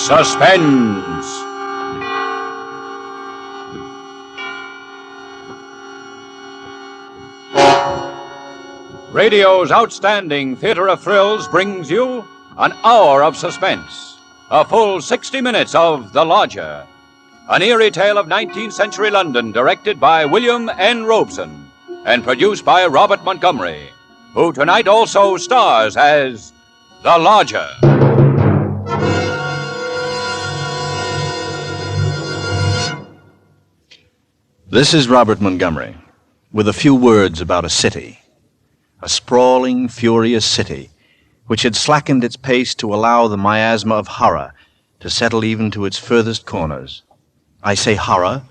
Suspense. Radio's outstanding theater of thrills brings you an hour of suspense. A full 60 minutes of The Lodger. An eerie tale of 19th century London directed by William N. Robeson and produced by Robert Montgomery, who tonight also stars as The Lodger. This is Robert Montgomery, with a few words about a city. A sprawling, furious city, which had slackened its pace to allow the miasma of horror to settle even to its furthest corners. I say horror,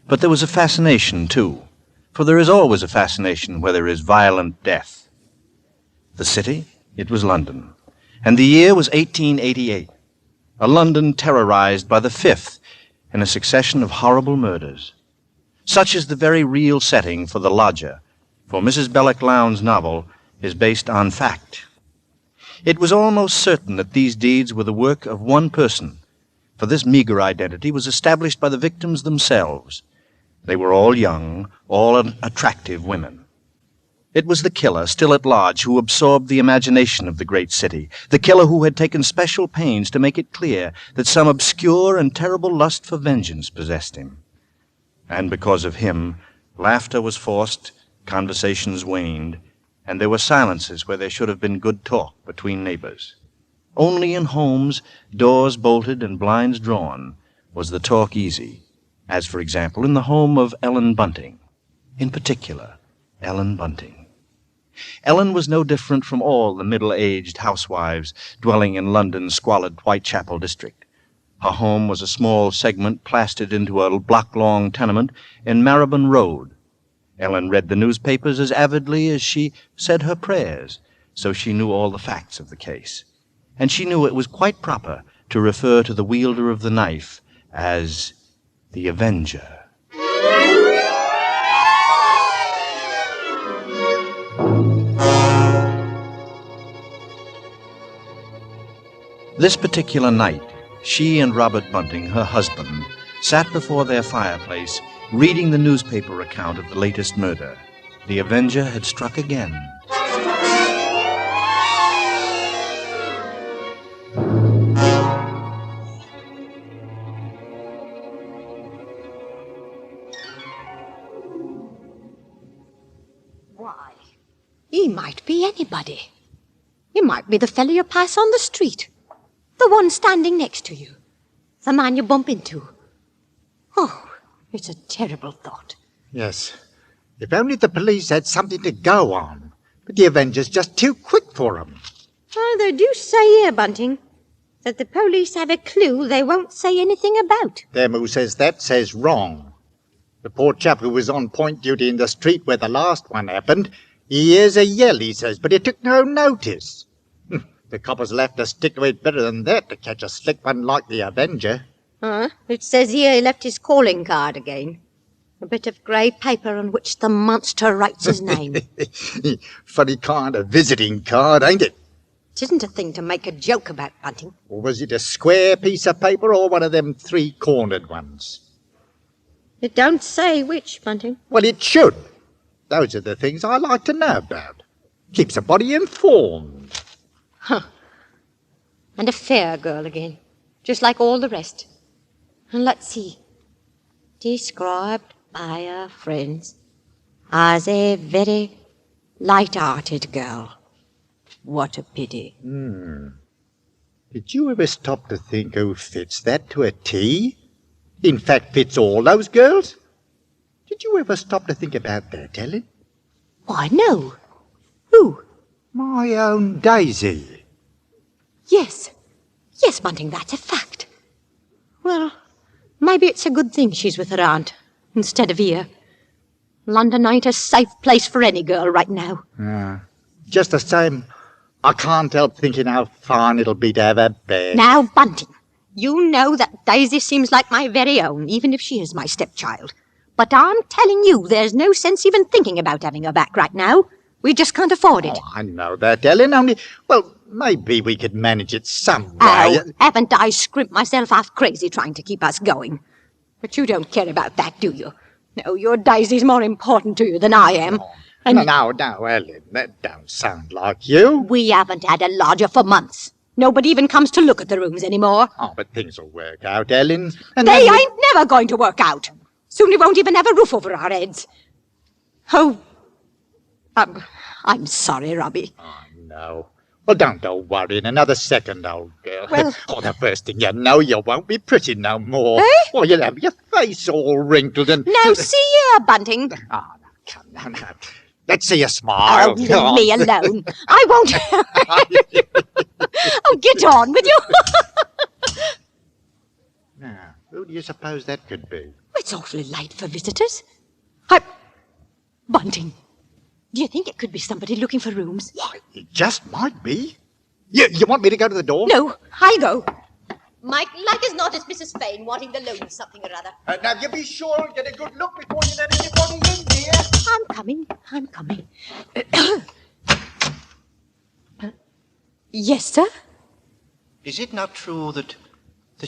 but there was a fascination, too, for there is always a fascination where there is violent death. The city, it was London, and the year was 1888, a London terrorized by the fifth in a succession of horrible murders. Such is the very real setting for The Lodger, for Mrs. Belloc Lowndes' novel is based on fact. It was almost certain that these deeds were the work of one person, for this meager identity was established by the victims themselves. They were all young, all attractive women. It was the killer, still at large, who absorbed the imagination of the great city, the killer who had taken special pains to make it clear that some obscure and terrible lust for vengeance possessed him. And because of him, laughter was forced, conversations waned, and there were silences where there should have been good talk between neighbors. Only in homes, doors bolted and blinds drawn, was the talk easy, as, for example, in the home of Ellen Bunting. In particular, Ellen Bunting. Ellen was no different from all the middle-aged housewives dwelling in London's squalid Whitechapel district. Her home was a small segment plastered into a block-long tenement in Marylebone Road. Ellen read the newspapers as avidly as she said her prayers, so she knew all the facts of the case. And she knew it was quite proper to refer to the wielder of the knife as the Avenger. This particular night, she and Robert Bunting, her husband, sat before their fireplace, reading the newspaper account of the latest murder. The Avenger had struck again. Why, he might be anybody. He might be the fellow you pass on the street. The one standing next to you. The man you bump into. Oh, it's a terrible thought. Yes. If only the police had something to go on. But the Avenger's just too quick for 'em. Oh, they do say here, Bunting, that the police have a clue they won't say anything about. Them who says that says wrong. The poor chap who was on point duty in the street where the last one happened, he hears a yell, he says, but he took no notice. The coppers will have to stick to it better than that to catch a slick one like the Avenger. It says here he left his calling card again. A bit of grey paper on which the monster writes his name. Funny kind of visiting card, ain't it? It isn't a thing to make a joke about, Bunting. Or was it a square piece of paper or one of them three-cornered ones? It don't say which, Bunting. Well, it should. Those are the things I like to know about. Keeps a body informed. Huh. And a fair girl again, just like all the rest. And let's see. Described by her friends as a very light-hearted girl. What a pity. Did you ever stop to think who fits that to a T? In fact, fits all those girls? Did you ever stop to think about that, Ellen? Why, no. Who? My own Daisy. Yes, Bunting, that's a fact. Well, maybe it's a good thing she's with her aunt instead of here. London ain't a safe place for any girl right now. Just the same, I can't help thinking how fine it'll be to have her back. Now, Bunting, you know that Daisy seems like my very own, even if she is my stepchild. But I'm telling you, there's no sense even thinking about having her back right now. We just can't afford it. Oh, I know that, Ellen, only, well, maybe we could manage it some way. Oh, haven't I scrimped myself half crazy trying to keep us going? But you don't care about that, do you? No, your Daisy's more important to you than I am. And No, Ellen, that don't sound like you. we haven't had a lodger for months. Nobody even comes to look at the rooms anymore. Oh, but things will work out, Ellen. And They then we- ain't never going to work out. Soon we won't even have a roof over our heads. Oh, I'm sorry, Robbie. Oh, no. Well, don't worry in another second, old girl. Well- Oh, the first thing you know, you won't be pretty no more. Eh? Well, you'll have your face all wrinkled and... Now, see here, Bunting. Oh, no, come now. Let's see you smile. Oh, leave me alone. I won't. Oh, get on with you. Now, who do you suppose that could be? It's awfully late for visitors. Bunting, do you think it could be somebody looking for rooms? Why, it just might be. You want me to go to the door? No, I'll go. Mike, like as not, it's Mrs. Fane wanting the loan of something or other. Now, you be sure and get a good look before you let anybody in here. I'm coming. Yes, sir? Is it not true that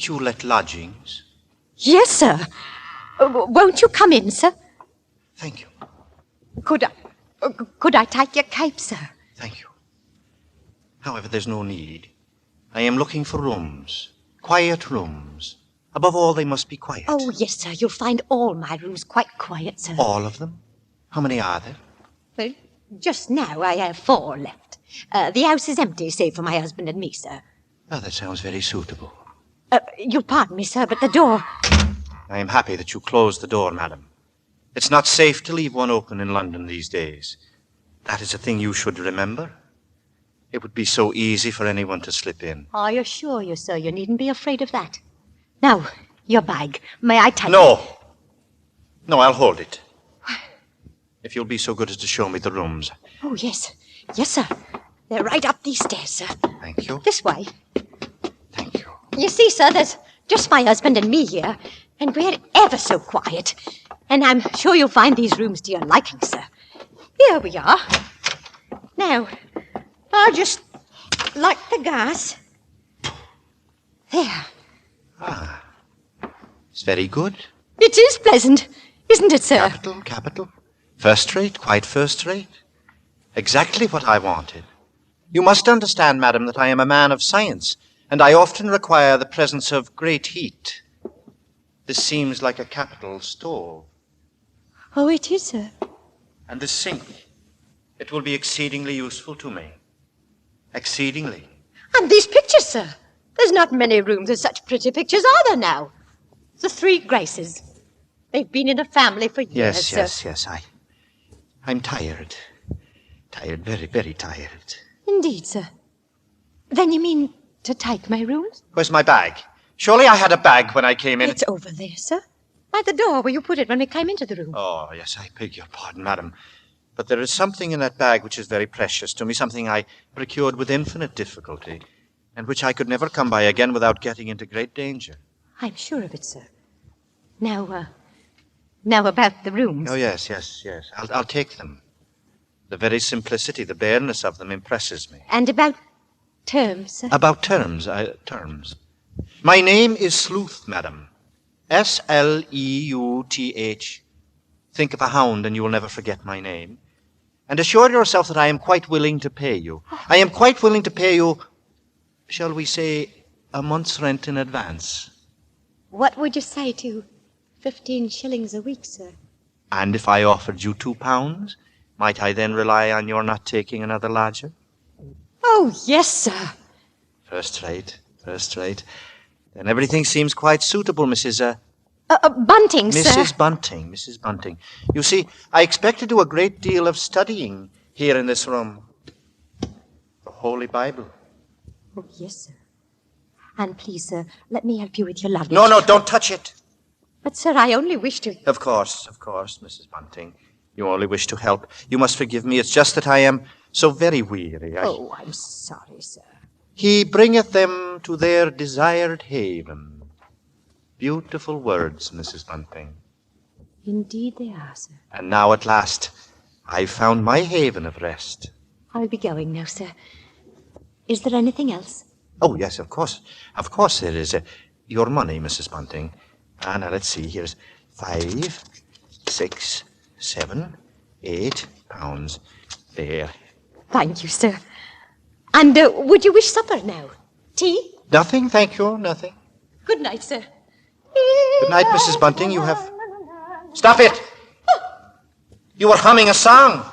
you let lodgings? Yes, sir. Won't you come in, sir? Thank you. Could I take your cape, sir? Thank you. However, there's no need. I am looking for rooms. Quiet rooms. Above all, they must be quiet. Oh, yes, sir. You'll find all my rooms quite quiet, sir. All of them? How many are there? Well, just now I have 4 left. The house is empty, save for my husband and me, sir. Oh, that sounds very suitable. You'll pardon me, sir, but the door... I am happy that you closed the door, madam. It's not safe to leave one open in London these days. That is a thing you should remember. It would be so easy for anyone to slip in. I assure you, sir, you needn't be afraid of that. Now, your bag. May I take it? No, I'll hold it. If you'll be so good as to show me the rooms. Oh, yes. Yes, sir. They're right up these stairs, sir. Thank you. This way. Thank you. You see, sir, there's just my husband and me here, and we're ever so quiet. And I'm sure you'll find these rooms to your liking, sir. Here we are. Now, I'll just light the gas. There. It's very good. It is pleasant, isn't it, sir? Capital. First rate, quite first rate. Exactly what I wanted. You must understand, madam, that I am a man of science, and I often require the presence of great heat. This seems like a capital stove. Oh, it is, sir. And this sink. It will be exceedingly useful to me. Exceedingly. And these pictures, sir. There's not many rooms with such pretty pictures, are there now? The 3 Graces. They've been in the family for years, sir. Yes. I'm tired. Tired, very, very tired. Indeed, sir. Then you mean to take my rooms? Where's my bag? Surely I had a bag when I came in. It's over there, sir. By the door where you put it when we came into the room. Oh, yes, I beg your pardon, madam. But there is something in that bag which is very precious to me, something I procured with infinite difficulty, and which I could never come by again without getting into great danger. I'm sure of it, sir. Now about the rooms. Oh, yes. I'll take them. The very simplicity, the bareness of them impresses me. And about terms, sir. About terms. My name is Sleuth, madam. Sleuth. Think of a hound and you will never forget my name. And assure yourself that I am quite willing to pay you. I am quite willing to pay you, shall we say, a month's rent in advance. What would you say to 15 shillings a week, sir? And if I offered you £2, might I then rely on your not taking another lodger? Oh, yes, sir. First rate. Then everything seems quite suitable, Mrs. Bunting, sir. Mrs. Bunting. You see, I expect to do a great deal of studying here in this room. The Holy Bible. Oh, yes, sir. And please, sir, let me help you with your luggage. No, don't touch it. But, sir, I only wish to... Of course, Mrs. Bunting. You only wish to help. You must forgive me. It's just that I am so very weary. Oh, I'm sorry, sir. He bringeth them to their desired haven. Beautiful words, Mrs. Bunting. Indeed they are, sir. And now at last, I've found my haven of rest. I'll be going now, sir. Is there anything else? Oh, yes, of course. Of course there is. Your money, Mrs. Bunting. Now, let's see. Here's 5, 6, 7, 8 pounds. There. Thank you, sir. And would you wish supper now? Tea? Nothing, thank you, nothing. Good night, sir. Good night, Mrs. Bunting. You have... Stop it! You were humming a song.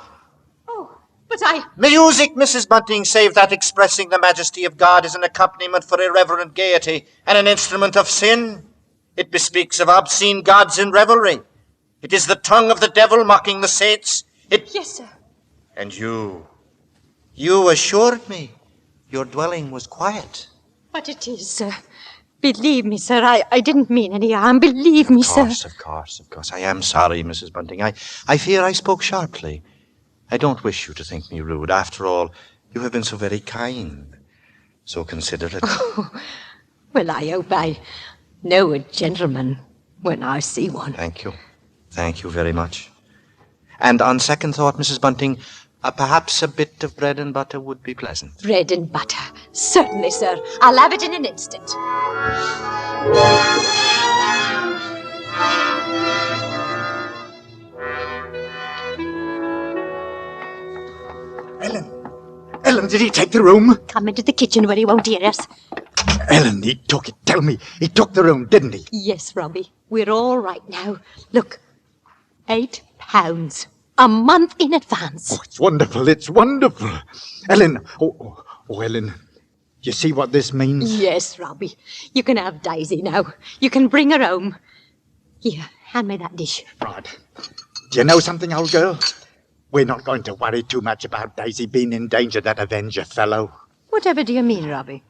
Oh, but I... Music, Mrs. Bunting, save that expressing the majesty of God is an accompaniment for irreverent gaiety and an instrument of sin. It bespeaks of obscene gods in revelry. It is the tongue of the devil mocking the saints. Yes, sir. And you assured me your dwelling was quiet. But it is, sir. Believe me, sir, I didn't mean any harm. Believe me, sir. Of course. I am sorry, Mrs. Bunting. I fear I spoke sharply. I don't wish you to think me rude. After all, you have been so very kind, so considerate. Oh, well, I hope I know a gentleman when I see one. Thank you. Thank you very much. And on second thought, Mrs. Bunting, perhaps a bit of bread and butter would be pleasant. Bread and butter. Certainly, sir. I'll have it in an instant. Ellen, did he take the room? Come into the kitchen where he won't hear us. Ellen, he took it. Tell me, he took the room, didn't he? Yes, Robbie. We're all right now. Look, £8. A month in advance. Oh, it's wonderful. Ellen, Ellen, you see what this means? Yes, Robbie. You can have Daisy now. You can bring her home. Here, hand me that dish. Right. Do you know something, old girl? We're not going to worry too much about Daisy being in danger, that Avenger fellow. Whatever do you mean, Robbie?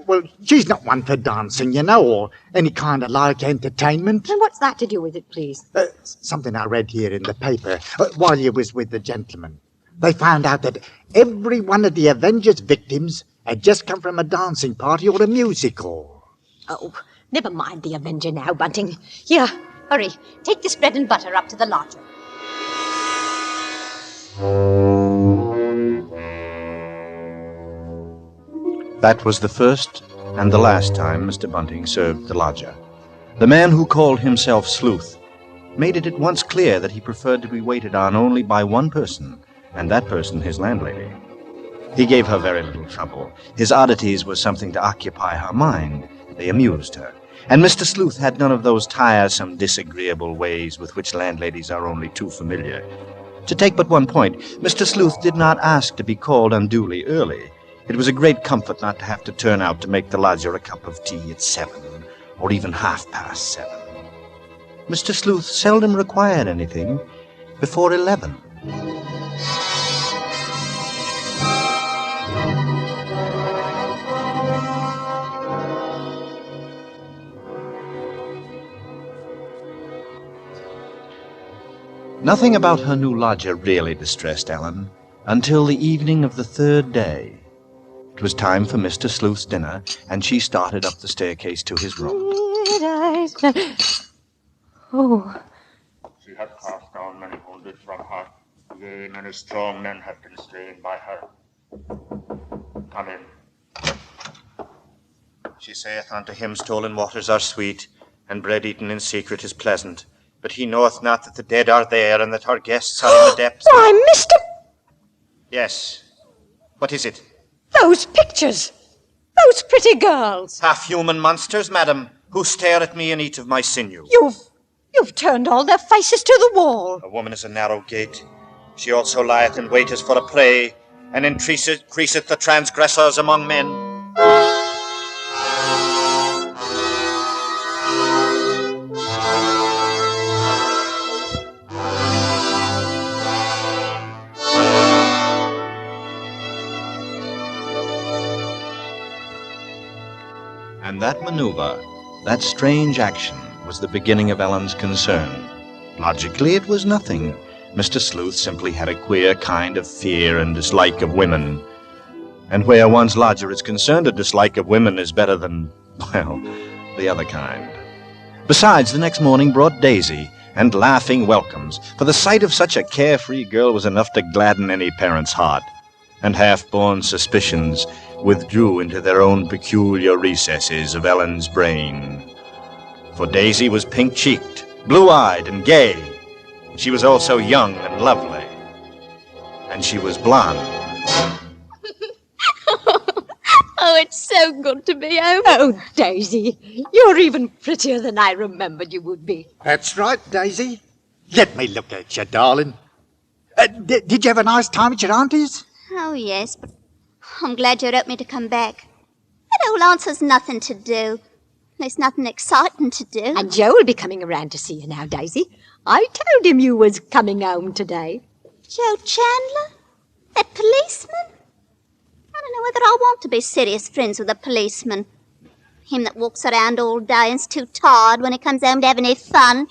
Well, she's not one for dancing, you know, or any kind of like entertainment. And what's that to do with it, please? Something I read here in the paper while you was with the gentleman. They found out that every one of the Avengers' victims had just come from a dancing party or a music hall. Oh, never mind the Avenger now, Bunting. Here, hurry. Take this bread and butter up to the lodger. That was the first and the last time Mr. Bunting served the lodger. The man who called himself Sleuth made it at once clear that he preferred to be waited on only by one person, and that person his landlady. He gave her very little trouble. His oddities were something to occupy her mind. They amused her. And Mr. Sleuth had none of those tiresome, disagreeable ways with which landladies are only too familiar. To take but one point, Mr. Sleuth did not ask to be called unduly early. It was a great comfort not to have to turn out to make the lodger a cup of tea at 7, or even 7:30. Mr. Sleuth seldom required anything before 11. Nothing about her new lodger really distressed Ellen until the evening of the third day. It was time for Mr. Sleuth's dinner, and she started up the staircase to his room. Oh. She had cast down many wounded from her. Yea, many strong men have been slain by her. Come in. She saith unto him, stolen waters are sweet, and bread eaten in secret is pleasant. But he knoweth not that the dead are there, and that our guests are in the depths. Why, Mr. Yes. What is it? Those pictures! Those pretty girls! Half-human monsters, madam, who stare at me and eat of my sinew. You've turned all their faces to the wall. A woman is a narrow gate. She also lieth in wait as for a prey, and increaseth the transgressors among men. And that maneuver, that strange action, was the beginning of Ellen's concern. Logically, it was nothing. Mr. Sleuth simply had a queer kind of fear and dislike of women. And where one's lodger is concerned, a dislike of women is better than, well, the other kind. Besides, the next morning brought Daisy, and laughing welcomes, for the sight of such a carefree girl was enough to gladden any parent's heart, and half-born suspicions withdrew into their own peculiar recesses of Ellen's brain. For Daisy was pink-cheeked, blue-eyed, and gay. She was also young and lovely, and she was blonde. Oh, it's so good to be home. Oh, Daisy, you're even prettier than I remembered you would be. That's right, Daisy. Let me look at you, darling. Did you have a nice time at your auntie's? Oh, yes, but I'm glad you wrote me to come back. That old aunt's has nothing to do. There's nothing exciting to do. And Joe will be coming around to see you now, Daisy. I told him you was coming home today. Joe Chandler? That policeman? I don't know whether I want to be serious friends with a policeman. Him that walks around all day and's too tired when he comes home to have any fun.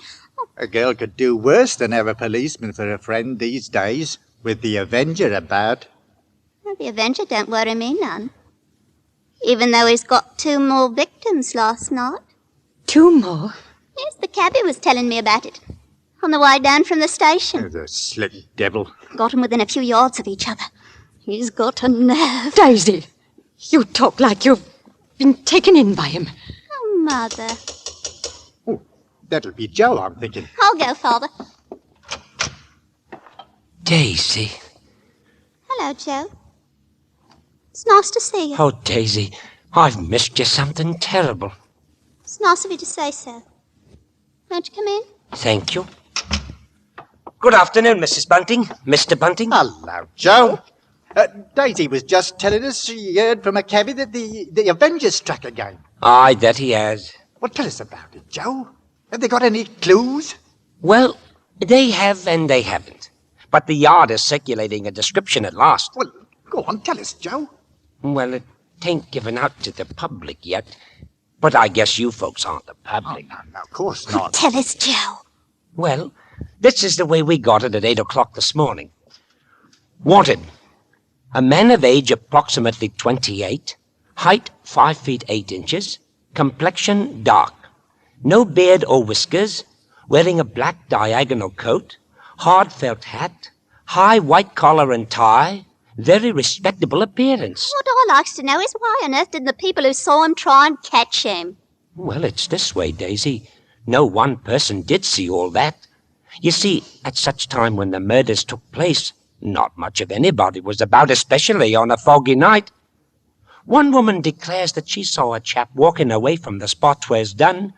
A girl could do worse than have a policeman for a friend these days, with the Avenger about. Well, the Avenger don't worry me none. Even though he's got 2 more victims last night. 2 more? Yes, the cabbie was telling me about it. On the way down from the station. Oh, the slick devil. Got 'em within a few yards of each other. He's got a nerve. Daisy, you talk like you've been taken in by him. Oh, Mother. Oh, that'll be Joe, I'm thinking. I'll go, Father. Daisy. Hello, Joe. It's nice to see you. Oh, Daisy, I've missed you something terrible. It's nice of you to say so. Won't you come in? Thank you. Good afternoon, Mrs. Bunting. Mr. Bunting. Hello, Joe. Daisy was just telling us she heard from a cabbie that the Avengers struck again. Aye, that he has. Well, tell us about it, Joe. Have they got any clues? Well, they have and they haven't. But the Yard is circulating a description at last. Well, go on, tell us, Joe. Well, it ain't given out to the public yet. But I guess you folks aren't the public. Oh, no, of course not. Tell us, Joe. Well, this is the way we got it at 8 o'clock this morning. Wanted. A man of age approximately 28, height 5 feet 8 inches, complexion dark, no beard or whiskers, wearing a black diagonal coat, hard felt hat, high white collar and tie, very respectable appearance. What I likes to know is why on earth didn't the people who saw him try and catch him? Well, it's this way, Daisy. No one person did see all that. You see, at such time when the murders took place, not much of anybody was about, especially on a foggy night. One woman declares that she saw a chap walking away from the spot where it's done,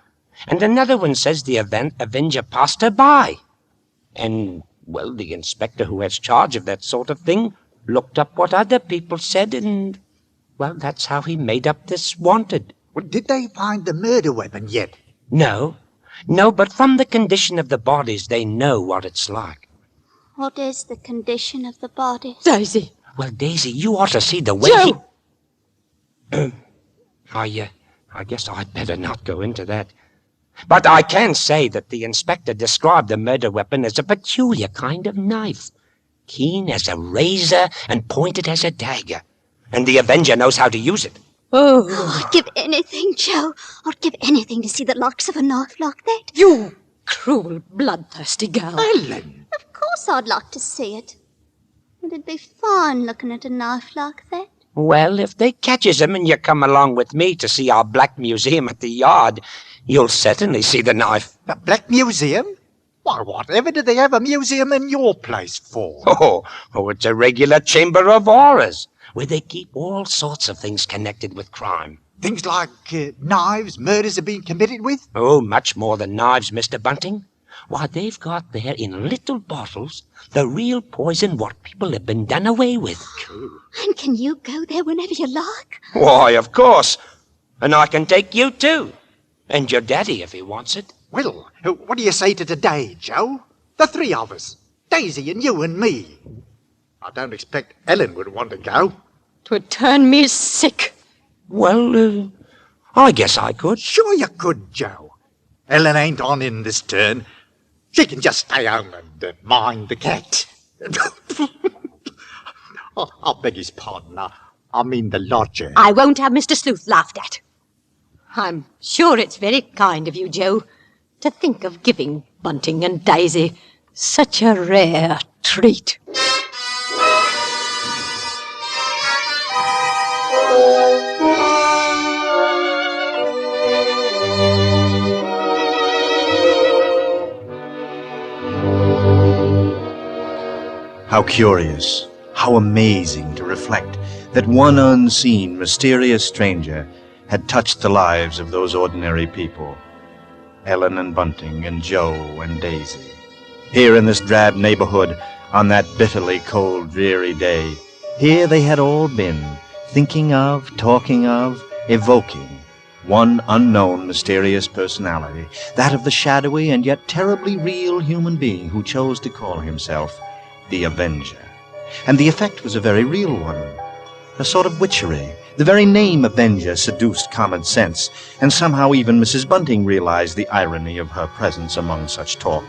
and another one says the Avenger passed her by. And, well, the inspector who has charge of that sort of thing looked up what other people said, and, well, that's how he made up this wanted. Well, did they find the murder weapon yet? No, but from the condition of the bodies, they know what it's like. What is the condition of the bodies? Daisy. Well, Daisy, you ought to see the way Joe! I guess I'd better not go into that. But I can say that the inspector described the murder weapon as a peculiar kind of knife, keen as a razor and pointed as a dagger. And the Avenger knows how to use it. Oh, I'd give anything, Joe. I'd give anything to see the likes of a knife like that. you cruel, bloodthirsty girl. Ellen! Of course I'd like to see it. It'd be fine looking at a knife like that. Well, if they catches him and you come along with me to see our Black Museum at the Yard, you'll certainly see the knife. The Black Museum? Why, whatever do they have a museum in your place for? Oh, it's a regular chamber of horrors, where they keep all sorts of things connected with crime. Things like knives murders have been committed with? Oh, much more than knives, Mr. Bunting. Why, they've got there in little bottles the real poison what people have been done away with. And can you go there whenever you like? Why, of course. And I can take you, too. And your daddy, if he wants it. Well, what do you say to today, Joe? The 3 of us. Daisy and you and me. I don't expect Ellen would want to go. 'Twould turn me sick. Well, I guess I could. Sure you could, Joe. Ellen ain't on in this turn. She can just stay home and mind the cat. I beg his pardon. I mean the lodger. I won't have Mr. Sleuth laughed at. I'm sure it's very kind of you, Joe, To think of giving Bunting and Daisy such a rare treat. How curious, how amazing to reflect that one unseen, mysterious stranger had touched the lives of those ordinary people. Ellen and Bunting and Joe and Daisy. Here in this drab neighborhood, on that bitterly cold, dreary day, here they had all been, thinking of, talking of, evoking one unknown, mysterious personality, that of the shadowy and yet terribly real human being who chose to call himself the Avenger. And the effect was a very real one, a sort of witchery. The very name Avenger seduced common sense, and somehow even Mrs. Bunting realized the irony of her presence among such talk.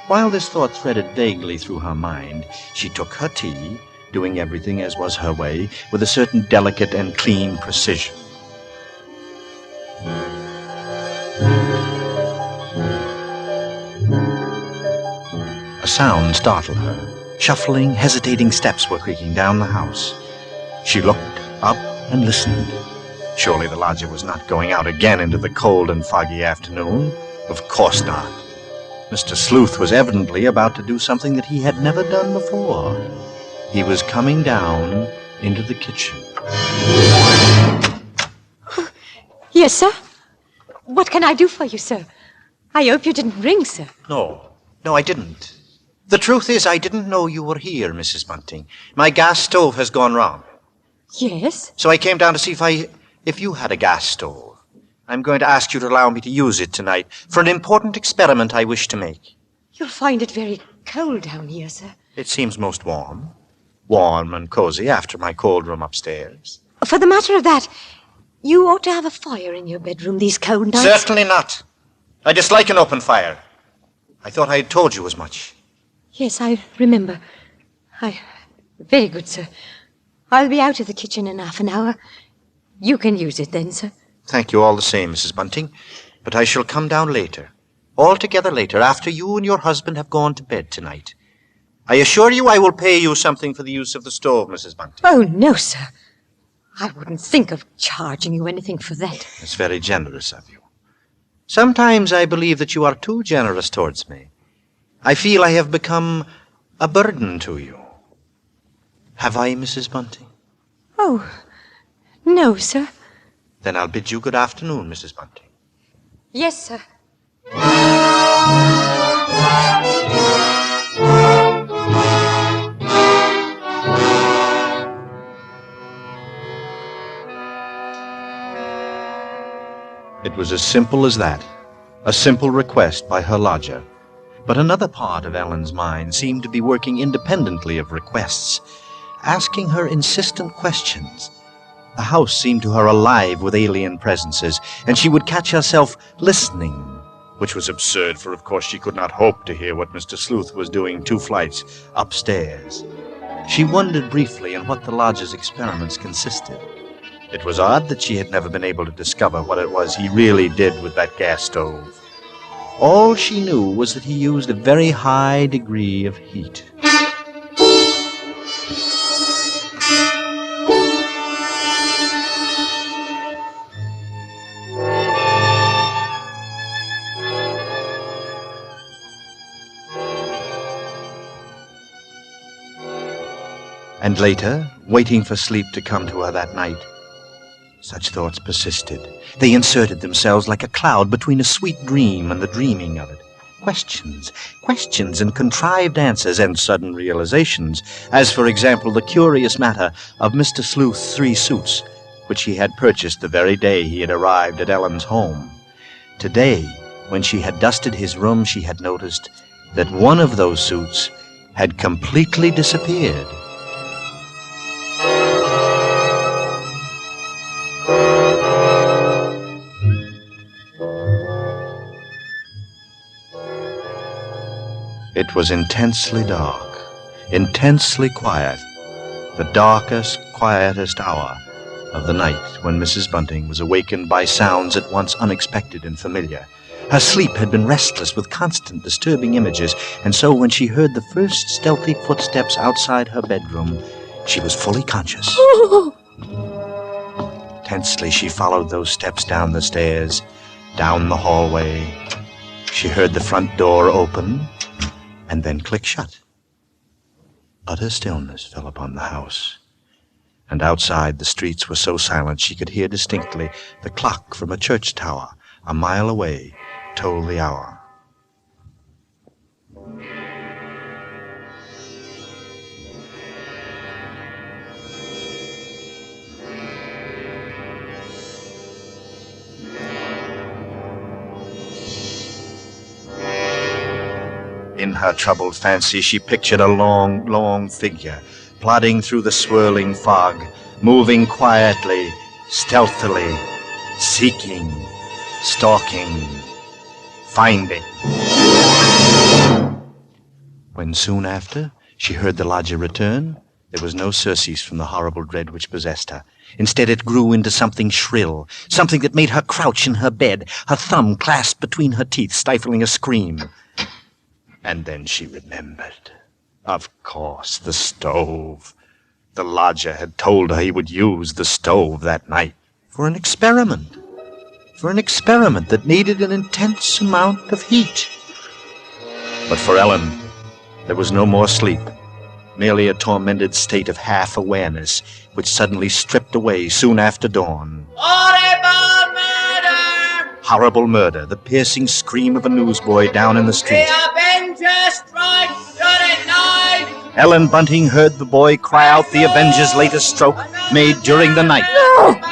While this thought threaded vaguely through her mind, she took her tea, doing everything as was her way, with a certain delicate and clean precision. A sound startled her. Shuffling, hesitating steps were creaking down the house. She looked up and listened. Surely the lodger was not going out again into the cold and foggy afternoon. Of course not. Mr. Sleuth was evidently about to do something that he had never done before. He was coming down into the kitchen. Yes, sir? What can I do for you, sir? I hope you didn't ring, sir. No, I didn't. The truth is, I didn't know you were here, Mrs. Bunting. My gas stove has gone wrong. Yes? So I came down to see if you had a gas stove. I'm going to ask you to allow me to use it tonight for an important experiment I wish to make. You'll find it very cold down here, sir. It seems most warm. Warm and cozy after my cold room upstairs. For the matter of that, you ought to have a fire in your bedroom these cold nights. Certainly not. I dislike an open fire. I thought I had told you as much. Yes, I remember. Very good, sir. I'll be out of the kitchen in half an hour. You can use it then, sir. Thank you all the same, Mrs. Bunting. But I shall come down later. Altogether later, after you and your husband have gone to bed tonight. I assure you I will pay you something for the use of the stove, Mrs. Bunting. Oh, no, sir. I wouldn't think of charging you anything for that. It's very generous of you. Sometimes I believe that you are too generous towards me. I feel I have become a burden to you. Have I, Mrs. Bunting? Oh, no, sir. Then I'll bid you good afternoon, Mrs. Bunting. Yes, sir. It was as simple as that, a simple request by her lodger. But another part of Ellen's mind seemed to be working independently of requests, asking her insistent questions. The house seemed to her alive with alien presences, and she would catch herself listening, which was absurd, for of course she could not hope to hear what Mr. Sleuth was doing 2 flights upstairs. She wondered briefly in what the lodger's experiments consisted. It was odd that she had never been able to discover what it was he really did with that gas stove. All she knew was that he used a very high degree of heat. And later, waiting for sleep to come to her that night, such thoughts persisted. They inserted themselves like a cloud between a sweet dream and the dreaming of it. Questions and contrived answers and sudden realizations, as for example the curious matter of Mr. Sleuth's 3 suits, which he had purchased the very day he had arrived at Ellen's home. Today, when she had dusted his room, she had noticed that one of those suits had completely disappeared. It was intensely dark, intensely quiet, the darkest, quietest hour of the night when Mrs. Bunting was awakened by sounds at once unexpected and familiar. Her sleep had been restless with constant disturbing images, and so when she heard the first stealthy footsteps outside her bedroom, she was fully conscious. Tensely, she followed those steps down the stairs, down the hallway. She heard the front door open and then click shut. Utter stillness fell upon the house, and outside the streets were so silent she could hear distinctly the clock from a church tower a mile away toll the hour. In her troubled fancy, she pictured a long, long figure, plodding through the swirling fog, moving quietly, stealthily, seeking, stalking, finding. When soon after she heard the lodger return, there was no surcease from the horrible dread which possessed her. Instead, it grew into something shrill, something that made her crouch in her bed, her thumb clasped between her teeth, stifling a scream. And then she remembered. Of course, the stove. The lodger had told her he would use the stove that night for an experiment. For an experiment that needed an intense amount of heat. But for Ellen, there was no more sleep, merely a tormented state of half-awareness which suddenly stripped away soon after dawn. Horrible murder! Horrible murder, the piercing scream of a newsboy down in the street. The Avenger strikes tonight! Ellen Bunting heard the boy cry out the Avenger's latest stroke made during the night. No!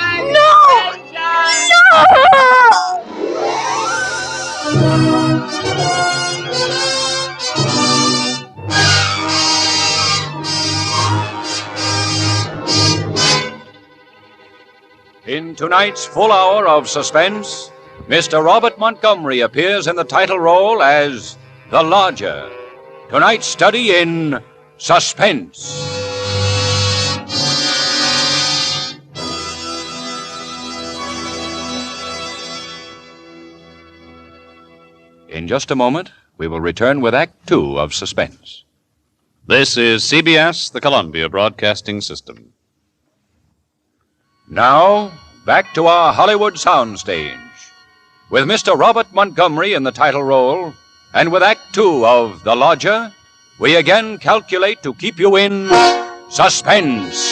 In tonight's full hour of suspense, Mr. Robert Montgomery appears in the title role as the Lodger. Tonight's study in suspense. In just a moment, we will return with Act Two of Suspense. This is CBS, the Columbia Broadcasting System. Now, back to our Hollywood soundstage. With Mr. Robert Montgomery in the title role, and with Act Two of The Lodger, we again calculate to keep you in suspense.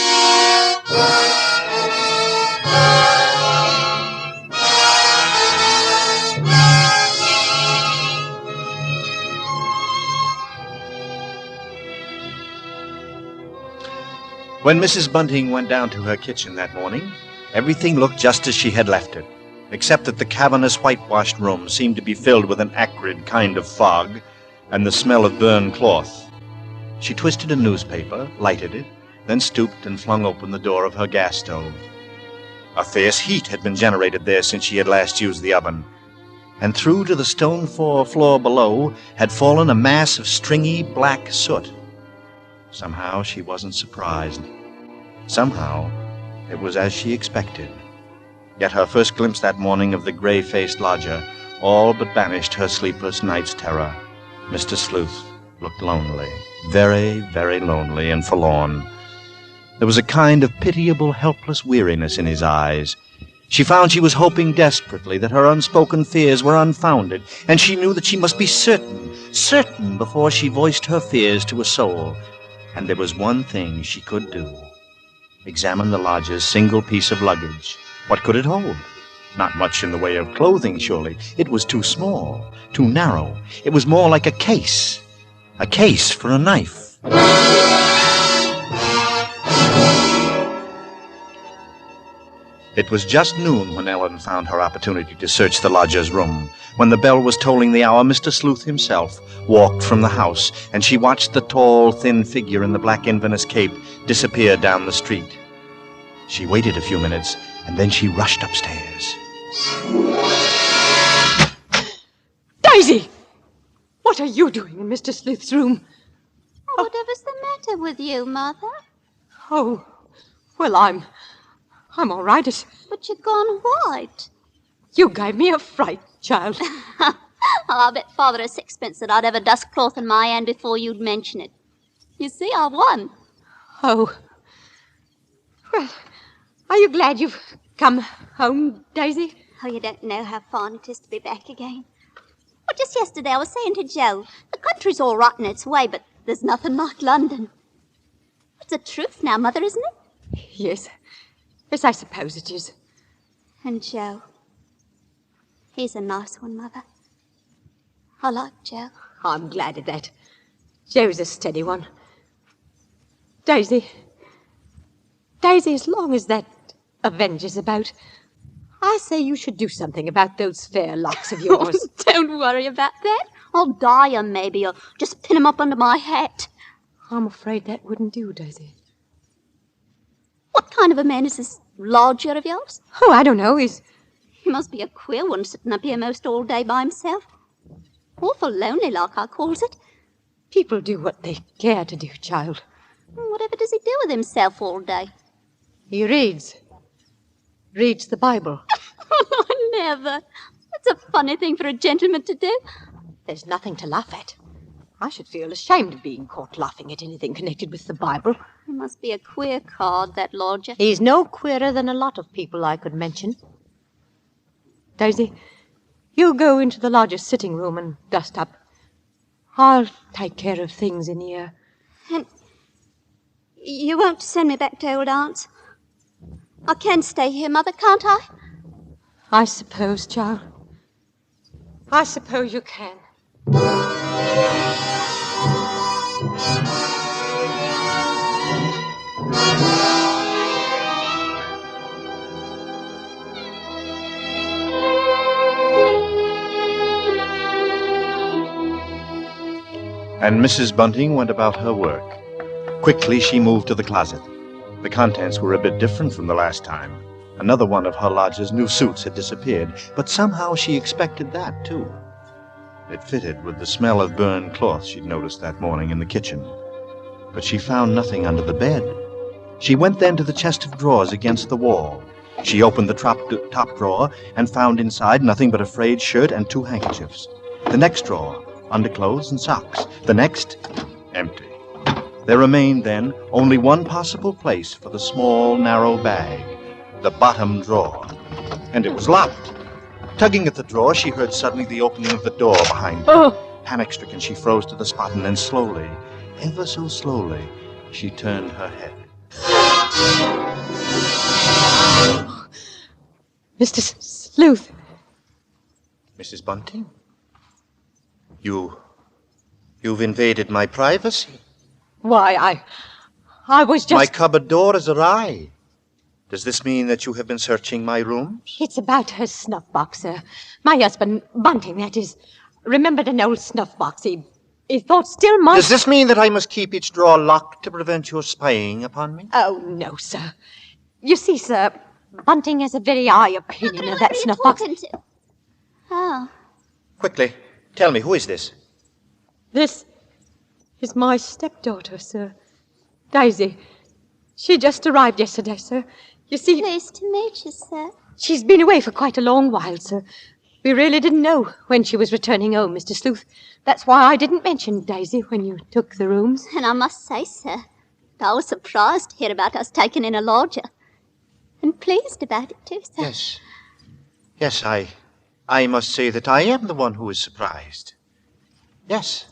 When Mrs. Bunting went down to her kitchen that morning, everything looked just as she had left it, except that the cavernous whitewashed room seemed to be filled with an acrid kind of fog and the smell of burned cloth. She twisted a newspaper, lighted it, then stooped and flung open the door of her gas stove. A fierce heat had been generated there since she had last used the oven, and through to the stone floor below had fallen a mass of stringy black soot. Somehow she wasn't surprised. Somehow it was as she expected. Yet her first glimpse that morning of the gray-faced lodger all but banished her sleepless night's terror. Mr. Sleuth looked lonely, very, very lonely and forlorn. There was a kind of pitiable, helpless weariness in his eyes. She found she was hoping desperately that her unspoken fears were unfounded, and she knew that she must be certain before she voiced her fears to a soul. And there was one thing she could do. Examine the lodger's single piece of luggage. What could it hold? Not much in the way of clothing, surely. It was too small, too narrow. It was more like a case for a knife. It was just noon when Ellen found her opportunity to search the lodger's room. When the bell was tolling the hour, Mr. Sleuth himself walked from the house, and she watched the tall, thin figure in the black Inverness cape disappear down the street. She waited a few minutes, and then she rushed upstairs. Daisy! What are you doing in Mr. Sleuth's room? Whatever's the matter with you, Mother? Oh, well, I'm all right. But you've gone white. You gave me a fright, child. I bet Father a sixpence that I'd have a dust cloth in my hand before you'd mention it. You see, I won. Oh. Well, are you glad you've come home, Daisy? Oh, you don't know how fine it is to be back again. Well, just yesterday I was saying to Joe, the country's all right in its way, but there's nothing like London. It's the truth now, Mother, isn't it? Yes. Yes, I suppose it is. And Joe. He's a nice one, Mother. I like Joe. I'm glad of that. Joe's a steady one. Daisy, as long as that Avenger's about, I say you should do something about those fair locks of yours. Don't worry about that. I'll dye 'em maybe, or just pin 'em up under my hat. I'm afraid that wouldn't do, Daisy. What kind of a man is this lodger of yours? Oh, I don't know. He must be a queer one sitting up here most all day by himself. Awful lonely like, I calls it. People do what they care to do, child. Whatever does he do with himself all day? He reads the Bible. Never. That's a funny thing for a gentleman to do. There's nothing to laugh at. I should feel ashamed of being caught laughing at anything connected with the Bible. He must be a queer card, that lodger. He's no queerer than a lot of people I could mention. Daisy, you go into the lodger's sitting room and dust up. I'll take care of things in here. And you won't send me back to old aunt's? I can stay here, Mother, can't I? I suppose, child. I suppose you can. And Mrs. Bunting went about her work. Quickly she moved to the closet. The contents were a bit different from the last time. Another one of her lodger's new suits had disappeared, but somehow she expected that, too. It fitted with the smell of burned cloth she'd noticed that morning in the kitchen. But she found nothing under the bed. She went then to the chest of drawers against the wall. She opened the top drawer and found inside nothing but a frayed shirt and 2 handkerchiefs. The next drawer, underclothes and socks. The next, empty. There remained then only one possible place for the small, narrow bag, the bottom drawer. And it was locked. Tugging at the drawer, she heard suddenly the opening of the door behind her. Oh. Panic-stricken, she froze to the spot, and then slowly, ever so slowly, she turned her head. Mr. Sleuth. Mrs. Bunting? You've invaded my privacy. Why, I was just... My cupboard door is awry. Does this mean that you have been searching my rooms? It's about her snuff box, sir. My husband, Bunting, that is, remembered an old snuff box. He thought still might... Does this mean that I must keep each drawer locked to prevent your spying upon me? Oh, no, sir. You see, sir, Bunting has a very high opinion of that snuff box. To? Oh. Quickly, tell me, who is this? This is my stepdaughter, sir. Daisy. She just arrived yesterday, sir. You see... Pleased to meet you, sir. She's been away for quite a long while, sir. We really didn't know when she was returning home, Mr. Sleuth. That's why I didn't mention Daisy when you took the rooms. And I must say, sir, I was surprised to hear about us taking in a lodger. And pleased about it, too, sir. Yes. Yes, I must say that I am the one who is surprised. Yes.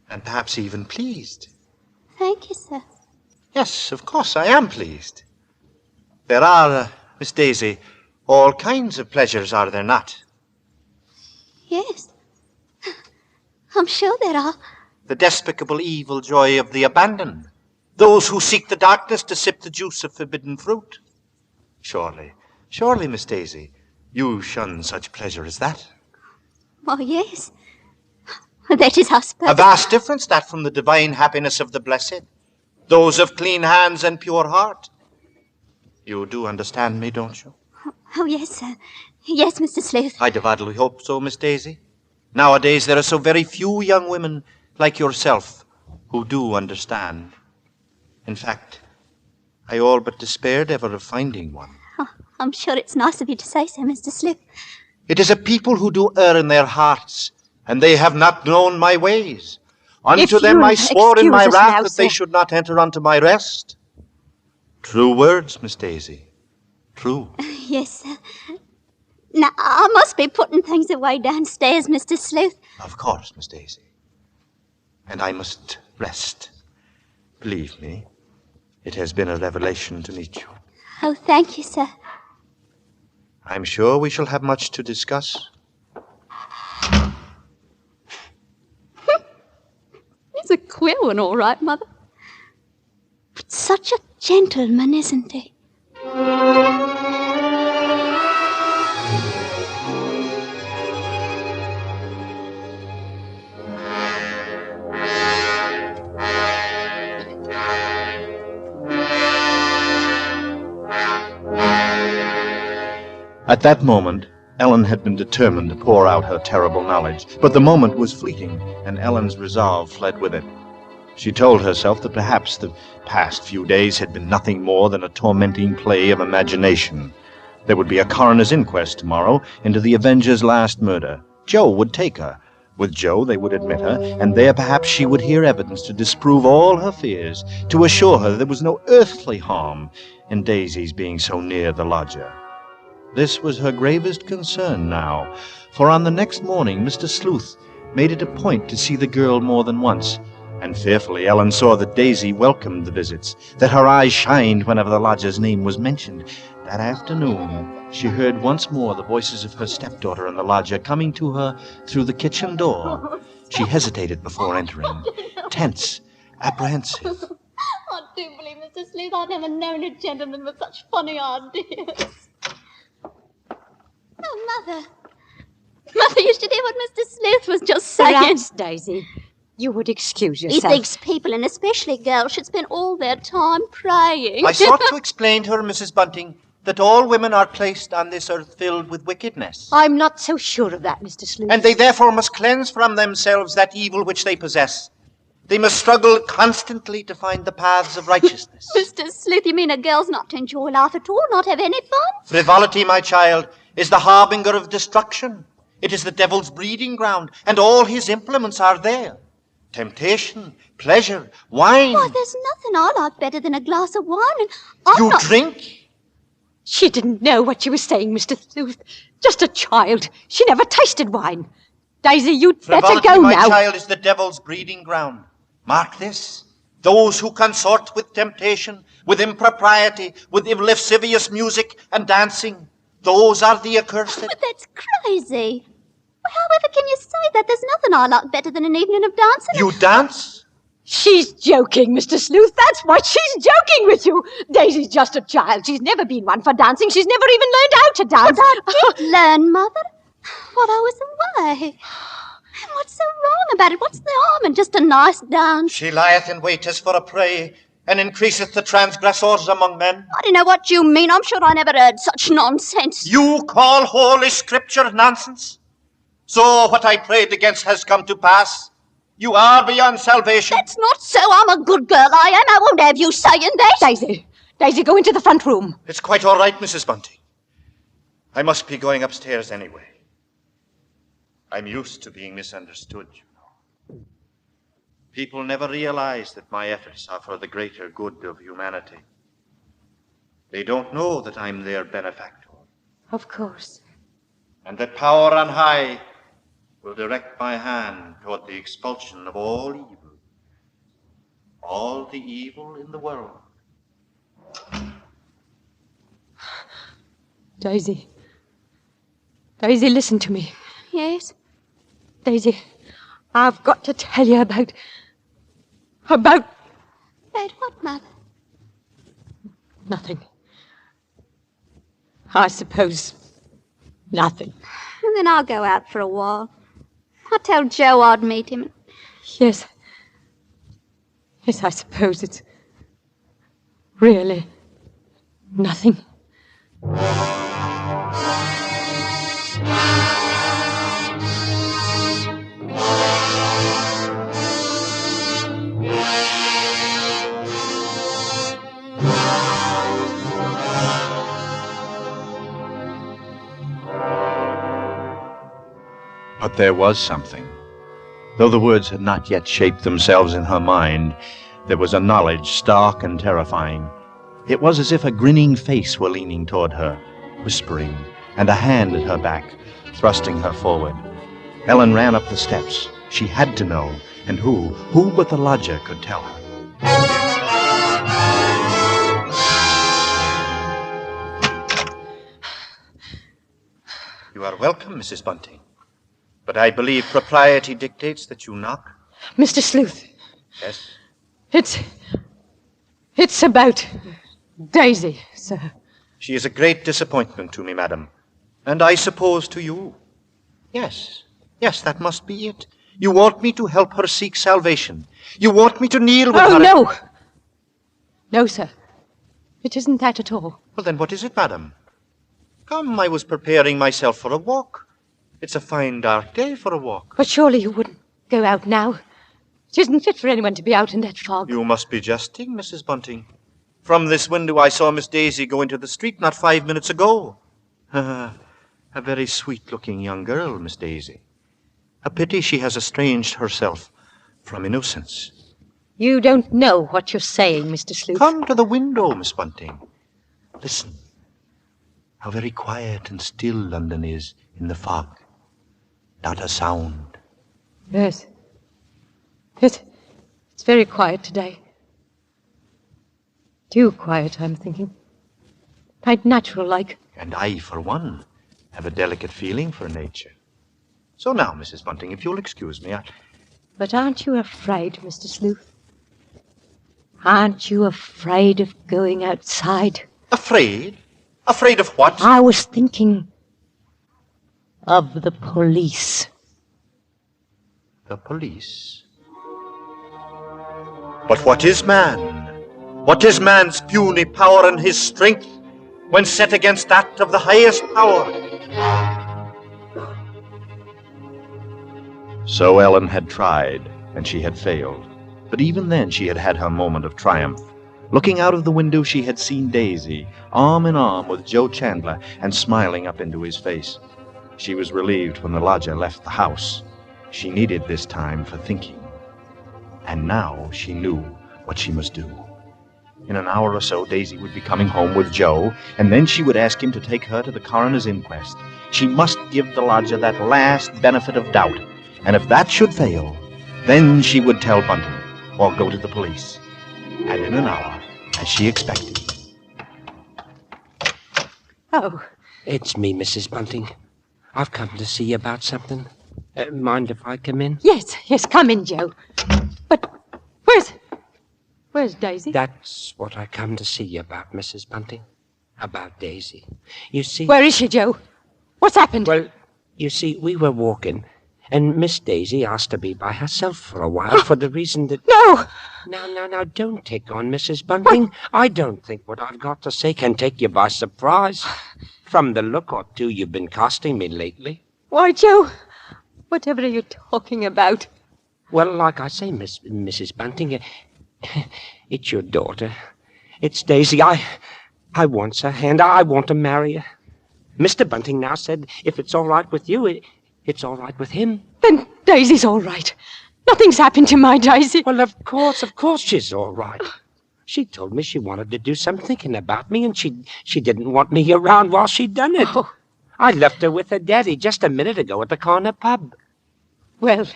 And perhaps even pleased. Thank you, sir. Yes, of course I am pleased. There are, Miss Daisy, all kinds of pleasures, are there not? Yes. I'm sure there are. The despicable evil joy of the abandoned. Those who seek the darkness to sip the juice of forbidden fruit. Surely, Miss Daisy, you shun such pleasure as that. Oh, yes. That is, I suppose. A vast difference, that, from the divine happiness of the blessed. Those of clean hands and pure heart. You do understand me, don't you? Oh, yes, sir. Yes, Mr. Sleuth. I devoutly hope so, Miss Daisy. Nowadays, there are so very few young women like yourself who do understand. In fact, I all but despaired ever of finding one. Oh, I'm sure it's nice of you to say so, Mr. Sleuth. It is a people who do err in their hearts, and they have not known my ways. Unto them I swore in my wrath that they should not enter unto my rest. True words, Miss Daisy. True. Yes, sir. Now, I must be putting things away downstairs, Mr. Sleuth. Of course, Miss Daisy. And I must rest. Believe me, it has been a revelation to meet you. Oh, thank you, sir. I'm sure we shall have much to discuss. He's a queer one, all right, Mother. But such a gentleman, isn't he? At that moment, Ellen had been determined to pour out her terrible knowledge, but the moment was fleeting, and Ellen's resolve fled with it. She told herself that perhaps the past few days had been nothing more than a tormenting play of imagination. There would be a coroner's inquest tomorrow into the Avenger's last murder. Joe would take her. With Joe, they would admit her, and there perhaps she would hear evidence to disprove all her fears, to assure her there was no earthly harm in Daisy's being so near the lodger. This was her gravest concern now, for on the next morning Mr. Sleuth made it a point to see the girl more than once, and fearfully Ellen saw that Daisy welcomed the visits, that her eyes shined whenever the lodger's name was mentioned. That afternoon she heard once more the voices of her stepdaughter and the lodger coming to her through the kitchen door. She hesitated before entering, tense, apprehensive. I do believe, Mr. Sleuth, I've never known a gentleman with such funny ideas. Oh, Mother. Mother, you should hear what Mr. Sleuth was just saying. Perhaps, Daisy, you would excuse yourself. He thinks people, and especially girls, should spend all their time praying. I sought to explain to her, Mrs. Bunting, that all women are placed on this earth filled with wickedness. I'm not so sure of that, Mr. Sleuth. And they therefore must cleanse from themselves that evil which they possess. They must struggle constantly to find the paths of righteousness. Mr. Sleuth, you mean a girl's not to enjoy life at all, not have any fun? Frivolity, my child, is the harbinger of destruction. It is the devil's breeding ground, and all his implements are there. Temptation, pleasure, wine. Why, there's nothing I like better than a glass of wine, and I'm You not... drink? She didn't know what she was saying, Mr. Sleuth. Just a child. She never tasted wine. Daisy, you'd better Frivolity, go my now. child, is the devil's breeding ground. Mark this. Those who consort with temptation, with impropriety, with lascivious music and dancing, those are the accursed. But that's crazy. However can you say that? There's nothing I like better than an evening of dancing. You dance? She's joking, Mr. Sleuth. That's why she's joking with you. Daisy's just a child. She's never been one for dancing. She's never even learned how to dance. But I did learn, Mother, while I was away. What's so wrong about it? What's the harm in just a nice dance? She lieth in wait as for a prey, and increaseth the transgressors among men. I don't know what you mean. I'm sure I never heard such nonsense. You call Holy Scripture nonsense? So what I prayed against has come to pass. You are beyond salvation. That's not so. I'm a good girl, I am. I won't have you saying that. Daisy, go into the front room. It's quite all right, Mrs. Bunting. I must be going upstairs anyway. I'm used to being misunderstood, you know. People never realize that my efforts are for the greater good of humanity. They don't know that I'm their benefactor. Of course. And that power on high will direct my hand toward the expulsion of all evil. All the evil in the world. Daisy. Daisy, listen to me. Yes? Daisy, I've got to tell you about... About what, Mother? nothing. I suppose nothing. And then I'll go out for a while. I'll tell Joe I'd meet him. Yes. Yes, I suppose it's really nothing. But there was something. Though the words had not yet shaped themselves in her mind, there was a knowledge stark and terrifying. It was as if a grinning face were leaning toward her, whispering, and a hand at her back, thrusting her forward. Ellen ran up the steps. She had to know, and who but the lodger could tell her. You are welcome, Mrs. Bunting. But I believe propriety dictates that you knock. Mr. Sleuth. Yes? It's about Daisy, sir. She is a great disappointment to me, madam. And I suppose to you. Yes, that must be it. You want me to help her seek salvation. You want me to kneel with her... Oh, no! No, sir. It isn't that at all. Well, then what is it, madam? Come, I was preparing myself for a walk. It's a fine dark day for a walk. But surely you wouldn't go out now. It isn't fit for anyone to be out in that fog. You must be jesting, Mrs. Bunting. From this window I saw Miss Daisy go into the street not 5 minutes ago. A very sweet-looking young girl, Miss Daisy. A pity she has estranged herself from innocence. You don't know what you're saying, Mr. Sleuth. Come to the window, Miss Bunting. Listen. How very quiet and still London is in the fog. Not a sound. Yes. It's very quiet today. Too quiet, I'm thinking. Quite natural-like. And I, for one, have a delicate feeling for nature. So now, Mrs. Bunting, if you'll excuse me, But aren't you afraid, Mr. Sleuth? Aren't you afraid of going outside? Afraid? Afraid of what? I was thinking of the police. The police? But what is man? What is man's puny power and his strength when set against that of the highest power? So Ellen had tried, and she had failed. But even then she had had her moment of triumph. Looking out of the window, she had seen Daisy, arm in arm with Joe Chandler, and smiling up into his face. She was relieved when the lodger left the house. She needed this time for thinking. And now she knew what she must do. In an hour or so, Daisy would be coming home with Joe, and then she would ask him to take her to the coroner's inquest. She must give the lodger that last benefit of doubt, and if that should fail, then she would tell Bunting, or go to the police. And in an hour, as she expected. Oh. It's me, Mrs. Bunting. I've come to see you about something. Mind if I come in? Yes, come in, Joe. But where's Daisy? That's what I come to see you about, Mrs. Bunting. About Daisy. You see... Where is she, Joe? What's happened? Well, you see, we were walking, and Miss Daisy asked to be by herself for a while for the reason that... No! Now, don't take on, Mrs. Bunting. What? I don't think what I've got to say can take you by surprise. From the look or two you've been casting me lately. Why, Joe, whatever are you talking about? Well, like I say, Mrs. Bunting, it's your daughter. It's Daisy. I want her hand. I want to marry her. Mr. Bunting now said if it's all right with you, it's all right with him. Then Daisy's all right. Nothing's happened to my Daisy. Well, of course she's all right. She told me she wanted to do some thinking about me, and she didn't want me around while she done it. Oh. I left her with her daddy just a minute ago at the corner pub. Well,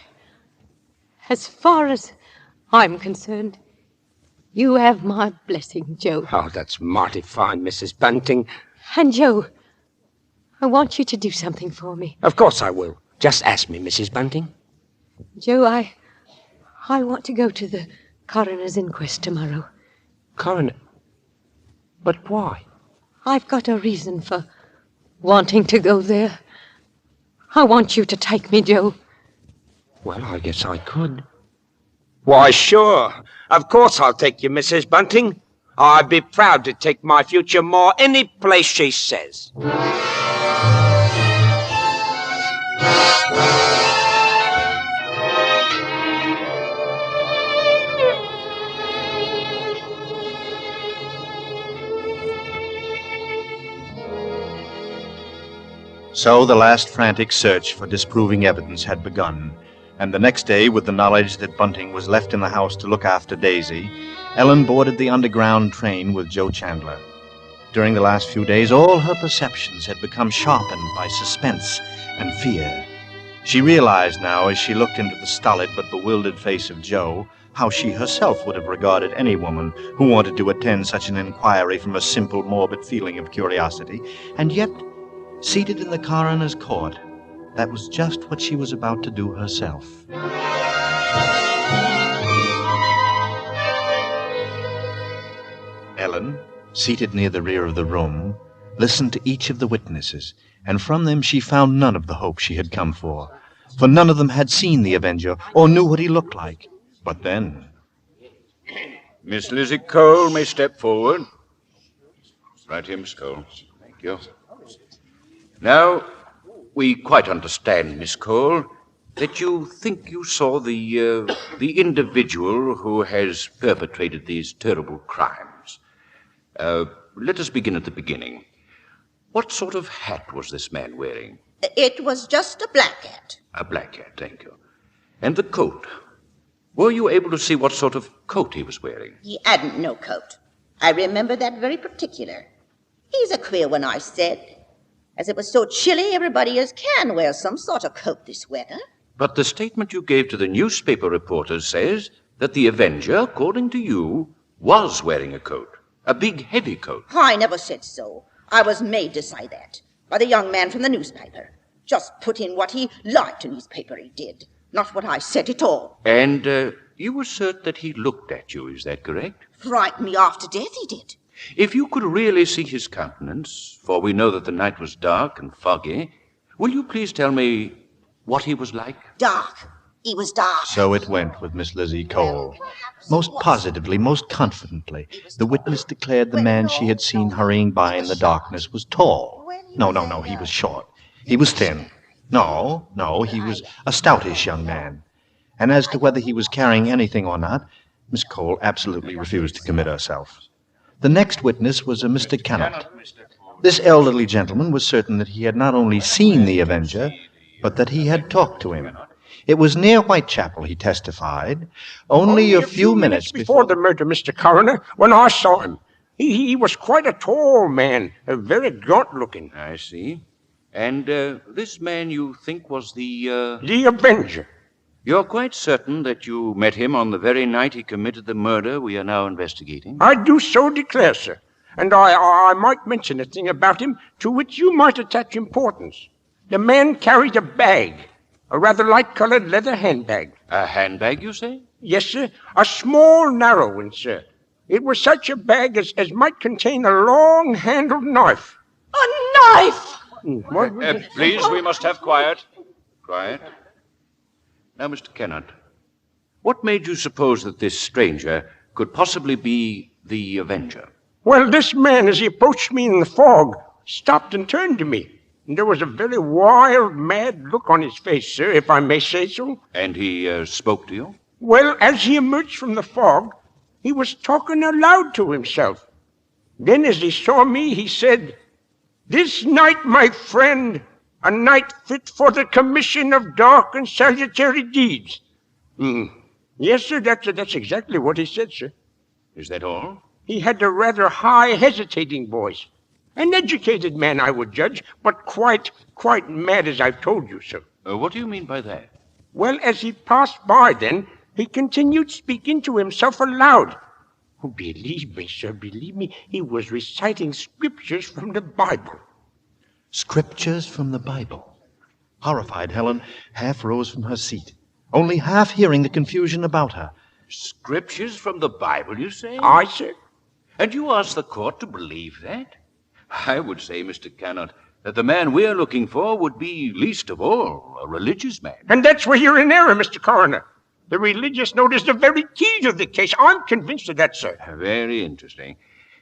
as far as I'm concerned, you have my blessing, Joe. Oh, that's mighty fine, Mrs. Bunting. And, Joe, I want you to do something for me. Of course I will. Just ask me, Mrs. Bunting. Joe, I want to go to the coroner's inquest tomorrow. Coroner? But why? I've got a reason for wanting to go there. I want you to take me, Joe. Well, I guess I could. Why, sure. Of course I'll take you, Mrs. Bunting. I'd be proud to take my future more any place she says. So the last frantic search for disproving evidence had begun, and the next day, with the knowledge that Bunting was left in the house to look after Daisy, Ellen boarded the underground train with Joe Chandler. During the last few days, all her perceptions had become sharpened by suspense and fear. She realized now, as she looked into the stolid but bewildered face of Joe, how she herself would have regarded any woman who wanted to attend such an inquiry from a simple, morbid feeling of curiosity. And yet, seated in the coroner's court, that was just what she was about to do herself. Ellen, seated near the rear of the room, listened to each of the witnesses, and from them she found none of the hope she had come for none of them had seen the Avenger or knew what he looked like. But then... Miss Lizzie Cole may step forward. Right here, Miss Cole. Thank you. Now, we quite understand, Miss Cole, that you think you saw the individual who has perpetrated these terrible crimes. Let us begin at the beginning. What sort of hat was this man wearing? It was just a black hat. A black hat, thank you. And the coat? Were you able to see what sort of coat he was wearing? He hadn't no coat. I remember that very particular. He's a queer one, I said. As it was so chilly, everybody as can wear some sort of coat this weather. But the statement you gave to the newspaper reporters says that the Avenger, according to you, was wearing a coat. A big, heavy coat. I never said so. I was made to say that by the young man from the newspaper. Just put in what he liked in his paper, he did. Not what I said at all. And you assert that he looked at you, is that correct? Frightened me half to death, he did. If you could really see his countenance, for we know that the night was dark and foggy, will you please tell me what he was like? Dark. He was dark. So it went with Miss Lizzie Cole. Most positively, most confidently, the witness declared the man she had seen hurrying by in the darkness was tall. No, he was short. He was thin. No, he was a stoutish young man. And as to whether he was carrying anything or not, Miss Cole absolutely refused to commit herself. The next witness was a Mr. Cannot. This elderly gentleman was certain that he had not only seen the Avenger, but that he had talked to him. It was near Whitechapel, he testified, only a few minutes before the murder, Mr. Coroner, when I saw him. He was quite a tall man, very gaunt-looking. I see. And this man you think was the... The Avenger. You're quite certain that you met him on the very night he committed the murder we are now investigating? I do so declare, sir. And I might mention a thing about him to which you might attach importance. The man carried a bag, a rather light-colored leather handbag. A handbag, you say? Yes, sir. A small, narrow one, sir. It was such a bag as might contain a long-handled knife. A knife! Please, we must have quiet. Quiet. Now, Mr. Kennard, what made you suppose that this stranger could possibly be the Avenger? Well, this man, as he approached me in the fog, stopped and turned to me. And there was a very wild, mad look on his face, sir, if I may say so. And he spoke to you? Well, as he emerged from the fog, he was talking aloud to himself. Then, as he saw me, he said, "This night, my friend, a night fit for the commission of dark and salutary deeds." Yes, sir, that's exactly what he said, sir. Is that all? He had a rather high, hesitating voice. An educated man, I would judge, but quite mad, as I've told you, sir. What do you mean by that? Well, as he passed by then, he continued speaking to himself aloud. Oh, believe me, sir, believe me, he was reciting scriptures from the Bible. Scriptures from the Bible. Horrified, Helen half rose from her seat, only half hearing the confusion about her. Scriptures from the Bible, you say? Aye, sir. And you ask the court to believe that? I would say, Mr. Cannot, that the man we're looking for would be, least of all, a religious man. And that's where you're in error, Mr. Coroner. The religious note is the very key to the case. I'm convinced of that, sir. Very interesting.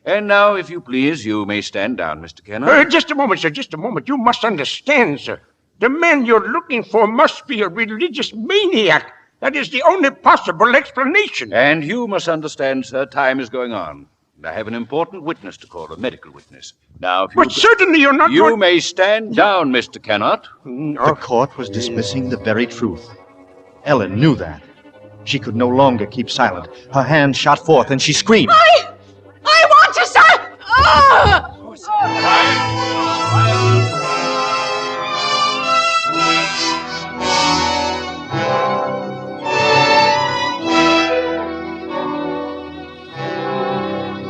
And now, if you please, you may stand down, Mr. Kennard. Just a moment, sir, just a moment. You must understand, sir. The man you're looking for must be a religious maniac. That is the only possible explanation. And you must understand, sir, time is going on. I have an important witness to call, a medical witness. Now, if you... But certainly you're not... You may stand down, Mr. Kennard. The court was dismissing the very truth. Ellen knew that. She could no longer keep silent. Her hand shot forth and she screamed. I want to say...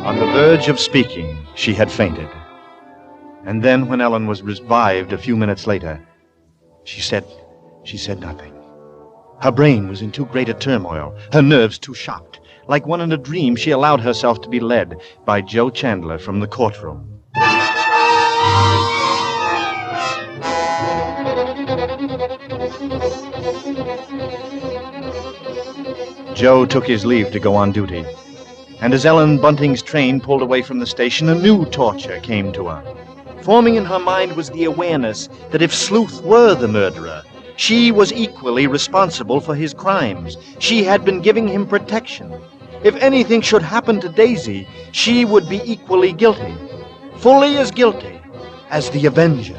On the verge of speaking, she had fainted. And then when Ellen was revived a few minutes later, she said nothing. Her brain was in too great a turmoil, her nerves too shocked. Like one in a dream, she allowed herself to be led by Joe Chandler from the courtroom. Joe took his leave to go on duty. And as Ellen Bunting's train pulled away from the station, a new torture came to her. Forming in her mind was the awareness that if Sleuth were the murderer, she was equally responsible for his crimes. She had been giving him protection. If anything should happen to Daisy, she would be equally guilty, fully as guilty as the Avenger.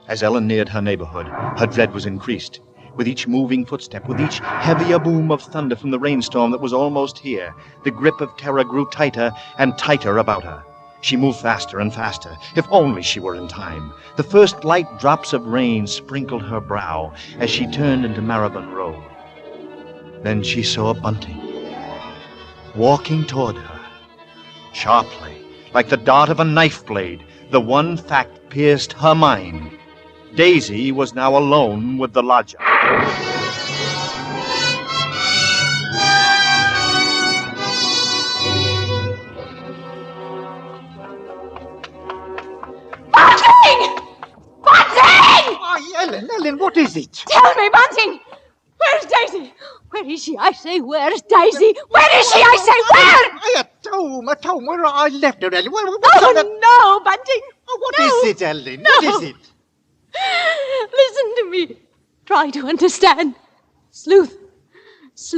As Ellen neared her neighborhood, her dread was increased. With each moving footstep, with each heavier boom of thunder from the rainstorm that was almost here, the grip of terror grew tighter and tighter about her. She moved faster and faster. If only she were in time. The first light drops of rain sprinkled her brow as she turned into Maribon Road. Then she saw Bunting, walking toward her. Sharply, like the dart of a knife blade, the one fact pierced her mind. Daisy was now alone with the lodger. Bunting! Bunting! Oh, Ellen, what is it? Tell me, Bunting! Where's Daisy? Where is she? I say, where's Daisy? Where is she? I say, where? At home, where I left her, Ellen. No, Bunting. Oh, what is it, Ellen? No. What is it? Listen to me. Try to understand. Sleuth is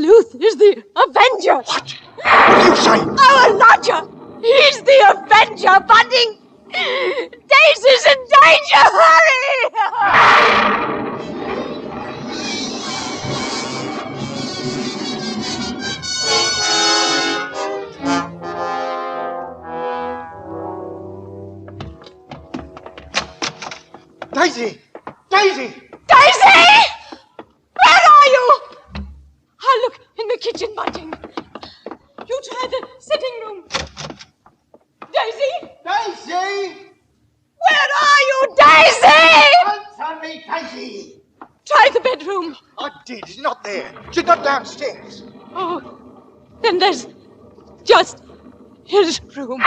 the Avenger. What? What are you saying? Our lodger. He's the Avenger, Bunting. Daisy's in danger. Hurry! Daisy! Daisy! Daisy! Where are you? I'll look in the kitchen, Bunting. You try the sitting room. Daisy? Daisy! Where are you, Daisy? Answer me, Daisy! Try the bedroom. I did. She's not there. She's not downstairs. Oh, then there's just his room.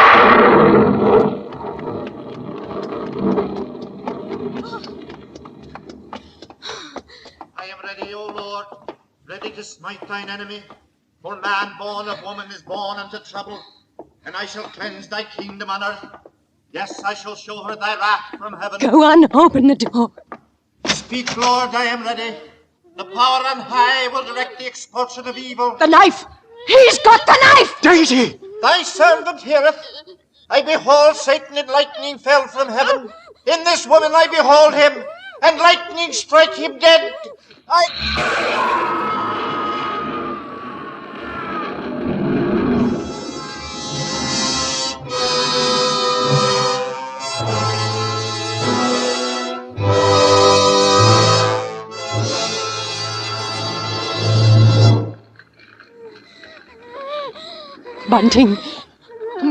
I am ready, O Lord, ready to smite thine enemy. For man born of woman is born unto trouble, and I shall cleanse thy kingdom on earth. Yes, I shall show her thy wrath from heaven. Go on, open the door. Speak, Lord, I am ready. The power on high will direct the expulsion of evil. The knife! He's got the knife! Daisy! Thy servant heareth. I behold Satan and lightning fell from heaven. In this woman I behold him, and lightning strike him dead.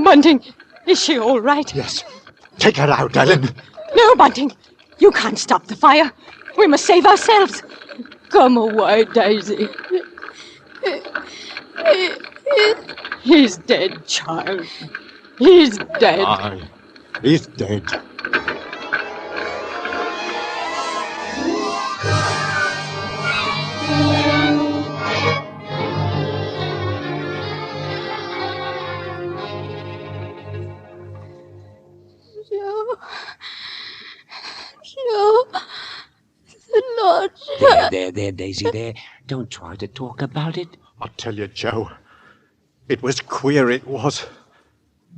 Bunting, is she all right? Yes. Take her out, Ellen. No, Bunting, you can't stop the fire. We must save ourselves. Come away, Daisy. He's dead, child. He's dead. Aye, he's dead. No, the Lord. There, Daisy, there. Don't try to talk about it. I tell you, Joe, it was queer, it was.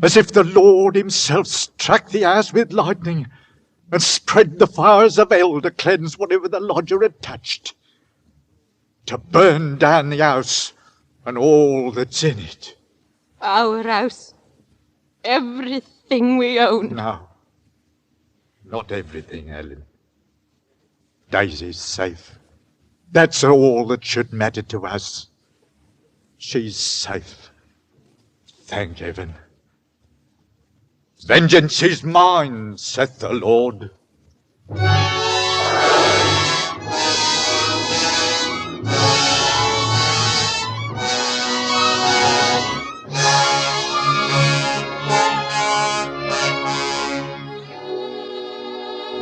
As if the Lord himself struck the house with lightning and spread the fires of hell to cleanse whatever the lodger had touched. To burn down the house and all that's in it. Our house. Everything we own. No. Not everything, Ellen. Daisy's safe. That's all that should matter to us. She's safe. Thank heaven. Vengeance is mine, saith the Lord.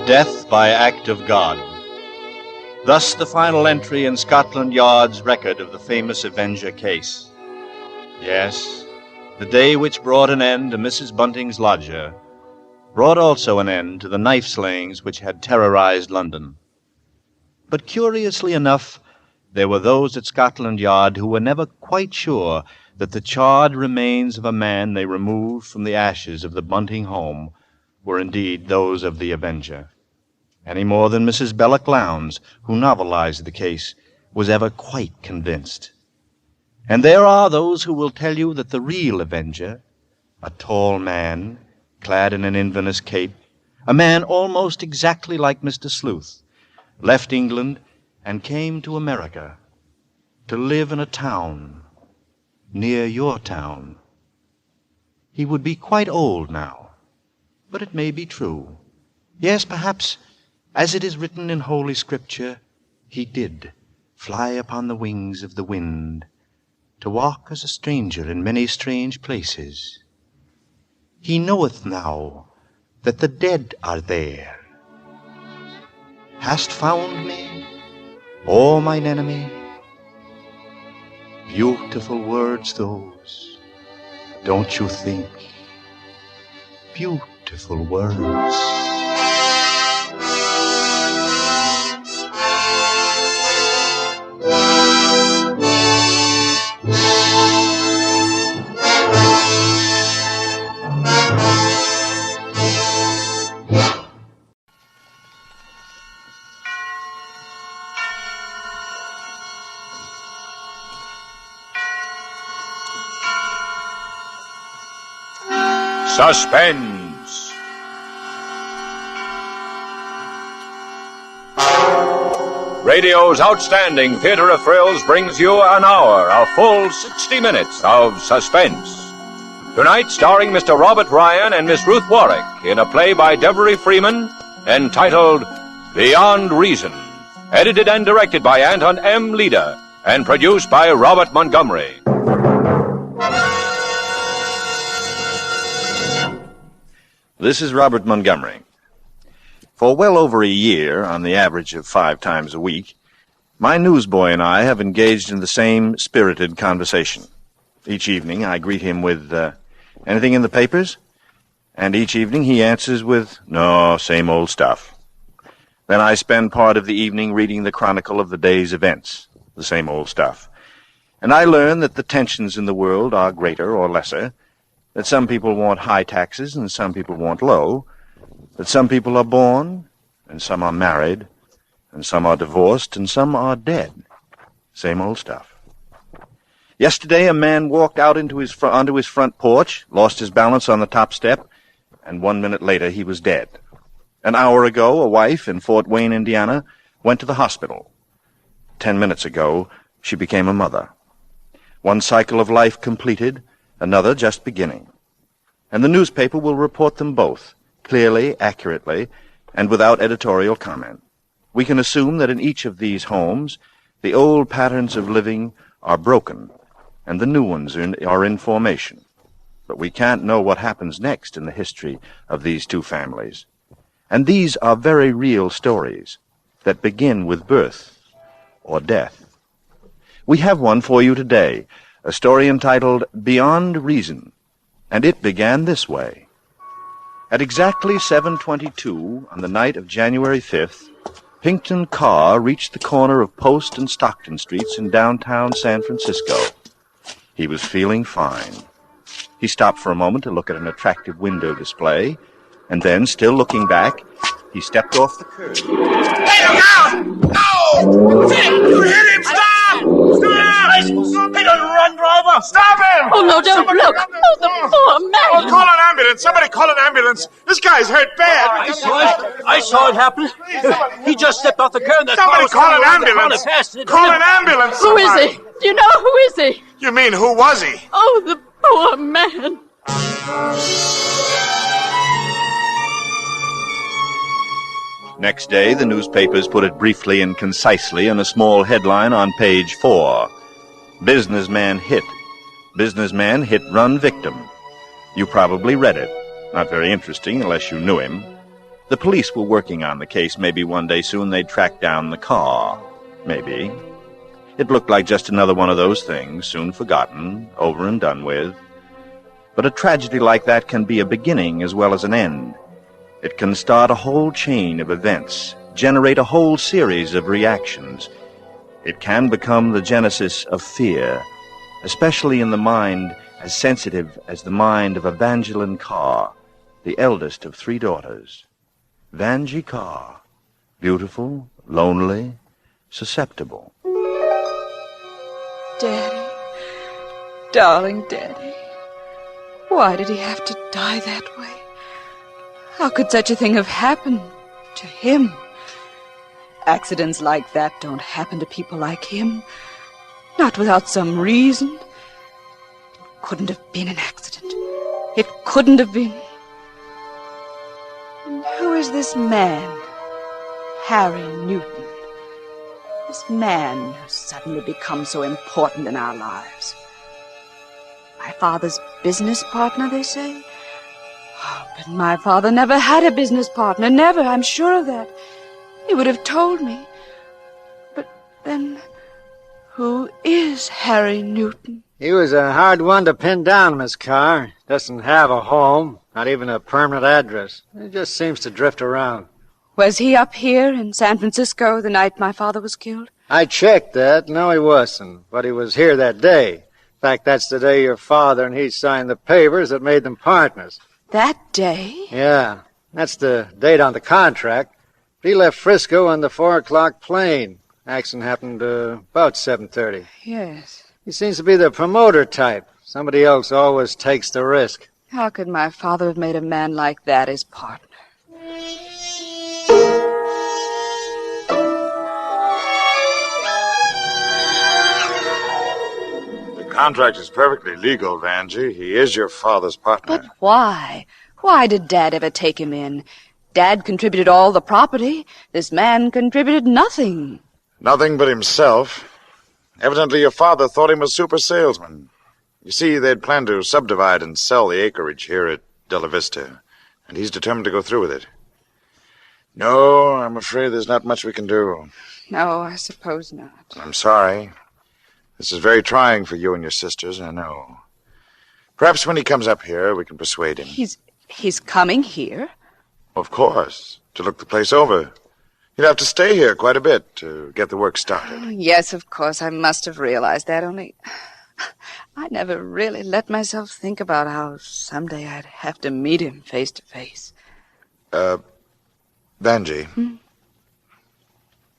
Death by act of God. Thus the final entry in Scotland Yard's record of the famous Avenger case. Yes, the day which brought an end to Mrs. Bunting's lodger brought also an end to the knife slayings which had terrorized London. But curiously enough, there were those at Scotland Yard who were never quite sure that the charred remains of a man they removed from the ashes of the Bunting home were indeed those of the Avenger, any more than Mrs. Belloc Lowndes, who novelized the case, was ever quite convinced. And there are those who will tell you that the real Avenger, a tall man, clad in an Inverness cape, a man almost exactly like Mr. Sleuth, left England and came to America to live in a town near your town. He would be quite old now, but it may be true. Yes, perhaps, as it is written in Holy Scripture, he did fly upon the wings of the wind, to walk as a stranger in many strange places. He knoweth now that the dead are there. Hast found me, O mine enemy? Beautiful words those, don't you think? Beautiful words. Suspense. Radio's outstanding theater of thrills brings you an hour, a full 60 minutes of suspense. Tonight, starring Mr. Robert Ryan and Miss Ruth Warwick in a play by Devery Freeman entitled Beyond Reason, edited and directed by Anton M. Leda and produced by Robert Montgomery. This is Robert Montgomery. For well over a year, on the average of 5 times a week, my newsboy and I have engaged in the same spirited conversation. Each evening I greet him with, anything in the papers? And each evening he answers with, no, same old stuff. Then I spend part of the evening reading the chronicle of the day's events, the same old stuff. And I learn that the tensions in the world are greater or lesser, that some people want high taxes and some people want low, that some people are born and some are married, and some are divorced and some are dead. Same old stuff. Yesterday a man walked out onto his front porch, lost his balance on the top step, and 1 minute later he was dead. An hour ago a wife in Fort Wayne, Indiana, went to the hospital. 10 minutes ago she became a mother. One cycle of life completed, another just beginning. And the newspaper will report them both, clearly, accurately, and without editorial comment. We can assume that in each of these homes, the old patterns of living are broken, and the new ones are in formation. But we can't know what happens next in the history of these two families. And these are very real stories that begin with birth or death. We have one for you today, a story entitled Beyond Reason, and it began this way. At exactly 7:22 on the night of January 5th, Pinkton Carr reached the corner of Post and Stockton Streets in downtown San Francisco. He was feeling fine. He stopped for a moment to look at an attractive window display, and then, still looking back, he stepped off the curb. Hey, look out! No! You hit him! Stop! Stop! He doesn't run, driver! Stop him! Oh, no, don't look. Oh, the poor man. Oh, call an ambulance. Somebody call an ambulance. This guy's hurt bad. I saw it happen. He just stepped off the curb. Somebody call an ambulance. Call an ambulance. Who is he? Do you know who is he? You mean, who was he? Oh, the poor man. Next day, the newspapers put it briefly and concisely in a small headline on page 4. Businessman hit. Businessman hit run victim. You probably read it. Not very interesting unless you knew him. The police were working on the case. Maybe one day soon they'd track down the car. Maybe. It looked like just another one of those things, soon forgotten, over and done with. But a tragedy like that can be a beginning as well as an end. It can start a whole chain of events, generate a whole series of reactions. It can become the genesis of fear, especially in the mind as sensitive as the mind of Evangeline Carr, the eldest of 3 daughters. Vangie Carr, beautiful, lonely, susceptible. Daddy. Darling Daddy. Why did he have to die that way? How could such a thing have happened to him? Accidents like that don't happen to people like him. Not without some reason. It couldn't have been an accident. It couldn't have been. And who is this man? Harry Newton. This man who suddenly becomes so important in our lives. My father's business partner, they say? Oh, but my father never had a business partner. Never, I'm sure of that. He would have told me. But then, who is Harry Newton? He was a hard one to pin down, Miss Carr. Doesn't have a home, not even a permanent address. He just seems to drift around. Was he up here in San Francisco the night my father was killed? I checked that. No, he wasn't. But he was here that day. In fact, that's the day your father and he signed the papers that made them partners. That day? Yeah. That's the date on the contract. He left Frisco on the 4 o'clock plane. Accident happened about 7:30. Yes. He seems to be the promoter type. Somebody else always takes the risk. How could my father have made a man like that his partner? The contract is perfectly legal, Vangie. He is your father's partner. But why? Why did Dad ever take him in? Dad contributed all the property. This man contributed nothing. Nothing but himself. Evidently your father thought him a super salesman. You see, they'd planned to subdivide and sell the acreage here at Della Vista, and he's determined to go through with it. No, I'm afraid there's not much we can do. No, I suppose not. I'm sorry. This is very trying for you and your sisters, I know. Perhaps when he comes up here, we can persuade him. He's coming here? Of course, to look the place over. You'd have to stay here quite a bit to get the work started. Oh, yes, of course, I must have realized that, only I never really let myself think about how someday I'd have to meet him face to face. Vangie,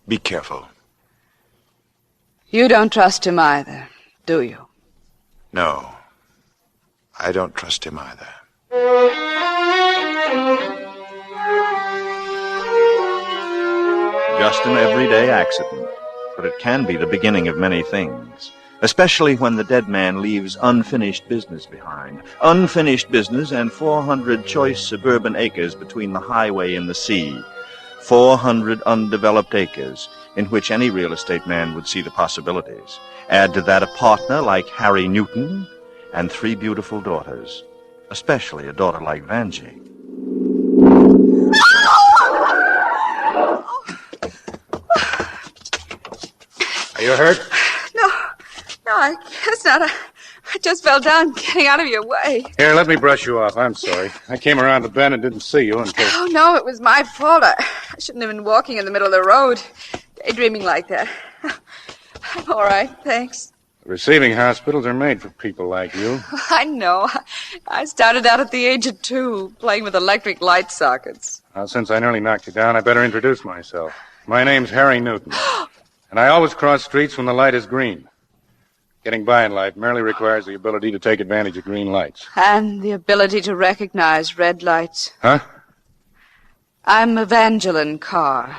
be careful. You don't trust him either, do you? No, I don't trust him either. Just an everyday accident, but it can be the beginning of many things, especially when the dead man leaves unfinished business behind. Unfinished business and 400 choice suburban acres between the highway and the sea. 400 undeveloped acres in which any real estate man would see the possibilities. Add to that a partner like Harry Newton and 3 beautiful daughters, especially a daughter like Vangie. Are you hurt? No, I guess not. I just fell down getting out of your way. Here, let me brush you off. I'm sorry. I came around the bend and didn't see you until... Oh, no, it was my fault. I shouldn't have been walking in the middle of the road, daydreaming like that. I'm all right, thanks. Receiving hospitals are made for people like you. I know. I started out at the age of 2, playing with electric light sockets. Now, since I nearly knocked you down, I better introduce myself. My name's Harry Newton, and I always cross streets when the light is green. Getting by in life merely requires the ability to take advantage of green lights. And the ability to recognize red lights. Huh? I'm Evangeline Carr.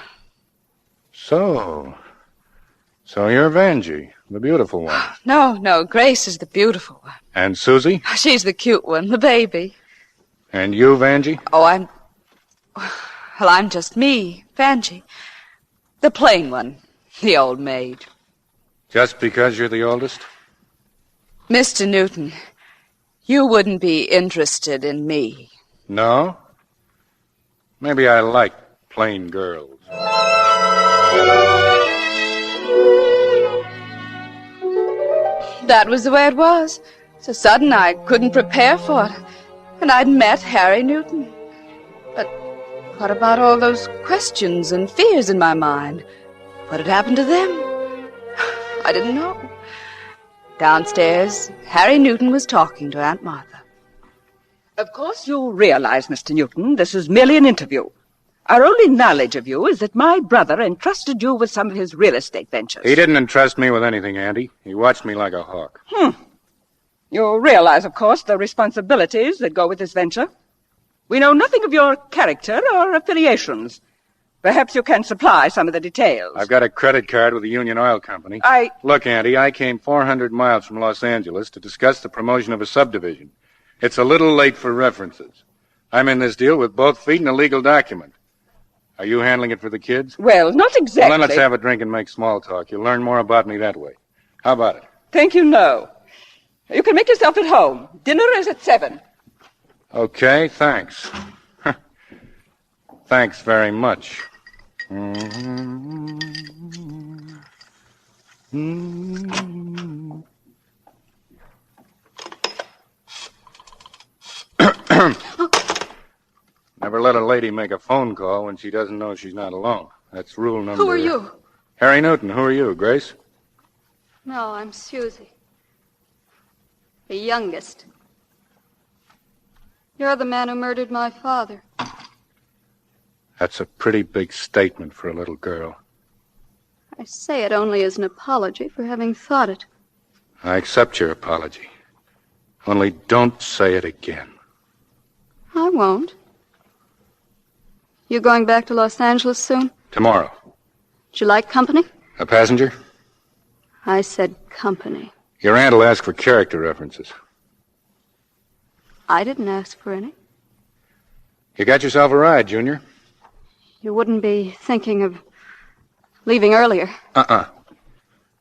So you're Vanjie, the beautiful one. No, Grace is the beautiful one. And Susie? She's the cute one, the baby. And you, Vanjie? Oh, I'm just me, Vanjie. The plain one, the old maid. Just because you're the oldest? Mr. Newton, you wouldn't be interested in me. No? Maybe I like plain girls. That was the way it was. So sudden I couldn't prepare for it. And I'd met Harry Newton. But what about all those questions and fears in my mind? What had happened to them? I didn't know. Downstairs, Harry Newton was talking to Aunt Martha. Of course you realize, Mr. Newton, this is merely an interview. Our only knowledge of you is that my brother entrusted you with some of his real estate ventures. He didn't entrust me with anything, Andy. He watched me like a hawk. You realize, of course, the responsibilities that go with this venture. We know nothing of your character or affiliations. Perhaps you can supply some of the details. I've got a credit card with the Union Oil Company. Look, Andy, I came 400 miles from Los Angeles to discuss the promotion of a subdivision. It's a little late for references. I'm in this deal with both feet and a legal document. Are you handling it for the kids? Well, not exactly. Well, then let's have a drink and make small talk. You'll learn more about me that way. How about it? Thank you, no. You can make yourself at home. Dinner is at 7. Okay, thanks. Thanks very much. Never let a lady make a phone call when she doesn't know she's not alone. That's rule number... Who are you? Harry Newton. Who are you, Grace? No, I'm Susie. The youngest. You're the man who murdered my father. That's a pretty big statement for a little girl. I say it only as an apology for having thought it. I accept your apology. Only don't say it again. I won't. You going back to Los Angeles soon? Tomorrow. Would you like company? A passenger? I said company. Your aunt will ask for character references. I didn't ask for any. You got yourself a ride, Junior. You wouldn't be thinking of leaving earlier.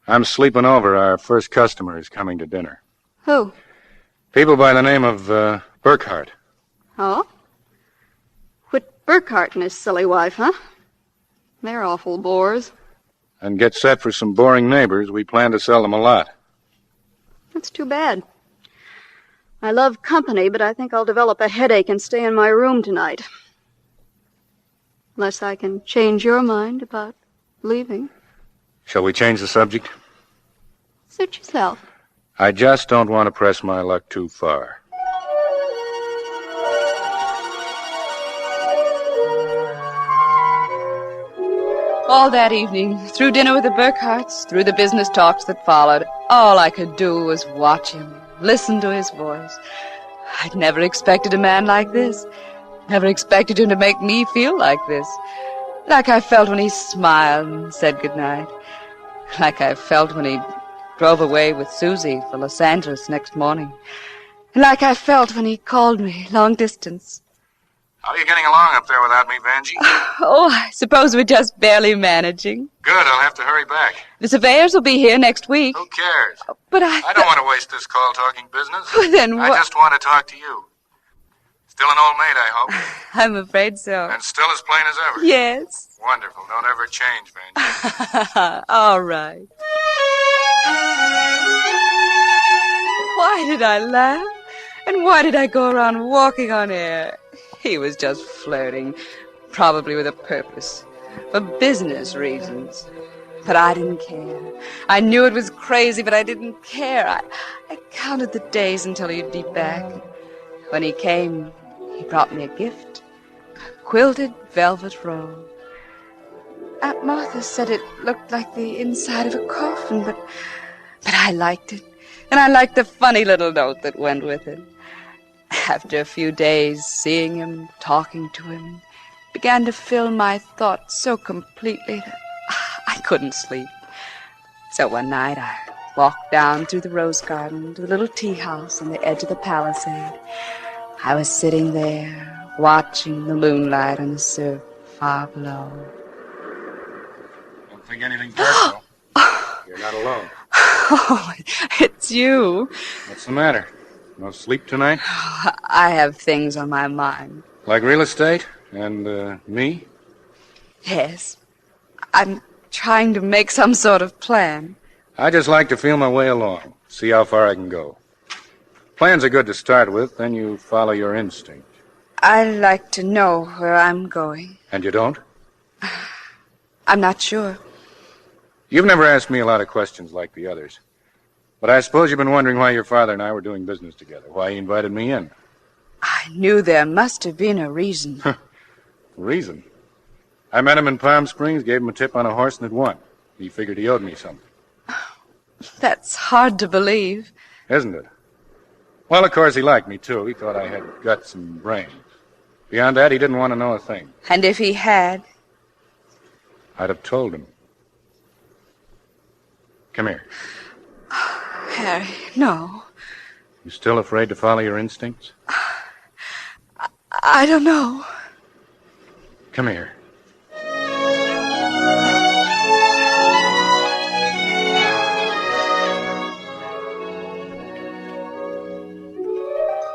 I'm sleeping over. Our first customer is coming to dinner. Who? People by the name of Burkhart. Oh? Whit Burkhart and his silly wife, huh? They're awful bores. And get set for some boring neighbors. We plan to sell them a lot. That's too bad. I love company, but I think I'll develop a headache and stay in my room tonight. Unless I can change your mind about leaving. Shall we change the subject? Suit yourself. I just don't want to press my luck too far. All that evening, through dinner with the Burkharts, through the business talks that followed, all I could do was watch him, listen to his voice. I'd never expected a man like this. Never expected him to make me feel like this. Like I felt when he smiled and said goodnight. Like I felt when he drove away with Susie for Los Angeles next morning. And like I felt when he called me long distance. How are you getting along up there without me, Vanjie? Oh, I suppose we're just barely managing. Good, I'll have to hurry back. The surveyors will be here next week. Who cares? But I don't want to waste this call talking business. Well, then what? I just want to talk to you. Still an old maid, I hope. I'm afraid so. And still as plain as ever. Yes. Wonderful. Don't ever change, Vanjie. All right. Why did I laugh? And why did I go around walking on air? He was just flirting, probably with a purpose, for business reasons. But I didn't care. I knew it was crazy, but I didn't care. I counted the days until he'd be back. When he came, he brought me a gift, a quilted velvet robe. Aunt Martha said it looked like the inside of a coffin, but I liked it. And I liked the funny little note that went with it. After a few days, seeing him, talking to him, began to fill my thoughts so completely that I couldn't sleep. So one night I walked down through the rose garden to the little tea house on the edge of the palisade. I was sitting there, watching the moonlight on the surf far below. Don't think anything personal. You're not alone. Oh, it's you. What's the matter? No sleep tonight? I have things on my mind. Like real estate? And, me? Yes. I'm trying to make some sort of plan. I just like to feel my way along, see how far I can go. Plans are good to start with, then you follow your instinct. I like to know where I'm going. And you don't? I'm not sure. You've never asked me a lot of questions like the others. But I suppose you've been wondering why your father and I were doing business together, why he invited me in. I knew there must have been a reason. Reason? I met him in Palm Springs, gave him a tip on a horse, and it won. He figured he owed me something. That's hard to believe. Isn't it? Well, of course, he liked me, too. He thought I had guts and brains. Beyond that, he didn't want to know a thing. And if he had? I'd have told him. Come here. Harry, no. You still afraid to follow your instincts? I don't know. Come here.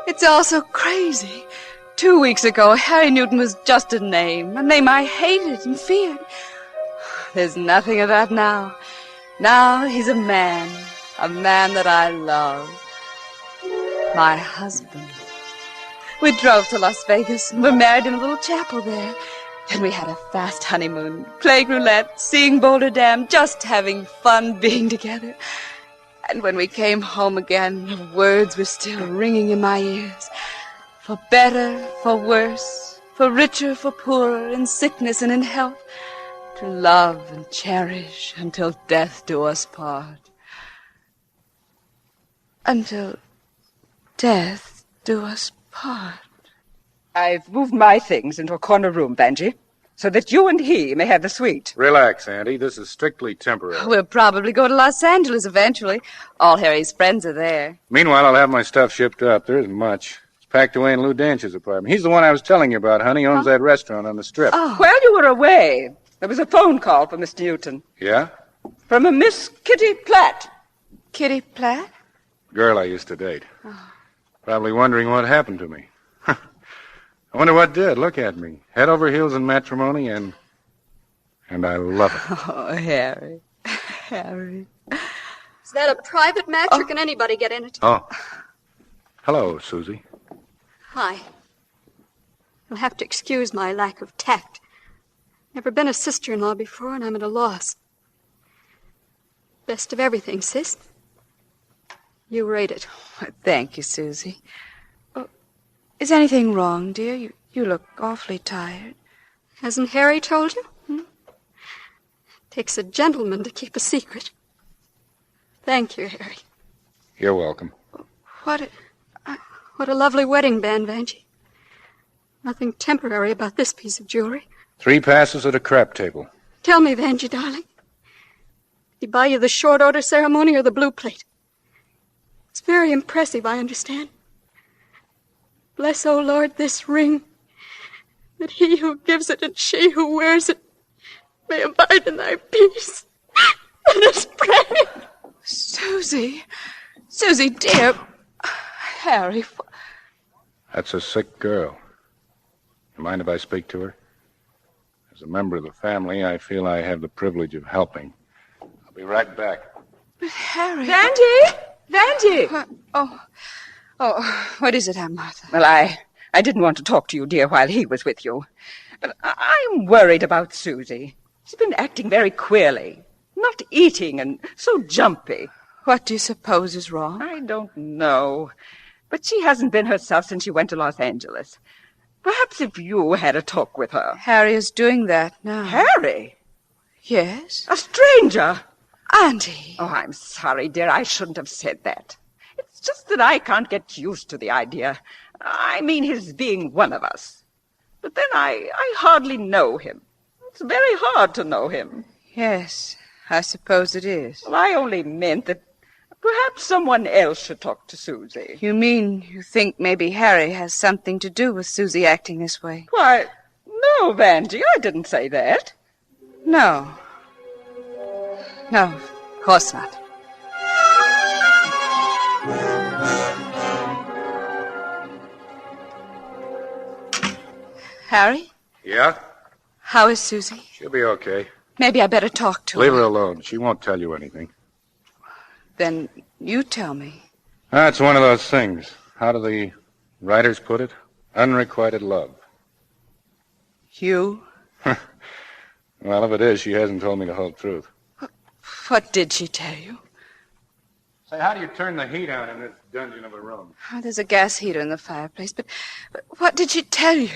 It's all so crazy. 2 weeks ago, Harry Newton was just a name I hated and feared. There's nothing of that now. Now he's a man that I love. My husband. We drove to Las Vegas and were married in a little chapel there. Then we had a fast honeymoon, playing roulette, seeing Boulder Dam, just having fun being together. And when we came home again, the words were still ringing in my ears. For better, for worse, for richer, for poorer, in sickness and in health, to love and cherish until death do us part. Until death do us part. I've moved my things into a corner room, Benji, so that you and he may have the suite. Relax, Auntie. This is strictly temporary. We'll probably go to Los Angeles eventually. All Harry's friends are there. Meanwhile, I'll have my stuff shipped up. There isn't much. It's packed away in Lou Danch's apartment. He's the one I was telling you about, honey. He owns that restaurant on the Strip. Oh. While you were away, there was a phone call from Mr. Newton. Yeah? From a Miss Kitty Platt. Kitty Platt? Girl I used to date. Probably wondering what happened to me. I wonder what did. Look at me. Head over heels in matrimony, and I love it. Oh, Harry. Harry. Is that a private match, or can anybody get in it? Oh. Hello, Susie. Hi. You'll have to excuse my lack of tact. Never been a sister-in-law before, and I'm at a loss. Best of everything, sis. You rate it. Thank you, Susie. Is anything wrong, dear? You look awfully tired. Hasn't Harry told you? Takes a gentleman to keep a secret. Thank you, Harry. You're welcome. What a lovely wedding band, Vanjie. Nothing temporary about this piece of jewelry. 3 passes at a crap table. Tell me, Vanjie, darling. Did he buy you the short order ceremony or the blue plate? It's very impressive, I understand. Bless, O Lord, this ring, that he who gives it and she who wears it may abide in thy peace. Let us pray. Susie, dear. Harry. That's a sick girl. You mind if I speak to her? As a member of the family, I feel I have the privilege of helping. I'll be right back. But Harry... Vanjie! Vanjie! What is it, Aunt Martha? Well, I didn't want to talk to you, dear, while he was with you. But I'm worried about Susie. She's been acting very queerly. Not eating and so jumpy. What do you suppose is wrong? I don't know. But she hasn't been herself since she went to Los Angeles. Perhaps if you had a talk with her. Harry is doing that now. Harry? Yes. A stranger? Auntie. Oh, I'm sorry, dear. I shouldn't have said that. It's just that I can't get used to the idea. I mean, his being one of us. But then I hardly know him. It's very hard to know him. Yes, I suppose it is. Well, I only meant that perhaps someone else should talk to Susie. You mean you think maybe Harry has something to do with Susie acting this way? Why, no, Vanjie, I didn't say that. No. No, of course not. Harry? Yeah? How is Susie? She'll be okay. Maybe I better talk to her. Leave her alone. She won't tell you anything. Then you tell me. That's one of those things. How do the writers put it? Unrequited love. You? Well, if it is, she hasn't told me the whole truth. What did she tell you? Say, how do you turn the heat on in this dungeon of a room? Oh, there's a gas heater in the fireplace, but what did she tell you?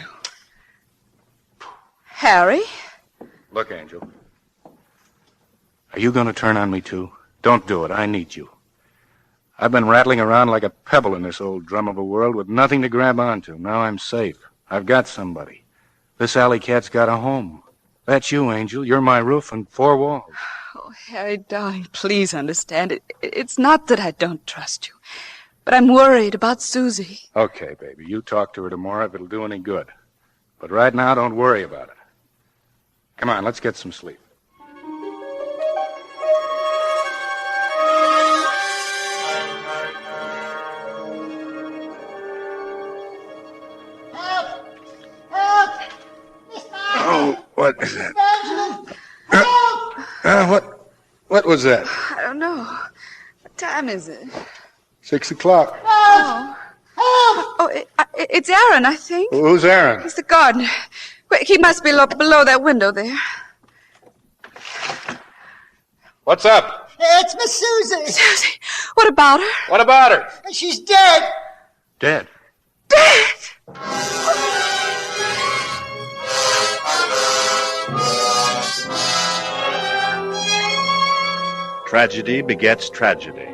Harry? Look, Angel. Are you going to turn on me, too? Don't do it. I need you. I've been rattling around like a pebble in this old drum of a world with nothing to grab onto. Now I'm safe. I've got somebody. This alley cat's got a home. That's you, Angel. You're my roof and four walls. Oh, Harry, darling, please understand. It's not that I don't trust you, but I'm worried about Susie. Okay, baby. You talk to her tomorrow if it'll do any good. But right now, don't worry about it. Come on, let's get some sleep. Oh, what is that? What was that? I don't know. What time is it? 6 o'clock. It's Aaron, I think. Who's Aaron? He's the gardener. Quick, he must be below that window there. What's up? It's Miss Susie. Susie, what about her? What about her? She's dead. Dead. Dead! Tragedy begets tragedy.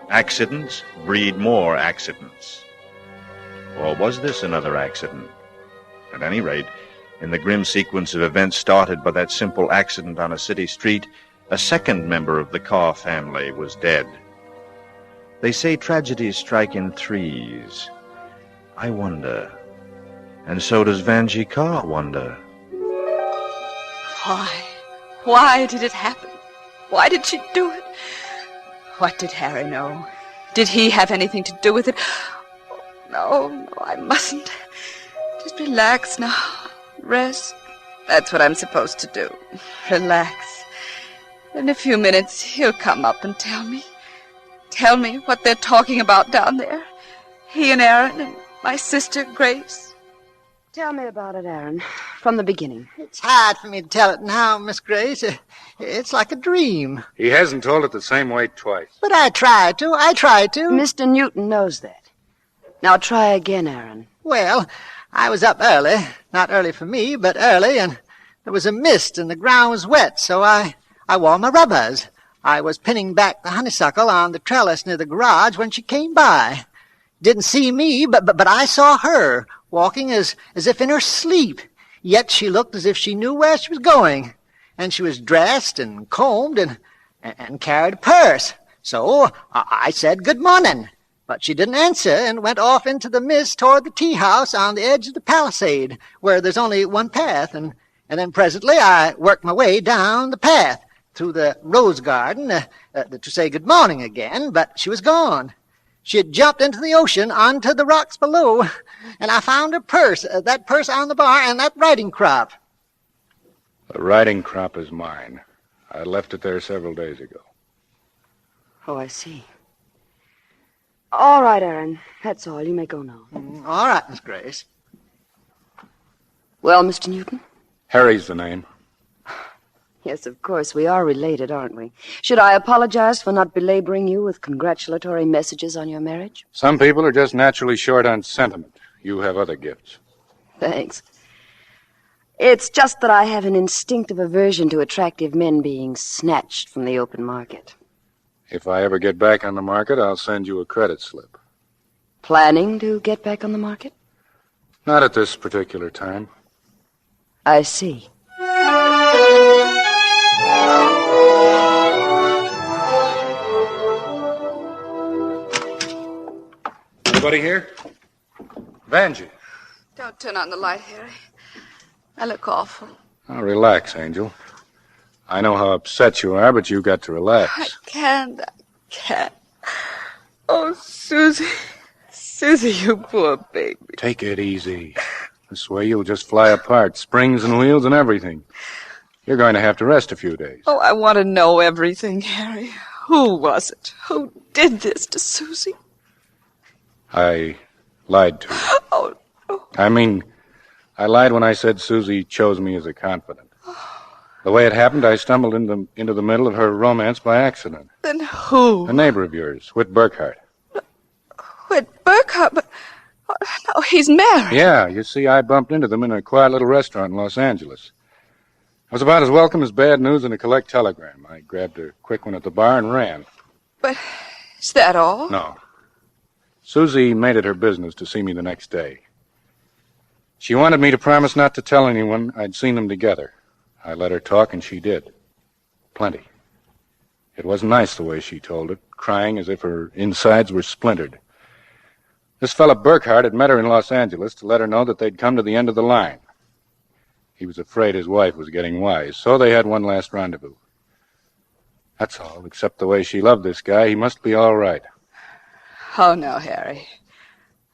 Accidents breed more accidents. Or was this another accident? At any rate, in the grim sequence of events started by that simple accident on a city street, a second member of the Carr family was dead. They say tragedies strike in threes. I wonder. And so does Vanjie Carr wonder. Why? Why did it happen? Why did she do it? What did Harry know? Did he have anything to do with it? Oh, no, I mustn't. Just relax now. Rest. That's what I'm supposed to do. Relax. In a few minutes, he'll come up and tell me. Tell me what they're talking about down there. He and Aaron and my sister, Grace. Tell me about it, Aaron, from the beginning. It's hard for me to tell it now, Miss Grace. It's like a dream. He hasn't told it the same way twice. But I tried to. Mr. Newton knows that. Now try again, Aaron. Well, I was up early. Not early for me, but early, and there was a mist and the ground was wet, so I wore my rubbers. I was pinning back the honeysuckle on the trellis near the garage when she came by. Didn't see me, but I saw her, walking as if in her sleep. Yet she looked as if she knew where she was going. And she was dressed and combed and carried a purse. So I said good morning. But she didn't answer and went off into the mist toward the tea house on the edge of the palisade, where there's only one path. And then presently I worked my way down the path through the rose garden to say good morning again, but she was gone. She had jumped into the ocean onto the rocks below, and I found her purse, that purse on the bar, and that riding crop. The riding crop is mine. I left it there several days ago. Oh, I see. All right, Aaron. That's all. You may go now. All right, Miss Grace. Well, Mr. Newton? Harry's the name. Yes, of course. We are related, aren't we? Should I apologize for not belaboring you with congratulatory messages on your marriage? Some people are just naturally short on sentiment. You have other gifts. Thanks. It's just that I have an instinctive aversion to attractive men being snatched from the open market. If I ever get back on the market, I'll send you a credit slip. Planning to get back on the market? Not at this particular time. I see. Anybody here? Vanjie. Don't turn on the light, Harry. I look awful. Now, relax, Angel. I know how upset you are, but you've got to relax. I can't. Oh, Susie. Susie, you poor baby. Take it easy. This way you'll just fly apart, springs and wheels and everything. You're going to have to rest a few days. Oh, I want to know everything, Harry. Who was it? Who did this to Susie? I lied to you. Oh. I lied when I said Susie chose me as a confidant. The way it happened, I stumbled into the middle of her romance by accident. Then who? A neighbor of yours, Whit Burkhart. Whit Burkhart? But no, he's married. Yeah, you see, I bumped into them in a quiet little restaurant in Los Angeles. I was about as welcome as bad news in a collect telegram. I grabbed a quick one at the bar and ran. But is that all? No. Susie made it her business to see me the next day. She wanted me to promise not to tell anyone I'd seen them together. I let her talk, and she did. Plenty. It wasn't nice the way she told it, crying as if her insides were splintered. This fella Burkhart had met her in Los Angeles to let her know that they'd come to the end of the line. He was afraid his wife was getting wise, so they had one last rendezvous. That's all, except the way she loved this guy, he must be all right. Oh, no, Harry.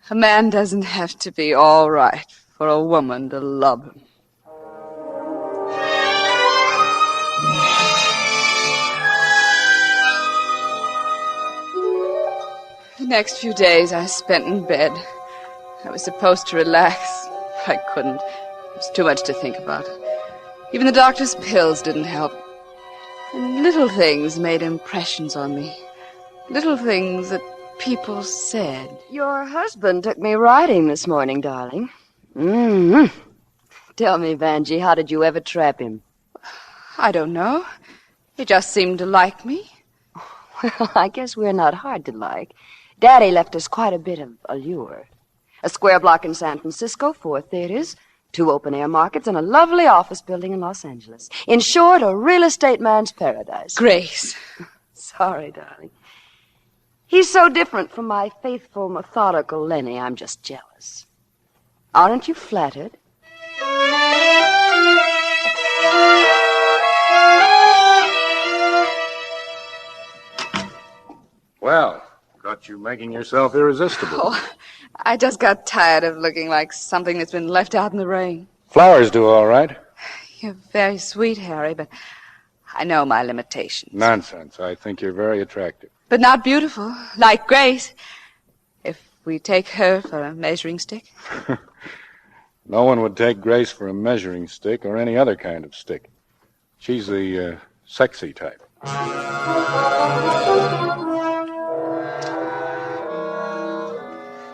A man doesn't have to be all right for a woman to love him. The next few days I spent in bed. I was supposed to relax. I couldn't. It was too much to think about. Even the doctor's pills didn't help. And little things made impressions on me. Little things that people said. Your husband took me riding this morning, darling. Mm-hmm. Tell me, Vanjie, how did you ever trap him? I don't know. He just seemed to like me. Well, I guess we're not hard to like. Daddy left us quite a bit of allure. A square block in San Francisco, 4 theaters, 2 open-air markets, and a lovely office building in Los Angeles. In short, a real estate man's paradise. Grace. Sorry, darling. He's so different from my faithful, methodical Lenny, I'm just jealous. Aren't you flattered? Well, got you making yourself irresistible. Oh, I just got tired of looking like something that's been left out in the rain. Flowers do all right. You're very sweet, Harry, but I know my limitations. Nonsense. I think you're very attractive. But not beautiful, like Grace. If we take her for a measuring stick. No one would take Grace for a measuring stick or any other kind of stick. She's the sexy type.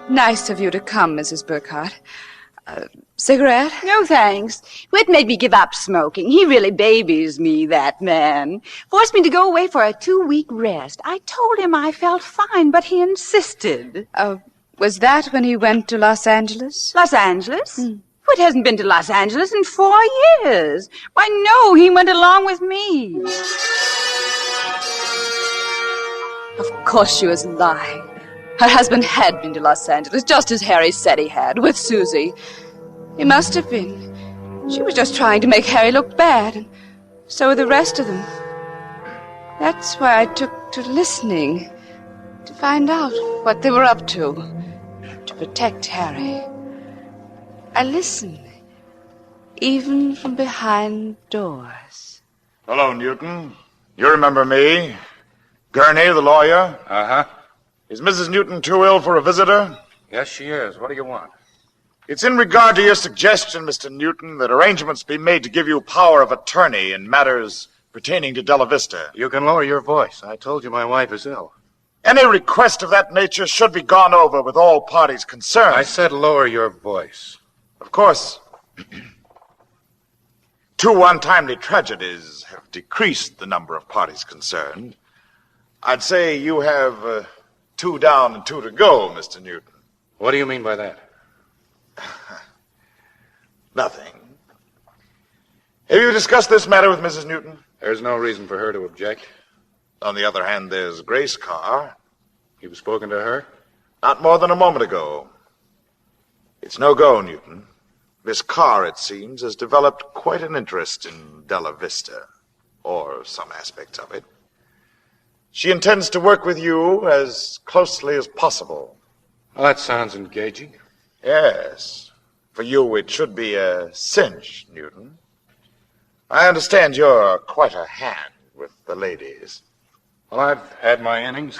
Nice of you to come, Mrs. Burkhart. Cigarette? No, thanks. Whit made me give up smoking. He really babies me, that man. Forced me to go away for a 2-week rest. I told him I felt fine, but he insisted. Was that when he went to Los Angeles? Los Angeles? Whit hasn't been to Los Angeles in 4 years. Why, no, he went along with me. Of course she was lying. Her husband had been to Los Angeles, just as Harry said he had, with Susie. He must have been. She was just trying to make Harry look bad, and so were the rest of them. That's why I took to listening, to find out what they were up to protect Harry. I listened, even from behind doors. Hello, Newton. You remember me? Gurney, the lawyer? Uh-huh. Is Mrs. Newton too ill for a visitor? Yes, she is. What do you want? It's in regard to your suggestion, Mr. Newton, that arrangements be made to give you power of attorney in matters pertaining to Della Vista. You can lower your voice. I told you my wife is ill. Any request of that nature should be gone over with all parties concerned. I said lower your voice. Of course, two untimely tragedies have decreased the number of parties concerned. I'd say you have 2 down and 2 to go, Mr. Newton. What do you mean by that? Nothing. Have you discussed this matter with Mrs. Newton? There's no reason for her to object. On the other hand, there's Grace Carr. You've spoken to her? Not more than a moment ago. It's no go, Newton. Miss Carr, it seems, has developed quite an interest in Della Vista, or some aspects of it. She intends to work with you as closely as possible. Well, that sounds engaging. Yes. For you, it should be a cinch, Newton. I understand you're quite a hand with the ladies. Well, I've had my innings.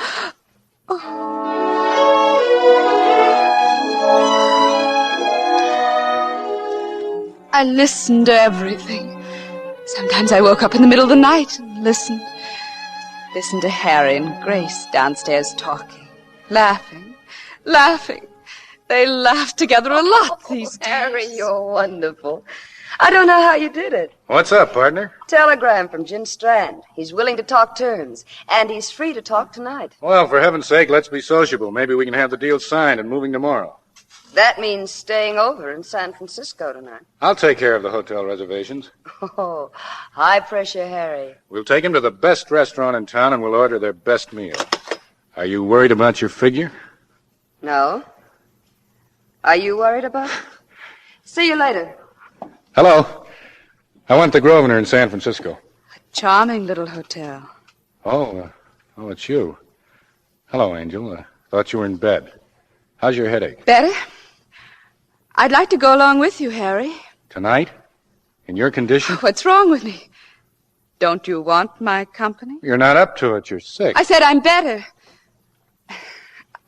I listened to everything. Sometimes I woke up in the middle of the night and listened. Listened to Harry and Grace downstairs talking, laughing. They laugh together a lot these days. Harry, you're wonderful. I don't know how you did it. What's up, partner? Telegram from Jim Strand. He's willing to talk terms, and he's free to talk tonight. Well, for heaven's sake, let's be sociable. Maybe we can have the deal signed and moving tomorrow. That means staying over in San Francisco tonight. I'll take care of the hotel reservations. Oh, high pressure, Harry. We'll take him to the best restaurant in town and we'll order their best meal. Are you worried about your figure? No. Are you worried about it? See you later. Hello. I want the Grosvenor in San Francisco. Charming little hotel. Oh, it's you. Hello, Angel. Thought you were in bed. How's your headache? Better? I'd like to go along with you, Harry. Tonight? In your condition? What's wrong with me? Don't you want my company? You're not up to it. You're sick. I said I'm better.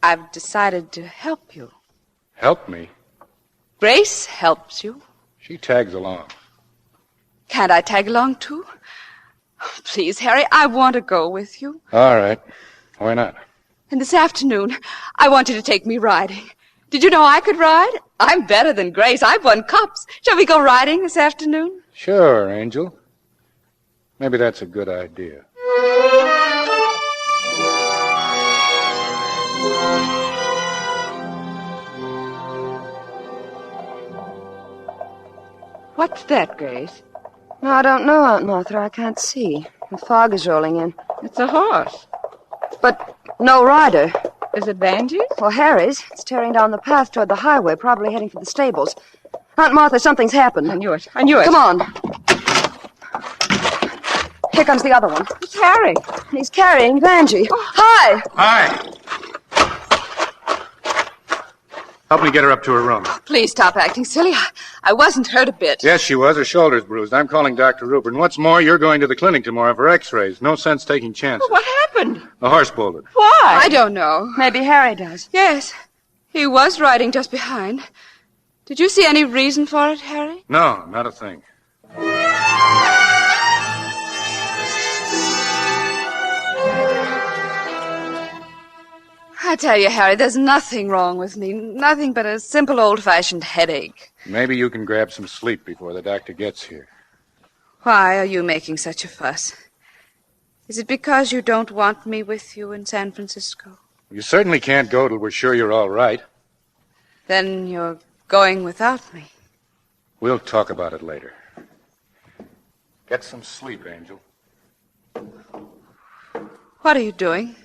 I've decided to help you. Help me? Grace helps you. She tags along. Can't I tag along, too? Please, Harry, I want to go with you. All right. Why not? And this afternoon, I want you to take me riding. Did you know I could ride? I'm better than Grace. I've won cups. Shall we go riding this afternoon? Sure, Angel. Maybe that's a good idea. What's that, Grace? No, I don't know, Aunt Martha. I can't see. The fog is rolling in. It's a horse. But no rider. Is it Vanjie's? Well, Harry's. It's tearing down the path toward the highway, probably heading for the stables. Aunt Martha, something's happened. I knew it. Come on. Here comes the other one. It's Harry. He's carrying Vanjie. Oh. Hi! Hi! Help me get her up to her room. Please stop acting silly. I wasn't hurt a bit. Yes, she was. Her shoulder's bruised. I'm calling Dr. Rupert. And what's more, you're going to the clinic tomorrow for x-rays. No sense taking chances. What happened? The horse bolted. Why? I don't know. Maybe Harry does. Yes. He was riding just behind. Did you see any reason for it, Harry? No, not a thing. I tell you, Harry, there's nothing wrong with me. Nothing but a simple old-fashioned headache. Maybe you can grab some sleep before the doctor gets here. Why are you making such a fuss? Is it because you don't want me with you in San Francisco? You certainly can't go till we're sure you're all right. Then you're going without me. We'll talk about it later. Get some sleep, Angel. What are you doing?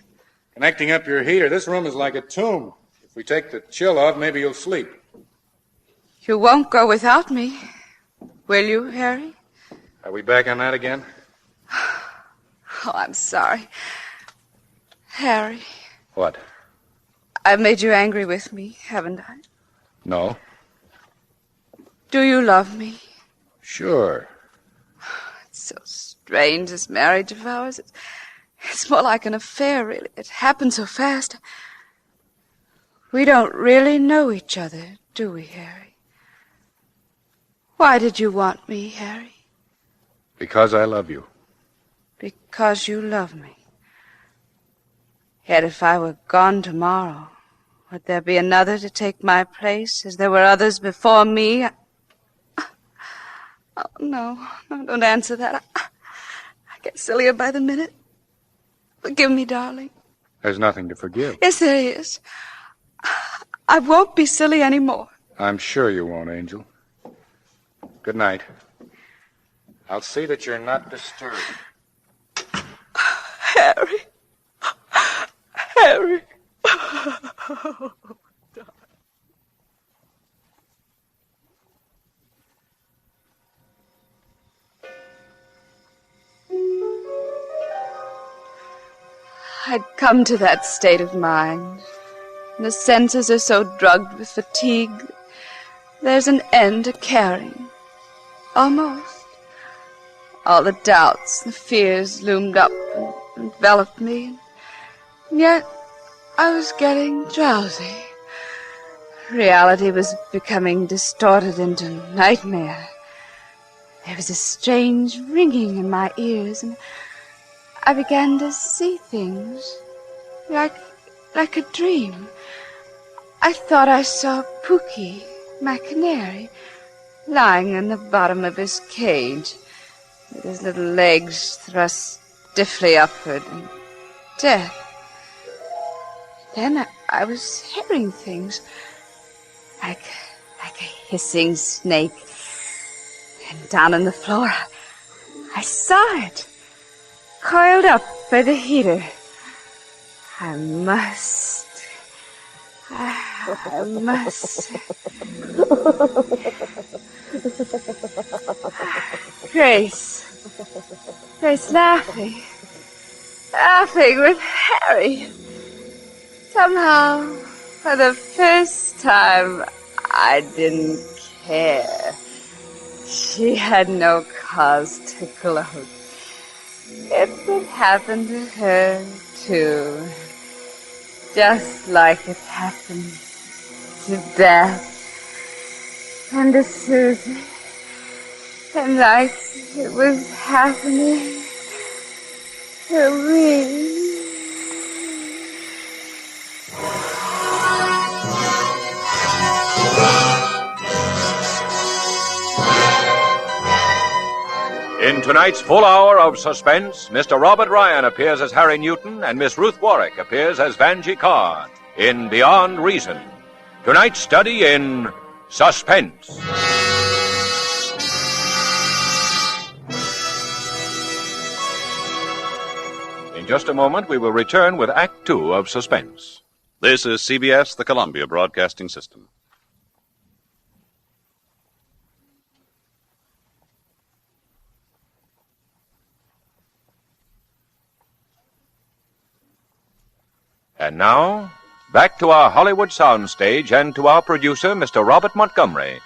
Connecting up your heater. This room is like a tomb. If we take the chill off, maybe you'll sleep. You won't go without me, will you, Harry? Are we back on that again? Oh, I'm sorry. Harry. What? I've made you angry with me, haven't I? No. Do you love me? Sure. It's so strange, this marriage of ours. It's more like an affair, really. It happened so fast. We don't really know each other, do we, Harry? Why did you want me, Harry? Because I love you. Because you love me. Yet if I were gone tomorrow, would there be another to take my place, as there were others before me? Oh, no, don't answer that. I get sillier by the minute. Forgive me, darling. There's nothing to forgive. Yes, there is. I won't be silly anymore. I'm sure you won't, Angel. Good night. I'll see that you're not disturbed. Harry. Harry. I'd come to that state of mind. The senses are so drugged with fatigue, there's an end to caring. Almost. All the doubts, the fears loomed up and enveloped me. And yet I was getting drowsy. Reality was becoming distorted into nightmare. There was a strange ringing in my ears, and I began to see things like a dream. I thought I saw Pookie, my canary, lying in the bottom of his cage, with his little legs thrust stiffly upward, and death. Then I was hearing things, like a hissing snake. And down on the floor, I saw it, coiled up by the heater. I must. Grace laughing with Harry. Somehow, for the first time, I didn't care. She had no cause to gloat. It would happen to her, too. Just like it happened to Beth and to Susie. And like it was happening to me. In tonight's full hour of suspense, Mr. Robert Ryan appears as Harry Newton and Miss Ruth Warwick appears as Vanjie Carr in Beyond Reason. Tonight's study in Suspense. In just a moment, we will return with Act Two of Suspense. This is CBS, the Columbia Broadcasting System. And now, back to our Hollywood soundstage and to our producer, Mr. Robert Montgomery,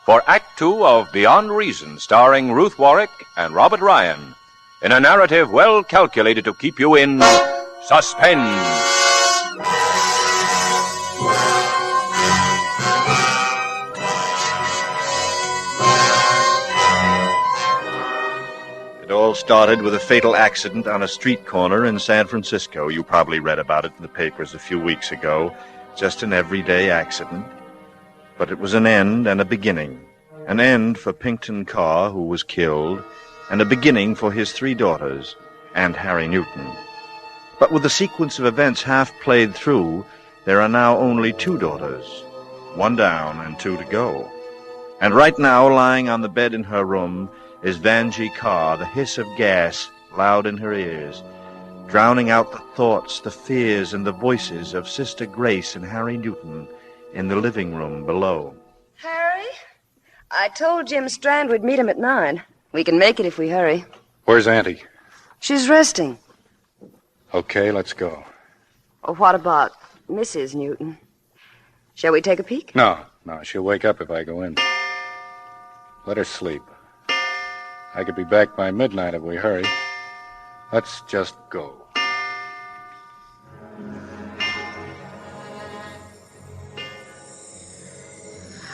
for Act Two of Beyond Reason, starring Ruth Warwick and Robert Ryan, in a narrative well calculated to keep you in suspense. It all started with a fatal accident on a street corner in San Francisco. You probably read about it in the papers a few weeks ago. Just an everyday accident. But it was an end and a beginning. An end for Pinkton Carr, who was killed, and a beginning for his 3 daughters and Harry Newton. But with the sequence of events half played through, there are now only 2 daughters. 1 down and 2 to go. And right now, lying on the bed in her room, is Vanjie Carr, the hiss of gas loud in her ears, drowning out the thoughts, the fears, and the voices of Sister Grace and Harry Newton in the living room below. Harry, I told Jim Strand we'd meet him at 9. We can make it if we hurry. Where's Auntie? She's resting. Okay, let's go. Oh, what about Mrs. Newton? Shall we take a peek? No, she'll wake up if I go in. Let her sleep. I could be back by midnight if we hurry. Let's just go.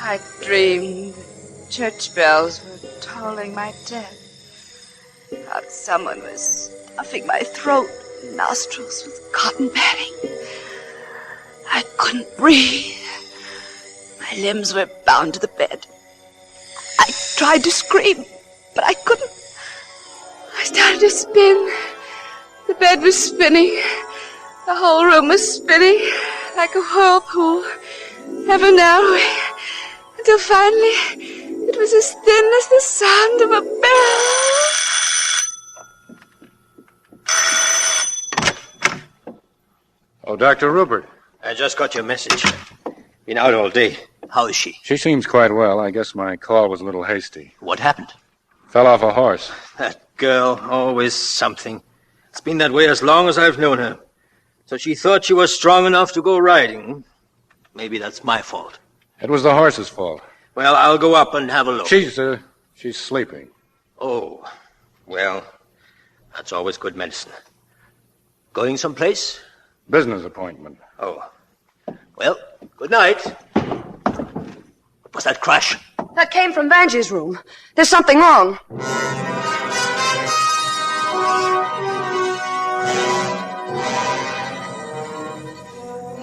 I dreamed church bells were tolling my death. Thought someone was stuffing my throat and nostrils with cotton batting. I couldn't breathe. My limbs were bound to the bed. I tried to scream, but I couldn't. I started to spin. The bed was spinning. The whole room was spinning like a whirlpool, ever narrowing, until finally it was as thin as the sound of a bell. Oh, Dr. Rupert. I just got your message. Been out all day. How is she? She seems quite well. I guess my call was a little hasty. What happened? Fell off a horse. That girl, always something. It's been that way as long as I've known her. So she thought she was strong enough to go riding. Maybe that's my fault. It was the horse's fault. Well, I'll go up and have a look. She's sleeping. Oh, well, that's always good medicine. Going someplace? Business appointment. Oh. Well, good night. What was that crash? That came from Vanjie's room. There's something wrong.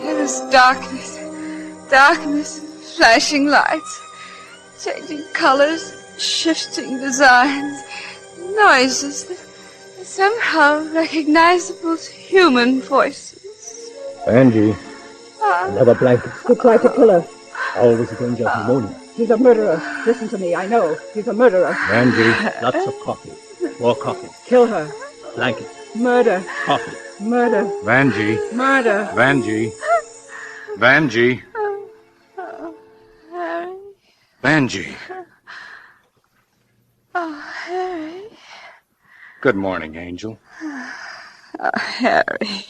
It was darkness, flashing lights, changing colors, shifting designs, noises that are somehow recognizable to human voices. Angie, another blanket. He tried to kill her. Always a danger of pneumonia. He's a murderer. Listen to me, I know. He's a murderer. Angie, lots of coffee. More coffee. Kill her. Blanket. Murder. Coffee. Murder. Vanjie. Murder. Vanjie. Vanjie. Oh, Harry. Vanjie. Oh, Harry. Good morning, Angel. Oh, Harry.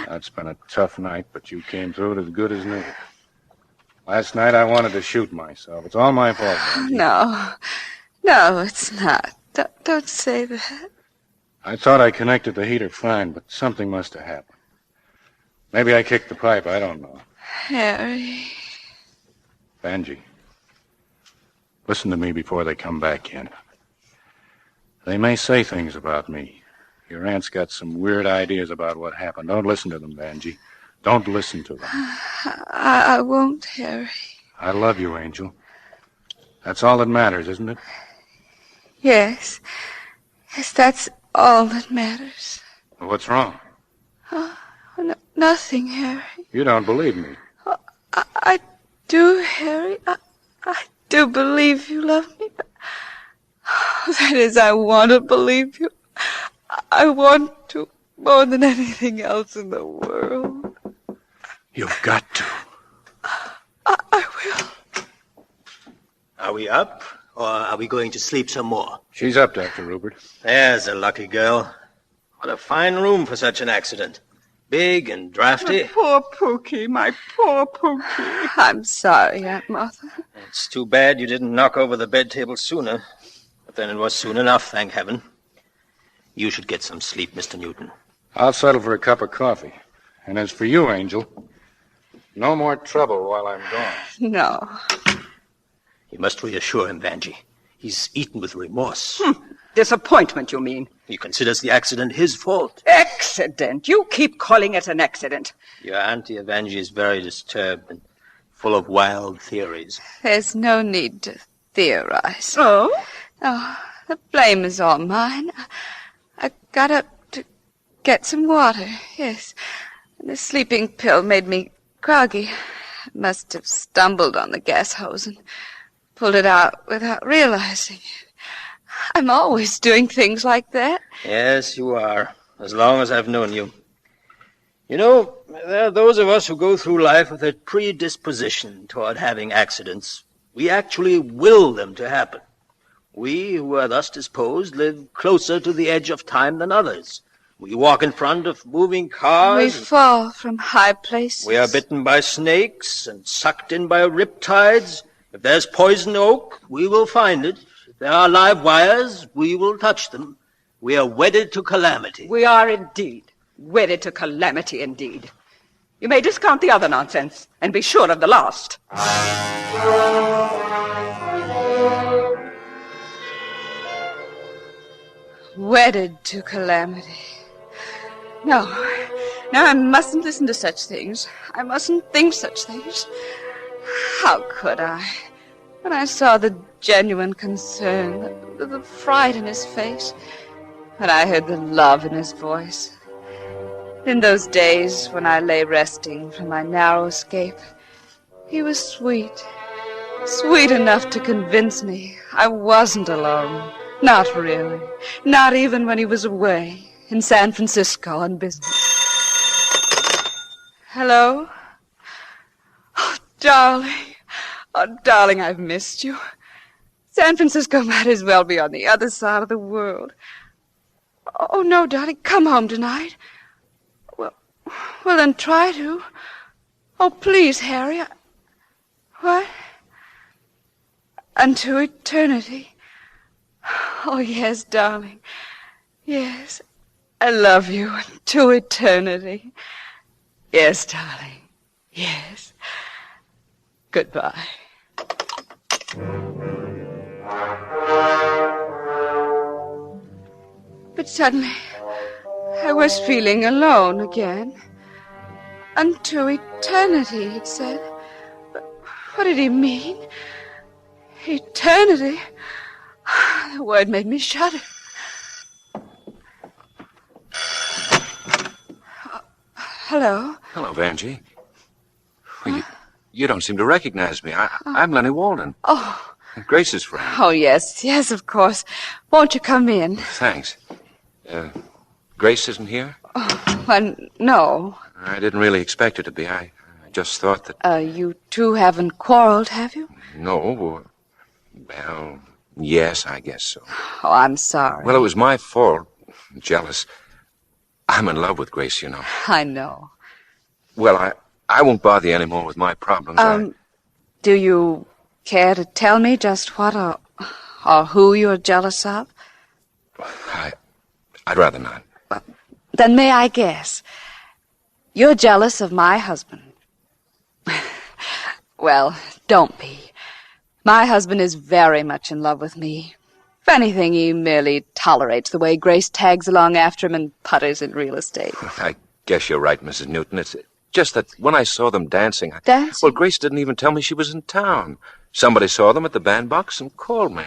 It's been a tough night, but you came through it as good as new. Last night I wanted to shoot myself. It's all my fault, Vanjie. No, it's not. Don't say that. I thought I connected the heater fine, but something must have happened. Maybe I kicked the pipe, I don't know. Harry. Vanjie, listen to me before they come back in. They may say things about me. Your aunt's got some weird ideas about what happened. Don't listen to them, Vanjie. Don't listen to them. I won't, Harry. I love you, Angel. That's all that matters, isn't it? Yes. Yes, that's all that matters. What's wrong? Nothing, Harry. You don't believe me. I do, Harry. I do believe you love me. But that is, I want to believe you. I want to more than anything else in the world. You've got to. I will. Are we up, or are we going to sleep some more? She's up, Dr. Rupert. There's a lucky girl. What a fine room for such an accident. Big and drafty. My poor Pookie, my poor Pookie. I'm sorry, Aunt Martha. It's too bad you didn't knock over the bed table sooner. But then it was soon enough, thank heaven. You should get some sleep, Mr. Newton. I'll settle for a cup of coffee. And as for you, Angel, no more trouble while I'm gone. No. You must reassure him, Vanjie. He's eaten with remorse. Disappointment, you mean? He considers the accident his fault. Accident? You keep calling it an accident. Your Auntie Vanjie is very disturbed and full of wild theories. There's no need to theorize. Oh? Oh, the blame is all mine. I got up to get some water, yes. And the sleeping pill made me groggy. I must have stumbled on the gas hose and pulled it out without realizing it. I'm always doing things like that. Yes, you are, as long as I've known you. You know, there are those of us who go through life with a predisposition toward having accidents. We actually will them to happen. We who are thus disposed live closer to the edge of time than others. We walk in front of moving cars. We fall from high places. We are bitten by snakes and sucked in by riptides. If there's poison oak, we will find it. If there are live wires, we will touch them. We are wedded to calamity. We are indeed. Wedded to calamity indeed. You may discount the other nonsense and be sure of the last. Wedded to calamity. No, I mustn't listen to such things. I mustn't think such things. How could I? When I saw the genuine concern, the fright in his face, when I heard the love in his voice. In those days when I lay resting from my narrow escape, he was sweet enough to convince me I wasn't alone. Not really. Not even when he was away in San Francisco on business. Hello? Oh, darling. Oh, darling, I've missed you. San Francisco might as well be on the other side of the world. Oh, no, darling, come home tonight. Well, then try to. Oh, please, Harry. What? Unto eternity. Oh, yes, darling. Yes, I love you to eternity. Yes, darling. Yes. Goodbye. But suddenly, I was feeling alone again. Unto eternity, it said. But what did he mean? Eternity? The word made me shudder. Hello? Hello, Vanjie. Well, you don't seem to recognize me. I'm Lenny Walden. Oh. Grace's friend. Oh, yes, of course. Won't you come in? Thanks. Grace isn't here? Oh, well, no. I didn't really expect her to be. I just thought that... You two haven't quarreled, have you? No. Well, yes, I guess so. Oh, I'm sorry. Well, it was my fault. Jealous. I'm in love with Grace, you know. I know. Well, I won't bother you anymore with my problems. Do you care to tell me just what or who you're jealous of? I'd rather not. Then may I guess? You're jealous of my husband. Well, don't be. My husband is very much in love with me. If anything, he merely tolerates the way Grace tags along after him and putters in real estate. I guess you're right, Mrs. Newton. It's just that when I saw them dancing... Dancing? Well, Grace didn't even tell me she was in town. Somebody saw them at the bandbox and called me.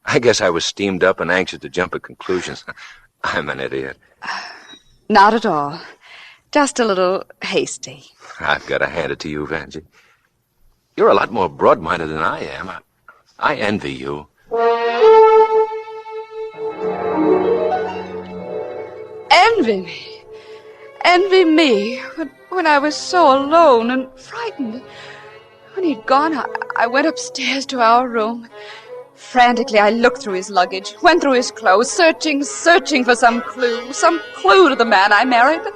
I guess I was steamed up and anxious to jump at conclusions. I'm an idiot. Not at all. Just a little hasty. I've got to hand it to you, Vanjie. You're a lot more broad-minded than I am. I envy you. Envy me? Envy me when I was so alone and frightened. When he'd gone, I went upstairs to our room. Frantically, I looked through his luggage, went through his clothes, searching for some clue to the man I married. But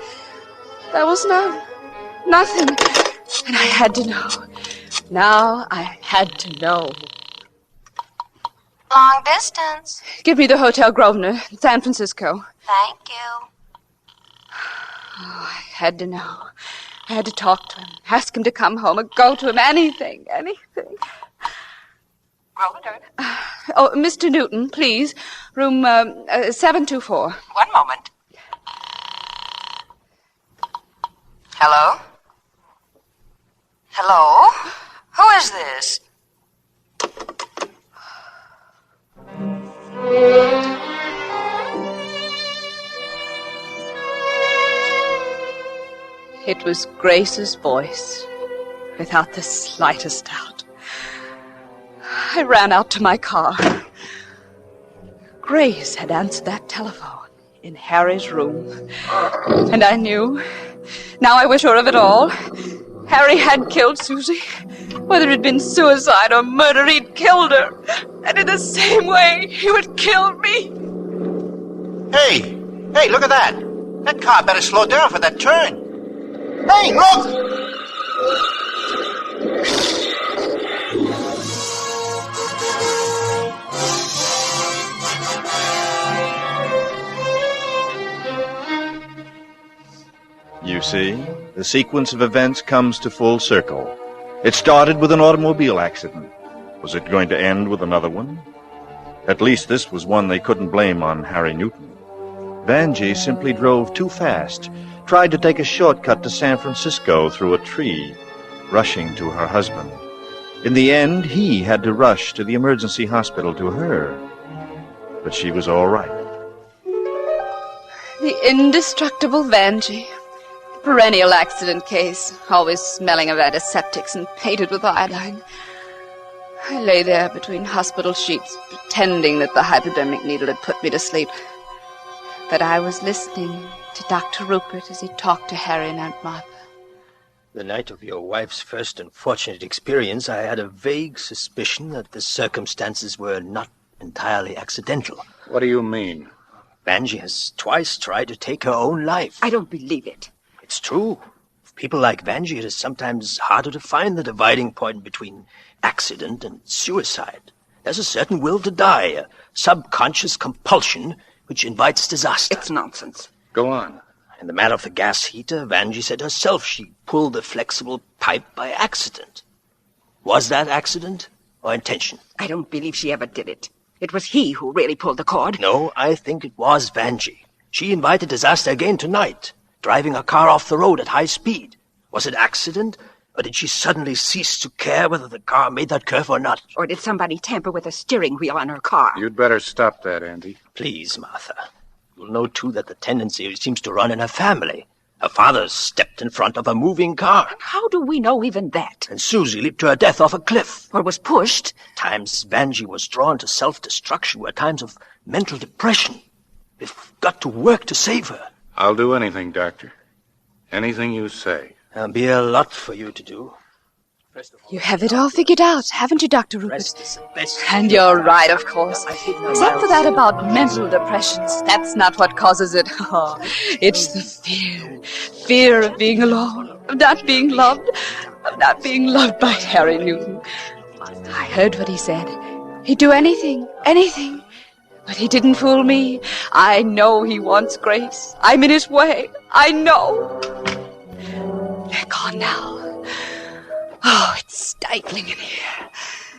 there was nothing. And I had to know. Now I had to know. Long distance. Give me the Hotel Grosvenor in San Francisco. Thank you. Oh, I had to know. I had to talk to him, ask him to come home, or go to him, anything. Grosvenor? Oh, Mr. Newton, please. Room 724. One moment. Hello? Hello? Who is this? It was Grace's voice, without the slightest doubt. I ran out to my car. Grace had answered that telephone in Harry's room. And I knew. Now I was sure of it all. Harry had killed Susie. Whether it had been suicide or murder, he'd killed her. And in the same way, he would kill me. Hey, look at that. That car better slow down for that turn. Hey, look! You see, the sequence of events comes to full circle. It started with an automobile accident. Was it going to end with another one? At least this was one they couldn't blame on Harry Newton. Vanjie simply drove too fast, tried to take a shortcut to San Francisco through a tree, rushing to her husband. In the end, he had to rush to the emergency hospital to her. But she was all right. The indestructible Vanjie. Perennial accident case, always smelling of antiseptics and painted with iodine. I lay there between hospital sheets, pretending that the hypodermic needle had put me to sleep. But I was listening to Dr. Rupert as he talked to Harry and Aunt Martha. The night of your wife's first unfortunate experience, I had a vague suspicion that the circumstances were not entirely accidental. What do you mean? Vanjie has twice tried to take her own life. I don't believe it. It's true. For people like Vanjie, it is sometimes harder to find the dividing point between accident and suicide. There's a certain will to die, a subconscious compulsion which invites disaster. It's nonsense. Go on. In the matter of the gas heater, Vanjie said herself she pulled the flexible pipe by accident. Was that accident or intention? I don't believe she ever did it. It was he who really pulled the cord. No, I think it was Vanjie. She invited disaster again tonight, driving her car off the road at high speed. Was it accident, or did she suddenly cease to care whether the car made that curve or not? Or did somebody tamper with the steering wheel on her car? You'd better stop that, Andy. Please, Martha. You'll know, too, that the tendency seems to run in her family. Her father stepped in front of a moving car. How do we know even that? And Susie leaped to her death off a cliff. Or was pushed. Times Vanjie was drawn to self-destruction were times of mental depression. We've got to work to save her. I'll do anything, Doctor. Anything you say. There'll be a lot for you to do. You have it all figured out, haven't you, Dr. Rupert? And you're right, of course. Except for that about mental depressions. That's not what causes it. Oh, it's the fear. Fear of being alone, of not being loved, of not being loved by Harry Newton. I heard what he said. He'd do anything, anything. But he didn't fool me. I know he wants grace. I'm in his way. I know. They're gone now. Oh, it's stifling in here.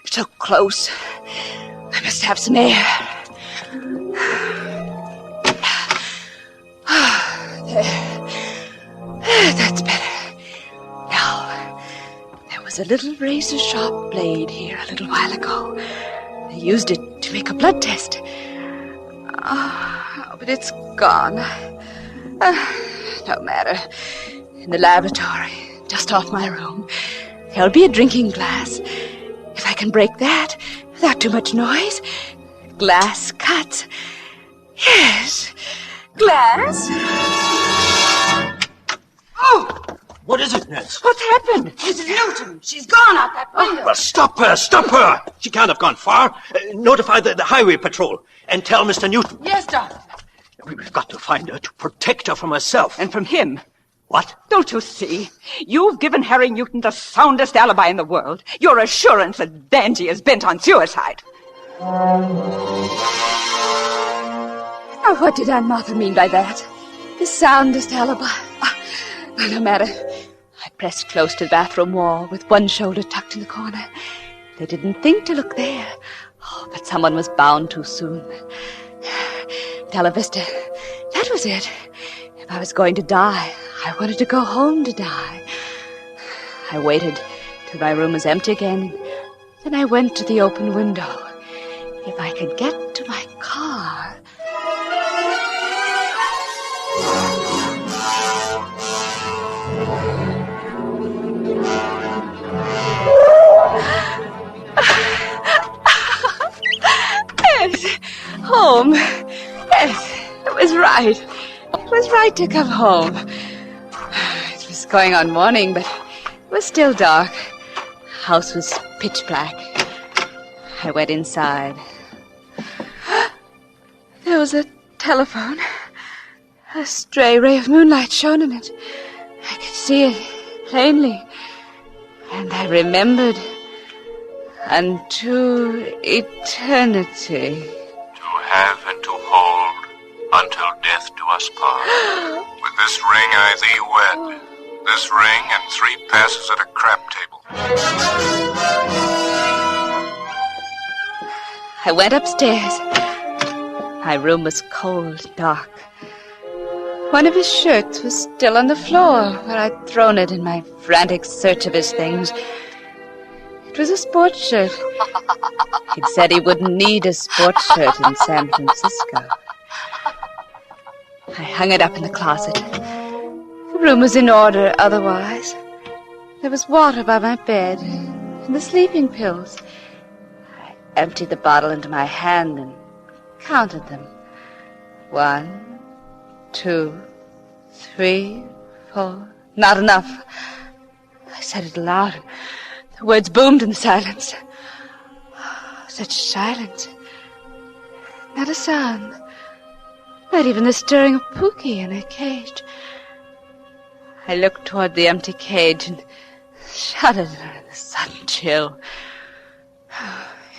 So close. I must have some air. There. That's better. Now, there was a little razor-sharp blade here a little while ago. They used it to make a blood test. Oh, but it's gone. No matter. In the laboratory, just off my room. There'll be a drinking glass. If I can break that without too much noise. Glass cut. Yes. Glass. Oh! What is it, nurse? What's happened? Mrs. Newton. She's gone out that window. Well, stop her! Stop her! She can't have gone far. Notify the highway patrol and tell Mr. Newton. Yes, Doctor. We've got to find her to protect her from herself. And from him. What? Don't you see? You've given Harry Newton the soundest alibi in the world. Your assurance that Vanjie is bent on suicide. Oh, what did Aunt Martha mean by that? The soundest alibi. No matter. I pressed close to the bathroom wall with one shoulder tucked in the corner. They didn't think to look there. Oh, but someone was bound too soon. Bella Vista. That was it. If I was going to die, I wanted to go home to die. I waited till my room was empty again. Then I went to the open window. If I could get to my car. Yes, home. Yes, it was right. It was right to come home. It was going on morning, but it was still dark. The house was pitch black. I went inside. There was a telephone. A stray ray of moonlight shone in it. I could see it plainly. And I remembered. Unto eternity. To have and to hold until death do us part. With This ring I thee wed. This ring and 3 passes at a crap table. I went upstairs. My room was cold, dark. One of his shirts was still on the floor where I'd thrown it in my frantic search of his things. It was a sports shirt. He'd said he wouldn't need a sports shirt in San Francisco. I hung it up in the closet. The room was in order otherwise. There was water by my bed and the sleeping pills. I emptied the bottle into my hand and counted them. 1, 2, 3, 4. Not enough. I said it aloud. The words boomed in the silence. Such silence. Not a sound. Not even the stirring of Pookie in her cage. I looked toward the empty cage and shuddered under the sudden chill.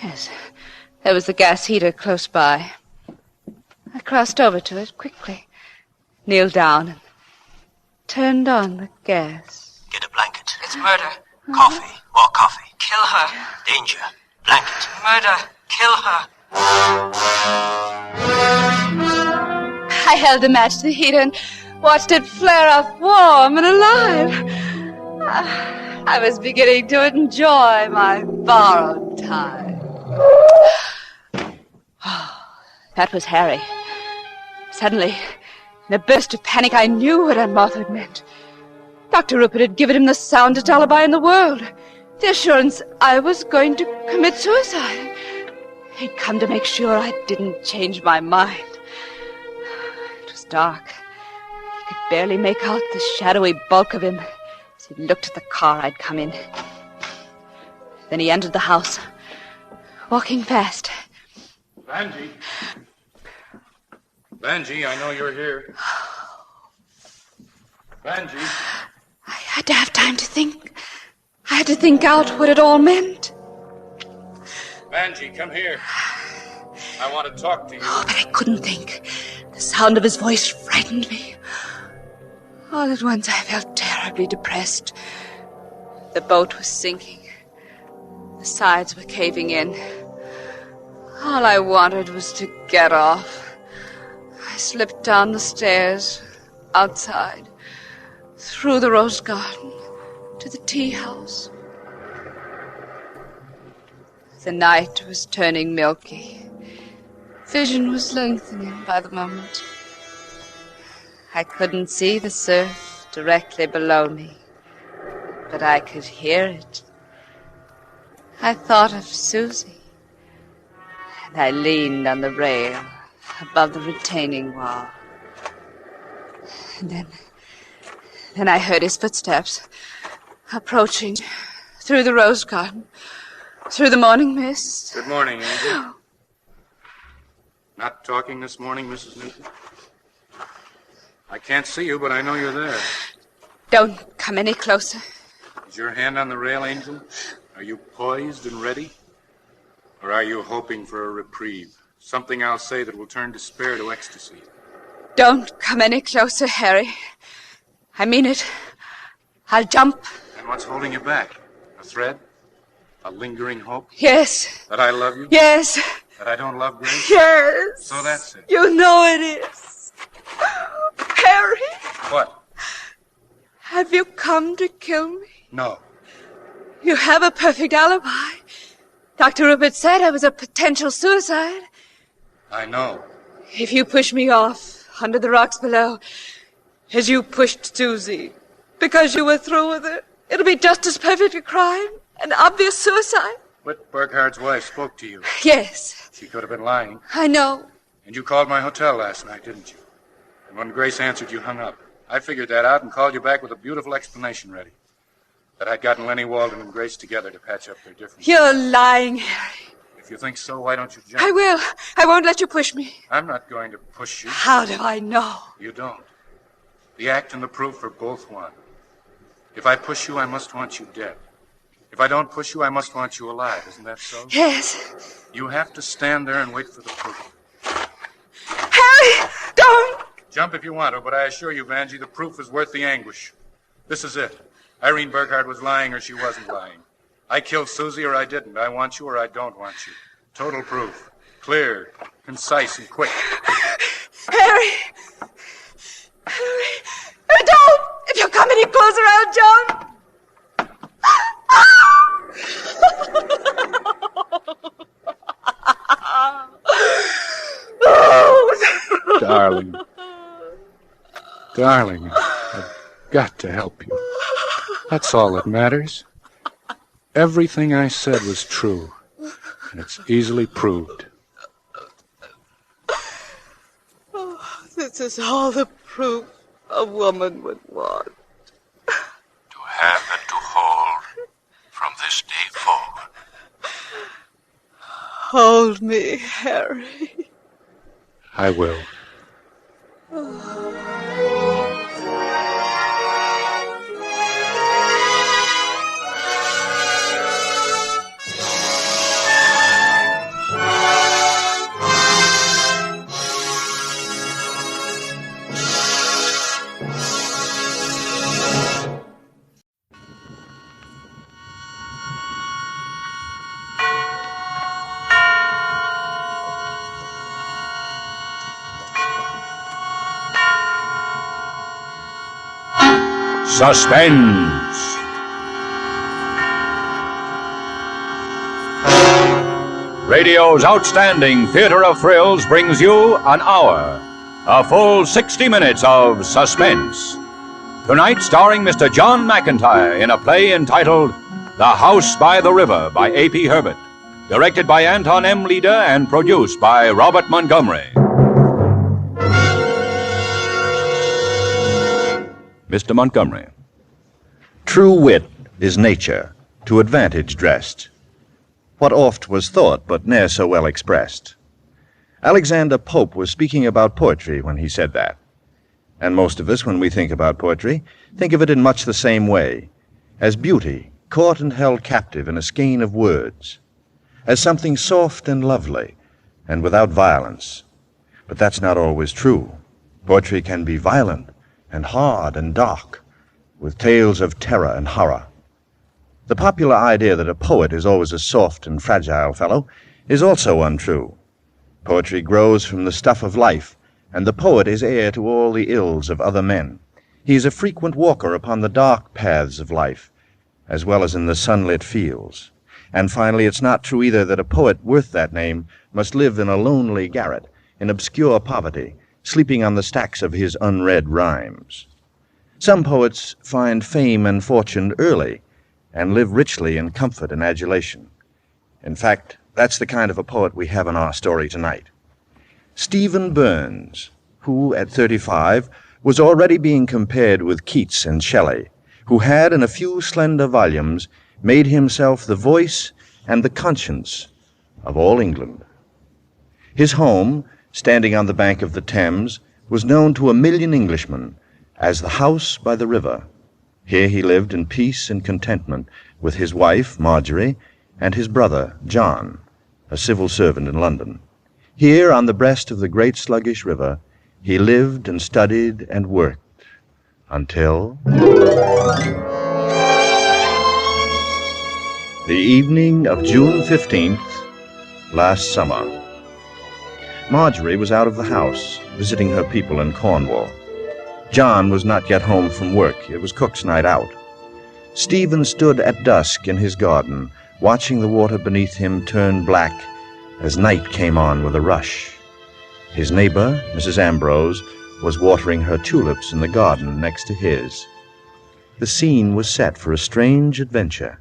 Yes, there was the gas heater close by. I crossed over to it quickly, kneeled down, and turned on the gas. Get a blanket. It's murder. Coffee. More coffee. Kill her. Danger. Blanket. Murder. Kill her. I held the match to the heater and watched it flare up warm and alive. I was beginning to enjoy my borrowed time. That was Harry. Suddenly, in a burst of panic, I knew what Aunt Martha had meant. Dr. Rupert had given him the soundest alibi in the world. The assurance I was going to commit suicide. He'd come to make sure I didn't change my mind. It was dark. I could barely make out the shadowy bulk of him as he looked at the car I'd come in. Then he entered the house, walking fast. Vanjie. Vanjie, I know you're here. Vanjie. I had to have time to think. I had to think out what it all meant. Vanjie, come here. I want to talk to you. Oh, but I couldn't think. The sound of his voice frightened me. All at once I felt terribly depressed. The boat was sinking. The sides were caving in. All I wanted was to get off. I slipped down the stairs, outside, through the rose garden, to the tea house. The night was turning milky. Vision was lengthening by the moment. I couldn't see the surf directly below me, but I could hear it. I thought of Susie, and I leaned on the rail above the retaining wall. And then I heard his footsteps approaching through the rose garden, through the morning mist. Good morning, Angel. Not talking this morning, Mrs. Newton? I can't see you, but I know you're there. Don't come any closer. Is your hand on the rail, Angel? Are you poised and ready? Or are you hoping for a reprieve? Something I'll say that will turn despair to ecstasy. Don't come any closer, Harry. I mean it. I'll jump. And what's holding you back? A thread? A lingering hope? Yes. That I love you? Yes. That I don't love Grace? Yes. So that's it. You know it is. Harry. What? Have you come to kill me? No. You have a perfect alibi. Dr. Rupert said I was a potential suicide. I know. If you push me off under the rocks below, as you pushed Susie, because you were through with it, it'll be just as perfect a crime, an obvious suicide. Whit Burkhardt's wife spoke to you. Yes. She could have been lying. I know. And you called my hotel last night, didn't you? And when Grace answered, you hung up. I figured that out and called you back with a beautiful explanation ready. That I'd gotten Lenny Walden and Grace together to patch up their differences. You're lying, Harry. If you think so, why don't you jump? I will. I won't let you push me. I'm not going to push you. How do I know? You don't. The act and the proof are both one. If I push you, I must want you dead. If I don't push you, I must want you alive. Isn't that so? Yes. You have to stand there and wait for the proof. Harry, don't! Jump if you want to, but I assure you, Vanjie, the proof is worth the anguish. This is it. Irene Burkhardt was lying or she wasn't lying. I killed Susie or I didn't. I want you or I don't want you. Total proof. Clear, concise, and quick. Harry! Harry! Don't! If you come any closer, I'll jump! Darling. Darling, I've got to help you. That's all that matters. Everything I said was true, and it's easily proved. Oh, this is all the proof a woman would want. To have and to hold from this day forward. Hold me, Harry. I will. Suspense. Radio's outstanding theater of thrills brings you an hour, a full 60 minutes of suspense. Tonight, starring Mr. John McIntyre in a play entitled The House by the River by A.P. Herbert, directed by Anton M. Leader and produced by Robert Montgomery. Mr. Montgomery. True wit is nature, to advantage dressed. What oft was thought, but ne'er so well expressed. Alexander Pope was speaking about poetry when he said that. And most of us, when we think about poetry, think of it in much the same way, as beauty caught and held captive in a skein of words, as something soft and lovely, and without violence. But that's not always true. Poetry can be violent, and hard and dark, with tales of terror and horror. The popular idea that a poet is always a soft and fragile fellow is also untrue. Poetry grows from the stuff of life, and the poet is heir to all the ills of other men. He is a frequent walker upon the dark paths of life, as well as in the sunlit fields. And finally, it's not true either that a poet worth that name must live in a lonely garret, in obscure poverty, sleeping on the stacks of his unread rhymes. Some poets find fame and fortune early, and live richly in comfort and adulation. In fact, that's the kind of a poet we have in our story tonight. Stephen Burns, who, at 35, was already being compared with Keats and Shelley, who had, in a few slender volumes, made himself the voice and the conscience of all England. His home, standing on the bank of the Thames, was known to 1 million Englishmen as the House by the River. Here he lived in peace and contentment with his wife, Marjorie, and his brother, John, a civil servant in London. Here, on the breast of the great sluggish river, he lived and studied and worked until the evening of June 15th, last summer. Marjorie was out of the house, visiting her people in Cornwall. John was not yet home from work. It was cook's night out. Stephen stood at dusk in his garden, watching the water beneath him turn black as night came on with a rush. His neighbor, Mrs. Ambrose, was watering her tulips in the garden next to his. The scene was set for a strange adventure.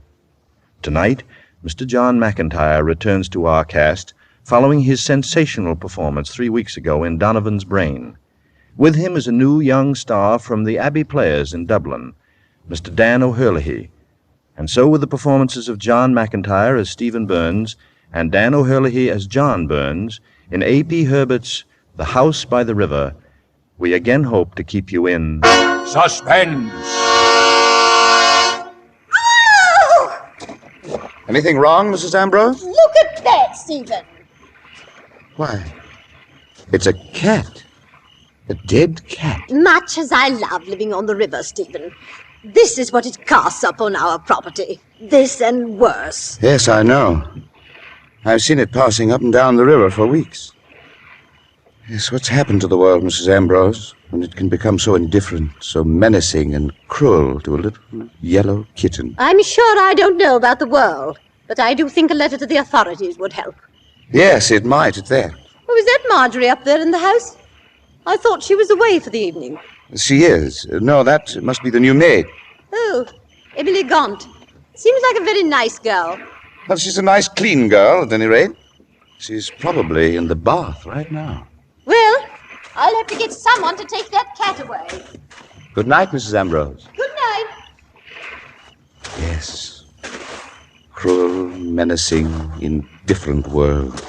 Tonight, Mr. John McIntyre returns to our cast, following his sensational performance 3 weeks ago in Donovan's Brain. With him is a new young star from the Abbey Players in Dublin, Mr. Dan O'Herlihy. And so with the performances of John McIntyre as Stephen Burns and Dan O'Herlihy as John Burns in A.P. Herbert's The House by the River, we again hope to keep you in suspense. Anything wrong, Mrs. Ambrose? Look at that, Stephen. Why, it's a cat. A dead cat? Much as I love living on the river, Stephen, this is what it casts up on our property. This and worse. Yes, I know. I've seen it passing up and down the river for weeks. Yes, what's happened to the world, Mrs. Ambrose, when it can become so indifferent, so menacing and cruel to a little yellow kitten? I'm sure I don't know about the world, but I do think a letter to the authorities would help. Yes, it might at that. Oh, is that Marjorie up there in the house? I thought she was away for the evening. She is. No, that must be the new maid. Oh, Emily Gaunt. Seems like a very nice girl. Well, she's a nice, clean girl, at any rate. She's probably in the bath right now. Well, I'll have to get someone to take that cat away. Good night, Mrs. Ambrose. Good night. Yes. Cruel, menacing, indifferent world.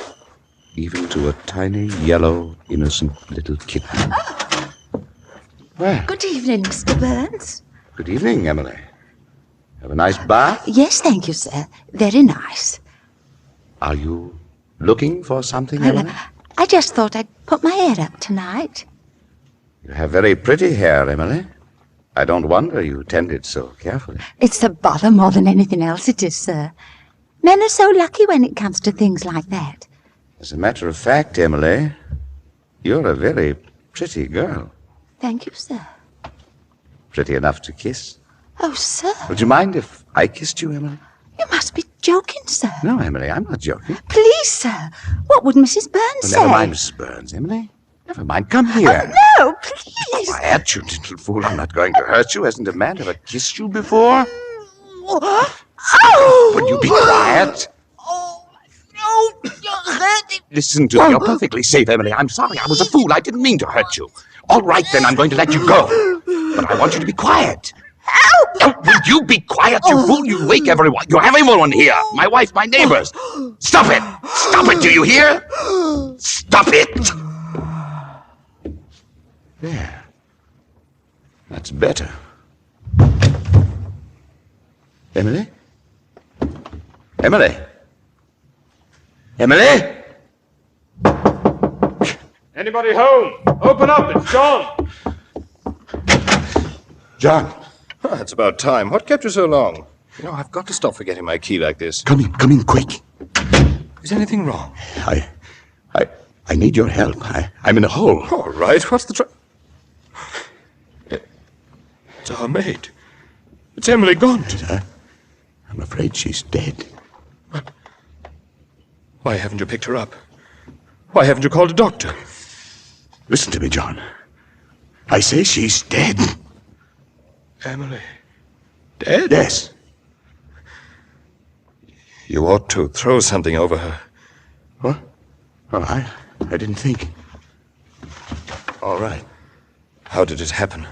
Even to a tiny, yellow, innocent little kitten. Well, Good evening, Mr. Burns. good evening, Emily. Have a nice bath? Yes, thank you, sir. Very nice. Are you looking for something, Emily? I just thought I'd put my hair up tonight. You have very pretty hair, Emily. I don't wonder you tend it so carefully. It's a bother more than anything else, it is, sir. Men are so lucky when it comes to things like that. As a matter of fact, Emily, you're a very pretty girl. Thank you, sir. Pretty enough to kiss. Oh, sir. Would you mind if I kissed you, Emily? You must be joking, sir. No, Emily, I'm not joking. Please, sir. What would Mrs. Burns say? Never mind, Mrs. Burns, Emily. Never mind. Come here. Oh, no, please. Quiet, you little fool. I'm not going to hurt you. Hasn't a man ever kissed you before? Oh! Will you be quiet? No, you're hurting. Listen to me. You're perfectly safe, Emily. I'm sorry. I was a fool. I didn't mean to hurt you. All right, then. I'm going to let you go. But I want you to be quiet. Help! Will you be quiet, you fool? You wake everyone. You have everyone here. My wife, my neighbors. Stop it. Stop it. Do you hear? Stop it. There. That's better. Emily? Emily? Emily? Anybody home? Open up, it's John. John. Oh, it's about time. What kept you so long? You know, I've got to stop forgetting my key like this. Come in quick. Is anything wrong? I need your help. I'm in a hole. All right, what's the trouble? It's our maid. It's Emily Gaunt. I'm afraid she's dead. What? Why haven't you picked her up? Why haven't you called a doctor? Listen to me, John. I say she's dead. Emily? Dead? Yes. You ought to throw something over her. What? Oh, I didn't think. All right. How did it happen?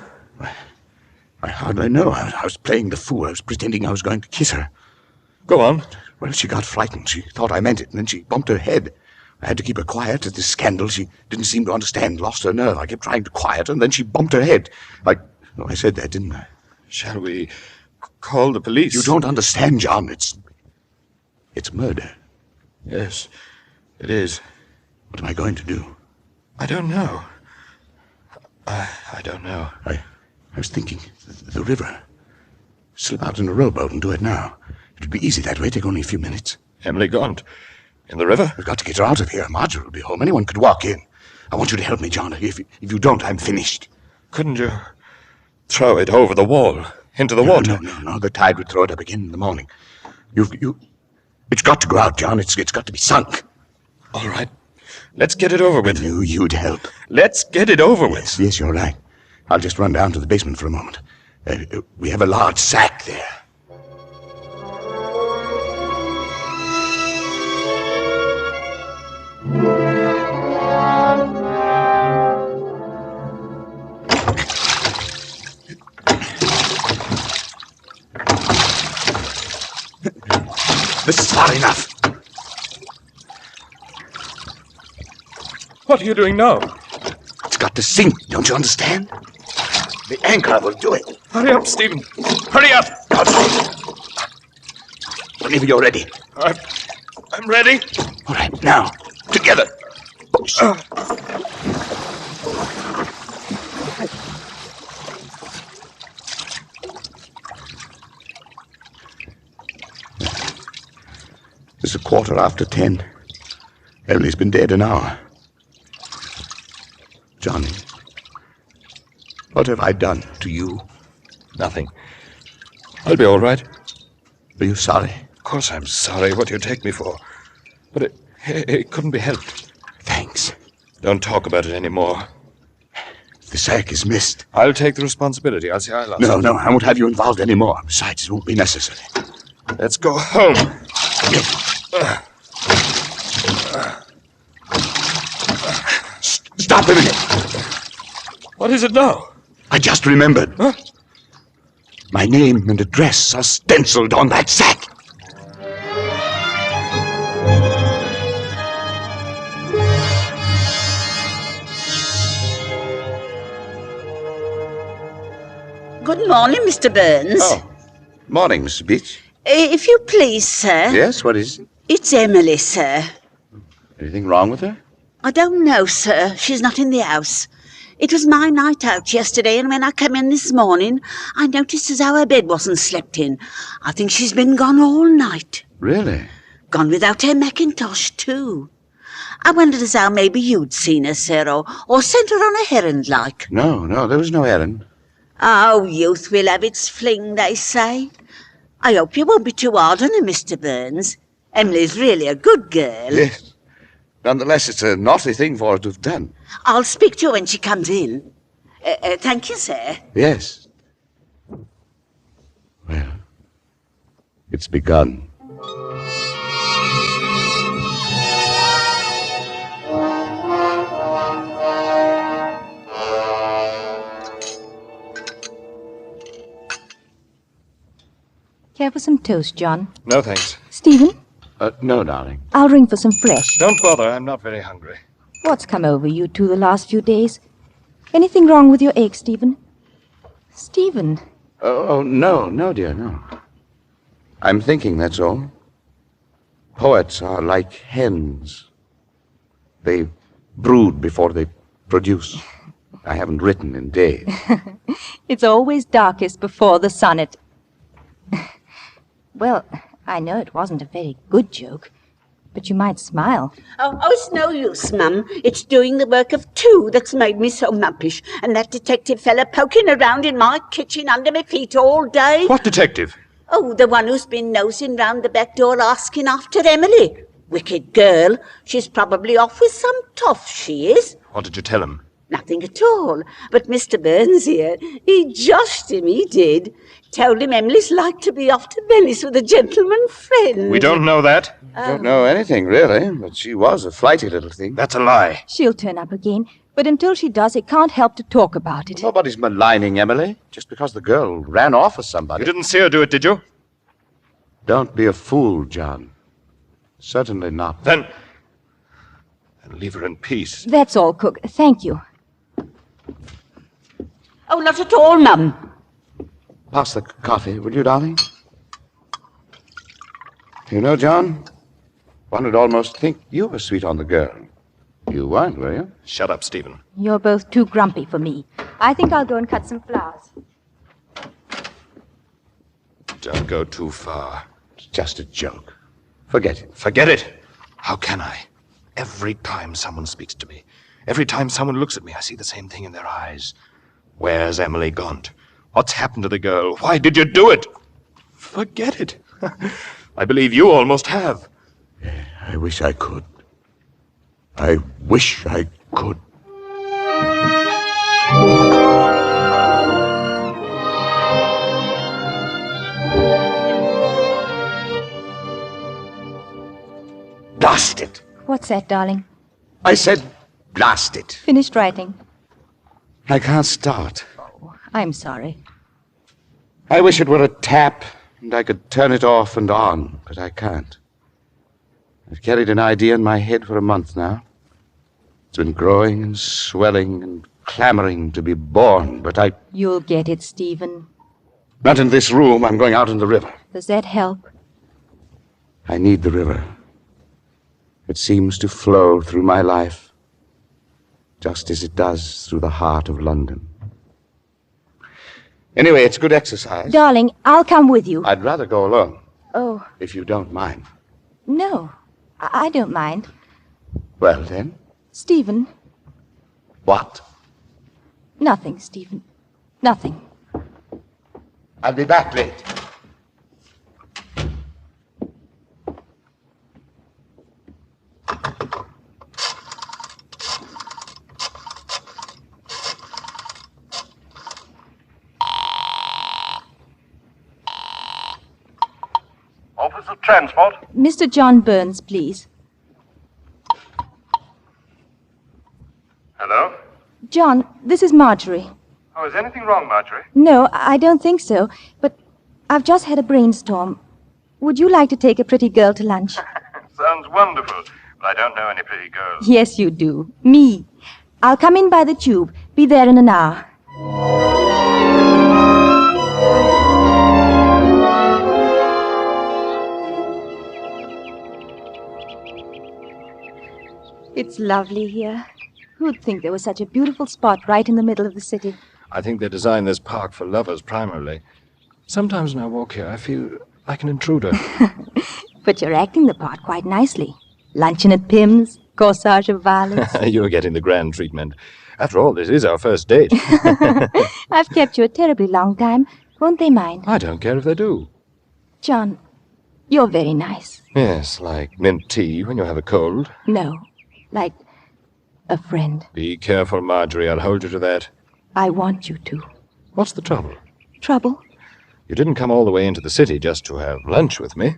I hardly know. I was playing the fool. I was pretending I was going to kiss her. Go on. Well, she got frightened. She thought I meant it, and then she bumped her head. I had to keep her quiet at this scandal. She didn't seem to understand, lost her nerve. I kept trying to quiet her, and then she bumped her head. I said that, didn't I? Shall we call the police? You don't understand, John. It's murder. Yes, it is. What am I going to do? I don't know. I don't know. I was thinking, the river. Slip out in a rowboat and do it now. It would be easy that way, take only a few minutes. Emily Gaunt? In the river? We've got to get her out of here. Marjorie will be home. Anyone could walk in. I want you to help me, John. If you don't, I'm finished. Couldn't you throw it over the wall, into the water? No. The tide would throw it up again in the morning. It's got to go out, John. It's got to be sunk. All right. Let's get it over with. I knew you'd help. Let's get it over with. Yes, you're right. I'll just run down to the basement for a moment. We have a large sack there. This is far enough. What are you doing now? It's got to sink, don't you understand? The anchor will do it. Hurry up, Stephen. Hurry up. Whenever you're ready. I'm ready. All right, now, together. is 10:15. Emily's been dead an hour. Johnny, what have I done to you? Nothing. I'll be all right. Are you sorry? Of course I'm sorry. What do you take me for? But it couldn't be helped. Thanks. Don't talk about it anymore. The sack is missed. I'll take the responsibility. I'll say I lost it. No, I won't have you involved anymore. Besides, it won't be necessary. Let's go home. Stop a minute. What is it now? I just remembered. Huh? My name and address are stenciled on that sack. Good morning, Mr. Burns. Oh, morning, Mrs. Beach. If you please, sir. Yes, what is it? It's Emily, sir. Anything wrong with her? I don't know, sir. She's not in the house. It was my night out yesterday, and when I came in this morning, I noticed as how her bed wasn't slept in. I think she's been gone all night. Really? Gone without her mackintosh, too. I wondered as how maybe you'd seen her, sir, or sent her on a errand like. No, there was no errand. Oh, youth will have its fling, they say. I hope you won't be too hard on her, Mr. Burns. Emily's really a good girl. Yes. Nonetheless, it's a naughty thing for her to have done. I'll speak to her when she comes in. Thank you, sir. Yes. Well, it's begun. Care for some toast, John? No, thanks. Stephen? No, darling. I'll ring for some fresh. Don't bother. I'm not very hungry. What's come over you two the last few days? Anything wrong with your egg, Stephen? Stephen? Oh, no, dear, no. I'm thinking, that's all. Poets are like hens. They brood before they produce. I haven't written in days. It's always darkest before the sonnet. Well, I know it wasn't a very good joke, but you might smile. Oh, it's no use, Mum. It's doing the work of two that's made me so muppish, and that detective fella poking around in my kitchen under my feet all day. What detective? Oh, the one who's been nosing round the back door asking after Emily. Wicked girl. She's probably off with some toff, she is. What did you tell him? Nothing at all. But Mr. Burns here, he joshed him, he did. Told him Emily's like to be off to Venice with a gentleman friend. We don't know that. Don't know anything, really, but she was a flighty little thing. That's a lie. She'll turn up again, but until she does, it can't help to talk about it. Nobody's maligning Emily, just because the girl ran off with somebody. You didn't see her do it, did you? Don't be a fool, John. Certainly not. Then leave her in peace. That's all, Cook. Thank you. Oh, not at all, Mum. Pass the coffee, will you, darling? You know, John, one would almost think you were sweet on the girl. You weren't, were you? Shut up, Stephen. You're both too grumpy for me. I think I'll go and cut some flowers. Don't go too far. It's just a joke. Forget it. Forget it? How can I? Every time someone speaks to me, every time someone looks at me, I see the same thing in their eyes. Where's Emily gone? What's happened to the girl? Why did you do it? Forget it. I believe you almost have. I wish I could. I wish I could. Blast it! What's that, darling? I said blast it. Finished writing? I can't start. I'm sorry. I wish it were a tap and I could turn it off and on, but I can't. I've carried an idea in my head for a month now. It's been growing and swelling and clamoring to be born, but I... You'll get it, Stephen. Not in this room. I'm going out in the river. Does that help? I need the river. It seems to flow through my life, just as it does through the heart of London. Anyway, it's good exercise. Darling, I'll come with you. I'd rather go alone. Oh. If you don't mind. No, I don't mind. Well, then. Stephen. What? Nothing, Stephen. Nothing. I'll be back late. Office of Transport. Mr. John Burns, please. Hello? John, this is Marjorie. Oh, is anything wrong, Marjorie? No, I don't think so, but I've just had a brainstorm. Would you like to take a pretty girl to lunch? Sounds wonderful, but I don't know any pretty girls. Yes, you do. Me. I'll come in by the tube. Be there in an hour. It's lovely here. Who'd think there was such a beautiful spot right in the middle of the city? I think they designed this park for lovers primarily. Sometimes when I walk here, I feel like an intruder. But you're acting the part quite nicely. Luncheon at Pym's, corsage of violets. You're getting the grand treatment. After all, this is our first date. I've kept you a terribly long time. Won't they mind? I don't care if they do. John, you're very nice. Yes, like mint tea when you have a cold. No, like a friend. Be careful, Marjorie. I'll hold you to that. I want you to. What's the trouble? Trouble? You didn't come all the way into the city just to have lunch with me.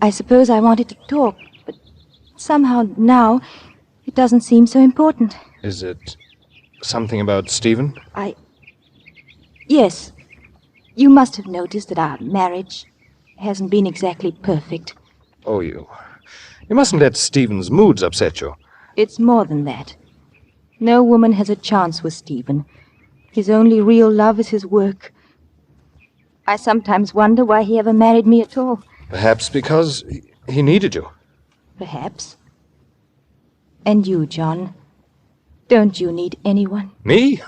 I suppose I wanted to talk, but somehow now it doesn't seem so important. Is it something about Stephen? Yes. You must have noticed that our marriage hasn't been exactly perfect. Oh, you mustn't let Stephen's moods upset you. It's more than that. No woman has a chance with Stephen. His only real love is his work. I sometimes wonder why he ever married me at all. Perhaps because he needed you. Perhaps. And you, John. Don't you need anyone? Me?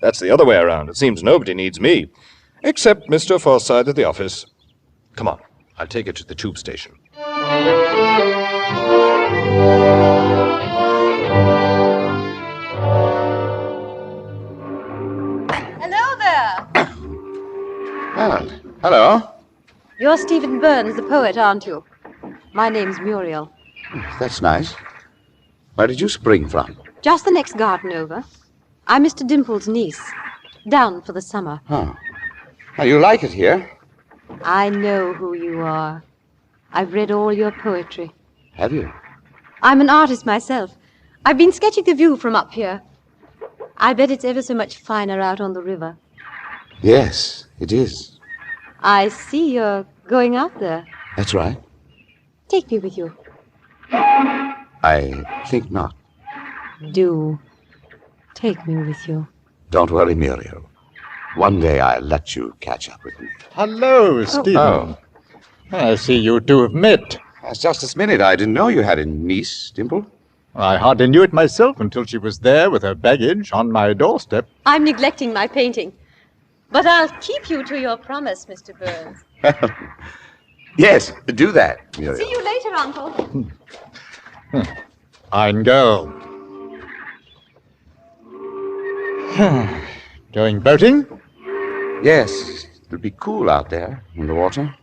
That's the other way around. It seems nobody needs me. Except Mr. Forsyth at the office. Come on, I'll take you to the tube station. Hello there. Ah, hello. You're Stephen Burns, the poet, aren't you? My name's Muriel. That's nice. Where did you spring from? Just the next garden over. I'm Mr. Dimple's niece. Down for the summer. Oh. Now, you like it here? I know who you are. I've read all your poetry. Have you? I'm an artist myself. I've been sketching the view from up here. I bet it's ever so much finer out on the river. Yes, it is. I see you're going out there. That's right. Take me with you. I think not. Do. Take me with you. Don't worry, Muriel. One day I'll let you catch up with me. Hello, Stephen. Oh. I see you two have met. That's just this minute. I didn't know you had a niece, Dimple. I hardly knew it myself until she was there with her baggage on my doorstep. I'm neglecting my painting. But I'll keep you to your promise, Mr. Burns. Yes, do that, Muriel. See you later, Uncle. Fine girl. Going boating? Yes, it'll be cool out there in the water.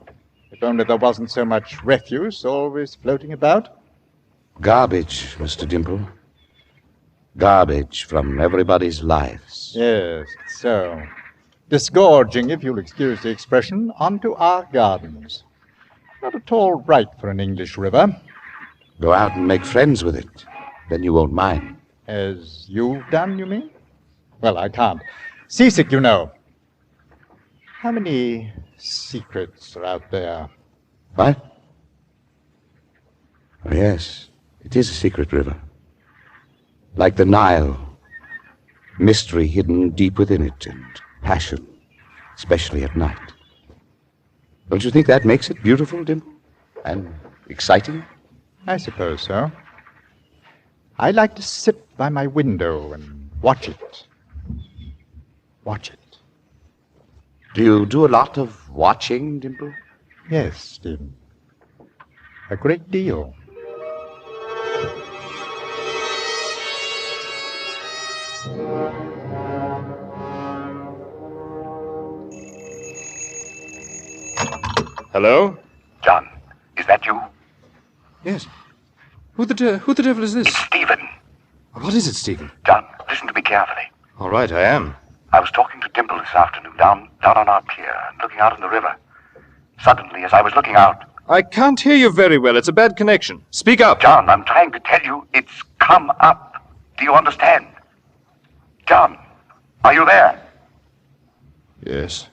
If only there wasn't so much refuse always floating about. Garbage, Mr. Dimple. Garbage from everybody's lives. Yes, so. Disgorging, if you'll excuse the expression, onto our gardens. Not at all right for an English river. Go out and make friends with it. Then you won't mind. As you've done, you mean? Well, I can't. Seasick, you know. How many secrets are out there? What? Oh, yes, it is a secret river. Like the Nile. Mystery hidden deep within it, and passion, especially at night. Don't you think that makes it beautiful, Dimple? And exciting? I suppose so. I like to sit by my window and watch it. Watch it. Do you do a lot of watching, Dimple? Yes, Stephen. A great deal. Hello? John, is that you? Yes. Who the devil is this? It's Stephen. What is it, Stephen? John, listen to me carefully. All right, I am. I was talking to Dimple this afternoon down on our pier and looking out on the river. Suddenly, as I was looking out... I can't hear you very well. It's a bad connection. Speak up. John, I'm trying to tell you it's come up. Do you understand? John, are you there? Yes.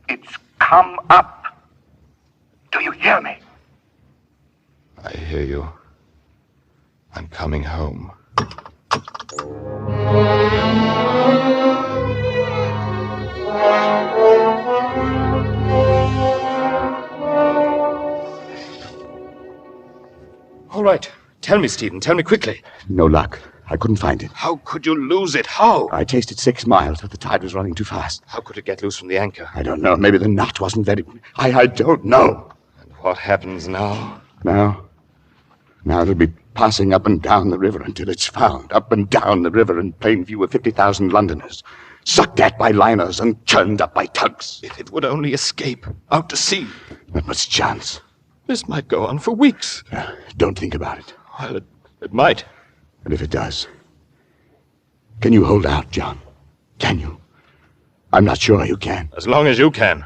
It's come up. Do you hear me? I hear you. I'm coming home. All right. Tell me, Stephen. Tell me quickly. No luck. I couldn't find it. How could you lose it? How? I tasted 6 miles, but the tide was running too fast. How could it get loose from the anchor? I don't know. Maybe the knot wasn't very... I don't know. And what happens now? Now it'll be passing up and down the river until it's found. Up and down the river in plain view of 50,000 Londoners. Sucked at by liners and churned up by tugs. If it would only escape out to sea. Not much chance. This might go on for weeks. Don't think about it. Well, it might. And if it does, can you hold out, John? Can you? I'm not sure you can. As long as you can.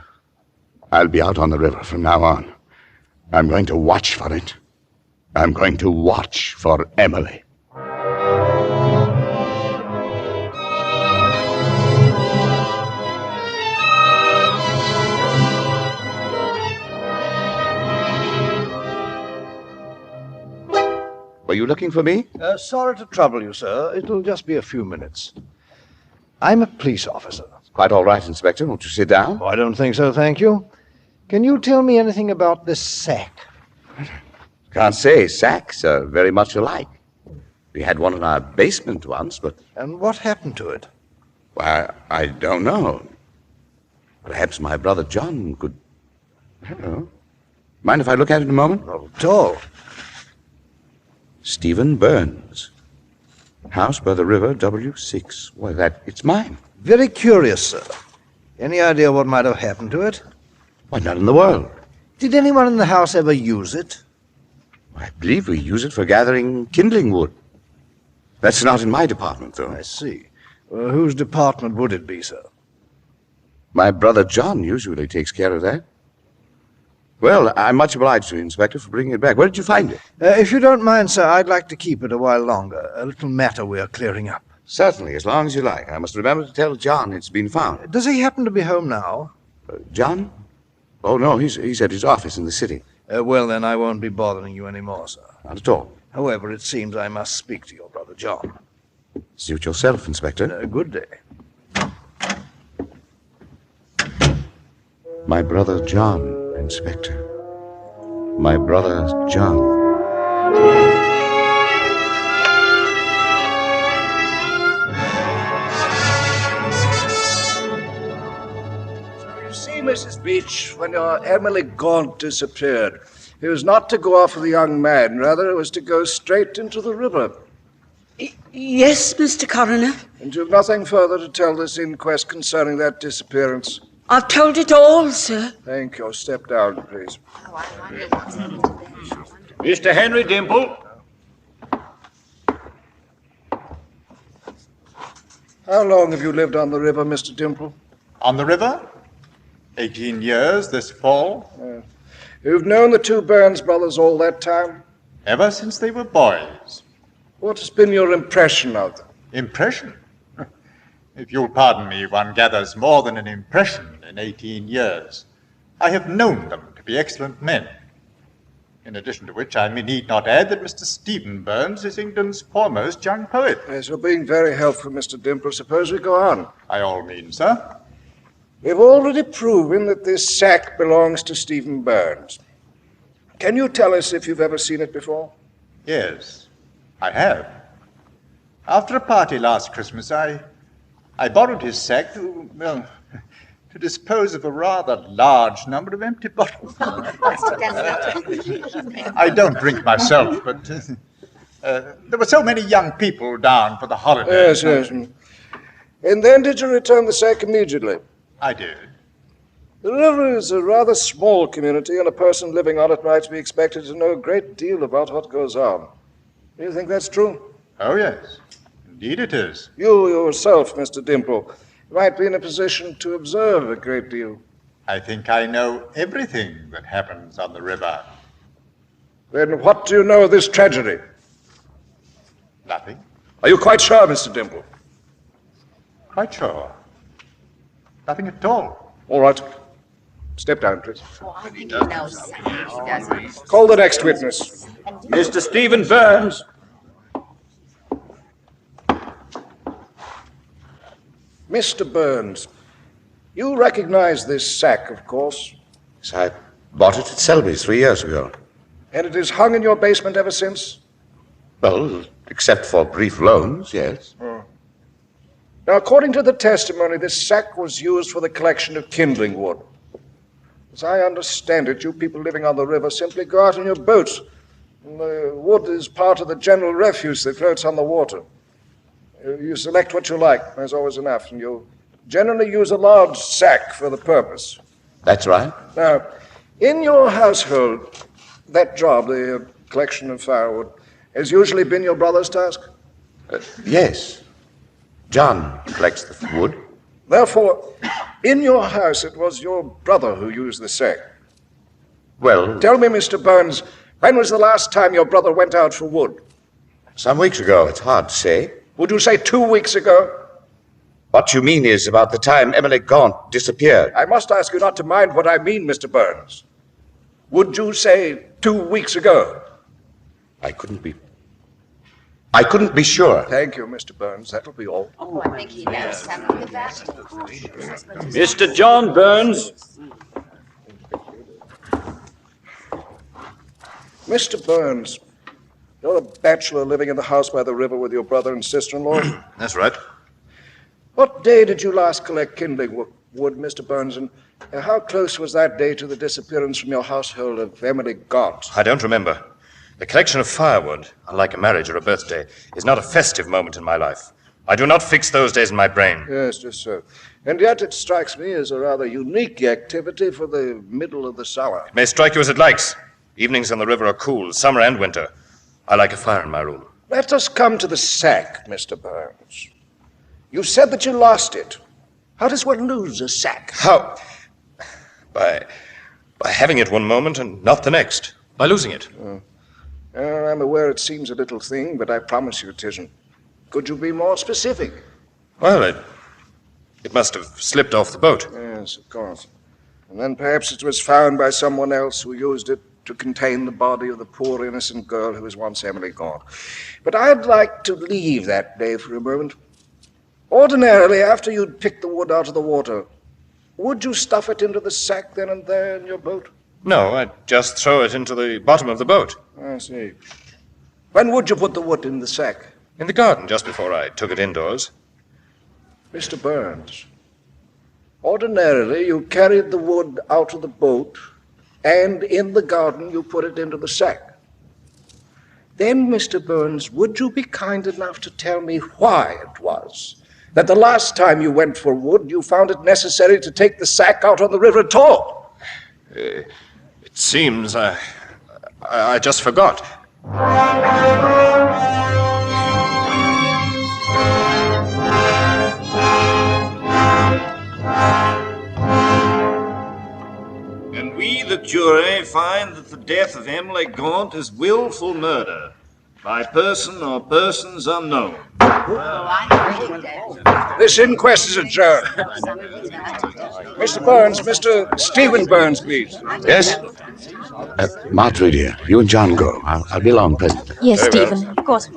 I'll be out on the river from now on. I'm going to watch for it. I'm going to watch for Emily. Were you looking for me? Sorry to trouble you, sir. It'll just be a few minutes. I'm a police officer. Quite all right, Inspector. Won't you sit down? Oh, I don't think so, thank you. Can you tell me anything about this sack? Can't say. Sacks are very much alike. We had one in our basement once, but... And what happened to it? Why, I don't know. Perhaps my brother John could... I don't know. Mind if I look at it a moment? Not at all. Stephen Burns. House by the river, W6. Why, it's mine. Very curious, sir. Any idea what might have happened to it? Why, not in the world. Did anyone in the house ever use it? I believe we use it for gathering kindling wood. That's not in my department, though. I see. Whose department would it be, sir? My brother John usually takes care of that. Well, I'm much obliged to you, Inspector, for bringing it back. Where did you find it? If you don't mind, sir, I'd like to keep it a while longer. A little matter we're clearing up. Certainly, as long as you like. I must remember to tell John it's been found. Does he happen to be home now? John? Oh, no, he's at his office in the city. Well, then, I won't be bothering you any more, sir. Not at all. However, it seems I must speak to your brother John. Suit yourself, Inspector. Good day. My brother John, Inspector. My brother John. You see, Mrs. Beach, when your Emily Gaunt disappeared, it was not to go after the young man. Rather, it was to go straight into the river. Yes, Mr. Coroner. And you've nothing further to tell this inquest concerning that disappearance? I've told it all, sir. Thank you. Step down, please. Mr. Henry Dimple. How long have you lived on the river, Mr. Dimple? On the river? 18 years this fall. You've known the two Burns brothers all that time? Ever since they were boys. What has been your impression of them? Impression? If you'll pardon me, one gathers more than an impression in 18 years. I have known them to be excellent men. In addition to which, I need not add that Mr. Stephen Burns is England's foremost young poet. Yes, you're being very helpful, Mr. Dimple. Suppose we go on. By all means, sir. We've already proven that this sack belongs to Stephen Burns. Can you tell us if you've ever seen it before? Yes, I have. After a party last Christmas, I borrowed his sack to to dispose of a rather large number of empty bottles. I don't drink myself, but there were so many young people down for the holidays. Yes. And then did you return the sack immediately? I did. The river is a rather small community, and a person living on it might be expected to know a great deal about what goes on. Do you think that's true? Oh, yes. Indeed it is. You yourself, Mr. Dimple, might be in a position to observe a great deal. I think I know everything that happens on the river. Then what do you know of this tragedy? Nothing. Are you quite sure, Mr. Dimple? Quite sure. Nothing at all. All right. Step down, please. Call the next witness. Mr. Stephen Burns. Mr. Burns, you recognize this sack, of course. Yes, I bought it at Selby's 3 years ago. And it has hung in your basement ever since? Well, except for brief loans, yes. Now, according to the testimony, this sack was used for the collection of kindling wood. As I understand it, you people living on the river simply go out in your boats, and the wood is part of the general refuse that floats on the water. You select what you like, there's always enough, and you generally use a large sack for the purpose. That's right. Now, in your household, that job, the collection of firewood, has usually been your brother's task? Yes. John collects the wood. Therefore, in your house, it was your brother who used the sack. Well... Tell me, Mr. Burns, when was the last time your brother went out for wood? Some weeks ago. It's hard to say. Would you say 2 weeks ago? What you mean is about the time Emily Gaunt disappeared. I must ask you not to mind what I mean, Mr. Burns. Would you say 2 weeks ago? I couldn't be sure. Thank you, Mr. Burns. That'll be all. Oh, I think he knows something of that. Mr. John Burns. Mr. Burns, you're a bachelor living in the house by the river with your brother and sister-in-law? That's right. What day did you last collect kindling wood, Mr. Burns, and how close was that day to the disappearance from your household of Emily Gaunt? I don't remember. The collection of firewood, unlike a marriage or a birthday, is not a festive moment in my life. I do not fix those days in my brain. Yes, just so. And yet it strikes me as a rather unique activity for the middle of the summer. It may strike you as it likes. Evenings on the river are cool, summer and winter. I like a fire in my room. Let us come to the sack, Mr. Burns. You said that you lost it. How does one lose a sack? How? By having it one moment and not the next. By losing it. I'm aware it seems a little thing, but I promise you it isn't. Could you be more specific? Well, it must have slipped off the boat. Yes, of course. And then perhaps it was found by someone else who used it to contain the body of the poor innocent girl who was once Emily Gaunt. But I'd like to leave that day for a moment. Ordinarily, after you'd picked the wood out of the water, would you stuff it into the sack then and there in your boat? No, I'd just throw it into the bottom of the boat. I see. When would you put the wood in the sack? In the garden, just before I took it indoors. Mr. Burns, ordinarily you carried the wood out of the boat, and in the garden you put it into the sack. Then, Mr. Burns, would you be kind enough to tell me why it was that the last time you went for wood you found it necessary to take the sack out on the river at all? It seems I just forgot. And we, the jury, find that the death of Emily Gaunt is willful murder by person or persons unknown. This inquest is adjourned. Mr. Burns, Mr. Stephen Burns, please. Yes? Marjorie, dear, you and John go. I'll be along presently. Yes, Stephen, of course.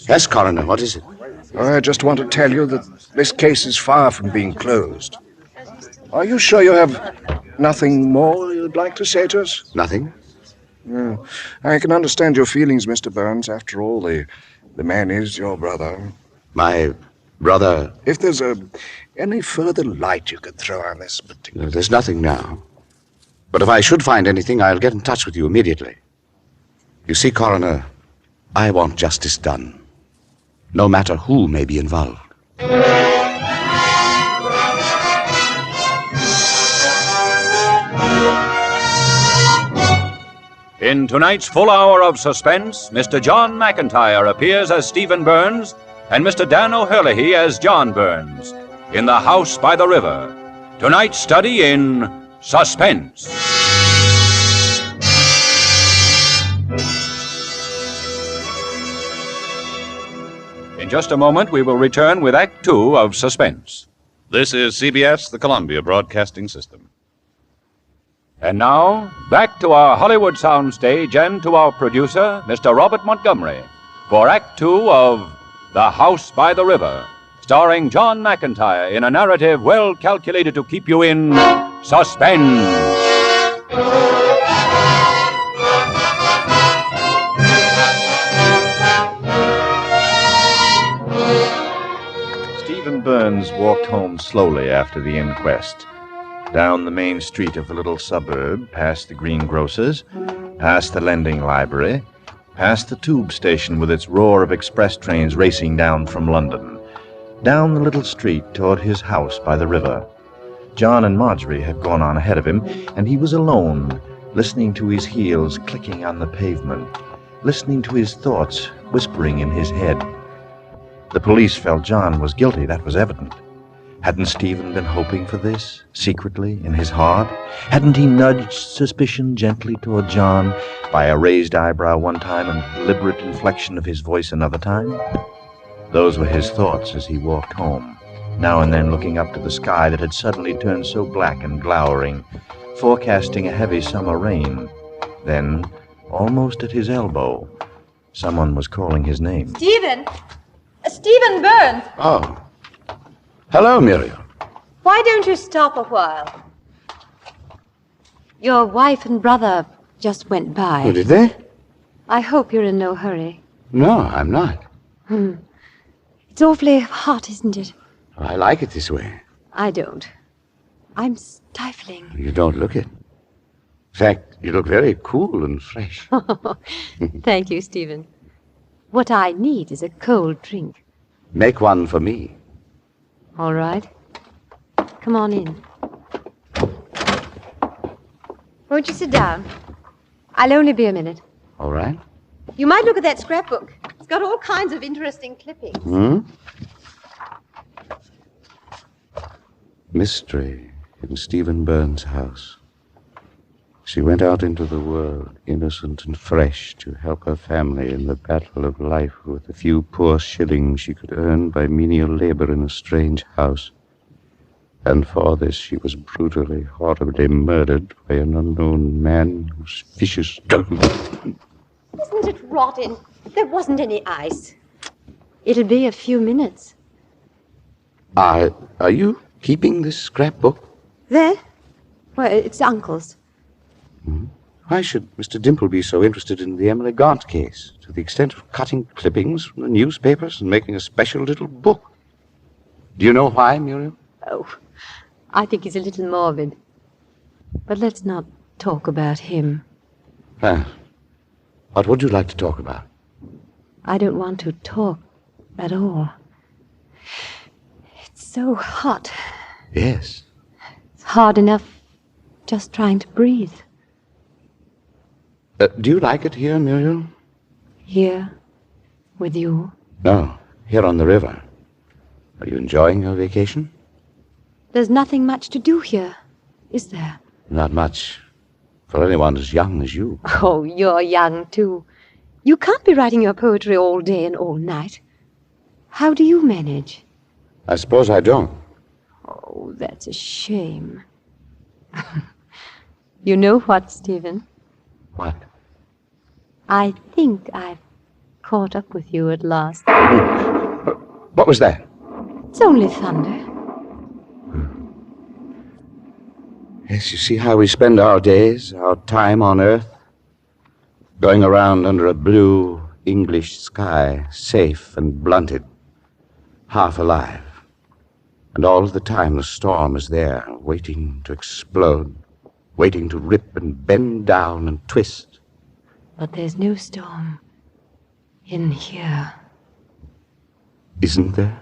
Yes, Coroner, what is it? I just want to tell you that this case is far from being closed. Are you sure you have nothing more you'd like to say to us? Nothing? No. I can understand your feelings, Mr. Burns. After all, the man is your brother. My brother? If there's Any further light you could throw on this particular... There's nothing now. But if I should find anything, I'll get in touch with you immediately. You see, Coroner, I want justice done, no matter who may be involved. In tonight's full hour of suspense, Mr. John McIntyre appears as Stephen Burns and Mr. Dan O'Herlihy as John Burns in The House by the River. Tonight's study in suspense. In just a moment, we will return with Act Two of Suspense. This is CBS, the Columbia Broadcasting System. And now, back to our Hollywood soundstage and to our producer, Mr. Robert Montgomery, for Act Two of The House by the River, starring John McIntyre in a narrative well calculated to keep you in suspense. Stephen Burns walked home slowly after the inquest. Down the main street of the little suburb, past the greengrocer's, past the lending library, past the tube station with its roar of express trains racing down from London, down the little street toward his house by the river. John and Marjorie had gone on ahead of him, and he was alone, listening to his heels clicking on the pavement, listening to his thoughts whispering in his head. The police felt John was guilty, that was evident. Hadn't Stephen been hoping for this, secretly, in his heart? Hadn't he nudged suspicion gently toward John by a raised eyebrow one time and deliberate inflection of his voice another time? Those were his thoughts as he walked home, now and then looking up to the sky that had suddenly turned so black and glowering, forecasting a heavy summer rain. Then, almost at his elbow, someone was calling his name. Stephen! Stephen Burns! Oh. Hello, Muriel. Why don't you stop a while? Your wife and brother just went by. Oh, did they? I hope you're in no hurry. No, I'm not. It's awfully hot, isn't it? I like it this way. I don't. I'm stifling. You don't look it. In fact, you look very cool and fresh. Thank you, Stephen. What I need is a cold drink. Make one for me. All right. Come on in. Won't you sit down? I'll only be a minute. All right. You might look at that scrapbook. It's got all kinds of interesting clippings. Mystery in Stephen Burns' house. She went out into the world, innocent and fresh, to help her family in the battle of life with the few poor shillings she could earn by menial labor in a strange house. And for this she was brutally, horribly murdered by an unknown man whose vicious... Isn't it rotten? There wasn't any ice. It'll be a few minutes. Are you keeping this scrapbook? There? Well, it's Uncle's. Why should Mr. Dimple be so interested in the Emily Gaunt case, to the extent of cutting clippings from the newspapers and making a special little book? Do you know why, Muriel? Oh, I think he's a little morbid. But let's not talk about him. What would you like to talk about? I don't want to talk at all. It's so hot. Yes. It's hard enough just trying to breathe. Do you like it here, Muriel? Here? With you? No, here on the river. Are you enjoying your vacation? There's nothing much to do here, is there? Not much. For anyone as young as you. Oh, you're young, too. You can't be writing your poetry all day and all night. How do you manage? I suppose I don't. Oh, that's a shame. You know what, Stephen? What? I think I've caught up with you at last. What was that? It's only thunder. Yes, you see how we spend our days, our time on Earth? Going around under a blue English sky, safe and blunted, half alive. And all of the time the storm is there, waiting to explode, waiting to rip and bend down and twist. But there's no storm in here. Isn't there?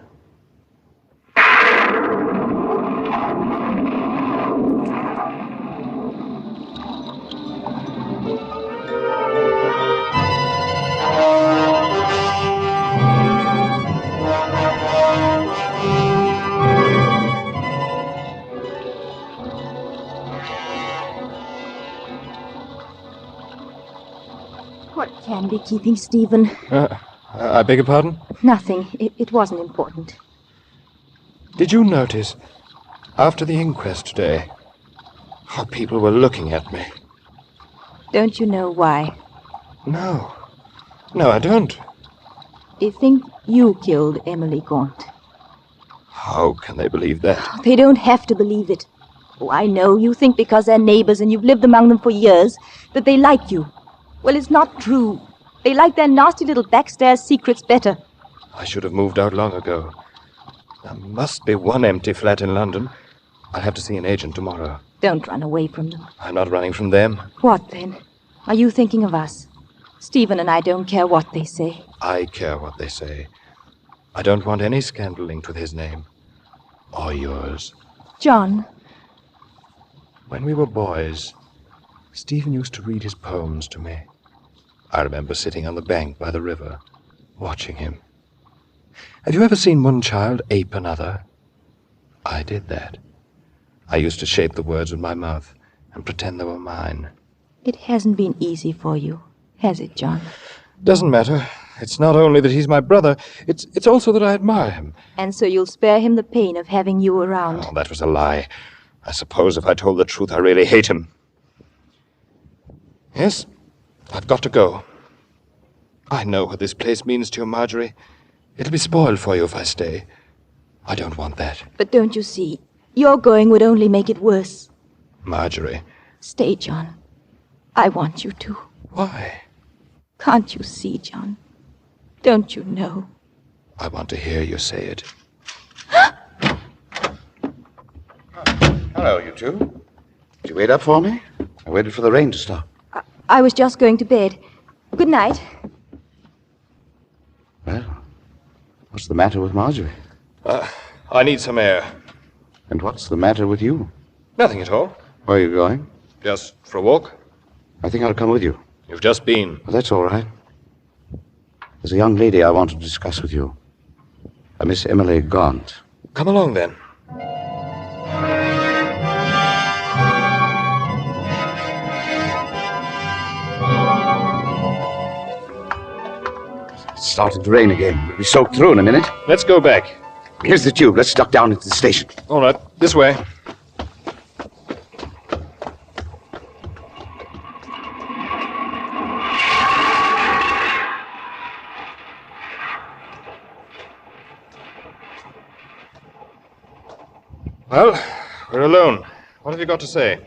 What can be keeping Stephen? I beg your pardon? Nothing. It wasn't important. Did you notice, after the inquest today, how people were looking at me? Don't you know why? No. No, I don't. They think you killed Emily Gaunt. How can they believe that? They don't have to believe it. Oh, I know. You think because they're neighbors and you've lived among them for years that they like you. Well, it's not true. They like their nasty little backstairs secrets better. I should have moved out long ago. There must be one empty flat in London. I'll have to see an agent tomorrow. Don't run away from them. I'm not running from them. What then? Are you thinking of us? Stephen and I don't care what they say. I care what they say. I don't want any scandal linked with his name. Or yours. John. When we were boys, Stephen used to read his poems to me. I remember sitting on the bank by the river, watching him. Have you ever seen one child ape another? I did that. I used to shape the words with my mouth and pretend they were mine. It hasn't been easy for you, has it, John? Doesn't matter. It's not only that he's my brother, it's also that I admire him. And so you'll spare him the pain of having you around. Oh, that was a lie. I suppose if I told the truth, I really hate him. Yes, I've got to go. I know what this place means to you, Marjorie. It'll be spoiled for you if I stay. I don't want that. But don't you see, your going would only make it worse. Marjorie. Stay, John. I want you to. Why? Can't you see, John? Don't you know? I want to hear you say it. Hello, you two. Did you wait up for me? I waited for the rain to stop. I was just going to bed. Good night. Well, what's the matter with Marjorie? I need some air. And what's the matter with you? Nothing at all. Where are you going? Just for a walk. I think I'll come with you. You've just been. Well, that's all right. There's a young lady I want to discuss with you. A Miss Emily Gaunt. Come along, then. It's starting to rain again. We'll be soaked through in a minute. Let's go back. Here's the tube. Let's duck down into the station. All right, this way. Well, we're alone. What have you got to say?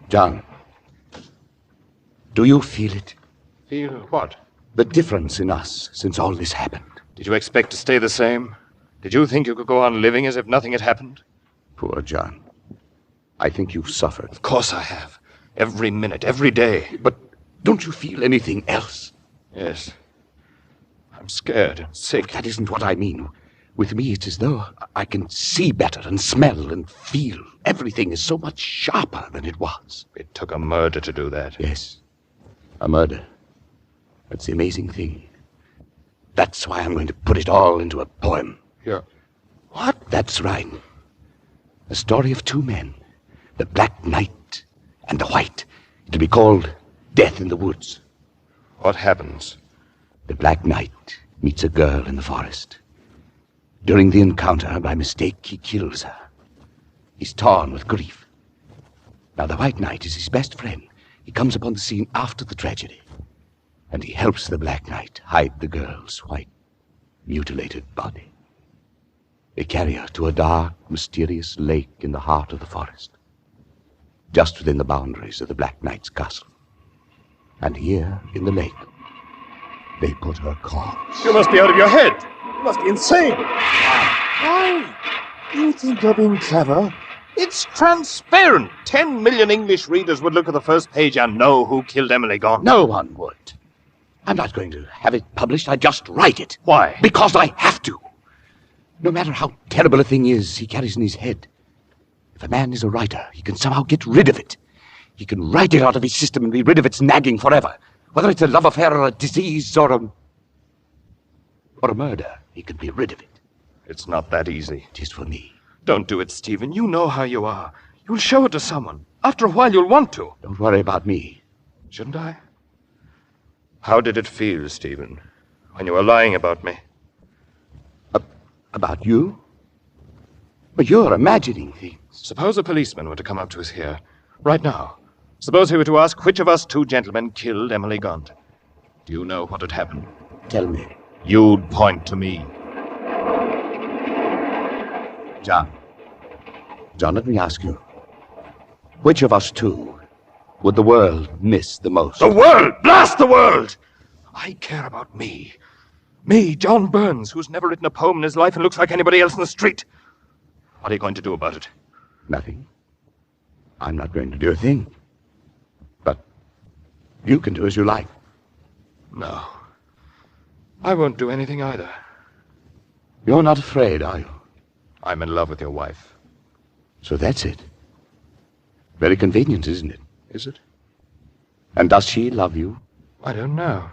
John, do you feel it? Feel what? The difference in us since all this happened. Did you expect to stay the same? Did you think you could go on living as if nothing had happened? Poor John. I think you've suffered. Of course I have. Every minute, every day. But don't you feel anything else? Yes. I'm scared and sick. But that isn't what I mean. With me, it's as though I can see better and smell and feel. Everything is so much sharper than it was. It took a murder to do that. Yes, a murder. That's the amazing thing. That's why I'm going to put it all into a poem. Yeah. What? That's right. A story of two men, the Black Knight and the White. It'll be called Death in the Woods. What happens? The Black Knight meets a girl in the forest. During the encounter, by mistake, he kills her. He's torn with grief. Now, the White Knight is his best friend. He comes upon the scene after the tragedy, and he helps the Black Knight hide the girl's white, mutilated body. They carry her to a dark, mysterious lake in the heart of the forest, just within the boundaries of the Black Knight's castle. And here, in the lake, they put her corpse. You must be out of your head. You must be insane. Why? You think you're being clever? It's transparent. 10 million English readers would look at the first page and know who killed Emily Gaunt. No one would. I'm not going to have it published. I just write it. Why? Because I have to. No matter how terrible a thing is he carries in his head, if a man is a writer, he can somehow get rid of it. He can write it out of his system and be rid of its nagging forever. Whether it's a love affair or a disease or a murder, he can be rid of it. It's not that easy. It is for me. Don't do it, Stephen. You know how you are. You'll show it to someone. After a while, you'll want to. Don't worry about me. Shouldn't I? How did it feel, Stephen, when you were lying about me? About you? But you're imagining things. Suppose a policeman were to come up to us here, right now. Suppose he were to ask which of us two gentlemen killed Emily Gaunt. Do you know what would happen? Tell me. You'd point to me. John, let me ask you. Which of us two would the world miss the most? The world! Blast the world! I care about me. Me, John Burns, who's never written a poem in his life and looks like anybody else in the street. What are you going to do about it? Nothing. I'm not going to do a thing. But you can do as you like. No. I won't do anything either. You're not afraid, are you? I'm in love with your wife. So that's it. Very convenient, isn't it? Is it? And does she love you? I don't know.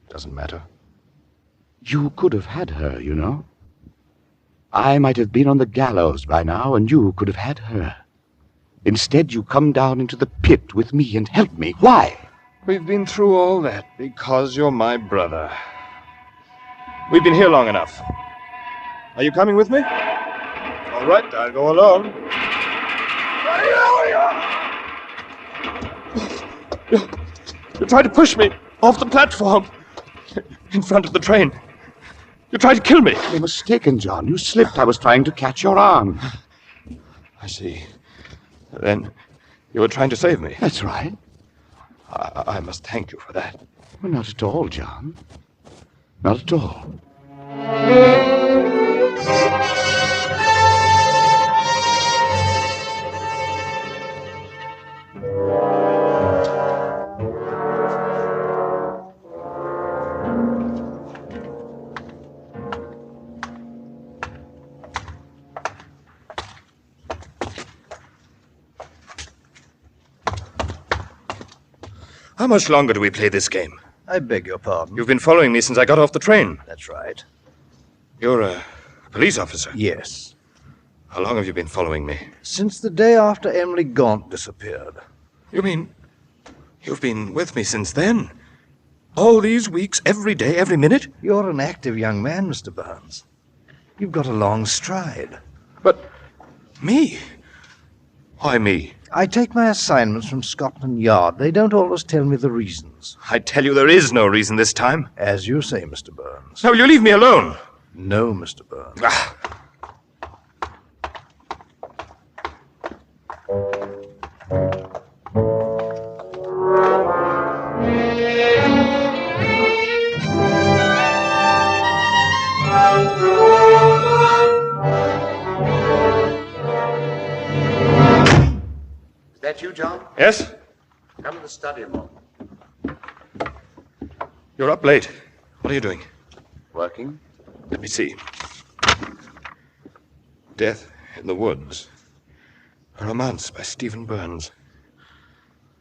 Doesn't matter. You could have had her, you know. I might have been on the gallows by now, and you could have had her. Instead, you come down into the pit with me and help me. Why? We've been through all that because you're my brother. We've been here long enough. Are you coming with me? All right, I'll go alone. You tried to push me off the platform in front of the train. You tried to kill me. You're mistaken, John. You slipped. I was trying to catch your arm. I see. Then you were trying to save me. That's right. I must thank you for that. Well, not at all, John. Not at all. How much longer do we play this game? I beg your pardon. You've been following me since I got off the train. That's right. You're a police officer? Yes. How long have you been following me? Since the day after Emily Gaunt disappeared. You mean you've been with me since then? All these weeks, every day, every minute? You're an active young man, Mr. Burns. You've got a long stride. But me? Why me? I take my assignments from Scotland Yard. They don't always tell me the reasons. I tell you there is no reason this time. As you say, Mr. Burns. Now, will you leave me alone? No, Mr. Burns. Is that you, John? Yes? Come to the study a moment. You're up late. What are you doing? Working? Let me see. Death in the Woods. A romance by Stephen Burns.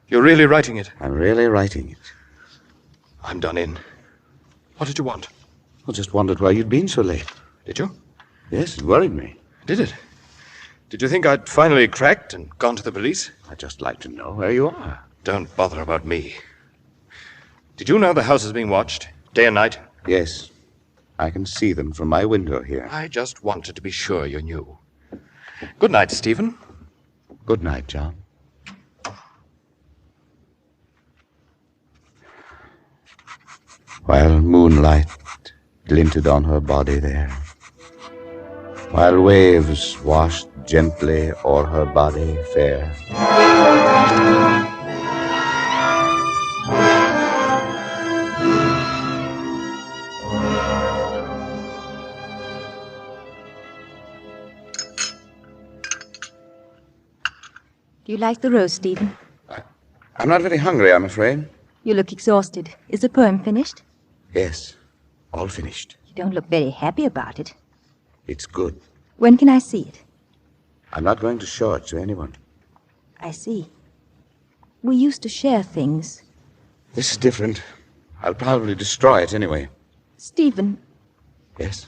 You're really writing it? I'm really writing it. I'm done in. What did you want? I just wondered why you'd been so late. Did you? Yes, it worried me. Did it? Did you think I'd finally cracked and gone to the police? I'd just like to know where you are. Don't bother about me. Did you know the house is being watched, day and night? Yes. I can see them from my window here. I just wanted to be sure you knew. Good night, Stephen. Good night, John. While moonlight glinted on her body there, while waves washed gently o'er her body fair, Do you like the roast, Stephen? I'm not very hungry, I'm afraid. You look exhausted. Is the poem finished? Yes, all finished. You don't look very happy about it. It's good. When can I see it? I'm not going to show it to anyone. I see. We used to share things. This is different. I'll probably destroy it anyway. Stephen, Yes?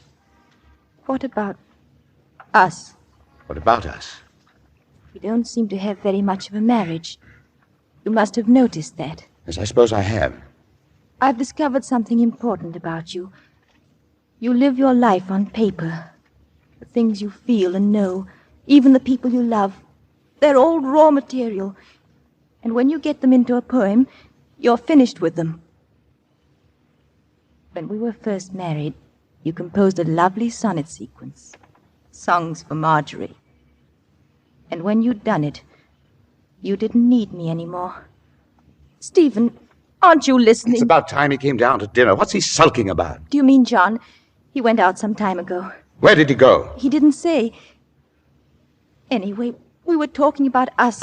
what about us? What about us? We don't seem to have very much of a marriage. You must have noticed that. Yes, I suppose I have. I've discovered something important about you. You live your life on paper. The things you feel and know, even the people you love, they're all raw material. And when you get them into a poem, you're finished with them. When we were first married, you composed a lovely sonnet sequence. Songs for Marjorie. And when you'd done it, you didn't need me anymore. Stephen, aren't you listening? It's about time he came down to dinner. What's he sulking about? Do you mean John? He went out some time ago. Where did he go? He didn't say. Anyway, we were talking about us.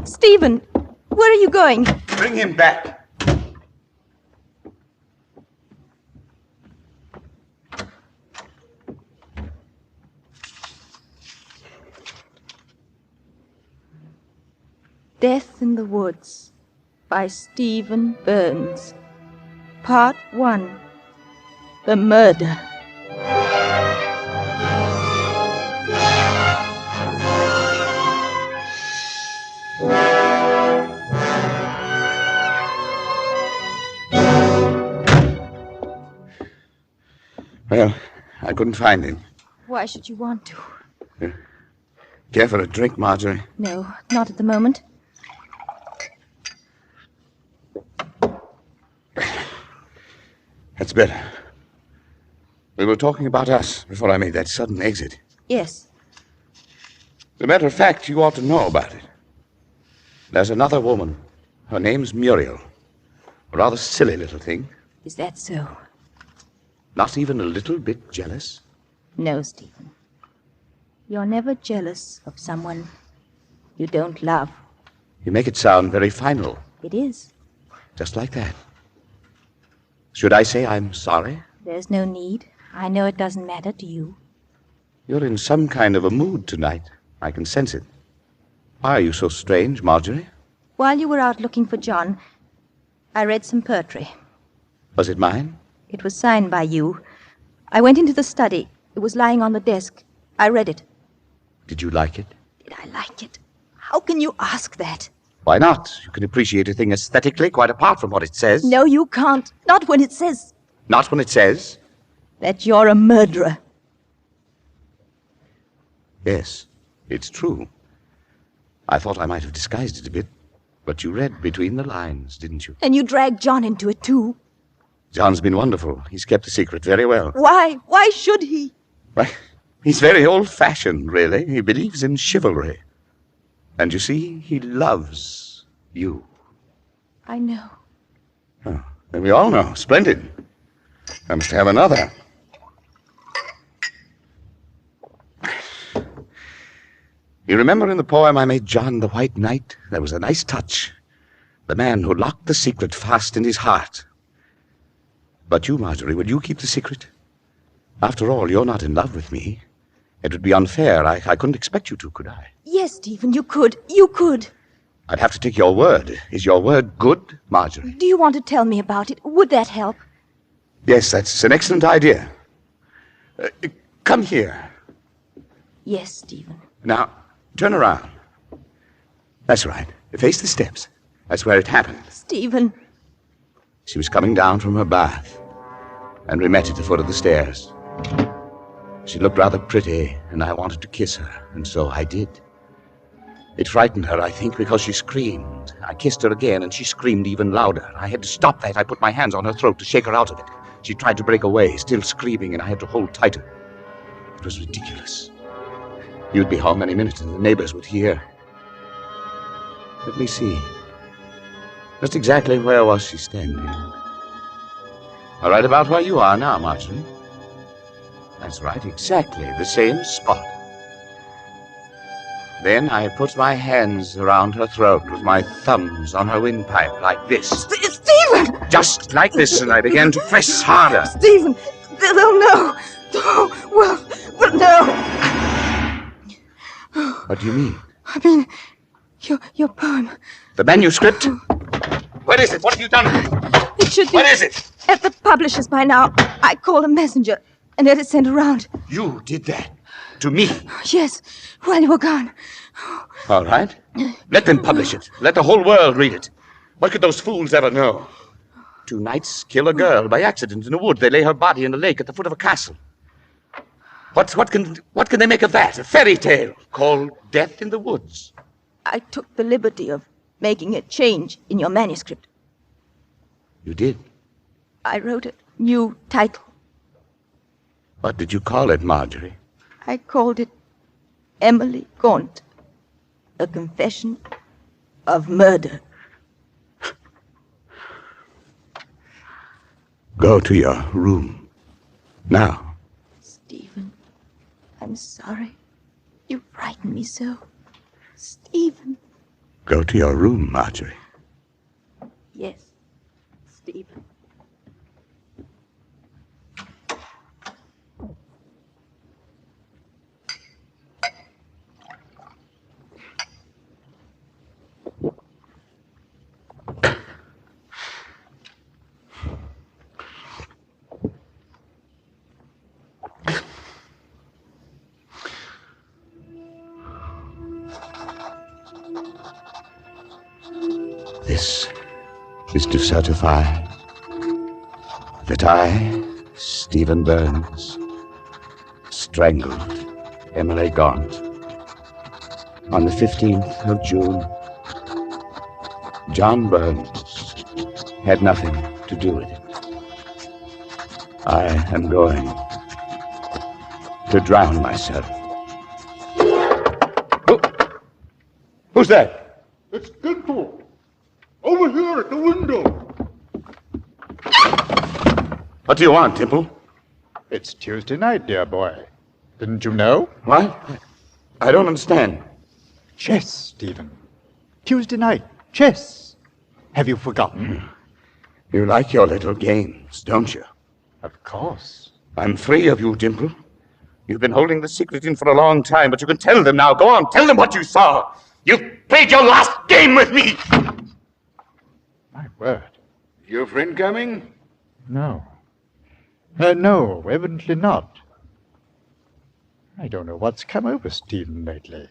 Stephen, where are you going? Bring him back. Death in the Woods by Stephen Burns. Part 1. The Murder. Well, I couldn't find him. Why should you want to? Care for a drink, Marjorie? No, not at the moment. That's better. We were talking about us before I made that sudden exit. Yes. As a matter of fact, you ought to know about it. There's another woman. Her name's Muriel. A rather silly little thing. Is that so? Not even a little bit jealous? No, Stephen. You're never jealous of someone you don't love. You make it sound very final. It is. Just like that. Should I say I'm sorry? There's no need. I know it doesn't matter to you. You're in some kind of a mood tonight. I can sense it. Why are you so strange, Marjorie? While you were out looking for John, I read some poetry. Was it mine? It was signed by you. I went into the study. It was lying on the desk. I read it. Did you like it? Did I like it? How can you ask that? Why not? You can appreciate a thing aesthetically, quite apart from what it says. No, you can't. Not when it says Not when it says? that you're a murderer. Yes, it's true. I thought I might have disguised it a bit, but you read between the lines, didn't you? And you dragged John into it, too. John's been wonderful. He's kept the secret very well. Why? Why should he? Why, he's very old-fashioned, really. He believes in chivalry. And you see, he loves you. I know. Oh, then we all know. Splendid. I must have another. You remember in the poem I made John the White Knight? There was a nice touch. The man who locked the secret fast in his heart. But you, Marjorie, will you keep the secret? After all, you're not in love with me. It would be unfair. I couldn't expect you to, could I? Yes, Stephen, you could. You could. I'd have to take your word. Is your word good, Marjorie? Do you want to tell me about it? Would that help? Yes, that's an excellent idea. Come here. Yes, Stephen. Now, turn around. That's right. Face the steps. That's where it happened. Stephen. She was coming down from her bath, and we met at the foot of the stairs. She looked rather pretty, and I wanted to kiss her, and so I did. It frightened her, I think, because she screamed. I kissed her again, and she screamed even louder. I had to stop that. I put my hands on her throat to shake her out of it. She tried to break away, still screaming, and I had to hold tighter. It was ridiculous. You'd be home any minute, and the neighbors would hear. Let me see. Just exactly where was she standing? All right about where you are now, Marjorie. That's right, exactly the same spot. Then I put my hands around her throat with my thumbs on her windpipe like this. Stephen! Just like this, and I began to press harder. Stephen! They'll know! Oh, well, no! What do you mean? I mean, your poem. The manuscript? Where is it? What have you done? It should be... Where is it? At the publisher's by now. I called a messenger and had it sent around. You did that? To me? Yes, while you were gone. All right. Let them publish it. Let the whole world read it. What could those fools ever know? 2 knights kill a girl by accident in a wood. They lay her body in a lake at the foot of a castle. What can they make of that? A fairy tale called Death in the Woods. I took the liberty of making a change in your manuscript. You did? I wrote a new title. What did you call it, Marjorie? I called it Emily Gaunt, a confession of murder. Go to your room. Now. Stephen, I'm sorry. You frightened me so. Stephen. Go to your room, Marjorie. Yes, Stephen. This is to certify that I, Stephen Burns, strangled Emily Gaunt on the 15th of June. John Burns had nothing to do with it. I am going to drown myself. Who's that? It's Dimple. Over here at the window. What do you want, Dimple? It's Tuesday night, dear boy. Didn't you know? What? I don't understand. Chess, Stephen. Tuesday night, chess. Have you forgotten? You like your little games, don't you? Of course. I'm free of you, Dimple. You've been holding the secret in for a long time, but you can tell them now. Go on, tell them what you saw. You've played your last game with me. My word. Your friend coming? No. No, evidently not. I don't know what's come over Stephen lately.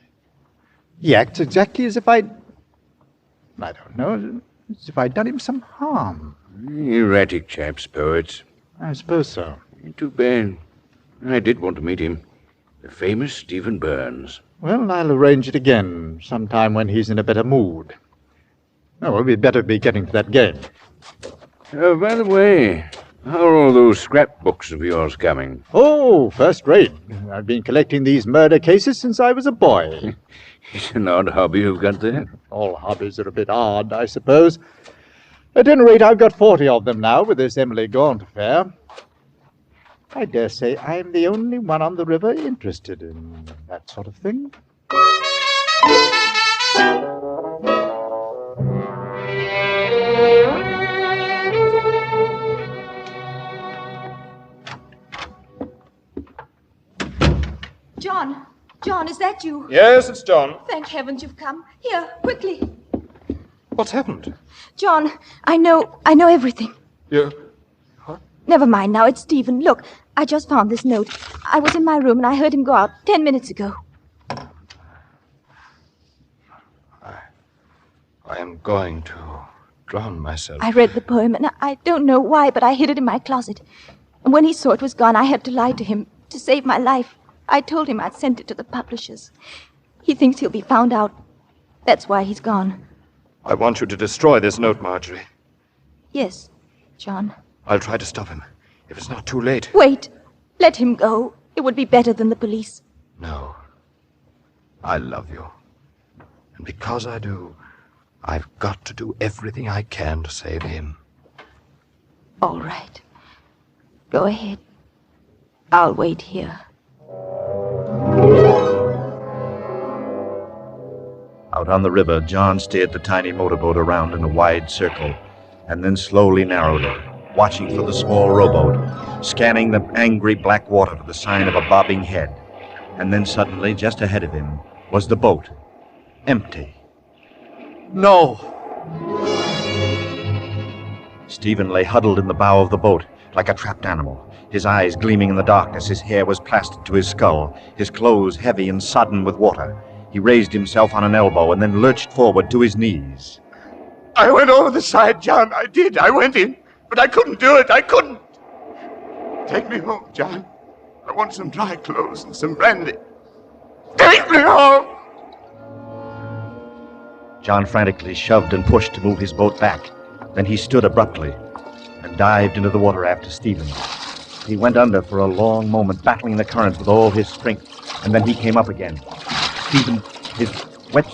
He acts exactly as if I don't know, as if I'd done him some harm. Erratic chaps, poets. I suppose so. Too bad. I did want to meet him. The famous Stephen Burns. Well, I'll arrange it again, sometime when he's in a better mood. Oh, well, we'd better be getting to that game. By the way, how are all those scrapbooks of yours coming? Oh, first rate. I've been collecting these murder cases since I was a boy. It's an odd hobby you've got there. All hobbies are a bit odd, I suppose. At any rate, I've got 40 of them now with this Emily Gaunt affair. I dare say I'm the only one on the river interested in that sort of thing. John, is that you? Yes, it's John. Thank heavens you've come. Here, quickly. What's happened? John, I know everything. You... Never mind now, it's Stephen. Look, I just found this note. I was in my room and I heard him go out 10 minutes ago. I am going to drown myself. I read the poem and I don't know why, but I hid it in my closet. And when he saw it was gone, I had to lie to him to save my life. I told him I'd sent it to the publishers. He thinks he'll be found out. That's why he's gone. I want you to destroy this note, Marjorie. Yes, John. I'll try to stop him, if it's not too late. Wait. Let him go. It would be better than the police. No. I love you. And because I do, I've got to do everything I can to save him. All right. Go ahead. I'll wait here. Out on the river, John steered the tiny motorboat around in a wide circle, and then slowly narrowed it, watching for the small rowboat, scanning the angry black water for the sign of a bobbing head. And then suddenly, just ahead of him, was the boat. Empty. No! Stephen lay huddled in the bow of the boat, like a trapped animal, his eyes gleaming in the darkness. His hair was plastered to his skull, his clothes heavy and sodden with water. He raised himself on an elbow and then lurched forward to his knees. I went over the side, John. I did. I went in, but I couldn't do it. I couldn't. Take me home, John. I want some dry clothes and some brandy. Take me home! John frantically shoved and pushed to move his boat back. Then he stood abruptly and dived into the water after Stephen. He went under for a long moment, battling the current with all his strength, and then he came up again. Stephen, his wet...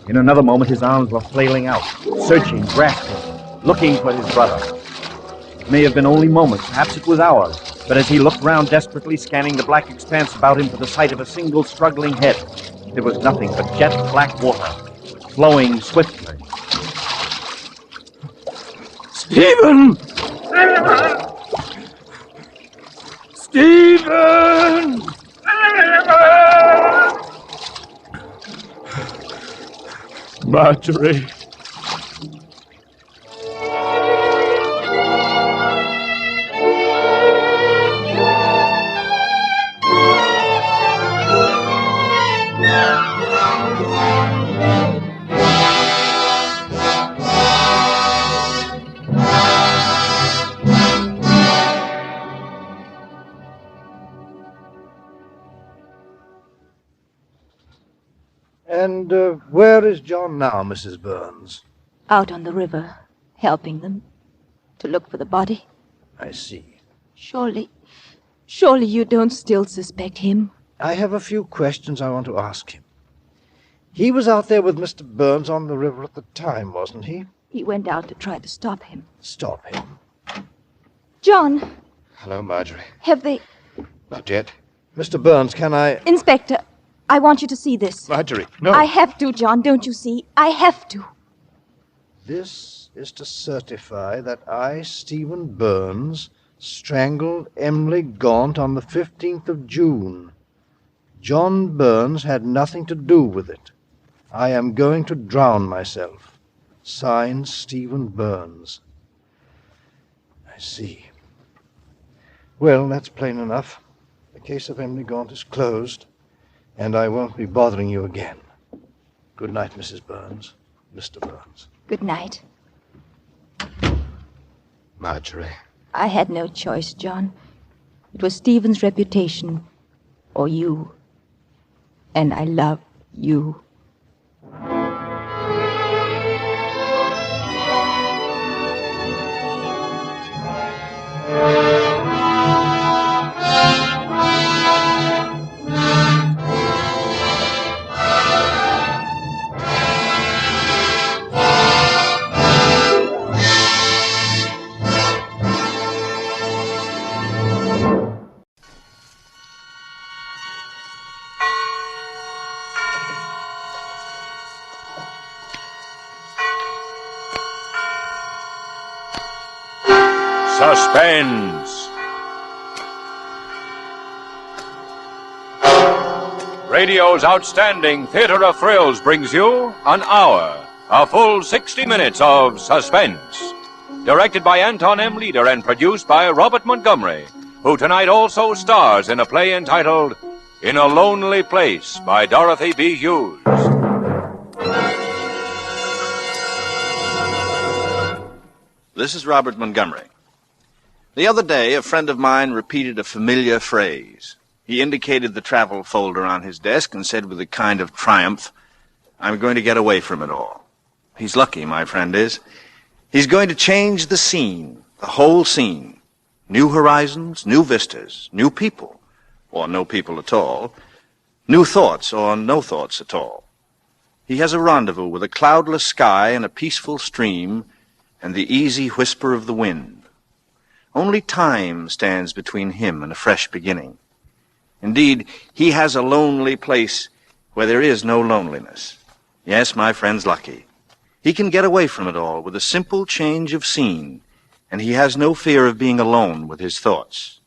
In another moment, his arms were flailing out, searching, grasping, looking for his brother. It may have been only moments, perhaps it was hours, but as he looked round desperately, scanning the black expanse about him for the sight of a single struggling head, there was nothing but jet black water, flowing swiftly. Stephen! Stephen! Marjorie. And where is John now, Mrs. Burns? Out on the river, helping them to look for the body. I see. Surely you don't still suspect him. I have a few questions I want to ask him. He was out there with Mr. Burns on the river at the time, wasn't he? He went out to try to stop him. Stop him? John, Hello, Marjorie. have they... Not yet. Mr. Burns, can I... Inspector, I want you to see this. Marjorie, no. I have to, John, don't you see? I have to. This is to certify that I, Stephen Burns, strangled Emily Gaunt on the 15th of June. John Burns had nothing to do with it. I am going to drown myself. Signed, Stephen Burns. I see. Well, that's plain enough. The case of Emily Gaunt is closed, and I won't be bothering you again. Good night, Mrs. Burns. Mr. Burns. Good night. Marjorie. I had no choice, John. It was Stephen's reputation, or you. And I love you. Suspense. Radio's outstanding theater of thrills brings you an hour, a full 60 minutes of Suspense. Directed by Anton M. Leader and produced by Robert Montgomery, who tonight also stars in a play entitled In a Lonely Place by Dorothy B. Hughes. This is Robert Montgomery. The other day, a friend of mine repeated a familiar phrase. He indicated the travel folder on his desk and said with a kind of triumph, "I'm going to get away from it all." He's lucky, my friend is. He's going to change the scene, the whole scene. New horizons, new vistas, new people, or no people at all. New thoughts, or no thoughts at all. He has a rendezvous with a cloudless sky and a peaceful stream and the easy whisper of the wind. Only time stands between him and a fresh beginning. Indeed, he has a lonely place where there is no loneliness. Yes, my friend's lucky. He can get away from it all with a simple change of scene, and he has no fear of being alone with his thoughts.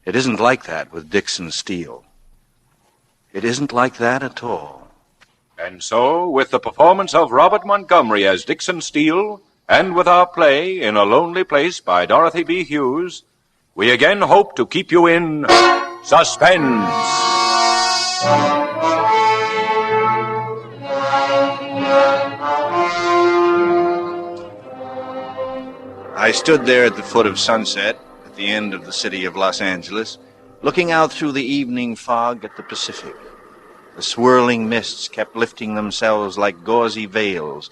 It isn't like that with Dixon Steele. It isn't like that at all. And so, with the performance of Robert Montgomery as Dixon Steele, and with our play In a Lonely Place by Dorothy B. Hughes, we again hope to keep you in suspense. I stood there at the foot of Sunset, at the end of the city of Los Angeles, looking out through the evening fog at the Pacific. The swirling mists kept lifting themselves like gauzy veils,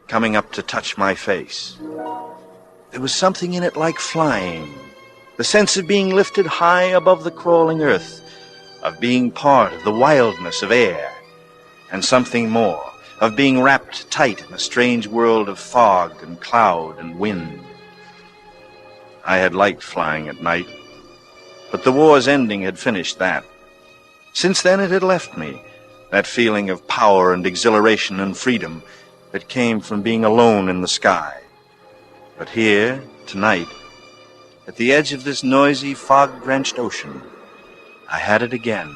coming up to touch my face. There was something in it like flying, the sense of being lifted high above the crawling earth, of being part of the wildness of air, and something more, of being wrapped tight in a strange world of fog and cloud and wind. I had liked flying at night, but the war's ending had finished that. Since then it had left me, that feeling of power and exhilaration and freedom that came from being alone in the sky. But here, tonight, at the edge of this noisy, fog-drenched ocean, I had it again.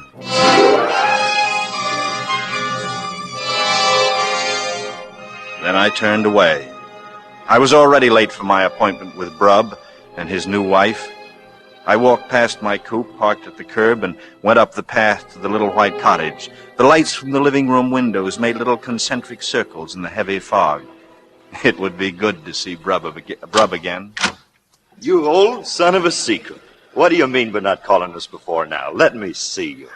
Then I turned away. I was already late for my appointment with Brubb and his new wife. I walked past my coupe, parked at the curb, and went up the path to the little white cottage. The lights from the living room windows made little concentric circles in the heavy fog. It would be good to see Brubb again. You old son of a secret. What do you mean by not calling us before now? Let me see you.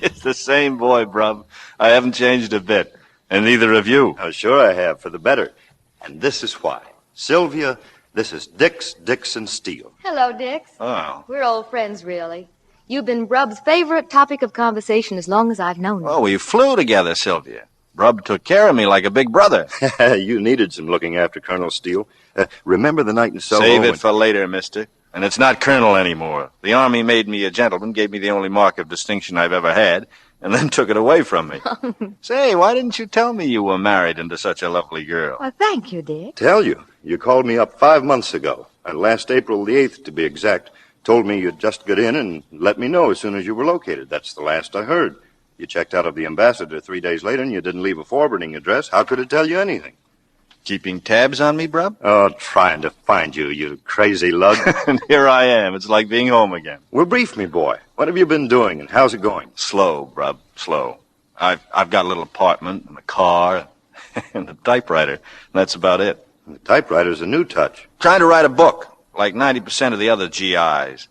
It's the same boy, Brubb. I haven't changed a bit. And neither have you. Oh, sure I have, for the better. And this is why. Sylvia, this is Dixon Steele. Hello, Dix. Oh. We're old friends, really. You've been Brubb's favorite topic of conversation as long as I've known you. Well, we flew together, Sylvia. Brubb took care of me like a big brother. You needed some looking after, Colonel Steele. Remember the night in Soho? Save it for later, mister. And it's not Colonel anymore. The Army made me a gentleman, gave me the only mark of distinction I've ever had, and then took it away from me. Say, why didn't you tell me you were married into such a lovely girl? Well, thank you, Dick. Tell you. You called me up 5 months ago, and last April the 8th to be exact. Told me you'd just get in and let me know as soon as you were located. That's the last I heard. You checked out of the ambassador 3 days later, and you didn't leave a forwarding address. How could it tell you anything? Keeping tabs on me, Brubb? Oh, trying to find you, you crazy lug. And here I am. It's like being home again. Well, brief me, boy. What have you been doing, and how's it going? Slow, Brubb, slow. I've got a little apartment and a car and a typewriter. That's about it. The typewriter's a new touch. Trying to write a book, like 90% of the other GIs.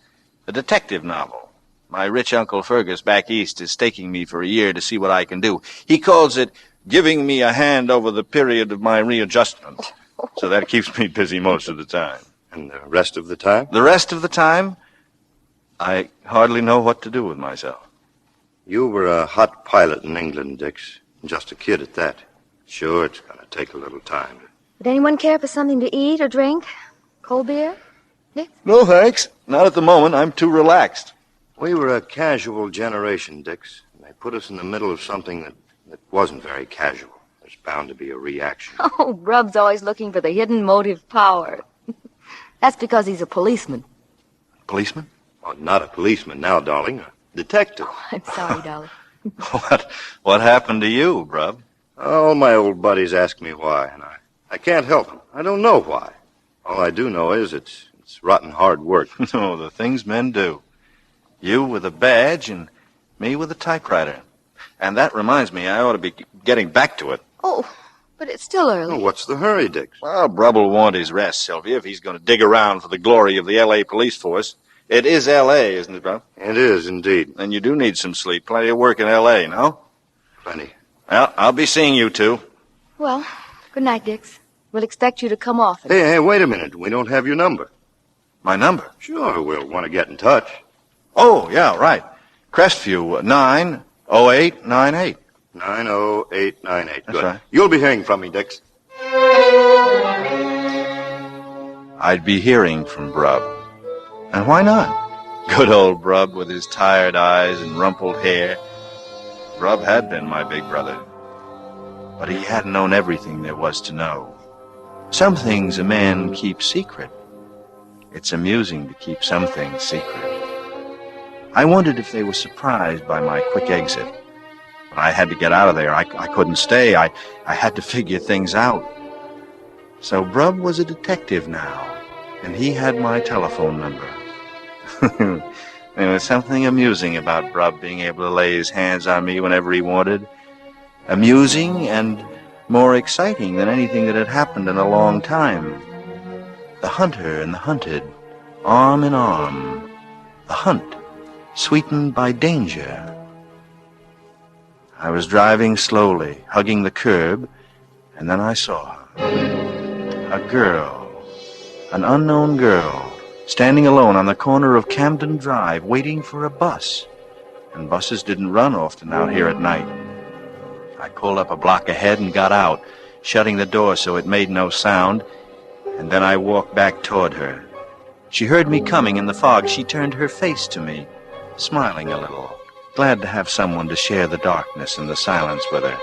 A detective novel. My rich Uncle Fergus back east is staking me for a year to see what I can do. He calls it giving me a hand over the period of my readjustment. So that keeps me busy most of the time. And the rest of the time? The rest of the time, I hardly know what to do with myself. You were a hot pilot in England, Dix. Just a kid at that. Sure, it's going to take a little time. Would anyone care for something to eat or drink? Cold beer? Dick? No, thanks. Not at the moment. I'm too relaxed. We were a casual generation, Dix. They put us in the middle of something that wasn't very casual. There's bound to be a reaction. Oh, Brubb's always looking for the hidden motive power. That's because he's a policeman. Policeman? Oh, not a policeman now, darling. A detective. Oh, I'm sorry, darling. What happened to you, Brubb? All my old buddies ask me why, and I can't help them. I don't know why. All I do know is it's rotten hard work. No, the things men do. You with a badge and me with a typewriter. And that reminds me, I ought to be getting back to it. Oh, but it's still early. Well, what's the hurry, Dix? Well, Brubb will want his rest, Sylvia, if he's going to dig around for the glory of the L.A. police force. It is L.A., isn't it, Brubb? It is, indeed. And you do need some sleep. Plenty of work in L.A., no? Plenty. Well, I'll be seeing you two. Well, good night, Dix. We'll expect you to come often. Hey, wait a minute. We don't have your number. My number? Sure, we'll want to get in touch. Oh, yeah, right. Crestview, 90898. 90898. Good. That's right. You'll be hearing from me, Dix. I'd be hearing from Brubb. And why not? Good old Brubb with his tired eyes and rumpled hair. Brubb had been my big brother. but he hadn't known everything there was to know. Some things a man keeps secret. It's amusing to keep some things secret. I wondered if they were surprised by my quick exit. But I had to get out of there. I couldn't stay. I had to figure things out. So Brub was a detective now, and he had my telephone number. There was something amusing about Brub being able to lay his hands on me whenever he wanted. Amusing and more exciting than anything that had happened in a long time. The hunter and the hunted, arm in arm. The hunt, sweetened by danger. I was driving slowly, hugging the curb, and then I saw her. A girl, an unknown girl, standing alone on the corner of Camden Drive, waiting for a bus. And buses didn't run often out here at night. I pulled up a block ahead and got out, shutting the door so it made no sound, and then I walked back toward her. She heard me coming in the fog. She turned her face to me, smiling a little, glad to have someone to share the darkness and the silence with her.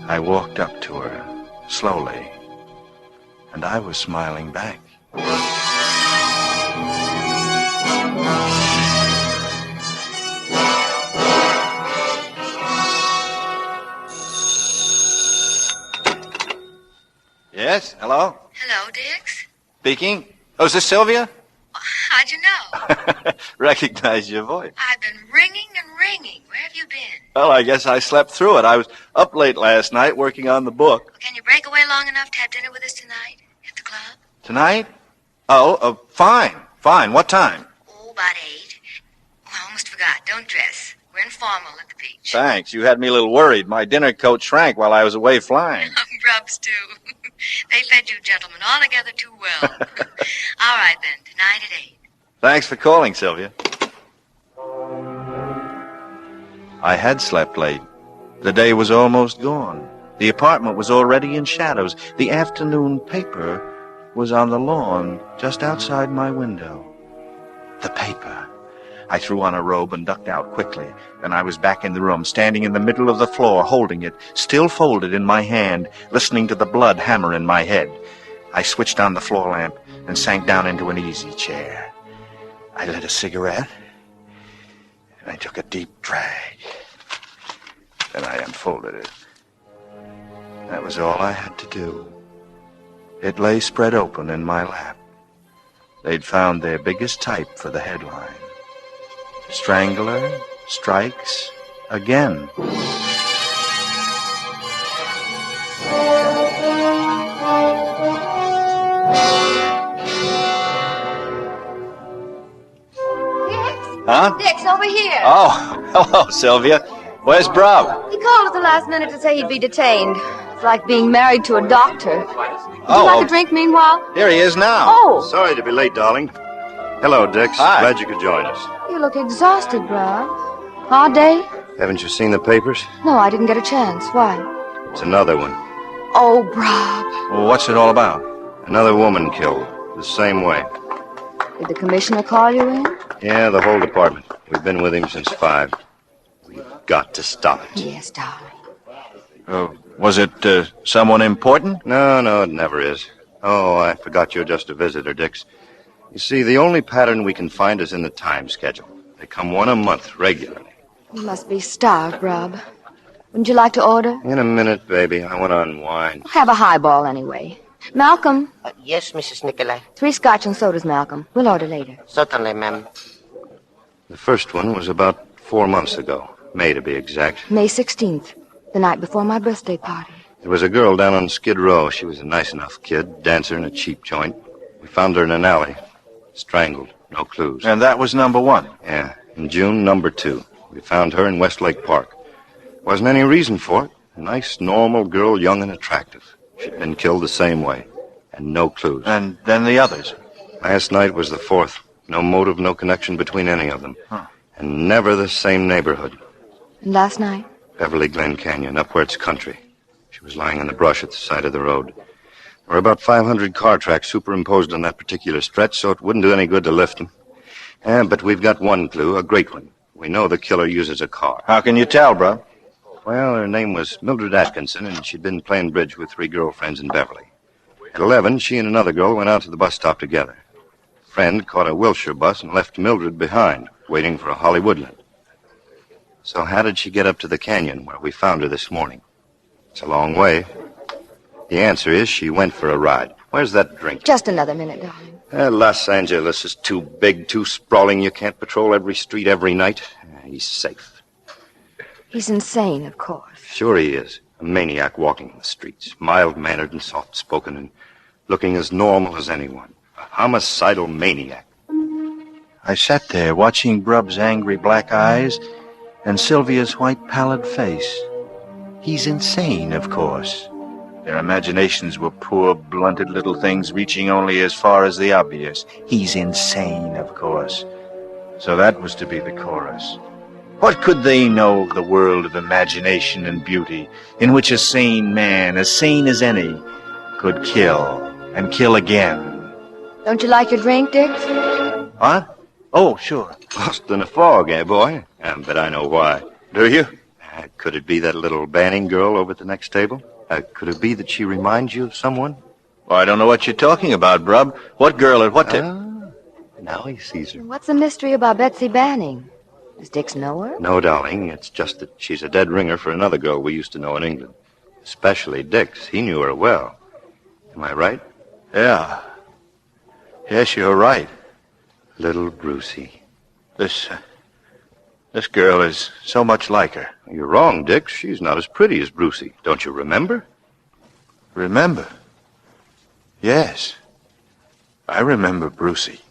I walked up to her, slowly, and I was smiling back. Yes, hello? Hello, Dix. Speaking? Oh, is this Sylvia? How'd you know? Recognize your voice. I've been ringing and ringing. Where have you been? Well, I guess I slept through it. I was up late last night working on the book. Can you break away long enough to have dinner with us tonight? At the club? Tonight? Oh, fine. Fine. What time? Oh, about 8. Oh, I almost forgot. Don't dress. We're informal at the beach. Thanks. You had me a little worried. My dinner coat shrank while I was away flying. Brubs, too. They fed you gentlemen altogether too well. All right, then. Tonight at 8. Thanks for calling, Sylvia. I had slept late. The day was almost gone. The apartment was already in shadows. The afternoon paper was on the lawn just outside my window. The paper. I threw on a robe and ducked out quickly. Then I was back in the room, standing in the middle of the floor, holding it, still folded in my hand, listening to the blood hammer in my head. I switched on the floor lamp and sank down into an easy chair. I lit a cigarette, and I took a deep drag. Then I unfolded it. That was all I had to do. It lay spread open in my lap. They'd found their biggest type for the headline. Strangler strikes again. Huh? Dix, over here. Oh, hello, Sylvia. Where's Brub? He called at the last minute to say he'd be detained. It's like being married to a doctor. Would you like a drink meanwhile? Here he is now. Oh. Sorry to be late, darling. Hello, Dix. Hi. Glad you could join us. You look exhausted, Brub. Hard day? Haven't you seen the papers? No, I didn't get a chance. Why? It's another one. Oh, Brub. Well, what's it all about? Another woman killed. The same way. Did the commissioner call you in? Yeah, the whole department. We've been with him since 5. We've got to stop it. Yes, darling. Was it someone important? No, it never is. Oh, I forgot you're just a visitor, Dix. You see, the only pattern we can find is in the time schedule. They come one a month, regularly. You must be starved, Brub. Wouldn't you like to order? In a minute, baby. I want to unwind. Have a highball, anyway. Malcolm. Yes, Mrs. Nicolai. 3 scotch and sodas, Malcolm. We'll order later. Certainly, ma'am. The first one was about 4 months ago. May, to be exact. May 16th, the night before my birthday party. There was a girl down on Skid Row. She was a nice enough kid, dancer in a cheap joint. We found her in an alley. Strangled. No clues. And that was number 1? Yeah. In June, number 2. We found her in Westlake Park. Wasn't any reason for it. A nice, normal girl, young and attractive. She'd been killed the same way. And no clues. And then the others? Last night was the 4th. No motive, no connection between any of them. Huh. And never the same neighborhood. And last night? Beverly Glen Canyon, up where it's country. She was lying in the brush at the side of the road. There were about 500 car tracks superimposed on that particular stretch, so it wouldn't do any good to lift them. But we've got one clue, a great one. We know the killer uses a car. How can you tell, bro? Well, her name was Mildred Atkinson, and she'd been playing bridge with 3 girlfriends in Beverly. At 11, she and another girl went out to the bus stop together. A friend caught a Wilshire bus and left Mildred behind, waiting for a Hollywoodland. So how did she get up to the canyon where we found her this morning? It's a long way. The answer is she went for a ride. Where's that drink? Just another minute, darling. Los Angeles is too big, too sprawling. You can't patrol every street every night. He's safe. He's insane, of course. Sure he is. A maniac walking the streets, mild-mannered and soft-spoken and looking as normal as anyone. A homicidal maniac. I sat there watching Brub's angry black eyes and Sylvia's white pallid face. He's insane, of course. Their imaginations were poor, blunted little things reaching only as far as the obvious. He's insane, of course. So that was to be the chorus. What could they know of the world of imagination and beauty, in which a sane man, as sane as any, could kill and kill again? Don't you like your drink, Dick? What? Oh, sure. Lost in a fog, eh, boy? But I know why. Do you? Could it be that little Banning girl over at the next table? Could it be that she reminds you of someone? Well, I don't know what you're talking about, Brub. What girl at what Now he sees her. What's the mystery about Betsy Banning? Does Dix know her? No, darling. It's just that she's a dead ringer for another girl we used to know in England. Especially Dix. He knew her well. Am I right? Yeah. Yes, you're right. Little Brucey. This girl is so much like her. You're wrong, Dix. She's not as pretty as Brucey. Don't you remember? Remember? Yes. I remember Brucey.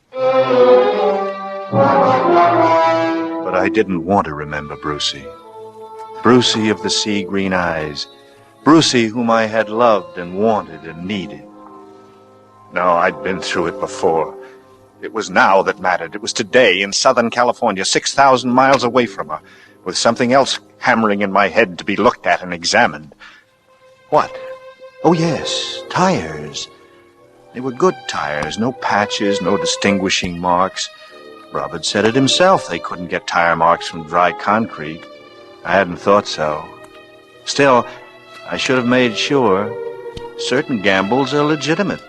But I didn't want to remember Brucey. Brucey of the sea-green eyes. Brucey whom I had loved and wanted and needed. No, I'd been through it before. It was now that mattered. It was today in Southern California, 6,000 miles away from her, with something else hammering in my head to be looked at and examined. What? Oh, yes, tires. They were good tires, no patches, no distinguishing marks. Rob had said it himself. They couldn't get tire marks from dry concrete. I hadn't thought so. Still, I should have made sure. Certain gambles are legitimate.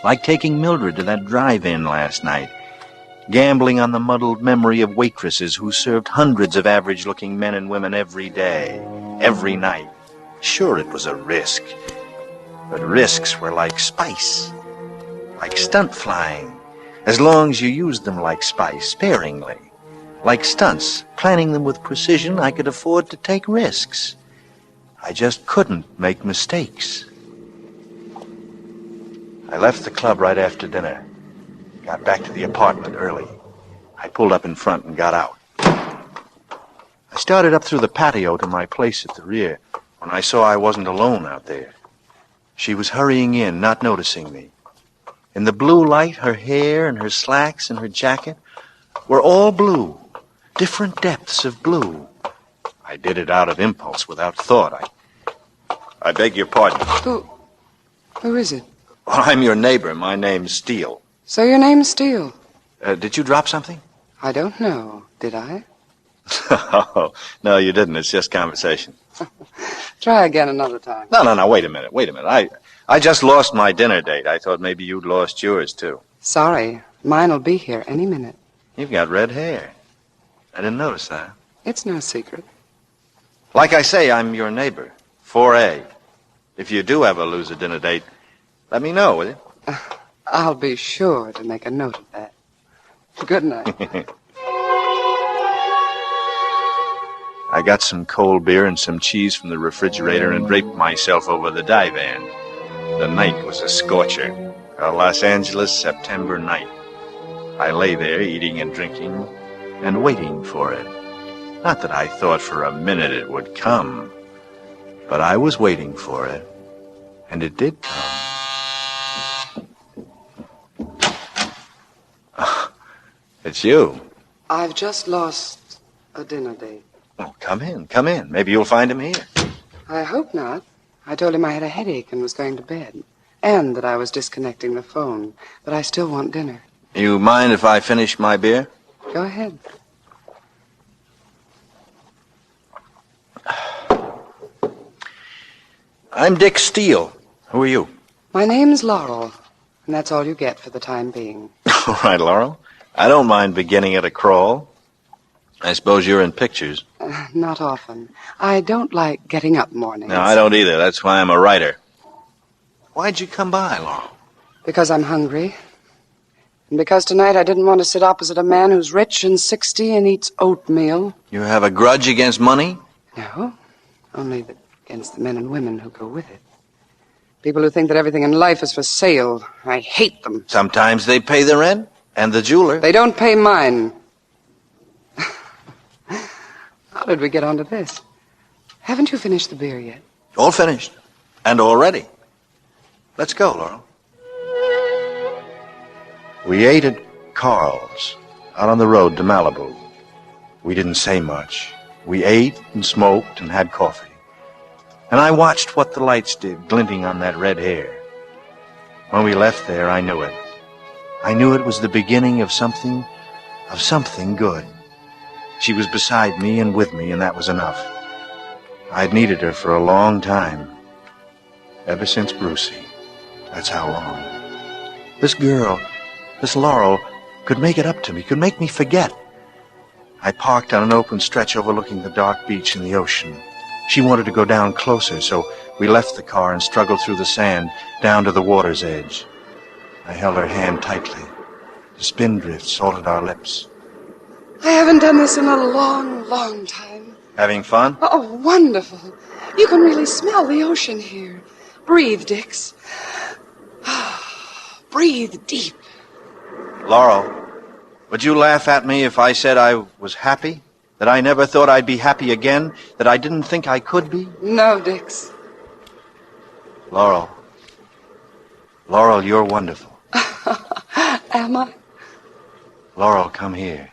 Like taking Mildred to that drive-in last night. Gambling on the muddled memory of waitresses who served hundreds of average-looking men and women every day, every night. Sure, it was a risk. But risks were like spice. Like stunt flying. As long as you used them like spice, sparingly. Like stunts, planning them with precision, I could afford to take risks. I just couldn't make mistakes. I left the club right after dinner. Got back to the apartment early. I pulled up in front and got out. I started up through the patio to my place at the rear when I saw I wasn't alone out there. She was hurrying in, not noticing me. In the blue light, her hair and her slacks and her jacket were all blue, different depths of blue. I did it out of impulse, without thought. I beg your pardon. Who is it? Well, I'm your neighbor. My name's Steele. So your name's Steele? Did you drop something? I don't know. Did I? Oh, no, you didn't. It's just conversation. Try again another time. No. Wait a minute. I just lost my dinner date. I thought maybe you'd lost yours, too. Sorry. Mine'll be here any minute. You've got red hair. I didn't notice that. It's no secret. Like I say, I'm your neighbor. 4A. If you do ever lose a dinner date, let me know, will you? I'll be sure to make a note of that. Good night. I got some cold beer and some cheese from the refrigerator and draped myself over the divan. The night was a scorcher. A Los Angeles September night. I lay there eating and drinking and waiting for it. Not that I thought for a minute it would come, but I was waiting for it, and it did come. It's you. I've just lost a dinner date. Oh, come in. Maybe you'll find him here. I hope not. I told him I had a headache and was going to bed, and that I was disconnecting the phone, but I still want dinner. You mind if I finish my beer? Go ahead. I'm Dick Steele. Who are you? My name's Laurel, and that's all you get for the time being. All right, Laurel. I don't mind beginning at a crawl. I suppose you're in pictures. Not often. I don't like getting up mornings. No, I don't either. That's why I'm a writer. Why'd you come by, Laurel? Because I'm hungry. And because tonight I didn't want to sit opposite a man who's rich and 60 and eats oatmeal. You have a grudge against money? No, only against the men and women who go with it. People who think that everything in life is for sale. I hate them. Sometimes they pay the rent and the jeweler. They don't pay mine. How did we get onto this? Haven't you finished the beer yet? All finished. And all ready. Let's go, Laurel. We ate at Carl's, out on the road to Malibu. We didn't say much. We ate and smoked and had coffee. And I watched what the lights did, glinting on that red hair. When we left there, I knew it. I knew it was the beginning of something good. She was beside me and with me, and that was enough. I'd needed her for a long time. Ever since Brucey. That's how long. This girl, this Laurel, could make it up to me, could make me forget. I parked on an open stretch overlooking the dark beach and the ocean. She wanted to go down closer, so we left the car and struggled through the sand down to the water's edge. I held her hand tightly. The spindrift salted our lips. I haven't done this in a long, long time. Having fun? Oh, wonderful. You can really smell the ocean here. Breathe, Dix. Breathe deep. Laurel, would you laugh at me if I said I was happy? That I never thought I'd be happy again? That I didn't think I could be? No, Dix. Laurel. Laurel, you're wonderful. Am I? Laurel, come here.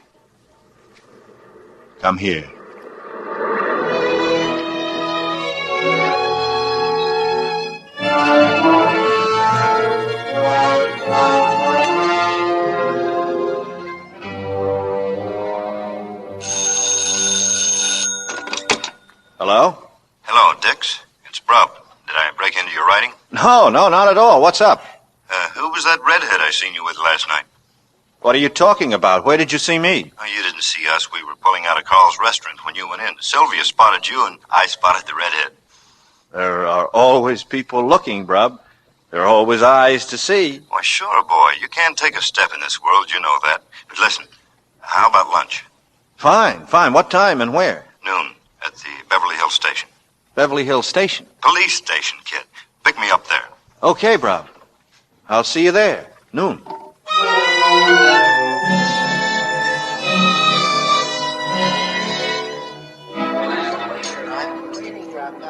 Come here. Hello? Hello, Dix. It's Brub. Did I break into your writing? No, not at all. What's up? Who was that redhead I seen you with last night? What are you talking about? Where did you see me? Oh, you didn't see us. We were pulling out of Carl's restaurant when you went in. Sylvia spotted you, and I spotted the redhead. There are always people looking, Brub. There are always eyes to see. Why, sure, boy. You can't take a step in this world, you know that. But listen, how about lunch? Fine. What time and where? Noon, at the Beverly Hills station. Beverly Hills Station? Police station, kid. Pick me up there. Okay, Brub. I'll see you there. Noon.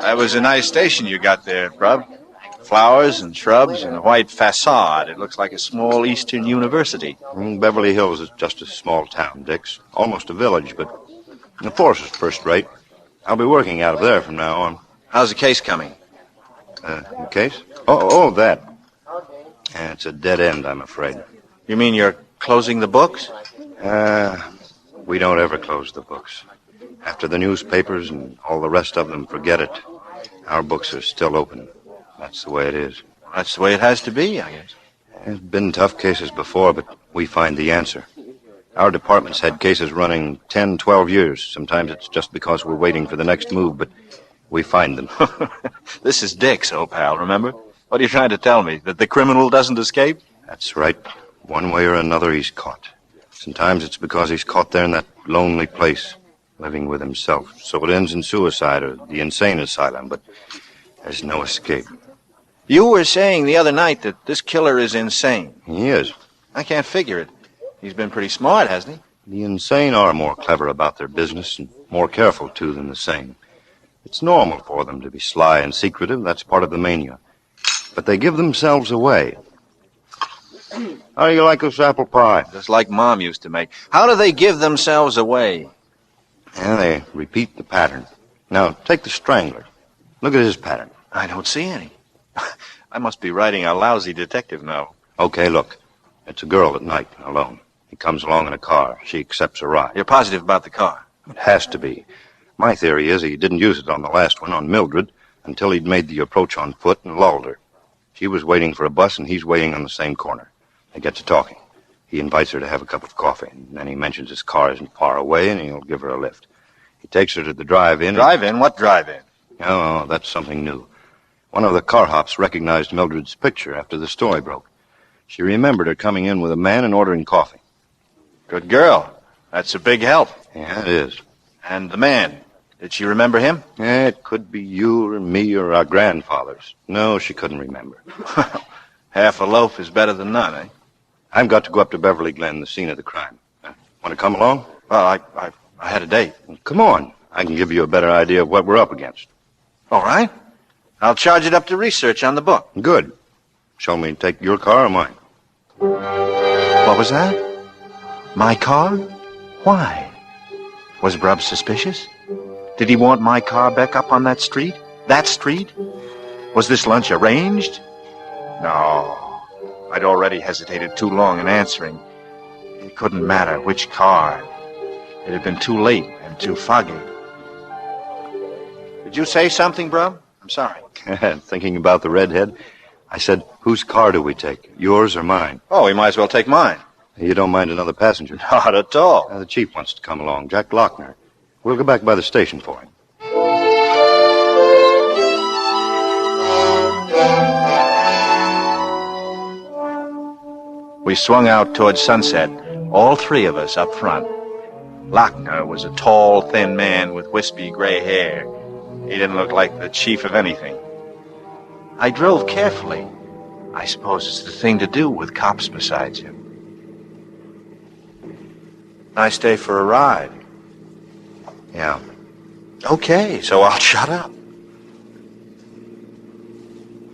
That was a nice station you got there, Brub. Flowers and shrubs and a white facade. It looks like a small eastern university. Beverly Hills is just a small town, Dix. Almost a village, but the force is first rate. I'll be working out of there from now on. How's the case coming? The case? Oh, that. It's a dead end, I'm afraid. You mean you're closing the books? We don't ever close the books. After the newspapers and all the rest of them forget it, our books are still open. That's the way it is. That's the way it has to be, I guess. There's been tough cases before, but we find the answer. Our department's had cases running 10, 12 years. Sometimes it's just because we're waiting for the next move, but we find them. This is Dix, old pal, remember? What are you trying to tell me? That the criminal doesn't escape? That's right. One way or another, he's caught. Sometimes it's because he's caught there in that lonely place, living with himself. So it ends in suicide or the insane asylum, but there's no escape. You were saying the other night that this killer is insane. He is. I can't figure it. He's been pretty smart, hasn't he? The insane are more clever about their business and more careful, too, than the sane. It's normal for them to be sly and secretive. That's part of the mania. But they give themselves away. How do you like this apple pie? Just like Mom used to make. How do they give themselves away? Yeah, they repeat the pattern. Now, take the Strangler. Look at his pattern. I don't see any. I must be writing a lousy detective now. Okay, look. It's a girl at night, alone. He comes along in a car. She accepts a ride. You're positive about the car? It has to be. My theory is he didn't use it on the last one, on Mildred. until he'd made the approach on foot and lulled her. She was waiting for a bus, and he's waiting on the same corner. They get to talking. He invites her to have a cup of coffee, and then he mentions his car isn't far away, and he'll give her a lift. He takes her to the drive-in. Drive-in? What drive-in? Oh, that's something new. One of the car hops recognized Mildred's picture after the story broke. She remembered her coming in with a man and ordering coffee. Good girl. That's a big help. Yeah, it is. And the man, did she remember him? Yeah, it could be you or me or our grandfathers. No, she couldn't remember. Half a loaf is better than none, eh? I've got to go up to Beverly Glen, the scene of the crime. Want to come along? Well, I had a date. Come on. I can give you a better idea of what we're up against. All right. I'll charge it up to research on the book. Good. Shall we take your car or mine? What was that? My car? Why? Was Brubb suspicious? Did he want my car back up on that street? That street? Was this lunch arranged? No. I'd already hesitated too long in answering. It couldn't matter which car. It had been too late and too foggy. Did you say something, Brubb? I'm sorry. Thinking about the redhead, I said, whose car do we take? Yours or mine? Oh, we might as well take mine. You don't mind another passenger? Not at all. The chief wants to come along, Jack Lochner. We'll go back by the station for him. We swung out towards sunset, all three of us up front. Lochner was a tall, thin man with wispy gray hair. He didn't look like the chief of anything. I drove carefully. I suppose it's the thing to do with cops besides you. Nice day for a ride. Yeah. Okay, so I'll shut up.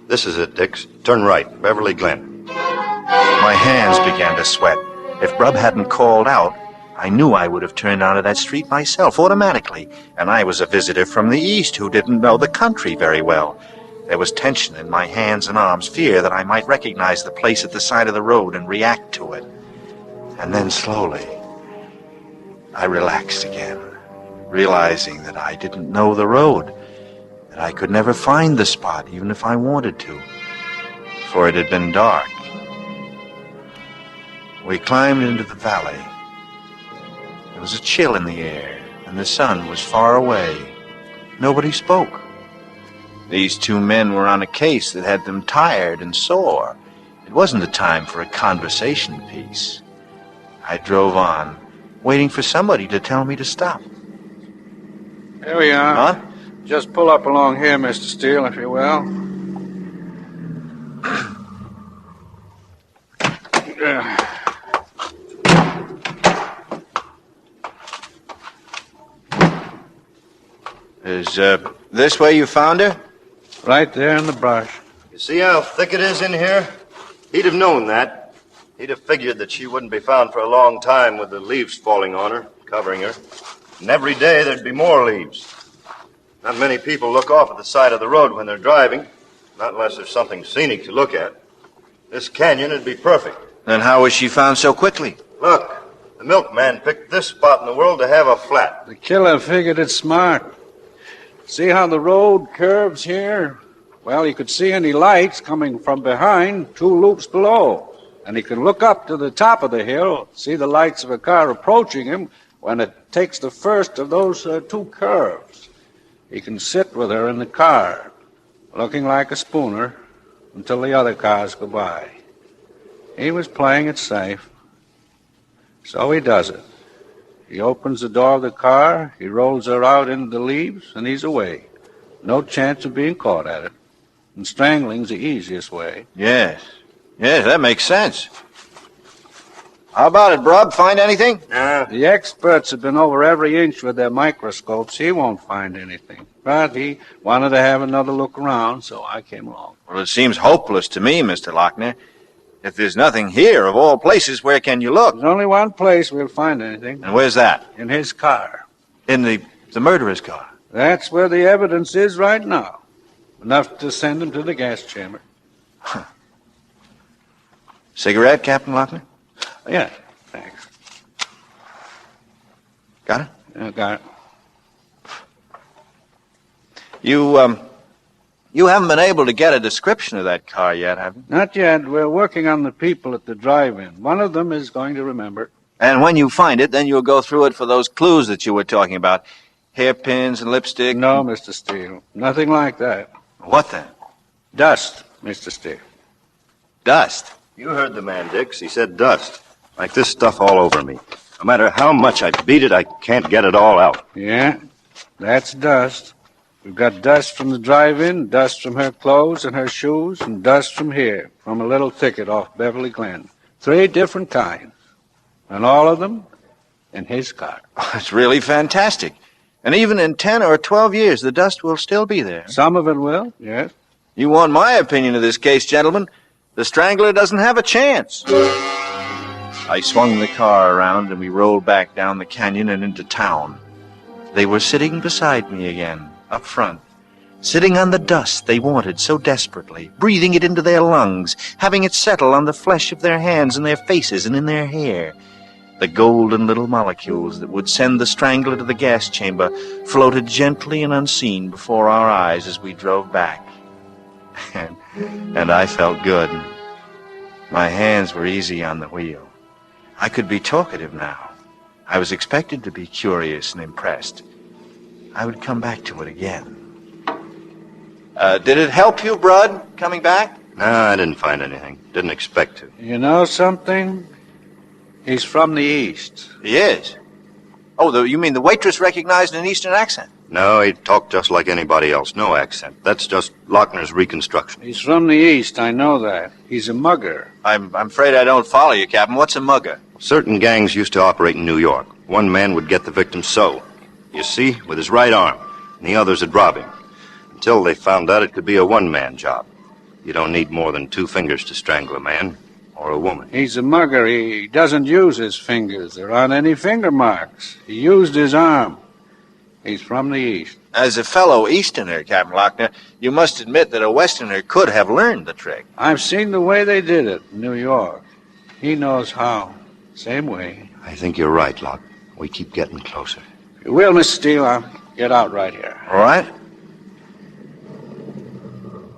This is it, Dix. Turn right, Beverly Glen. My hands began to sweat. If Brubb hadn't called out, I knew I would have turned onto that street myself automatically, and I was a visitor from the east who didn't know the country very well. There was tension in my hands and arms, fear that I might recognize the place at the side of the road and react to it. And then slowly, I relaxed again, realizing that I didn't know the road, that I could never find the spot even if I wanted to, for it had been dark. We climbed into the valley. There was a chill in the air, and the sun was far away. Nobody spoke. These two men were on a case that had them tired and sore. It wasn't the time for a conversation piece. I drove on, waiting for somebody to tell me to stop. Here we are. Huh? Just pull up along here, Mr. Steele, if you will. Is this where you found her? Right there in the brush. You see how thick it is in here? He'd have known that. He'd have figured that she wouldn't be found for a long time with the leaves falling on her, covering her. And every day there'd be more leaves. Not many people look off at the side of the road when they're driving, not unless there's something scenic to look at. This canyon would be perfect. Then how was she found so quickly? Look, the milkman picked this spot in the world to have a flat. The killer figured it smart. See how the road curves here? Well, he could see any lights coming from behind 2 loops below. And he can look up to the top of the hill, see the lights of a car approaching him when it takes the first of those 2 curves. He can sit with her in the car, looking like a spooner, until the other cars go by. He was playing it safe. So he does it. He opens the door of the car, he rolls her out into the leaves, and he's away. No chance of being caught at it. And strangling's the easiest way. Yes, that makes sense. How about it, Brubb? Find anything? The experts have been over every inch with their microscopes. He won't find anything. But he wanted to have another look around, so I came along. Well, it seems hopeless to me, Mr. Lochner. If there's nothing here, of all places, where can you look? There's only one place we'll find anything. And where's that? In his car. In the murderer's car? That's where the evidence is right now. Enough to send him to the gas chamber. Cigarette, Captain Lochner? Yeah, thanks. Got it? Yeah, got it. You You haven't been able to get a description of that car yet, have you? Not yet. We're working on the people at the drive-in. One of them is going to remember. And when you find it, then you'll go through it for those clues that you were talking about. Hairpins and lipstick. No, Mr. Steele. Nothing like that. What then? Dust, Mr. Steele. Dust? You heard the man, Dix. He said dust. Like this stuff all over me. No matter how much I beat it, I can't get it all out. Yeah, that's dust. We've got dust from the drive-in, dust from her clothes and her shoes, and dust from here, from a little thicket off Beverly Glen. 3 different kinds. And all of them in his car. That's really fantastic. And even in 10 or 12 years, the dust will still be there. Some of it will, yes. You want my opinion of this case, gentlemen? The Strangler doesn't have a chance. I swung the car around and we rolled back down the canyon and into town. They were sitting beside me again, up front, sitting on the dust they wanted so desperately, breathing it into their lungs, having it settle on the flesh of their hands and their faces and in their hair. The golden little molecules that would send the Strangler to the gas chamber floated gently and unseen before our eyes as we drove back. And I felt good. My hands were easy on the wheel. I could be talkative now. I was expected to be curious and impressed. I would come back to it again. Did it help you, Brud, coming back? No, I didn't find anything. Didn't expect to. You know something? He's from the East. He is? Oh, you mean the waitress recognized an Eastern accent? No, he talked just like anybody else. No accent. That's just Lochner's reconstruction. He's from the East, I know that. He's a mugger. I'm afraid I don't follow you, Captain. What's a mugger? Certain gangs used to operate in New York. One man would get the victim so, you see, with his right arm, and the others would rob him. Until they found out it could be a one-man job. You don't need more than 2 fingers to strangle a man or a woman. He's a mugger. He doesn't use his fingers. There aren't any finger marks. He used his arm. He's from the East. As a fellow Easterner, Captain Lochner, you must admit that a Westerner could have learned the trick. I've seen the way they did it in New York. He knows how. Same way. I think you're right, Locke. We keep getting closer. If you will, Mr. Steele, I'll get out right here. All right.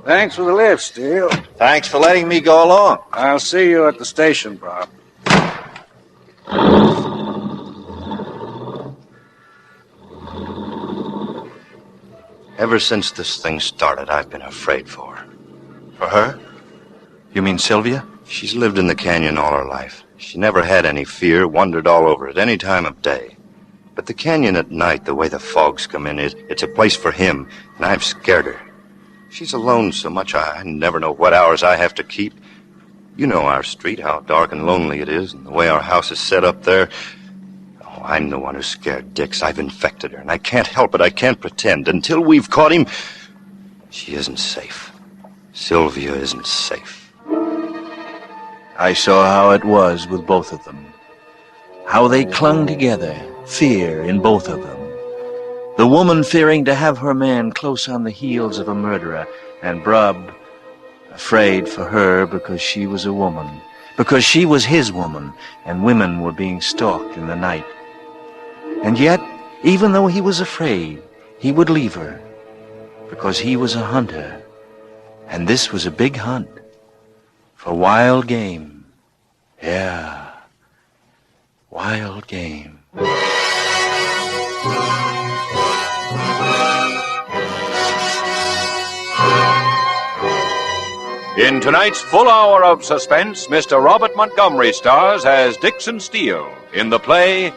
Thanks for the lift, Steele. Thanks for letting me go along. I'll see you at the station, Bob. Ever since this thing started, I've been afraid for her. For her? You mean Sylvia? She's lived in the canyon all her life. She never had any fear, wandered all over it any time of day. But the canyon at night, the way the fogs come in, it's a place for him, and I've scared her. She's alone so much, I never know what hours I have to keep. You know our street, how dark and lonely it is, and the way our house is set up there. Oh, I'm the one who's scared Dix. I've infected her, and I can't help it. I can't pretend. Until we've caught him, she isn't safe. Sylvia isn't safe. I saw how it was with both of them. How they clung together, fear in both of them. The woman fearing to have her man close on the heels of a murderer, and Brub afraid for her because she was a woman, because she was his woman, and women were being stalked in the night. And yet, even though he was afraid, he would leave her, because he was a hunter, and this was a big hunt for wild game. Yeah, wild game. In tonight's full hour of suspense, Mr. Robert Montgomery stars as Dixon Steele in the play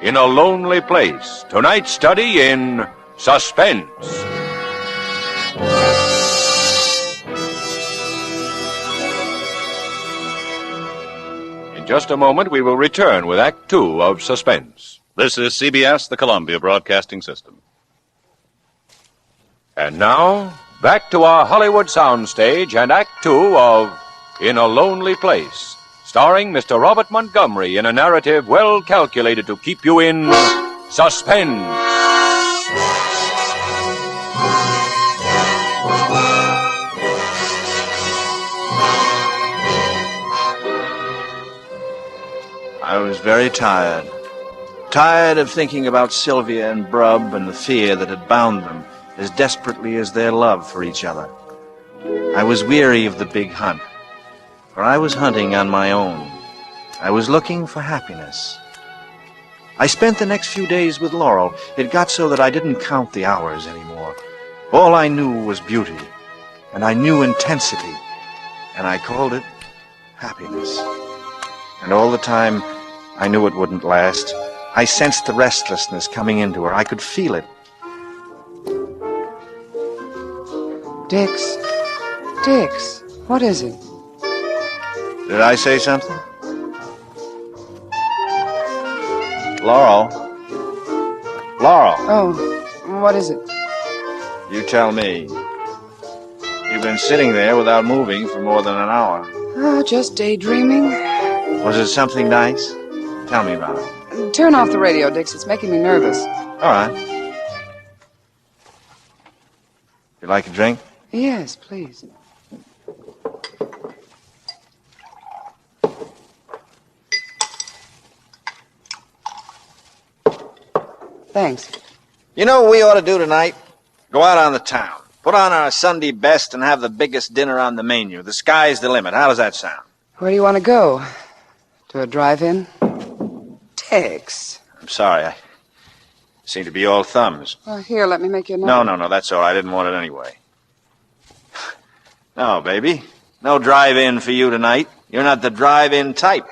In a Lonely Place. Tonight's study in Suspense. In just a moment, we will return with Act Two of Suspense. This is CBS, the Columbia Broadcasting System. And now, back to our Hollywood soundstage and Act Two of In a Lonely Place, starring Mr. Robert Montgomery in a narrative well calculated to keep you in suspense. I was very tired. Tired of thinking about Sylvia and Brub and the fear that had bound them. as desperately as their love for each other. I was weary of the big hunt, for I was hunting on my own. I was looking for happiness. I spent the next few days with Laurel. It got so that I didn't count the hours anymore. All I knew was beauty, and I knew intensity, and I called it happiness. And all the time, I knew it wouldn't last. I sensed the restlessness coming into her. I could feel it. Dix. Dix, what is it? Did I say something? Laurel. Laurel. Oh, what is it? You tell me. You've been sitting there without moving for more than an hour. Oh, just daydreaming. Was it something nice? Tell me about it. Turn off the radio, Dix. It's making me nervous. All right. You like a drink? Yes, please. Thanks. You know what we ought to do tonight? Go out on the town. Put on our Sunday best and have the biggest dinner on the menu. The sky's the limit. How does that sound? Where do you want to go? To a drive-in? Dix. I'm sorry. I seem to be all thumbs. Oh, here, let me make you a number. No, that's all right. I didn't want it anyway. No, baby. No drive-in for you tonight. You're not the drive-in type.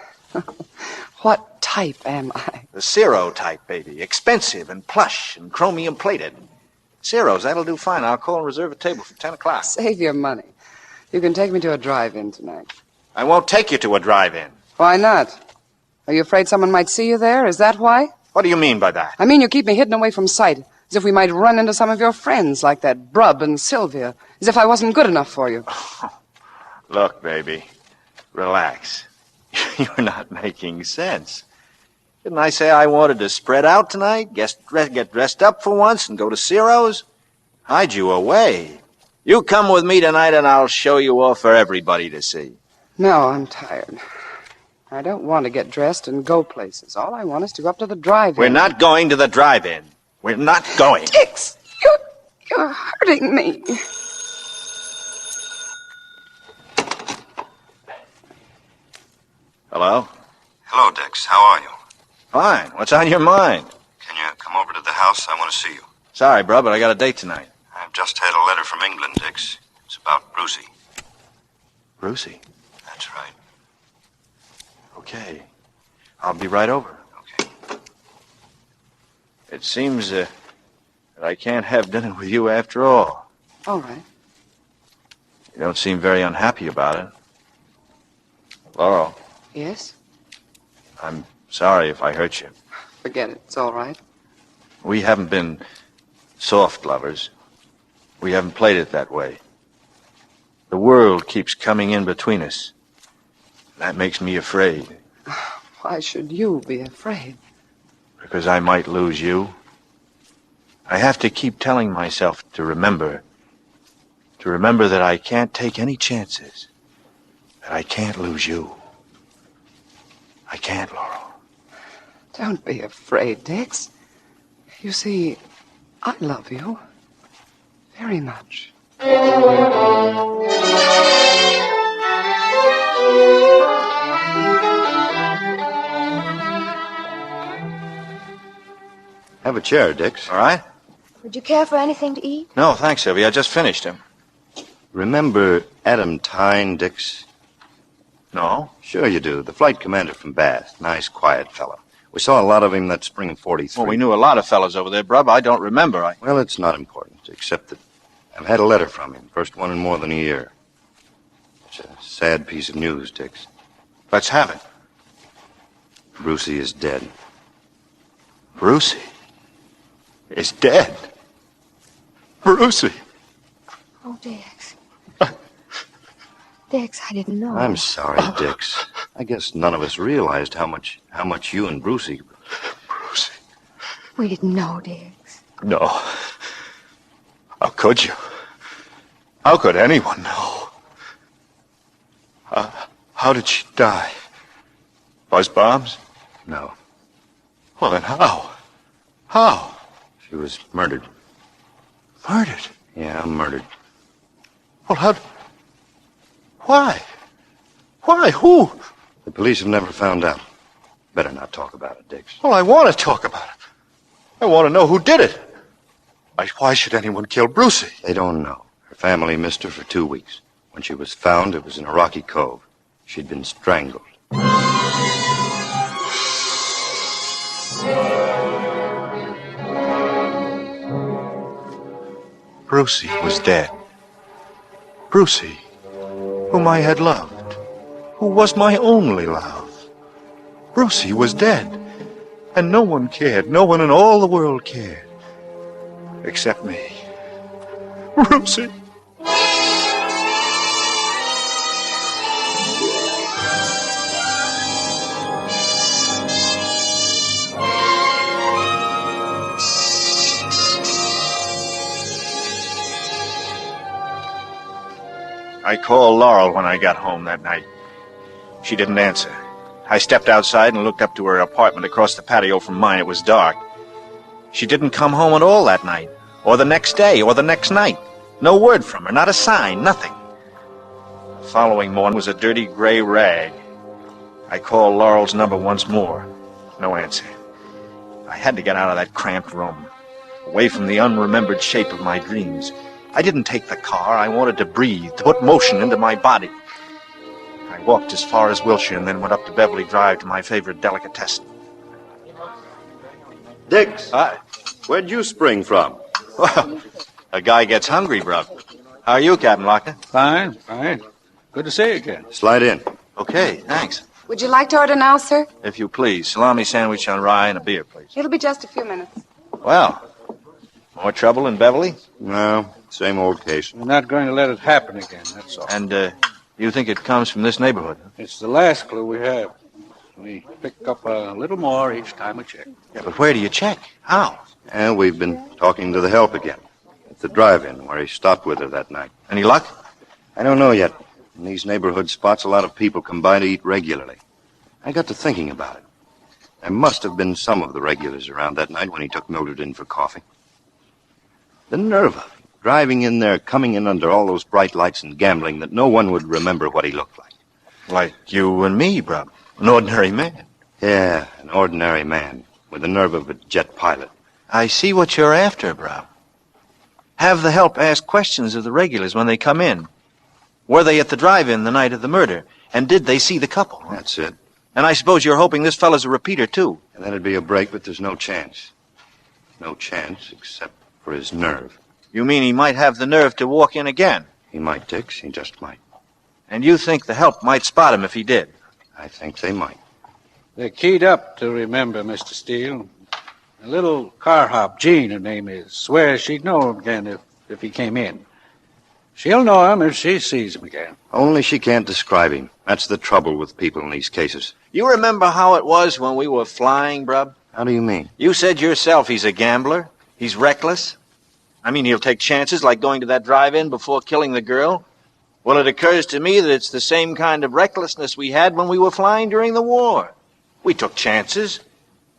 What type am I? The Ciro type, baby. Expensive and plush and chromium-plated. Ciro's, that'll do fine. I'll call and reserve a table for 10 o'clock. Save your money. You can take me to a drive-in tonight. I won't take you to a drive-in. Why not? Are you afraid someone might see you there? Is that why? What do you mean by that? I mean you keep me hidden away from sight, as if we might run into some of your friends, like that Brub and Sylvia, as if I wasn't good enough for you. Look, baby, relax. You're not making sense. Didn't I say I wanted to spread out tonight, get dressed up for once, and go to Ciro's? Hide you away. You come with me tonight, and I'll show you off for everybody to see. No, I'm tired. I don't want to get dressed and go places. All I want is to go up to the drive-in. We're not going to the drive-in. We're not going. Dix, you're hurting me. Hello? Hello, Dix. How are you? Fine. What's on your mind? Can you come over to the house? I want to see you. Sorry, bro, but I got a date tonight. I've just had a letter from England, Dix. It's about Brucey. Brucey? That's right. Okay. I'll be right over. Okay. It seems that I can't have dinner with you after all. All right. You don't seem very unhappy about it. Laurel. Yes? I'm sorry if I hurt you. Forget it. It's all right. We haven't been soft lovers. We haven't played it that way. The world keeps coming in between us. That makes me afraid. Why should you be afraid? Because I might lose you. I have to keep telling myself to remember that I can't take any chances, that I can't lose you. I can't, Laurel. Don't be afraid, Dix. You see, I love you very much. Have a chair, Dix. All right? Would you care for anything to eat? No, thanks, Sylvia. I just finished him. Remember Adam Tyne, Dix? No? Sure you do. The flight commander from Bath. Nice, quiet fellow. We saw a lot of him that spring of 43. Well, we knew a lot of fellows over there, Brub. I don't remember. Well, it's not important, except that I've had a letter from him. First one in more than a year. It's a sad piece of news, Dix. Let's have it. Brucey is dead. Brucey is dead? Brucey. Oh, Dix. Dix, I didn't know. I'm sorry, Dix. I guess none of us realized how much you and Brucey... Brucey. We didn't know, Dix. No. How could you? How could anyone know? How did she die? Buzz bombs? No. Well, then how? How? She was murdered. Murdered? Yeah, murdered. Well, how... Why? Why? Who? The police have never found out. Better not talk about it, Dix. Well, I want to talk about it. I want to know who did it. Why should anyone kill Brucey? They don't know. Her family missed her for 2 weeks. When she was found, it was in a rocky cove. She'd been strangled. Brucey was dead. Brucey, whom I had loved, who was my only love. Brucey was dead, and no one cared. No one in all the world cared, except me. Brucey. I called Laurel when I got home that night. She didn't answer. I stepped outside and looked up to her apartment across the patio from mine. It was dark. She didn't come home at all that night, or the next day, or the next night. No word from her, not a sign, nothing. The following morning was a dirty gray rag. I called Laurel's number once more. No answer. I had to get out of that cramped room, away from the unremembered shape of my dreams. I didn't take the car. I wanted to breathe, to put motion into my body. I walked as far as Wilshire and then went up to Beverly Drive to my favorite delicatessen. Dix! Where'd you spring from? Well, a guy gets hungry, bruv. How are you, Captain Lochner? Fine, fine. Good to see you again. Slide in. Okay, thanks. Would you like to order now, sir? If you please. Salami sandwich on rye and a beer, please. It'll be just a few minutes. Well, more trouble in Beverly? No, same old case. We're not going to let it happen again, that's all. And, you think it comes from this neighborhood? It's the last clue we have. We pick up a little more each time we check. Yeah, but where do you check? How? And we've been talking to the help again. At the drive-in, where he stopped with her that night. Any luck? I don't know yet. In these neighborhood spots, a lot of people come by to eat regularly. I got to thinking about it. There must have been some of the regulars around that night when he took Mildred in for coffee. The nerve of it, driving in there, coming in under all those bright lights and gambling that no one would remember what he looked like. Like you and me, bruv. An ordinary man. Yeah, an ordinary man with the nerve of a jet pilot. I see what you're after, bruv. Have the help ask questions of the regulars when they come in. Were they at the drive-in the night of the murder? And did they see the couple? That's it. And I suppose you're hoping this fella's a repeater, too. And that'd be a break, but there's no chance. No chance, except for his nerve. You mean he might have the nerve to walk in again? He might, Dix. He just might. And you think the help might spot him if he did? I think they might. They're keyed up to remember, Mr. Steele. A little car hop, Jean, her name is, swears she'd know him again if he came in. She'll know him if she sees him again. Only she can't describe him. That's the trouble with people in these cases. You remember how it was when we were flying, Brub? How do you mean? You said yourself he's a gambler. He's reckless. I mean, he'll take chances like going to that drive-in before killing the girl. Well, it occurs to me that it's the same kind of recklessness we had when we were flying during the war. We took chances,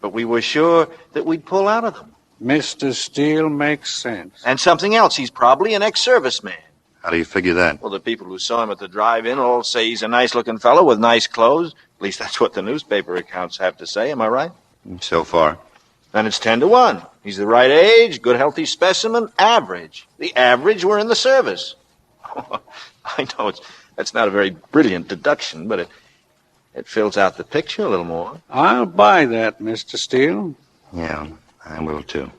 but we were sure that we'd pull out of them. Mr. Steele makes sense. And something else, he's probably an ex-serviceman. How do you figure that? Well, the people who saw him at the drive-in all say he's a nice-looking fellow with nice clothes. At least that's what the newspaper accounts have to say. Am I right? So far. Then it's 10-1. He's the right age, good healthy specimen, average. The average were in the service. I know that's not a very brilliant deduction, but it fills out the picture a little more. I'll buy that, Mr. Steele. Yeah, I will too.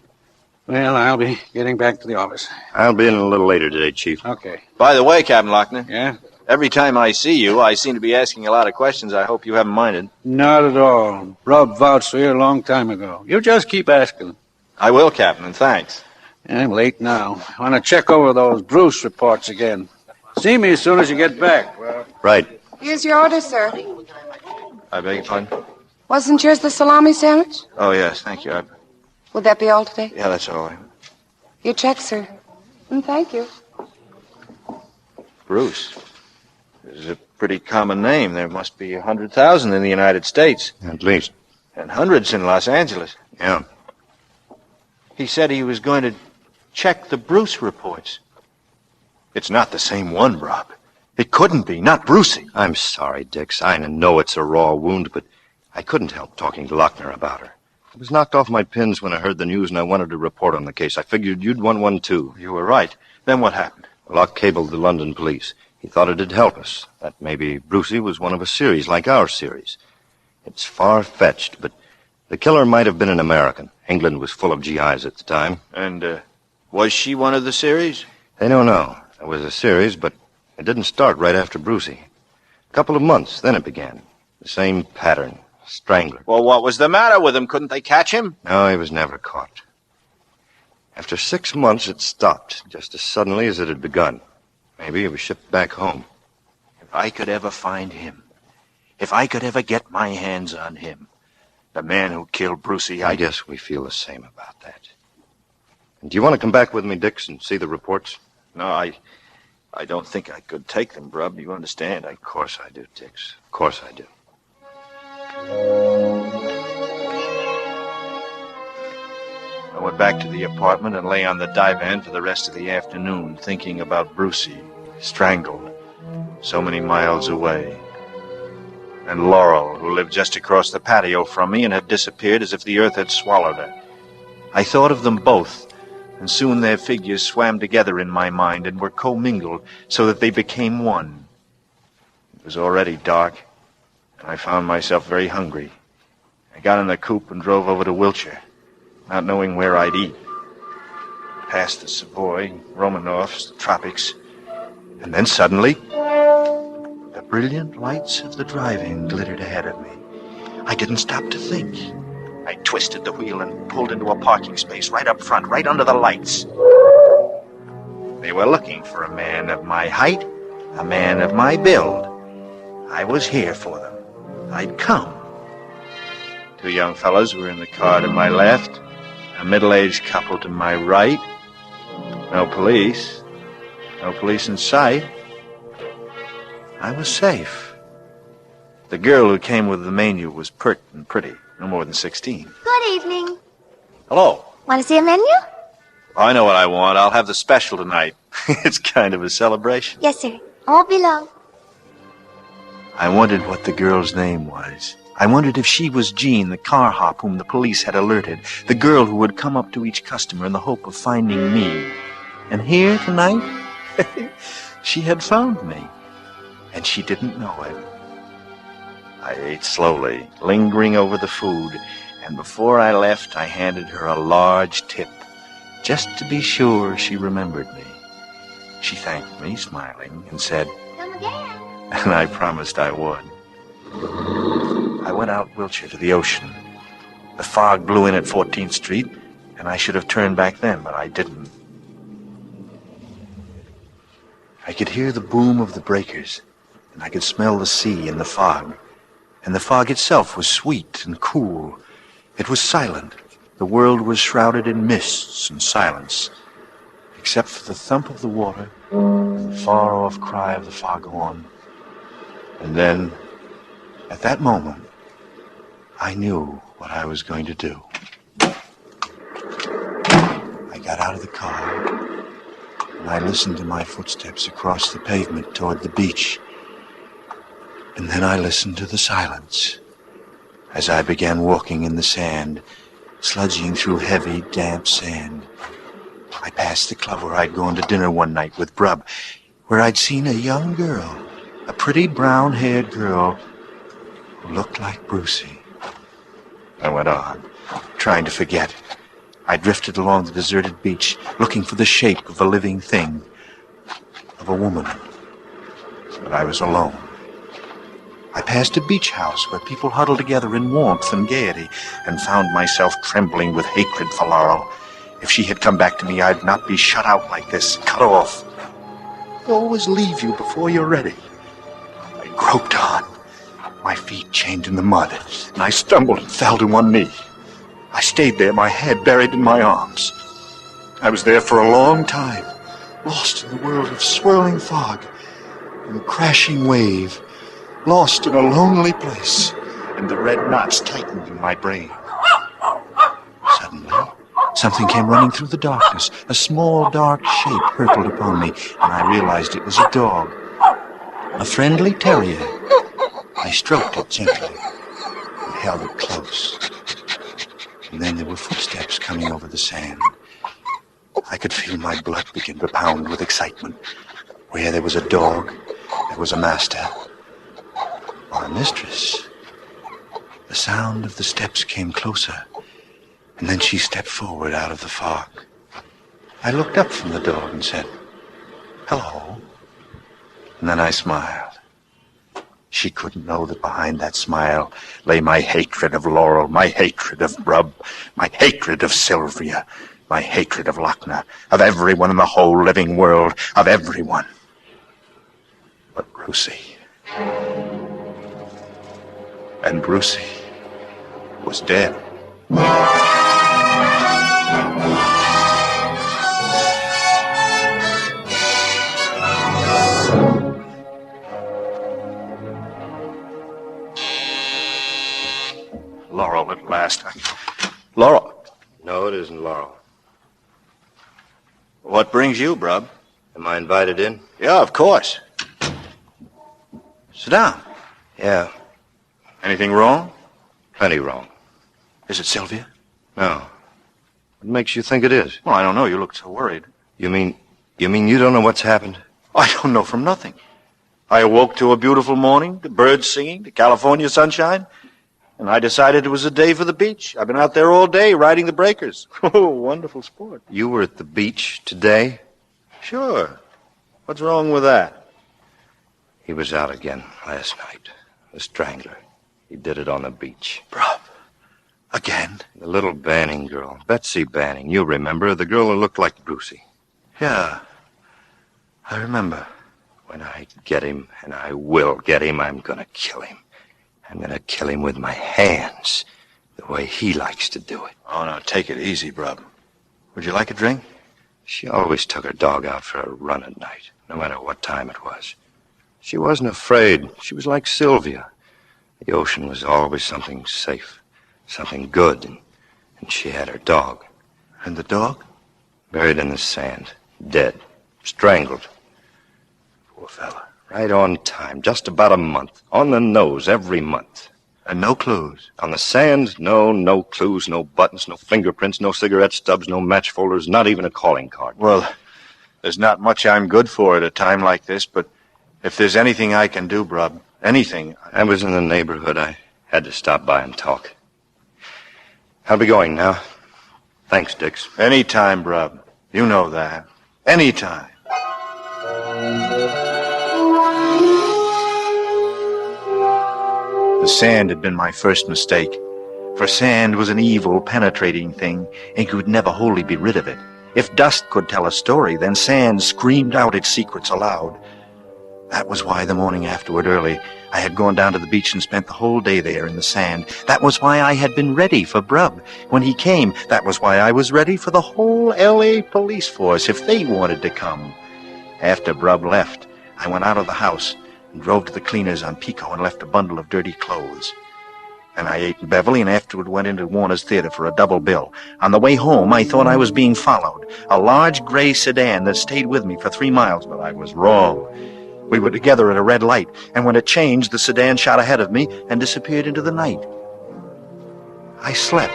Well, I'll be getting back to the office. I'll be in a little later today, Chief. Okay. By the way, Captain Lochner. Yeah? Every time I see you, I seem to be asking a lot of questions. I hope you haven't minded. Not at all. Rob vouched for you a long time ago. You just keep asking. I will, Captain, and thanks. I'm late now. I want to check over those Bruce reports again. See me as soon as you get back. Right. Here's your order, sir. I beg your pardon? Wasn't yours the salami sandwich? Oh, yes, thank you. Would that be all today? Yeah, that's all right. Your check, sir. And thank you. Bruce. This is a pretty common name. There must be 100,000 in the United States. At least. And hundreds in Los Angeles. Yeah. He said he was going to Check the Bruce reports. It's not the same one, Rob. It couldn't be, not Brucey. I'm sorry, Dix. I know it's a raw wound, but I couldn't help talking to Lochner about her. I was knocked off my pins when I heard the news and I wanted to report on the case. I figured you'd want one too. You were right. Then what happened? Locke cabled the London police. He thought it'd help us. That maybe Brucey was one of a series like our series. It's far-fetched, but the killer might have been an American. England was full of GIs at the time. And, was she one of the series? They don't know. It was a series, but it didn't start right after Brucey. A couple of months, then it began. The same pattern. Strangler. Well, what was the matter with him? Couldn't they catch him? No, he was never caught. After 6 months, it stopped, just as suddenly as it had begun. Maybe he was shipped back home. If I could ever find him, if I could ever get my hands on him, the man who killed Brucey, I guess we feel the same about that. And do you want to come back with me, Dix, and see the reports? No, I don't think I could take them, Brub. You understand? Of course I do, Dix. Of course I do. I went back to the apartment and lay on the divan for the rest of the afternoon, thinking about Brucey, strangled, so many miles away. And Laurel, who lived just across the patio from me and had disappeared as if the earth had swallowed her. I thought of them both, and soon their figures swam together in my mind and were commingled so that they became one. It was already dark, and I found myself very hungry. I got in the coupe and drove over to Wiltshire, not knowing where I'd eat. Past the Savoy, Romanovs, the tropics, and then suddenly, the brilliant lights of the drive-in glittered ahead of me. I didn't stop to think. I twisted the wheel and pulled into a parking space right up front, right under the lights. They were looking for a man of my height, a man of my build. I was here for them. I'd come. 2 young fellows were in the car to my left, a middle-aged couple to my right. No police in sight. I was safe. The girl who came with the menu was pert and pretty, no more than 16. Good evening. Hello. Want to see a menu? I know what I want. I'll have the special tonight. It's kind of a celebration. Yes, sir. All below. I wondered what the girl's name was. I wondered if she was Jean, the car hop whom the police had alerted, the girl who would come up to each customer in the hope of finding me. And here tonight, she had found me, and she didn't know it. I ate slowly, lingering over the food, and before I left, I handed her a large tip, just to be sure she remembered me. She thanked me, smiling, and said, Come again. And I promised I would. I went out Wiltshire to the ocean. The fog blew in at 14th Street, and I should have turned back then, but I didn't. I could hear the boom of the breakers, and I could smell the sea in the fog. And the fog itself was sweet and cool. It was silent. The world was shrouded in mists and silence, except for the thump of the water and the far-off cry of the foghorn. And then, at that moment, I knew what I was going to do. I got out of the car, and I listened to my footsteps across the pavement toward the beach. And then I listened to the silence as I began walking in the sand, sludging through heavy, damp sand. I passed the club where I'd gone to dinner one night with Brub, where I'd seen a young girl, a pretty brown-haired girl who looked like Brucey. I went on, trying to forget. I drifted along the deserted beach, looking for the shape of a living thing, of a woman. But I was alone. I passed a beach house where people huddled together in warmth and gaiety, and found myself trembling with hatred for Laurel. If she had come back to me, I'd not be shut out like this, cut off. They always leave you before you're ready. I groped on, my feet chained in the mud, and I stumbled and fell to one knee. I stayed there, my head buried in my arms. I was there for a long time, lost in the world of swirling fog and crashing wave, lost in a lonely Something came running through the darkness. A small, dark shape hurtled upon me, and I realized it was a dog. A friendly terrier. I stroked it gently and held it close. And then there were footsteps coming over the sand. I could feel my blood begin to pound with excitement. Where there was a dog, there was a master or a mistress. The sound of the steps came closer, and then she stepped forward out of the fog. I looked up from the dog and said, "Hello." And then I smiled. She couldn't know that behind that smile lay my hatred of Laurel, my hatred of Brub, my hatred of Sylvia, my hatred of Lochner, of everyone in the whole living world, of everyone. But Brucey. And Brucey was dead. Laurel at last. Laurel? No, it isn't Laurel. What brings you, Brub? Am I invited in? Yeah, of course. Sit down. Yeah. Anything wrong? Plenty wrong. Is it Sylvia? No. What makes you think it is? Well, I don't know. You look so worried. You mean you don't know what's happened? I don't know from nothing. I awoke to a beautiful morning, the birds singing, the California sunshine, and I decided it was a day for the beach. I've been out there all day riding the breakers. Oh, wonderful sport. You were at the beach today? Sure. What's wrong with that? He was out again last night. The strangler. He did it on the beach. Brub. Again? The little Banning girl. Betsy Banning. You remember? The girl who looked like Brucey. Yeah. I remember. When I get him, and I will get him, I'm gonna kill him. I'm gonna kill him with my hands. The way he likes to do it. Oh, now, take it easy, Brub. Would you like a drink? She always took her dog out for a run at night, no matter what time it was. She wasn't afraid. She was like Sylvia. The ocean was always something safe, something good, and she had her dog. And the dog? Buried in the sand, dead, strangled. Poor fella. Right on time, just about a month. On the nose, every month. And no clues? On the sand, no clues, no buttons, no fingerprints, no cigarette stubs, no match folders, not even a calling card. Well, there's not much I'm good for at a time like this, but if there's anything I can do, Brub, anything. I was in the neighborhood. I had to stop by and talk. I'll be going now. Thanks, Dix. Anytime, Brub. You know that. Anytime. The sand had been my first mistake. For sand was an evil, penetrating thing, and could never wholly be rid of it. If dust could tell a story, then sand screamed out its secrets aloud. That was why the morning afterward early, I had gone down to the beach and spent the whole day there in the sand. That was why I had been ready for Brub. When he came, that was why I was ready for the whole L.A. police force if they wanted to come. After Brub left, I went out of the house and drove to the cleaners on Pico and left a bundle of dirty clothes. And I ate in Beverly and afterward went into Warner's Theater for a double bill. On the way home, I thought I was being followed. A large gray sedan that stayed with me for 3 miles, but I was wrong. We were together at a red light, and when it changed, the sedan shot ahead of me and disappeared into the night. I slept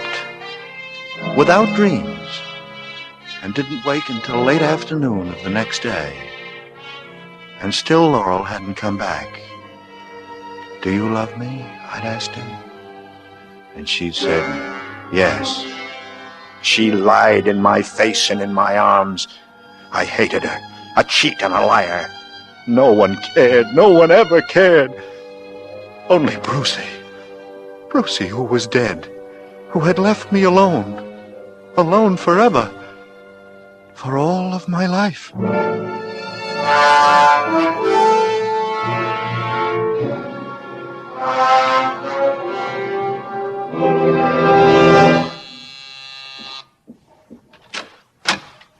without dreams and didn't wake until late afternoon of the next day. And still Laurel hadn't come back. "Do you love me?" I'd asked him. And she'd said, "Yes." She lied in my face and in my arms. I hated her, a cheat and a liar. No one cared. No one ever cared. Only Brucey. Brucey, who was dead, who had left me alone. Alone forever. For all of my life.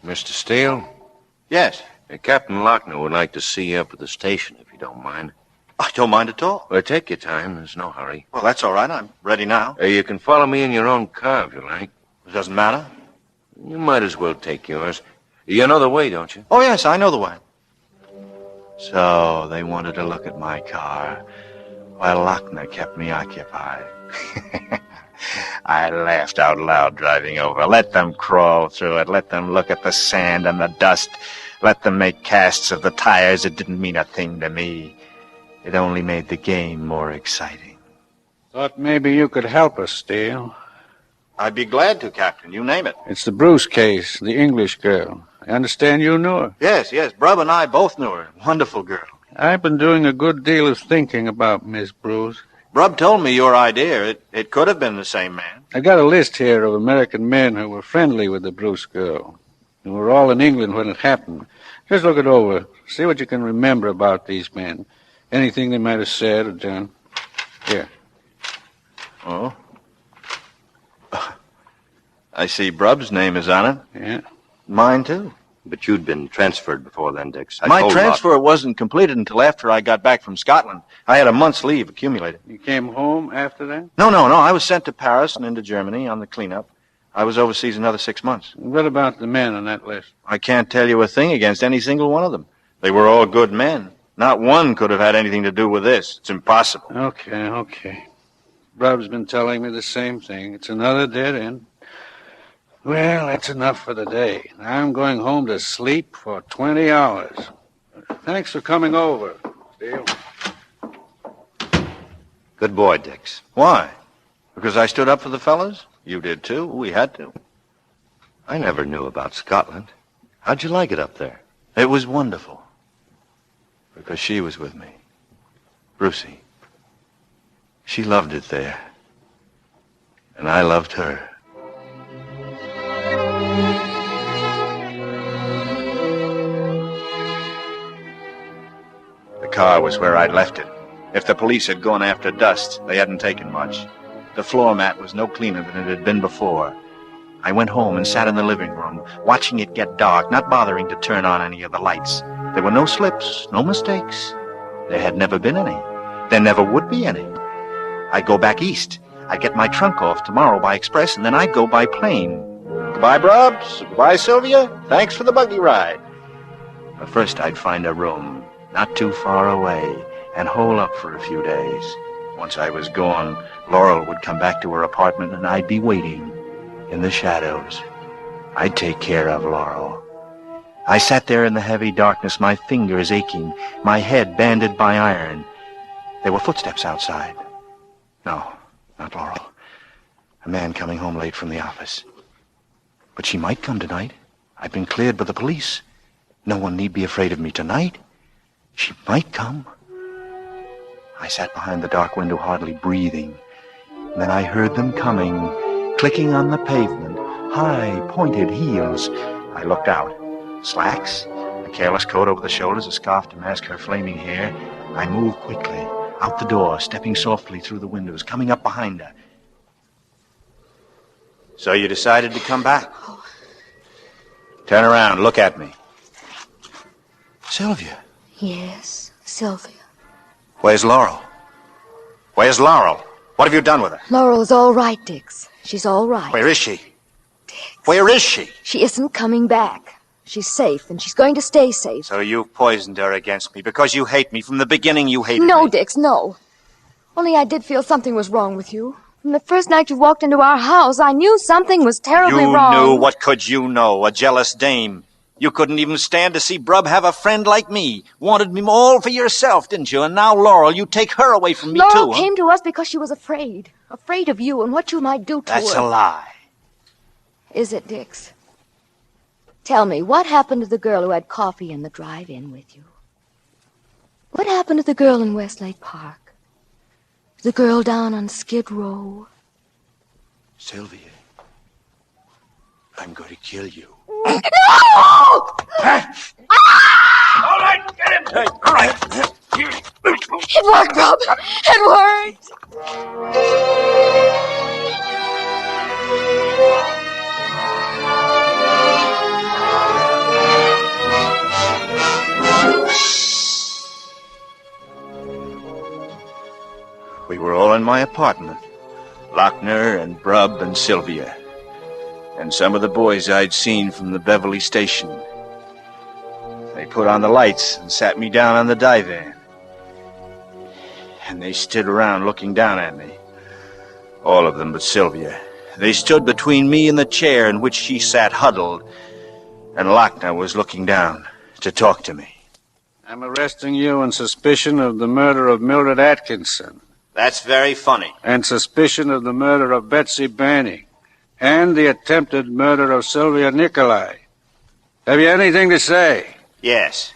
Mr. Steele? Yes? Captain Lochner would like to see you up at the station, if you don't mind. I don't mind at all. Well, take your time. There's no hurry. Well, that's all right. I'm ready now. You can follow me in your own car, if you like. It doesn't matter. You might as well take yours. You know the way, don't you? Oh, yes, I know the way. So, they wanted to look at my car, while Lochner kept me occupied. I laughed out loud driving over. Let them crawl through it. Let them look at the sand and the dust. Let them make casts of the tires. It didn't mean a thing to me. It only made the game more exciting. Thought maybe you could help us, Steele. I'd be glad to, Captain. You name it. It's the Bruce case, the English girl. I understand you knew her. Yes. Brub and I both knew her. Wonderful girl. I've been doing a good deal of thinking about Miss Bruce. Brub told me your idea. It could have been the same man. I got a list here of American men who were friendly with the Bruce girl. Who were all in England when it happened. Just look it over. See what you can remember about these men. Anything they might have said or done. Here. Oh? I see Brub's name is on it. Yeah. Mine, too. But you'd been transferred before then, Dix. My transfer wasn't completed until after I got back from Scotland. I had a month's leave accumulated. You came home after that? No. I was sent to Paris and into Germany on the cleanup. I was overseas another 6 months. What about the men on that list? I can't tell you a thing against any single one of them. They were all good men. Not one could have had anything to do with this. It's impossible. Okay. Brub's been telling me the same thing. It's another dead end. Well, that's enough for the day. I'm going home to sleep for 20 hours. Thanks for coming over, Steele. Good boy, Dix. Why? Because I stood up for the fellas? You did, too. We had to. I never knew about Scotland. How'd you like it up there? It was wonderful. Because she was with me. Brucey. She loved it there. And I loved her. The car was where I'd left it. If the police had gone after dust, they hadn't taken much. The floor mat was no cleaner than it had been before. I went home and sat in the living room, watching it get dark, not bothering to turn on any of the lights. There were no slips, no mistakes. There had never been any. There never would be any. I'd go back east. I'd get my trunk off tomorrow by express, and then I'd go by plane. Goodbye, Brubs. Goodbye, Sylvia. Thanks for the buggy ride. But first I'd find a room, not too far away, and hole up for a few days. Once I was gone, Laurel would come back to her apartment, and I'd be waiting in the shadows. I'd take care of Laurel. I sat there in the heavy darkness, my fingers aching, my head banded by iron. There were footsteps outside. No, not Laurel. A man coming home late from the office. But she might come tonight. I've been cleared by the police. No one need be afraid of me tonight. She might come. I sat behind the dark window, hardly breathing. And then I heard them coming, clicking on the pavement, high, pointed heels. I looked out. Slacks, a careless coat over the shoulders, a scarf to mask her flaming hair. I moved quickly, out the door, stepping softly through the windows, coming up behind her. So you decided to come back? Turn around, look at me. Sylvia. Yes, Sylvia. Where's Laurel? Where's Laurel? What have you done with her? Laurel's all right, Dix. She's all right. Where is she? Dix. Where is she? She isn't coming back. She's safe, and she's going to stay safe. So you poisoned her against me because you hate me. From the beginning, you hated me. No, Dix, no. Only I did feel something was wrong with you. From the first night you walked into our house, I knew something was terribly wrong. You knew? What could you know? A jealous dame. You couldn't even stand to see Brub have a friend like me. Wanted me all for yourself, didn't you? And now, Laurel, you take her away from me, Laurel too. came to us because she was afraid. Afraid of you and what you might do to her. That's a lie. Is it, Dix? Tell me, what happened to the girl who had coffee in the drive-in with you? What happened to the girl in Westlake Park? The girl down on Skid Row? Sylvia, I'm going to kill you. No! All right, get him. Hey, all right. It worked, Rob. It worked. We were all in my apartment. Lochner and Brub and Sylvia. and some of the boys I'd seen from the Beverly station. They put on the lights and sat me down on the divan. And they stood around looking down at me. All of them but Sylvia. They stood between me and the chair in which she sat huddled, and Lochner was looking down to talk to me. I'm arresting you on suspicion of the murder of Mildred Atkinson. That's very funny. And suspicion of the murder of Betsy Banning. And the attempted murder of Sylvia Nicolai. Have you anything to say? Yes.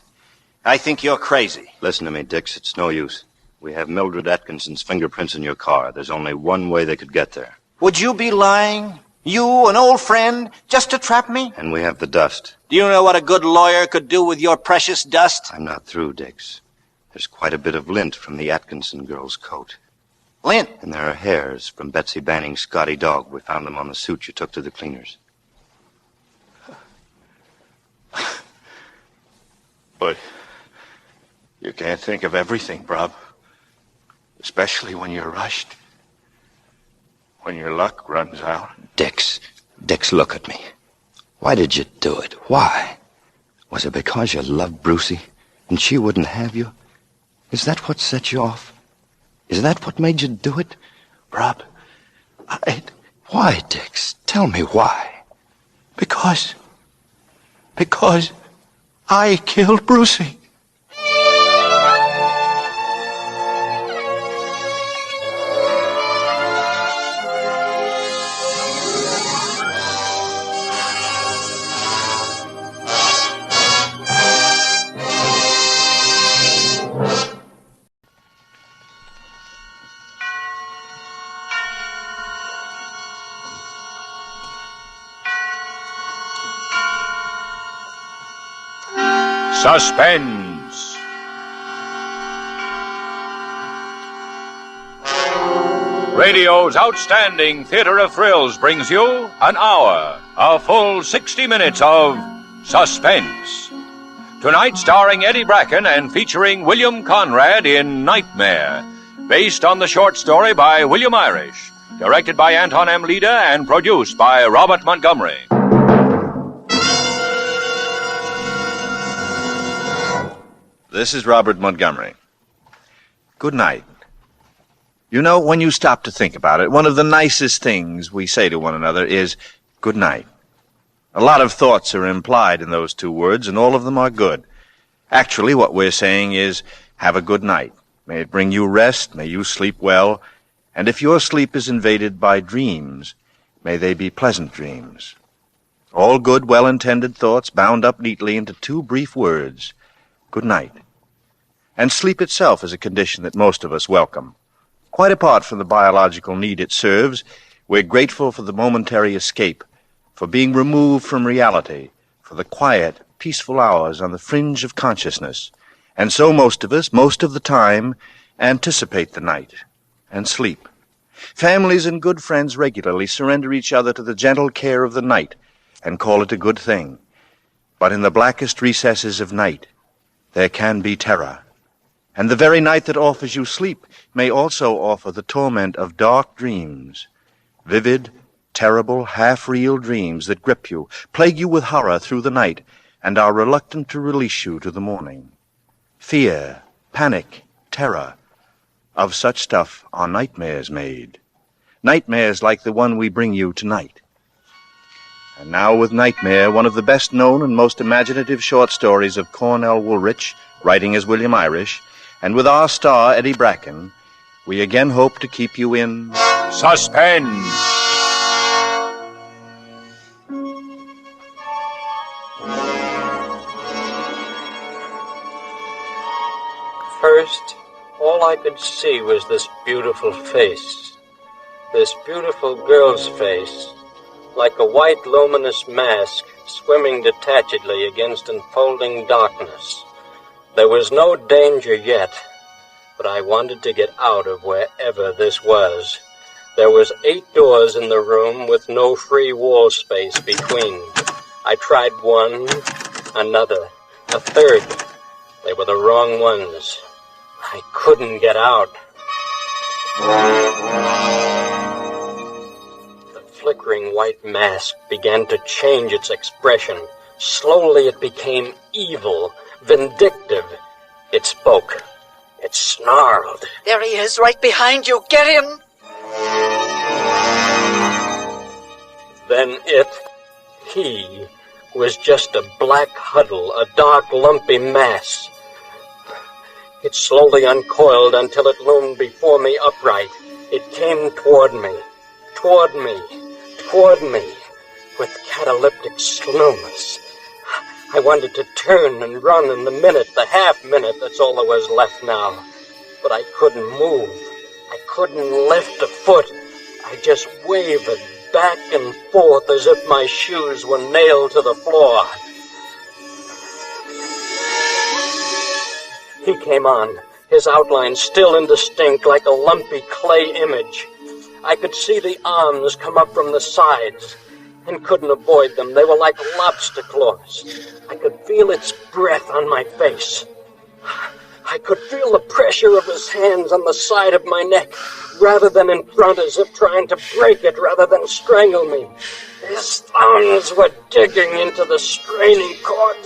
I think you're crazy. Listen to me, Dix. It's no use. We have Mildred Atkinson's fingerprints in your car. There's only one way they could get there. Would you be lying? You, an old friend, just to trap me? And we have the dust. Do you know what a good lawyer could do with your precious dust? I'm not through, Dix. There's quite a bit of lint from the Atkinson girl's coat. Lint? And there are hairs from Betsy Banning's Scotty dog. We found them on the suit you took to the cleaners. But you can't think of everything, Rob. Especially when you're rushed. When your luck runs out. Dix, look at me. Why did you do it? Why? Was it because you loved Brucie and she wouldn't have you? Is that what set you off? Is that what made you do it? Rob, why, Dix? Tell me why. Because I killed Brucie. Suspense. Radio's outstanding theater of thrills brings you an hour, a full 60 minutes of Suspense. Tonight starring Eddie Bracken and featuring William Conrad in Nightmare, based on the short story by William Irish, directed by Anton M. Leder and produced by Robert Montgomery. This is Robert Montgomery. Good night. You know, when you stop to think about it, one of the nicest things we say to one another is good night. A lot of thoughts are implied in those two words, and all of them are good. Actually, what we're saying is have a good night. May it bring you rest, may you sleep well, and if your sleep is invaded by dreams, may they be pleasant dreams. All good, well-intended thoughts bound up neatly into two brief words. Good night. And sleep itself is a condition that most of us welcome. Quite apart from the biological need it serves, we're grateful for the momentary escape, for being removed from reality, for the quiet, peaceful hours on the fringe of consciousness. And so most of us, most of the time, anticipate the night and sleep. Families and good friends regularly surrender each other to the gentle care of the night and call it a good thing. But in the blackest recesses of night, there can be terror. And the very night that offers you sleep may also offer the torment of dark dreams, vivid, terrible, half-real dreams that grip you, plague you with horror through the night, and are reluctant to release you to the morning. Fear, panic, terror, of such stuff are nightmares made. Nightmares like the one we bring you tonight. And now with Nightmare, one of the best-known and most imaginative short stories of Cornell Woolrich, writing as William Irish, and with our star, Eddie Bracken, we again hope to keep you in Suspense. First, all I could see was this beautiful face. This beautiful girl's face, like a white luminous mask swimming detachedly against enfolding darkness. There was no danger yet, but I wanted to get out of wherever this was. There was 8 doors in the room with no free wall space between. I tried one, another, a third. They were the wrong ones. I couldn't get out. The flickering white mask began to change its expression. Slowly it became evil, vindictive. It spoke. It snarled. There he is, right behind you. Get him! Then he, was just a black huddle, a dark, lumpy mass. It slowly uncoiled until it loomed before me upright. It came toward me, with cataleptic slowness. I wanted to turn and run in the minute, the half-minute, that's all there was left now. But I couldn't move. I couldn't lift a foot. I just wavered back and forth as if my shoes were nailed to the floor. He came on, his outline still indistinct like a lumpy clay image. I could see the arms come up from the sides and couldn't avoid them. They were like lobster claws. I could feel its breath on my face. I could feel the pressure of his hands on the side of my neck, rather than in front, as if trying to break it rather than strangle me. His thumbs were digging into the straining cord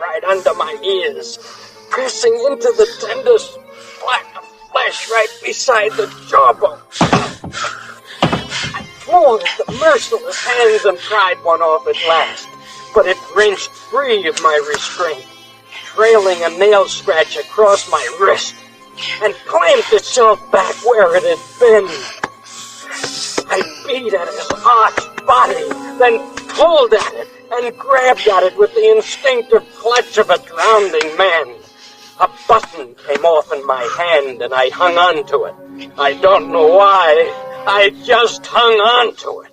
right under my ears, pressing into the tender black flesh right beside the jawbone. I flew at the merciless hands and pried one off at last, but it wrenched free of my restraint, trailing a nail scratch across my wrist, and clamped itself back where it had been. I beat at his arched body, then pulled at it and grabbed at it with the instinctive clutch of a drowning man. A button came off in my hand, and I hung on to it. I don't know why. I just hung on to it.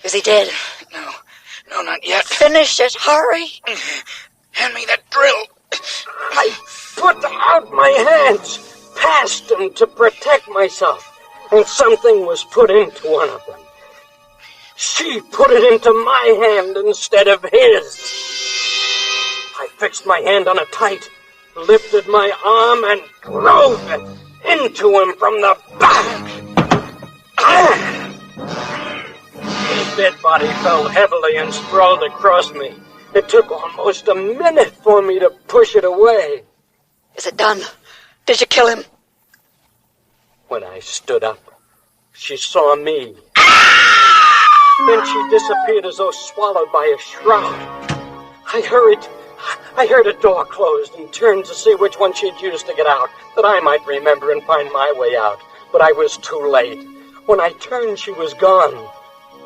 Is he dead? No, not yet. Finish it, hurry. Hand me that drill. I put out my hands, past him to protect myself, and something was put into one of them. She put it into my hand instead of his. I fixed my hand on it tight, lifted my arm, and drove it into him from the back. His dead body fell heavily and sprawled across me. It took almost a minute for me to push it away. Is it done? Did you kill him? When I stood up, she saw me. Then she disappeared as though swallowed by a shroud. I heard a door closed and turned to see which one she'd used to get out, that I might remember and find my way out. But I was too late. When I turned, she was gone,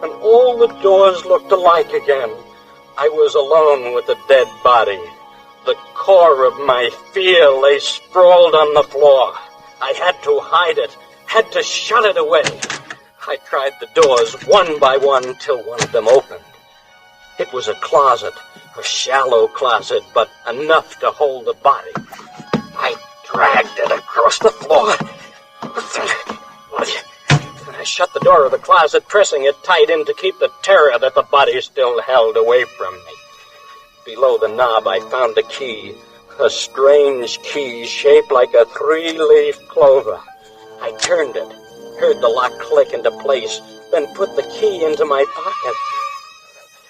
and all the doors looked alike again. I was alone with the dead body. The core of my fear lay sprawled on the floor. I had to hide it, had to shut it away. I tried the doors one by one till one of them opened. It was a closet, a shallow closet, but enough to hold the body. I dragged it across the floor. And I shut the door of the closet, pressing it tight in to keep the terror that the body still held away from me. Below the knob, I found a key, a strange key shaped like a three-leaf clover. I turned it, heard the lock click into place, then put the key into my pocket.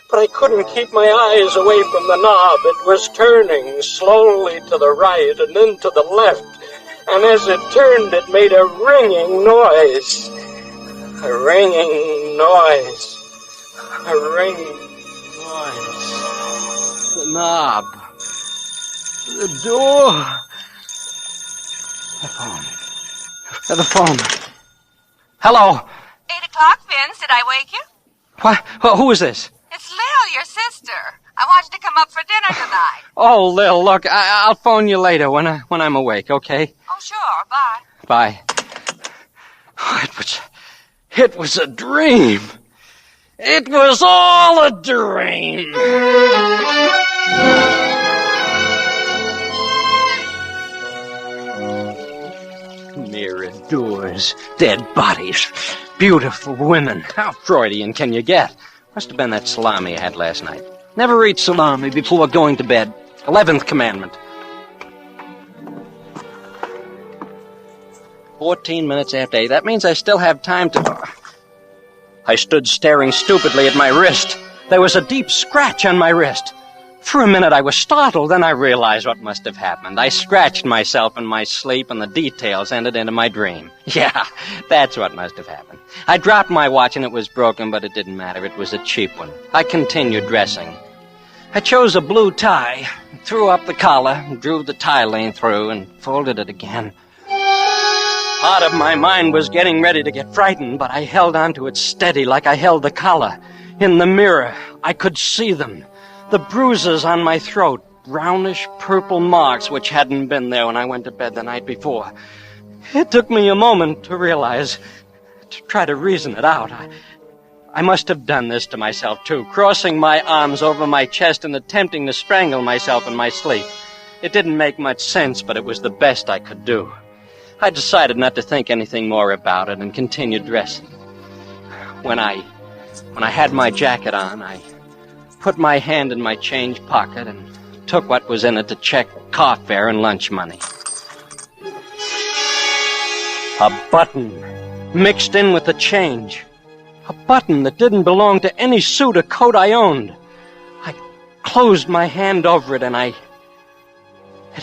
But I couldn't keep my eyes away from the knob. It was turning slowly to the right and then to the left. And as it turned, it made a ringing noise. A ringing noise. A ringing noise. The knob. The door. The phone. Hello. 8 o'clock, Vince. Did I wake you? What? Who is this? It's Lil, your sister. I want you to come up for dinner tonight. Oh, Lil, look, I'll phone you later when I'm awake, okay? Oh, sure. Bye. Bye. Oh, it was a dream. It was all a dream. Mirror doors, dead bodies, beautiful women. How Freudian can you get? Must have been that salami I had last night. Never eat salami before going to bed. 11th commandment. 14 minutes after 8. That means I still have time to... I stood staring stupidly at my wrist. There was a deep scratch on my wrist. For a minute I was startled, then I realized what must have happened. I scratched myself in my sleep, and the details entered into my dream. Yeah, that's what must have happened. I dropped my watch, and it was broken, but it didn't matter. It was a cheap one. I continued dressing. I chose a blue tie, threw up the collar, drew the tie lane through, and folded it again. Part of my mind was getting ready to get frightened, but I held on to it steady like I held the collar. In the mirror, I could see them. The bruises on my throat, brownish purple marks which hadn't been there when I went to bed the night before. It took me a moment to realize, to try to reason it out. I must have done this to myself, too, crossing my arms over my chest and attempting to strangle myself in my sleep. It didn't make much sense, but it was the best I could do. I decided not to think anything more about it and continued dressing. When I had my jacket on, I put my hand in my change pocket and took what was in it to check car fare and lunch money. A button mixed in with the change. A button that didn't belong to any suit or coat I owned. I closed my hand over it and it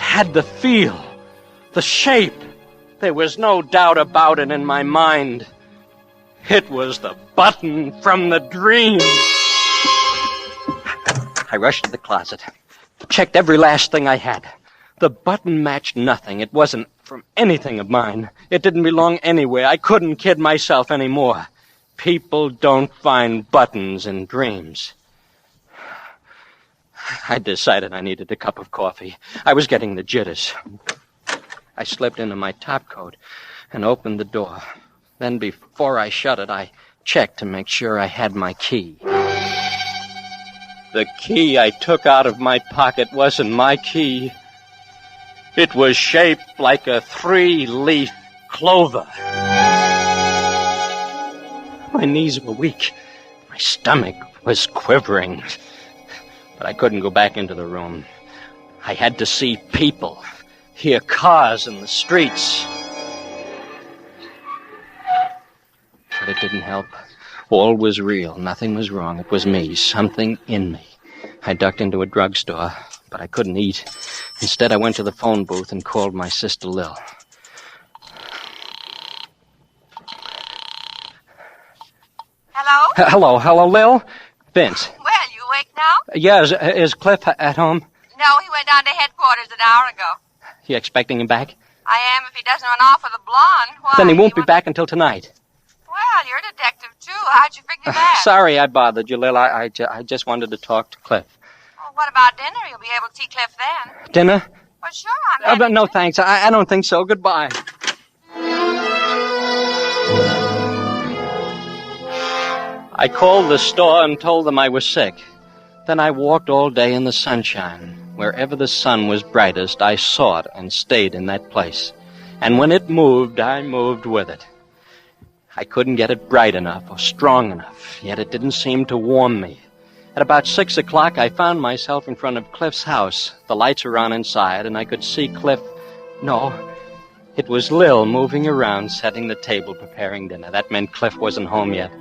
had the feel, the shape. There was no doubt about it in my mind. It was the button from the dream. I rushed to the closet, checked every last thing I had. The button matched nothing. It wasn't from anything of mine. It didn't belong anywhere. I couldn't kid myself anymore. People don't find buttons in dreams. I decided I needed a cup of coffee. I was getting the jitters. I slipped into my topcoat and opened the door. Then before I shut it, I checked to make sure I had my key. The key I took out of my pocket wasn't my key. It was shaped like a 3-leaf clover. My knees were weak. My stomach was quivering. But I couldn't go back into the room. I had to see people, hear cars in the streets. But it didn't help. All was real. Nothing was wrong. It was me. Something in me. I ducked into a drugstore, but I couldn't eat. Instead, I went to the phone booth and called my sister Lil. Hello? Hello, Lil? Vince. Well, you awake now? Yeah, is Cliff at home? No, he went down to headquarters an hour ago. You expecting him back? I am if he doesn't run off with a blonde. Why? Then he won't be back until tonight. Well, you're a detective, too. How'd you figure that? Sorry I bothered you, Lil. I just wanted to talk to Cliff. Well, what about dinner? You'll be able to see Cliff then. Dinner? Well, sure, I'm But no, thanks. I don't think so. Goodbye. I called the store and told them I was sick. Then I walked all day in the sunshine. Wherever the sun was brightest, I saw it and stayed in that place. And when it moved, I moved with it. I couldn't get it bright enough or strong enough, yet it didn't seem to warm me. At about 6 o'clock, I found myself in front of Cliff's house. The lights were on inside, and I could see Cliff. No, it was Lil moving around, setting the table, preparing dinner. That meant Cliff wasn't home yet.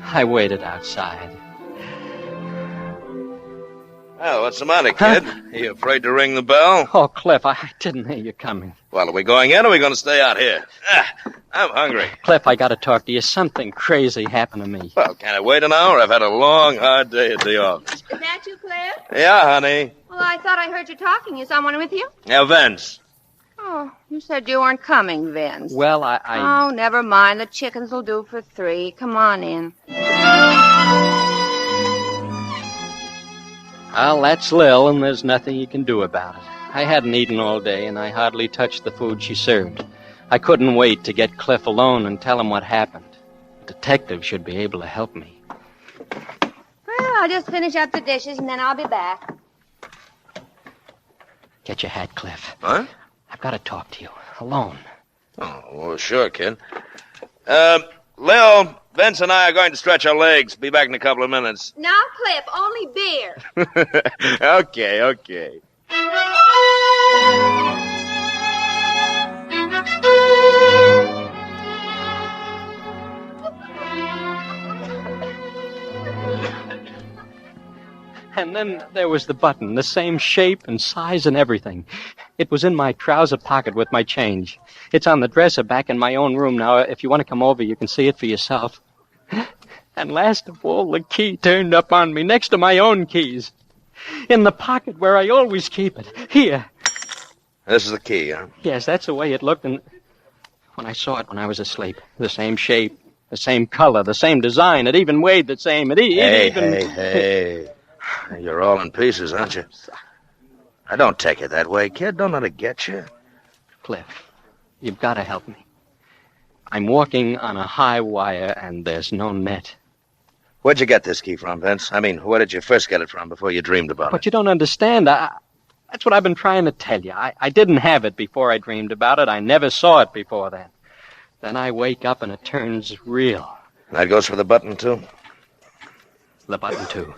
I waited outside. Well, what's the matter, kid? Are you afraid to ring the bell? Oh, Cliff, I didn't hear you coming. Well, are we going in or are we going to stay out here? I'm hungry. Cliff, I got to talk to you. Something crazy happened to me. Well, can I wait an hour? I've had a long, hard day at the office. Is that you, Claire? Yeah, honey. Well, I thought I heard you talking. Is someone with you? Now, Vince. Oh, you said you weren't coming, Vince. Well, Oh, never mind. The chickens will do for 3. Come on in. Well, that's Lil, and there's nothing you can do about it. I hadn't eaten all day, and I hardly touched the food she served. I couldn't wait to get Cliff alone and tell him what happened. A detective should be able to help me. Well, I'll just finish up the dishes, and then I'll be back. Get your hat, Cliff. Huh? I've got to talk to you. Alone. Oh, well, sure, kid. Lil, Vince and I are going to stretch our legs. Be back in a couple of minutes. Now, Cliff, only beer. Okay. And then there was the button, the same shape and size and everything. It was in my trouser pocket with my change. It's on the dresser back in my own room now. If you want to come over, you can see it for yourself. And last of all, the key turned up on me next to my own keys. In the pocket where I always keep it. Here. This is the key, huh? Yes, that's the way it looked. And when I saw it when I was asleep, the same shape, the same color, the same design. It even weighed the same. Hey. You're all in pieces, aren't you? I don't take it that way, kid. Don't let it get you. Cliff, you've got to help me. I'm walking on a high wire, and there's no net. Where'd you get this key from, Vince? I mean, where did you first get it from before you dreamed about it? But you don't understand. That's what I've been trying to tell you. I didn't have it before I dreamed about it. I never saw it before then. Then I wake up, and it turns real. That goes for the button, too? The button, too.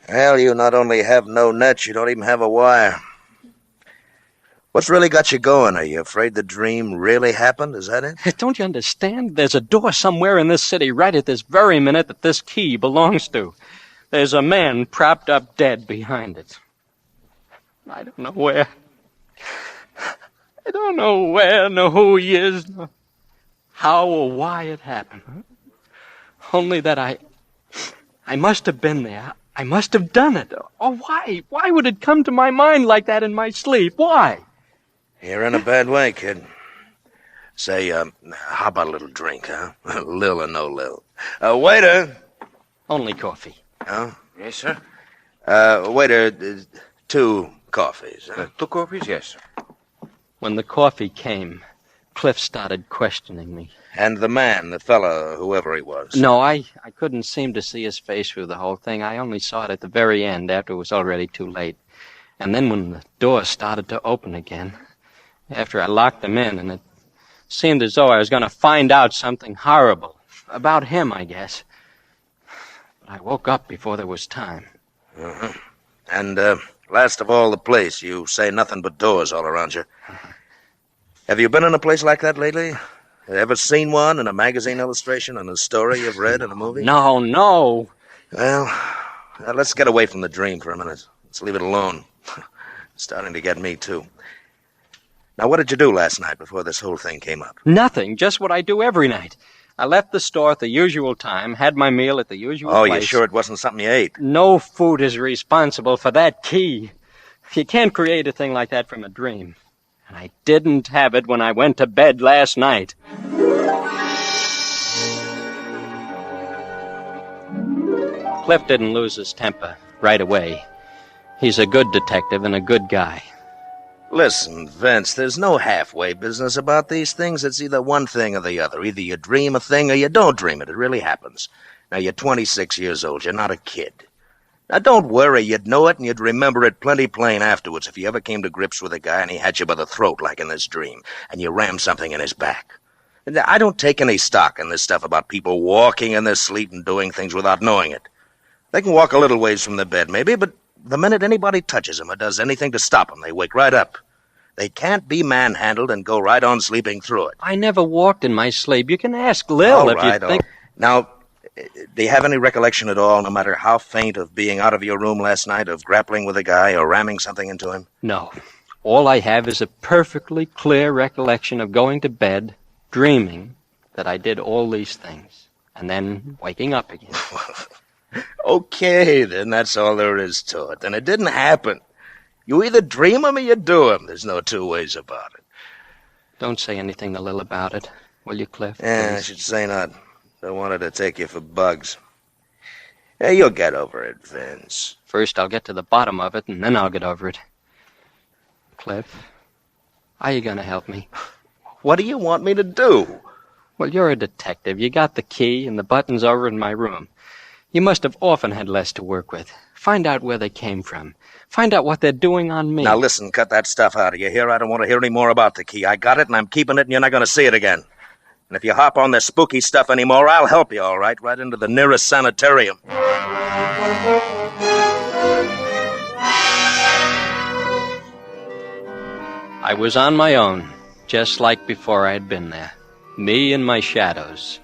Well, you not only have no net, you don't even have a wire. What's really got you going? Are you afraid the dream really happened? Is that it? Don't you understand? There's a door somewhere in this city right at this very minute that this key belongs to. There's a man propped up dead behind it. I don't know where. I don't know where, nor who he is, nor how or why it happened. Huh? Only that I must have been there. I must have done it. Oh, why? Why would it come to my mind like that in my sleep? Why? You're in a bad way, kid. Say, how about a little drink, huh? Lil or no Lil. Waiter! Only coffee. Oh? Yes, sir. Waiter, 2 coffees. Huh? 2 coffees, yes, sir. When the coffee came, Cliff started questioning me. And the man, the fella, whoever he was. No, I couldn't seem to see his face through the whole thing. I only saw it at the very end, after it was already too late. And then when the door started to open again, after I locked him in, and it seemed as though I was going to find out something horrible. About him, I guess. But I woke up before there was time. Uh-huh. And, last of all, the place. You say nothing but doors all around you. Have you been in a place like that lately? Ever seen one in a magazine illustration, in a story you've read, in a movie? No. Well, let's get away from the dream for a minute. Let's leave it alone. It's starting to get me, too. Now, what did you do last night before this whole thing came up? Nothing. Just what I do every night. I left the store at the usual time, had my meal at the usual place. Oh, you sure it wasn't something you ate? No food is responsible for that key. You can't create a thing like that from a dream. And I didn't have it when I went to bed last night. Cliff didn't lose his temper right away. He's a good detective and a good guy. Listen, Vince, there's no halfway business about these things. It's either one thing or the other. Either you dream a thing or you don't dream it. It really happens. Now, you're 26 years old. You're not a kid. Now, don't worry. You'd know it and you'd remember it plenty plain afterwards if you ever came to grips with a guy and he had you by the throat like in this dream and you rammed something in his back. And I don't take any stock in this stuff about people walking in their sleep and doing things without knowing it. They can walk a little ways from the bed, maybe, but the minute anybody touches them or does anything to stop them, they wake right up. They can't be manhandled and go right on sleeping through it. I never walked in my sleep. You can ask Lil if you think... Now, do you have any recollection at all, no matter how faint, of being out of your room last night, of grappling with a guy or ramming something into him? No. All I have is a perfectly clear recollection of going to bed, dreaming that I did all these things, and then waking up again. Okay, then that's all there is to it. And it didn't happen. You either dream them or you do them. There's no 2 ways about it. Don't say anything to Lil about it, will you, Cliff? Yeah, please? I should say not. Don't want her to take you for bugs. Yeah, you'll get over it, Vince. First, I'll get to the bottom of it, and then I'll get over it. Cliff, are you going to help me? What do you want me to do? Well, you're a detective. You got the key, and the button's over in my room. You must have often had less to work with. Find out where they came from. Find out what they're doing on me. Now listen, cut that stuff out of you here. I don't want to hear any more about the key. I got it, and I'm keeping it, and you're not going to see it again. And if you hop on this spooky stuff anymore, I'll help you, all right? Right into the nearest sanitarium. I was on my own, just like before I had been there. Me and my shadows.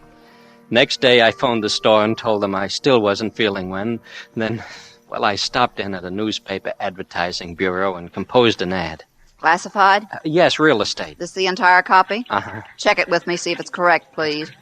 Next day, I phoned the store and told them I still wasn't feeling well. Then Well, I stopped in at a newspaper advertising bureau and composed an ad. Classified? Yes, real estate. This the entire copy? Uh-huh. Check it with me, see if it's correct, please.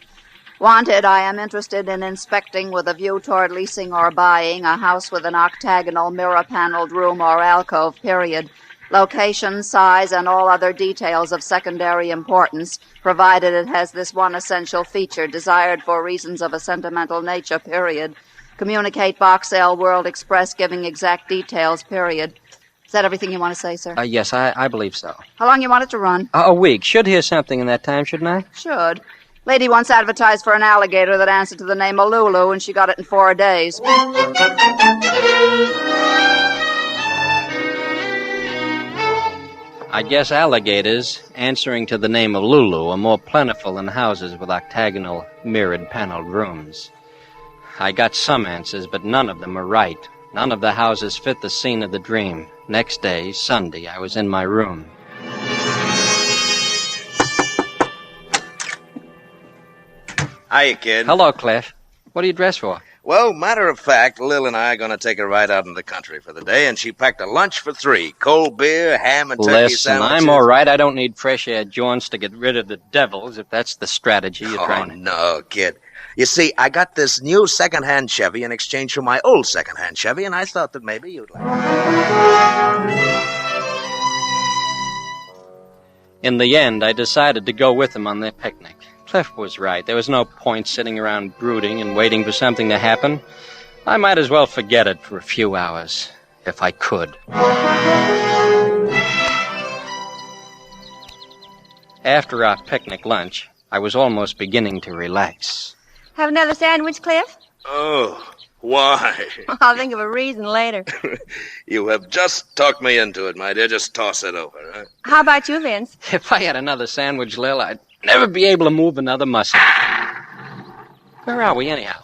Wanted, I am interested in inspecting with a view toward leasing or buying a house with an octagonal mirror-paneled room or alcove, period. Location, size, and all other details of secondary importance, provided it has this one essential feature desired for reasons of a sentimental nature, period. Communicate Box L World Express giving exact details, period. Is that everything you want to say, sir? Yes, I believe so. How long you want it to run? A week. Should hear something in that time, shouldn't I? Should. Lady once advertised for an alligator that answered to the name of Lulu, and she got it in 4 days. I guess alligators, answering to the name of Lulu, are more plentiful than houses with octagonal, mirrored, paneled rooms. I got some answers, but none of them are right. None of the houses fit the scene of the dream. Next day, Sunday, I was in my room. Hiya, kid. Hello, Cliff. What are you dressed for? Well, matter of fact, Lil and I are going to take a ride out in the country for the day, and she packed a lunch for 3. Cold beer, ham, and turkey Listen, sandwiches. I'm all right. I don't need fresh air jaunts to get rid of the devils, if that's the strategy you're trying to... No, kid. You see, I got this new second-hand Chevy in exchange for my old second-hand Chevy, and I thought that maybe you'd like it. In the end, I decided to go with them on their picnic. Cliff was right. There was no point sitting around brooding and waiting for something to happen. I might as well forget it for a few hours, if I could. After our picnic lunch, I was almost beginning to relax. Have another sandwich, Cliff? Oh, why? I'll think of a reason later. You have just talked me into it, my dear. Just toss it over, huh? How about you, Vince? If I had another sandwich, Lil, I'd never be able to move another muscle. Where are we, anyhow?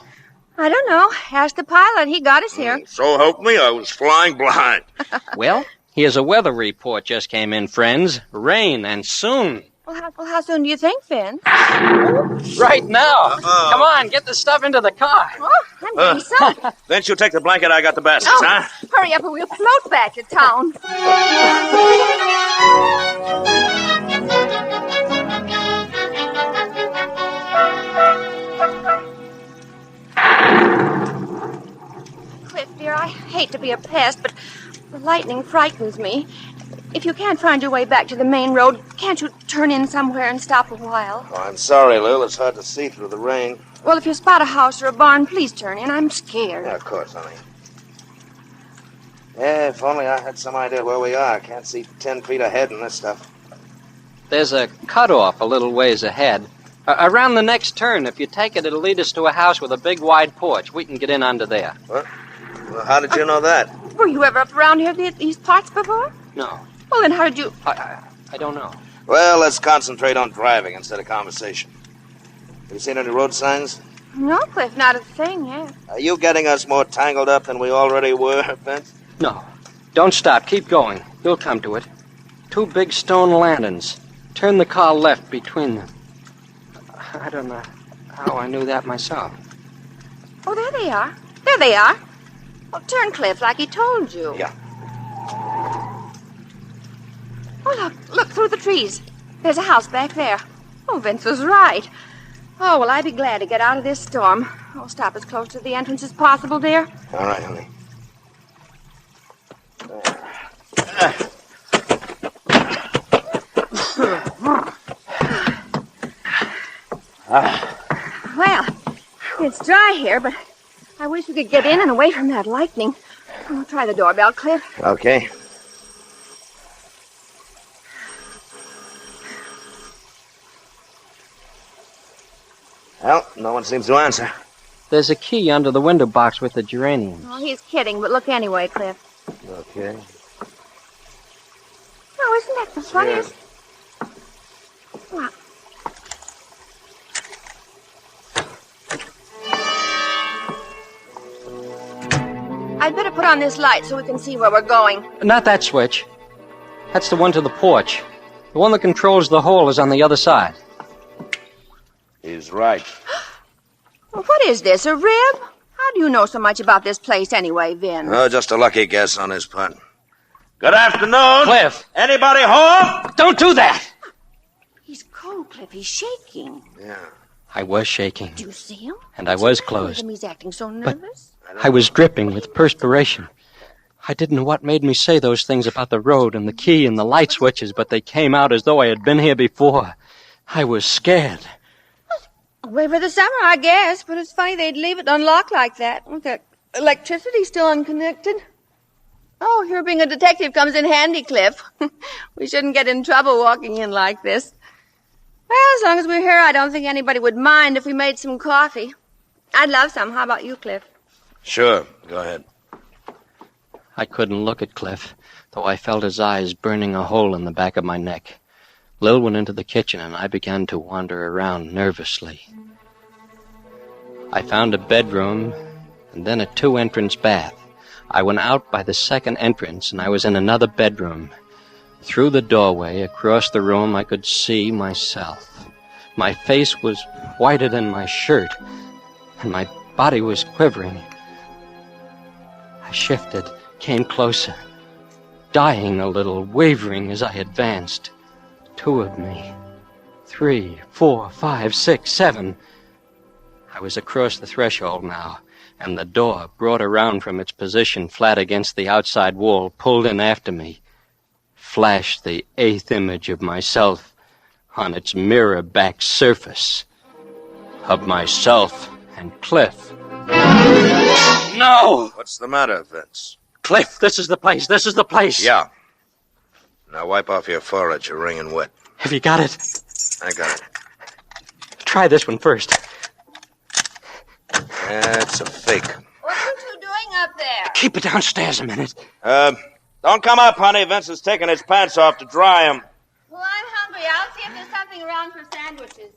I don't know. Ask the pilot. He got us here. So help me, I was flying blind. Well, here's a weather report just came in, friends. Rain, and soon. Well, how soon do you think, Vince? Right now. Come on, get the stuff into the car. Oh, I'm getting some. Vince, you take the blanket, I got the baskets, huh? Hurry up or we'll float back to town. Cliff, dear, I hate to be a pest, but the lightning frightens me. If you can't find your way back to the main road, can't you turn in somewhere and stop a while? Oh, I'm sorry, Lil. It's hard to see through the rain. Well, if you spot a house or a barn, please turn in. I'm scared. Yeah, of course, honey. Yeah, if only I had some idea where we are. I can't see 10 feet ahead in this stuff. There's a cutoff a little ways ahead. Around the next turn, if you take it, it'll lead us to a house with a big, wide porch. We can get in under there. What? Well, how did you know that? Were you ever up around here, these parts before? No. Well, then how did you... I don't know. Well, let's concentrate on driving instead of conversation. Have you seen any road signs? No, Cliff, not a thing yet. Are you getting us more tangled up than we already were, Vince? No. Don't stop. Keep going. You'll come to it. 2 big stone lanterns. Turn the car left between them. I don't know how I knew that myself. Oh, there they are. There they are. Well, turn, Cliff, like he told you. Yeah. Oh, look through the trees. There's a house back there. Oh, Vince was right. Oh, well, I'd be glad to get out of this storm. I'll stop as close to the entrance as possible, dear. All right, honey. Well, it's dry here, but I wish we could get in and away from that lightning. I'll try the doorbell, Cliff. Okay. Well, no one seems to answer. There's a key under the window box with the geranium. Oh, he's kidding, but look anyway, Cliff. Okay. Oh, isn't that the funniest? Well, I'd better put on this light so we can see where we're going. Not that switch. That's the one to the porch. The one that controls the hole is on the other side. He's right. Well, what is this, a rib? How do you know so much about this place anyway, Vin? Oh, just a lucky guess on his part. Good afternoon. Cliff! Anybody home? Don't do that! He's cold, Cliff. He's shaking. Yeah. I was shaking. Do you see him? And I was What's the matter with closed. him? He's acting so nervous. I was dripping with perspiration. I didn't know what made me say those things about the road and the key and the light switches, but they came out as though I had been here before. I was scared. Wait for the summer, I guess, but it's funny they'd leave it unlocked like that. With the electricity still unconnected. Oh, your being a detective comes in handy, Cliff. We shouldn't get in trouble walking in like this. Well, as long as we're here, I don't think anybody would mind if we made some coffee. I'd love some. How about you, Cliff? Sure. Go ahead. I couldn't look at Cliff, though I felt his eyes burning a hole in the back of my neck. Lil went into the kitchen, and I began to wander around nervously. I found a bedroom, and then a two-entrance bath. I went out by the second entrance, and I was in another bedroom. Through the doorway, across the room, I could see myself. My face was whiter than my shirt, and my body was quivering. I shifted, came closer, dying a little, wavering as I advanced. 2 of me. 3, 4, 5, 6, 7. I was across the threshold now, and the door, brought around from its position flat against the outside wall, pulled in after me, flashed the 8th image of myself on its mirror-back surface, of myself and Cliff. No! What's the matter, Vince? Cliff, this is the place. This is the place. Yeah. Now wipe off your forehead. You're wringing wet. Have you got it? I got it. Try this one first. That's a fake. What are you two doing up there? Keep it downstairs a minute. Don't come up, honey. Vince is taking his pants off to dry them. Well, I'm hungry. I'll see if there's something around for sandwiches.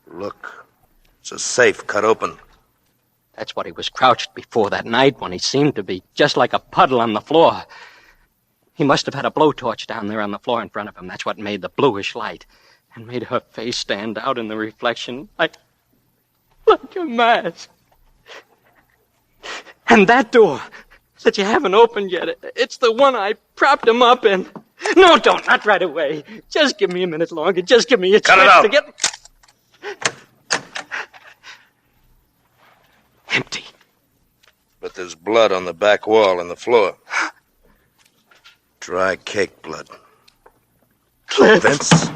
Look. It's a safe cut open. That's what he was crouched before that night when he seemed to be just like a puddle on the floor. He must have had a blowtorch down there on the floor in front of him. That's what made the bluish light and made her face stand out in the reflection like a mask. And that door that you haven't opened yet, it's the one I propped him up in. No, don't, not right away. Just give me a minute longer. Just give me a chance to get... Empty. But there's blood on the back wall and the floor. Dry cake blood. Cliff. Vince?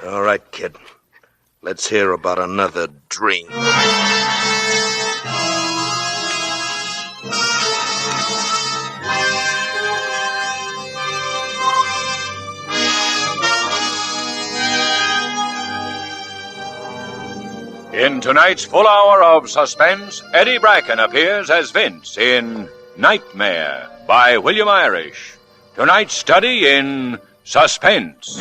All right, kid. Let's hear about another dream. In tonight's full hour of suspense, Eddie Bracken appears as Vince in Nightmare by William Irish. Tonight's study in suspense.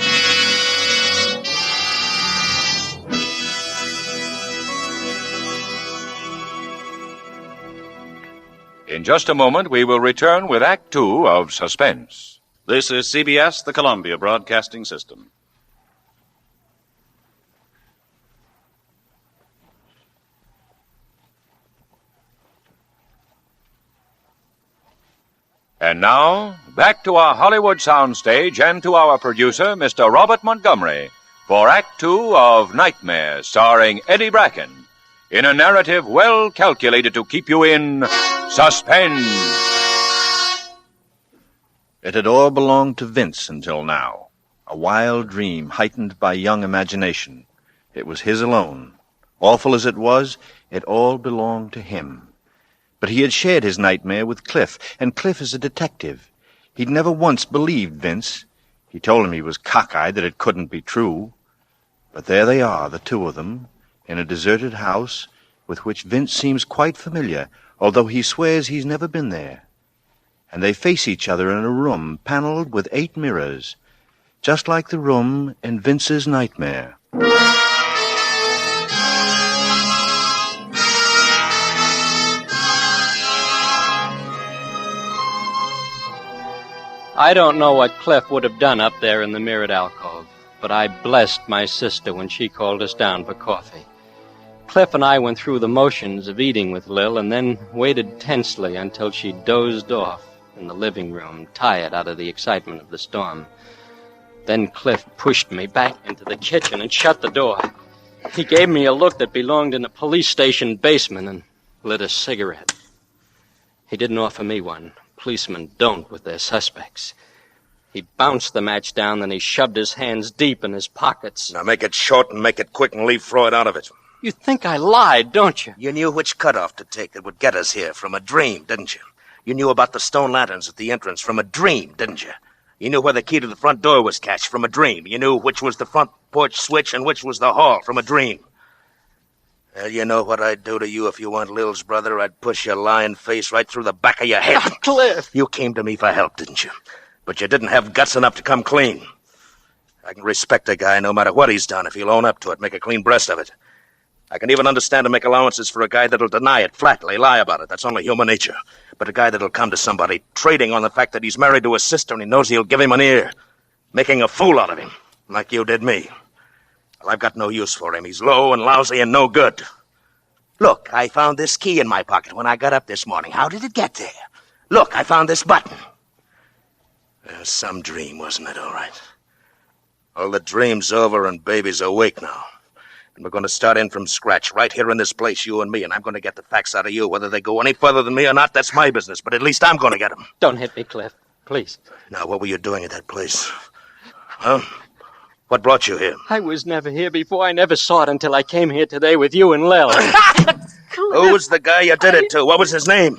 In just a moment, we will return with Act Two of Suspense. This is CBS, the Columbia Broadcasting System. And now, back to our Hollywood soundstage and to our producer, Mr. Robert Montgomery, for Act Two of Nightmare, starring Eddie Bracken, in a narrative well calculated to keep you in suspense. It had all belonged to Vince until now, a wild dream heightened by young imagination. It was his alone. Awful as it was, it all belonged to him. But he had shared his nightmare with Cliff, and Cliff is a detective. He'd never once believed Vince. He told him he was cockeyed, that it couldn't be true. But there they are, the two of them, in a deserted house with which Vince seems quite familiar, although he swears he's never been there. And they face each other in a room paneled with 8 mirrors, just like the room in Vince's nightmare. I don't know what Cliff would have done up there in the mirrored alcove, but I blessed my sister when she called us down for coffee. Cliff and I went through the motions of eating with Lil and then waited tensely until she dozed off in the living room, tired out of the excitement of the storm. Then Cliff pushed me back into the kitchen and shut the door. He gave me a look that belonged in a police station basement and lit a cigarette. He didn't offer me one. Policemen don't with their suspects. He bounced the match down, then he shoved his hands deep in his pockets. Now make it short and make it quick and leave Freud out of it. You think I lied, don't you? You knew which cutoff to take that would get us here from a dream, didn't you? You knew about the stone lanterns at the entrance from a dream, didn't you? You knew where the key to the front door was cached from a dream. You knew which was the front porch switch and which was the hall from a dream. Well, you know what I'd do to you if you weren't Lil's brother? I'd push your lying face right through the back of your head. Cliff! You came to me for help, didn't you? But you didn't have guts enough to come clean. I can respect a guy no matter what he's done if he'll own up to it, make a clean breast of it. I can even understand and make allowances for a guy that'll deny it flatly, lie about it. That's only human nature. But a guy that'll come to somebody trading on the fact that he's married to his sister and he knows he'll give him an ear, making a fool out of him, like you did me. Well, I've got no use for him. He's low and lousy and no good. Look, I found this key in my pocket when I got up this morning. How did it get there? Look, I found this button. Some dream, wasn't it, all right? Well, the dream's over and baby's awake now. And we're going to start in from scratch, right here in this place, you and me, and I'm going to get the facts out of you. Whether they go any further than me or not, that's my business, but at least I'm going to get them. Don't hit me, Cliff. Please. Now, what were you doing at that place? Huh? What brought you here? I was never here before. I never saw it until I came here today with you and Lil. Who was the guy you did it to? What was his name?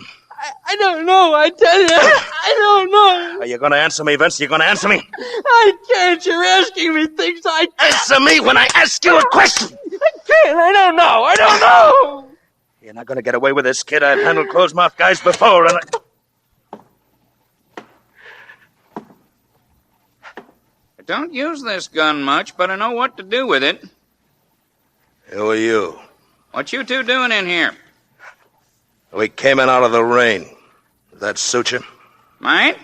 I don't know, I tell you. I don't know. Are you going to answer me, Vince? Are you going to answer me? I can't. You're asking me things I can't. Answer me when I ask you a question. I can't. I don't know. I don't know. You're not going to get away with this, kid. I've handled closed-mouth guys before, and I don't use this gun much, but I know what to do with it. Who are you? What you two doing in here? We came in out of the rain. Does that suit you? Might.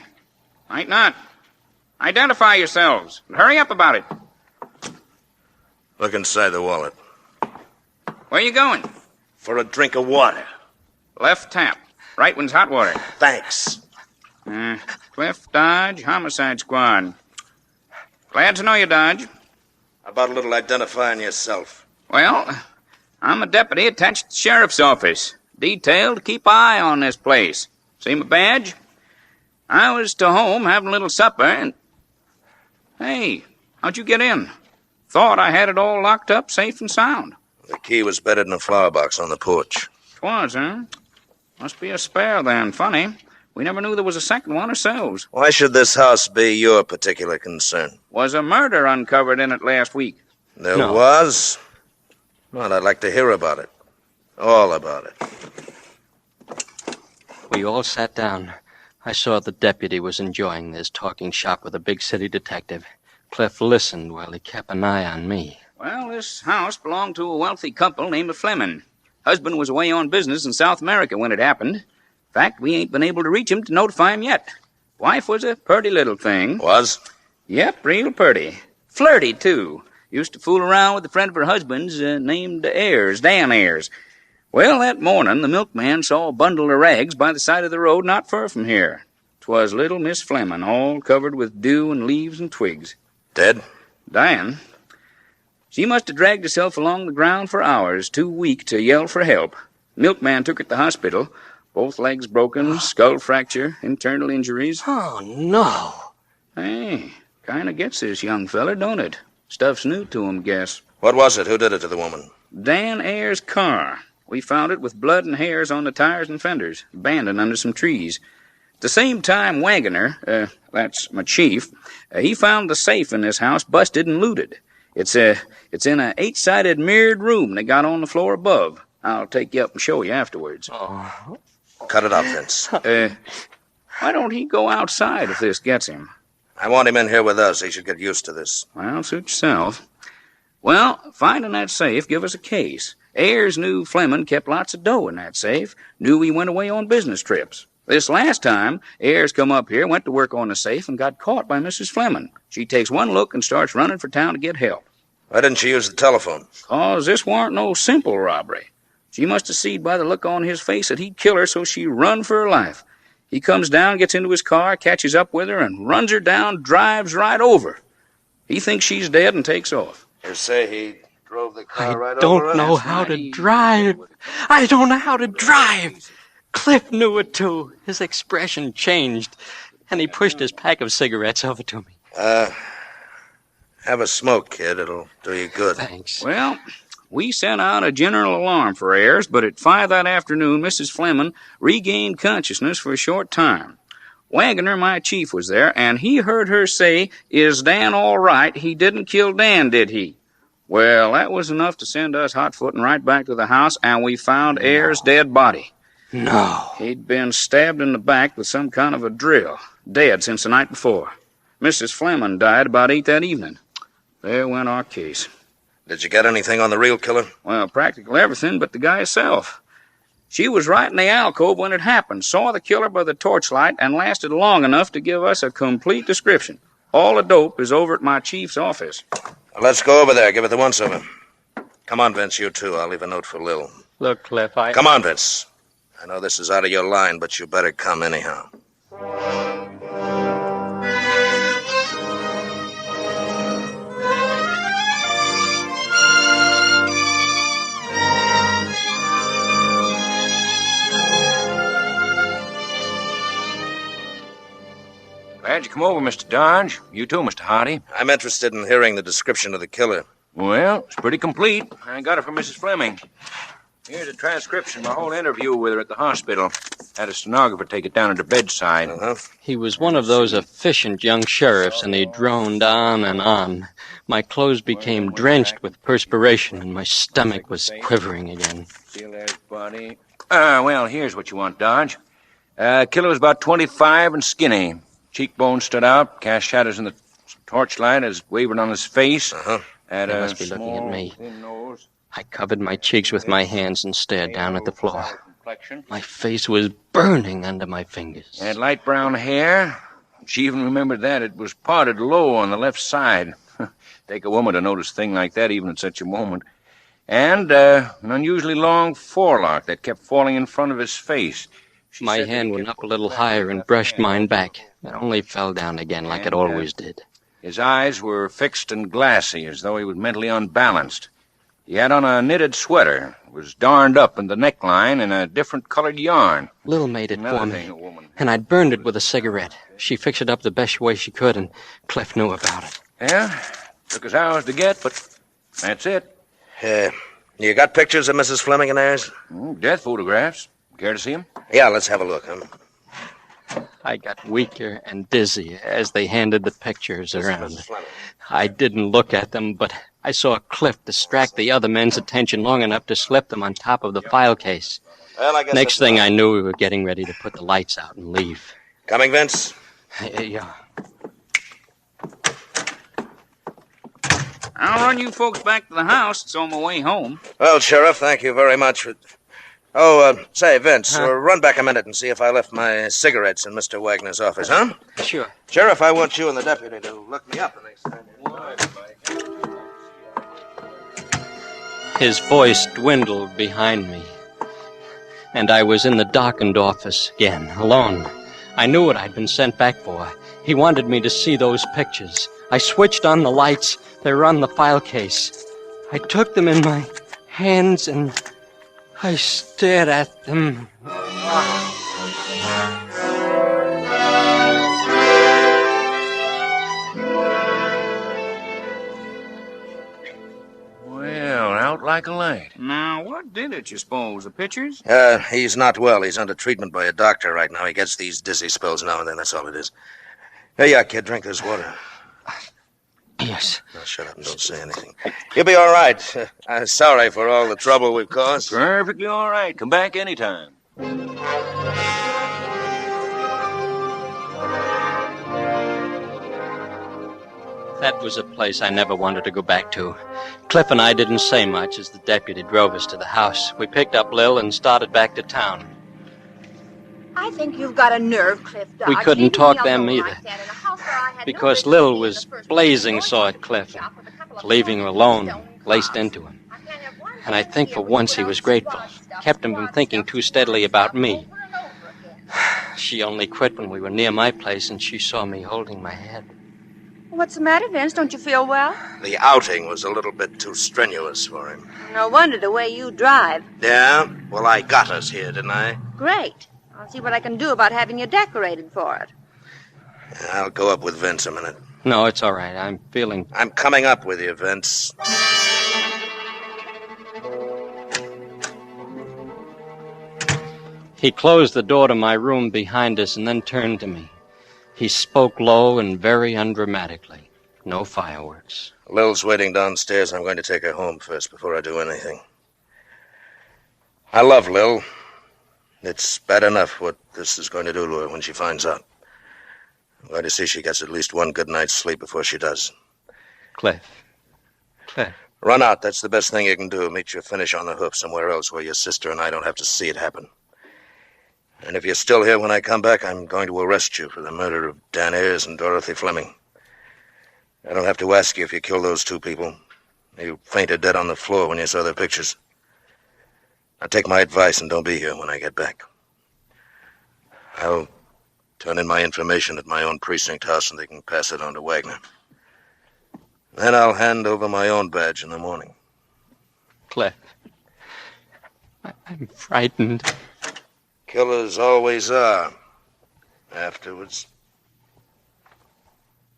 Might not. Identify yourselves. Hurry up about it. Look inside the wallet. Where you going? For a drink of water. Left tap. Right one's hot water. Thanks. Cliff Dodge, Homicide Squad. Glad to know you, Dodge. How about a little identifying yourself? Well, I'm a deputy attached to the sheriff's office. Detailed to keep eye on this place. See my badge? I was to home having a little supper and... Hey, how'd you get in? Thought I had it all locked up safe and sound. The key was bedded in a flower box on the porch. 'Twas, huh? Must be a spare then. Funny. We never knew there was a second one ourselves. Why should this house be your particular concern? Was a murder uncovered in it last week? There was? Well, I'd like to hear about it. All about it. We all sat down. I saw the deputy was enjoying this talking shop with a big city detective. Cliff listened while he kept an eye on me. Well, this house belonged to a wealthy couple named Fleming. Husband was away on business in South America when it happened. In fact, we ain't been able to reach him to notify him yet. Wife was a purty little thing. Was? Yep, real purty. Flirty, too. Used to fool around with a friend of her husband's named Ayers, Dan Ayers. Well, that morning, the milkman saw a bundle of rags by the side of the road not far from here. 'Twas little Miss Fleming, all covered with dew and leaves and twigs. Dead? Dying. She must have dragged herself along the ground for hours, too weak to yell for help. Milkman took her to the hospital. Both legs broken, skull fracture, internal injuries. Oh, no. Hey, kind of gets this young feller, don't it? Stuff's new to him, guess. What was it? Who did it to the woman? Dan Ayers' car. We found it with blood and hairs on the tires and fenders, abandoned under some trees. At the same time, Wagoner, that's my chief, he found the safe in this house busted and looted. It's in a 8-sided mirrored room they got on the floor above. I'll take you up and show you afterwards. Oh. Cut it out, Vince. Why don't he go outside if this gets him? I want him in here with us. He should get used to this. Well, suit yourself. Well, finding that safe, give us a case. Ayers knew Fleming kept lots of dough in that safe. Knew he went away on business trips. This last time, Ayers come up here, went to work on the safe, and got caught by Mrs. Fleming. She takes one look and starts running for town to get help. Why didn't you use the telephone? 'Cause this warn't no simple robbery. She must have seen by the look on his face that he'd kill her, so she run for her life. He comes down, gets into his car, catches up with her, and runs her down, drives right over. He thinks she's dead and takes off. You say he drove the car right I over her? don't know how to drive. I don't know how to drive. Cliff knew it, too. His expression changed, and he pushed his pack of cigarettes over to me. Have a smoke, kid. It'll do you good. Thanks. Well, we sent out a general alarm for Ayers, but at 5 that afternoon, Mrs. Fleming regained consciousness for a short time. Wagoner, my chief, was there, and he heard her say, "Is Dan all right? He didn't kill Dan, did he?" Well, that was enough to send us hot-footing right back to the house, and we found Ayers' dead body. No. He'd been stabbed in the back with some kind of a drill, dead since the night before. Mrs. Fleming died about 8 that evening. There went our case. Did you get anything on the real killer? Well, practically everything but the guy himself. She was right in the alcove when it happened, saw the killer by the torchlight, and lasted long enough to give us a complete description. All the dope is over at my chief's office. Well, let's go over there. Give it the once-over. Come on, Vince, you too. I'll leave a note for Lil. Look, Cliff, Come on, Vince. I know this is out of your line, but you better come anyhow. Glad you come over, Mr. Dodge. You too, Mr. Hardy. I'm interested in hearing the description of the killer. Well, it's pretty complete. I got it from Mrs. Fleming. Here's a transcription of my whole interview with her at the hospital. Had a stenographer take it down at her bedside. He was one of those efficient young sheriffs, and he droned on and on. My clothes became drenched with perspiration, and my stomach was quivering again. Body. Well, here's what you want, Dodge. Killer was about 25 and skinny. Cheekbones stood out, cast shadows in the torchlight as wavered on his face. Had They a must be looking at me. thin nose. I covered my cheeks with my hands and stared down at the floor. My face was burning under my fingers. Had light brown hair. She even remembered that. It was parted low on the left side. Take a woman to notice a thing like that, even at such a moment. And an unusually long forelock that kept falling in front of his face. My hand went up a little higher and brushed mine back. It only fell down again like it always did. His eyes were fixed and glassy, as though he was mentally unbalanced. He had on a knitted sweater. It was darned up in the neckline in a different colored yarn. Lil made it for me, and I'd burned it with a cigarette. She fixed it up the best way she could, and Cliff knew about it. Yeah, took us hours to get, but that's it. You got pictures of Mrs. Fleming and Ayers? Death photographs. Care to see them? Yeah, let's have a look, I got weaker and dizzy as they handed the pictures around. I didn't look at them, but I saw Cliff distract the other men's attention long enough to slip them on top of the file case. Well, I guess Next thing I knew, we were getting ready to put the lights out and leave. Coming, Vince? Yeah. I'll run you folks back to the house. It's on my way home. Well, Sheriff, thank you very much. Say, Vince, run back a minute and see if I left my cigarettes in Mr. Wagner's office, huh? Sure. Sheriff, I want you and the deputy to look me up the next time. His voice dwindled behind me, and I was in the darkened office again, alone. I knew what I'd been sent back for. He wanted me to see those pictures. I switched on the lights. They were on the file case. I took them in my hands and I stared at them. Well, out like a light. Now, what did it, you suppose? The pictures? He's not well. He's under treatment by a doctor right now. He gets these dizzy spells now and then. That's all it is. Here you are, kid. Drink this water. Yes. Now, shut up and don't say anything. You'll be all right. I'm sorry for all the trouble we've caused. Perfectly all right. Come back anytime. That was a place I never wanted to go back to. Cliff and I didn't say much as the deputy drove us to the house. We picked up Lil and started back to town. I think you've got a nerve, Cliff Dodge. We couldn't talk them either, because Lil was blazing sore at Cliff. leaving her alone, laced into him. And I think for once he was grateful. Kept him from thinking too steadily about me. She only quit when we were near my place and she saw me holding my head. What's the matter, Vince? Don't you feel well? The outing was a little bit too strenuous for him. No wonder the way you drive. Yeah? Well, I got us here, didn't I? Great. I'll see what I can do about having you decorated for it. I'll go up with Vince a minute. No, it's all right. I'm coming up with you, Vince. He closed the door to my room behind us and then turned to me. He spoke low and very undramatically. No fireworks. Lil's waiting downstairs. I'm going to take her home first before I do anything. I love Lil. It's bad enough what this is going to do to her when she finds out. I'm going to see she gets at least one good night's sleep before she does. Cliff. Run out. That's the best thing you can do. Meet your finish on the hoof somewhere else where your sister and I don't have to see it happen. And if you're still here when I come back, I'm going to arrest you for the murder of Dan Ayers and Dorothy Fleming. I don't have to ask you if you killed those two people. You fainted dead on the floor when you saw their pictures. Now take my advice and don't be here when I get back. I'll turn in my information at my own precinct house and they can pass it on to Wagner. Then I'll hand over my own badge in the morning. Cliff. I'm frightened. Killers always are. Afterwards.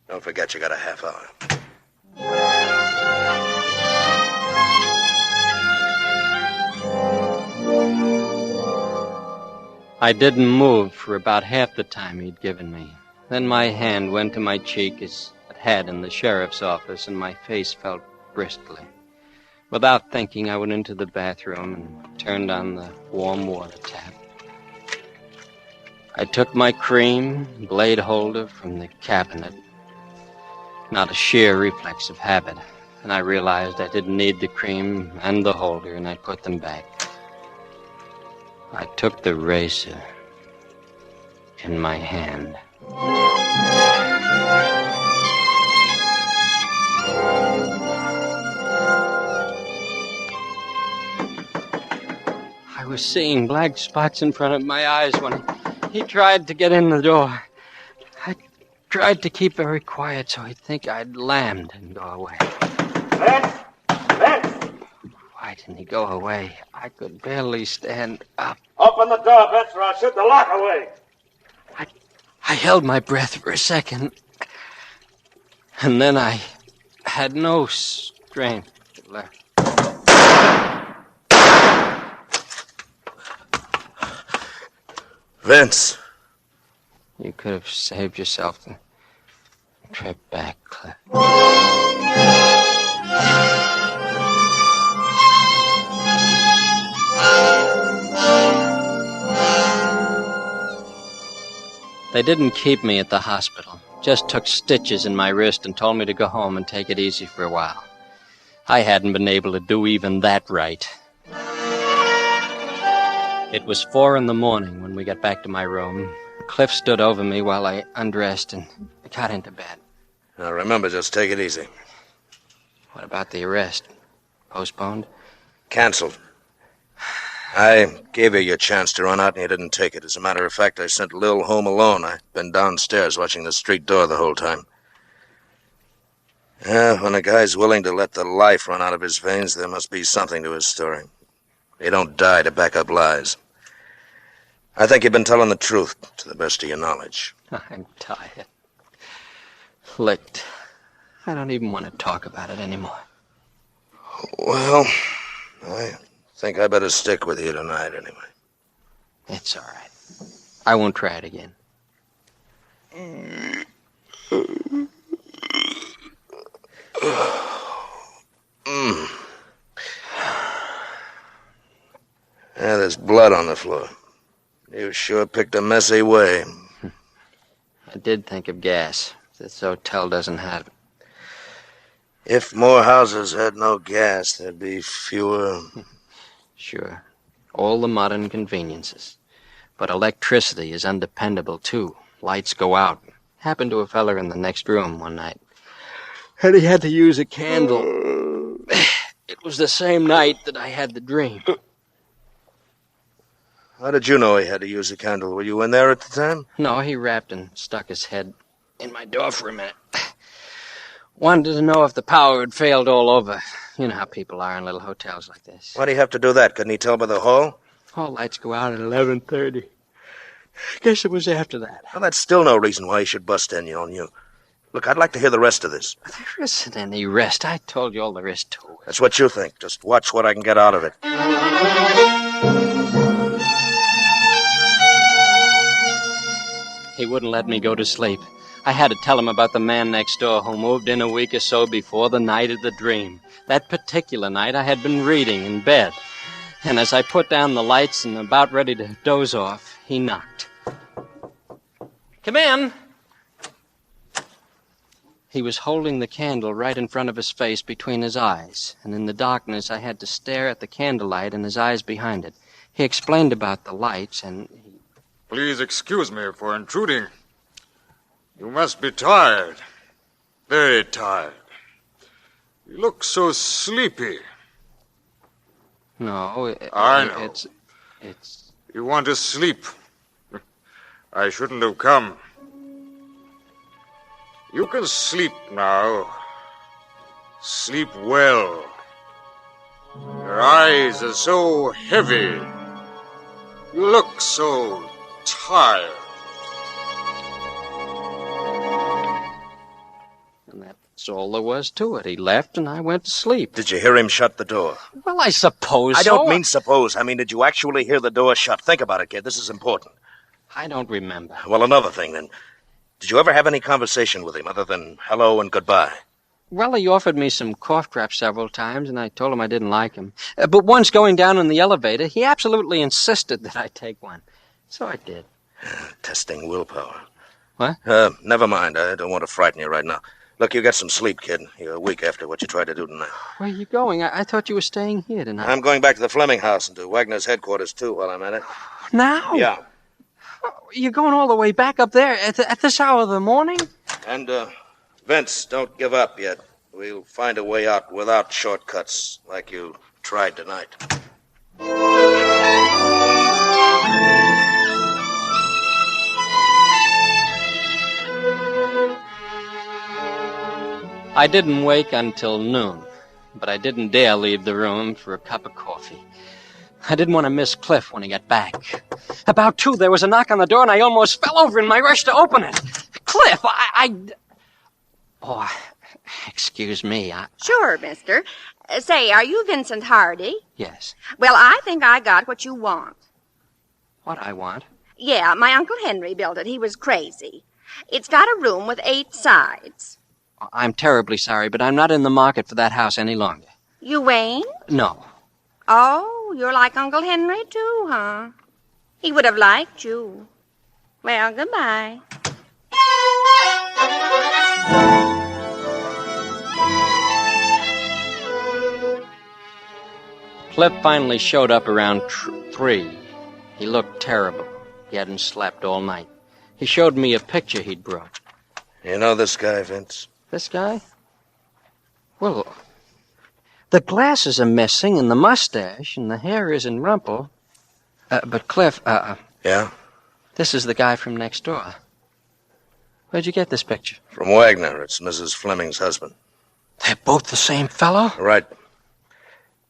Don't forget you got a half hour. I didn't move for about half the time he'd given me. Then my hand went to my cheek as it had in the sheriff's office, and my face felt bristly. Without thinking, I went into the bathroom and turned on the warm water tap. I took my cream, blade holder from the cabinet. Not a sheer reflex of habit, and I realized I didn't need the cream and the holder, and I put them back. I took the razor in my hand. I was seeing black spots in front of my eyes when he tried to get in the door. I tried to keep very quiet so he'd think I'd lammed and go away. Vince! Why didn't he go away? I could barely stand up. Open the door, Vince, or I'll shoot the lock away. I held my breath for a second. And then I had no strength left. Vince. You could have saved yourself the trip back, Cliff. They didn't keep me at the hospital. Just took stitches in my wrist and told me to go home and take it easy for a while. I hadn't been able to do even that right. It was 4 a.m. when we got back to my room. Cliff stood over me while I undressed and got into bed. Now remember, just take it easy. What about the arrest? Postponed? Canceled. I gave you your chance to run out and you didn't take it. As a matter of fact, I sent Lil home alone. I've been downstairs watching the street door the whole time. Yeah, when a guy's willing to let the life run out of his veins, there must be something to his story. You don't die to back up lies. I think you've been telling the truth, to the best of your knowledge. I'm tired. Licked. I don't even want to talk about it anymore. Well, I think I better stick with you tonight, anyway. It's all right. I won't try it again. Yeah, there's blood on the floor. You sure picked a messy way. I did think of gas. This hotel doesn't have it. If more houses had no gas, there'd be fewer... Sure. All the modern conveniences. But electricity is undependable, too. Lights go out. Happened to a feller in the next room one night. And he had to use a candle. It was the same night that I had the dream. How did you know he had to use a candle? Were you in there at the time? No, he rapped and stuck his head in my door for a minute. Wanted to know if the power had failed all over. You know how people are in little hotels like this. Why'd he have to do that? Couldn't he tell by the hall? All lights go out at 11:30. Guess it was after that. Well, that's still no reason why he should bust in on you. Look, I'd like to hear the rest of this. There isn't any rest. I told you all there is to it. That's what you think. Just watch what I can get out of it. He wouldn't let me go to sleep. I had to tell him about the man next door who moved in a week or so before the night of the dream. That particular night I had been reading in bed. And as I put down the lights and about ready to doze off, he knocked. Come in. He was holding the candle right in front of his face between his eyes, and in the darkness I had to stare at the candlelight and his eyes behind it. He explained about the lights, and Please excuse me for intruding. You must be tired. Very tired. You look so sleepy. No, I know. It's... You want to sleep. I shouldn't have come. You can sleep now. Sleep well. Your eyes are so heavy. You look so tired. And that's all there was to it. He left and I went to sleep. Did you hear him shut the door? Well, I suppose I so. don't mean suppose. I mean, did you actually hear the door shut? Think about it, kid. This is important. I don't remember. Well, another thing, then. Did you ever have any conversation with him other than hello and goodbye? Well, he offered me some cough drops several times, and I told him I didn't like him. But once going down in the elevator, he absolutely insisted that I take one. So I did. Testing willpower. What? Never mind. I don't want to frighten you right now. Look, you got some sleep, kid. You're a week after what you tried to do tonight. Where are you going? I thought you were staying here tonight. I'm going back to the Fleming house and to Wagner's headquarters, too, while I'm at it. Now? Yeah. You're going all the way back up there at this hour of the morning? And, Vince, don't give up yet. We'll find a way out without shortcuts like you tried tonight. I didn't wake until noon, but I didn't dare leave the room for a cup of coffee. I didn't want to miss Cliff when he got back. About 2, there was a knock on the door, and I almost fell over in my rush to open it. Cliff, Oh, excuse me. Sure, mister. Say, are you Vincent Hardy? Yes. Well, I think I got what you want. What I want? Yeah, my Uncle Henry built it. He was crazy. It's got a room with 8 sides. I'm terribly sorry, but I'm not in the market for that house any longer. You ain't? No. Oh, you're like Uncle Henry, too, huh? He would have liked you. Well, goodbye. Cliff finally showed up around 3. He looked terrible. He hadn't slept all night. He showed me a picture he'd brought. You know this guy, Vince? This guy? Well, the glasses are missing, and the mustache, and the hair isn't rumpled. But Cliff, Yeah? This is the guy from next door. Where'd you get this picture? From Wagner. It's Mrs. Fleming's husband. They're both the same fellow? Right.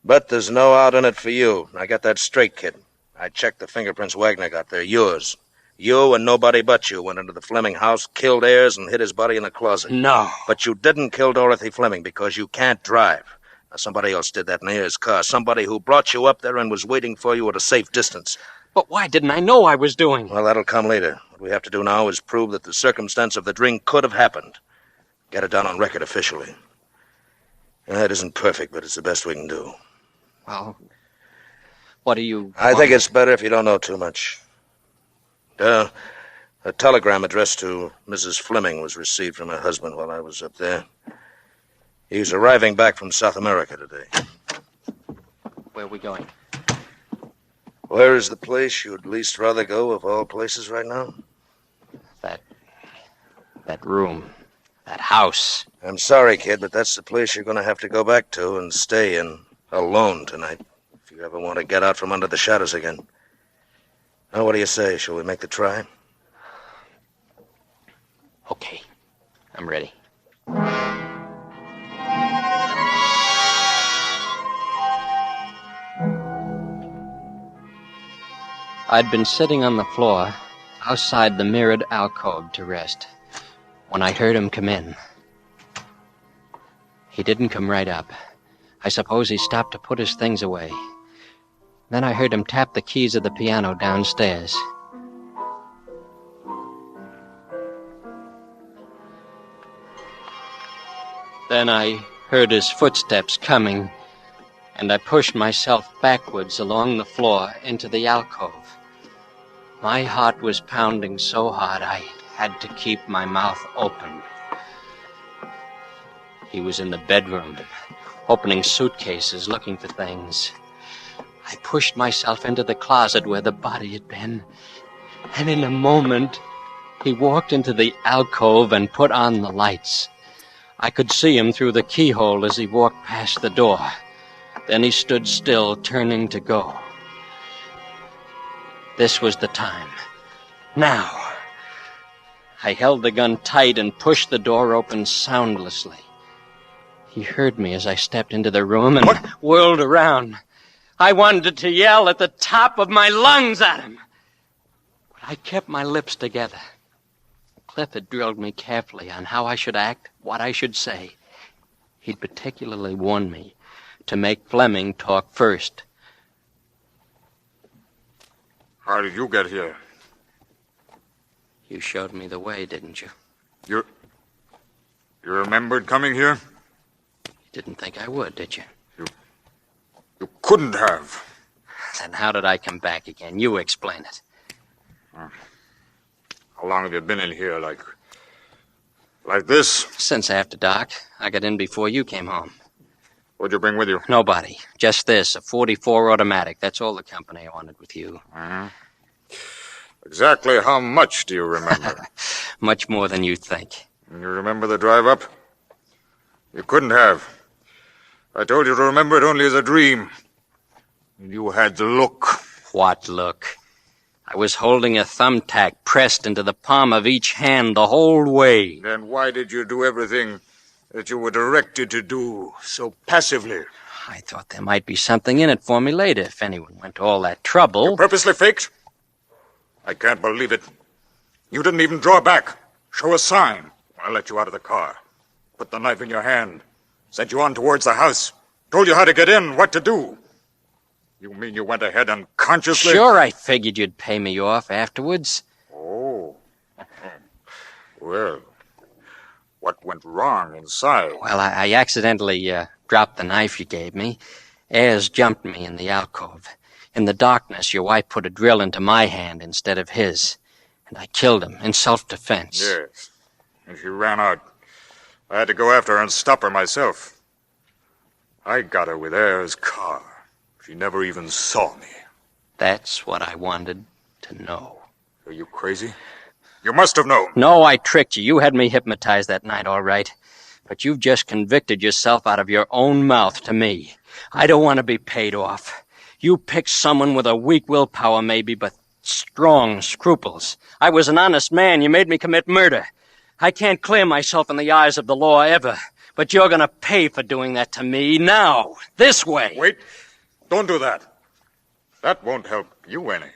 But there's no out in it for you. I got that straight, kid. I checked the fingerprints Wagner got. They're yours. You and nobody but you went into the Fleming house, killed Ayers, and hid his body in a closet. No. But you didn't kill Dorothy Fleming because you can't drive. Now, somebody else did that in Ayers' car. Somebody who brought you up there and was waiting for you at a safe distance. But why didn't I know I was doing? Well, that'll come later. What we have to do now is prove that the circumstance of the dream could have happened. Get it down on record officially. It isn't perfect, but it's the best we can do. Well, what do you... I think it's better if you don't know too much. A telegram addressed to Mrs. Fleming was received from her husband while I was up there. He's arriving back from South America today. Where are we going? Where is the place you'd least rather go of all places right now? That room. That house. I'm sorry, kid, but that's the place you're going to have to go back to and stay in alone tonight if you ever want to get out from under the shadows again. Now, what do you say? Shall we make the try? Okay, I'm ready. I'd been sitting on the floor outside the mirrored alcove to rest when I heard him come in. He didn't come right up. I suppose he stopped to put his things away. Then I heard him tap the keys of the piano downstairs. Then I heard his footsteps coming, and I pushed myself backwards along the floor into the alcove. My heart was pounding so hard I had to keep my mouth open. He was in the bedroom, opening suitcases, looking for things. I pushed myself into the closet where the body had been, and in a moment, he walked into the alcove and put on the lights. I could see him through the keyhole as he walked past the door. Then he stood still, turning to go. This was the time. Now. I held the gun tight and pushed the door open soundlessly. He heard me as I stepped into the room and whirled around. I wanted to yell at the top of my lungs at him, but I kept my lips together. Cliff had drilled me carefully on how I should act, what I should say. He'd particularly warned me to make Fleming talk first. How did you get here? You showed me the way, didn't you? You remembered coming here? You didn't think I would, did you? You couldn't have. Then how did I come back again? You explain it. How long have you been in here, like this? Since after dark. I got in before you came home. What'd you bring with you? Nobody. Just this, a .44 automatic. That's all the company I wanted with you. Exactly how much do you remember? Much more than you think. You remember the drive up? You couldn't have. I told you to remember it only as a dream. You had the look. What look? I was holding a thumbtack pressed into the palm of each hand the whole way. Then why did you do everything that you were directed to do so passively? I thought there might be something in it for me later if anyone went to all that trouble. You purposely faked? I can't believe it. You didn't even draw back. Show a sign. I let you out of the car. Put the knife in your hand. Sent you on towards the house. Told you how to get in, what to do. You mean you went ahead unconsciously? Sure, I figured you'd pay me off afterwards. Oh. Well, what went wrong inside? Well, I accidentally dropped the knife you gave me. Ayers jumped me in the alcove. In the darkness, your wife put a drill into my hand instead of his. And I killed him in self-defense. Yes. And she ran out. I had to go after her and stop her myself. I got her with Ayers' car. She never even saw me. That's what I wanted to know. Are you crazy? You must have known. No, I tricked you. You had me hypnotized that night, all right. But you've just convicted yourself out of your own mouth to me. I don't want to be paid off. You picked someone with a weak willpower, maybe, but strong scruples. I was an honest man. You made me commit murder. I can't clear myself in the eyes of the law ever. But you're going to pay for doing that to me now. This way. Wait. Don't do that. That won't help you any.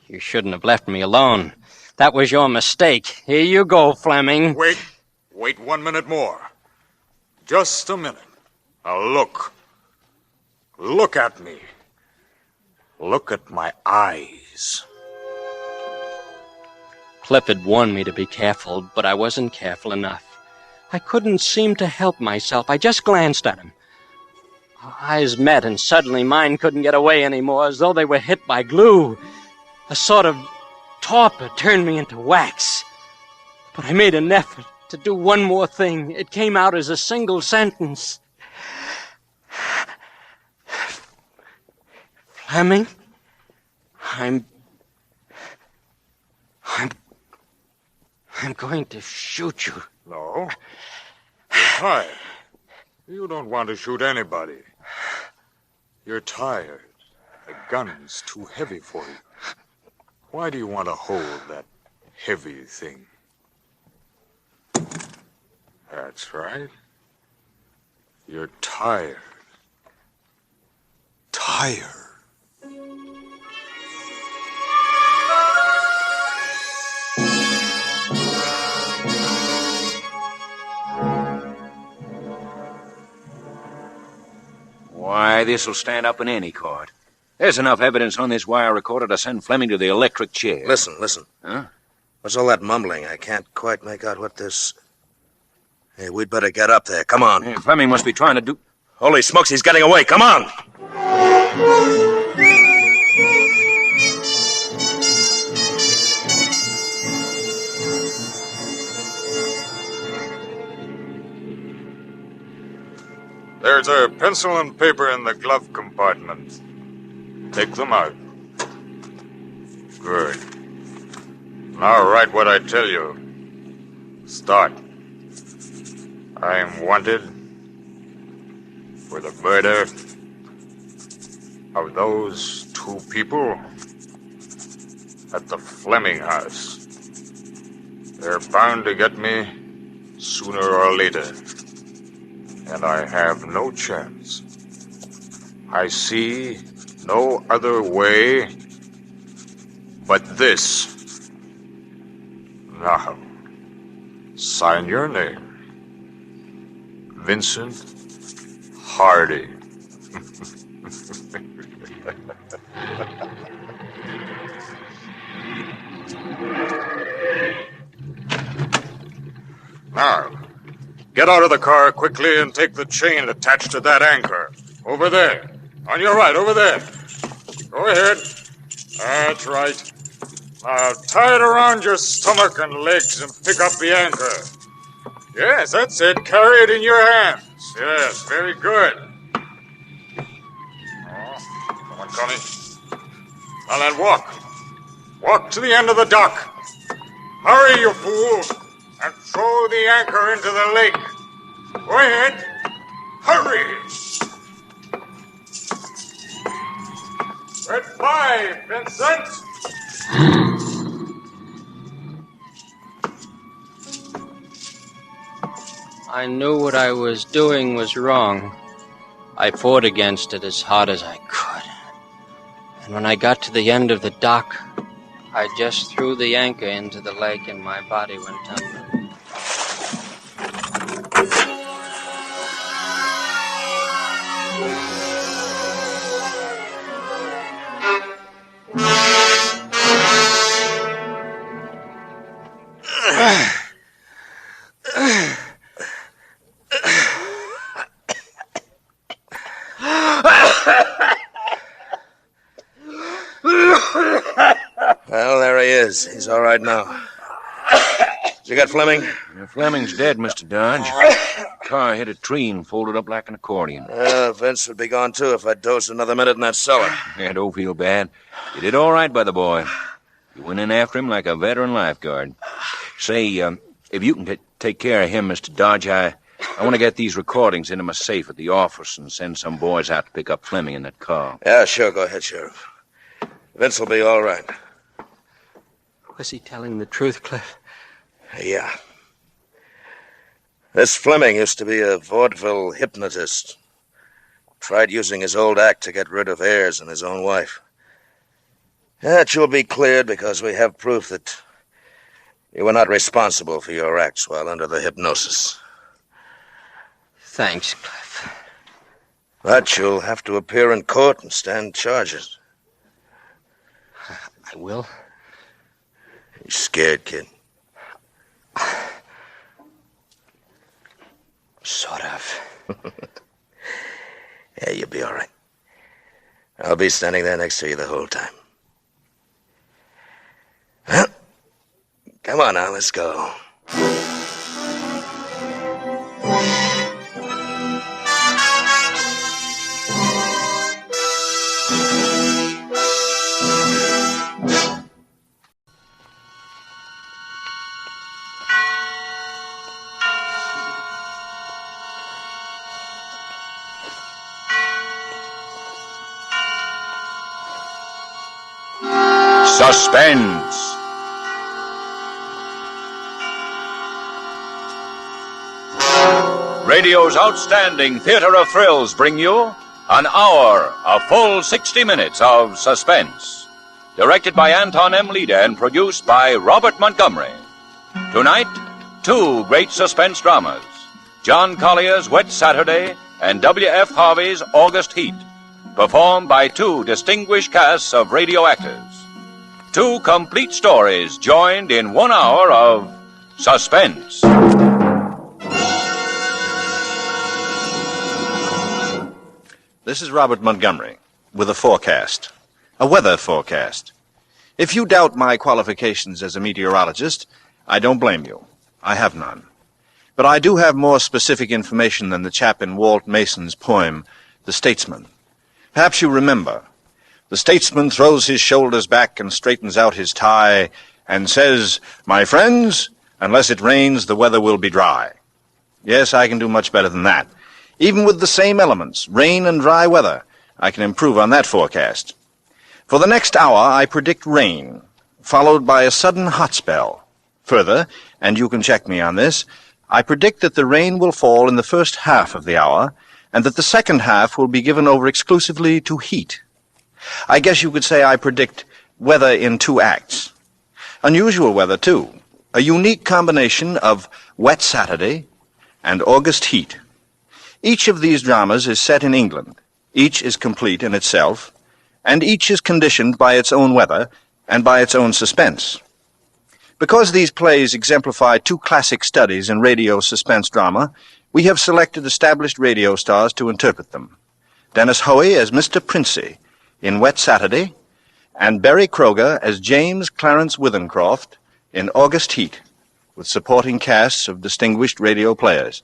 You shouldn't have left me alone. That was your mistake. Here you go, Fleming. Wait 1 minute more. Just a minute. Now look. Look at me. Look at my eyes. Cliff had warned me to be careful, but I wasn't careful enough. I couldn't seem to help myself. I just glanced at him. Our eyes met, and suddenly mine couldn't get away anymore, as though they were hit by glue. A sort of torpor turned me into wax. But I made an effort to do one more thing. It came out as a single sentence. Fleming, I'm going to shoot you. No. You're tired. You don't want to shoot anybody. You're tired. The gun's too heavy for you. Why do you want to hold that heavy thing? That's right. You're tired. Tired. Why, this'll stand up in any court. There's enough evidence on this wire recorder to send Fleming to the electric chair. Listen. Huh? What's all that mumbling? I can't quite make out what this... Hey, we'd better get up there. Come on. Hey, Fleming must be trying to do... Holy smokes, he's getting away. Come on! There's a pencil and paper in the glove compartment. Take them out. Good. Now write what I tell you. Start. I am wanted for the murder of those two people at the Fleming house. They're bound to get me sooner or later. And I have no chance. I see no other way but this. Now, sign your name. Vincent Hardy. Now, get out of the car quickly and take the chain attached to that anchor. Over there. On your right, over there. Go ahead. That's right. Now, tie it around your stomach and legs and pick up the anchor. Yes, that's it. Carry it in your hands. Yes, very good. Oh, someone coming. Now then, walk. Walk to the end of the dock. Hurry, you fool, and throw the anchor into the lake. Go ahead. Hurry. Goodbye, Vincent. I knew what I was doing was wrong. I fought against it as hard as I could. And when I got to the end of the dock, I just threw the anchor into the lake and my body went tumbling. Well, there he is. He's all right now. You got Fleming? Fleming's dead, Mr. Dodge. Car hit a tree and folded up like an accordion. Vince would be gone, too, if I'd dozed another minute in that cellar. Yeah, don't feel bad. You did all right by the boy. You went in after him like a veteran lifeguard. Say, if you can take care of him, Mr. Dodge, I want to get these recordings into my safe at the office and send some boys out to pick up Fleming in that car. Yeah, sure. Go ahead, Sheriff. Vince will be all right. Was he telling the truth, Cliff? Yeah. This Fleming used to be a vaudeville hypnotist. Tried using his old act to get rid of heirs and his own wife. That you'll be cleared because we have proof that you were not responsible for your acts while under the hypnosis. Thanks, Cliff. But you'll have to appear in court and stand charges. I will. You scared, kid? Sort of. Yeah, you'll be all right. I'll be standing there next to you the whole time. Well, come on now, let's go. Suspense. Radio's outstanding theater of thrills bring you an hour, a full 60 minutes of suspense. Directed by Anton M. Leda and produced by Robert Montgomery. Tonight, two great suspense dramas. John Collier's Wet Saturday and W.F. Harvey's August Heat. Performed by two distinguished casts of radio actors. Two complete stories joined in 1 hour of suspense. This is Robert Montgomery with a forecast, a weather forecast. If you doubt my qualifications as a meteorologist, I don't blame you. I have none. But I do have more specific information than the chap in Walt Mason's poem, The Statesman. Perhaps you remember. The statesman throws his shoulders back and straightens out his tie and says, "My friends, unless it rains, the weather will be dry." Yes, I can do much better than that. Even with the same elements, rain and dry weather, I can improve on that forecast. For the next hour, I predict rain, followed by a sudden hot spell. Further, and you can check me on this, I predict that the rain will fall in the first half of the hour, and that the second half will be given over exclusively to heat. I guess you could say I predict weather in 2 acts. Unusual weather, too. A unique combination of Wet Saturday and August Heat. Each of these dramas is set in England. Each is complete in itself, and each is conditioned by its own weather and by its own suspense. Because these plays exemplify 2 classic studies in radio suspense drama, we have selected established radio stars to interpret them. Dennis Hoey as Mr. Princey in Wet Saturday, and Barry Kroger as James Clarence Withencroft in August Heat, with supporting casts of distinguished radio players.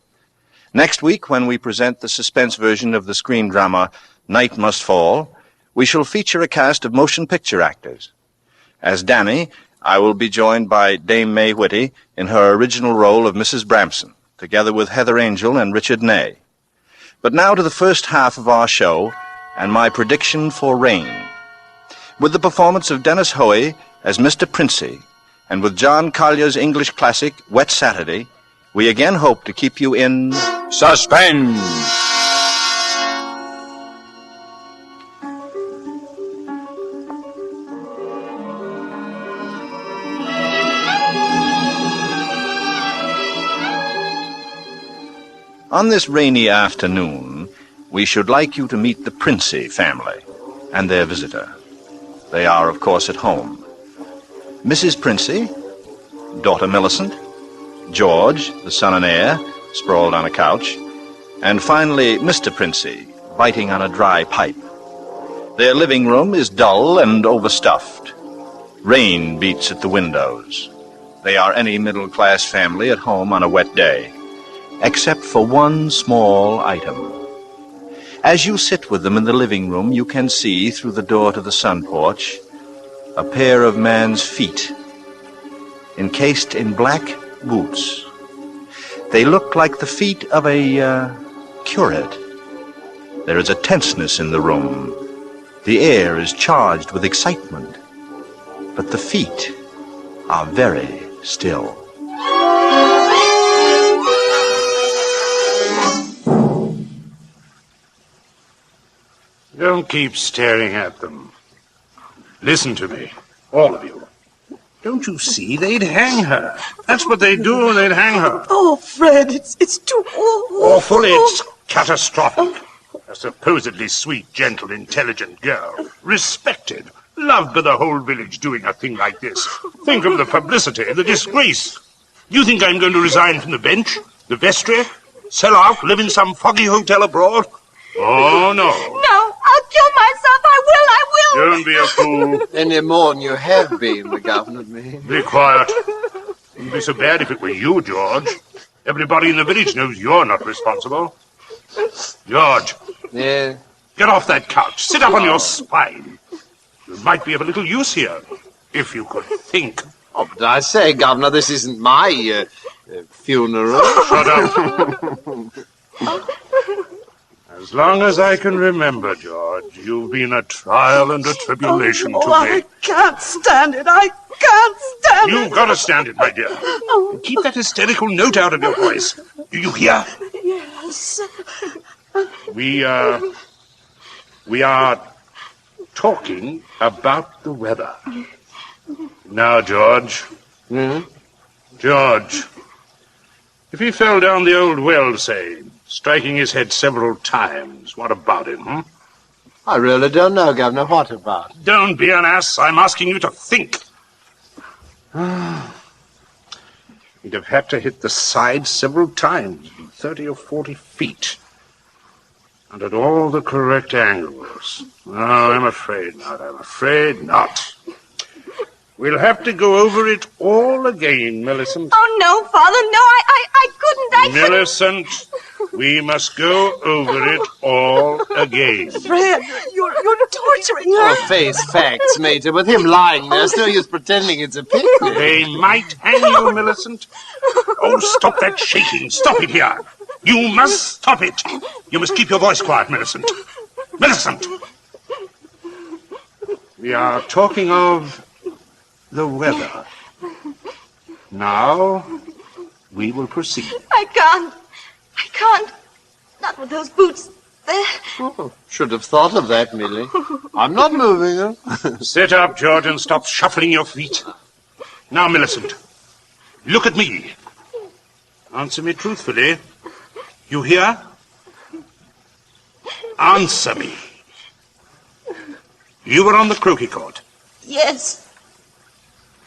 Next week, when we present the suspense version of the screen drama Night Must Fall, we shall feature a cast of motion picture actors. As Danny, I will be joined by Dame May Whitty in her original role of Mrs. Bramson, together with Heather Angel and Richard Ney. But now to the first half of our show and my prediction for rain. With the performance of Dennis Hoey as Mr. Princey, and with John Collier's English classic Wet Saturday, we again hope to keep you in suspense. On this rainy afternoon, we should like you to meet the Princey family and their visitor. They are, of course, at home. Mrs. Princey, daughter Millicent, George, the son and heir, sprawled on a couch, and finally Mr. Princey, biting on a dry pipe. Their living room is dull and overstuffed. Rain beats at the windows. They are any middle-class family at home on a wet day, except for one small item. As you sit with them in the living room, you can see, through the door to the sun porch, a pair of man's feet, encased in black boots. They look like the feet of a curate. There is a tenseness in the room. The air is charged with excitement, but the feet are very still. Don't keep staring at them. Listen to me, all of you. Don't you see? They'd hang her. That's what they'd do. They'd hang her. Oh, Fred, it's too awful. Awful, it's catastrophic. A supposedly sweet, gentle, intelligent girl. Respected. Loved by the whole village doing a thing like this. Think of the publicity, the disgrace. You think I'm going to resign from the bench? The vestry? Sell out? Live in some foggy hotel abroad? Oh, no. No, I'll kill myself. I will. Don't be a fool. Any more than you have been, the governor means. Be quiet. It wouldn't be so bad if it were you, George. Everybody in the village knows you're not responsible. George. Yeah? Get off that couch. Sit up on your spine. You might be of a little use here, if you could think. Oh, but I say, Governor, this isn't my funeral. Shut up. As long as I can remember, George, You've been a trial and a tribulation to me. I can't stand it. I can't stand it. You've got to stand it, my dear. And keep that hysterical note out of your voice. Do you hear? Yes. We are talking about the weather. Now, George. George. If he fell down the old well, say, striking his head several times, what about him, I really don't know, Governor. What about? Don't be an ass. I'm asking you to think. He'd have had to hit the side several times, 30 or 40 feet. And at all the correct angles. No, I'm afraid not. I'm afraid not. We'll have to go over it all again, Millicent. Oh, no, Father, no, I couldn't, Millicent, we must go over it all again. Fred, you're torturing her. Oh, face facts, Major. With him lying there, it's no use pretending it's a picnic. They might hang you, Millicent. Oh, stop that shaking. Stop it here. You must stop it. You must keep your voice quiet, Millicent. Millicent! We are talking of the weather. Now, we will proceed. I can't. Not with those boots there. Oh, should have thought of that, Millie. I'm not moving her. Sit up, George, and stop shuffling your feet. Now, Millicent, look at me. Answer me truthfully. You hear? Answer me. You were on the croquet court. Yes.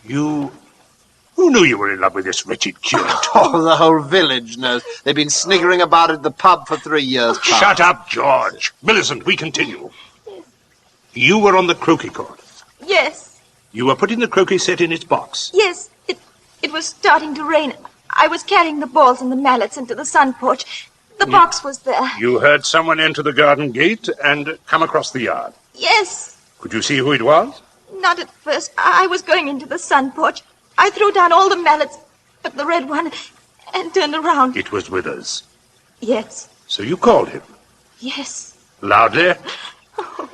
Who knew you were in love with this wretched curate? Oh, the whole village knows. They've been sniggering about at the pub for 3 years past. Shut up, George. Millicent, we continue. You were on the croquet court. Yes. You were putting the croquet set in its box. Yes. It was starting to rain. I was carrying the balls and the mallets into the sun porch. The box was there. You heard someone enter the garden gate and come across the yard. Yes. Could you see who it was? Not at first. I was going into the sun porch. I threw down all the mallets, but the red one, and turned around. It was Withers. Yes. So you called him? Yes. Loudly? Oh.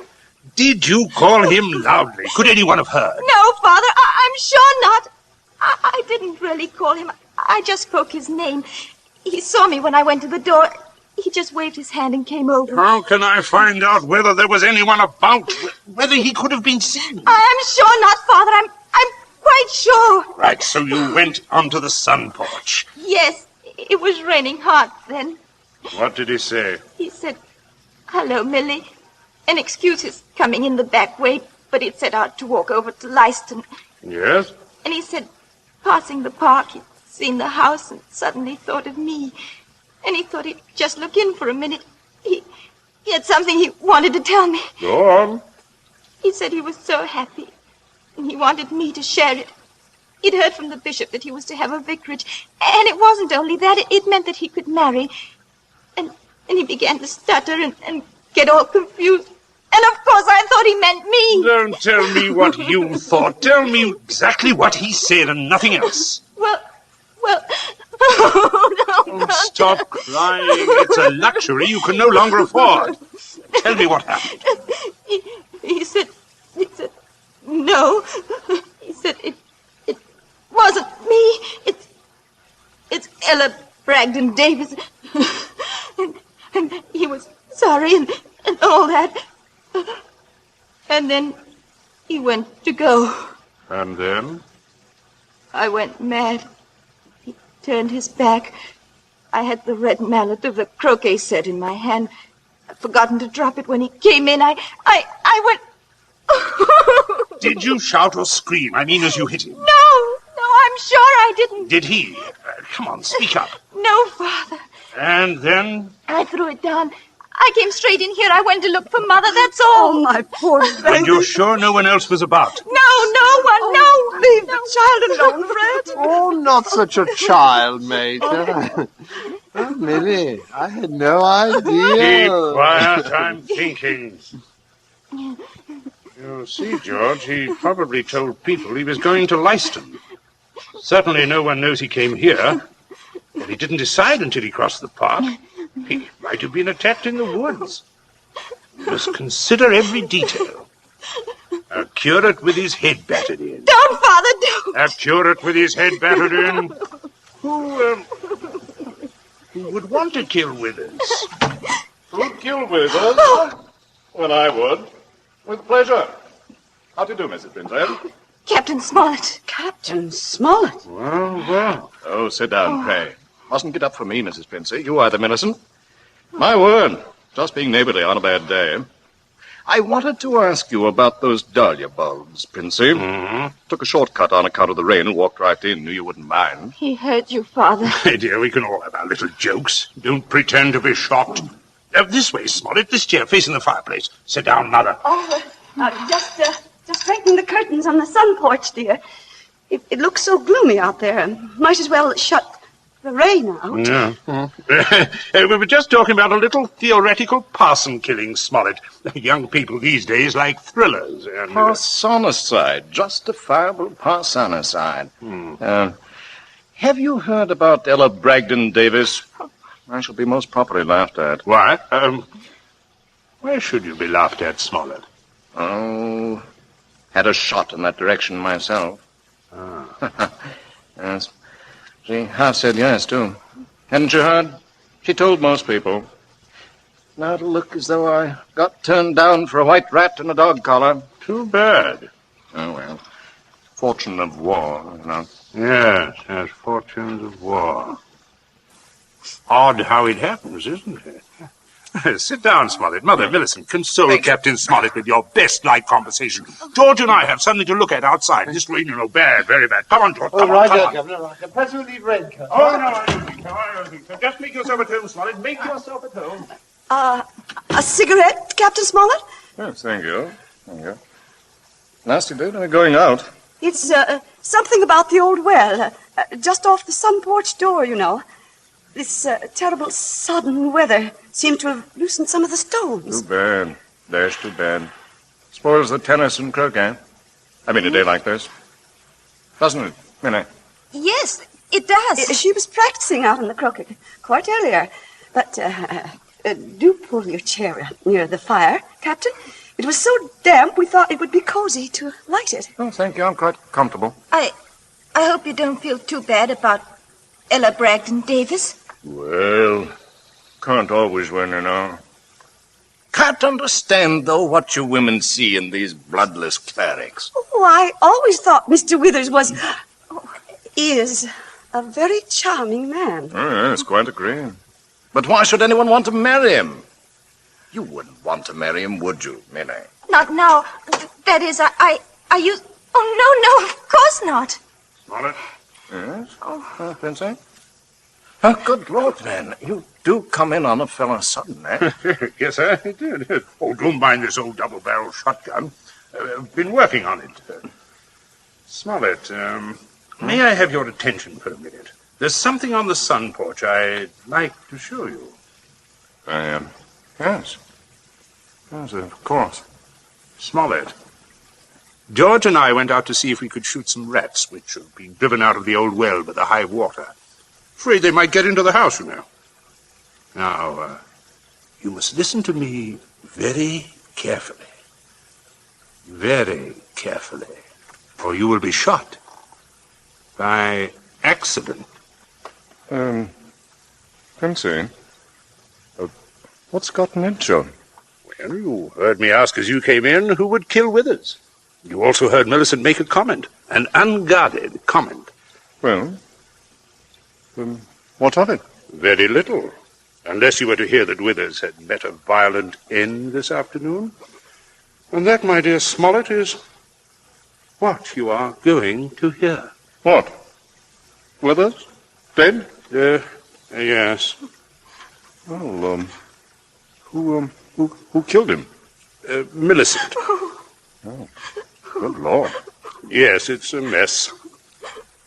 Did you call him loudly? Could anyone have heard? No, Father, I'm sure not. I didn't really call him. I just spoke his name. He saw me when I went to the door. He just waved his hand and came over. How can I find out whether there was anyone about? Whether he could have been seen? I'm sure not, Father. I'm quite sure. Right, so you went onto the sun porch. Yes, it was raining hard then. What did he say? He said, "Hello, Millie," and excuse his coming in the back way, but he'd set out to walk over to Leiston. Yes? And he said, passing the park, he'd seen the house and suddenly thought of me. And he thought he'd just look in for a minute. He had something he wanted to tell me. Go on. He said he was so happy, and he wanted me to share it. He'd heard from the bishop that he was to have a vicarage, and it wasn't only that, it meant that he could marry. And he began to stutter and get all confused. And of course I thought he meant me. Don't tell me what you thought. Tell me exactly what he said and nothing else. Well, oh, stop crying. It's a luxury you can no longer afford. Tell me what happened. He said, no. He said, it wasn't me. It's Ella Bragdon Davis. and he was sorry and all that. And then he went to go. And then? I went mad. He turned his back. I had the red mallet of the croquet set in my hand. I'd forgotten to drop it when he came in. I went... Did you shout or scream? I mean, as you hit him? No, I'm sure I didn't. Did he? Come on, speak up. No, Father. And then? I threw it down. I came straight in here. I went to look for Mother, that's all. Oh, my poor baby. And you're sure no one else was about? No one, no. Leave the child alone, Fred. Oh, not such a child, Major. Oh, Millie, I had no idea. Keep quiet, I'm thinking. You see, George, he probably told people he was going to Leiston. Certainly no one knows he came here. But he didn't decide until he crossed the park. He might have been attacked in the woods. You must consider every detail. A curate with his head battered in. Don't, Father, don't. A curate with his head battered in. Who would want to kill Withers? Who'd kill Withers? Well, I would. With pleasure. How do you do, Mrs. Princess? Captain Smollett. Captain Smollett? Well. Oh, sit down, pray. Mustn't get up for me, Mrs. Princey. You either, Millicent. My word. Just being neighborly on a bad day. I wanted to ask you about those dahlia bulbs, Princey. Mm-hmm. Took a shortcut on account of the rain and walked right in. Knew you wouldn't mind. He hurt you, Father. Hey, dear, we can all have our little jokes. Don't pretend to be shocked. This way, Smollett. This chair facing the fireplace. Sit down, Mother. Oh, just straighten the curtains on the sun porch, dear. It looks so gloomy out there. Might as well shut the rain out. Yeah. We were just talking about a little theoretical parson killing, Smollett. Young people these days like thrillers. And, Parsonicide. Justifiable parsonicide. Have you heard about Ella Bragdon Davis? I shall be most properly laughed at. Why? Where should you be laughed at, Smollett? Oh, had a shot in that direction myself. Yes. She half said yes, too. Hadn't you heard? She told most people. Now it'll look as though I got turned down for a white rat and a dog collar. Too bad. Oh, well. Fortune of war, you know. Yes, fortunes of war. Odd how it happens, isn't it? Sit down, Smollett. Mother, Millicent, console Captain Smollett with your best light conversation. George and I have something to look at outside. This rain, you know, bad, very bad. Come on, George, come on. Governor, right. Perhaps we'll leave Redcoat. Oh, no, I don't think so. Just make yourself at home, Smollett. Make yourself at home. A cigarette, Captain Smollett? Yes, thank you. Thank you. Nasty day, going out. It's something about the old well, just off the sun porch door, you know. This terrible sudden weather seemed to have loosened some of the stones. Too bad. There's too bad. Spoils the tennis and croquet. I mean, a day like this. Doesn't it, Minnie? Yes, it does. She was practicing out on the croquet quite earlier. But do pull your chair up near the fire, Captain. It was so damp we thought it would be cozy to light it. Oh, thank you. I'm quite comfortable. I hope you don't feel too bad about Ella Bragdon Davis. Well, can't always win, you know. Can't understand, though, what you women see in these bloodless clerics. Oh, I always thought Mr. Withers is a very charming man. Oh, yes, quite agree. But why should anyone want to marry him? You wouldn't want to marry him, would you, Minnie? Not now. That is, I used... Oh, no, of course not. Smollett? Yes? Oh, Princey? Oh, good Lord, man. You do come in on a fellow sudden, eh? Yes, sir, I did. Oh, don't mind this old double-barrel shotgun. I've been working on it. Smollett, may I have your attention for a minute? There's something on the sun porch I'd like to show you. Yes. Yes, of course. Smollett, George and I went out to see if we could shoot some rats, which have been driven out of the old well by the high water. Afraid they might get into the house, you know. Now, you must listen to me very carefully. Very carefully. Or you will be shot. By accident. Princey, what's gotten into you? Well, you heard me ask as you came in who would kill Withers. You also heard Millicent make a comment. An unguarded comment. Well, what of it? Very little. Unless you were to hear that Withers had met a violent end this afternoon. And that, my dear Smollett, is what you are going to hear. What? Withers? Dead? Yes. Well, who killed him? Millicent. Oh, good Lord. Yes, it's a mess.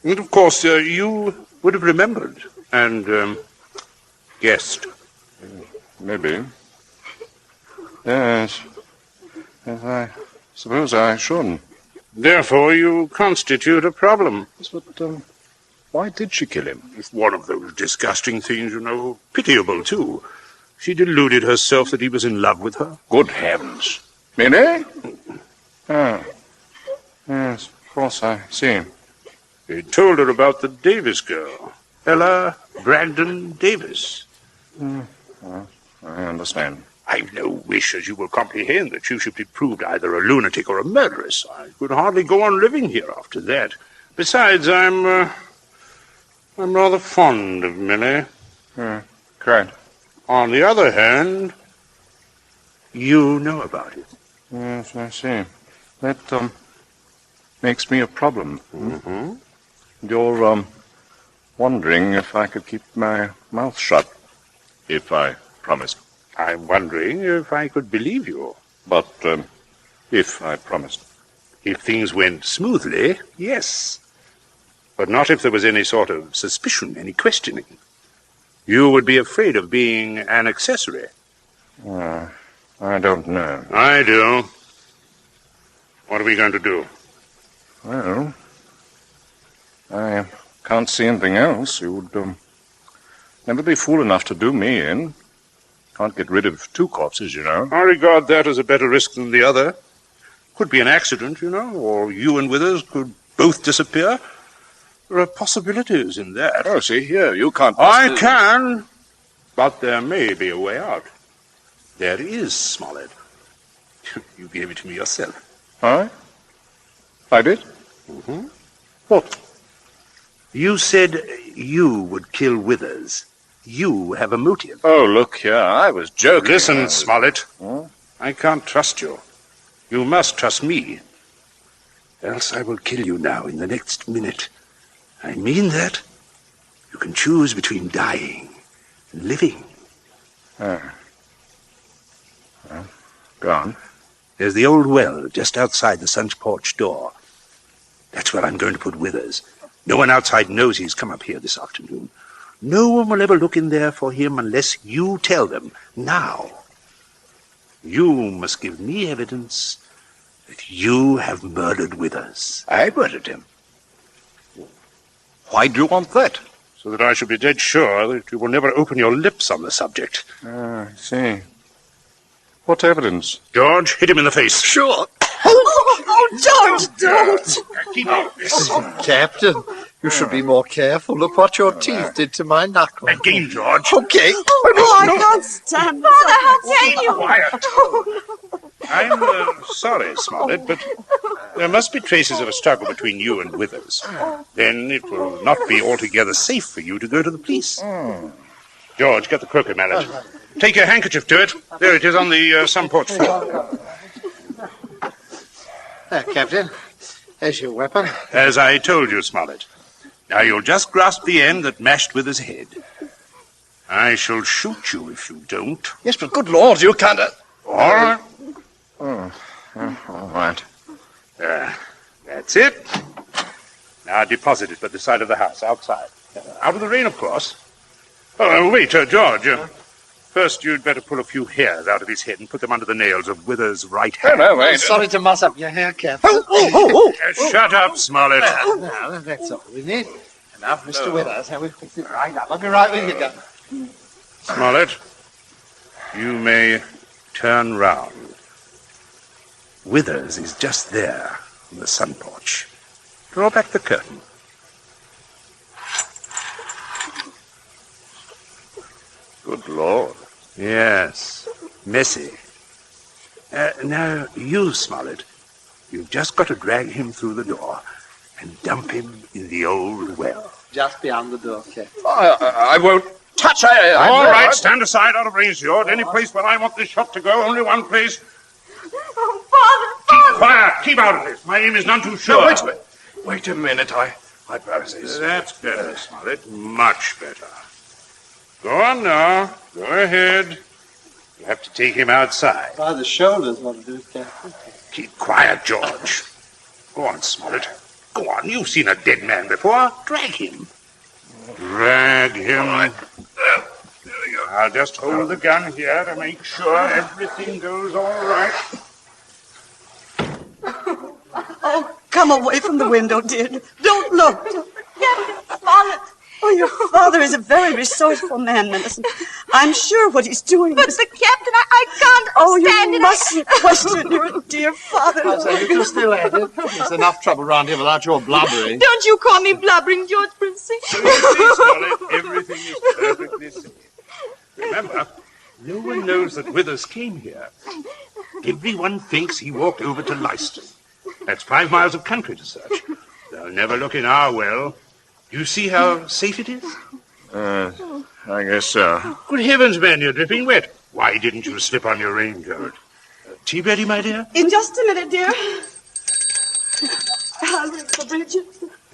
And, of course, you would have remembered and guessed. Maybe. Yes. Yes, I suppose I should. Therefore, you constitute a problem. But, why did she kill him? It's one of those disgusting things, you know. Pitiable, too. She deluded herself that he was in love with her. Good heavens. Minnie? Oh. Yes, of course, I see. He told her about the Davis girl, Ella Brandon Davis. Well, I understand. I've no wish, as you will comprehend, that you should be proved either a lunatic or a murderess. I could hardly go on living here after that. Besides, I'm rather fond of Millie. Correct. On the other hand, you know about it. Yes, I see. That, makes me a problem. Mm-hmm. You're, wondering if I could keep my mouth shut. If I promised. I'm wondering if I could believe you. But, if I promised. If things went smoothly, yes. But not if there was any sort of suspicion, any questioning. You would be afraid of being an accessory. I don't know. I do. What are we going to do? Well, I can't see anything else. You would, never be fool enough to do me in. Can't get rid of two corpses, you know. I regard that as a better risk than the other. Could be an accident, you know, or you and Withers could both disappear. There are possibilities in that. Oh, see here, you can't... I can, but there may be a way out. There is, Smollett. You gave it to me yourself. I did? Mm-hmm. What? You said you would kill Withers. You have a motive. Oh, look here, I was joking. Listen, Smollett. I can't trust you. You must trust me. Else I will kill you now in the next minute. I mean that. You can choose between dying and living. Well, go on. There's the old well just outside the sun's porch door. That's where I'm going to put Withers. No one outside knows he's come up here this afternoon. No one will ever look in there for him unless you tell them. Now, you must give me evidence that you have murdered Withers. I murdered him. Why do you want that? So that I shall be dead sure that you will never open your lips on the subject. I see. What evidence? George, hit him in the face. Sure. Oh, George, don't! Keep out this. Captain, you should be more careful. Look what your teeth did to my knuckle. Again, George. Okay. Oh, I can't stand this. Father, how can you? Quiet. I'm sorry, Smollett, but there must be traces of a struggle between you and Withers. Then it will not be altogether safe for you to go to the police. George, get the croquet mallet. Take your handkerchief to it. There it is on the sun porch floor. There, Captain. There's your weapon. As I told you, Smollett. Now you'll just grasp the end that mashed Withers' head. I shall shoot you if you don't. Yes, but good Lord, you can't... All right. All right. That's it. Now deposit it by the side of the house, outside. Out of the rain, of course. Oh, wait, George. First, you'd better pull a few hairs out of his head and put them under the nails of Withers' right hand. No, wait. Sorry to muss up your hair, Captain. Shut up, Smollett. Now, that's all we need. Now, Mr. Withers, we'll fix it right up. I'll be right with you, Gunner. Smollett, you may turn round. Withers is just there on the sun porch. Draw back the curtain. Good Lord. Yes, messy. Now, you, Smollett, you've just got to drag him through the door and dump him in the old well. Just beyond the door, Captain. I won't touch... All right, stand aside out of range, George. Any place where I want this shot to go, only one place. Oh, Father! Keep quiet. Keep out of this. My aim is none too sure. No, wait a minute. Wait a minute. I propose. That's better, Smollett. Much better. Go on now. Go ahead. You have to take him outside. By the shoulders, what to do, Captain. Keep quiet, George. Go on, Smollett. Go on. You've seen a dead man before. Drag him. Drag him. All right. There we go. I'll just hold the gun here to make sure everything goes all right. Oh, come away from the window, dear. Don't look. Captain Smollett, Oh, your father is a very resourceful man, Millicent. I'm sure what he's doing But is... the captain, I can't Oh, stand you it. mustn't question your dear father. So you can still at it. There's enough trouble around here without your blubbering. Don't you call me blubbering, George Princey. Everything is perfectly safe. Remember, no one knows that Withers came here. Everyone thinks he walked over to Leicester. That's 5 miles of country to search. They'll never look in our well. You see how safe it is? I guess so. Good heavens, man, you're dripping wet. Why didn't you slip on your raincoat? Tea ready, my dear? In just a minute, dear. I'll ring for Bridget.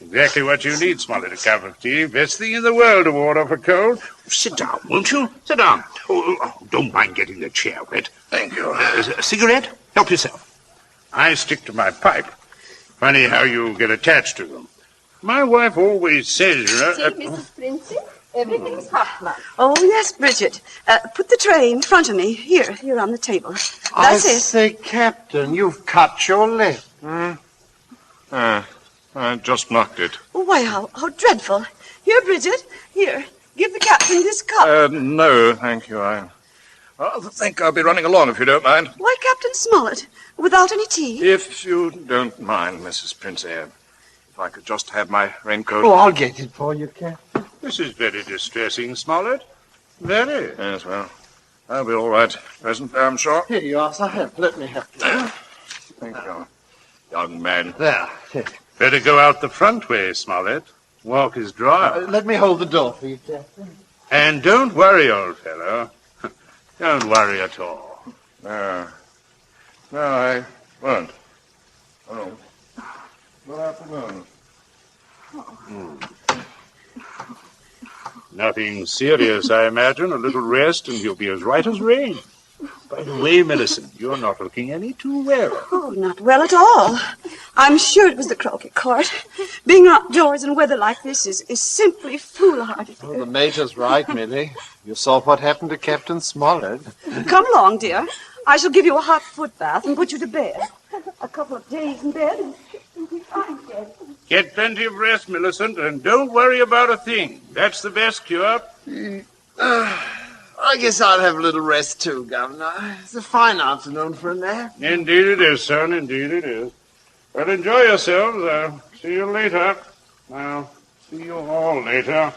Exactly what you need, Smollett, a cup of tea. Best thing in the world to ward off a cold. Sit down, won't you? Sit down. Oh, don't mind getting the chair wet. Thank you. A cigarette? Help yourself. I stick to my pipe. Funny how you get attached to them. My wife always says, See, Mrs. Princey, everything's hot now. Oh, yes, Bridget. Put the tray in front of me. Here on the table. I That's it. say, Captain, you've cut your lip. I just knocked it. Oh, why, how dreadful. Here, Bridget. Here. Give the captain this cup. No, thank you. I think I'll be running along if you don't mind. Why, Captain Smollett? Without any tea? If you don't mind, Mrs. Princey, if I could just have my raincoat. Oh, I'll get it for you, Captain. This is very distressing, Smollett. Very. Yes, well, I'll be all right presently, I'm sure. Here you are, sir. Let me help you. Thank you, young man. There. Better go out the front way, Smollett. Walk is dry. Let me hold the door for you, Captain. And don't worry, old fellow. Don't worry at all. No, I won't. Oh. Good afternoon. Nothing serious, I imagine. A little rest and you'll be as right as rain. By the way, Millicent, you're not looking any too well. Oh, not well at all. I'm sure it was the croquet court. Being outdoors in weather like this is simply foolhardy. Oh, the Major's right, Millie. You saw what happened to Captain Smollett. Come along, dear. I shall give you a hot foot bath and put you to bed. A couple of days in bed and you'll be fine, dead. Get plenty of rest, Millicent, and don't worry about a thing. That's the best cure. I guess I'll have a little rest too, Governor. It's a fine afternoon for a nap. Indeed it is, son. Indeed it is. Well, enjoy yourselves. I'll see you later. I'll see you all later.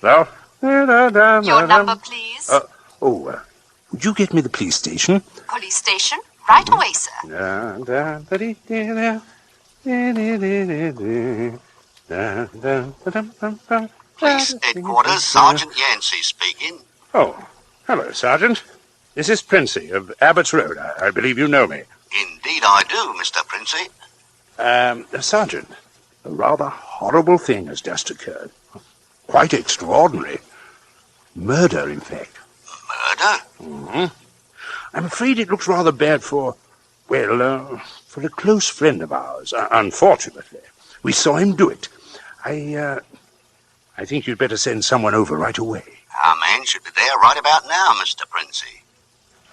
Hello? Your number, please. Would you get me the police station? Police station? Right away, sir. Police headquarters, Sergeant Yancey speaking. Oh, hello, Sergeant. This is Princey of Abbott's Road. I believe you know me. Indeed I do, Mr. Princey. Sergeant, a rather horrible thing has just occurred. Quite extraordinary. Murder, in fact. Murder? Mm-hmm. I'm afraid it looks rather bad for a close friend of ours, unfortunately. We saw him do it. I think you'd better send someone over right away. Our man should be there right about now, Mr. Princey.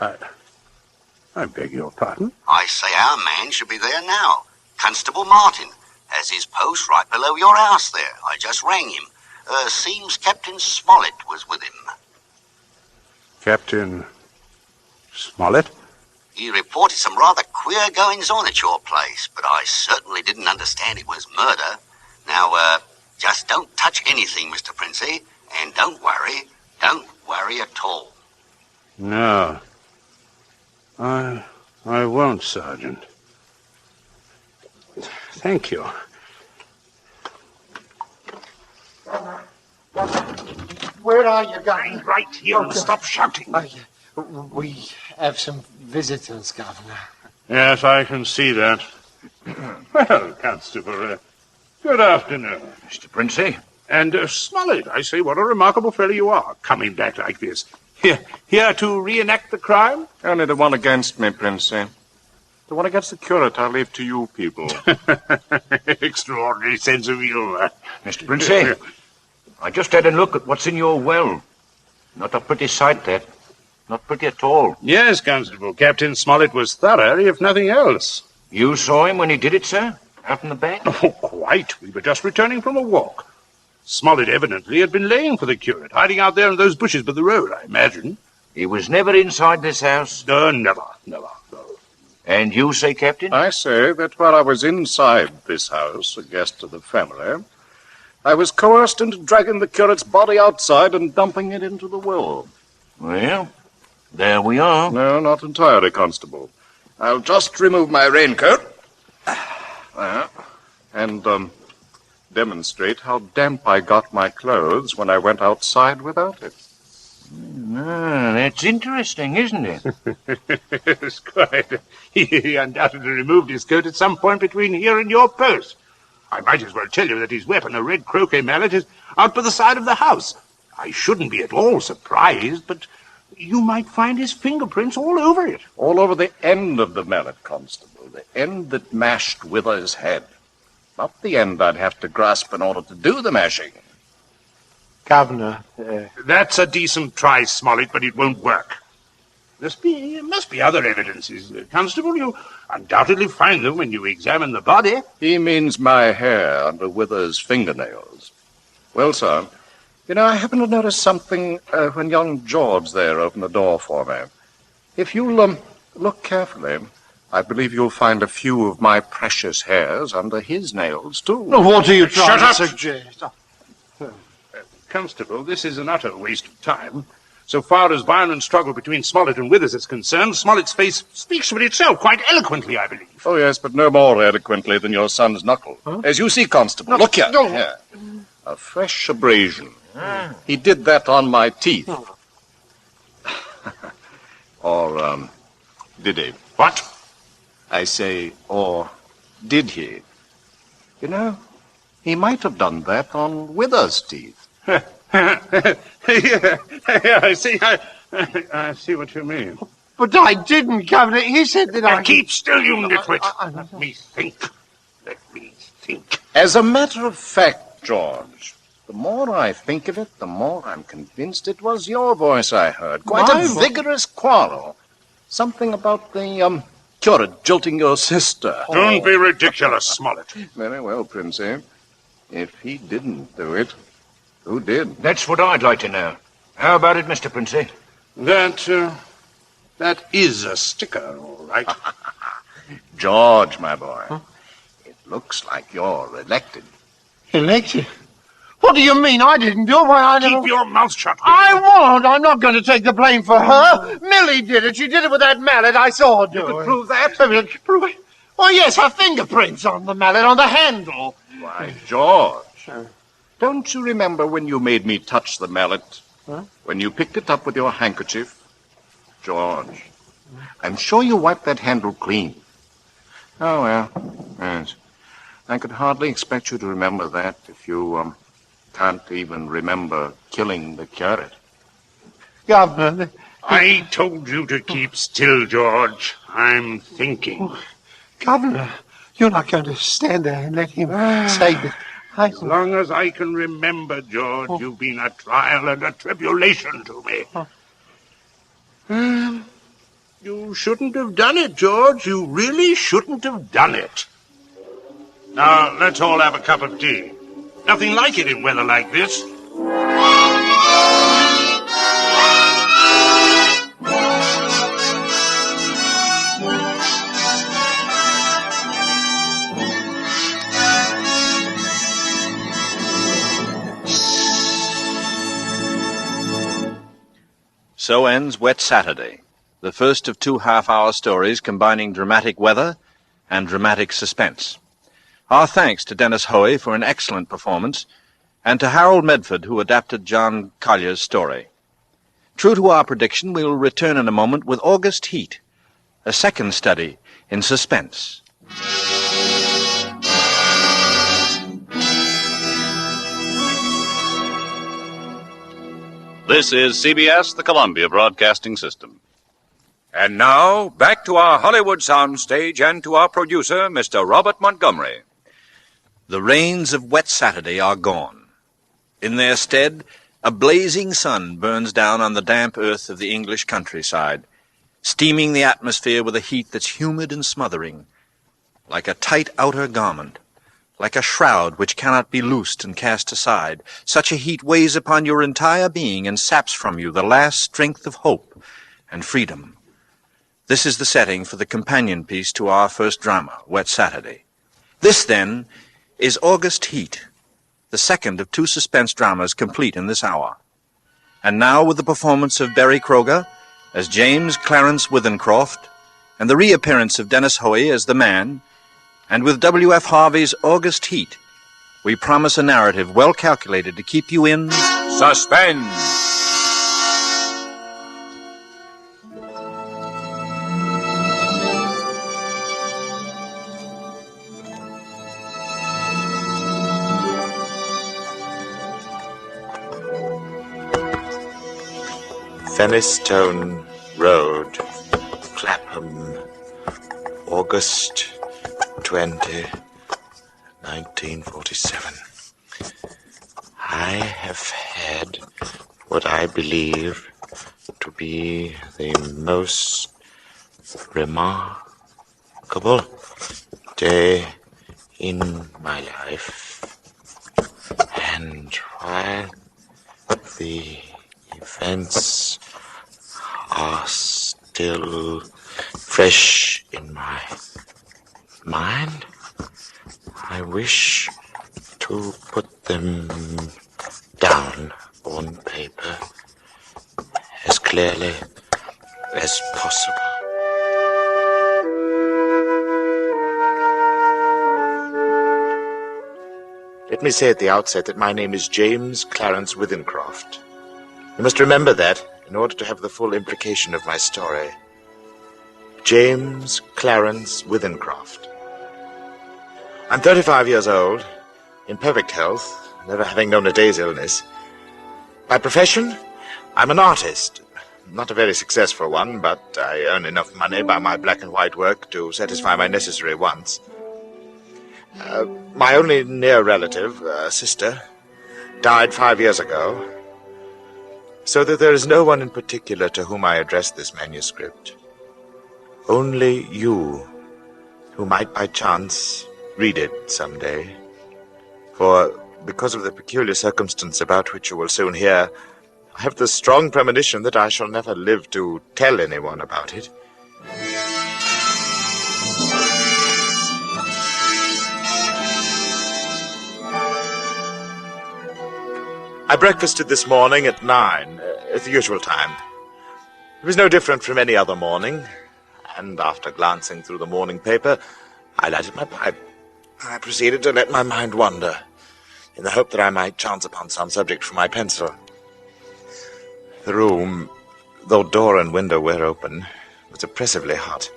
I beg your pardon? I say our man should be there now. Constable Martin has his post right below your house there. I just rang him. Seems Captain Smollett was with him. Captain Smollett? He reported some rather queer goings-on at your place, but I certainly didn't understand it was murder. Now, just don't touch anything, Mr. Princey, and don't worry. Don't worry at all. No. I won't, Sergeant. Thank you. Where are you, Governor? Right here. Okay. Stop shouting. We have some visitors, Governor. Yes, I can see that. Well, Constable, good afternoon. Mr. Princey? And Smollett, I say, what a remarkable fellow you are, coming back like this. Here to reenact the crime? Only the one against me, Princey. The one against the curate I'll leave to you people. Extraordinary sense of humor. Mr. Princey, I just had a look at what's in your well. Not a pretty sight, that. Not pretty at all. Yes, Constable. Captain Smollett was thorough, if nothing else. You saw him when he did it, sir? Out in the back? Oh, quite. We were just returning from a walk. Smollett evidently had been laying for the curate, hiding out there in those bushes by the road, I imagine. He was never inside this house? Never. And you say, Captain? I say that while I was inside this house, a guest of the family, I was coerced into dragging the curate's body outside and dumping it into the well. Well, there we are. No, not entirely, Constable. I'll just remove my raincoat. And demonstrate how damp I got my clothes when I went outside without it. That's interesting, isn't it? Yes, quite. He undoubtedly removed his coat at some point between here and your post. I might as well tell you that his weapon, a red croquet mallet, is out by the side of the house. I shouldn't be at all surprised, but you might find his fingerprints all over it. All over the end of the mallet, Constable. The end that mashed Wither's head. Not the end I'd have to grasp in order to do the mashing. Governor. That's a decent try, Smollett, but it won't work. There must be other evidences. Constable, you undoubtedly find them when you examine the body. He means my hair under Wither's fingernails. Well, sir, you know, I happened to notice something when young George there opened the door for me. If you'll look carefully, I believe you'll find a few of my precious hairs under his nails, too. No, what are you trying Shut to up! suggest? Constable, this is an utter waste of time. So far as violent struggle between Smollett and Withers is concerned, Smollett's face speaks for itself quite eloquently, I believe. Oh, yes, but no more eloquently than your son's knuckle. Huh? As you see, Constable, look here. No. Here. A fresh abrasion. He did that on my teeth. Or, did he? What? I say, or did he? You know, he might have done that on Wither's teeth. Yeah, I see. I see what you mean. But I didn't, Governor. He said that I... Keep still, you nitwit. Let me think. As a matter of fact, George, the more I think of it, the more I'm convinced it was your voice I heard. Quite a vigorous quarrel. Something about the, curate jilting your sister. Don't be ridiculous, Smollett. Very well, Princey. If he didn't do it, who did? That's what I'd like to know. How about it, Mr. Princey? That is a sticker, all right. George, my boy, it looks like you're elected. Elected? What do you mean? I didn't do it. Why, I never... Keep your mouth shut. I won't. I'm not going to take the blame for her. Millie did it. She did it with that mallet. I saw her do it. You could prove that? Prove it? Oh, yes, her fingerprints on the mallet, on the handle. Why, George, don't you remember when you made me touch the mallet? Huh? When you picked it up with your handkerchief? George, I'm sure you wiped that handle clean. Oh, well, yes. I could hardly expect you to remember that if you, can't even remember killing the curate. Governor... I told you to keep still, George. I'm thinking. Governor, you're not going to stand there and let him say that... As long as I can remember, George, you've been a trial and a tribulation to me. You shouldn't have done it, George. You really shouldn't have done it. Now, let's all have a cup of tea. Nothing like it in weather like this. So ends Wet Saturday, the first of 2 half-hour stories combining dramatic weather and dramatic suspense. Our thanks to Dennis Hoey for an excellent performance, and to Harold Medford, who adapted John Collier's story. True to our prediction, we will return in a moment with August Heat, a second study in suspense. This is CBS, the Columbia Broadcasting System. And now, back to our Hollywood soundstage and to our producer, Mr. Robert Montgomery. The rains of Wet Saturday are gone. In their stead, A blazing sun burns down on the damp earth of the English countryside, steaming the atmosphere with a heat that's humid and smothering, like a tight outer garment, like a shroud which cannot be loosed and cast aside. Such a heat weighs upon your entire being and saps from you the last strength of hope and freedom. This is the setting for the companion piece to our first drama, Wet Saturday. This, then, is August Heat, the second of 2 suspense dramas complete in this hour. And now with the performance of Barry Kroger as James Clarence Withencroft, and the reappearance of Dennis Hoey as the man, and with W.F. Harvey's August Heat, we promise a narrative well calculated to keep you in suspense. Fenistone Road, Clapham, August 20, 1947. I have had what I believe to be the most remarkable day in my life. And while the events are still fresh in my mind, I wish to put them down on paper as clearly as possible. Let me say at the outset that my name is James Clarence Withencroft. You must remember that in order to have the full implication of my story. James Clarence Withencroft. I'm 35 years old, in perfect health, never having known a day's illness. By profession, I'm an artist. Not a very successful one, but I earn enough money by my black and white work to satisfy my necessary wants. My only near relative, a sister, died 5 years ago, so that there is no one in particular to whom I address this manuscript. Only you, who might by chance read it someday. For, because of the peculiar circumstance about which you will soon hear, I have the strong premonition that I shall never live to tell anyone about it. I breakfasted this morning at 9, at the usual time. It was no different from any other morning, and after glancing through the morning paper, I lighted my pipe. I proceeded to let my mind wander, in the hope that I might chance upon some subject for my pencil. The room, though door and window were open, was oppressively hot,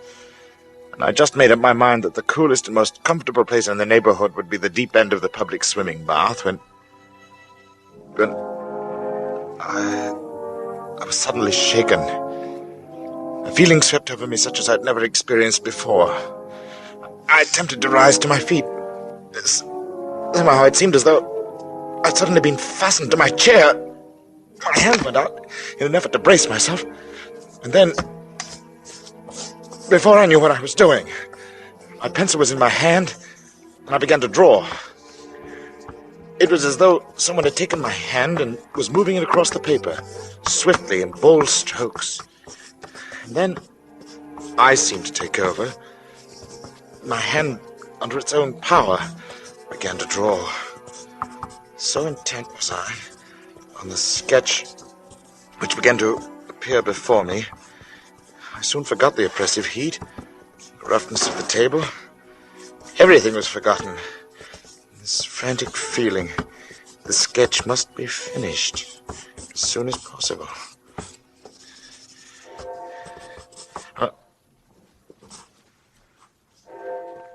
and I just made up my mind that the coolest and most comfortable place in the neighborhood would be the deep end of the public swimming bath, when I was suddenly shaken. A feeling swept over me such as I'd never experienced before. I attempted to rise to my feet. Somehow it seemed as though I'd suddenly been fastened to my chair. My hand went out in an effort to brace myself. And then, before I knew what I was doing, my pencil was in my hand, and I began to draw. It was as though someone had taken my hand and was moving it across the paper, swiftly in bold strokes. And then I seemed to take over. My hand, under its own power, began to draw. So intent was I on the sketch which began to appear before me, I soon forgot the oppressive heat, the roughness of the table. Everything was forgotten. This frantic feeling, the sketch must be finished as soon as possible.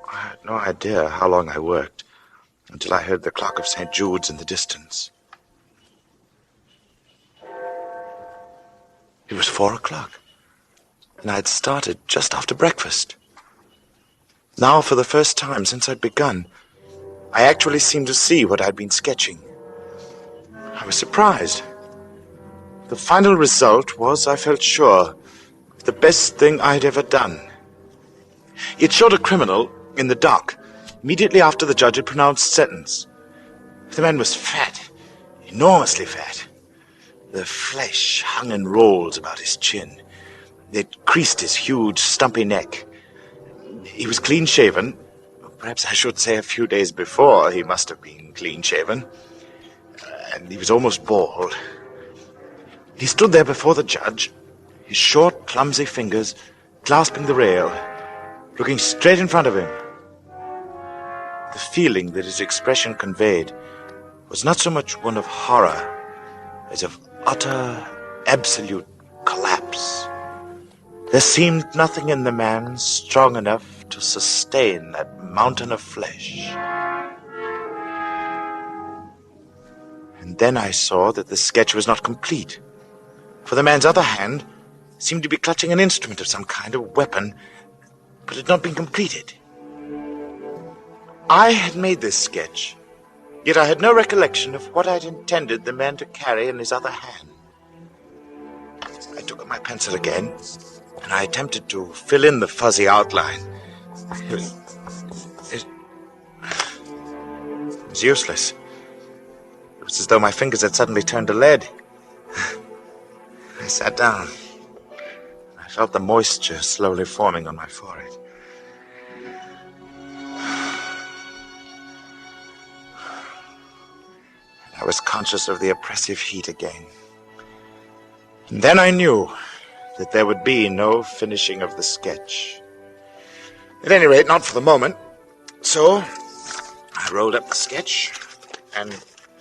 I had no idea how long I worked until I heard the clock of St. Jude's in the distance. It was 4 o'clock, and I had started just after breakfast. Now, for the first time since I'd begun, I actually seemed to see what I'd been sketching. I was surprised. The final result was, I felt sure, the best thing I'd ever done. It showed a criminal in the dock immediately after the judge had pronounced sentence. The man was fat, enormously fat. The flesh hung in rolls about his chin. It creased his huge, stumpy neck. He was clean-shaven. Perhaps I should say a few days before he must have been clean-shaven. And he was almost bald. He stood there before the judge, his short, clumsy fingers clasping the rail, looking straight in front of him. The feeling that his expression conveyed was not so much one of horror as of utter, absolute collapse. There seemed nothing in the man strong enough to sustain that mountain of flesh. And then I saw that the sketch was not complete, for the man's other hand seemed to be clutching an instrument of some kind of weapon, but had not been completed. I had made this sketch, yet I had no recollection of what I had intended the man to carry in his other hand. I took up my pencil again, and I attempted to fill in the fuzzy outline. It was useless. It was as though my fingers had suddenly turned to lead. I sat down. I felt the moisture slowly forming on my forehead. I was conscious of the oppressive heat again. And then I knew that there would be no finishing of the sketch. At any rate, not for the moment. So, I rolled up the sketch, and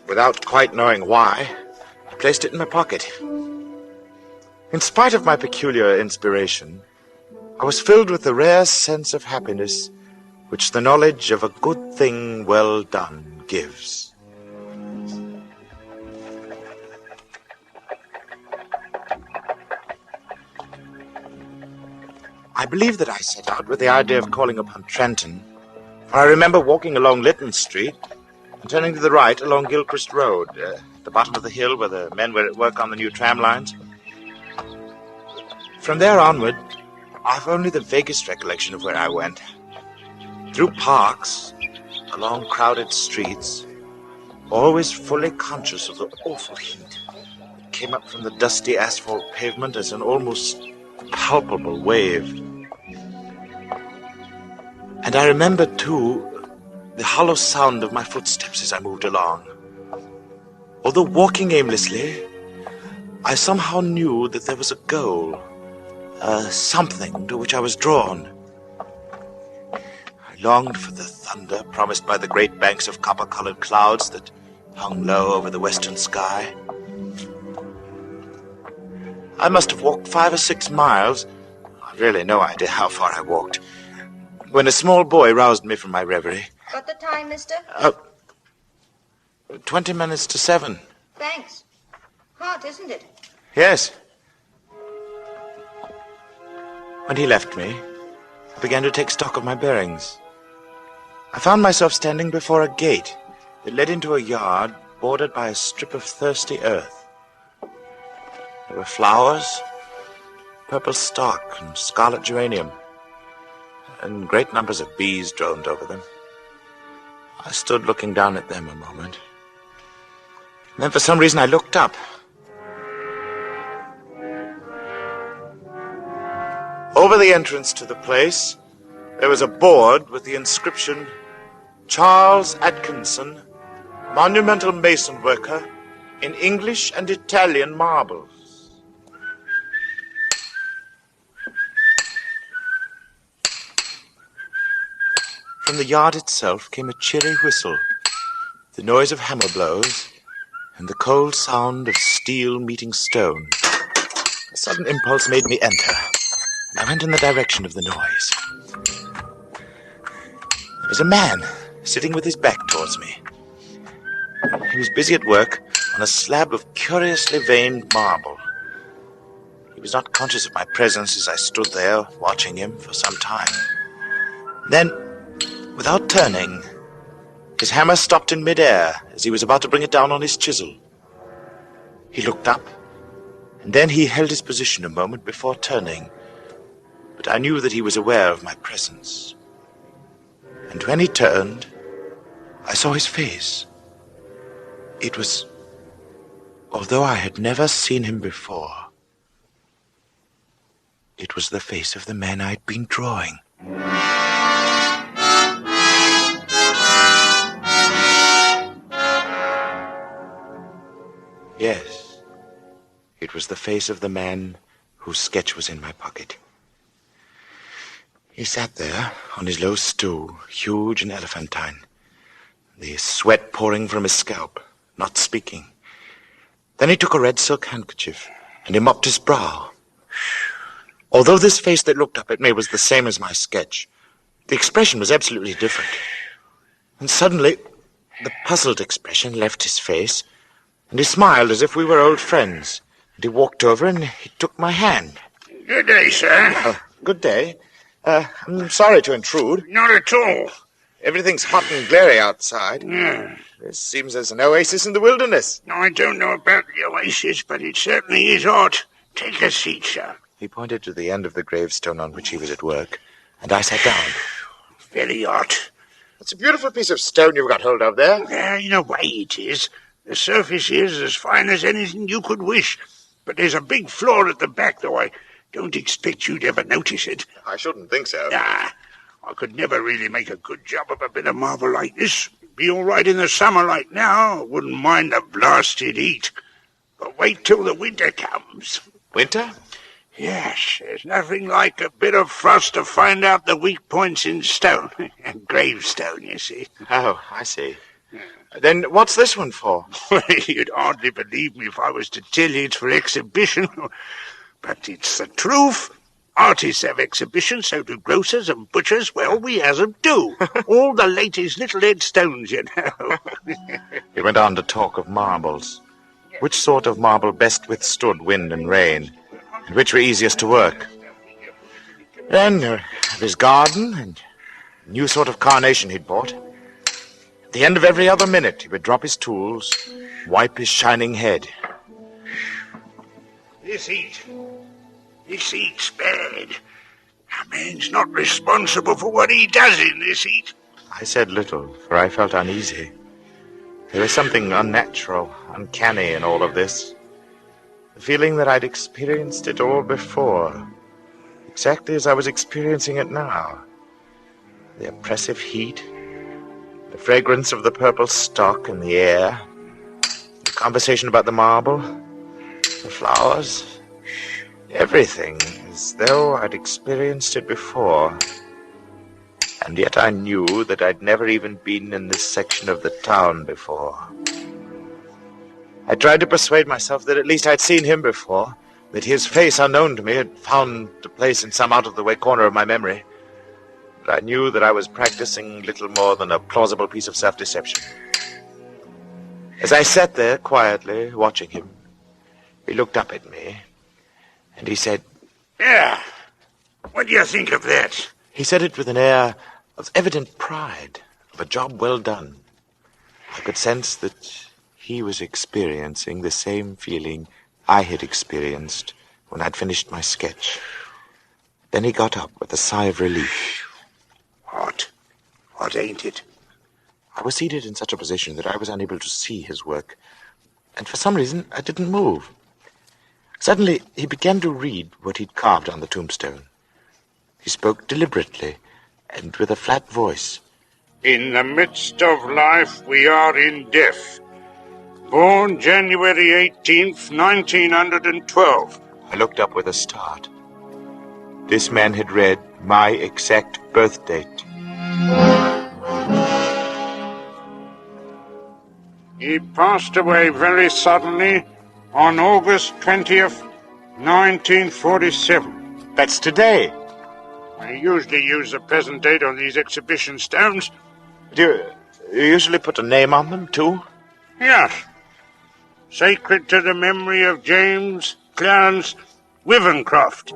without quite knowing why, I placed it in my pocket. In spite of my peculiar inspiration, I was filled with the rare sense of happiness which the knowledge of a good thing well done gives. I believe that I set out with the idea of calling upon Trenton, for I remember walking along Lytton Street and turning to the right along Gilchrist Road, the bottom of the hill where the men were at work on the new tram lines. From there onward, I've only the vaguest recollection of where I went. Through parks, along crowded streets, always fully conscious of the awful heat that came up from the dusty asphalt pavement as an almost palpable wave. And I remember, too, the hollow sound of my footsteps as I moved along. Although walking aimlessly, I somehow knew that there was a goal, something to which I was drawn. I longed for the thunder promised by the great banks of copper-colored clouds that hung low over the western sky. I must have walked 5 or 6 miles. I've really no idea how far I walked, when a small boy roused me from my reverie. Got the time, mister? 20 minutes to 7. Thanks. Hot, isn't it? Yes. When he left me, I began to take stock of my bearings. I found myself standing before a gate that led into a yard bordered by a strip of thirsty earth. There were flowers, purple stock and scarlet geranium, and great numbers of bees droned over them. I stood looking down at them a moment. And then for some reason I looked up. Over the entrance to the place, there was a board with the inscription, Charles Atkinson, monumental mason worker, in English and Italian marbles. From the yard itself came a cheery whistle, the noise of hammer blows, and the cold sound of steel meeting stone. A sudden impulse made me enter, and I went in the direction of the noise. There was a man sitting with his back towards me. He was busy at work on a slab of curiously veined marble. He was not conscious of my presence as I stood there watching him for some time. Then, without turning, his hammer stopped in midair as he was about to bring it down on his chisel. He looked up, And then he held his position a moment before turning. But I knew that he was aware of my presence. And when he turned, I saw his face. It was, although I had never seen him before, it was the face of the man I'd been drawing. Yes, it was the face of the man whose sketch was in my pocket. He sat there on his low stool, huge and elephantine, the sweat pouring from his scalp, not speaking. Then he took a red silk handkerchief and he mopped his brow. Although this face that looked up at me was the same as my sketch, the expression was absolutely different. And suddenly, the puzzled expression left his face, and he smiled as if we were old friends. And he walked over and he took my hand. Good day, sir. Good day. I'm sorry to intrude. Not at all. Everything's hot and glary outside. Yeah. This seems as an oasis in the wilderness. I don't know about the oasis, but it certainly is hot. Take a seat, sir. He pointed to the end of the gravestone on which he was at work, and I sat down. Very hot. It's a beautiful piece of stone you've got hold of there. Yeah, in a way it is. The surface is as fine as anything you could wish. But there's a big flaw at the back, though I don't expect you'd ever notice it. I shouldn't think so. Nah, I could never really make a good job of a bit of marble like this. It'd be all right in the summer like now. I wouldn't mind the blasted heat. But wait till the winter comes. Winter? Yes, there's nothing like a bit of frost to find out the weak points in stone. Gravestone, you see. Oh, I see. Then what's this one for? You'd hardly believe me if I was to tell you it's for exhibition. But it's the truth. Artists have exhibitions, so do grocers and butchers. Well, we has 'em too. All the latest little headstones, you know. He went on to talk of marbles. Which sort of marble best withstood wind and rain, and which were easiest to work. Then of his garden and a new sort of carnation he'd bought. At the end of every other minute, he would drop his tools, wipe his shining head. This heat's bad. A man's not responsible for what he does in this heat. I said little, for I felt uneasy. There was something unnatural, uncanny in all of this. The feeling that I'd experienced it all before, exactly as I was experiencing it now. The oppressive heat, the fragrance of the purple stock in the air, the conversation about the marble, the flowers, everything, as though I'd experienced it before. And yet I knew that I'd never even been in this section of the town before. I tried to persuade myself that at least I'd seen him before, that his face, unknown to me, had found a place in some out-of-the-way corner of my memory. But I knew that I was practicing little more than a plausible piece of self-deception. As I sat there quietly, watching him, he looked up at me, and he said, Yeah, what do you think of that? He said it with an air of evident pride, of a job well done. I could sense that he was experiencing the same feeling I had experienced when I'd finished my sketch. Then he got up with a sigh of relief. Hot, ain't it? I was seated in such a position that I was unable to see his work, and for some reason I didn't move. Suddenly he began to read what he'd carved on the tombstone. He spoke deliberately and with a flat voice. In the midst of life we are in death. Born January 18th, 1912. I looked up with a start. This man had read my exact birth date. He passed away very suddenly on August 20th, 1947. That's today. I usually use the present date on these exhibition stones. Do you usually put a name on them, too? Yes. Sacred to the memory of James Clarence Wivencroft.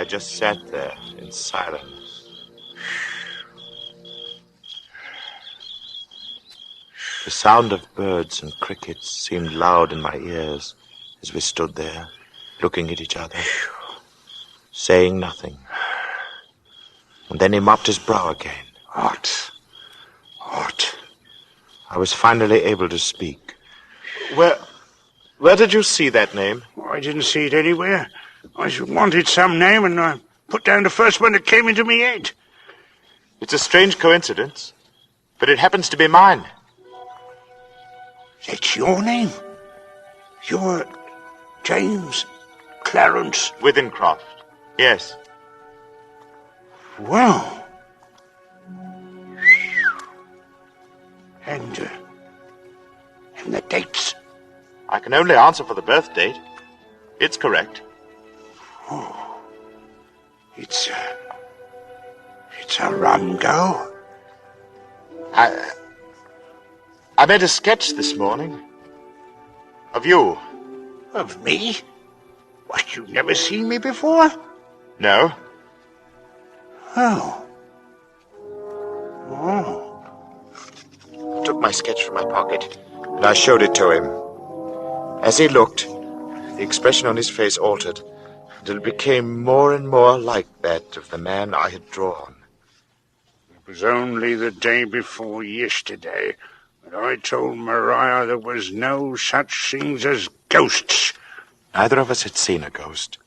I just sat there in silence. The sound of birds and crickets seemed loud in my ears as we stood there, looking at each other, saying nothing. And then he mopped his brow again. What? I was finally able to speak. Where did you see that name? I didn't see it anywhere. I wanted some name, and I put down the first one that came into me head. It's a strange coincidence, but it happens to be mine. That's your name? You're James Clarence Withencroft. Yes. Well. And the dates? I can only answer for the birth date. It's correct. Oh. It's a rum go. I made a sketch this morning. Of you. Of me? What, you've never seen me before? No. Oh. I took my sketch from my pocket, and I showed it to him. As he looked, the expression on his face altered, until it became more and more like that of the man I had drawn. It was only the day before yesterday that I told Maria there was no such things as ghosts. Neither of us had seen a ghost,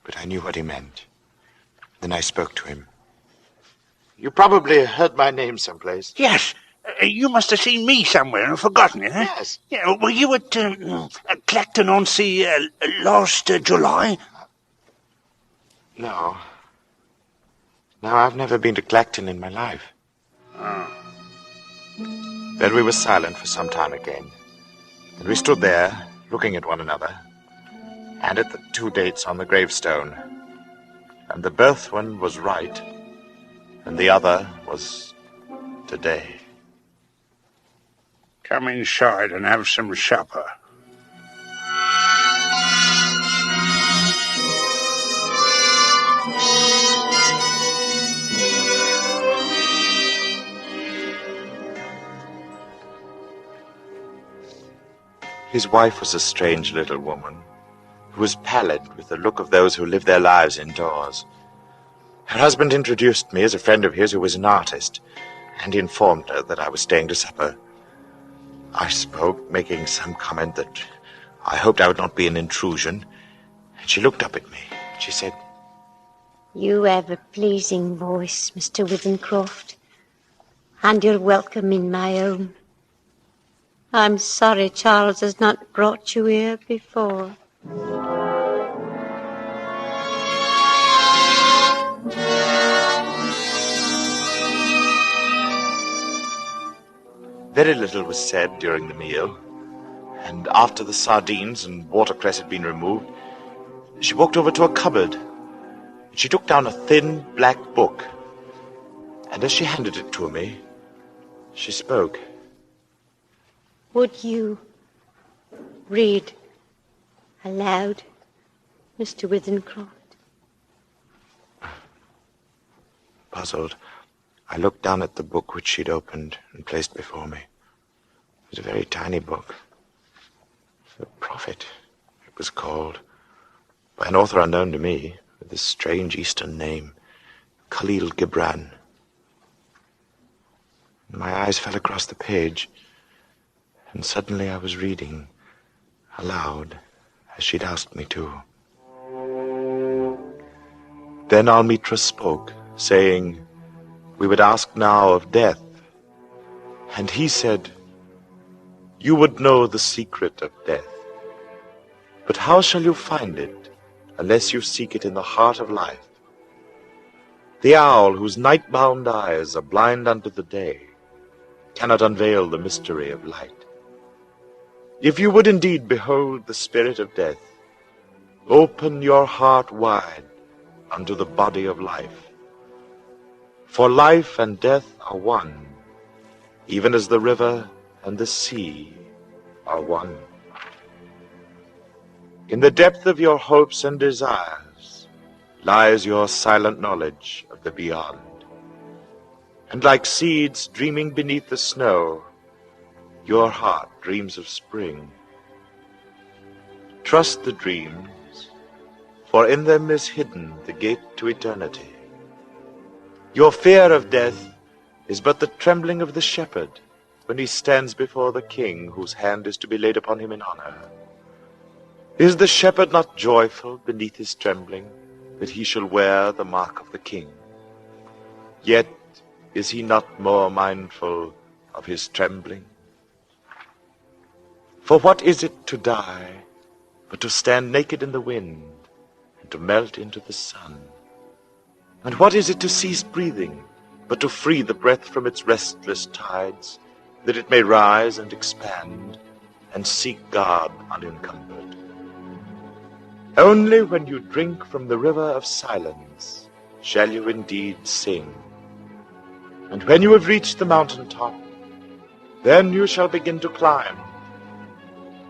but I knew what he meant. Then I spoke to him. You probably heard my name someplace. Yes. You must have seen me somewhere and forgotten it, eh? Yes. Yeah, were you at Clacton-on-Sea last July? No. No, I've never been to Clacton in my life. Oh. Then we were silent for some time again. And we stood there, looking at one another, and at the two dates on the gravestone. And the birth one was right, and the other was today. Come inside and have some supper. His wife was a strange little woman, who was pallid with the look of those who live their lives indoors. Her husband introduced me as a friend of his who was an artist, and he informed her that I was staying to supper. I spoke, making some comment that I hoped I would not be an intrusion, and she looked up at me. She said, You have a pleasing voice, Mr. Withencroft, and you're welcome in my own. I'm sorry Charles has not brought you here before. Very little was said during the meal, and after the sardines and watercress had been removed, she walked over to a cupboard. She took down a thin black book, and as she handed it to me, she spoke. Would you read aloud, Mr. Withencroft? Puzzled, I looked down at the book which she'd opened and placed before me. It was a very tiny book. The Prophet, it was called, by an author unknown to me, with this strange Eastern name, Khalil Gibran. My eyes fell across the page, and suddenly I was reading, aloud, as she'd asked me to. Then Almitra spoke, saying, we would ask now of death. And he said, you would know the secret of death. But how shall you find it, unless you seek it in the heart of life? The owl, whose night-bound eyes are blind unto the day, cannot unveil the mystery of light. If you would indeed behold the spirit of death, open your heart wide unto the body of life. For life and death are one, even as the river and the sea are one. In the depth of your hopes and desires, lies your silent knowledge of the beyond. And like seeds dreaming beneath the snow, your heart dreams of spring. Trust the dreams, for in them is hidden the gate to eternity. Your fear of death is but the trembling of the shepherd when he stands before the king whose hand is to be laid upon him in honor. Is the shepherd not joyful beneath his trembling that he shall wear the mark of the king? Yet is he not more mindful of his trembling? For what is it to die but to stand naked in the wind and to melt into the sun? And what is it to cease breathing but to free the breath from its restless tides, that it may rise and expand and seek God unencumbered? Only when you drink from the river of silence shall you indeed sing. And when you have reached the mountain top, then you shall begin to climb.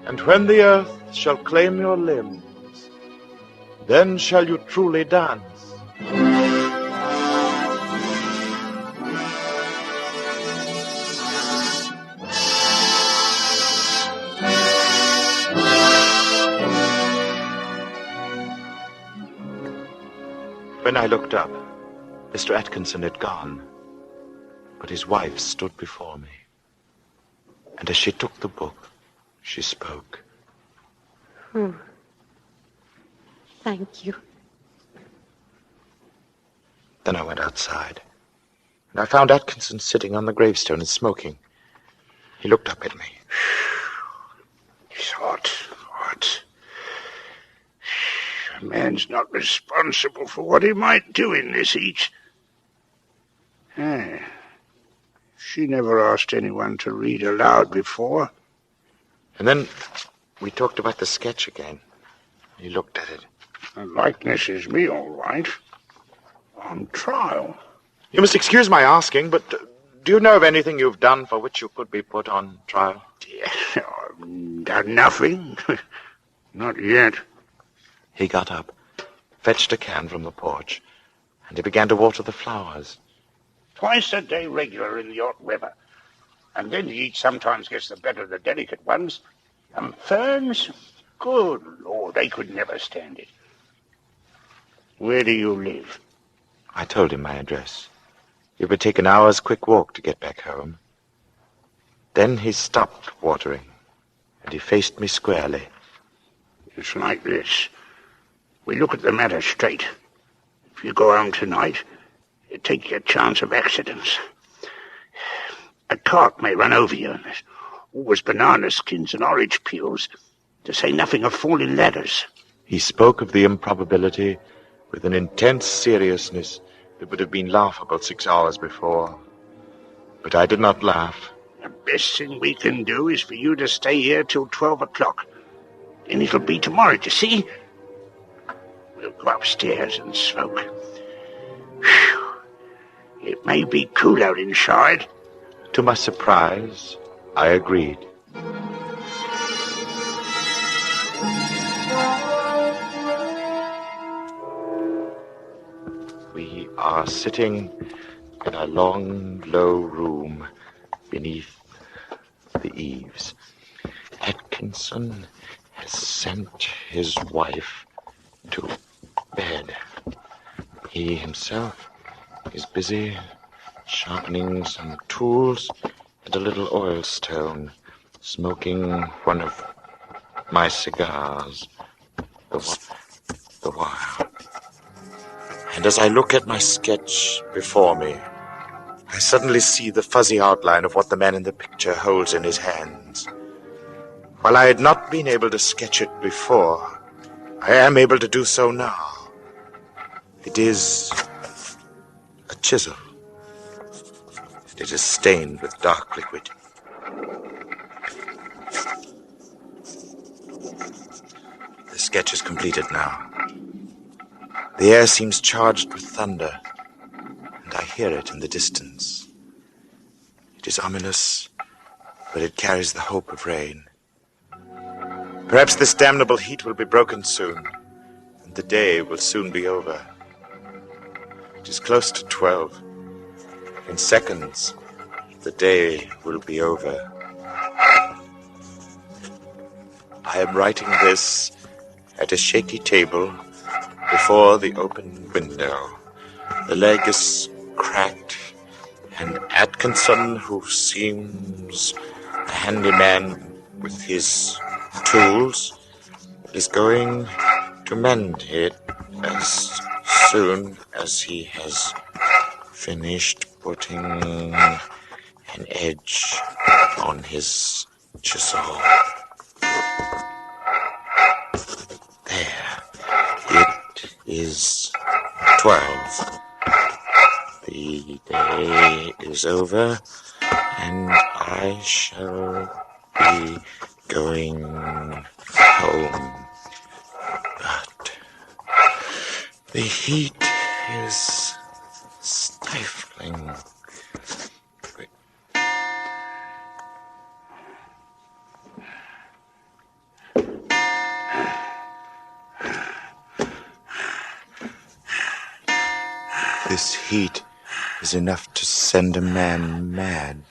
And when the earth shall claim your limbs, then shall you truly dance. When I looked up, Mr. Atkinson had gone, but his wife stood before me. And as she took the book, she spoke. Thank you. Then I went outside, and I found Atkinson sitting on the gravestone and smoking. He looked up at me. What? A man's not responsible for what he might do in this heat. She never asked anyone to read aloud before. And then we talked about the sketch again. He looked at it. The likeness is me, all right. On trial. You must excuse my asking, but do you know of anything you've done for which you could be put on trial? I've done nothing. Not yet. He got up, fetched a can from the porch, and he began to water the flowers. Twice a day regular in the hot weather. And then the heat sometimes gets the better of the delicate ones. And ferns, good Lord, they could never stand it. Where do you live? I told him my address. It would take an hour's quick walk to get back home. Then he stopped watering, and he faced me squarely. It's like this. We look at the matter straight. If you go home tonight, you take your chance of accidents. A cart may run over you, and there's always banana skins and orange peels, to say nothing of falling ladders. He spoke of the improbability with an intense seriousness that would have been laughable 6 hours before. But I did not laugh. The best thing we can do is for you to stay here till 12 o'clock. And it'll be tomorrow, you see? We'll go upstairs and smoke. Whew. It may be cool out inside. To my surprise, I agreed. We are sitting in a long, low room beneath the eaves. Atkinson has sent his wife to bed. He himself is busy sharpening some tools and a little oil stone, smoking one of my cigars, the while. And as I look at my sketch before me, I suddenly see the fuzzy outline of what the man in the picture holds in his hands. While I had not been able to sketch it before, I am able to do so now. It is a chisel. It is stained with dark liquid. The sketch is completed now. The air seems charged with thunder, and I hear it in the distance. It is ominous, but it carries the hope of rain. Perhaps this damnable heat will be broken soon, and the day will soon be over. It is close to 12. In seconds, the day will be over. I am writing this at a shaky table before the open window. The leg is cracked, and Atkinson, who seems a handyman with his tools, is going to mend it as soon as he has finished putting an edge on his chisel. There. It is 12. The day is over, and I shall be going home. But the heat is stifling. This heat is enough to send a man mad.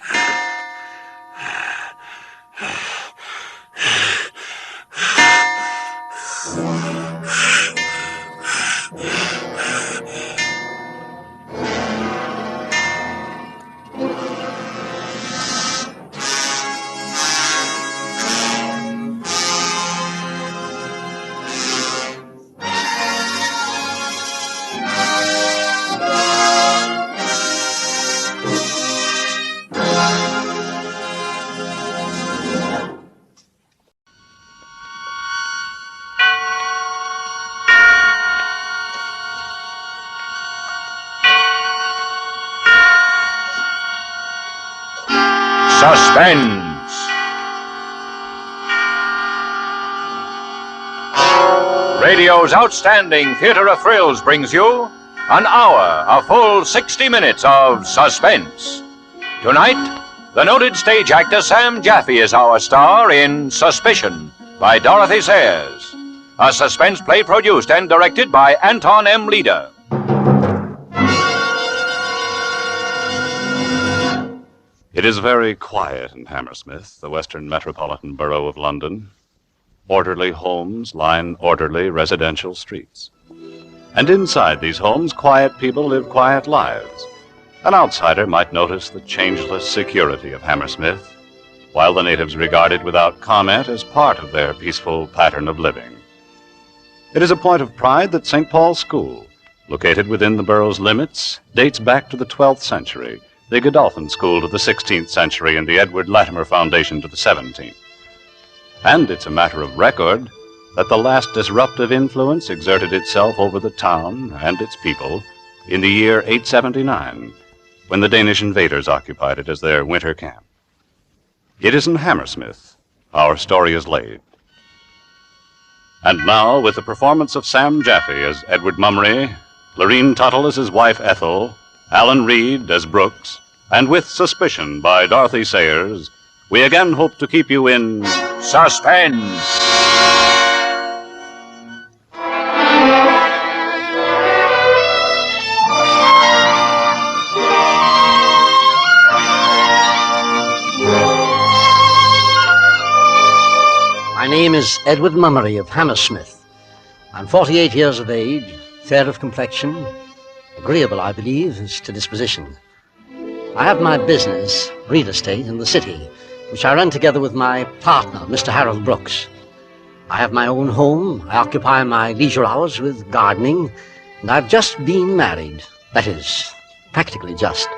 Suspense. Radio's outstanding theater of thrills brings you an hour, a full 60 minutes of suspense. Tonight, the noted stage actor Sam Jaffe is our star in Suspicion by Dorothy Sayers, a suspense play produced and directed by Anton M. Leader. It is very quiet in Hammersmith, the western metropolitan borough of London. Orderly homes line orderly residential streets. And inside these homes, quiet people live quiet lives. An outsider might notice the changeless security of Hammersmith, while the natives regard it without comment as part of their peaceful pattern of living. It is a point of pride that St. Paul's School, located within the borough's limits, dates back to the 12th century, the Godolphin School to the 16th century, and the Edward Latimer Foundation to the 17th. And it's a matter of record that the last disruptive influence exerted itself over the town and its people in the year 879, when the Danish invaders occupied it as their winter camp. It is in Hammersmith our story is laid. And now, with the performance of Sam Jaffe as Edward Mummery, Lorene Tuttle as his wife Ethel, Alan Reed as Brooks, and with Suspicion by Dorothy Sayers, we again hope to keep you in suspense. My name is Edward Mummery of Hammersmith. I'm 48 years of age, fair of complexion, agreeable, I believe, as to disposition. I have my business, real estate, in the city, which I run together with my partner, Mr. Harold Brooks. I have my own home, I occupy my leisure hours with gardening, and I've just been married. That is, practically just.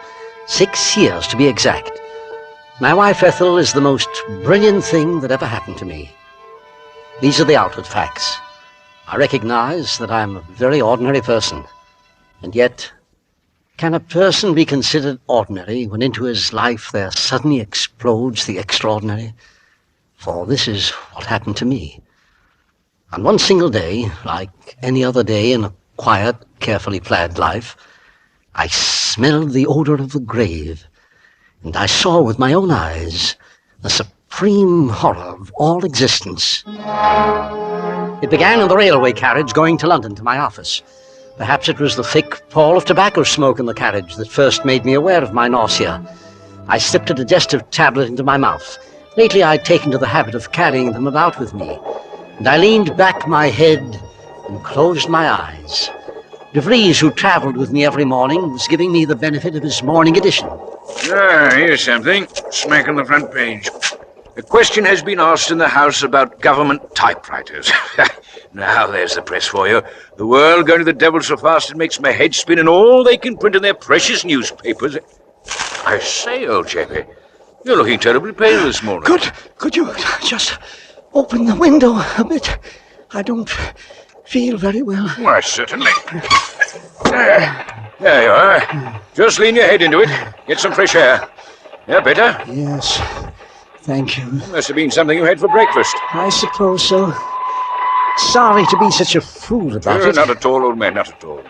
6 years, to be exact. My wife Ethel is the most brilliant thing that ever happened to me. These are the outward facts. I recognize that I'm a very ordinary person. And yet, can a person be considered ordinary when into his life there suddenly explodes the extraordinary? For this is what happened to me. On one single day, like any other day in a quiet, carefully planned life, I smelled the odor of the grave, and I saw with my own eyes the supreme horror of all existence. It began in the railway carriage going to London to my office. Perhaps it was the thick pall of tobacco smoke in the carriage that first made me aware of my nausea. I slipped a digestive tablet into my mouth. Lately I'd taken to the habit of carrying them about with me, and I leaned back my head and closed my eyes. De Vries, who travelled with me every morning, was giving me the benefit of his morning edition. Here's something. Smack on the front page. A question has been asked in the House about government typewriters. Now there's the press for you. The world going to the devil so fast it makes my head spin, and all they can print in their precious newspapers. I say, old chappie, you're looking terribly pale this morning. Could you just open the window a bit? I don't feel very well. Why, certainly. There you are. Just lean your head into it. Get some fresh air. Yeah, better? Yes, thank you. Must have been something you had for breakfast. I suppose so. Sorry to be such a fool about it. Not at all, old man, not at all.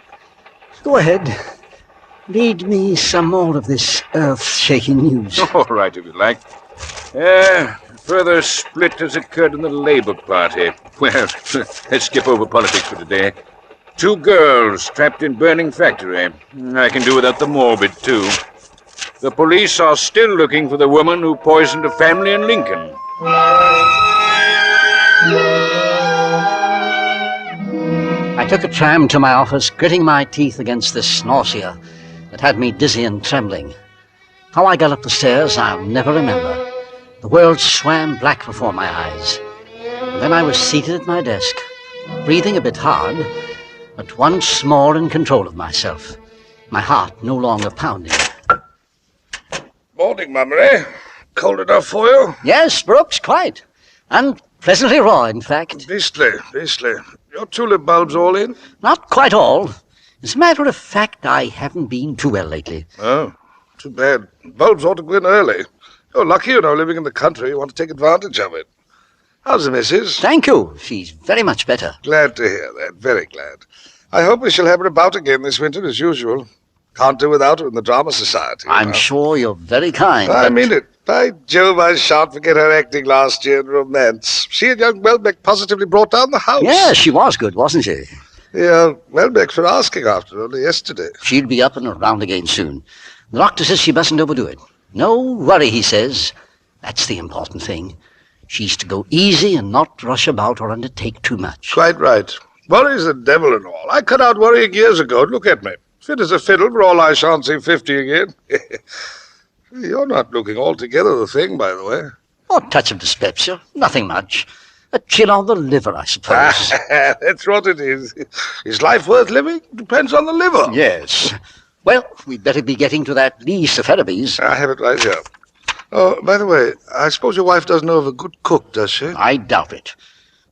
Go ahead. Read me some more of this earth-shaking news. All right, if you like. Further split has occurred in the Labour Party. Well, let's skip over politics for today. 2 girls trapped in burning factory. I can do without the morbid, too. The police are still looking for the woman who poisoned a family in Lincoln. I took a tram to my office, gritting my teeth against this nausea that had me dizzy and trembling. How I got up the stairs, I'll never remember. The world swam black before my eyes. And then I was seated at my desk, breathing a bit hard, but once more in control of myself, my heart no longer pounding. Morning, Mummery. Cold enough for you? Yes, Brooks, quite. And pleasantly raw, in fact. Beastly. Your tulip bulbs all in? Not quite all. As a matter of fact, I haven't been too well lately. Oh, too bad. Bulbs ought to go in early. You're lucky, living in the country. You want to take advantage of it. How's the missus? Thank you. She's very much better. Glad to hear that. Very glad. I hope we shall have her about again this winter, as usual. Can't do without her in the Drama Society. I'm sure you're very kind. I mean it. By Jove, I shan't forget her acting last year in Romance. She and young Welbeck positively brought down the house. Yeah, she was good, wasn't she? Yeah, Welbeck's were asking after her only yesterday. She'll be up and around again soon. The doctor says she mustn't overdo it. No worry, he says. That's the important thing. She's to go easy and not rush about or undertake too much. Quite right. Worry's the devil and all. I cut out worrying years ago. Look at me. Fit as a fiddle, for all I shan't see 50 again. You're not looking altogether the thing, by the way. Oh, a touch of dyspepsia. Nothing much. A chill on the liver, I suppose. That's what it is. Is life worth living? Depends on the liver. Yes. Well, we'd better be getting to that Lee's therapies. I have it right here. Oh, by the way, I suppose your wife does know of a good cook, does she? I doubt it.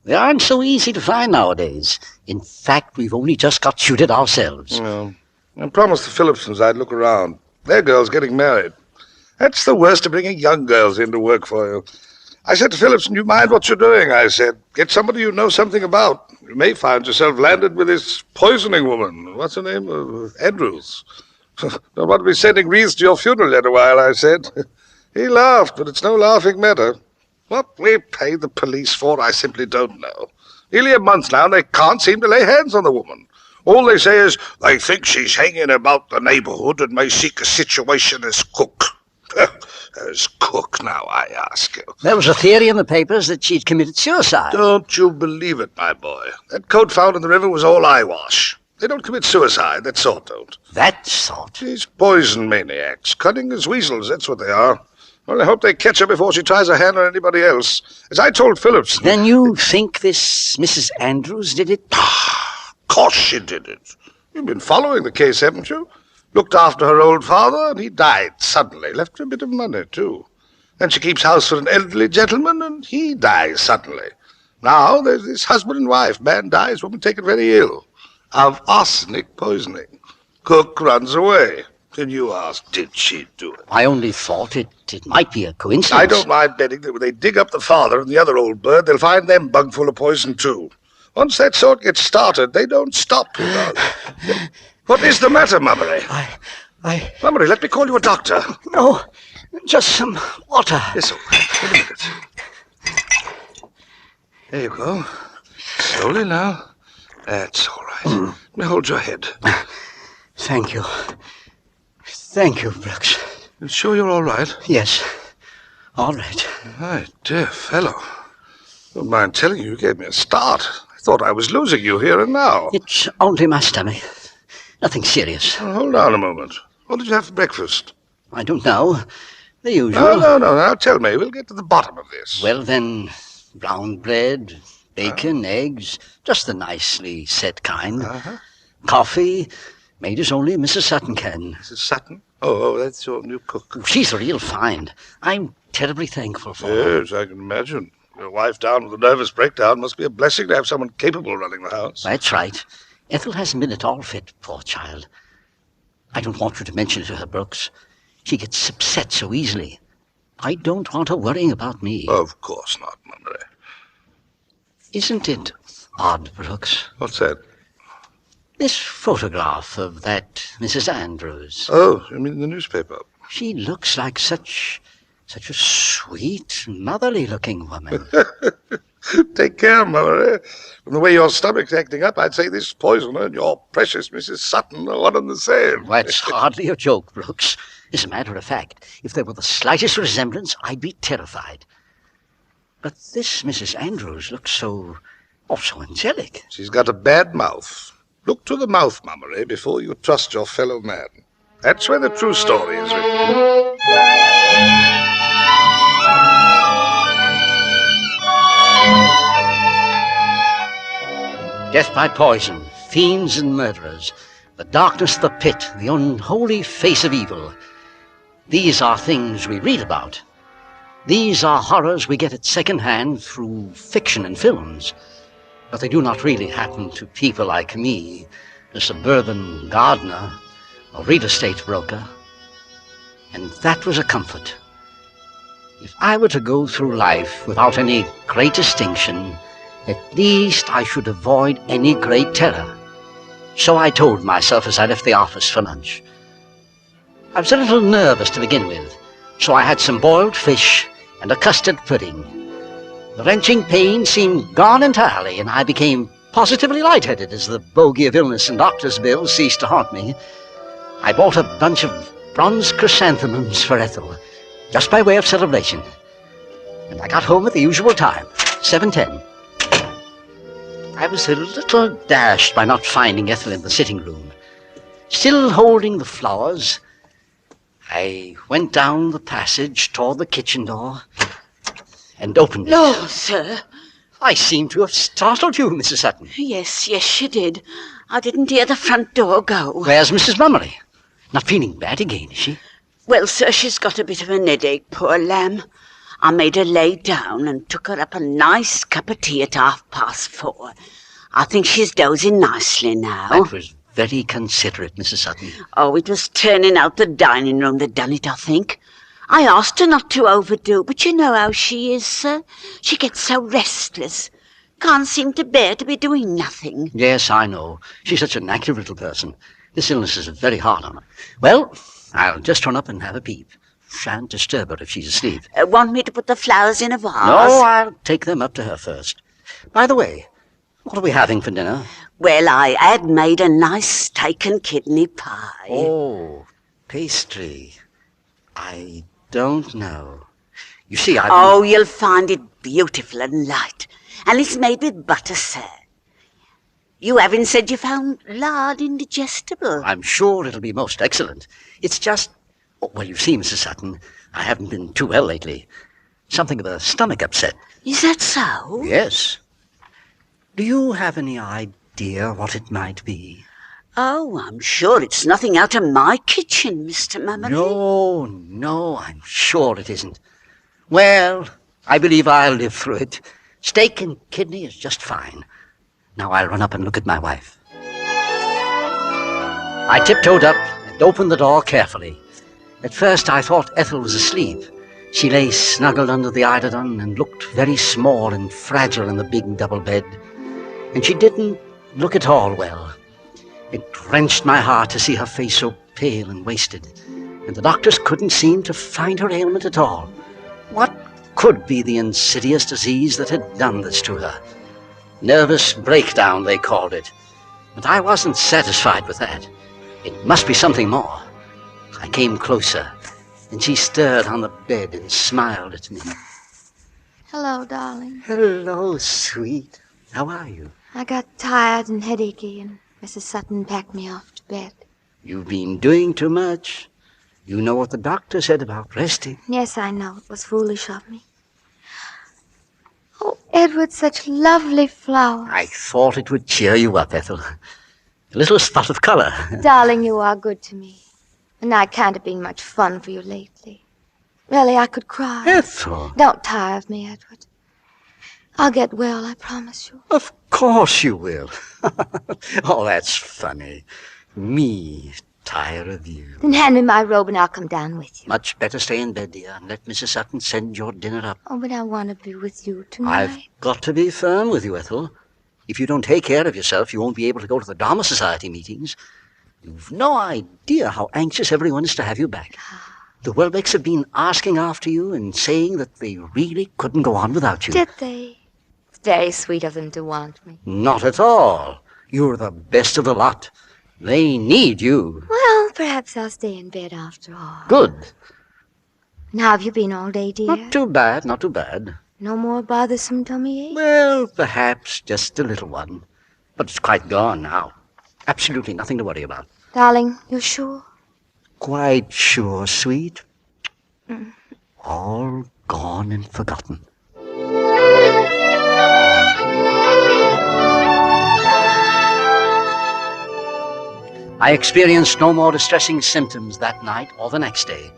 They aren't so easy to find nowadays. In fact, we've only just got shooted ourselves. Well, I promised the Phillipsons I'd look around. Their girl's getting married. That's the worst of bringing young girls in to work for you. I said to Phillipson, you mind what you're doing, I said. Get somebody you know something about. You may find yourself landed with this poisoning woman. What's her name? Andrews. Don't want to be sending wreaths to your funeral yet a while, I said. He laughed, but it's no laughing matter. What we pay the police for, I simply don't know. Nearly a month now, and they can't seem to lay hands on the woman. All they say is they think she's hanging about the neighborhood and may seek a situation as cook. As cook, now, I ask you. There was a theory in the papers that she'd committed suicide. Don't you believe it, my boy. That coat found in the river was all eyewash. They don't commit suicide, that sort don't. That sort? These poison maniacs, cunning as weasels, that's what they are. Well, I hope they catch her before she tries her hand on anybody else. As I told Phillips... Then you think this Mrs. Andrews did it? Of course she did it. You've been following the case, haven't you? Looked after her old father, and he died suddenly. Left her a bit of money, too. Then she keeps house for an elderly gentleman, and he dies suddenly. Now there's this husband and wife. Man dies, woman taken very ill. Of arsenic poisoning. Cook runs away. Then you ask, did she do it? I only thought it might be a coincidence. I don't mind betting that when they dig up the father and the other old bird, they'll find them bug full of poison, too. Once that sort gets started, they don't stop, you know. What is the matter, Mummery? Mummery, let me call you a doctor. No, just some water. Yes, all right. Wait a minute. There you go. Slowly now. That's all right. Let me hold your head. Thank you. Thank you, Brooks. You sure you're all right? Yes. All right. My dear fellow. Don't mind telling you gave me a start. I thought I was losing you here and now. It's only my stomach. Nothing serious. Well, hold on a moment. What did you have for breakfast? I don't know. The usual. No. Now tell me. We'll get to the bottom of this. Well, then, brown bread, bacon, eggs, just the nicely set kind. Coffee, made as only Mrs. Sutton can. Mrs. Sutton? Oh, that's your new cook. She's a real find. I'm terribly thankful for her. Yes, I can imagine. Your wife down with a nervous breakdown must be a blessing to have someone capable running the house. That's right. Ethel hasn't been at all fit, poor child. I don't want you to mention it to her, Brooks. She gets upset so easily. I don't want her worrying about me. Of course not, Mummery. Isn't it odd, Brooks? What's that? This photograph of that Mrs. Andrews. Oh, you mean the newspaper? She looks like such a sweet, motherly-looking woman. Take care, Mummery. From the way your stomach's acting up, I'd say this poisoner and your precious Mrs. Sutton are one and the same. That's hardly a joke, Brooks. As a matter of fact, if there were the slightest resemblance, I'd be terrified. But this Mrs. Andrews looks so angelic. She's got a bad mouth. Look to the mouth, Mummery, before you trust your fellow man. That's where the true story is written. Death by poison, fiends and murderers, the darkness of the pit, the unholy face of evil. These are things we read about. These are horrors we get at second hand through fiction and films. But they do not really happen to people like me, a suburban gardener, a real estate broker. And that was a comfort. If I were to go through life without any great distinction, at least I should avoid any great terror. So I told myself as I left the office for lunch. I was a little nervous to begin with, so I had some boiled fish and a custard pudding. The wrenching pain seemed gone entirely, and I became positively lightheaded as the bogey of illness and doctor's bills ceased to haunt me. I bought a bunch of bronze chrysanthemums for Ethel, just by way of celebration. And I got home at the usual time, 7:10. I was a little dashed by not finding Ethel in the sitting room. Still holding the flowers, I went down the passage toward the kitchen door and opened it. No, sir. I seem to have startled you, Mrs. Sutton. Yes, you did. I didn't hear the front door go. Where's Mrs. Mummery? Not feeling bad again, is she? Well, sir, she's got a bit of an headache, poor lamb. I made her lay down and took her up a nice cup of tea at 4:30. I think she's dozing nicely now. That was very considerate, Mrs. Sutton. Oh, it was turning out the dining room that done it, I think. I asked her not to overdo, but you know how she is, sir. She gets so restless. Can't seem to bear to be doing nothing. Yes, I know. She's such an active little person. This illness is very hard on her. Well, I'll just run up and have a peep. Shan't disturb her if she's asleep. Want me to put the flowers in a vase? No, I'll take them up to her first. By the way, what are we having for dinner? Well, I had made a nice steak and kidney pie. Oh, pastry. I don't know. You see, you'll find it beautiful and light. And it's made with butter, sir. You haven't said you found lard indigestible. I'm sure it'll be most excellent. It's just... well, you see, Mrs. Sutton, I haven't been too well lately. Something of a stomach upset. Is that so? Yes. Do you have any idea what it might be? Oh, I'm sure it's nothing out of my kitchen, Mr. Mummery. No, I'm sure it isn't. Well, I believe I'll live through it. Steak and kidney is just fine. Now I'll run up and look at my wife. I tiptoed up and opened the door carefully. At first I thought Ethel was asleep. She lay snuggled under the eiderdown and looked very small and fragile in the big double bed. And she didn't look at all well. It wrenched my heart to see her face so pale and wasted, and the doctors couldn't seem to find her ailment at all. What could be the insidious disease that had done this to her? Nervous breakdown, they called it. But I wasn't satisfied with that. It must be something more. I came closer, and she stirred on the bed and smiled at me. Hello, darling. Hello, sweet. How are you? I got tired and headachy, and Mrs. Sutton packed me off to bed. You've been doing too much. You know what the doctor said about resting. Yes, I know. It was foolish of me. Oh, Edward, such lovely flowers. I thought it would cheer you up, Ethel. A little spot of colour. Darling, you are good to me. And I can't have been much fun for you lately. Really, I could cry. Ethel. Don't tire of me, Edward. I'll get well, I promise you. Of course you will. Oh, that's funny. Me tire of you. Then hand me my robe and I'll come down with you. Much better stay in bed, dear, and let Mrs. Sutton send your dinner up. Oh, but I want to be with you tonight. I've got to be firm with you, Ethel. If you don't take care of yourself, you won't be able to go to the Dharma Society meetings. You've no idea how anxious everyone is to have you back. The Welbecks have been asking after you and saying that they really couldn't go on without you. Did they? It's very sweet of them to want me. Not at all. You're the best of the lot. They need you. Well, perhaps I'll stay in bed after all. Good. And how have you been all day, dear? Not too bad, not too bad. No more bothersome tummy ache? Well, perhaps just a little one. But it's quite gone now. Absolutely nothing to worry about. Darling, you're sure? Quite sure, sweet. All gone and forgotten. I experienced no more distressing symptoms that night or the next day.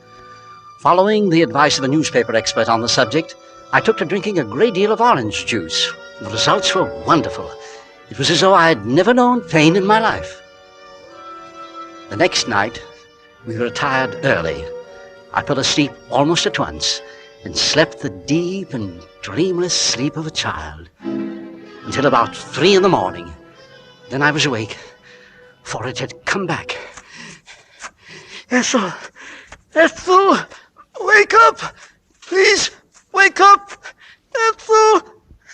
Following the advice of a newspaper expert on the subject, I took to drinking a great deal of orange juice. The results were wonderful. It was as though I had never known pain in my life. The next night, we retired early. I fell asleep almost at once and slept the deep and dreamless sleep of a child until about 3 a.m. Then I was awake, for it had come back. Ethel! Ethel! Wake up! Please, wake up! Ethel!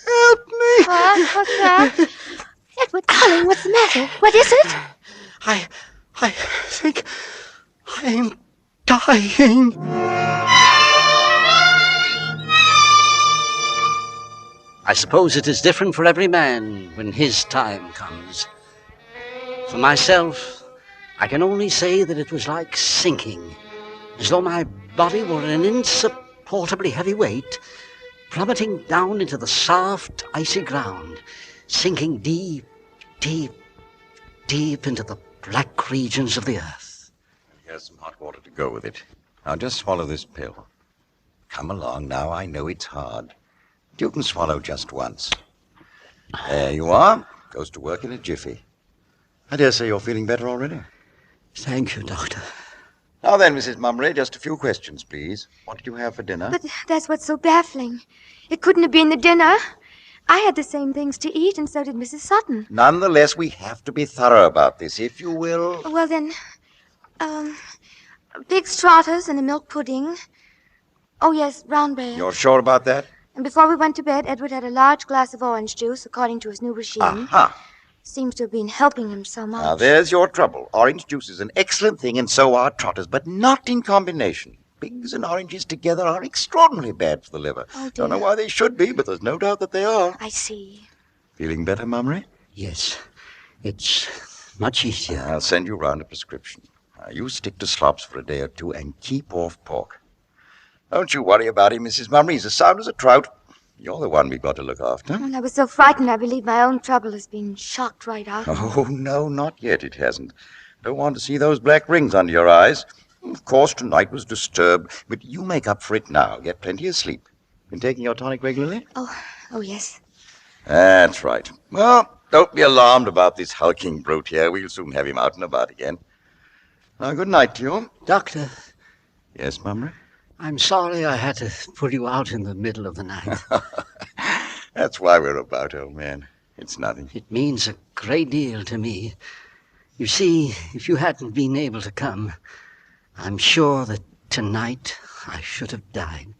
Help me! What's that? Edward, darling, what's the matter? What is it? I think I'm dying. I suppose it is different for every man when his time comes. For myself, I can only say that it was like sinking, as though my body were an insupportably heavy weight, plummeting down into the soft, icy ground, sinking deep, deep, deep into the black regions of the earth. Here's some hot water to go with it. Now just swallow this pill. Come along now, I know it's hard. You can swallow just once. There you are. Goes to work in a jiffy. I dare say you're feeling better already. Thank you, Doctor. Now then, Mrs. Mummery, just a few questions, please. What did you have for dinner? But that's what's so baffling. It couldn't have been the dinner. I had the same things to eat, and so did Mrs. Sutton. Nonetheless, we have to be thorough about this, if you will. Well, then, big stratas and a milk pudding. Oh, yes, brown bread. You're sure about that? And before we went to bed, Edward had a large glass of orange juice, according to his new regime. Aha. Seems to have been helping him so much. Now, there's your trouble. Orange juice is an excellent thing, and so are trotters, but not in combination. Pigs and oranges together are extraordinarily bad for the liver. Oh, dear. Don't know why they should be, but there's no doubt that they are. I see. Feeling better, Mummery? Yes. It's much easier. I'll send you round a prescription. You stick to slops for a day or two and keep off pork. Don't you worry about him, Mrs. Mummery. He's as sound as a trout. You're the one we've got to look after. Well, I was so frightened I believe my own trouble has been shocked right out. Oh, no, not yet. It hasn't. Don't want to see those black rings under your eyes. Of course, tonight was disturbed, but you make up for it now. Get plenty of sleep. Been taking your tonic regularly? Oh, yes. That's right. Well, don't be alarmed about this hulking brute here. We'll soon have him out and about again. Now, good night to you. Doctor. Yes, Mummery? I'm sorry I had to pull you out in the middle of the night. That's why we're about, old man. It's nothing. It means a great deal to me. You see, if you hadn't been able to come, I'm sure that tonight I should have died.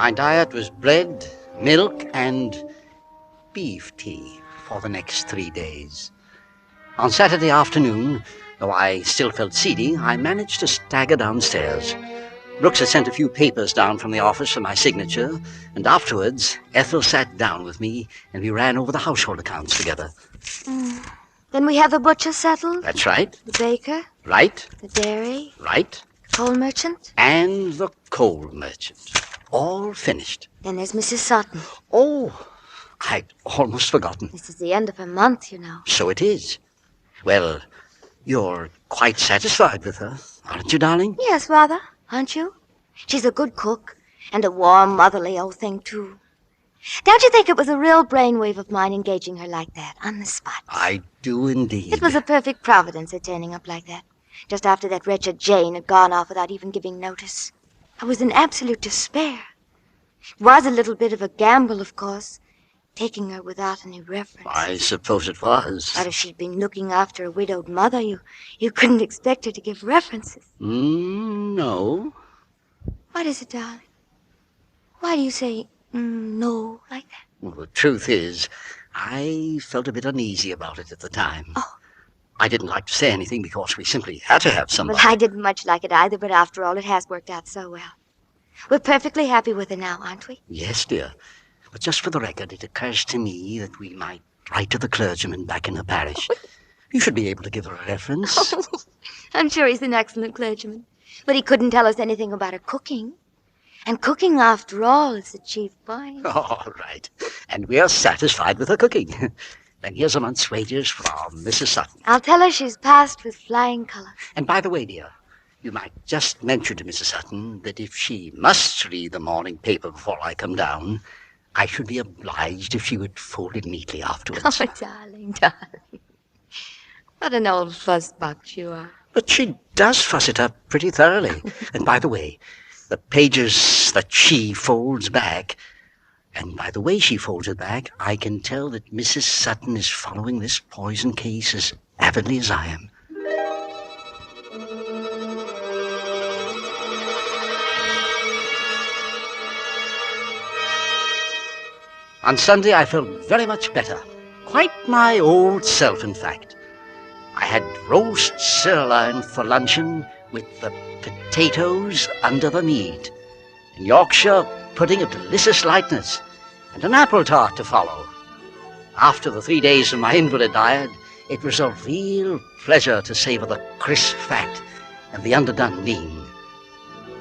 My diet was bread, milk, and beef tea for the next 3 days. On Saturday afternoon, though I still felt seedy, I managed to stagger downstairs. Brooks had sent a few papers down from the office for my signature, and afterwards Ethel sat down with me and we ran over the household accounts together. Then we have the butcher settled. That's right. The baker. Right. The dairy. Right. Coal merchant. And the coal merchant. All finished. Then there's Mrs. Sutton. Oh, I'd almost forgotten. This is the end of her month, you know. So it is. Well, you're quite satisfied with her, aren't you, darling? Yes, rather. Aren't you? She's a good cook, and a warm, motherly old thing, too. Don't you think it was a real brainwave of mine engaging her like that, on the spot? I do indeed. It was a perfect providence, her turning up like that, just after that wretched Jane had gone off without even giving notice. I was in absolute despair. It was a little bit of a gamble, of course, taking her without any reference. I suppose it was. But if she'd been looking after a widowed mother, you couldn't expect her to give references. No. What is it, darling? Why do you say no like that? Well, the truth is, I felt a bit uneasy about it at the time. Oh. I didn't like to say anything because we simply had to have somebody. Well, I didn't much like it either, but after all, it has worked out so well. We're perfectly happy with her now, aren't we? Yes, dear. But just for the record, it occurs to me that we might write to the clergyman back in the parish. You should be able to give her a reference. I'm sure he's an excellent clergyman. But he couldn't tell us anything about her cooking. And cooking, after all, is the chief point. All right. And we are satisfied with her cooking. Then here's a month's wages from Mrs. Sutton. I'll tell her she's passed with flying colours. And by the way, dear, you might just mention to Mrs. Sutton that if she must read the morning paper before I come down, I should be obliged if she would fold it neatly afterwards. Oh, darling, darling. What an old fussbox you are. But she does fuss it up pretty thoroughly. And by the way, the pages that she folds back, and by the way she folds it back, I can tell that Mrs. Sutton is following this poison case as avidly as I am. On Sunday, I felt very much better. Quite my old self, in fact. I had roast sirloin for luncheon with the potatoes under the meat, and Yorkshire pudding of delicious lightness, and an apple tart to follow. After the 3 days of my invalid diet, it was a real pleasure to savor the crisp fat and the underdone lean.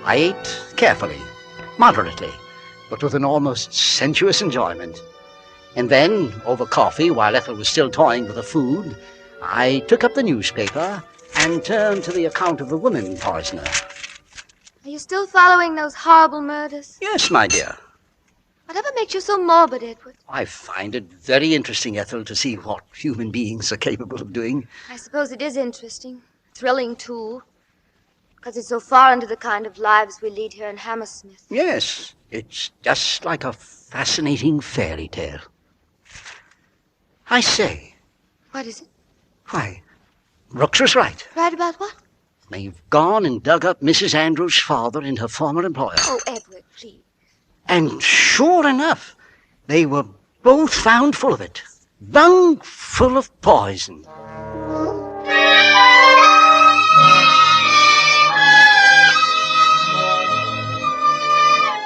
I ate carefully, moderately, but with an almost sensuous enjoyment. And then, over coffee, while Ethel was still toying with the food, I took up the newspaper and turned to the account of the woman poisoner. Are you still following those horrible murders? Yes, my dear. Whatever makes you so morbid, Edward? I find it very interesting, Ethel, to see what human beings are capable of doing. I suppose it is interesting. Thrilling, too. Because it's so far into the kind of lives we lead here in Hammersmith. Yes, it's just like a fascinating fairy tale. I say. What is it? Why, Brooks was right. Right about what? They've gone and dug up Mrs. Andrews' father and her former employer. Oh, Edward, please. And sure enough, they were both found full of it. Bung full of poison.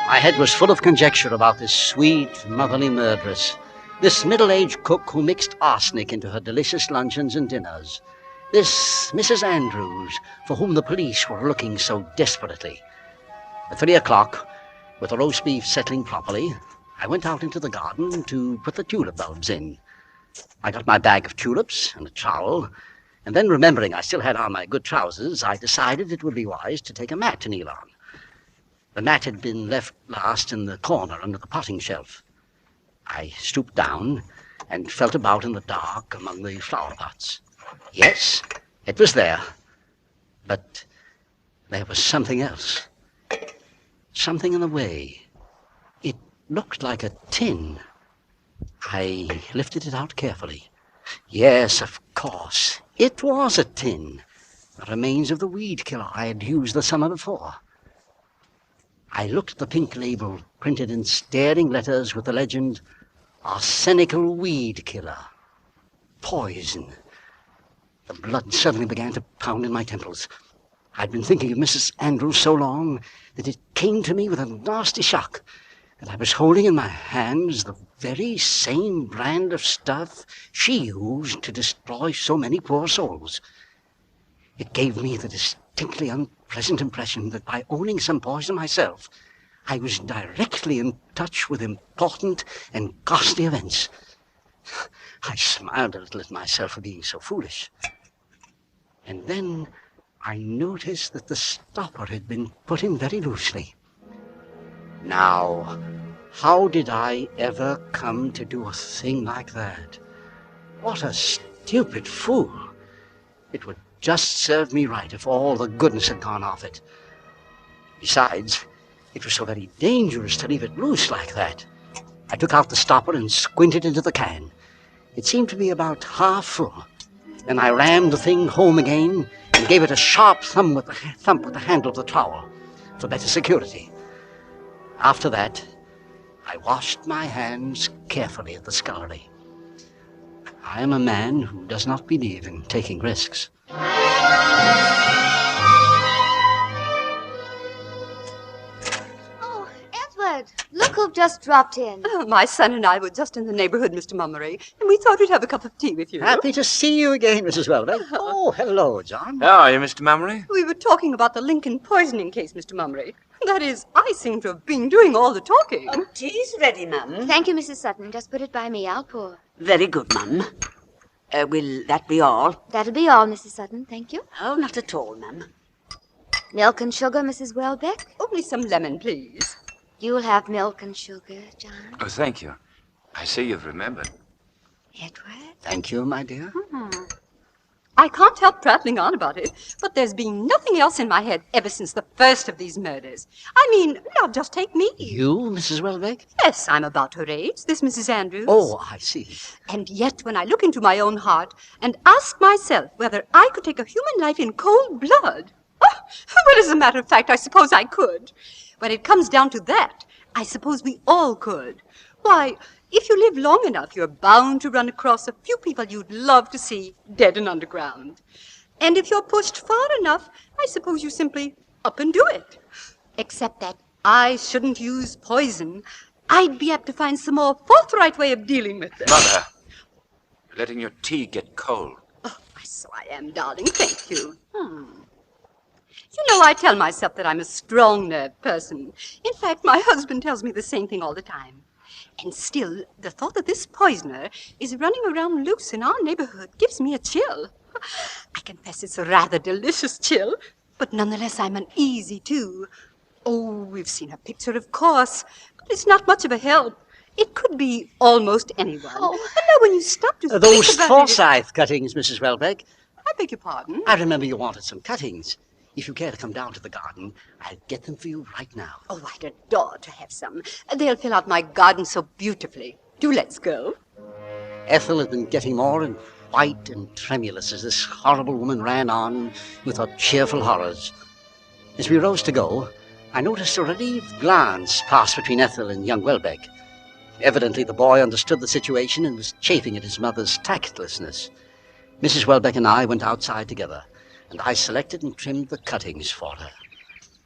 My head was full of conjecture about this sweet, motherly murderess, this middle-aged cook who mixed arsenic into her delicious luncheons and dinners, this Mrs. Andrews, for whom the police were looking so desperately. At 3 o'clock, with the roast beef settling properly, I went out into the garden to put the tulip bulbs in. I got my bag of tulips and a trowel, and then remembering I still had on my good trousers, I decided it would be wise to take a mat to kneel on. The mat had been left last in the corner under the potting shelf. I stooped down and felt about in the dark among the flower pots. Yes, it was there. But there was something else. Something in the way. It looked like a tin. I lifted it out carefully. Yes, of course, it was a tin. The remains of the weed killer I had used the summer before. I looked at the pink label printed in staring letters with the legend, Arsenical Weed Killer. Poison. The blood suddenly began to pound in my temples. I'd been thinking of Mrs. Andrews so long that it came to me with a nasty shock that I was holding in my hands the very same brand of stuff she used to destroy so many poor souls. It gave me the distinctly unpleasant impression that by owning some poison myself, I was directly in touch with important and ghastly events. I smiled a little at myself for being so foolish. And then I noticed that the stopper had been put in very loosely. Now, how did I ever come to do a thing like that? What a stupid fool. It would just serve me right if all the goodness had gone off it. Besides, it was so very dangerous to leave it loose like that. I took out the stopper and squinted into the can. It seemed to be about half full. Then I rammed the thing home again and gave it a sharp thump with the handle of the trowel for better security. After that, I washed my hands carefully at the scullery. I am a man who does not believe in taking risks. Oh, Edward, look who just dropped in. My son and I were just in the neighborhood, Mr. Mummery, and we thought we'd have a cup of tea with you. Happy to see you again, Mrs. Welbeck. Oh, hello, John. How are you, Mr. Mummery? We were talking about the Lincoln poisoning case, Mr. Mummery. That is, I seem to have been doing all the talking. Oh, tea's ready, ma'am. Thank you, Mrs. Sutton. Just put it by me. I'll pour. Very good, ma'am. Will that be all? That'll be all, Mrs. Sutton. Thank you. Oh, not at all, ma'am. Milk and sugar, Mrs. Welbeck? Only some lemon, please. You'll have milk and sugar, John. Oh, thank you. I see you've remembered. Edward? Thank you, my dear. I can't help prattling on about it, but there's been nothing else in my head ever since the first of these murders. I mean, now just take me. You, Mrs. Welbeck? Yes, I'm about her age, this Mrs. Andrews. Oh, I see. And yet, when I look into my own heart and ask myself whether I could take a human life in cold blood, well, as a matter of fact, I suppose I could. When it comes down to that, I suppose we all could. Why, if you live long enough, you're bound to run across a few people you'd love to see dead and underground. And if you're pushed far enough, I suppose you simply up and do it. Except that I shouldn't use poison. I'd be apt to find some more forthright way of dealing with it. Mother, you're letting your tea get cold. Oh, so I am, darling. Thank you. You know, I tell myself that I'm a strong-nerved person. In fact, my husband tells me the same thing all the time. And still, the thought that this poisoner is running around loose in our neighborhood gives me a chill. I confess it's a rather delicious chill, but nonetheless I'm uneasy, too. Oh, we've seen her picture, of course, but it's not much of a help. It could be almost anyone. Oh. And now when you stop to Those think about Forsyth cuttings, Mrs. Welbeck. I beg your pardon? I remember you wanted some cuttings. If you care to come down to the garden, I'll get them for you right now. Oh, I'd adore to have some. They'll fill out my garden so beautifully. Do let's go. Ethel had been getting more and white and tremulous as this horrible woman ran on with her cheerful horrors. As we rose to go, I noticed a relieved glance pass between Ethel and young Welbeck. Evidently the boy understood the situation and was chafing at his mother's tactlessness. Mrs. Welbeck and I went outside together, and I selected and trimmed the cuttings for her.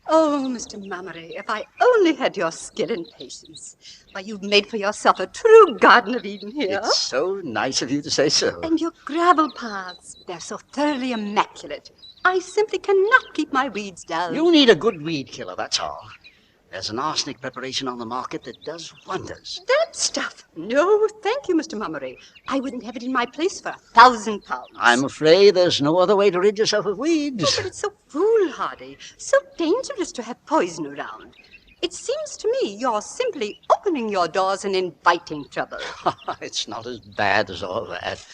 Oh, Mr. Mummery, if I only had your skill and patience. Why, you've made for yourself a true Garden of Eden here. It's so nice of you to say so. And your gravel paths, they're so thoroughly immaculate. I simply cannot keep my weeds down. You need a good weed killer, that's all. There's an arsenic preparation on the market that does wonders. That stuff? No, thank you, Mr. Mummery. I wouldn't have it in my place for £1,000. I'm afraid there's no other way to rid yourself of weeds. Oh, but it's so foolhardy, so dangerous to have poison around. It seems to me you're simply opening your doors and inviting trouble. It's not as bad as all that.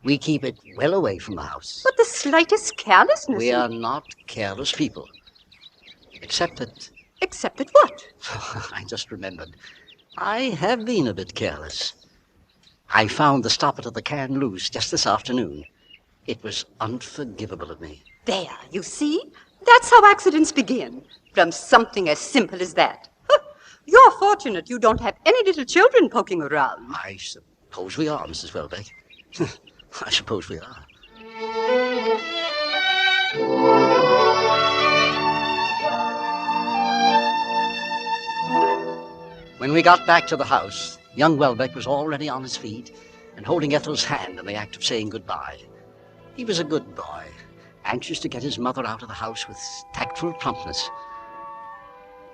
We keep it well away from the house. But the slightest carelessness... We are not careless people. Except that... Except that what? I just remembered. I have been a bit careless. I found the stopper to the can loose just this afternoon. It was unforgivable of me. There, you see? That's how accidents begin. from something as simple as that. You're fortunate you don't have any little children poking around. I suppose we are, Mrs. Welbeck. I suppose we are. When we got back to the house, young Welbeck was already on his feet and holding Ethel's hand in the act of saying goodbye. He was a good boy, anxious to get his mother out of the house with tactful promptness.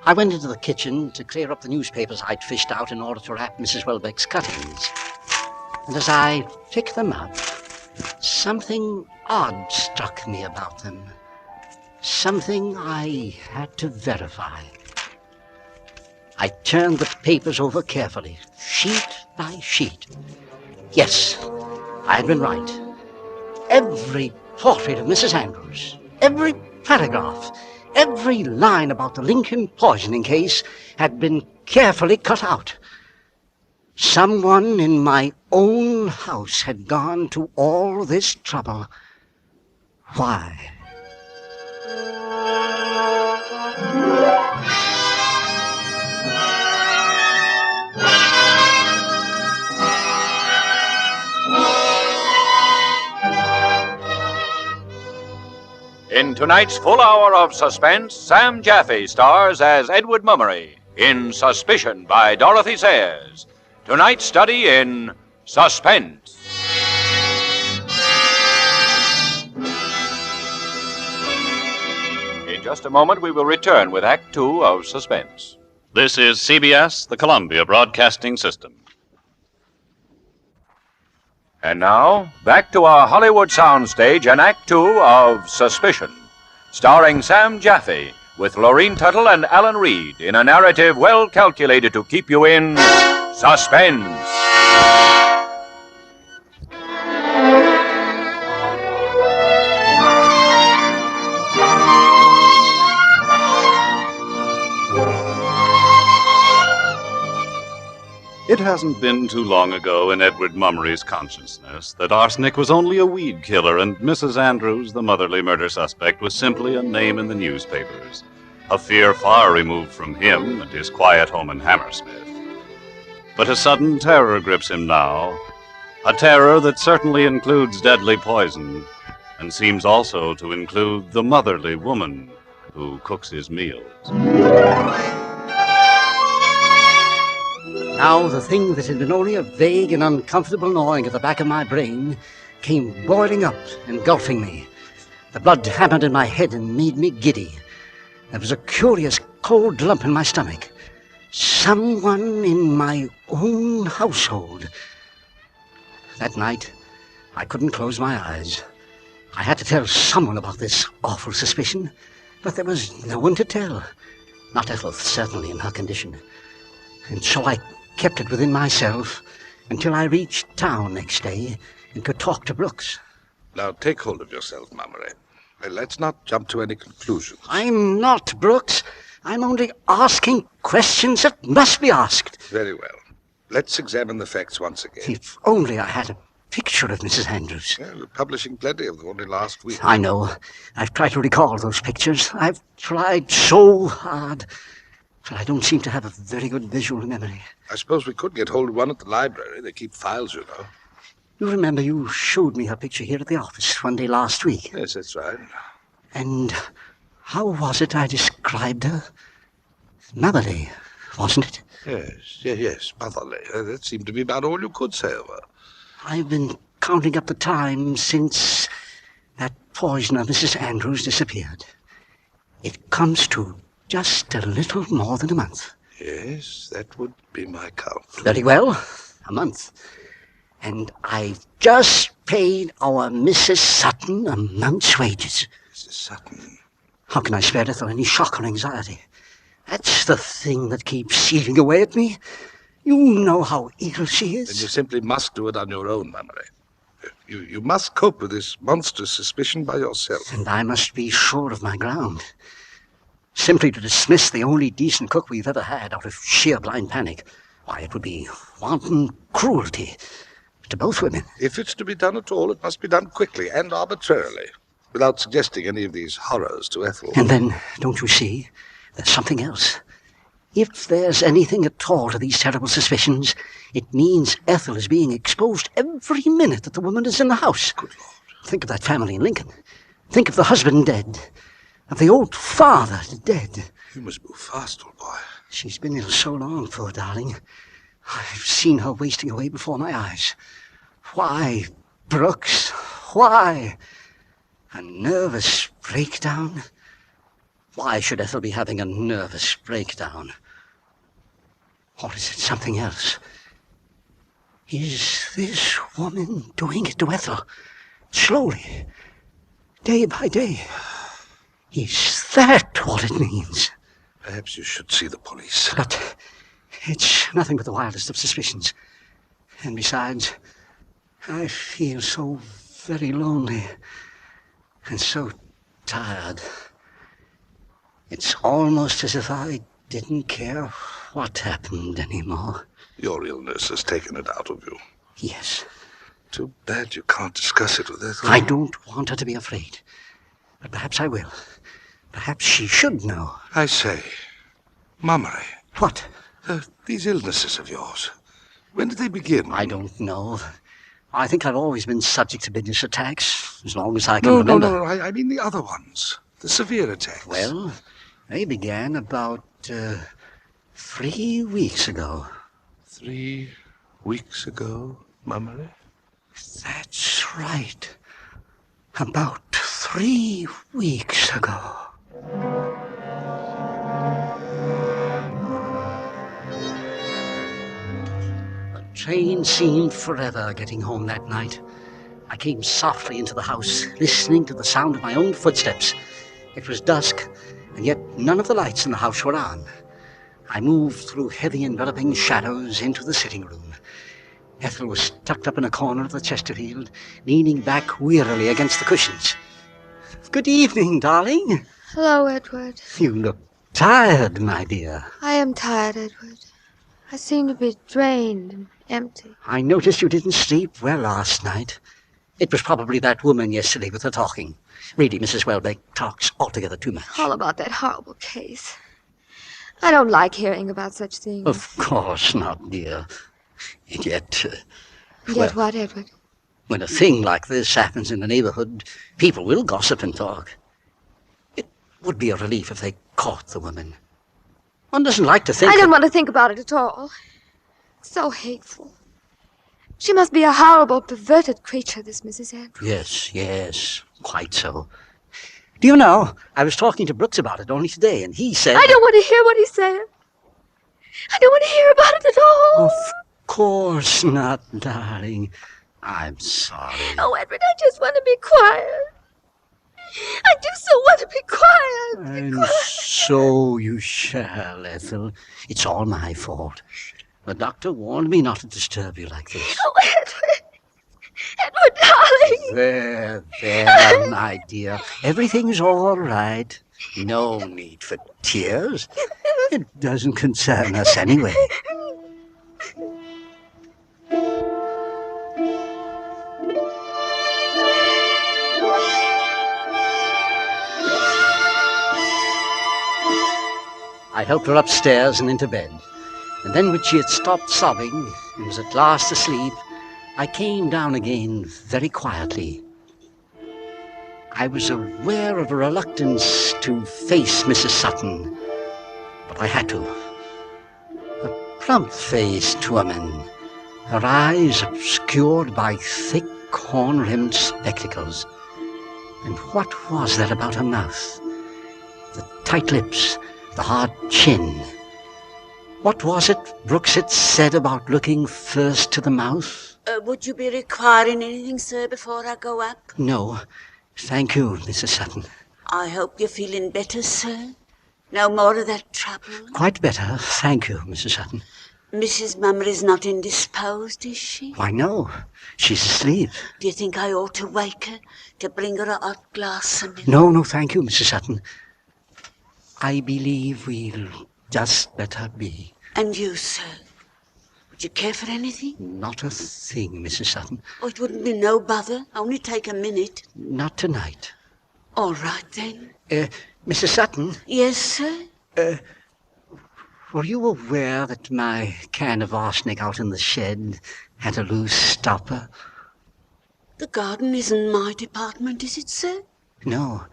I went into the kitchen to clear up the newspapers I'd fished out in order to wrap Mrs. Welbeck's cuttings. And as I picked them up, something odd struck me about them. Something I had to verify. I turned the papers over carefully, sheet by sheet. Yes, I had been right. Every portrait of Mrs. Andrews, every paragraph, every line about the Lincoln poisoning case had been carefully cut out. Someone in my own house had gone to all this trouble. Why? In tonight's full hour of suspense, Sam Jaffe stars as Edward Mummery in Suspicion by Dorothy Sayers. Tonight's study in Suspense. In just a moment, we will return with Act Two of Suspense. This is CBS, the Columbia Broadcasting System. And now, back to our Hollywood soundstage and Act Two of Suspicion, starring Sam Jaffe with Lorene Tuttle and Alan Reed in a narrative well calculated to keep you in suspense. It hasn't been too long ago in Edward Mummery's consciousness that arsenic was only a weed killer and Mrs. Andrews, the motherly murder suspect, was simply a name in the newspapers, a fear far removed from him and his quiet home in Hammersmith. But a sudden terror grips him now, a terror that certainly includes deadly poison and seems also to include the motherly woman who cooks his meals. Now the thing that had been only a vague and uncomfortable gnawing at the back of my brain came boiling up, engulfing me. The blood hammered in my head and made me giddy. There was a curious cold lump in my stomach. Someone in my own household. That night, I couldn't close my eyes. I had to tell someone about this awful suspicion, but there was no one to tell. Not Ethel, certainly in her condition. And so I kept it within myself until I reached town next day and could talk to Brooks. Now take hold of yourself, Mummery. Let's not jump to any conclusions. I'm not, Brooks. I'm only asking questions that must be asked. Very well. Let's examine the facts once again. If only I had a picture of Mrs. Andrews. Yeah, we're publishing plenty of them only last week. I know. I've tried to recall those pictures. I've tried so hard. But I don't seem to have a very good visual memory. I suppose we could get hold of one at the library. They keep files, you know. You remember you showed me her picture here at the office one day last week? Yes, that's right. And how was it I described her? Motherly, wasn't it? Yes, motherly. That seemed to be about all you could say of her. I've been counting up the time since that poisoner, Mrs. Andrews, disappeared. It comes to just a little more than a month. Yes, that would be my count. Very well, a month. And I've just paid our Mrs. Sutton a month's wages. Mrs. Sutton? How can I spare Ethel any shock or anxiety? That's the thing that keeps eating away at me. You know how ill she is. Then you simply must do it on your own, Mummery. You must cope with this monstrous suspicion by yourself. And I must be sure of my ground. Simply to dismiss the only decent cook we've ever had out of sheer blind panic, why, it would be wanton cruelty to both women. If it's to be done at all, it must be done quickly and arbitrarily, without suggesting any of these horrors to Ethel. And then, don't you see, there's something else. If there's anything at all to these terrible suspicions, it means Ethel is being exposed every minute that the woman is in the house. Good Lord. Think of that family in Lincoln. Think of the husband dead. Of the old father dead. You must move fast, old boy. She's been ill so long, poor darling. I've seen her wasting away before my eyes. Why, Brooks? Why? A nervous breakdown? Why should Ethel be having a nervous breakdown? Or is it something else? Is this woman doing it to Ethel? Slowly, day by day. Is that what it means? Perhaps you should see the police. But it's nothing but the wildest of suspicions. And besides, I feel so very lonely and so tired. It's almost as if I didn't care what happened anymore. Your illness has taken it out of you. Yes. Too bad you can't discuss it with Ethel. I don't want her to be afraid. But perhaps I will. Perhaps she should know. I say, Mummery. What? These illnesses of yours. When did they begin? I don't know. I think I've always been subject to business attacks, as long as I can remember. No. I mean the other ones. The severe attacks. Well, they began about 3 weeks ago. 3 weeks ago, Mummery? That's right. About 3 weeks ago. The train seemed forever getting home that night. I came softly into the house, listening to the sound of my own footsteps. It was dusk, and yet none of the lights in the house were on. I moved through heavy enveloping shadows into the sitting room. Ethel was tucked up in a corner of the Chesterfield, leaning back wearily against the cushions. Good evening, darling. Hello, Edward. You look tired, my dear. I am tired, Edward. I seem to be drained and empty. I noticed you didn't sleep well last night. It was probably that woman yesterday with her talking. Really, Mrs. Welbeck talks altogether too much. All about that horrible case. I don't like hearing about such things. Of course not, dear. Yet... Yet what, Edward? When a thing like this happens in the neighborhood, people will gossip and talk. It would be a relief if they caught the woman. One doesn't like to think... I don't want to think about it at all. It's so hateful. She must be a horrible, perverted creature, this Mrs. Andrews. Yes, quite so. Do you know, I was talking to Brooks about it only today, and he said... I don't want to hear what he said. I don't want to hear about it at all. Of course not, darling. I'm sorry. Oh, Edward, I just want to be quiet. I do so want to be quiet. And so you shall, Ethel. It's all my fault. The doctor warned me not to disturb you like this. Oh, Edward. Edward, darling. There, my dear. Everything's all right. No need for tears. It doesn't concern us anyway. I helped her upstairs and into bed. And then when she had stopped sobbing and was at last asleep, I came down again very quietly. I was aware of a reluctance to face Mrs. Sutton, but I had to. A plump-faced woman, her eyes obscured by thick, horn-rimmed spectacles. And what was that about her mouth? The tight lips, the hard chin. What was it Brooks had said about looking first to the mouth? Would you be requiring anything, sir, before I go up? No. Thank you, Mrs. Sutton. I hope you're feeling better, sir. No more of that trouble. Quite better, thank you, Mrs. Sutton. Mrs. Mummery's not indisposed, is she? Why, no. She's asleep. Do you think I ought to wake her, to bring her a hot glass of milk? No, thank you, Mrs. Sutton. I believe we'll just let her be. And you, sir? Would you care for anything? Not a thing, Mrs. Sutton. Oh, it wouldn't be no bother. Only take a minute. Not tonight. All right, then. Mrs. Sutton? Yes, sir? Were you aware that my can of arsenic out in the shed had a loose stopper? The garden isn't my department, is it, sir? No,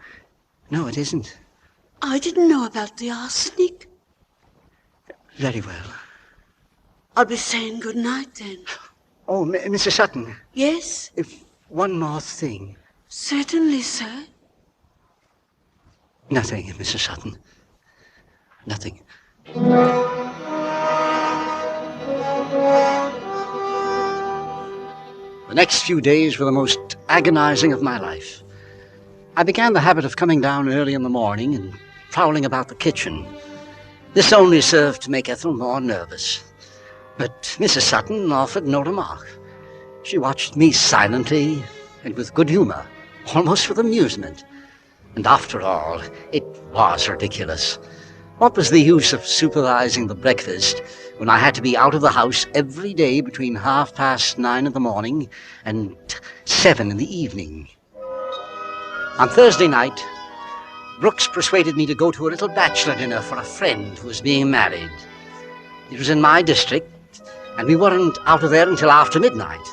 it isn't. I didn't know about the arsenic. Very well. I'll be saying good night then. Oh, Mrs. Sutton. Yes? One more thing. Certainly, sir. Nothing, Mrs. Sutton. Nothing. The next few days were the most agonizing of my life. I began the habit of coming down early in the morning and prowling about the kitchen. This only served to make Ethel more nervous. But Mrs. Sutton offered no remark. She watched me silently and with good humor, almost with amusement. And after all, it was ridiculous. What was the use of supervising the breakfast when I had to be out of the house every day between 9:30 in the morning and 7 in the evening? On Thursday night, Brooks persuaded me to go to a little bachelor dinner for a friend who was being married. It was in my district, and we weren't out of there until after midnight.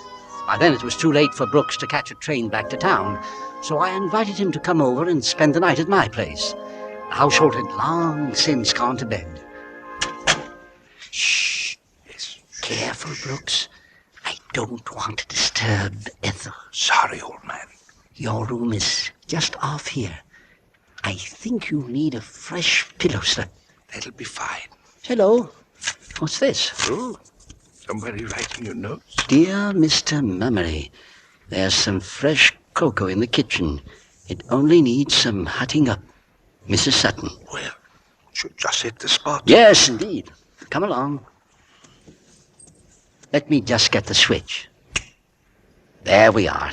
By then it was too late for Brooks to catch a train back to town, so I invited him to come over and spend the night at my place. The household had long since gone to bed. Shh. Careful, Brooks. I don't want to disturb Ethel. Sorry, old man. Your room is just off here. I think you need a fresh pillow slip. That'll be fine. Hello. What's this? Oh, somebody writing your notes? Dear Mr. Mummery, there's some fresh cocoa in the kitchen. It only needs some hotting up. Mrs. Sutton. Well, should just hit the spot. Yes, indeed. Come along. Let me just get the switch. There we are.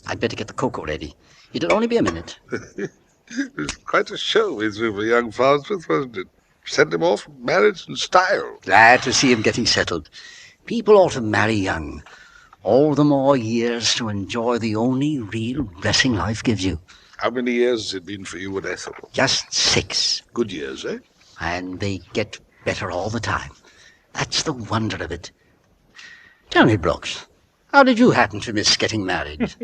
I'd better get the cocoa ready. It'll only be a minute. It was quite a show we threw for young Farnsworth, wasn't it? Sent him off with marriage in style. Glad to see him getting settled. People ought to marry young. All the more years to enjoy the only real blessing life gives you. How many years has it been for you and Ethel? Just 6. Good years, eh? And they get better all the time. That's the wonder of it. Tell me, Brooks, how did you happen to miss getting married?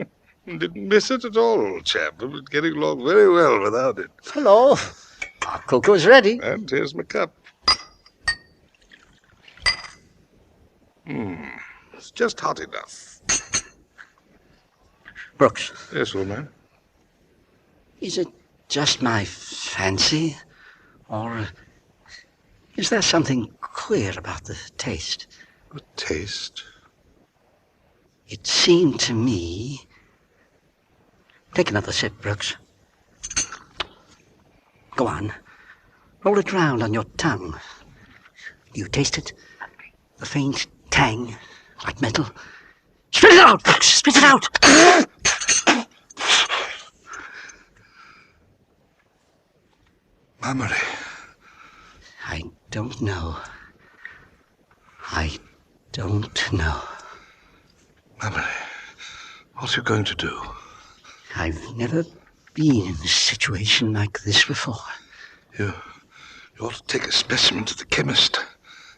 Didn't miss it at all, old chap. I've been getting along very well without it. Hello. Our cocoa's ready. And here's my cup. It's just hot enough. Brooks. Yes, old man? Is it just my fancy? Or is there something queer about the taste? The taste? It seemed to me... Take another sip, Brooks. Go on. Roll it round on your tongue. Do you taste it? The faint tang, like metal. Spit it out, Brooks! Spit it out! Memory. I don't know. I don't know. Memory. What are you going to do? I've never been in a situation like this before. You ought to take a specimen to the chemist.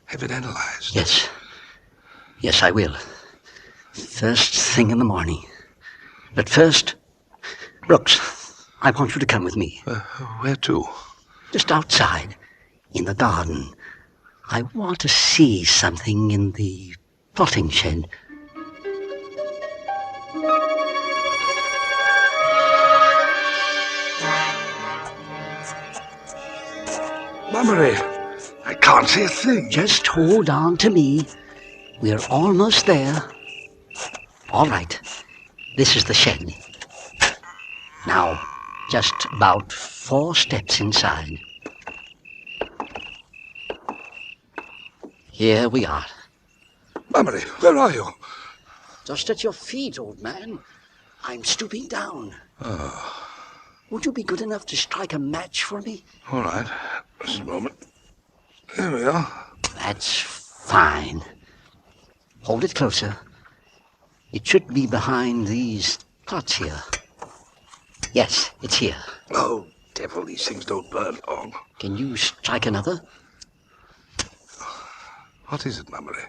Have it analyzed. Yes. Yes, I will. First thing in the morning. But first, Brooks, I want you to come with me. Where to? Just outside, in the garden. I want to see something in the potting shed. Mummery, I can't see a thing. Just hold on to me. We're almost there. All right. This is the shed. Now, just about 4 steps inside. Here we are. Mummery, where are you? Just at your feet, old man. I'm stooping down. Oh. Would you be good enough to strike a match for me? All right. Just a moment. There we are. That's fine. Hold it closer. It should be behind these pots here. Yes, it's here. Oh, devil, these things don't burn long. Can you strike another? What is it, Mummery?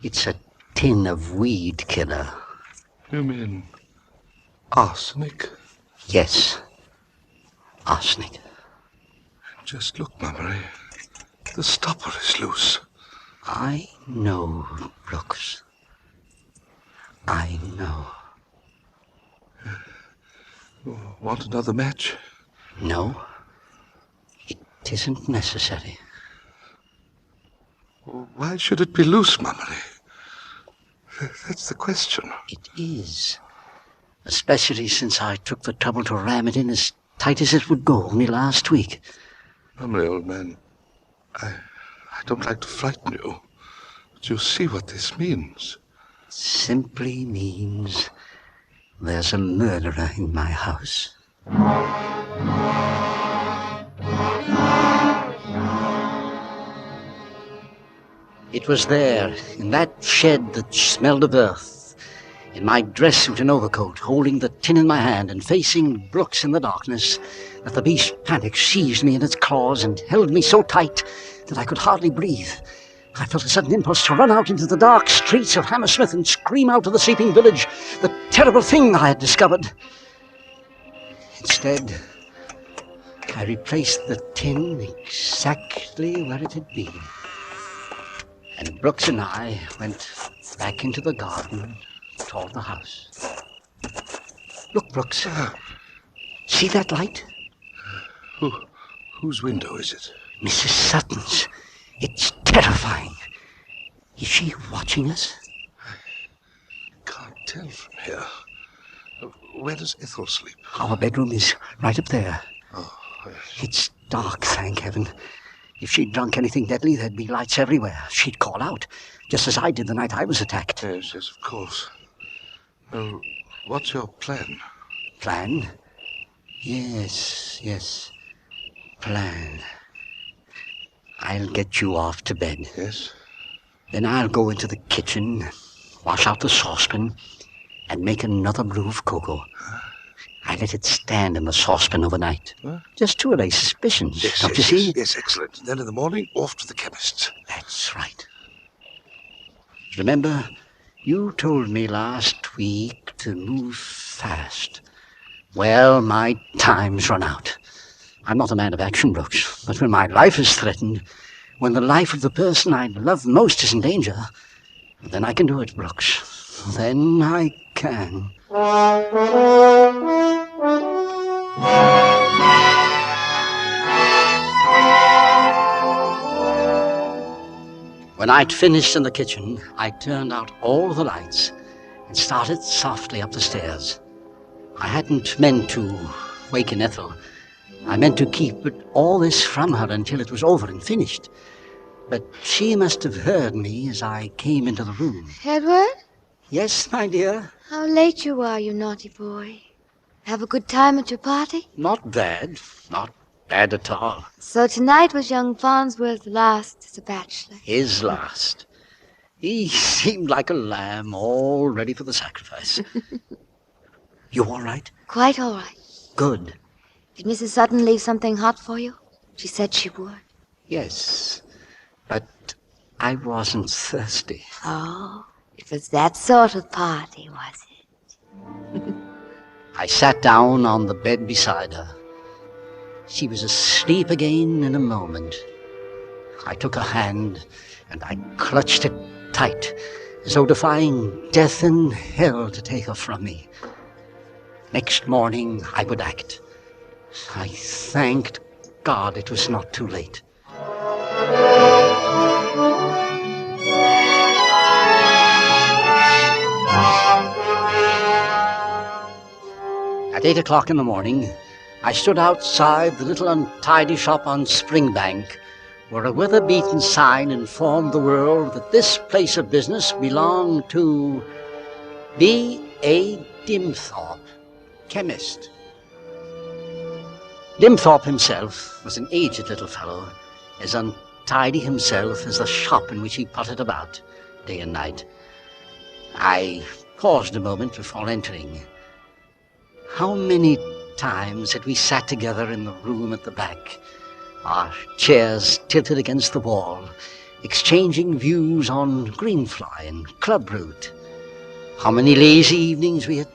It's a tin of weed killer. You mean arsenic? Yes. Arsenic. Just look, Mummery. The stopper is loose. I know, Brooks. I know. Want another match? No. It isn't necessary. Why should it be loose, Mummery? That's the question. It is. Especially since I took the trouble to ram it in as tight as it would go only last week. Mummery, old man, I don't like to frighten you, but you see what this means. Simply means there's a murderer in my house. It was there, in that shed that smelled of earth, in my dress suit and overcoat, holding the tin in my hand and facing Brooks in the darkness, that the beast panic seized me in its claws and held me so tight that I could hardly breathe. I felt a sudden impulse to run out into the dark streets of Hammersmith and scream out to the sleeping village the terrible thing that I had discovered. Instead, I replaced the tin exactly where it had been. And Brooks and I went back into the garden toward the house. Look, Brooks. See that light? Whose window is it? Mrs. Sutton's. It's terrifying. Is she watching us? I can't tell from here. Where does Ethel sleep? Our bedroom is right up there. Oh, yes. It's dark, thank heaven. If she'd drunk anything deadly, there'd be lights everywhere. She'd call out, just as I did the night I was attacked. Yes, of course. Well, what's your plan? Plan? Yes. Plan. I'll get you off to bed. Yes? Then I'll go into the kitchen, wash out the saucepan, and make another brew of cocoa. I let it stand in the saucepan overnight, just to allay suspicions, don't you see? Yes, excellent. Then in the morning, off to the chemist's. That's right. Remember, you told me last week to move fast. Well, my time's run out. I'm not a man of action, Brooks, but when my life is threatened, when the life of the person I love most is in danger, then I can do it, Brooks. Then I can. When I'd finished in the kitchen, I turned out all the lights and started softly up the stairs. I hadn't meant to waken Ethel. I meant to keep all this from her until it was over and finished. But she must have heard me as I came into the room. Edward? Yes, my dear? How late you are, you naughty boy. Have a good time at your party? Not bad. Not bad at all. So tonight was young Farnsworth's last as a bachelor. His last. He seemed like a lamb, all ready for the sacrifice. You all right? Quite all right. Good. Did Mrs. Sutton leave something hot for you? She said she would. Yes, but I wasn't thirsty. Oh, it was that sort of party, was it? I sat down on the bed beside her. She was asleep again in a moment. I took her hand and I clutched it tight, as though defying death and hell to take her from me. Next morning I would act. I thanked God it was not too late. At 8 o'clock in the morning, I stood outside the little untidy shop on Springbank, where a weather-beaten sign informed the world that this place of business belonged to B.A. Dimthorpe, chemist. Dimthorpe himself was an aged little fellow, as untidy himself as the shop in which he pottered about day and night. I paused a moment before entering. How many times had we sat together in the room at the back, our chairs tilted against the wall, exchanging views on greenfly and clubroot. How many lazy evenings we had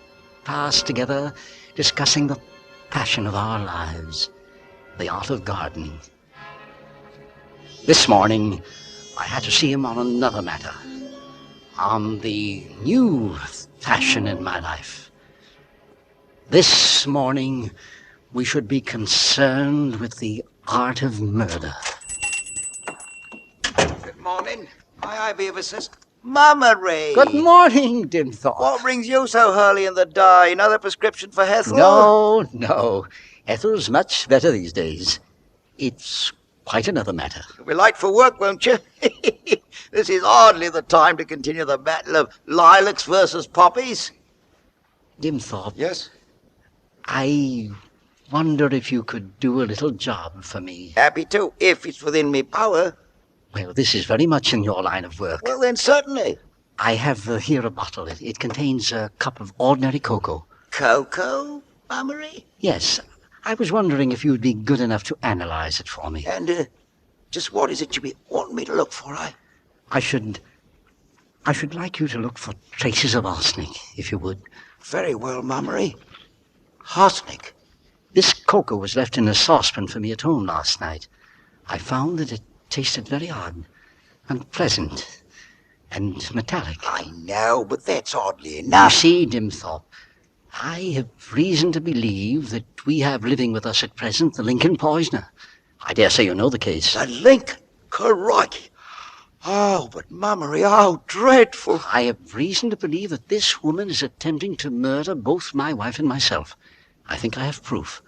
passed together discussing the passion of our lives, the art of gardening. This morning, I had to see him on another matter, on the new passion in my life. This morning, we should be concerned with the art of murder. Good morning. May I be of assistance? Mummery! Good morning, Dimthorpe. What brings you so early in the day? Another prescription for Ethel? No. Ethel's much better these days. It's quite another matter. You'll be late for work, won't you? This is hardly the time to continue the battle of lilacs versus poppies. Dimthorpe. Yes? I wonder if you could do a little job for me. Happy to, if it's within me power. Well, this is very much in your line of work. Well, then, certainly. I have here a bottle. It contains a cup of ordinary cocoa. Cocoa, Mummery? Yes. I was wondering if you'd be good enough to analyze it for me. And, just what is it you be wanting me to look for, I should like you to look for traces of arsenic, if you would. Very well, Mummery. Arsenic? This cocoa was left in a saucepan for me at home last night. I found that it tasted very odd, unpleasant, and metallic. I know, but that's oddly enough. You see, Dimthorpe, I have reason to believe that we have living with us at present the Lincoln poisoner. I dare say you know the case. The Lincoln? Crikey. Oh, but Mummery, how dreadful. I have reason to believe that this woman is attempting to murder both my wife and myself. I think I have proof.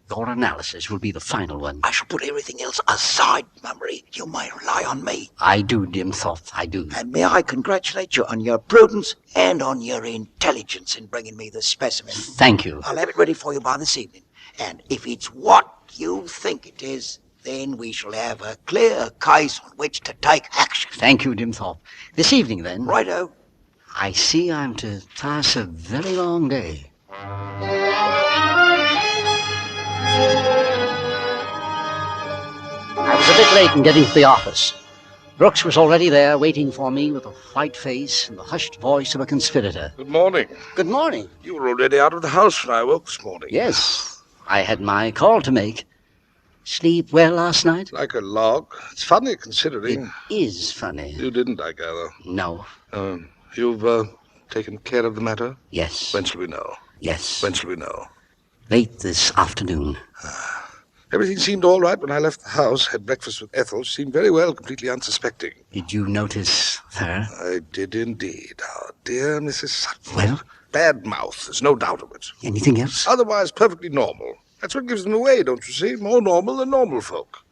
Your analysis will be the final one. I shall put everything else aside, Mummery. You may rely on me. I do, Dimthorpe, I do. And may I congratulate you on your prudence and on your intelligence in bringing me the specimen. Thank you. I'll have it ready for you by this evening. And if it's what you think it is, then we shall have a clear case on which to take action. Thank you, Dimthorpe. This evening, then. Righto. I see I'm to pass a very long day. I was a bit late in getting to the office. Brooks was already there, waiting for me with a white face and the hushed voice of a conspirator. Good morning. Good morning. You were already out of the house when I woke this morning. Yes, I had my call to make. Sleep well last night? Like a log. It's funny, considering. It is funny. You didn't, I gather. No. You've taken care of the matter? Yes. When shall we know? Yes. When shall we know? Late this afternoon. Everything seemed all right when I left the house, had breakfast with Ethel. She seemed very well, completely unsuspecting. Did you notice her? I did indeed. Our dear Mrs. Sutton. Well? Bad mouth, there's no doubt of it. Anything else? Otherwise, perfectly normal. That's what gives them away, don't you see? More normal than normal folk.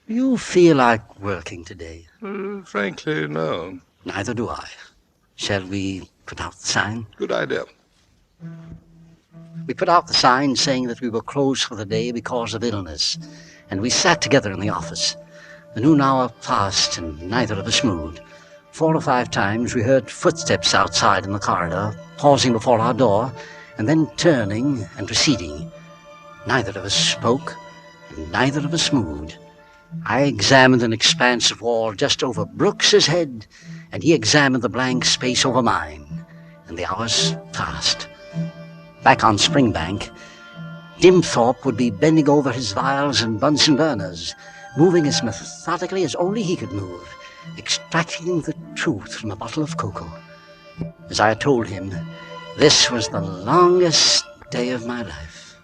You feel like working today? Frankly, no. Neither do I. Shall we put out the sign? Good idea. We put out the sign saying that we were closed for the day because of illness, and we sat together in the office. The noon hour passed, and neither of us moved. 4 or 5 times we heard footsteps outside in the corridor, pausing before our door, and then turning and receding. Neither of us spoke, and neither of us moved. I examined an expanse of wall just over Brooks's head, and he examined the blank space over mine, and the hours passed. Back on Springbank, Dimthorpe would be bending over his vials and Bunsen burners, moving as methodically as only he could move, extracting the truth from a bottle of cocoa. As I had told him, this was the longest day of my life.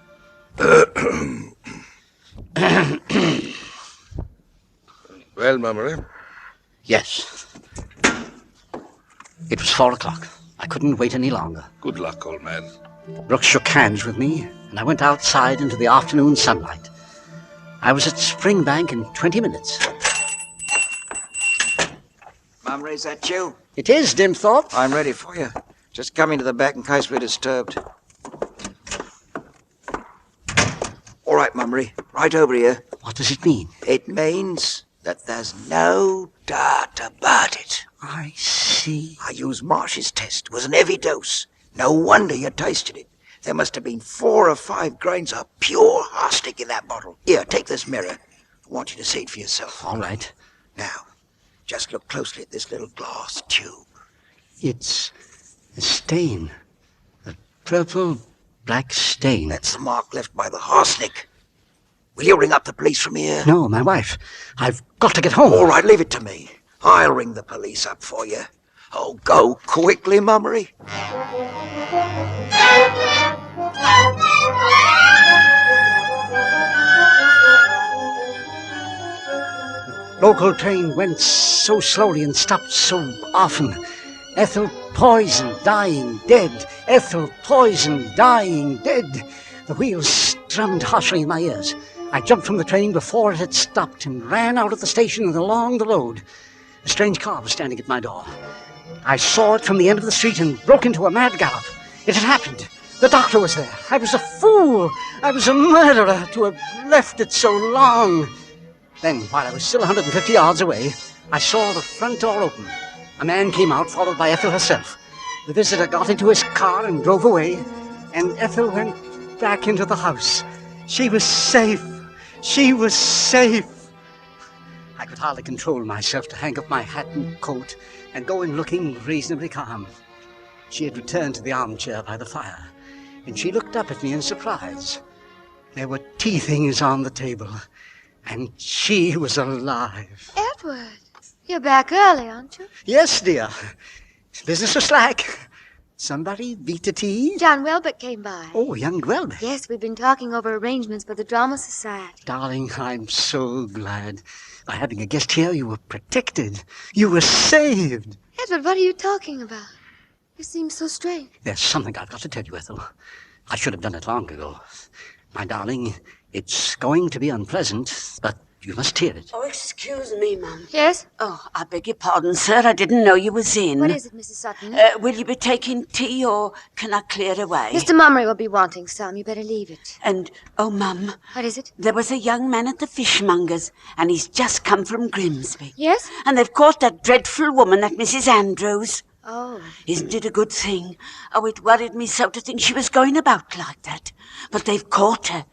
Well, Mummery? Yes. It was 4 o'clock. I couldn't wait any longer. Good luck, old man. Brooks shook hands with me, and I went outside into the afternoon sunlight. I was at Springbank in 20 minutes. Mummery, is that you? It is, Dimthorpe. I'm ready for you. Just come into the back in case we're disturbed. All right, Mummery. Right over here. What does it mean? It means that there's no doubt about it. I see. I used Marsh's test. It was an heavy dose. No wonder you tasted it. There must have been 4 or 5 grains of pure arsenic in that bottle. Here, take this mirror. I want you to see it for yourself. All right. Now, just look closely at this little glass tube. It's a stain. A purple black stain. That's the mark left by the arsenic. Will you ring up the police from here? No, my wife. I've got to get home. All right, leave it to me. I'll ring the police up for you. Oh, go quickly, Mummery. Local train went so slowly and stopped so often. Ethel poisoned, dying, dead. Ethel poisoned, dying, dead. The wheels strummed harshly in my ears. I jumped from the train before it had stopped and ran out of the station and along the road. A strange car was standing at my door. I saw it from the end of the street and broke into a mad gallop. It had happened. The doctor was there. I was a fool. I was a murderer to have left it so long. Then, while I was still 150 yards away, I saw the front door open. A man came out, followed by Ethel herself. The visitor got into his car and drove away, and Ethel went back into the house. She was safe. She was safe. I could hardly control myself to hang up my hat and coat and go in looking reasonably calm. She had returned to the armchair by the fire, and she looked up at me in surprise. There were tea things on the table, and she was alive. Edward, you're back early, aren't you? Yes, dear. Business was slack. Somebody beat the tea? John Welbeck came by. Oh, young Welbeck. Yes, we've been talking over arrangements for the Drama Society. Darling, I'm so glad. By having a guest here, you were protected. You were saved. Edward, what are you talking about? You seem so strange. There's something I've got to tell you, Ethel. I should have done it long ago. My darling, it's going to be unpleasant, but you must hear it. Oh, excuse me, Mum. Yes? Oh, I beg your pardon, sir. I didn't know you was in. What is it, Mrs. Sutton? Will you be taking tea, or can I clear away? Mr. Mummery will be wanting some. You better leave it. And, oh, Mum. What is it? There was a young man at the fishmonger's, and he's just come from Grimsby. Yes? And they've caught that dreadful woman, that Mrs. Andrews. Oh. Isn't it a good thing? Oh, it worried me so to think she was going about like that. But they've caught her.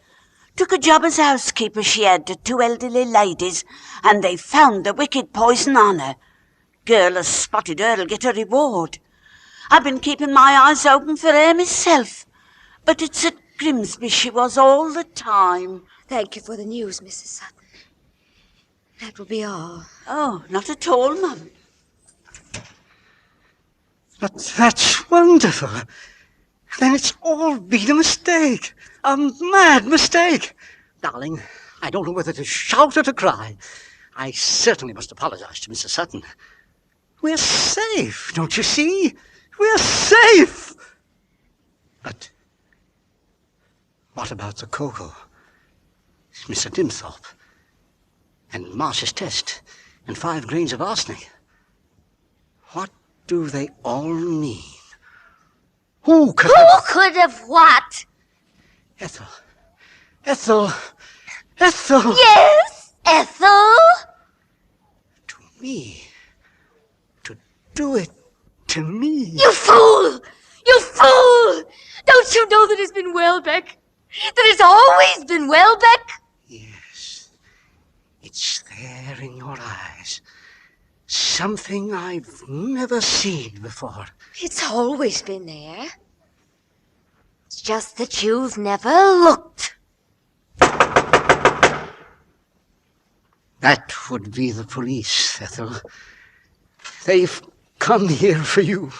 Took a job as housekeeper she had to 2 elderly ladies, and they found the wicked poison on her. Girl has spotted her'll get a reward. I've been keeping my eyes open for her myself, but it's at Grimsby she was all the time. Thank you for the news, Mrs. Sutton. That will be all. Oh, not at all, Mum. But that's wonderful. Then it's all been a mistake. A mad mistake. Darling, I don't know whether to shout or to cry. I certainly must apologize to Mrs. Sutton. We're safe, don't you see? We're safe! But what about the cocoa? Mr. Dimthorpe, and Marsh's test, and 5 grains of arsenic? What do they all mean? Who could have what? Ethel. Ethel. Ethel. Yes, Ethel? To me. To do it to me. You fool! You fool! Don't you know that it's been Welbeck? That it's always been Welbeck? Yes. It's there in your eyes. Something I've never seen before. It's always been there. It's just that you've never looked. That would be the police, Ethel. They've come here for you.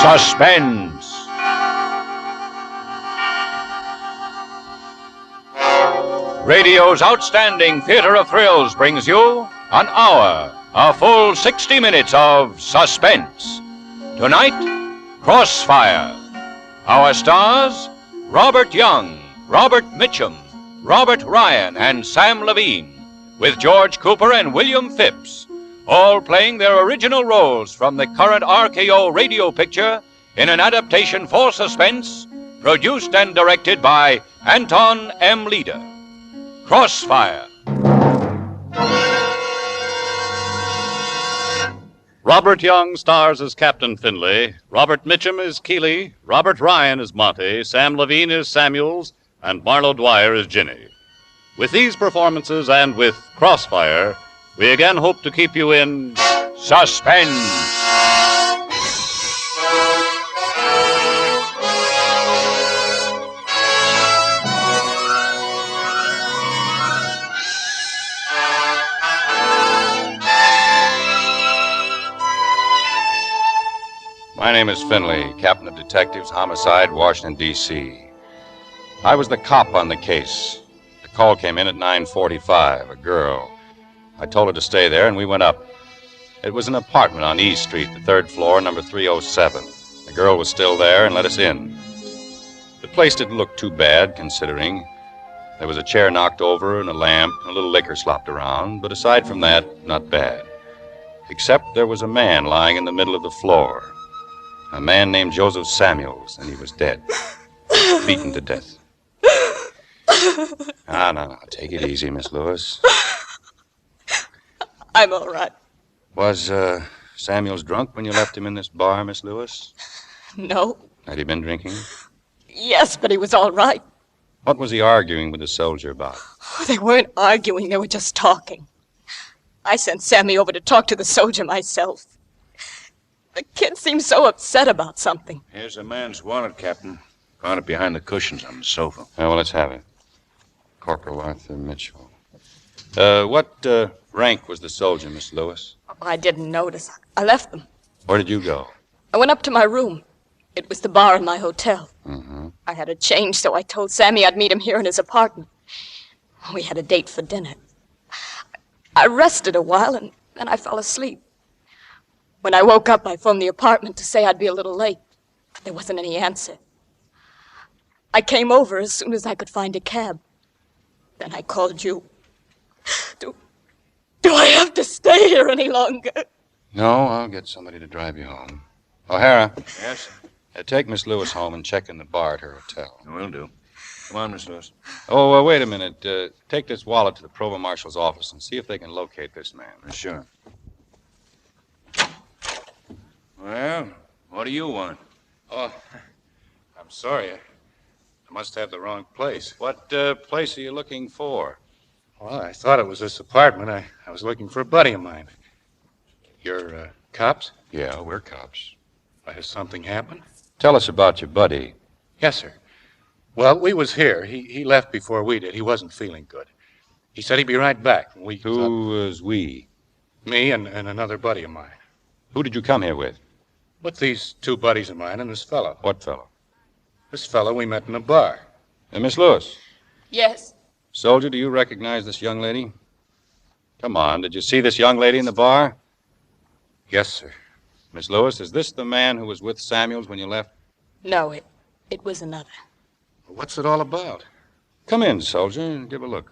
Suspense. Radio's outstanding theater of thrills brings you an hour, a full 60 minutes of suspense. Tonight, Crossfire, Our stars, Robert Young, Robert Mitchum, Robert Ryan, and Sam Levine, with George Cooper and William Phipps, all playing their original roles from the current RKO radio picture in an adaptation for Suspense, produced and directed by Anton M. Leader. Crossfire. Robert Young stars as Captain Finlay, Robert Mitchum is Keeley, Robert Ryan is Monty, Sam Levine is Samuels, and Marlo Dwyer is Ginny. With these performances and with Crossfire, we again hope to keep you in suspense. My name is Finlay, Captain of Detectives, Homicide, Washington, D.C. I was the cop on the case. The call came in at 9:45, a girl. I told her to stay there, and we went up. It was an apartment on E Street, the third floor, number 307. The girl was still there and let us in. The place didn't look too bad, considering. There was a chair knocked over and a lamp and a little liquor slopped around, but aside from that, not bad. Except there was a man lying in the middle of the floor. A man named Joseph Samuels, and he was dead. Beaten to death. No. Take it easy, Miss Lewis. I'm all right. Was Samuels drunk when you left him in this bar, Miss Lewis? No. Had he been drinking? Yes, but he was all right. What was he arguing with the soldier about? They weren't arguing, they were just talking. I sent Sammy over to talk to the soldier myself. The kid seemed so upset about something. Here's a man's wallet, Captain. Found it behind the cushions on the sofa. Well, let's have it. Corporal Arthur Mitchell. What rank was the soldier, Miss Lewis? I didn't notice. I left them. Where did you go? I went up to my room. It was the bar in my hotel. Mm-hmm. I had a change, so I told Sammy I'd meet him here in his apartment. We had a date for dinner. I rested a while, and then I fell asleep. When I woke up, I phoned the apartment to say I'd be a little late, but there wasn't any answer. I came over as soon as I could find a cab. Then I called you. Do I have to stay here any longer? No, I'll get somebody to drive you home. O'Hara. Yes? Take Miss Lewis home and check in the bar at her hotel. Will do. Come on, Miss Lewis. Oh, wait a minute. Take this wallet to the provost marshal's office and see if they can locate this man. Sure. Well, what do you want? Oh, I'm sorry. I must have the wrong place. What place are you looking for? Well, I thought it was this apartment. I was looking for a buddy of mine. You're cops? Yeah, we're cops. Has something happened? Tell us about your buddy. Yes, sir. Well, we was here. He left before we did. He wasn't feeling good. He said he'd be right back. Who was we? Me and another buddy of mine. Who did you come here with? With these two buddies of mine and this fellow. What fellow? This fellow we met in a bar. Miss Lewis. Yes. Soldier, do you recognize this young lady? Come on, did you see this young lady in the bar? Yes, sir. Miss Lewis, is this the man who was with Samuels when you left? No, it was another. What's it all about? Come in, soldier, and give a look.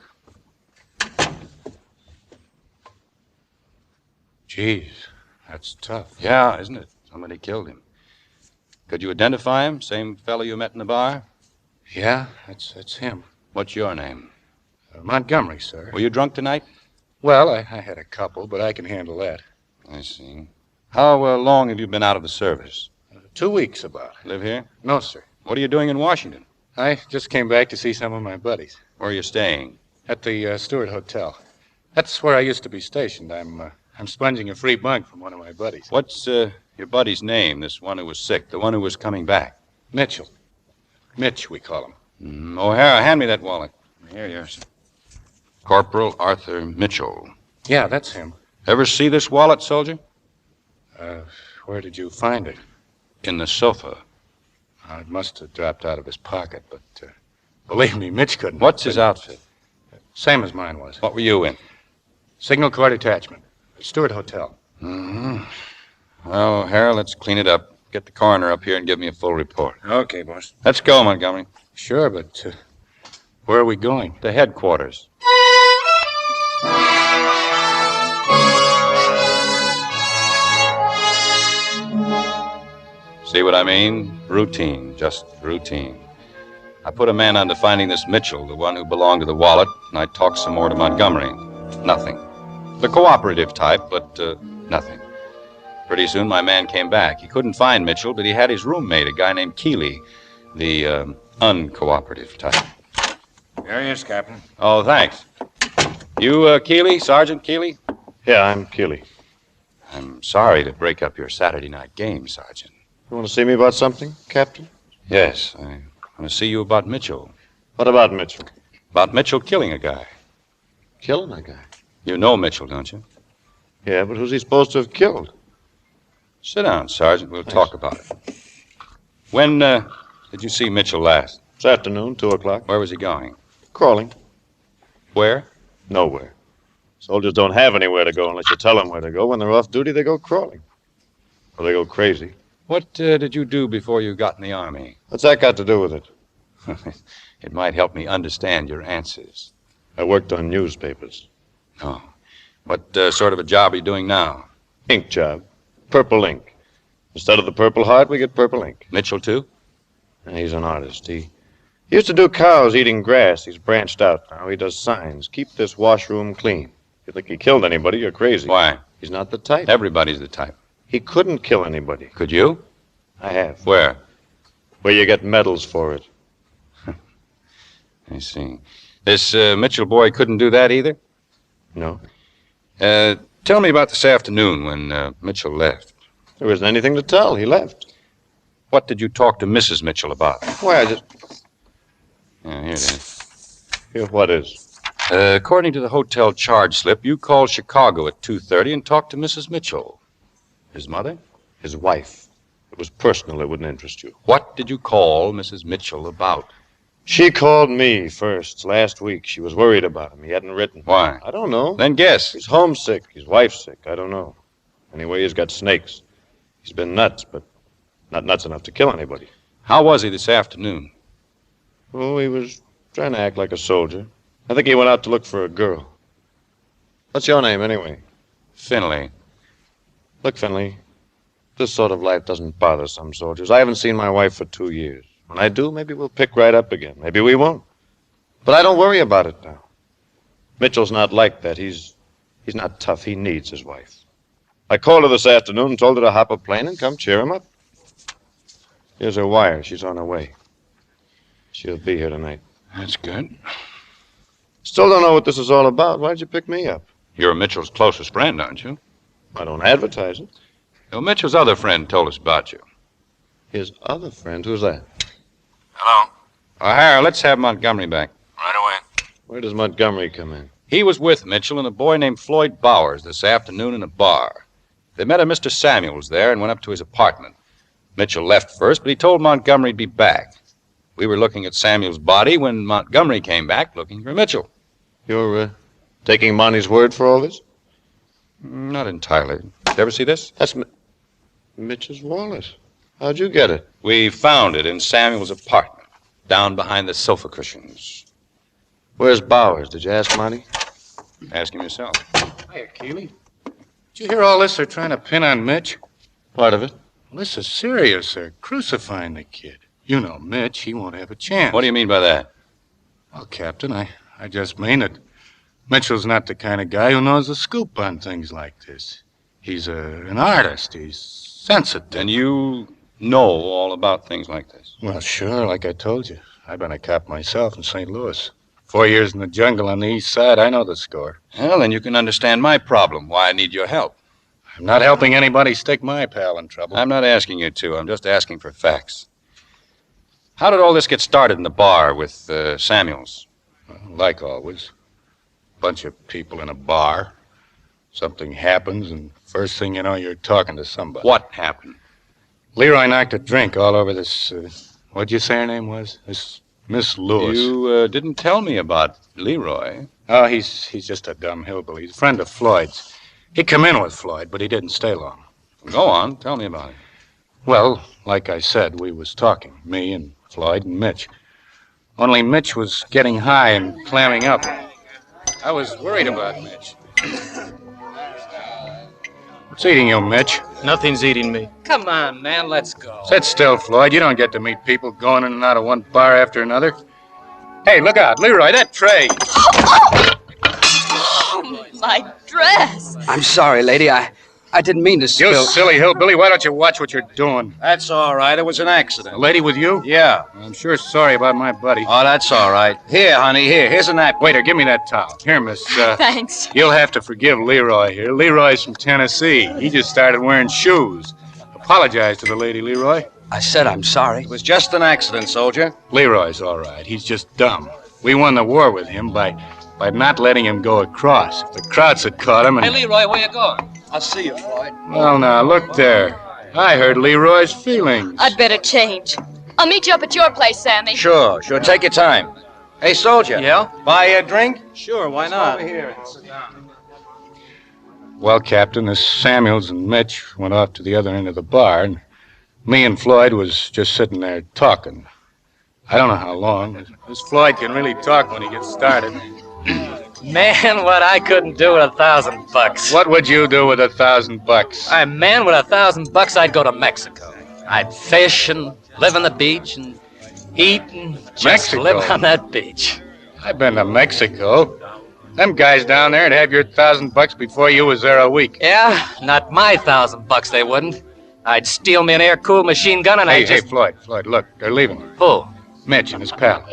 Jeez, that's tough. Yeah, isn't it? Somebody killed him. Could you identify him? Same fellow you met in the bar? Yeah, that's him. What's your name? Montgomery, sir. Were you drunk tonight? Well, I had a couple, but I can handle that. I see. How long have you been out of the service? 2 weeks, about. Live here? No, sir. What are you doing in Washington? I just came back to see some of my buddies. Where are you staying? At the Stewart Hotel. That's where I used to be stationed. I'm sponging a free bunk from one of my buddies. What's your buddy's name, this one who was sick, the one who was coming back? Mitchell. Mitch, we call him. O'Hara, hand me that wallet. Here, yours. Corporal Arthur Mitchell. Yeah, that's him. Ever see this wallet, soldier? Where did you find it? In the sofa. It must have dropped out of his pocket, but believe me, Mitch couldn't. What's his outfit? Same as mine was. What were you in? Signal Corps Detachment. Stewart Hotel. Mm-hmm. Well, O'Hara, let's clean it up. Get the coroner up here and give me a full report. Okay, boss. Let's go, Montgomery. Sure, but where are we going? To headquarters. See what I mean? Routine, just routine. I put a man on to finding this Mitchell, the one who belonged to the wallet, and I talked some more to Montgomery. Nothing. The cooperative type, but nothing. Pretty soon my man came back. He couldn't find Mitchell, but he had his roommate, a guy named Keeley, the uncooperative type. There he is, Captain. Oh, thanks. You Keeley, Sergeant Keeley? Yeah, I'm Keeley. I'm sorry to break up your Saturday night game, Sergeant. You want to see me about something, Captain? Yes, I want to see you about Mitchell. What about Mitchell? About Mitchell killing a guy. Killing a guy? You know Mitchell, don't you? Yeah, but who's he supposed to have killed? Sit down, Sergeant. We'll talk about it. When did you see Mitchell last? This afternoon, 2 o'clock. Where was he going? Crawling. Where? Nowhere. Soldiers don't have anywhere to go unless you tell them where to go. When they're off duty, they go crawling. Or they go crazy. What did you do before you got in the Army? What's that got to do with it? It might help me understand your answers. I worked on newspapers. Oh. What sort of a job are you doing now? Ink job. Purple ink. Instead of the Purple Heart, we get purple ink. Mitchell, too? He's an artist. He used to do cows eating grass. He's branched out now. He does signs. Keep this washroom clean. If you think he killed anybody, you're crazy. Why? He's not the type. Everybody's the type. He couldn't kill anybody. Could you? I have. Where? Where you get medals for it. I see. This Mitchell boy couldn't do that either? No. Tell me about this afternoon when Mitchell left. There isn't anything to tell. He left. What did you talk to Mrs. Mitchell about? Why, I just... Yeah, here it is. Here, what is? According to the hotel charge slip, you called Chicago at 2:30 and talked to Mrs. Mitchell. His mother? His wife. It was personal. It wouldn't interest you. What did you call Mrs. Mitchell about? She called me first last week. She was worried about him. He hadn't written. Why? I don't know. Then guess. He's homesick. His wife's sick. I don't know. Anyway, he's got snakes. He's been nuts, but not nuts enough to kill anybody. How was he this afternoon? Oh, he was trying to act like a soldier. I think he went out to look for a girl. What's your name, anyway? Finley. Look, Finley, this sort of life doesn't bother some soldiers. I haven't seen my wife for 2 years. When I do, maybe we'll pick right up again. Maybe we won't. But I don't worry about it now. Mitchell's not like that. He's not tough. He needs his wife. I called her this afternoon and told her to hop a plane and come cheer him up. Here's her wire. She's on her way. She'll be here tonight. That's good. Still don't know what this is all about. Why'd you pick me up? You're Mitchell's closest friend, aren't you? I don't advertise it. Well, Mitchell's other friend told us about you. His other friend? Who's that? Hello. O'Hara, let's have Montgomery back. Right away. Where does Montgomery come in? He was with Mitchell and a boy named Floyd Bowers this afternoon in a bar. They met a Mr. Samuels there and went up to his apartment. Mitchell left first, but he told Montgomery to be back. We were looking at Samuel's body when Montgomery came back looking for Mitchell. You're taking Monty's word for all this? Not entirely. Did you ever see this? That's Mitch's wallet. How'd you get it? We found it in Samuel's apartment, down behind the sofa cushions. Where's Bowers? Did you ask Monty? Ask him yourself. Hiya, Keeley. Did you hear all this they're trying to pin on Mitch? Part of it. Well, this is serious. They're crucifying the kid. You know Mitch. He won't have a chance. What do you mean by that? Well, Captain, I just mean that Mitchell's not the kind of guy who knows the scoop on things like this. He's an artist. He's sensitive. And you know all about things like this? Well, sure, like I told you. I've been a cop myself in St. Louis. 4 years in the jungle on the east side. I know the score. Well, then you can understand my problem, why I need your help. I'm not helping anybody stick my pal in trouble. I'm not asking you to. I'm just asking for facts. How did all this get started in the bar with Samuels? Well, like always. Bunch of people in a bar. Something happens, and first thing you know, you're talking to somebody. What happened? Leroy knocked a drink all over this, what'd you say her name was? This Miss Lewis. You didn't tell me about Leroy. Oh, he's just a dumb hillbilly. He's a friend of Floyd's. He come in with Floyd, but he didn't stay long. Go on. Tell me about it. Well, like I said, we was talking, me and Floyd and Mitch. Only Mitch was getting high and clamming up. I was worried about Mitch. What's eating you, Mitch? Nothing's eating me. Come on, man, let's go. Sit still, Floyd. You don't get to meet people going in and out of one bar after another. Hey, look out, Leroy, that tray. Oh, my dress. I'm sorry, lady. I didn't mean to spill. You silly hillbilly, why don't you watch what you're doing? That's all right. It was an accident. A lady with you? Yeah. I'm sure sorry about my buddy. Oh, that's all right. Here, honey, here's a napkin. Waiter, give me that towel. Here, miss. Thanks. You'll have to forgive Leroy here. Leroy's from Tennessee. He just started wearing shoes. Apologize to the lady, Leroy. I said I'm sorry. It was just an accident, soldier. Leroy's all right. He's just dumb. We won the war with him by not letting him go across. If the Krauts had caught him and... Hey, Leroy, where you going? I'll see you, Floyd. Well, now, look there. I heard Leroy's feelings. I'd better change. I'll meet you up at your place, Sammy. Sure. Take your time. Hey, soldier. Yeah? Buy a drink? Sure, why not? Over here and sit down. Well, Captain, this Samuels and Mitch went off to the other end of the bar, and me and Floyd was just sitting there talking. I don't know how long. This Floyd can really talk when he gets started. Man, what I couldn't do with $1,000. What would you do with $1,000? Man, with $1,000, I'd go to Mexico. I'd fish and live on the beach and eat and just Mexico? live on that beach. I've been to Mexico. Them guys down there'd have your $1,000 before you was there a week. Yeah, not my $1,000, they wouldn't. I'd steal me an air-cooled machine gun and I'd just... Hey, Floyd, look, they're leaving. Who? Mitch and his pal.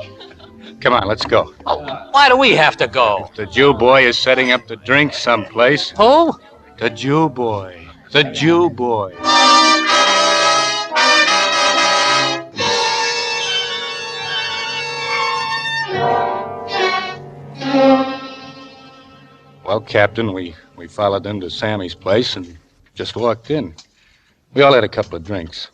Come on, let's go. Oh, why do we have to go? The Jew boy is setting up to drink someplace. Who? The Jew boy. The Jew boy. Well, Captain, we followed them to Sammy's place and just walked in. We all had a couple of drinks.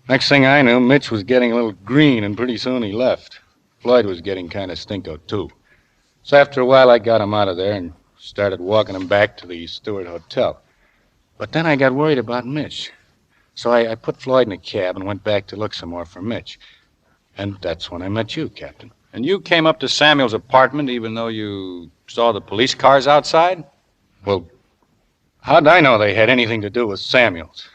Next thing I knew, Mitch was getting a little green, and pretty soon he left. Floyd was getting kind of stinko, too. So after a while, I got him out of there and started walking him back to the Stewart Hotel. But then I got worried about Mitch. So I put Floyd in a cab and went back to look some more for Mitch. And that's when I met you, Captain. And you came up to Samuel's apartment even though you saw the police cars outside? Well, how'd I know they had anything to do with Samuel's?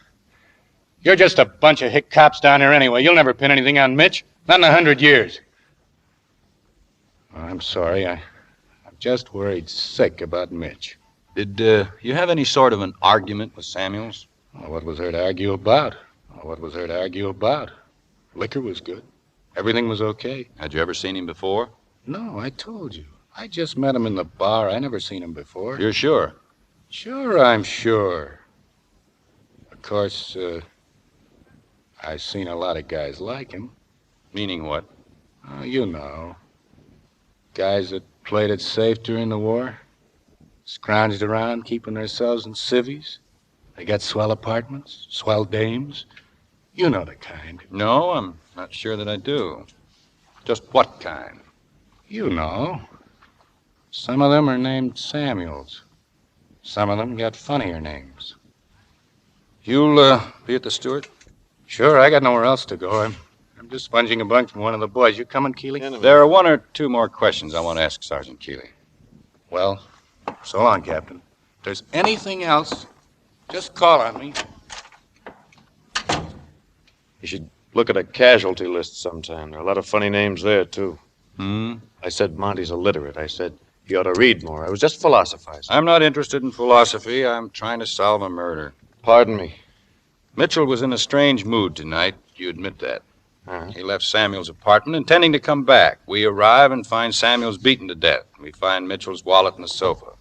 You're just a bunch of hick cops down there anyway. You'll never pin anything on Mitch. Not in 100 years. I'm sorry. I'm just worried sick about Mitch. Did you have any sort of an argument with Samuels? Well, what was there to argue about? Liquor was good. Everything was okay. Had you ever seen him before? No, I told you. I just met him in the bar. I never seen him before. You're sure? Sure, I'm sure. Of course, I've seen a lot of guys like him. Meaning what? Oh, you know. Guys that played it safe during the war. Scrounged around, keeping themselves in civvies. They got swell apartments, swell dames. You know the kind. No, I'm not sure that I do. Just what kind? You know. Some of them are named Samuels. Some of them got funnier names. You'll be at the Stewart? Sure, I got nowhere else to go. I'm just sponging a bunk from one of the boys. You coming, Keeley? There are one or two more questions I want to ask Sergeant Keeley. Well, so long, Captain. If there's anything else, just call on me. You should look at a casualty list sometime. There are a lot of funny names there, too. Hmm? I said Monty's illiterate. I said he ought to read more. I was just philosophizing. I'm not interested in philosophy. I'm trying to solve a murder. Pardon me. Mitchell was in a strange mood tonight. You admit that. Uh-huh. He left Samuel's apartment intending to come back. We arrive and find Samuel's beaten to death. We find Mitchell's wallet on the sofa.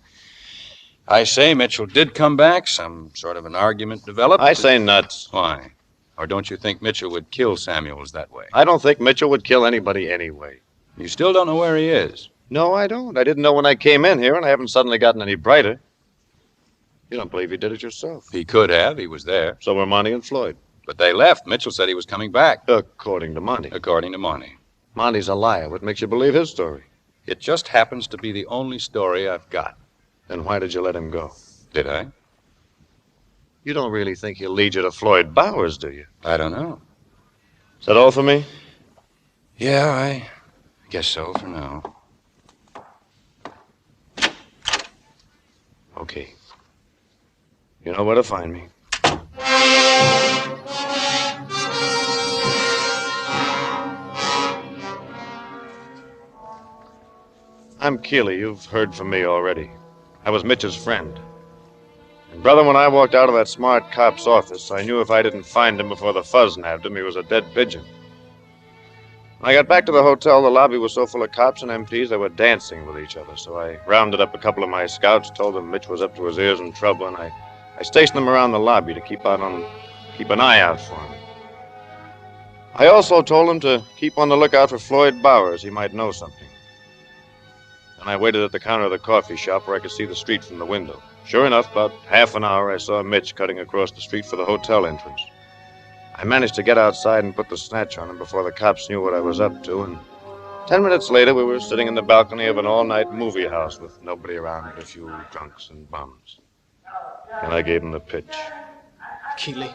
I say Mitchell did come back. Some sort of an argument developed. I say nuts. Why? Or don't you think Mitchell would kill Samuels that way? I don't think Mitchell would kill anybody anyway. You still don't know where he is? No, I don't. I didn't know when I came in here, and I haven't suddenly gotten any brighter. You don't believe he did it yourself? He could have. He was there. So were Monty and Floyd. But they left. Mitchell said he was coming back. According to Monty. According to Monty. Monty's a liar. What makes you believe his story? It just happens to be the only story I've got. Then why did you let him go? Did I? You don't really think he'll lead you to Floyd Bowers, do you? I don't know. Is that all for me? Yeah, I guess so for now. Okay. You know where to find me. I'm Keeley. You've heard from me already. I was Mitch's friend. And, brother, when I walked out of that smart cop's office, I knew if I didn't find him before the fuzz nabbed him, he was a dead pigeon. When I got back to the hotel, the lobby was so full of cops and MPs they were dancing with each other. So I rounded up a couple of my scouts, told them Mitch was up to his ears in trouble, and I stationed them around the lobby to keep an eye out for him. I also told him to keep on the lookout for Floyd Bowers. He might know something. And I waited at the counter of the coffee shop where I could see the street from the window. Sure enough, about half an hour, I saw Mitch cutting across the street for the hotel entrance. I managed to get outside and put the snatch on him before the cops knew what I was up to, and 10 minutes later, we were sitting in the balcony of an all-night movie house with nobody around but a few drunks and bums. And I gave him the pitch. Keeley,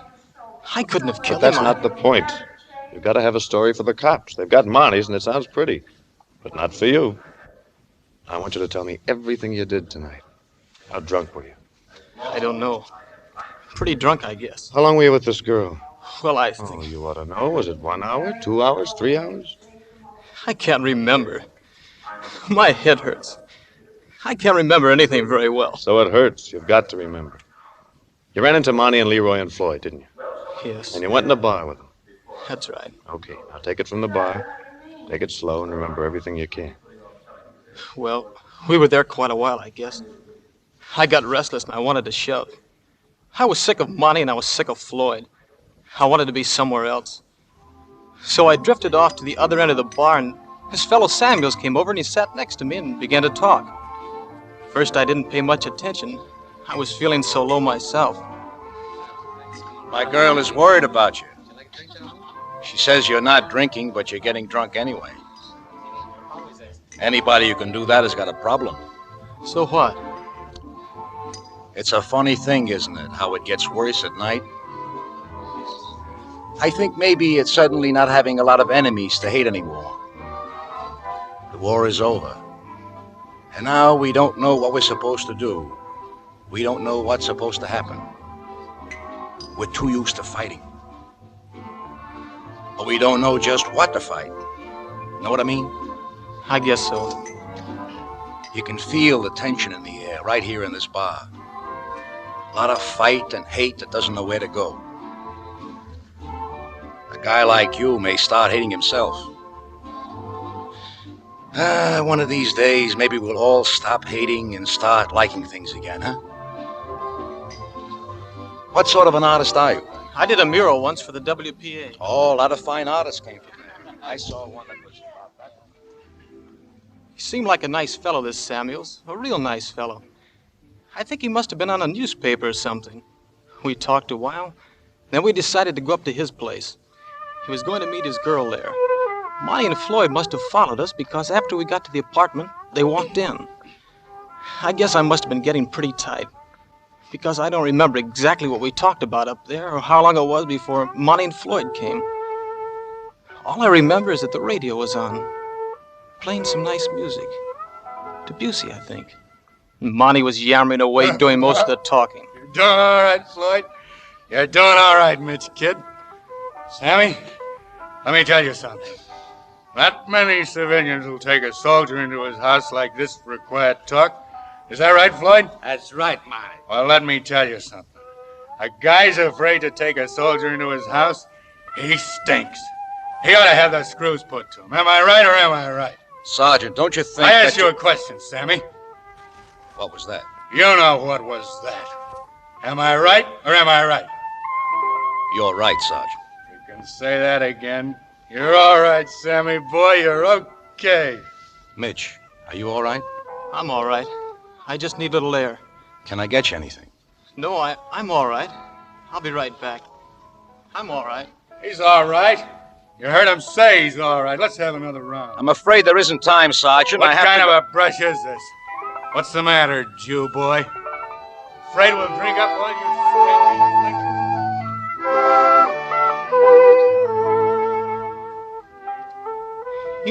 I couldn't have killed But that's him. not the point. You've got to have a story for the cops. They've got Monty's, and it sounds pretty, but not for you. I want you to tell me everything you did tonight. How drunk were you? I don't know. Pretty drunk, I guess. How long were you with this girl? Well, I think... Oh, you ought to know. Was it 1 hour, 2 hours, 3 hours? I can't remember. My head hurts. I can't remember anything very well. So it hurts. You've got to remember. You ran into Monty and Leroy and Floyd, didn't you? Yes. And you went in a bar with them. That's right. Okay, now take it from the bar. Take it slow and remember everything you can. Well, we were there quite a while, I guess. I got restless and I wanted to shove. I was sick of Monty and I was sick of Floyd. I wanted to be somewhere else. So I drifted off to the other end of the bar, and this fellow Samuels came over and he sat next to me and began to talk. First, I didn't pay much attention. I was feeling so low myself. My girl is worried about you. She says you're not drinking, but you're getting drunk anyway. Anybody who can do that has got a problem. So what? It's a funny thing, isn't it, how it gets worse at night? I think maybe it's suddenly not having a lot of enemies to hate anymore. The war is over. And now we don't know what we're supposed to do. We don't know what's supposed to happen. We're too used to fighting. But we don't know just what to fight. Know what I mean? I guess so. You can feel the tension in the air right here in this bar. A lot of fight and hate that doesn't know where to go. A guy like you may start hating himself. One of these days, maybe we'll all stop hating and start liking things again, huh? What sort of an artist are you? I did a mural once for the WPA. Oh, a lot of fine artists came from there. I saw one that was about that. He seemed like a nice fellow, this Samuels. A real nice fellow. I think he must have been on a newspaper or something. We talked a while, then we decided to go up to his place. He was going to meet his girl there. Monty and Floyd must have followed us because after we got to the apartment, they walked in. I guess I must have been getting pretty tight because I don't remember exactly what we talked about up there or how long it was before Monty and Floyd came. All I remember is that the radio was on, playing some nice music. Debussy, I think. Monty was yammering away, doing most of the talking. You're doing all right, Floyd. You're doing all right, Mitch, kid. Sammy, let me tell you something. Not many civilians will take a soldier into his house like this for a quiet talk. Is that right, Floyd? That's right, Monty. Well, let me tell you something. A guy's afraid to take a soldier into his house, he stinks. He ought to have the screws put to him. Am I right or am I right? Sergeant, don't you think I asked you a question, Sammy. What was that? You know what was that. Am I right or am I right? You're right, Sergeant. You can say that again. You're all right, Sammy boy. You're okay. Mitch, are you all right? I'm all right. I just need a little air. Can I get you anything? No, I'm all right. I'll be right back. I'm all right. He's all right. You heard him say he's all right. Let's have another round. I'm afraid there isn't time, Sergeant. What kind of a brush is this? What's the matter, Jew boy? Afraid we'll drink up all you You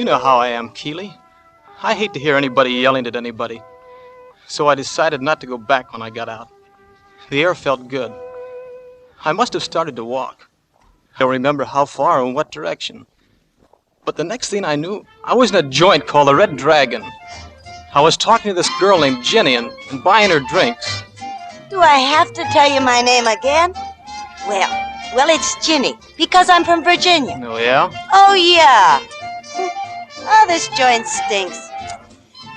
know how I am, Keeley. I hate to hear anybody yelling at anybody. So I decided not to go back when I got out. The air felt good. I must have started to walk. I don't remember how far or in what direction. But the next thing I knew, I was in a joint called the Red Dragon. I was talking to this girl named Jenny and buying her drinks. Do I have to tell you my name again? Well, it's Ginny, because I'm from Virginia. Oh, yeah? Oh, yeah. Oh, this joint stinks.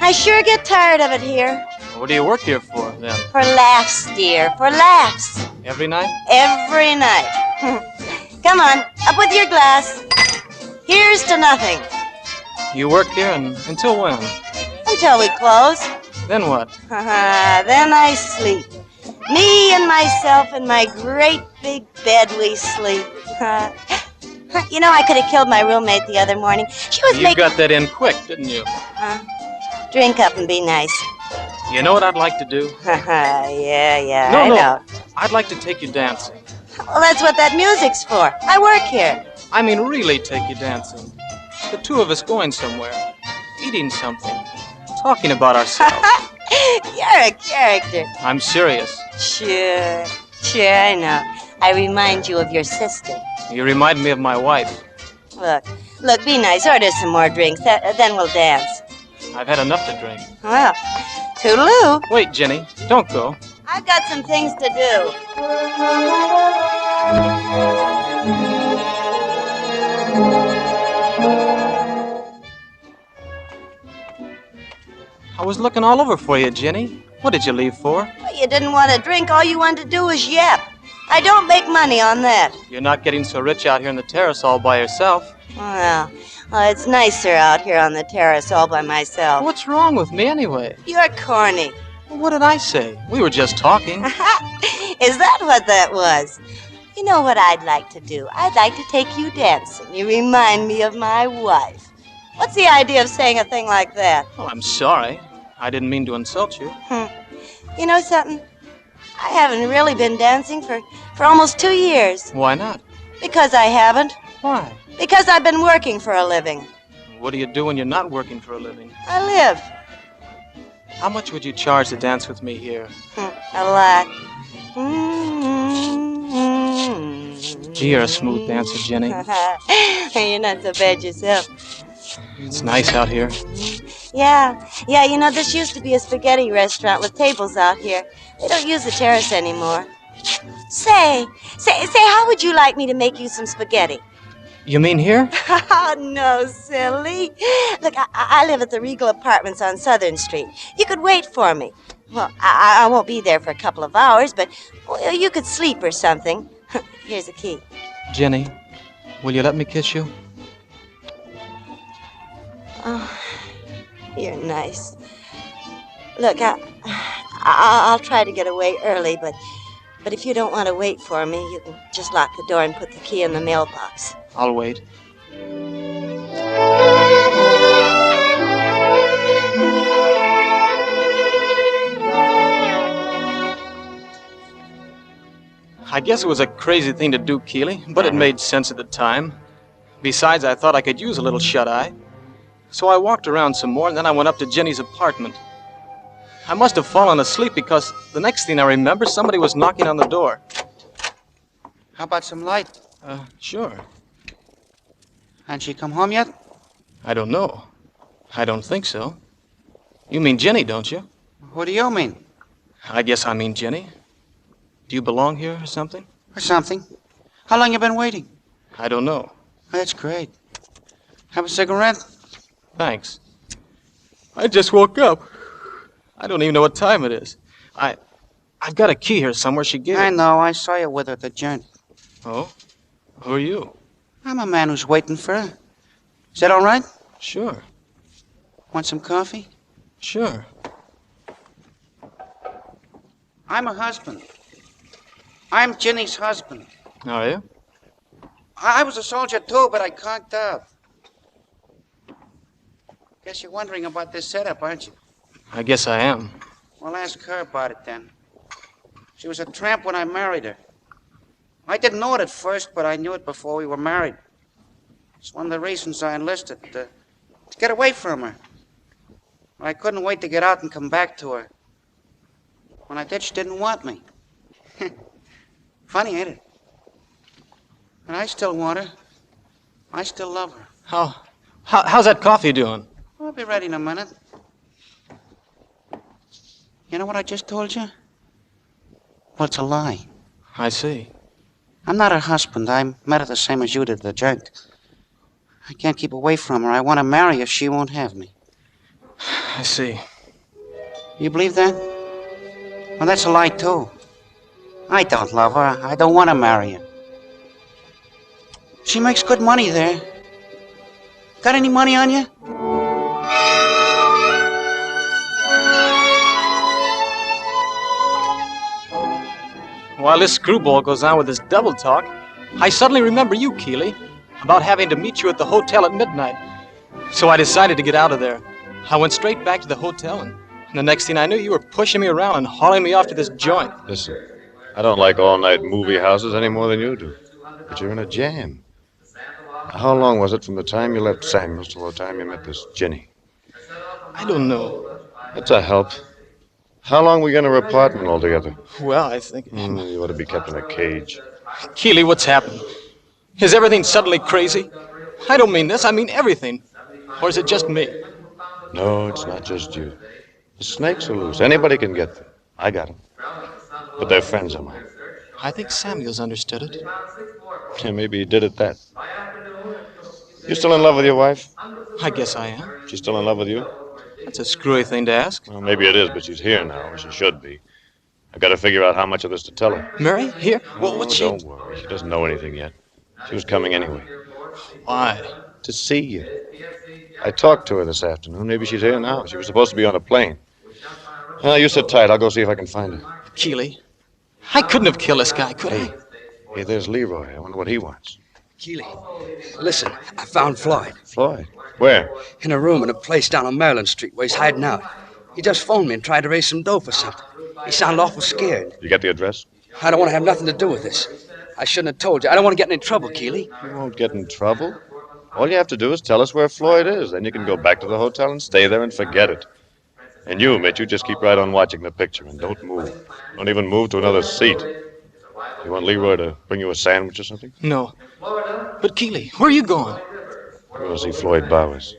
I sure get tired of it here. What do you work here for, then? For laughs, dear, for laughs. Every night? Every night. Come on, up with your glass. Here's to nothing. You work here until when? Until we close. Then what? Then I sleep. Me and myself in my great big bed we sleep. You know, I could have killed my roommate the other morning. She was You got that in quick, didn't you? Drink up and be nice. You know what I'd like to do? Yeah, No, I no. know. I'd like to take you dancing. Well, that's what that music's for. I work here. I mean, really take you dancing. The two of us going somewhere, eating something, talking about ourselves. You're a character. I'm serious. Sure, I know. I remind you of your sister. You remind me of my wife. Look, be nice. Order some more drinks. Then we'll dance. I've had enough to drink. Well, toodaloo. Wait, Jenny, don't go. I've got some things to do. I was looking all over for you, Jenny. What did you leave for? Well, you didn't want to drink. All you wanted to do was yap. I don't make money on that. You're not getting so rich out here in the terrace all by yourself. Well, it's nicer out here on the terrace all by myself. What's wrong with me anyway? You're corny. Well, what did I say? We were just talking. Is that what that was? You know what I'd like to do? I'd like to take you dancing. You remind me of my wife. What's the idea of saying a thing like that? Oh, I'm sorry. I didn't mean to insult you. You know something? I haven't really been dancing for almost 2 years. Why not? Because I haven't. Why? Because I've been working for a living. What do you do when you're not working for a living? I live. How much would you charge to dance with me here? A lot. You're a smooth dancer, Jenny. You're not so bad yourself. It's nice out here. Yeah, you know, this used to be a spaghetti restaurant with tables out here. They don't use the terrace anymore. Say, how would you like me to make you some spaghetti? You mean here? Oh, no, silly. Look, I live at the Regal Apartments on Southern Street. You could wait for me. Well, I won't be there for a couple of hours, but you could sleep or something. Here's the key. Jenny, will you let me kiss you? Oh, you're nice. Look, I'll try to get away early, but if you don't want to wait for me, you can just lock the door and put the key in the mailbox. I'll wait. I guess it was a crazy thing to do, Keeley, but it made sense at the time. Besides, I thought I could use a little shut-eye. So I walked around some more, and then I went up to Jenny's apartment. I must have fallen asleep because the next thing I remember, somebody was knocking on the door. How about some light? Sure. Hasn't she come home yet? I don't know. I don't think so. You mean Jenny, don't you? What do you mean? I guess I mean Jenny. Do you belong here or something? Or something. How long you been waiting? I don't know. That's great. Have a cigarette? Thanks. I just woke up. I don't even know what time it is. I've got a key here somewhere she gave I it. know. I saw you with her at the joint. Oh? Who are you? I'm a man who's waiting for her. Is that all right? Sure. Want some coffee? Sure. I'm a husband. I'm Jenny's husband. Are you? I was a soldier too, but I conked out. Guess you're wondering about this setup, aren't you? I guess I am. Well, ask her about it then. She was a tramp when I married her. I didn't know it at first, but I knew it before we were married. It's one of the reasons I enlisted, to get away from her. I couldn't wait to get out and come back to her. When I did, she didn't want me. Funny, ain't it? And I still want her. I still love her. How's that coffee doing? I'll be ready in a minute. You know what I just told you? Well, it's a lie. I see. I'm not her husband. I met her the same as you did, the jerk. I can't keep away from her. I want to marry her. She won't have me. I see. You believe that? Well, that's a lie, too. I don't love her. I don't want to marry her. She makes good money there. Got any money on you? While this screwball goes on with his double talk, I suddenly remember you, Keeley, about having to meet you at the hotel at midnight. So I decided to get out of there. I went straight back to the hotel, and the next thing I knew, you were pushing me around and hauling me off to this joint. Listen, I don't like all-night movie houses any more than you do. But you're in a jam. How long was it from the time you left Samuels till the time you met this Ginny? I don't know. That's a help. How long were you in her apartment altogether? Well, I think... You ought to be kept in a cage. Keeley, what's happened? Is everything suddenly crazy? I don't mean this, I mean everything. Or is it just me? No, it's not just you. The snakes are loose. Anybody can get them. I got them. But they're friends of mine. I think Samuels understood it. Yeah, maybe he did at that. You still in love with your wife? I guess I am. She's still in love with you? That's a screwy thing to ask. Well, maybe it is, but she's here now, or she should be. I've got to figure out how much of this to tell her. Mary? Here? Well, what's she... Don't worry. She doesn't know anything yet. She was coming anyway. Why? To see you. I talked to her this afternoon. Maybe she's here now. She was supposed to be on a plane. Well, you sit tight. I'll go see if I can find her. Keeley, I couldn't have killed this guy, could I? Hey, there's Leroy. I wonder what he wants. Keeley, listen, I found Floyd. Floyd? Where? In a room in a place down on Maryland Street where he's hiding out. He just phoned me and tried to raise some dough for something. He sounded awful scared. You got the address? I don't want to have nothing to do with this. I shouldn't have told you. I don't want to get in any trouble, Keeley. You won't get in trouble. All you have to do is tell us where Floyd is. Then you can go back to the hotel and stay there and forget it. And you, Mitch, you just keep right on watching the picture and don't move. Don't even move to another seat. You want Leroy to bring you a sandwich or something? No. But Keeley, where are you going? We'll see Floyd Bowers.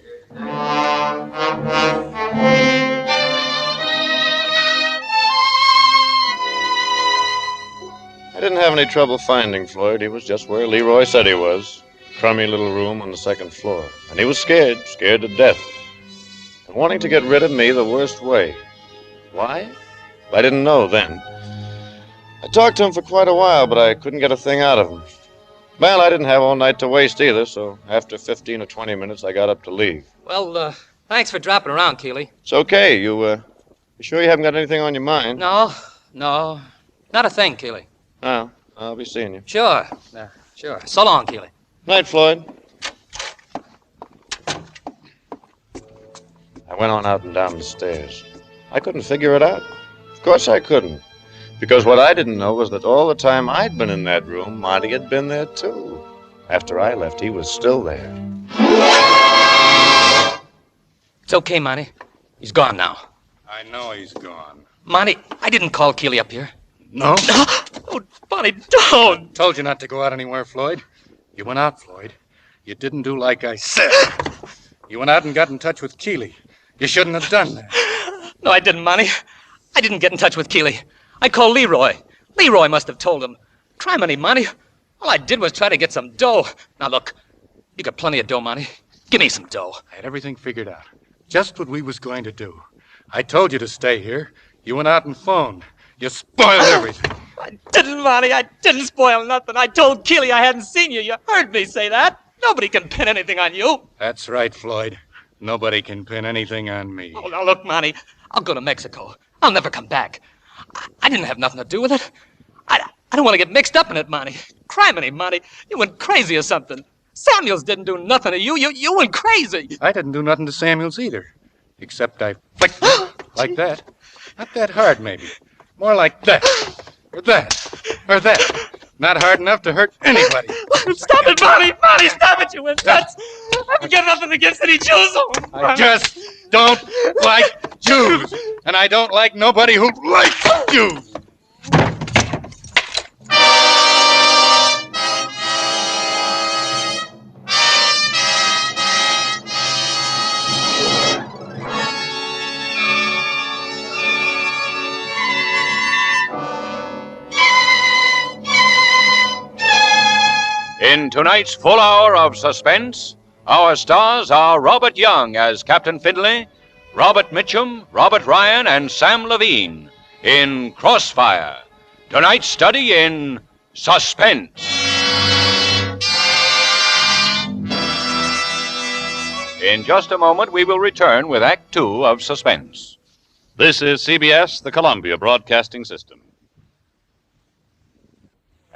I didn't have any trouble finding Floyd. He was just where Leroy said he was. Crummy little room on the second floor. And he was scared to death. And wanting to get rid of me the worst way. Why? I didn't know then. I talked to him for quite a while, but I couldn't get a thing out of him. Well, I didn't have all night to waste either, so after 15 or 20 minutes, I got up to leave. Well, thanks for dropping around, Keeley. It's okay. You sure you haven't got anything on your mind? No, not a thing, Keeley. Oh, I'll be seeing you. Sure, sure. So long, Keeley. Night, Floyd. I went on out and down the stairs. I couldn't figure it out. Of course I couldn't. Because what I didn't know was that all the time I'd been in that room, Monty had been there too. After I left, he was still there. It's okay, Monty. He's gone now. I know he's gone. Monty, I didn't call Keeley up here. No? Oh, Monty, don't! Told you not to go out anywhere, Floyd. You went out, Floyd. You didn't do like I said. You went out and got in touch with Keeley. You shouldn't have done that. No, I didn't, Monty. I didn't get in touch with Keeley. I called Leroy. Leroy must have told him. Try money, Monty. All I did was try to get some dough. Now, look, you got plenty of dough, Monty. Give me some dough. I had everything figured out. Just what we was going to do. I told you to stay here. You went out and phoned. You spoiled everything. I didn't, Monty. I didn't spoil nothing. I told Keeley I hadn't seen you. You heard me say that. Nobody can pin anything on you. That's right, Floyd. Nobody can pin anything on me. Oh, now look, Monty. I'll go to Mexico. I'll never come back. I didn't have nothing to do with it. I don't want to get mixed up in it, Monty. Criminy, Monty. You went crazy or something. Samuels didn't do nothing to you. You went crazy. I didn't do nothing to Samuels either. Except I flicked him like that. Not that hard, maybe. More like that. Or that. Or that. Not hard enough to hurt anybody. Stop it, Monty! Monty, stop it, you went nuts! I've got nothing against any Jews. I just don't like Jews. And I don't like nobody who likes Jews. In tonight's full hour of suspense, our stars are Robert Young as Captain Findlay, Robert Mitchum, Robert Ryan, and Sam Levine in Crossfire. Tonight's study in suspense. In just a moment, we will return with Act Two of Suspense. This is CBS, the Columbia Broadcasting System.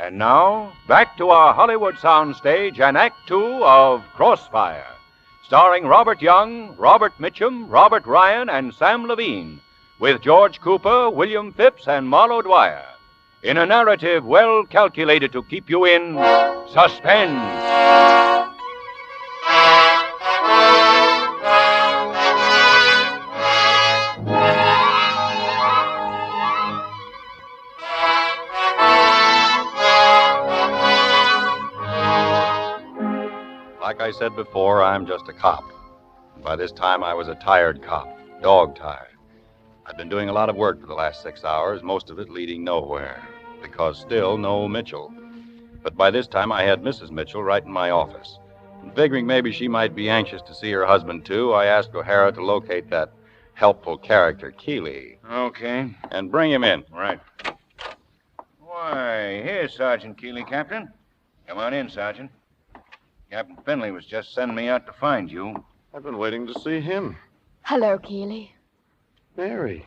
And now, back to our Hollywood soundstage and Act Two of Crossfire, starring Robert Young, Robert Mitchum, Robert Ryan, and Sam Levine, with George Cooper, William Phipps, and Marlo Dwyer, in a narrative well calculated to keep you in suspense. Like I said before, I'm just a cop. And by this time, I was a tired cop, dog-tired. I'd been doing a lot of work for the last 6 hours, most of it leading nowhere, because still no Mitchell. But by this time, I had Mrs. Mitchell right in my office. And figuring maybe she might be anxious to see her husband, too, I asked O'Hara to locate that helpful character, Keeley. Okay. And bring him in. Right. Why, here's Sergeant Keeley, Captain. Come on in, Sergeant. Captain Finley was just sending me out to find you. I've been waiting to see him. Hello, Keeley. Mary,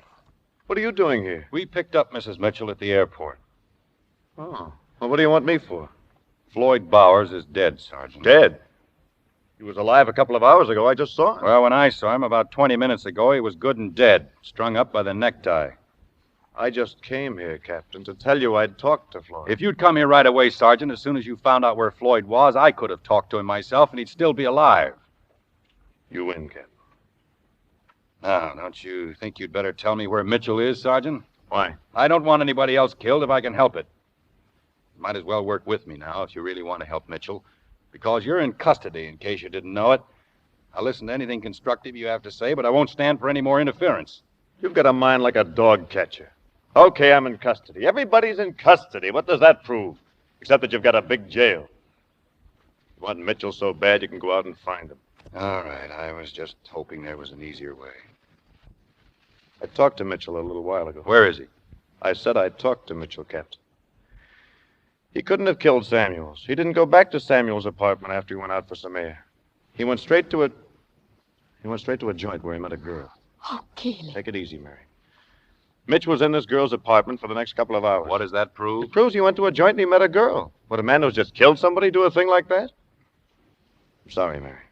what are you doing here? We picked up Mrs. Mitchell at the airport. Oh, well, what do you want me for? Floyd Bowers is dead, Sergeant. Dead? He was alive a couple of hours ago. I just saw him. Well, when I saw him about 20 minutes ago, he was good and dead, strung up by the necktie. I just came here, Captain, to tell you I'd talked to Floyd. If you'd come here right away, Sergeant, as soon as you found out where Floyd was, I could have talked to him myself, and he'd still be alive. You win, Captain. Now, don't you think you'd better tell me where Mitchell is, Sergeant? Why? I don't want anybody else killed if I can help it. You might as well work with me now if you really want to help Mitchell, because you're in custody, in case you didn't know it. I'll listen to anything constructive you have to say, but I won't stand for any more interference. You've got a mind like a dog catcher. Okay, I'm in custody. Everybody's in custody. What does that prove? Except that you've got a big jail. You want Mitchell so bad you can go out and find him. All right, I was just hoping there was an easier way. I talked to Mitchell a little while ago. Where is he? I said I talked to Mitchell, Captain. He couldn't have killed Samuels. He didn't go back to Samuels' apartment after he went out for some air. He went straight to a joint where he met a girl. Oh, Keeley. Take it easy, Mary. Mitch was in this girl's apartment for the next couple of hours. What does that prove? It proves he went to a joint and he met a girl. Would a man who's just killed somebody do a thing like that? I'm sorry, Mary.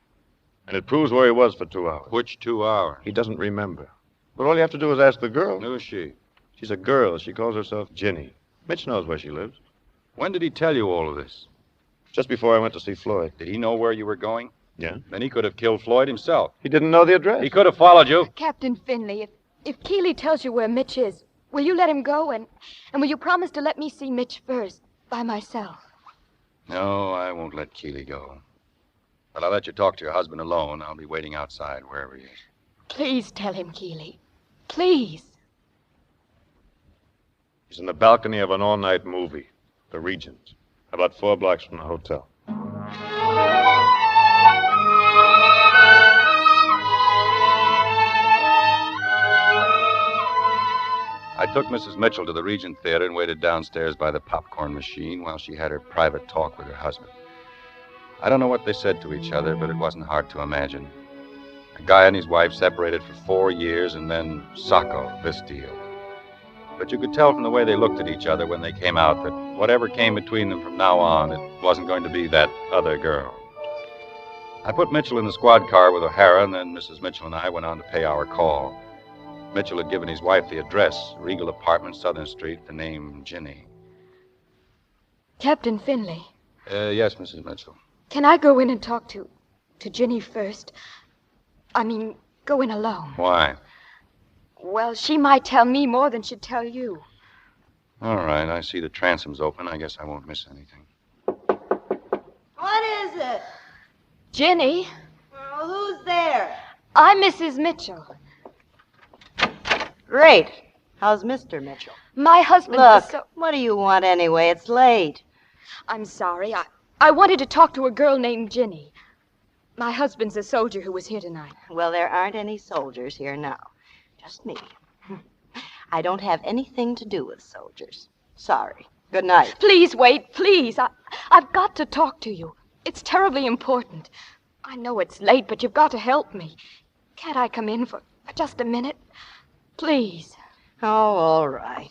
And it proves where he was for 2 hours. Which 2 hours? He doesn't remember. But all you have to do is ask the girl. Who is she? She's a girl. She calls herself Ginny. Mitch knows where she lives. When did he tell you all of this? Just before I went to see Floyd. Did he know where you were going? Yeah. Then he could have killed Floyd himself. He didn't know the address. He could have followed you. Captain Finley, if Keeley tells you where Mitch is, will you let him go? And will you promise to let me see Mitch first, by myself? No, I won't let Keeley go. But I'll let you talk to your husband alone. I'll be waiting outside, wherever he is. Please tell him, Keeley. Please. He's in the balcony of an all-night movie, The Regent, about 4 blocks from the hotel. I took Mrs. Mitchell to the Regent Theater and waited downstairs by the popcorn machine while she had her private talk with her husband. I don't know what they said to each other, but it wasn't hard to imagine. A guy and his wife separated for 4 years, and then Sacco, this deal. But you could tell from the way they looked at each other when they came out that whatever came between them from now on, it wasn't going to be that other girl. I put Mitchell in the squad car with O'Hara, and then Mrs. Mitchell and I went on to pay our call. Mitchell had given his wife the address, Regal Apartments, Southern Street, the name Ginny. Captain Finley, Yes, Mrs. Mitchell. can I go in and talk to Ginny first? I mean, go in alone. Why? Well, she might tell me more than she'd tell you. All right, I see the transom's open. I guess I won't miss anything. What is it? Ginny, Well, who's there? I'm Mrs. Mitchell. Great. How's Mr. Mitchell? My husband Look, is so... what do you want anyway? It's late. I'm sorry. I wanted to talk to a girl named Ginny. My husband's a soldier who was here tonight. Well, there aren't any soldiers here now. Just me. I don't have anything to do with soldiers. Sorry. Good night. Please wait, please. I've got to talk to you. It's terribly important. I know it's late, but you've got to help me. Can't I come in for just a minute? Please. Oh, all right.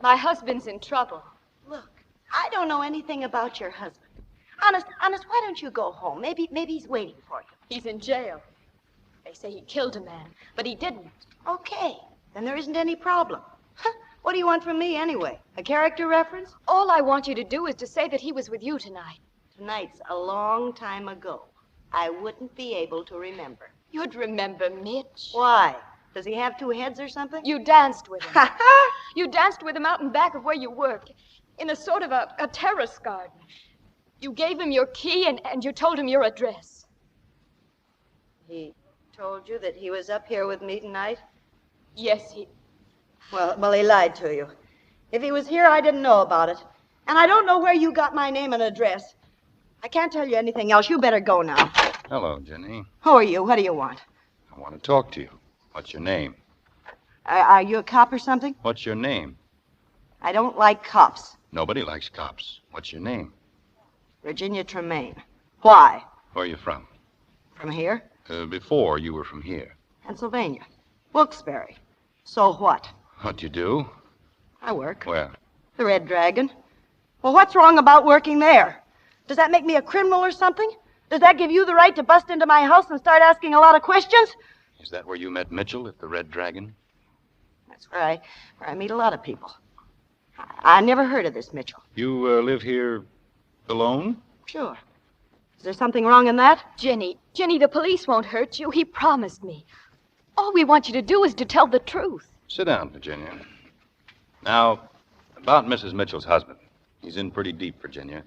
My husband's in trouble. Look, I don't know anything about your husband. Honest, why don't you go home? Maybe he's waiting for you. He's in jail. They say he killed a man, but he didn't. Okay, then there isn't any problem. What do you want from me anyway? A character reference? All I want you to do is to say that he was with you tonight. Tonight's a long time ago. I wouldn't be able to remember. You'd remember Mitch. Why? Does he have two heads or something? You danced with him. You danced with him out in back of where you work, in a sort of a terrace garden. You gave him your key and you told him your address. He told you that he was up here with me tonight? Yes, he... Well, he lied to you. If he was here, I didn't know about it. And I don't know where you got my name and address. I can't tell you anything else. You better go now. Hello, Jenny. Who are you? What do you want? I want to talk to you. What's your name? Are you a cop or something? What's your name? I don't like cops. Nobody likes cops. What's your name? Virginia Tremaine. Why? Where are you from? From here? Before you were from here. Pennsylvania. Wilkes-Barre. So what? What do you do? I work. Where? The Red Dragon. Well, what's wrong about working there? Does that make me a criminal or something? Does that give you the right to bust into my house and start asking a lot of questions? Is that where you met Mitchell at the Red Dragon? That's where I meet a lot of people. I never heard of this Mitchell. You live here alone? Sure. Is there something wrong in that? Jenny, the police won't hurt you. He promised me. All we want you to do is to tell the truth. Sit down, Virginia. Now, about Mrs. Mitchell's husband. He's in pretty deep, Virginia.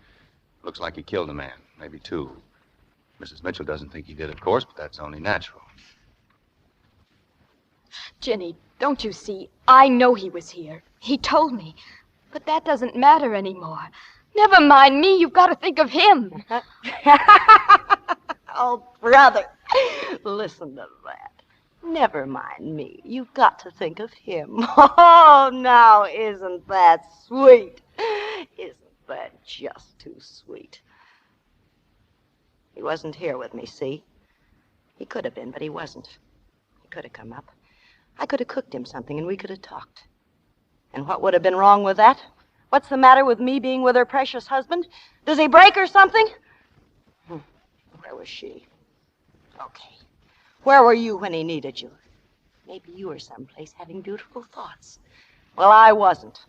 Looks like he killed a man, maybe two. Mrs. Mitchell doesn't think he did, of course, but that's only natural. Jenny, don't you see? I know he was here. He told me. But that doesn't matter anymore. Never mind me. You've got to think of him. Oh, brother. Listen to that. Never mind me. You've got to think of him. Oh, now, isn't that sweet? Isn't that just too sweet? He wasn't here with me, see? He could have been, but he wasn't. He could have come up. I could have cooked him something and we could have talked. And what would have been wrong with that? What's the matter with me being with her precious husband? Does he break or something? Where was she? Okay. Where were you when he needed you? Maybe you were someplace having beautiful thoughts. Well, I wasn't.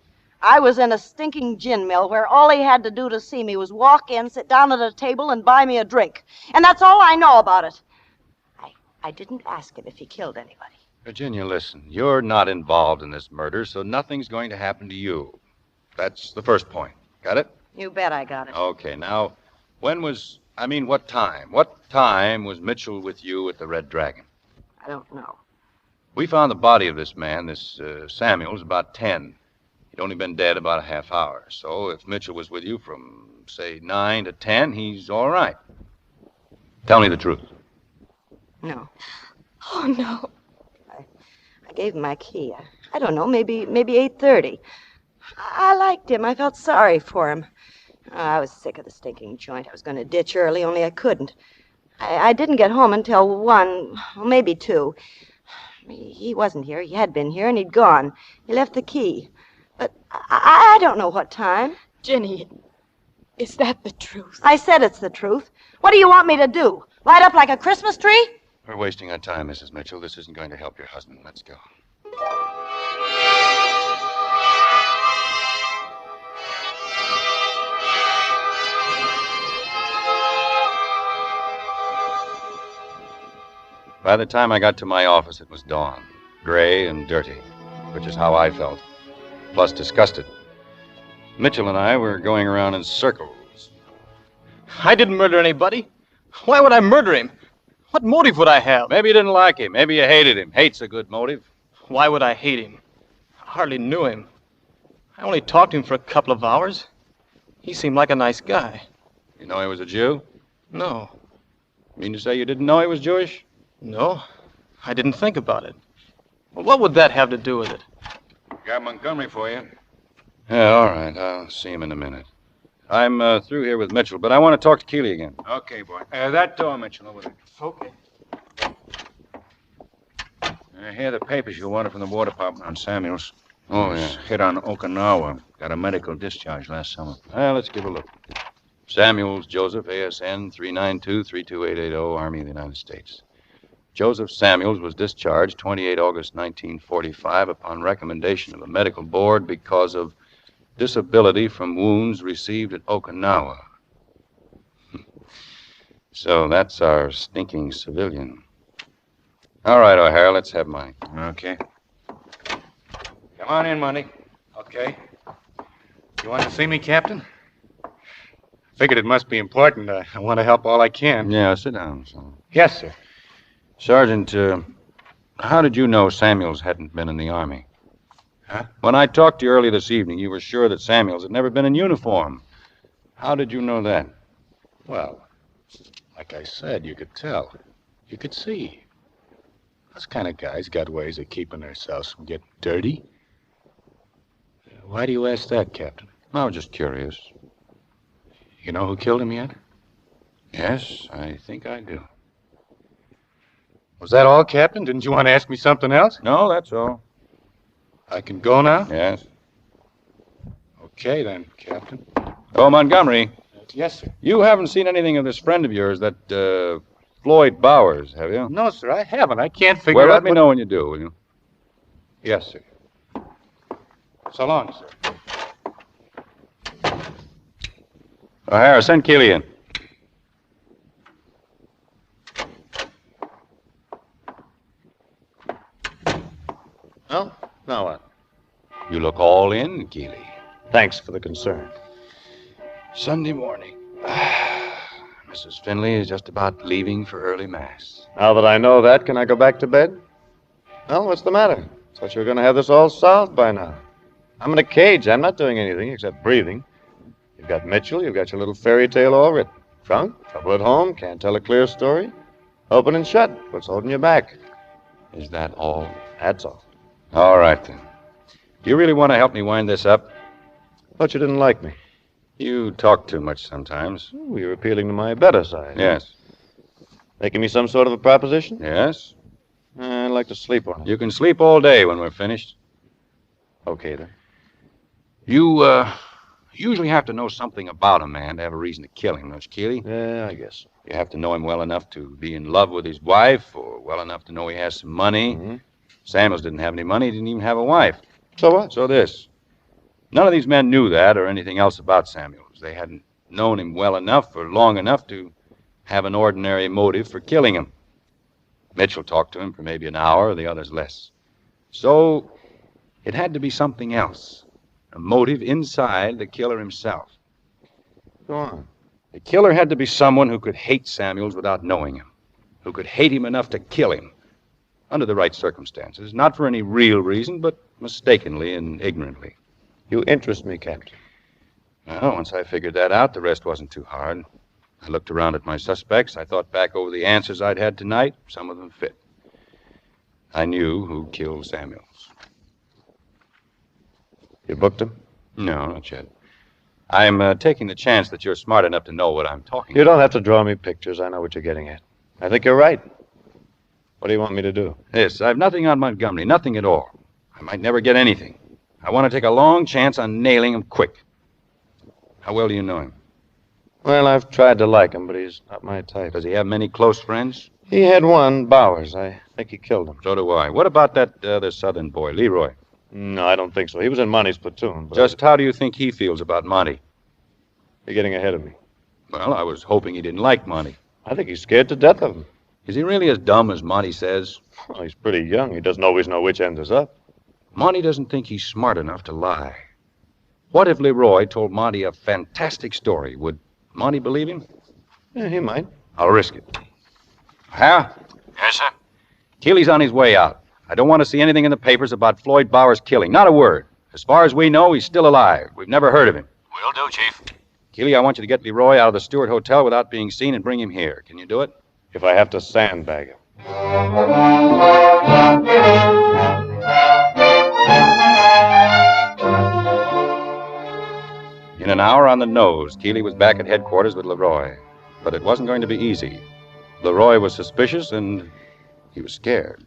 I was in a stinking gin mill where all he had to do to see me was walk in, sit down at a table, and buy me a drink. And that's all I know about it. I didn't ask him if he killed anybody. Virginia, listen. You're not involved in this murder, so nothing's going to happen to you. That's the first point. Got it? You bet I got it. Okay, now, what time? What time was Mitchell with you at the Red Dragon? I don't know. We found the body of this man, this Samuels, about 10. He'd only been dead about a half hour. So if Mitchell was with you from, say, 9 to 10, he's all right. Tell me the truth. No. Oh, no. I gave him my key. I don't know, maybe 8:30. I liked him. I felt sorry for him. I was sick of the stinking joint. I was going to ditch early, only I couldn't. I didn't get home until 1, maybe 2. He wasn't here. He had been here, and he'd gone. He left the key. But I don't know what time. Jenny, is that the truth? I said it's the truth. What do you want me to do? Light up like a Christmas tree? We're wasting our time, Mrs. Mitchell. This isn't going to help your husband. Let's go. By the time I got to my office, it was dawn. Gray and dirty, which is how I felt. Plus disgusted. Mitchell and I were going around in circles. I didn't murder anybody. Why would I murder him? What motive would I have? Maybe you didn't like him. Maybe you hated him. Hate's a good motive. Why would I hate him? I hardly knew him. I only talked to him for a couple of hours. He seemed like a nice guy. You know he was a Jew? No. Mean to say you didn't know he was Jewish? No. I didn't think about it. Well, what would that have to do with it? Got Montgomery for you. Yeah, all right. I'll see him in a minute. I'm through here with Mitchell, but I want to talk to Keeley again. Okay, boy. That door, Mitchell, over there. Okay. Here are the papers you wanted from the War Department on Samuels. Oh, He was yeah. hit on Okinawa. Got a medical discharge last summer. Well, let's give a look. Samuels Joseph, ASN 392-32880, Army of the United States. Joseph Samuels was discharged 28 August 1945 upon recommendation of the medical board because of disability from wounds received at Okinawa. So that's our stinking civilian. All right, O'Hara, let's have mine. Okay. Come on in, Monty. Okay. You want to see me, Captain? Figured it must be important. I want to help all I can. Yeah, sit down, son. Yes, sir. Sergeant, how did you know Samuels hadn't been in the Army? Huh? When I talked to you early this evening, you were sure that Samuels had never been in uniform. How did you know that? Well, like I said, you could tell. You could see. Those kind of guys got ways of keeping themselves from getting dirty. Why do you ask that, Captain? I was just curious. You know who killed him yet? Yes, I think I do. Was that all, Captain? Didn't you want to ask me something else? No, that's all. I can go now? Yes. Okay, then, Captain. Oh, Montgomery. Yes, sir. You haven't seen anything of this friend of yours, that, Floyd Bowers, have you? No, sir, I haven't. I can't figure Well, out let me know when you do, will you? Yes, sir. So long, sir. O'Hara, send Keeley in. Well, now what? You look all in, Keeley. Thanks for the concern. Sunday morning. Mrs. Finley is just about leaving for early mass. Now that I know that, can I go back to bed? Well, what's the matter? Thought you were going to have this all solved by now. I'm in a cage. I'm not doing anything except breathing. You've got Mitchell. You've got your little fairy tale all written. Drunk, trouble at home, can't tell a clear story. Open and shut. What's holding you back? Is that all? That's all. All right, then. Do you really want to help me wind this up? Thought you didn't like me. You talk too much sometimes. Oh, you're appealing to my better side. Yes. Making me some sort of a proposition? Yes. I'd like to sleep on it. You can sleep all day when we're finished. Okay, then. You, usually have to know something about a man to have a reason to kill him, don't you, Keeley? Yeah, I guess. You have to know him well enough to be in love with his wife, or well enough to know he has some money. Mm-hmm. Samuels didn't have any money. He didn't even have a wife. So what? So this. None of these men knew that or anything else about Samuels. They hadn't known him well enough or long enough to have an ordinary motive for killing him. Mitchell talked to him for maybe an hour, the others less. So it had to be something else. A motive inside the killer himself. Go on. The killer had to be someone who could hate Samuels without knowing him, who could hate him enough to kill him, under the right circumstances, not for any real reason, but mistakenly and ignorantly. You interest me, Captain. Well, once I figured that out, the rest wasn't too hard. I looked around at my suspects. I thought back over the answers I'd had tonight. Some of them fit. I knew who killed Samuels. You booked him? No, not yet. I'm taking the chance that you're smart enough to know what I'm talking You about. don't have to draw me pictures. I know what you're getting at. I think you're right. What do you want me to do? Yes, I've nothing on Montgomery, nothing at all. I might never get anything. I want to take a long chance on nailing him quick. How well do you know him? Well, I've tried to like him, but he's not my type. Does he have many close friends? He had one, Bowers. I think he killed him. So do I. What about that other southern boy, Leroy? No, I don't think so. He was in Monty's platoon. But Just how do you think he feels about Monty? You're getting ahead of me. Well, I was hoping he didn't like Monty. I think he's scared to death of him. Is he really as dumb as Monty says? Well, he's pretty young. He doesn't always know which end is up. Monty doesn't think he's smart enough to lie. What if Leroy told Monty a fantastic story? Would Monty believe him? Yeah, he might. I'll risk it. Hal? Yes, sir? Keeley's on his way out. I don't want to see anything in the papers about Floyd Bauer's killing. Not a word. As far as we know, he's still alive. We've never heard of him. Will do, Chief. Keeley, I want you to get Leroy out of the Stewart Hotel without being seen and bring him here. Can you do it? If I have to sandbag him. In an hour on the nose, Keeley was back at headquarters with Leroy. But it wasn't going to be easy. Leroy was suspicious and he was scared.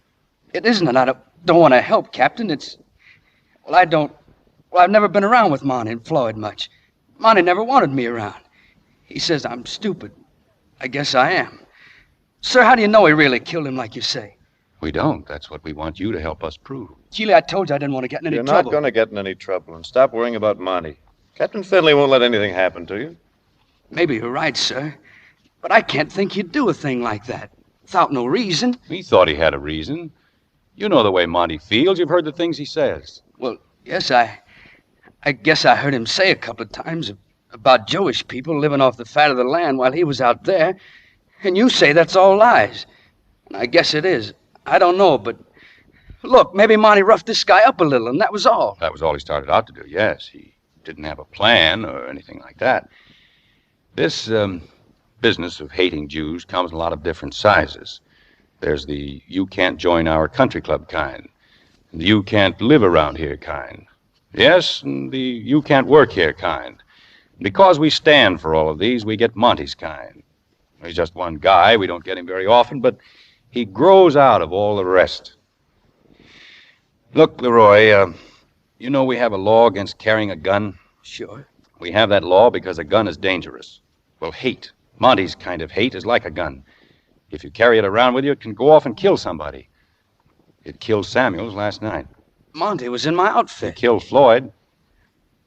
It isn't that I don't want to help, Captain. It's... Well, I've never been around with Monty and Floyd much. Monty never wanted me around. He says I'm stupid. I guess I am. Sir, how do you know he really killed him like you say? We don't. That's what we want you to help us prove. Keeley, I told you I didn't want to get in any trouble. You're not going to get in any trouble, and stop worrying about Monty. Captain Finley won't let anything happen to you. Maybe you're right, sir. But I can't think he'd do a thing like that. Without no reason. We thought he had a reason. You know the way Monty feels. You've heard the things he says. Well, yes, I guess I heard him say a couple of times about Jewish people living off the fat of the land while he was out there. And you say that's all lies. And I guess it is. I don't know, but... Look, maybe Monty roughed this guy up a little, and that was all. That was all he started out to do, yes. He didn't have a plan or anything like that. This business of hating Jews comes in a lot of different sizes. There's the you can't join our country club kind, and the you can't live around here kind. Yes, and the you can't work here kind. Because we stand for all of these, we get Monty's kind. He's just one guy. We don't get him very often, but he grows out of all the rest. Look, Leroy, you know we have a law against carrying a gun? Sure. We have that law because a gun is dangerous. Well, hate, Monty's kind of hate, is like a gun. If you carry it around with you, it can go off and kill somebody. It killed Samuels last night. Monty was in my outfit. It killed Floyd.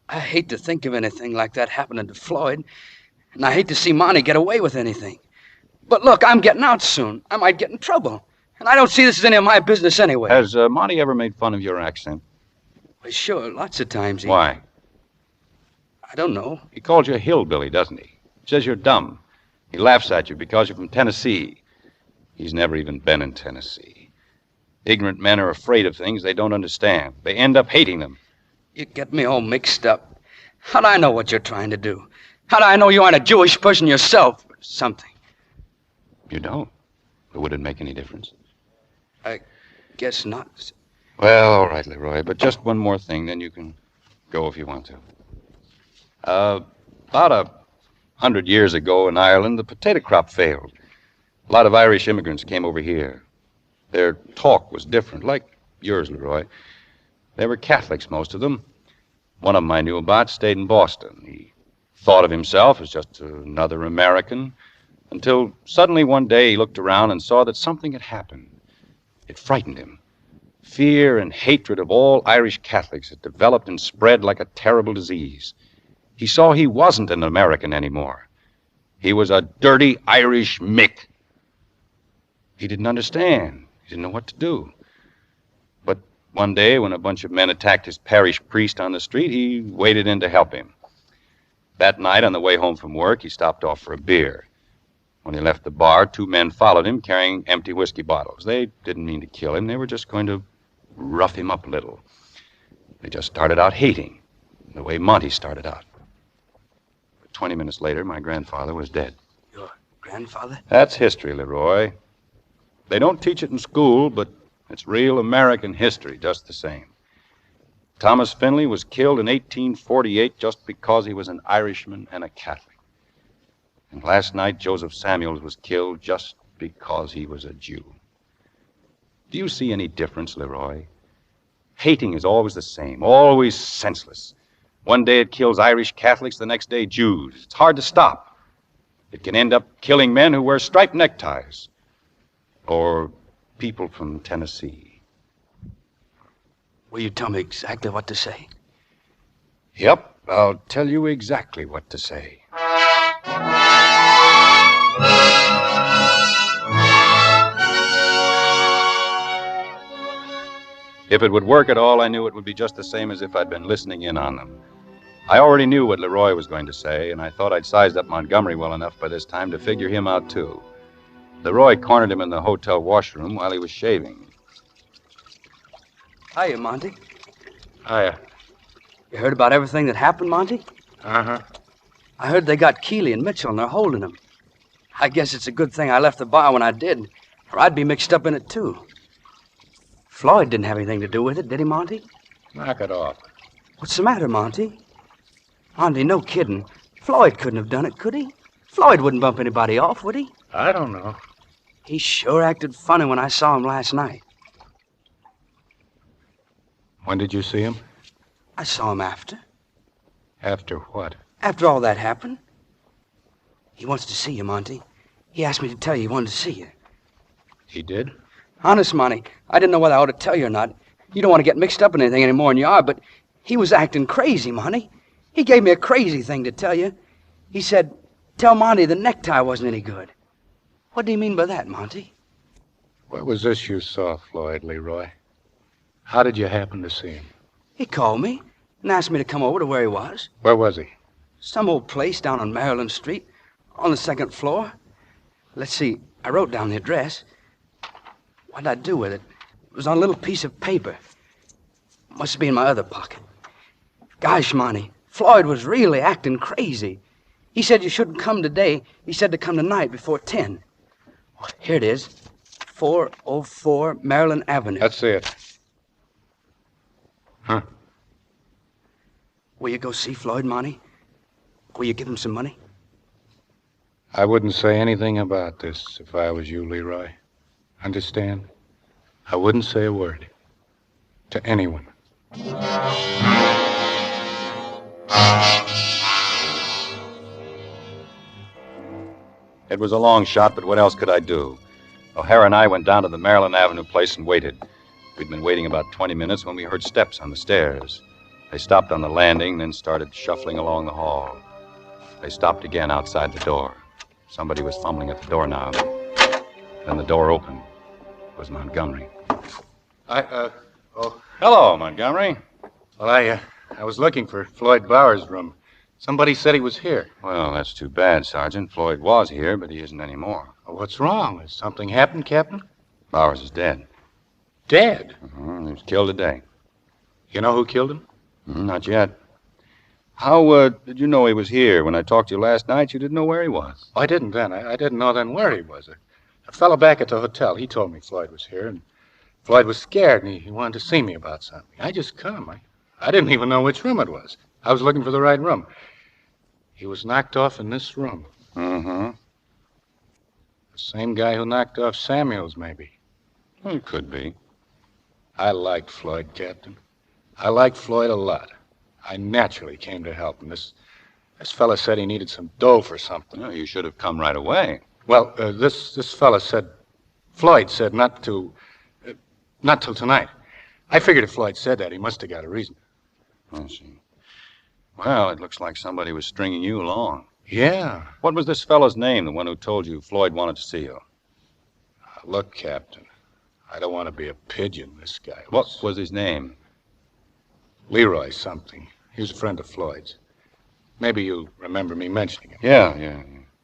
I hate to think of anything like that happening to Floyd. And I hate to see Monty get away with anything. But look, I'm getting out soon. I might get in trouble. And I don't see this as any of my business anyway. Has Monty ever made fun of your accent? Well, sure, lots of times. Why? I don't know. He calls you a hillbilly, doesn't he? He says you're dumb. He laughs at you because you're from Tennessee. He's never even been in Tennessee. Ignorant men are afraid of things they don't understand. They end up hating them. You get me all mixed up. How'd I know what you're trying to do? How'd I know you aren't a Jewish person yourself or something? You don't? But would it make any difference? I guess not. Well, all right, Leroy, but just one more thing, then you can go if you want to. About 100 years ago in Ireland, the potato crop failed. A lot of Irish immigrants came over here. Their talk was different, like yours, Leroy. They were Catholics, most of them. One of them I knew about stayed in Boston. He thought of himself as just another American, until suddenly one day he looked around and saw that something had happened. It frightened him. Fear and hatred of all Irish Catholics had developed and spread like a terrible disease. He saw he wasn't an American anymore. He was a dirty Irish Mick. He didn't understand. He didn't know what to do. But one day, when a bunch of men attacked his parish priest on the street, he waded in to help him. That night, on the way home from work, he stopped off for a beer. When he left the bar, 2 men followed him carrying empty whiskey bottles. They didn't mean to kill him. They were just going to rough him up a little. They just started out hating, the way Monty started out. But 20 minutes later, my grandfather was dead. Your grandfather? That's history, Leroy. They don't teach it in school, but it's real American history just the same. Thomas Finley was killed in 1848 just because he was an Irishman and a Catholic. And last night, Joseph Samuels was killed just because he was a Jew. Do you see any difference, Leroy? Hating is always the same, always senseless. One day it kills Irish Catholics, the next day Jews. It's hard to stop. It can end up killing men who wear striped neckties. Or people from Tennessee. Will you tell me exactly what to say? Yep, I'll tell you exactly what to say. If it would work at all, I knew it would be just the same as if I'd been listening in on them. I already knew what Leroy was going to say, and I thought I'd sized up Montgomery well enough by this time to figure him out, too. Leroy cornered him in the hotel washroom while he was shaving. Hiya, Monty. Hiya. You heard about everything that happened, Monty? Uh-huh. I heard they got Keeley and Mitchell and they're holding them. I guess it's a good thing I left the bar when I did, or I'd be mixed up in it, too. Floyd didn't have anything to do with it, did he, Monty? Knock it off. What's the matter, Monty? Monty, no kidding. Floyd couldn't have done it, could he? Floyd wouldn't bump anybody off, would he? I don't know. He sure acted funny when I saw him last night. When did you see him? I saw him after. After what? After all that happened. He wants to see you, Monty. He asked me to tell you he wanted to see you. He did? Honest, Monty, I didn't know whether I ought to tell you or not. You don't want to get mixed up in anything any more than you are, but he was acting crazy, Monty. He gave me a crazy thing to tell you. He said, tell Monty the necktie wasn't any good. What do you mean by that, Monty? Where was this you saw Floyd, Leroy? How did you happen to see him? He called me and asked me to come over to where he was. Where was he? Some old place down on Maryland Street, on the second floor. Let's see, I wrote down the address. What'd I do with it? It was on a little piece of paper. Must be in my other pocket. Gosh, Monty, Floyd was really acting crazy. He said you shouldn't come today. He said to come tonight before 10. Well, here it is. 404 Maryland Avenue. That's it. Huh? Will you go see Floyd, Monty? Will you give him some money? I wouldn't say anything about this if I was you, Leroy. Understand? I wouldn't say a word. To anyone. It was a long shot, but what else could I do? O'Hara and I went down to the Maryland Avenue place and waited. We'd been waiting about 20 minutes when we heard steps on the stairs. They stopped on the landing, then started shuffling along the hall. They stopped again outside the door. Somebody was fumbling at the doorknob. Then the door opened. It was Montgomery. Hello, Montgomery. Well, I was looking for Floyd Bauer's room. Somebody said he was here. Well, that's too bad, Sergeant. Floyd was here, but he isn't anymore. Well, what's wrong? Has something happened, Captain? Bowers is dead. Dead? He was killed today. You know who killed him? Not yet. How did you know he was here? When I talked to you last night, you didn't know where he was. Oh, I didn't then. I didn't know then where he was. A fellow back at the hotel, he told me Floyd was here, and Floyd was scared, and he wanted to see me about something. I just come. I didn't even know which room it was. I was looking for the right room. He was knocked off in this room. Mm-hmm. The same guy who knocked off Samuels, maybe. Well, it could be. I liked Floyd, Captain. I liked Floyd a lot. I naturally came to help him. This fella said he needed some dough for something. No, you should have come right away. Well, this fella said, Floyd said not till tonight. I figured if Floyd said that, he must have got a reason. I see. Well, it looks like somebody was stringing you along. Yeah. What was this fellow's name, the one who told you Floyd wanted to see you? Look, Captain, I don't want to be a pigeon, this guy. What was his name? Leroy something. He was a friend of Floyd's. Maybe you remember me mentioning him. Yeah.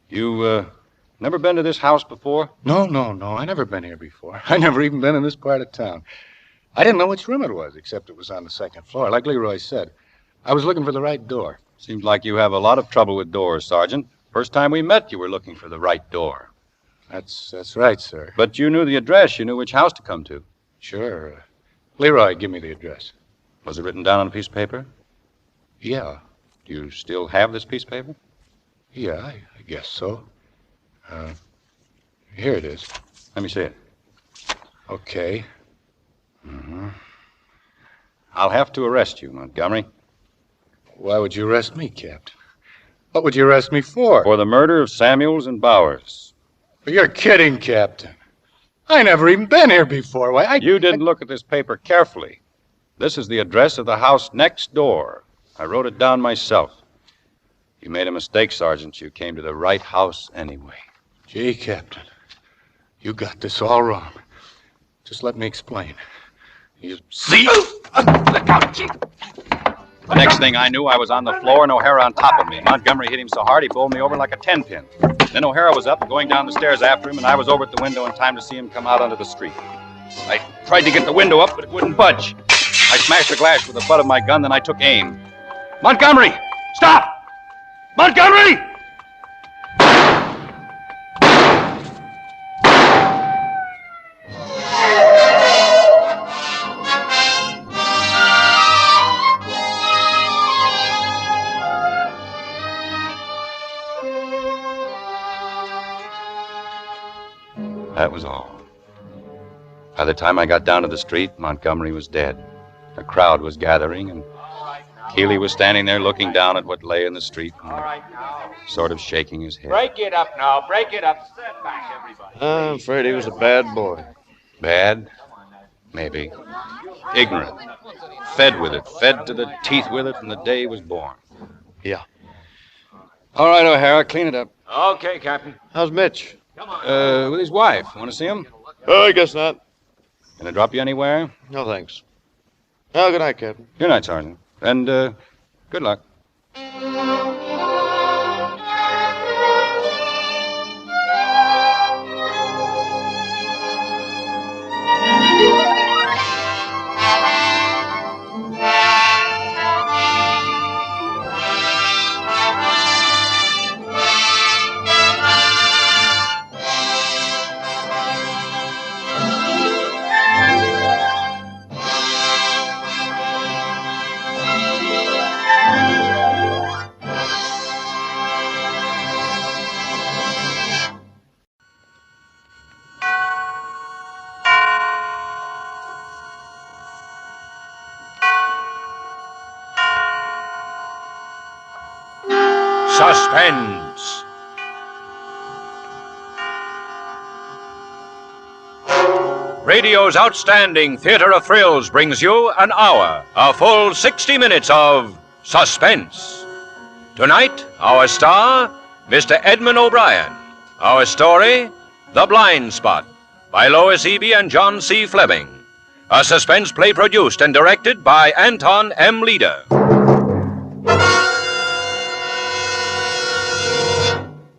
You, never been to this house before? No. I never been here before. I never even been in this part of town. I didn't know which room it was, except it was on the second floor. Like Leroy said, I was looking for the right door. Seems like you have a lot of trouble with doors, Sergeant. First time we met, you were looking for the right door. That's right, sir. But you knew the address. You knew which house to come to. Sure. Leroy, give me the address. Was it written down on a piece of paper? Yeah. Do you still have this piece of paper? Yeah, I guess so. Here it is. Let me see it. Okay. Mm-hmm. I'll have to arrest you, Montgomery. Why would you arrest me, Captain? What would you arrest me for? For the murder of Samuels and Bowers. You're kidding, Captain. I never even been here before. Why, You didn't look at this paper carefully. This is the address of the house next door. I wrote it down myself. You made a mistake, Sergeant. You came to the right house anyway. Gee, Captain, you got this all wrong. Just let me explain. You see? Look out, Chief. The next thing I knew, I was on the floor and O'Hara on top of me. Montgomery hit him so hard he bowled me over like a 10-pin. Then O'Hara was up, going down the stairs after him, and I was over at the window in time to see him come out onto the street. I tried to get the window up, but it wouldn't budge. I smashed the glass with the butt of my gun, then I took aim. Montgomery! Stop! Montgomery! That was all. By the time I got down to the street, Montgomery was dead. A crowd was gathering, and Keeley was standing there looking down at what lay in the street, and sort of shaking his head. Break it up now. Break it up. Stand back, everybody. I'm afraid he was a bad boy. Bad? Maybe. Ignorant. Fed with it. Fed to the teeth with it from the day he was born. Yeah. All right, O'Hara, clean it up. Okay, Captain. How's Mitch? With his wife. Want to see him? Oh, I guess not. Can I drop you anywhere? No, thanks. Well, good night, Captain. Good night, Sergeant. And, good luck. Suspense. Radio's outstanding theater of thrills brings you an hour, a full 60 minutes of suspense. Tonight, our star, Mr. Edmund O'Brien. Our story, The Blind Spot, by Lois Eby and John C. Fleming. A suspense play produced and directed by Anton M. Leader.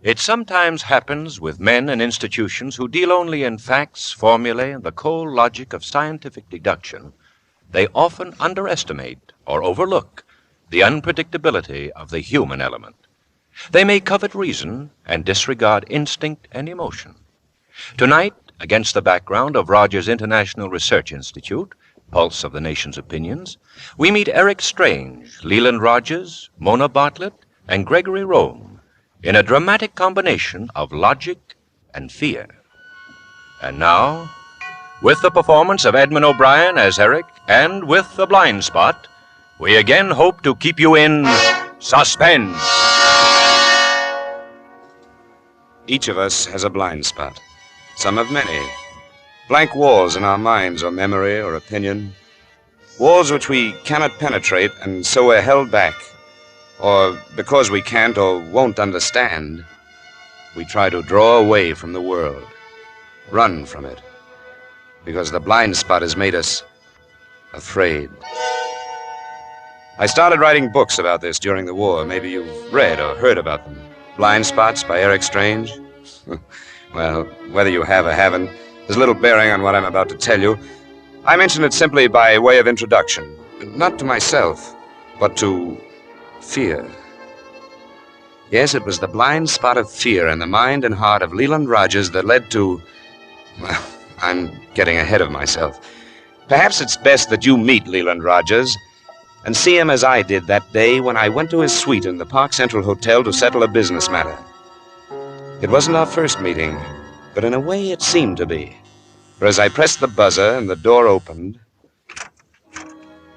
It sometimes happens with men and institutions who deal only in facts, formulae, and the cold logic of scientific deduction. They often underestimate or overlook the unpredictability of the human element. They may covet reason and disregard instinct and emotion. Tonight, against the background of Rogers International Research Institute, pulse of the nation's opinions, we meet Eric Strange, Leland Rogers, Mona Bartlett, and Gregory Rome in a dramatic combination of logic and fear. And now, with the performance of Edmund O'Brien as Eric and with The Blind Spot, we again hope to keep you in suspense. Each of us has a blind spot. Some have many. Blank walls in our minds or memory or opinion. Walls which we cannot penetrate, and so we're held back. Or because we can't or won't understand, we try to draw away from the world, run from it, because the blind spot has made us afraid. I started writing books about this during the war. Maybe you've read or heard about them. Blind Spots by Eric Strange. Well, whether you have or haven't, there's little bearing on what I'm about to tell you. I mention it simply by way of introduction, not to myself, but to fear. Yes, it was the blind spot of fear in the mind and heart of Leland Rogers that led to... Well, I'm getting ahead of myself. Perhaps it's best that you meet Leland Rogers and see him as I did that day when I went to his suite in the Park Central Hotel to settle a business matter. It wasn't our first meeting, but in a way it seemed to be. For as I pressed the buzzer and the door opened,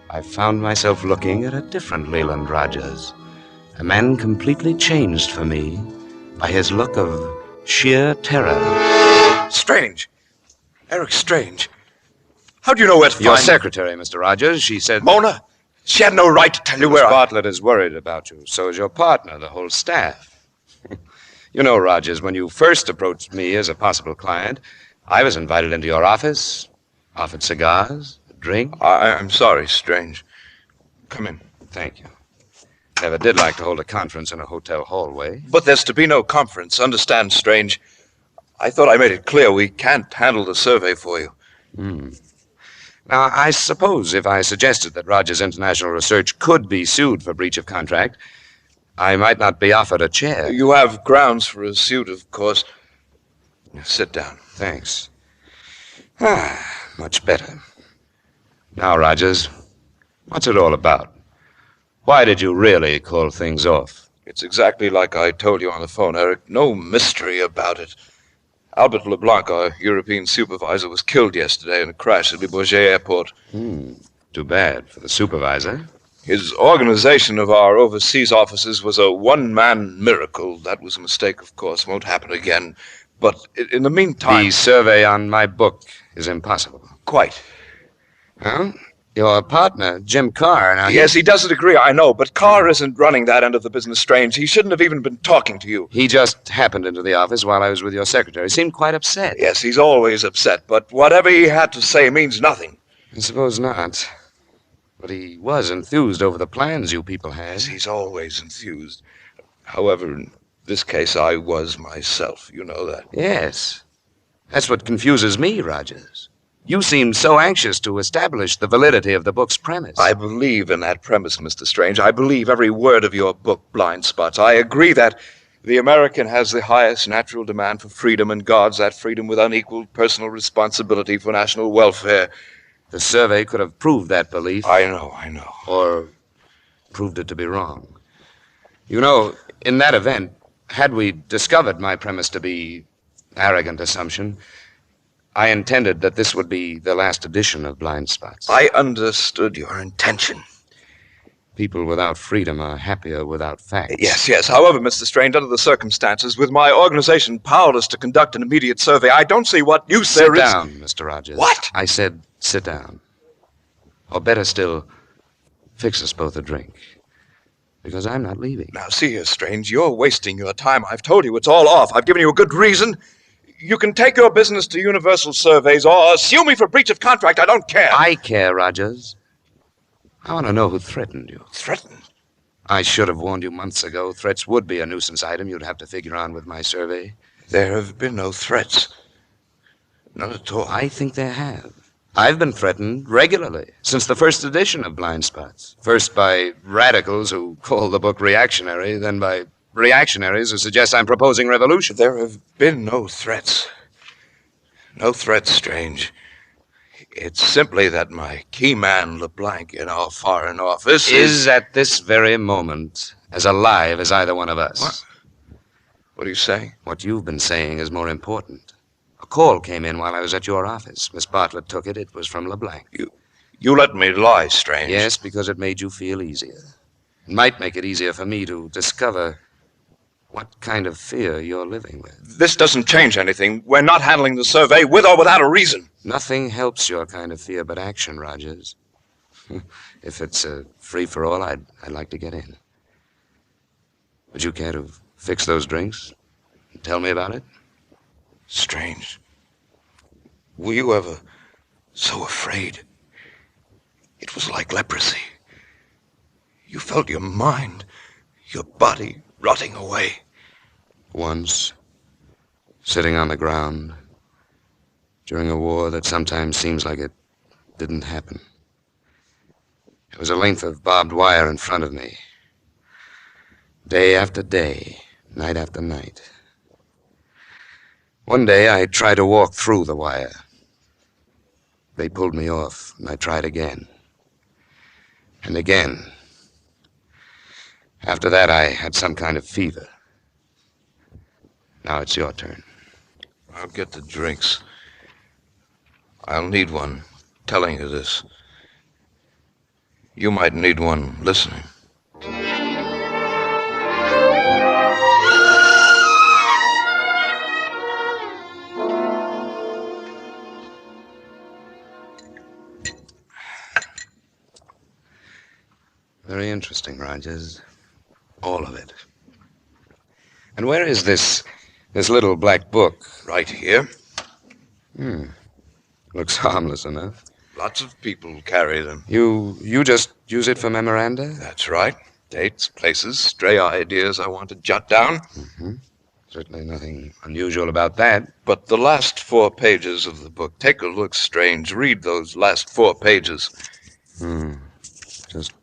I found myself looking at a different Leland Rogers, a man completely changed for me by his look of sheer terror. Strange. Eric Strange. How do you know where to find... Your secretary, Mr. Rogers, she said... Mona? She had no right to tell you where Miss Bartlett is worried about you. So is your partner, the whole staff. You know, Rogers, when you first approached me as a possible client, I was invited into your office, offered cigars, Drink? I'm sorry, Strange. Come in. Thank you. Never did like to hold a conference in a hotel hallway. But there's to be no conference. Understand, Strange. I thought I made it clear we can't handle the survey for you. Now, I suppose if I suggested that Rogers International Research could be sued for breach of contract, I might not be offered a chair. You have grounds for a suit, of course. Sit down. Thanks. Much better. Now, Rogers, what's it all about? Why did you really call things off? It's exactly like I told you on the phone, Eric. No mystery about it. Albert LeBlanc, our European supervisor, was killed yesterday in a crash at Le Bourget Airport. Too bad for the supervisor. His organization of our overseas offices was a one-man miracle. That was a mistake, of course. Won't happen again. But in the meantime... The survey on my book is impossible. Quite. Well, your partner, Jim Carr... Now yes, he doesn't agree, I know. But Carr isn't running that end of the business, Strange. He shouldn't have even been talking to you. He just happened into the office while I was with your secretary. He seemed quite upset. Yes, he's always upset. But whatever he had to say means nothing. I suppose not. But he was enthused over the plans you people had. Yes, he's always enthused. However, in this case, I was myself. You know that. Yes. That's what confuses me, Rogers. You seem so anxious to establish the validity of the book's premise. I believe in that premise, Mr. Strange. I believe every word of your book, Blind Spots. I agree that the American has the highest natural demand for freedom and guards that freedom with unequaled personal responsibility for national welfare. The survey could have proved that belief. I know. Or proved it to be wrong. You know, in that event, had we discovered my premise to be arrogant assumption, I intended that this would be the last edition of Blind Spots. I understood your intention. People without freedom are happier without facts. Yes. However, Mr. Strange, under the circumstances, with my organization powerless to conduct an immediate survey, I don't see what use there is... Sit down, Mr. Rogers. What? I said sit down. Or better still, fix us both a drink. Because I'm not leaving. Now, see here, Strange, you're wasting your time. I've told you it's all off. I've given you a good reason. You can take your business to Universal Surveys or sue me for breach of contract. I don't care. I care, Rogers. I want to know who threatened you. Threatened? I should have warned you months ago. Threats would be a nuisance item you'd have to figure on with my survey. There have been no threats. None at all. I think there have. I've been threatened regularly since the first edition of Blind Spots. First by radicals who call the book reactionary, then by reactionaries who suggest I'm proposing revolution. There have been no threats. No threats, Strange. It's simply that my key man, LeBlanc, in our Foreign Office is at this very moment as alive as either one of us. What are you saying? What you've been saying is more important. A call came in while I was at your office. Miss Bartlett took it. It was from LeBlanc. You let me lie, Strange. Yes, because it made you feel easier. It might make it easier for me to discover what kind of fear you're living with. This doesn't change anything. We're not handling the survey with or without a reason. Nothing helps your kind of fear but action, Rogers. If it's a free-for-all, I'd like to get in. Would you care to fix those drinks and tell me about it? Strange. Were you ever so afraid? It was like leprosy. You felt your mind, your body rotting away. Once, sitting on the ground, during a war that sometimes seems like it didn't happen. There was a length of barbed wire in front of me. Day after day, night after night. One day I tried to walk through the wire. They pulled me off, and I tried again. And again. After that, I had some kind of fever. Now it's your turn. I'll get the drinks. I'll need one telling you this. You might need one listening. Very interesting, Rogers. All of it. And where is this little black book? Right here. Looks harmless enough. Lots of people carry them. You just use it for memoranda? That's right. Dates, places, stray ideas I want to jot down. Mm-hmm. Certainly nothing unusual about that. But the last 4 pages of the book, take a look, Strange. Read those last 4 pages. Just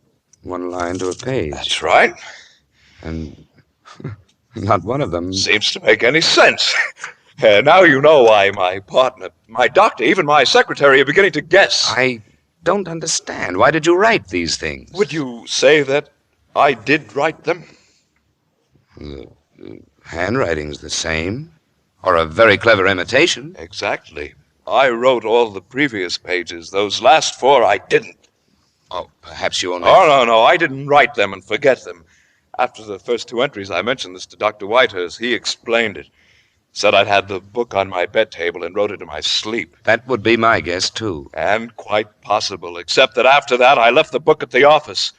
one line to a page. That's right. And not one of them seems to make any sense. Now you know why my partner, my doctor, even my secretary are beginning to guess. I don't understand. Why did you write these things? Would you say that I did write them? The handwriting's the same. Or a very clever imitation. Exactly. I wrote all the previous pages. Those last 4 I didn't. Oh, perhaps you only... Oh, no, I didn't write them and forget them. After the first 2 entries, I mentioned this to Dr. Whitehurst. He explained it. Said I'd had the book on my bed table and wrote it in my sleep. That would be my guess, too. And quite possible, except that after that, I left the book at the office.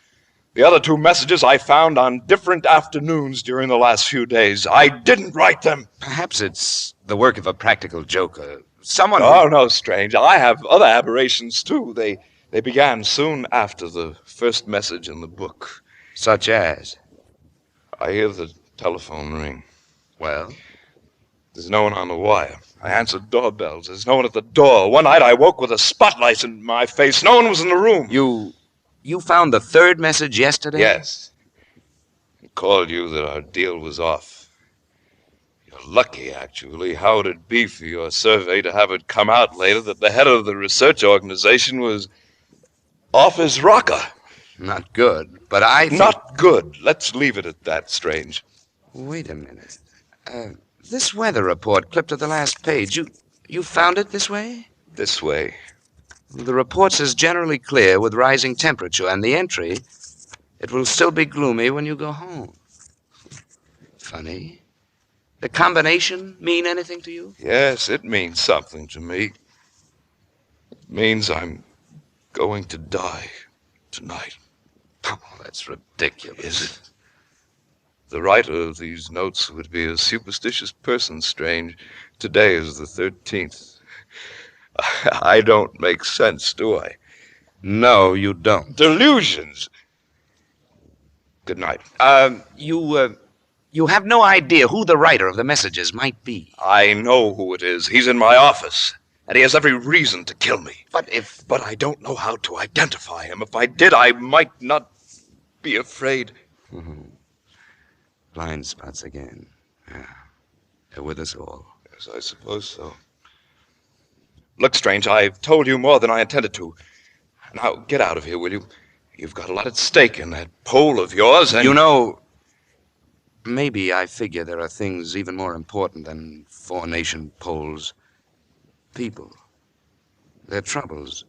The other 2 messages I found on different afternoons during the last few days. I didn't write them. Perhaps it's the work of a practical joker. Someone... Oh, no, Strange. I have other aberrations, too. They began soon after the first message in the book. Such as? I hear the telephone ring. Well? There's no one on the wire. I answered doorbells. There's no one at the door. One night I woke with a spotlight in my face. No one was in the room. You found the 3rd message yesterday? Yes. I called you that our deal was off. You're lucky, actually. How would it be for your survey to have it come out later that the head of the research organization was off his rocker? Not good, but I think... Not good. Let's leave it at that, Strange. Wait a minute. This weather report clipped to the last page, you found it this way? This way. The report says generally clear with rising temperature, and the entry, it will still be gloomy when you go home. Funny. The combination mean anything to you? Yes, it means something to me. It means I'm going to die tonight. Oh, that's ridiculous. Is it? The writer of these notes would be a superstitious person, Strange. Today is the 13th. I don't make sense, do I? No, you don't. Delusions. Good night. You have no idea who the writer of the messages might be. I know who it is. He's in my office, and he has every reason to kill me. But I don't know how to identify him. If I did, I might not be afraid. Blind spots again. Yeah. They're with us all. Yes, I suppose so. Look, Strange, I've told you more than I intended to. Now, get out of here, will you? You've got a lot at stake in that poll of yours, and... You know, maybe I figure there are things even more important than 4-nation polls. People. Their troubles.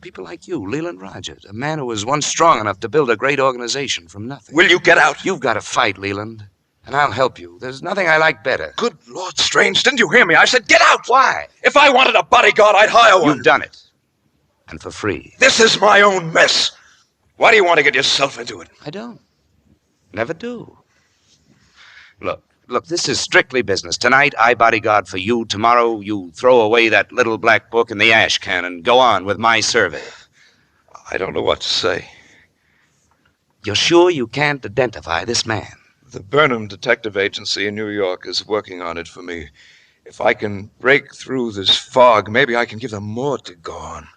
People like you, Leland Rogers, a man who was once strong enough to build a great organization from nothing. Will you get out? You've got to fight, Leland, and I'll help you. There's nothing I like better. Good Lord, Strange, didn't you hear me? I said get out! Why? If I wanted a bodyguard, I'd hire one. You've done it. And for free. This is my own mess. Why do you want to get yourself into it? I don't. Never do. Look, this is strictly business. Tonight, I bodyguard for you. Tomorrow, you throw away that little black book in the ash can and go on with my survey. I don't know what to say. You're sure you can't identify this man? The Burnham Detective Agency in New York is working on it for me. If I can break through this fog, maybe I can give them more to go on.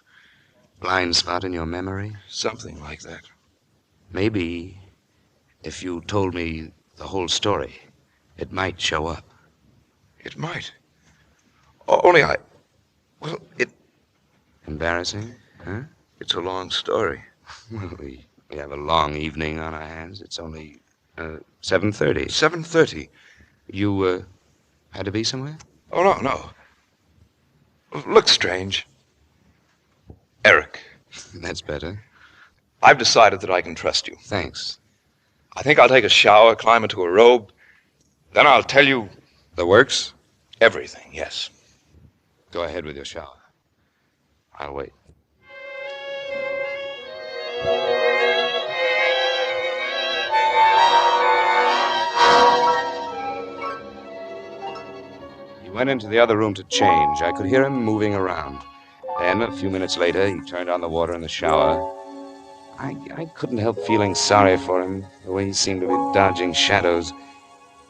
Blind spot in your memory? Something like that. Maybe if you told me the whole story, it might show up. It might. Only it... Embarrassing, huh? It's a long story. Well, we have a long evening on our hands. It's only 7:30. 7:30. You had to be somewhere? Oh, no. Look, Strange. Eric. That's better. I've decided that I can trust you. Thanks. I think I'll take a shower, climb into a robe. Then I'll tell you... The works? Everything, yes. Go ahead with your shower. I'll wait. He went into the other room to change. I could hear him moving around. Then, a few minutes later, he turned on the water in the shower. I couldn't help feeling sorry for him, the way he seemed to be dodging shadows.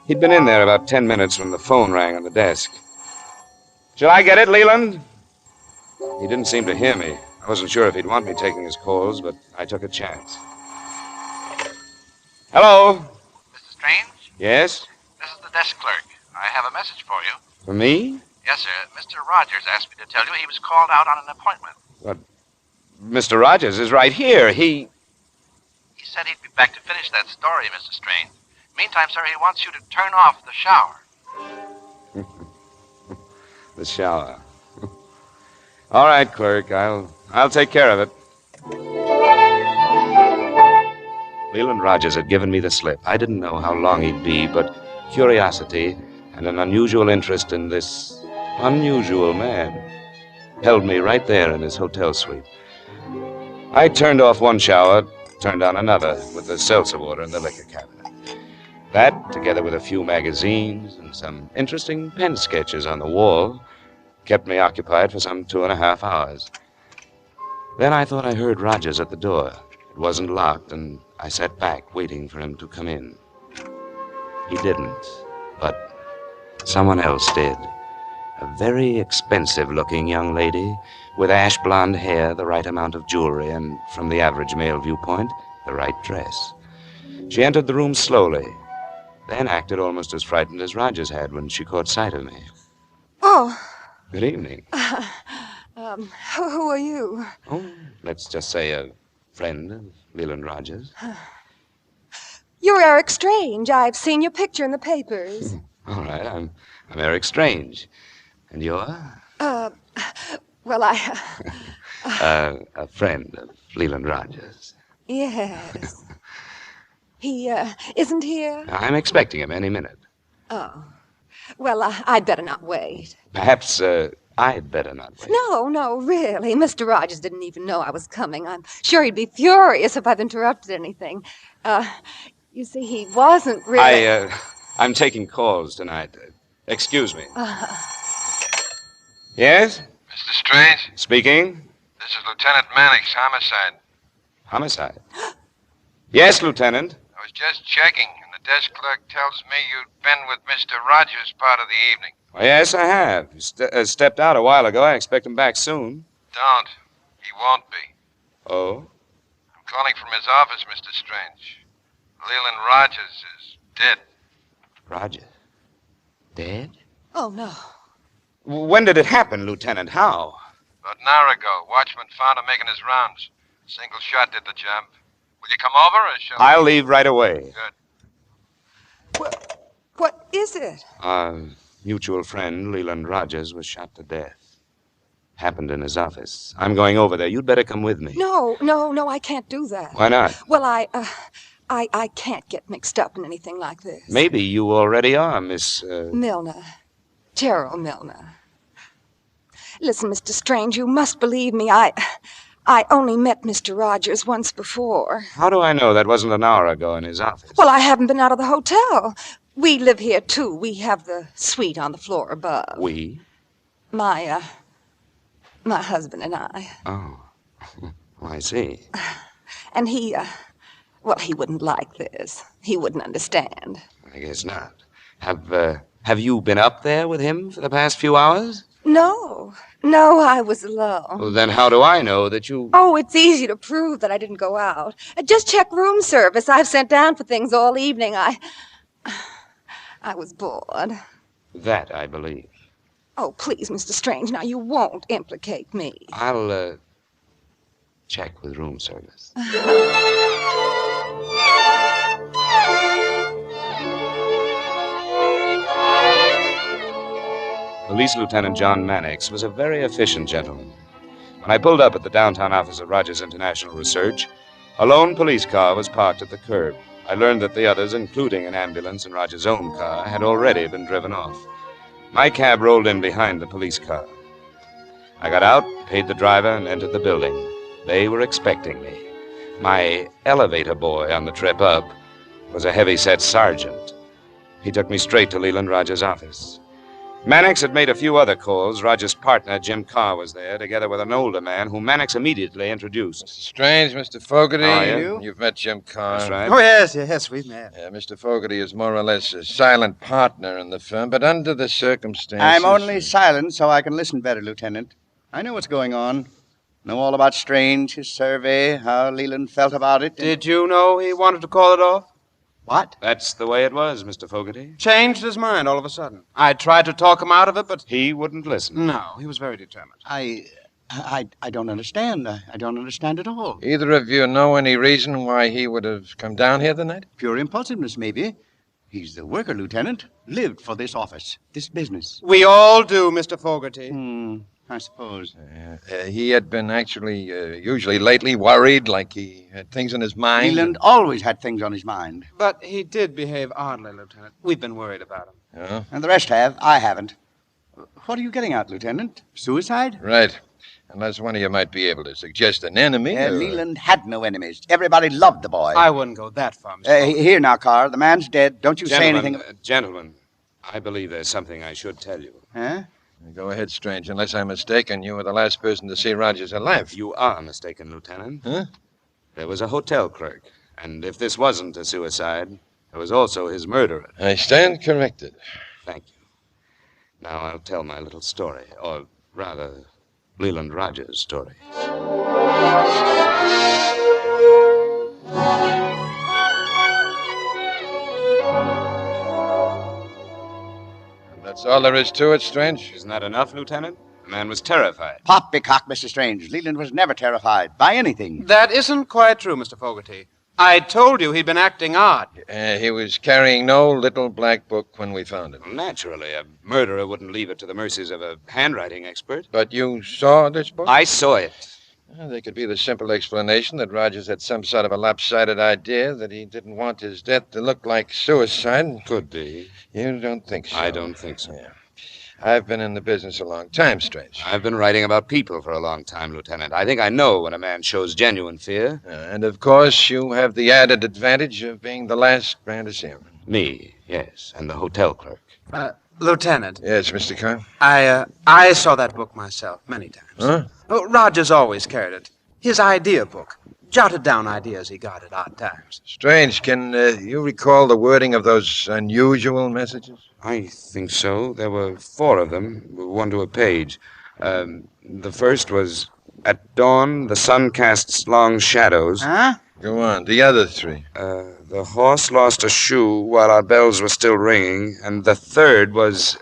He'd been in there about 10 minutes when the phone rang on the desk. "Shall I get it, Leland?" He didn't seem to hear me. I wasn't sure if he'd want me taking his calls, but I took a chance. "Hello?" Mr. Strange? "Yes? This is the desk clerk. I have a message for you. For me? Yes, sir. Mr. Rogers asked me to tell you he was called out on an appointment. What? Mr. Rogers is right here. He said he'd be back to finish that story, Mr. Strange. Meantime, sir, he wants you to turn off the shower. The shower. All right, clerk. I'll take care of it. Leland Rogers had given me the slip. I didn't know how long he'd be, but curiosity and an unusual interest in this unusual man held me right there in his hotel suite. I turned off one shower, turned on another with the seltzer water in the liquor cabinet. That, together with a few magazines and some interesting pen sketches on the wall, kept me occupied for some 2.5 hours. Then I thought I heard Rogers at the door. It wasn't locked, and I sat back waiting for him to come in. He didn't, but someone else did. A very expensive-looking young lady with ash blonde hair, the right amount of jewelry, and, from the average male viewpoint, the right dress. She entered the room slowly, then acted almost as frightened as Rogers had when she caught sight of me. Oh. Good evening. Who are you? Oh, let's just say a friend of Leland Rogers. You're Eric Strange. I've seen your picture in the papers. All right, I'm Eric Strange. And you're? Well, A friend of Leland Rogers. Yes. He, isn't here? I'm expecting him any minute. Oh. Well, I'd better not wait. Perhaps, I'd better not wait. No, really. Mr. Rogers didn't even know I was coming. I'm sure he'd be furious if I've interrupted anything. You see, he wasn't really... I'm taking calls tonight. Excuse me. Yes? Mr. Strange? Speaking? This is Lieutenant Mannix, homicide. Homicide? Yes, Lieutenant. I was just checking, and the desk clerk tells me you'd been with Mr. Rogers part of the evening. Well, yes, I have. He stepped out a while ago. I expect him back soon. Don't. He won't be. Oh? I'm calling from his office, Mr. Strange. Leland Rogers is dead. Rogers? Dead? Oh, no. When did it happen, Lieutenant? How? About an hour ago, watchman found him making his rounds. Single shot did the job. Will you come over, or shall I'll leave right away. Good. What is it? Our mutual friend, Leland Rogers, was shot to death. Happened in his office. I'm going over there. You'd better come with me. No, I can't do that. Why not? Well, I can't get mixed up in anything like this. Maybe you already are, Miss... Milner. Terrell Milner. Listen, Mr. Strange, you must believe me. I only met Mr. Rogers once before. How do I know that wasn't an hour ago in his office? Well, I haven't been out of the hotel. We live here, too. We have the suite on the floor above. We? My husband and I. Oh, I see. And he wouldn't like this. He wouldn't understand. I guess not. Have you been up there with him for the past few hours? No, I was alone. Well, then how do I know that you... Oh, it's easy to prove that I didn't go out. Just check room service. I've sent down for things all evening. I was bored. That I believe. Oh, please, Mr. Strange, now you won't implicate me. I'll, check with room service. Police Lieutenant John Mannix was a very efficient gentleman. When I pulled up at the downtown office of Rogers International Research, a lone police car was parked at the curb. I learned that the others, including an ambulance and Rogers' own car, had already been driven off. My cab rolled in behind the police car. I got out, paid the driver, and entered the building. They were expecting me. My elevator boy on the trip up was a heavy-set sergeant. He took me straight to Leland Rogers' office. Mannix had made a few other calls. Rogers' partner, Jim Carr, was there, together with an older man whom Mannix immediately introduced. Strange, Mr. Fogarty. How are you? You've met Jim Carr. That's right. Oh, yes, we've met. Mr. Fogarty is more or less a silent partner in the firm, but under the circumstances... I'm only silent so I can listen better, Lieutenant. I know what's going on. Know all about Strange, his survey, how Leland felt about it. Did you know he wanted to call it off? What? That's the way it was, Mr. Fogarty. Changed his mind all of a sudden. I tried to talk him out of it, but... He wouldn't listen. No, he was very determined. I don't understand. I don't understand at all. Either of you know any reason why he would have come down here tonight? Pure impulsiveness, maybe. He's the worker, Lieutenant. Lived for this office, this business. We all do, Mr. Fogarty. I suppose. He had been actually, usually lately, worried, like he had things on his mind. Leland always had things on his mind. But he did behave oddly, Lieutenant. We've been worried about him. Yeah? And the rest have. I haven't. What are you getting at, Lieutenant? Suicide? Right. Unless one of you might be able to suggest an enemy. Leland had no enemies. Everybody loved the boy. I wouldn't go that far, Mr. Fogarty. Here now, Carr. The man's dead. Don't you say anything... Gentlemen, I believe there's something I should tell you. Huh? Go ahead, Strange. Unless I'm mistaken, you were the last person to see Rogers alive. You are mistaken, Lieutenant. Huh? There was a hotel clerk, and if this wasn't a suicide, there was also his murderer. I stand corrected. Thank you. Now I'll tell my little story, or rather, Leland Rogers' story. That's all there is to it, Strange. Isn't that enough, Lieutenant? The man was terrified. Poppycock, Mr. Strange. Leland was never terrified by anything. That isn't quite true, Mr. Fogarty. I told you he'd been acting odd. He was carrying no little black book when we found him. Naturally, a murderer wouldn't leave it to the mercies of a handwriting expert. But you saw this book? I saw it. There could be the simple explanation that Rogers had some sort of a lopsided idea that he didn't want his death to look like suicide. Could be. You don't think so? I don't think so. Yeah. I've been in the business a long time, Strange. I've been writing about people for a long time, Lieutenant. I think I know when a man shows genuine fear. And, of course, you have the added advantage of being the last man to see him. Me, yes, and the hotel clerk. Lieutenant. Yes, Mr. Carr? I saw that book myself many times. Huh? Rogers always carried it. His idea book. Jotted down ideas he got at odd times. Strange. Can you recall the wording of those unusual messages? I think so. There were 4 of them, one to a page. The first was, "At dawn, the sun casts long shadows." Huh? Go on. The other 3. The horse lost a shoe while our bells were still ringing. And the third was,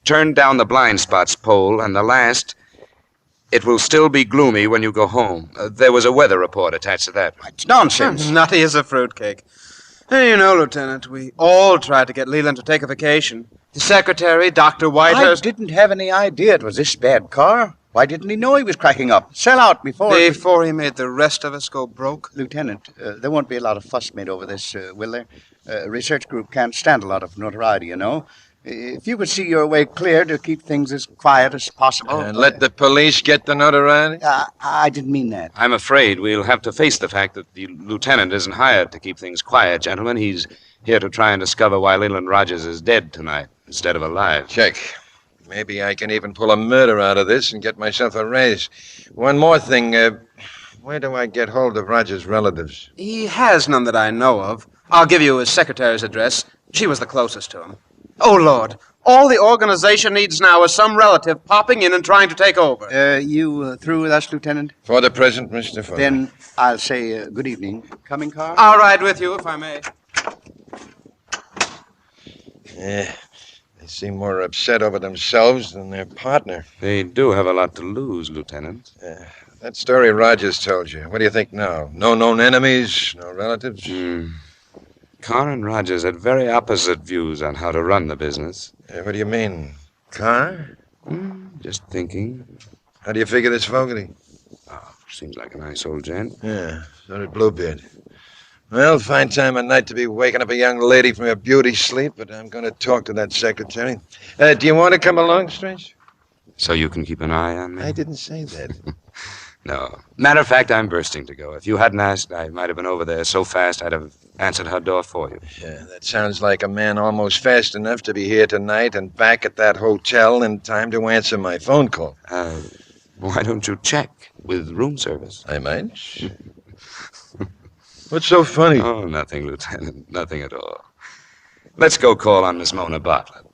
"Turn down the blind spots pole." And the last, "It will still be gloomy when you go home." There was a weather report attached to that. It's nonsense. Nutty as a fruitcake. Hey, you know, Lieutenant, we all tried to get Leland to take a vacation. The secretary, Dr. Whitehurst... I didn't have any idea it was this bad, Carr. Why didn't he know he was cracking up? Sell out before... Before he made the rest of us go broke? Lieutenant, there won't be a lot of fuss made over this, will there? A research group can't stand a lot of notoriety, you know. If you could see your way clear to keep things as quiet as possible... And let the police get the notoriety? I didn't mean that. I'm afraid we'll have to face the fact that the lieutenant isn't hired to keep things quiet, gentlemen. He's here to try and discover why Leland Rogers is dead tonight instead of alive. Check. Maybe I can even pull a murder out of this and get myself a raise. One more thing. Where do I get hold of Rogers' relatives? He has none that I know of. I'll give you his secretary's address. She was the closest to him. Oh, Lord. All the organization needs now is some relative popping in and trying to take over. You through with us, Lieutenant? For the present, Mr. Fuller. Then I'll say good evening. Coming, Carr? I'll ride with you, if I may. Yeah. They seem more upset over themselves than their partner. They do have a lot to lose, Lieutenant. That story Rogers told you. What do you think now? No known enemies? No relatives? Carr and Rogers had very opposite views on how to run the business. What do you mean? Carr? Just thinking. How do you figure this Fogarty? Seems like a nice old gent. Yeah, so did Bluebeard. Well, fine time of night to be waking up a young lady from her beauty sleep, but I'm going to talk to that secretary. Do you want to come along, Strange? So you can keep an eye on me? I didn't say that. No. Matter of fact, I'm bursting to go. If you hadn't asked, I might have been over there so fast I'd have answered her door for you. Yeah, that sounds like a man almost fast enough to be here tonight and back at that hotel in time to answer my phone call. Why don't you check with room service? I might. What's so funny? Oh, nothing, Lieutenant. Nothing at all. Let's go call on Miss Mona Bartlett.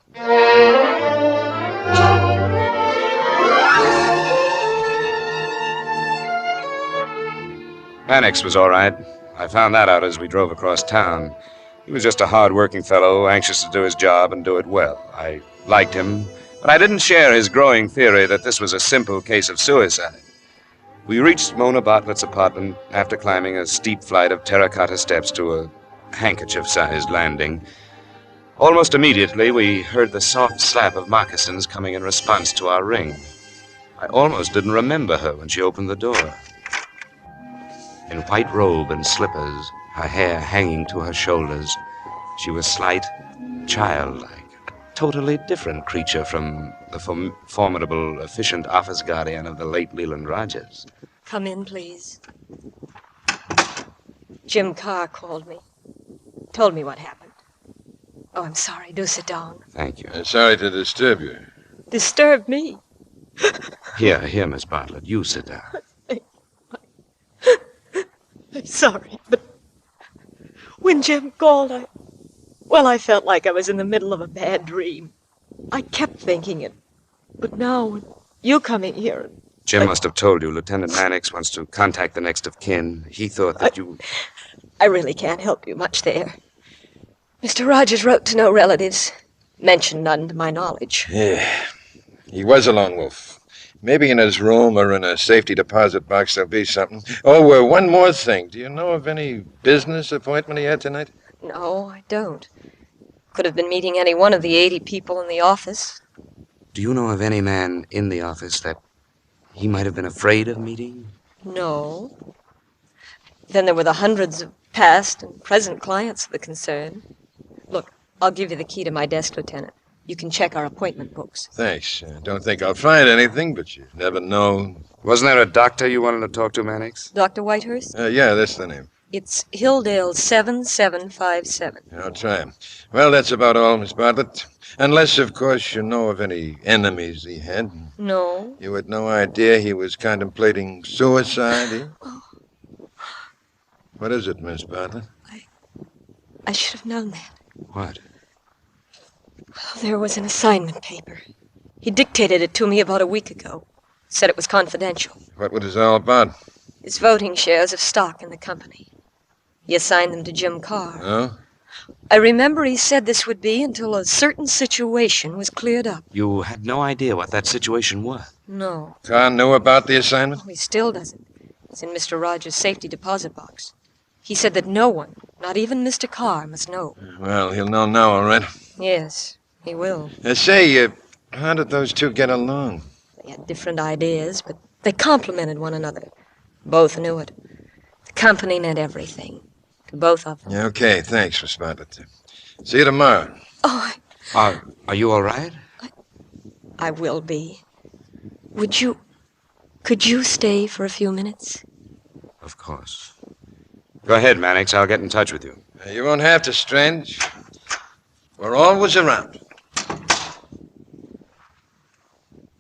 Mannix was all right. I found that out as we drove across town. He was just a hard-working fellow, anxious to do his job and do it well. I liked him, but I didn't share his growing theory that this was a simple case of suicide. We reached Mona Bartlett's apartment after climbing a steep flight of terracotta steps to a handkerchief-sized landing. Almost immediately, we heard the soft slap of moccasins coming in response to our ring. I almost didn't remember her when she opened the door. In white robe and slippers, her hair hanging to her shoulders, she was slight, childlike, a totally different creature from the formidable, efficient office guardian of the late Leland Rogers. Come in, please. Jim Carr called me. Told me what happened. Oh, I'm sorry. Do sit down. Thank you. Sorry to disturb you. Disturb me? Here, Miss Bartlett, you sit down. I'm sorry, but when Jim called, I felt like I was in the middle of a bad dream. I kept thinking it. But now, with you coming here... Jim must have told you Lieutenant Mannix wants to contact the next of kin. He thought that you... I really can't help you much there. Mr. Rogers wrote to no relatives. Mentioned none to my knowledge. Yeah, he was a lone wolf. Maybe in his room or in a safety deposit box there'll be something. Oh, one more thing. Do you know of any business appointment he had tonight? No, I don't. Could have been meeting any one of the 80 people in the office. Do you know of any man in the office that he might have been afraid of meeting? No. Then there were the hundreds of past and present clients of the concern. Look, I'll give you the key to my desk, Lieutenant. You can check our appointment books. Thanks. Don't think I'll find anything, but you never know. Wasn't there a doctor you wanted to talk to, Mannix? Dr. Whitehurst? Yeah, that's the name. It's Hilldale 7757. I'll try him. Well, that's about all, Miss Bartlett. Unless, of course, you know of any enemies he had. No. You had no idea he was contemplating suicide, eh? What is it, Miss Bartlett? I should have known that. What? Well, there was an assignment paper. He dictated it to me about a week ago. Said it was confidential. What was it all about? His voting shares of stock in the company. He assigned them to Jim Carr. Oh? I remember he said this would be until a certain situation was cleared up. You had no idea what that situation was? No. Carr knew about the assignment? Oh, he still doesn't. It's in Mr. Rogers' safety deposit box. He said that no one, not even Mr. Carr, must know. Well, he'll know now, all right. Yes, he will. Say, how did those two get along? They had different ideas, but they complemented one another. Both knew it. The company meant everything. To both of them. Yeah, okay, thanks, Miss Bartlett. See you tomorrow. Oh, Are you all right? I will be. Could you stay for a few minutes? Of course. Go ahead, Mannix. I'll get in touch with you. You won't have to, Strange. We're always around.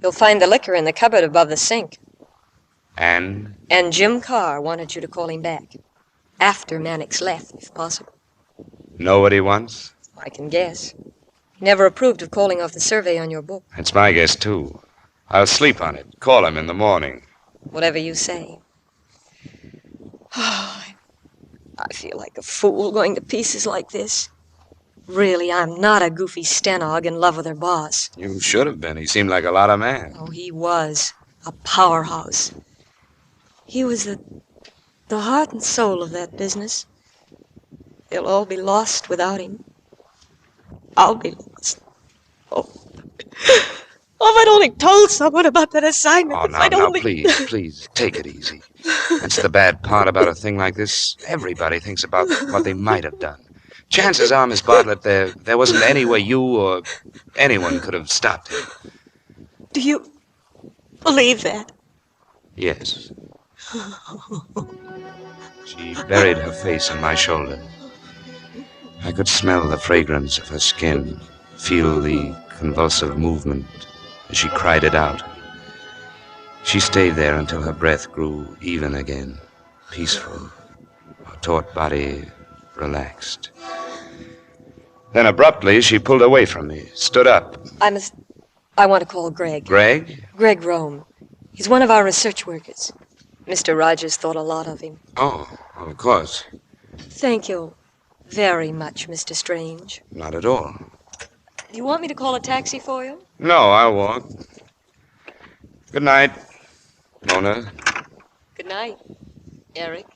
You'll find the liquor in the cupboard above the sink. And? And Jim Carr wanted you to call him back. After Mannix left, if possible. Know what he wants? I can guess. He never approved of calling off the survey on your book. It's my guess, too. I'll sleep on it. Call him in the morning. Whatever you say. Oh, I feel like a fool going to pieces like this. Really, I'm not a goofy stenog in love with her boss. You should have been. He seemed like a lot of man. Oh, he was. A powerhouse. He was the heart and soul of that business. They'll all be lost without him. I'll be lost. Oh, if I'd only told someone about that assignment. Oh, now, please, take it easy. That's the bad part about a thing like this. Everybody thinks about what they might have done. Chances are, Miss Bartlett, there wasn't any way you or anyone could have stopped him. Do you believe that? Yes. She buried her face on my shoulder. I could smell the fragrance of her skin, feel the convulsive movement as she cried it out. She stayed there until her breath grew even again, peaceful, her taut body relaxed. Then abruptly, she pulled away from me, stood up. I want to call Greg. Greg? Greg Rome. He's one of our research workers. Mr. Rogers thought a lot of him. Oh, of course. Thank you very much, Mr. Strange. Not at all. Do you want me to call a taxi for you? No, I'll walk. Good night, Mona. Good night, Eric.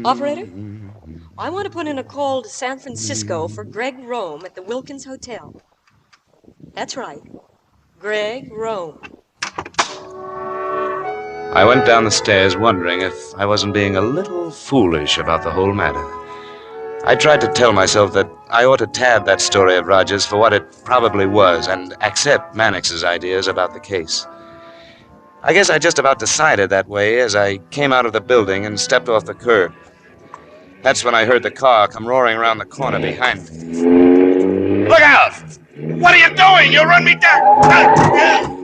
Operator? I want to put in a call to San Francisco for Greg Rome at the Wilkins Hotel. That's right. Greg Rome. I went down the stairs wondering if I wasn't being a little foolish about the whole matter. I tried to tell myself that I ought to tab that story of Rogers for what it probably was and accept Mannix's ideas about the case. I guess I just about decided that way as I came out of the building and stepped off the curb. That's when I heard the car come roaring around the corner behind me. Look out! What are you doing? You run me down!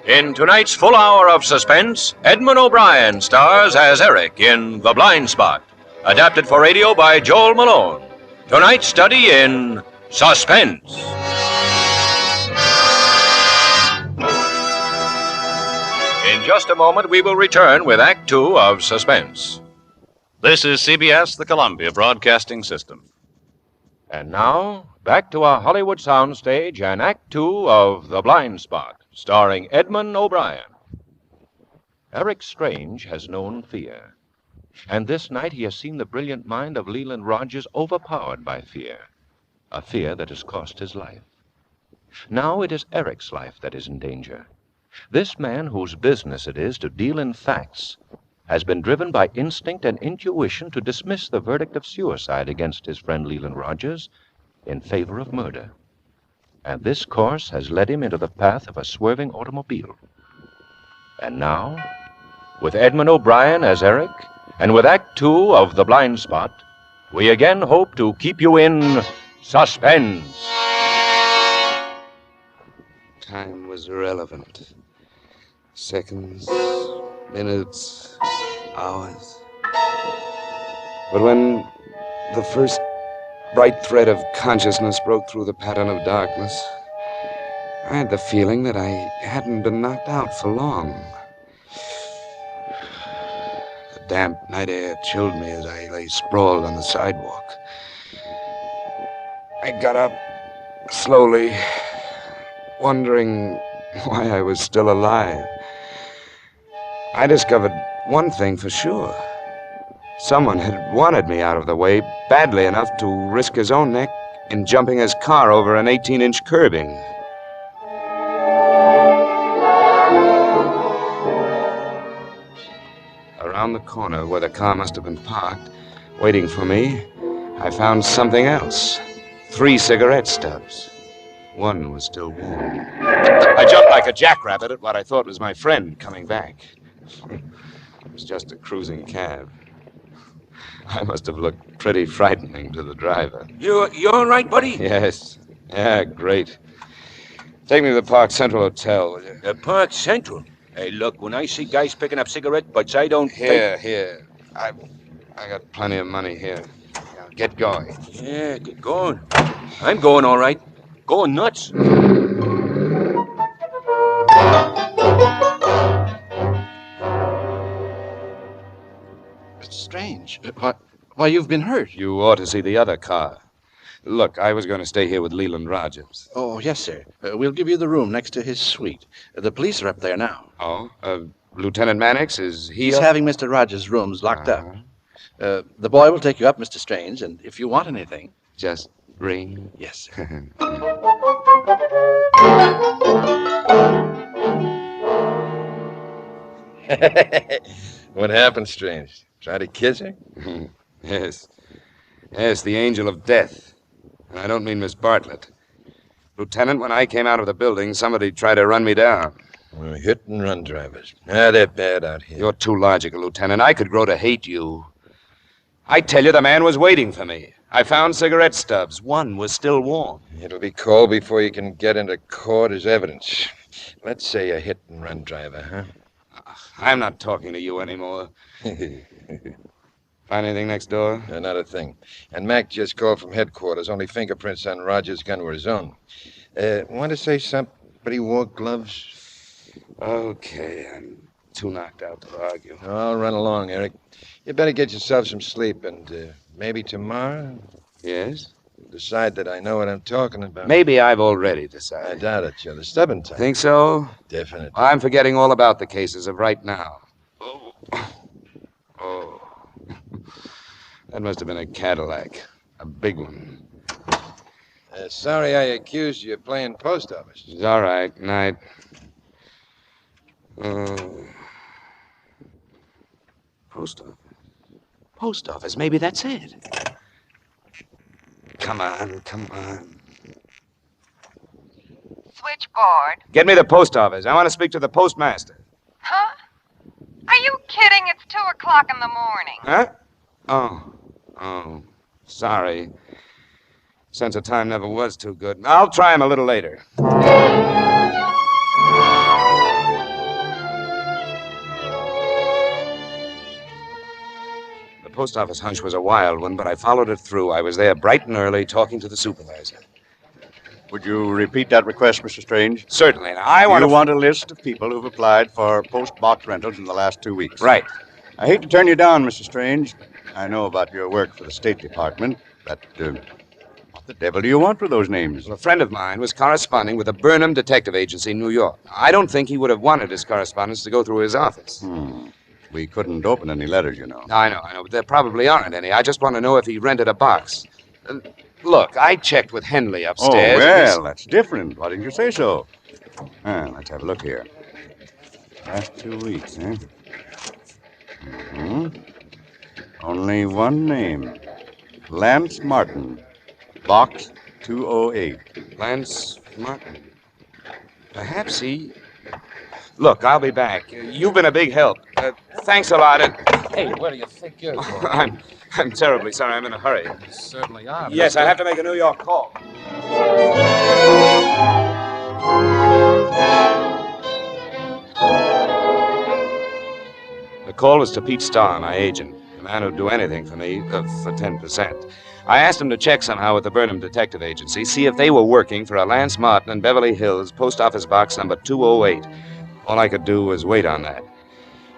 In tonight's full hour of suspense, Edmund O'Brien stars as Eric in The Blind Spot, adapted for radio by Joel Malone. Tonight's study in Suspense. In just a moment, we will return with Act Two of Suspense. This is CBS, the Columbia Broadcasting System. And now, back to our Hollywood soundstage and Act Two of The Blind Spot, starring Edmund O'Brien. Eric Strange has known fear. And this night he has seen the brilliant mind of Leland Rogers overpowered by fear. A fear that has cost his life. Now it is Eric's life that is in danger. This man, whose business it is to deal in facts, has been driven by instinct and intuition to dismiss the verdict of suicide against his friend Leland Rogers in favor of murder. And this course has led him into the path of a swerving automobile. And now, with Edmund O'Brien as Eric, and with Act Two of The Blind Spot, we again hope to keep you in suspense. Time was irrelevant. Seconds, minutes, hours. But when the first bright thread of consciousness broke through the pattern of darkness, I had the feeling that I hadn't been knocked out for long. The damp night air chilled me as I lay sprawled on the sidewalk. I got up slowly, wondering why I was still alive. I discovered one thing for sure. Someone had wanted me out of the way badly enough to risk his own neck in jumping his car over an 18-inch curbing. Around the corner where the car must have been parked, waiting for me, I found something else. 3 cigarette stubs. One was still warm. I jumped like a jackrabbit at what I thought was my friend coming back. It was just a cruising cab. I must have looked pretty frightening to the driver. You all right, buddy? Yes. Yeah, great. Take me to the Park Central Hotel, will you? The Park Central? Hey, look, when I see guys picking up cigarette butts, I don't Here. I got plenty of money here. Now, get going. Yeah, get going. I'm going all right. Going nuts. It's strange. Why, you've been hurt. You ought to see the other car. Look, I was going to stay here with Leland Rogers. Oh, yes, sir. We'll give you the room next to his suite. The police are up there now. Oh? Lieutenant Mannix, is he He's up? having Mr. Rogers' rooms locked up. The boy will take you up, Mr. Strange, and if you want anything... Just ring? Yes, sir. What happened, Strange? Try to kiss her? Yes. Yes, the angel of death. And I don't mean Miss Bartlett. Lieutenant, when I came out of the building, somebody tried to run me down. Well, hit-and-run drivers. They're bad out here. You're too logical, Lieutenant. I could grow to hate you. I tell you, the man was waiting for me. I found cigarette stubs. One was still warm. It'll be cold before you can get into court as evidence. Let's say a hit-and-run driver, huh? I'm not talking to you anymore. Find anything next door? No, not a thing. And Mac just called from headquarters. Only fingerprints on Roger's gun were his own. Want to say somebody wore gloves? Okay, I'm too knocked out to argue. I'll run along, Eric. You better get yourself some sleep, and maybe tomorrow... Yes? Decide that I know what I'm talking about. Maybe I've already decided. I doubt it. You're the stubborn type. Think so? Definitely. I'm forgetting all about the cases of right now. Oh. That must have been a Cadillac. A big one. Sorry I accused you of playing post office. It's all right. Night. Post office. Post office. Maybe that's it. Come on. Switchboard. Get me the post office. I want to speak to the postmaster. Huh? Are you kidding? It's 2 o'clock in the morning. Huh? Oh. Sorry. Sense of time never was too good. I'll try him a little later. The post office hunch was a wild one, but I followed it through. I was there bright and early talking to the supervisor. Would you repeat that request, Mr. Strange? Certainly. Now, I want You want a list of people who've applied for post-box rentals in the last 2 weeks. Right. I hate to turn you down, Mr. Strange. I know about your work for the State Department, but what the devil do you want for those names? Well, a friend of mine was corresponding with the Burnham Detective Agency in New York. I don't think he would have wanted his correspondence to go through his office. We couldn't open any letters, you know. I know, but there probably aren't any. I just want to know if he rented a box. Look, I checked with Henley upstairs. Oh, well, that's different. Why didn't you say so? Let's have a look here. Last 2 weeks, eh? Only one name. Lance Martin. Box 208. Lance Martin. Perhaps he... Look, I'll be back. You've been a big help. Thanks a lot. Hey, where do you think you're going? I'm terribly sorry. I'm in a hurry. You certainly are. Yes, I have to make a New York call. The call was to Pete Starr, my agent, the man who'd do anything for me for 10%. I asked him to check somehow with the Burnham Detective Agency, see if they were working for a Lance Martin in Beverly Hills, post office box number 208. All I could do was wait on that.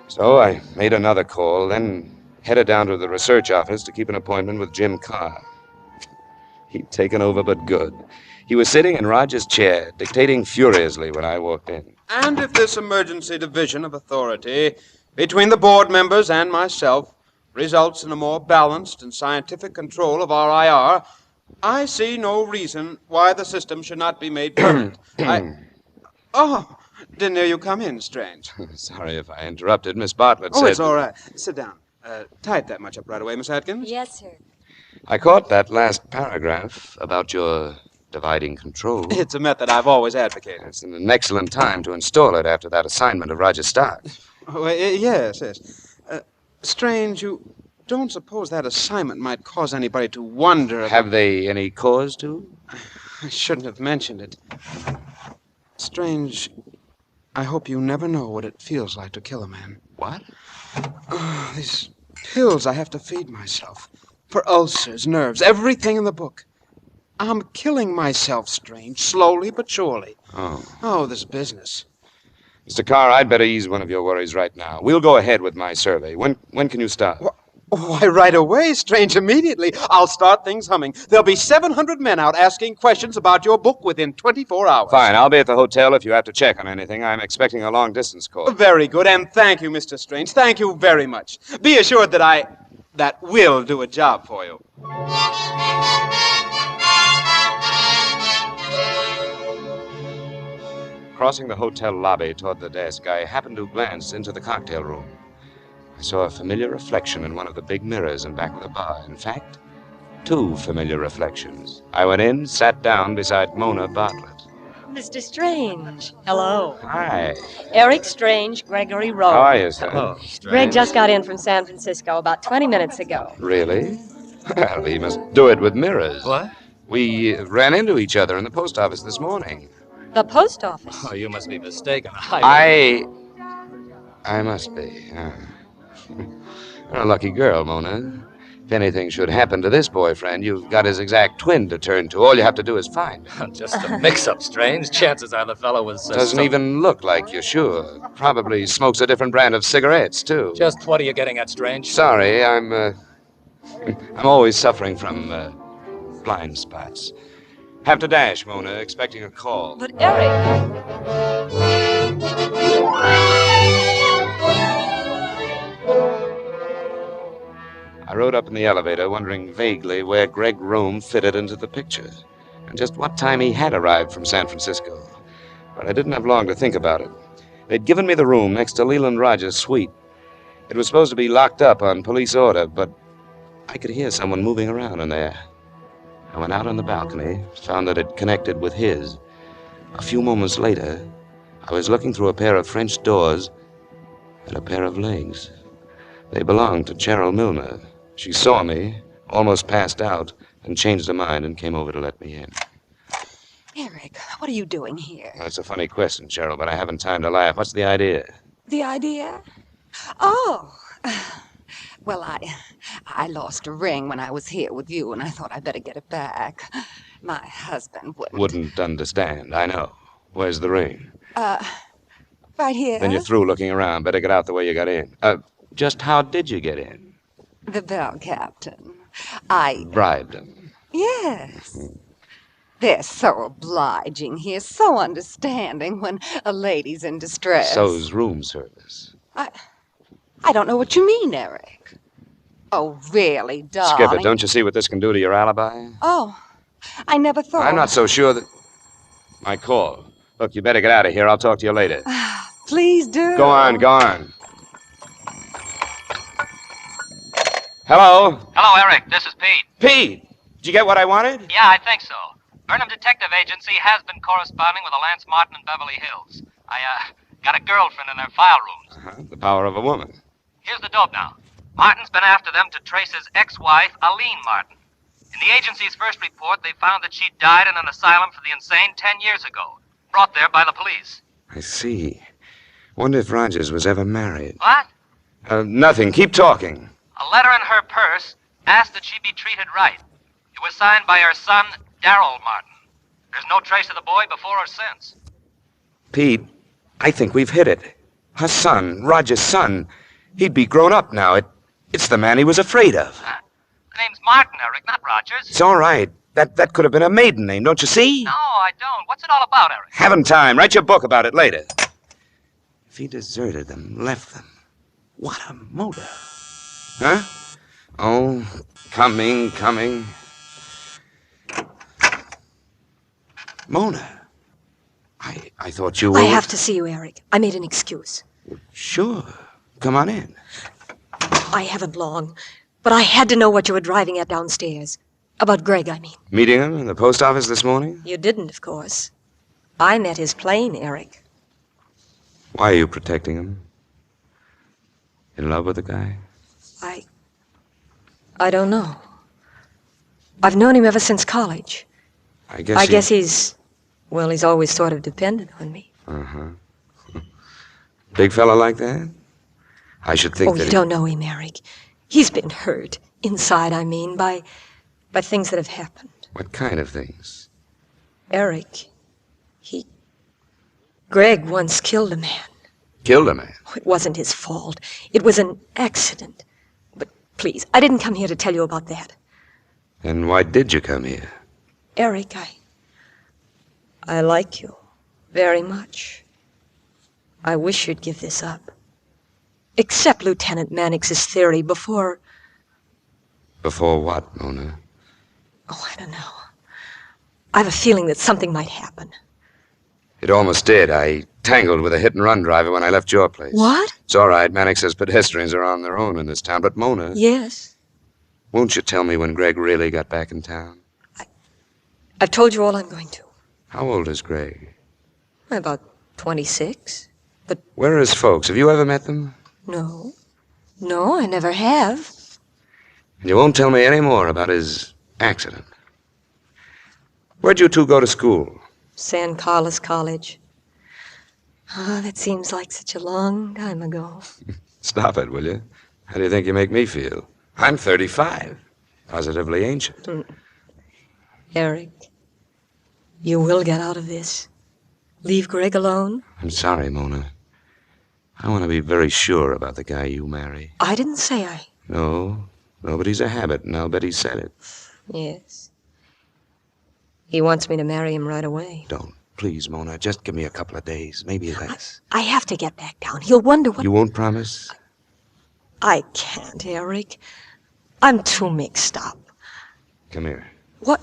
So I made another call, then headed down to the research office to keep an appointment with Jim Carr. He'd taken over, but good. He was sitting in Roger's chair, dictating furiously when I walked in. And if this emergency division of authority between the board members and myself results in a more balanced and scientific control of our IR, I see no reason why the system should not be made permanent. Oh, didn't hear you come in, Strange. Sorry if I interrupted. Miss Bartlett said... Oh, it's all right. Sit down. Type that much up right away, Miss Atkins. Yes, sir. I caught that last paragraph about your dividing control. It's a method I've always advocated. It's an excellent time to install it after that assignment of Roger Stark. Oh, yes. Strange, you don't suppose that assignment might cause anybody to wonder... Have they any cause to? I shouldn't have mentioned it. Strange, I hope you never know what it feels like to kill a man. What? These pills I have to feed myself. For ulcers, nerves, everything in the book. I'm killing myself, Strange, slowly but surely. Oh, this business. Mr. Carr, I'd better ease one of your worries right now. We'll go ahead with my survey. When can you start? Why, right away, Strange, immediately. I'll start things humming. There'll be 700 men out asking questions about your book within 24 hours. Fine, I'll be at the hotel if you have to check on anything. I'm expecting a long-distance call. Very good, and thank you, Mr. Strange. Thank you very much. Be assured that will do a job for you. Crossing the hotel lobby toward the desk, I happened to glance into the cocktail room. I saw a familiar reflection in one of the big mirrors in back of the bar. In fact, two familiar reflections. I went in, sat down beside Mona Bartlett. Mr. Strange. Hello. Hi. Eric Strange, Gregory Rowe. How are you, sir? Hello. Greg just got in from San Francisco about 20 minutes ago. Really? Well, we must do it with mirrors. What? We ran into each other in the post office this morning. The post office? Oh, you must be mistaken. I must be. You're a lucky girl, Mona. If anything should happen to this boyfriend, you've got his exact twin to turn to. All you have to do is find him. Just a mix-up, Strange. Chances are the fellow was... Doesn't even look like you're sure. Probably smokes a different brand of cigarettes, too. Just what are you getting at, Strange? Sorry, I'm always suffering from blind spots. Have to dash, Mona, expecting a call. But Eric... I rode up in the elevator, wondering vaguely where Greg Rome fitted into the picture, and just what time he had arrived from San Francisco. But I didn't have long to think about it. They'd given me the room next to Leland Rogers' suite. It was supposed to be locked up on police order, but I could hear someone moving around in there. I went out on the balcony, found that it connected with his. A few moments later, I was looking through a pair of French doors and a pair of legs. They belonged to Cheryl Milner. She saw me, almost passed out, and changed her mind and came over to let me in. Eric, what are you doing here? That's a funny question, Cheryl, but I haven't time to laugh. What's the idea? The idea? Oh, well, I lost a ring when I was here with you, and I thought I'd better get it back. My husband Wouldn't understand, I know. Where's the ring? Right here. Then you're through looking around. Better get out the way you got in. Just how did you get in? The bell captain. I Bribed him. Yes. They're so obliging here, so understanding when a lady's in distress. So's room service. I don't know what you mean, Eric. Oh, really, darling? Skip it. Don't you see what this can do to your alibi? Oh, I never thought... I'm not so sure that... My call. Look, you better get out of here. I'll talk to you later. Please do. Go on, go on. Hello? Hello, Eric. This is Pete. Pete! Did you get what I wanted? Yeah, I think so. Burnham Detective Agency has been corresponding with the Lance Martin in Beverly Hills. I got a girlfriend in their file rooms. The power of a woman. Here's the dope now. Martin's been after them to trace his ex-wife, Aline Martin. In the agency's first report, they found that she died in an asylum for the insane 10 years ago, brought there by the police. I see. Wonder if Rogers was ever married. What? Nothing. Keep talking. A letter in her purse asked that she be treated right. It was signed by her son, Darrell Martin. There's no trace of the boy before or since. Pete, I think we've hit it. Her son, Roger's son. He'd be grown up now. It's the man he was afraid of. The name's Martin, Eric, not Rogers. It's all right. That could have been a maiden name, don't you see? No, I don't. What's it all about, Eric? Haven't time. Write your book about it later. If he deserted them, left them, what a motive. Huh? Oh, coming. Mona, I thought you were... I have to see you, Eric. I made an excuse. Sure. Come on in. I haven't long, but I had to know what you were driving at downstairs. About Greg, I mean. Meeting him in the post office this morning? You didn't, of course. I met his plane, Eric. Why are you protecting him? In love with the guy? I don't know. I've known him ever since college. I guess he's always sort of dependent on me. Uh-huh. Big fella like that? I should think that you don't know him, Eric. He's been hurt, inside, I mean, by things that have happened. What kind of things? Eric, Greg once killed a man. Killed a man? It wasn't his fault. It was an accident. But please, I didn't come here to tell you about that. Then why did you come here? Eric, I like you very much. I wish you'd give this up. Accept Lieutenant Mannix's theory before... Before what, Mona? Oh, I don't know. I have a feeling that something might happen. It almost did. I tangled with a hit-and-run driver when I left your place. What? It's all right. Mannix says pedestrians are on their own in this town, but Mona... Yes? Won't you tell me when Greg really got back in town? I've told you all I'm going to. How old is Greg? About 26. Where are his folks? Have you ever met them? No. No, I never have. And you won't tell me any more about his accident. Where'd you two go to school? San Carlos College. Ah, that seems like such a long time ago. Stop it, will you? How do you think you make me feel? I'm 35. Positively ancient. Eric, you will get out of this. Leave Greg alone. I'm sorry, Mona. I want to be very sure about the guy you marry. I didn't say I... No, but he's a habit, and I'll bet he said it. Yes. He wants me to marry him right away. Don't. Please, Mona, just give me a couple of days, maybe less. I have to get back down. He'll wonder what... You won't promise? I can't, Eric. I'm too mixed up. Come here. What?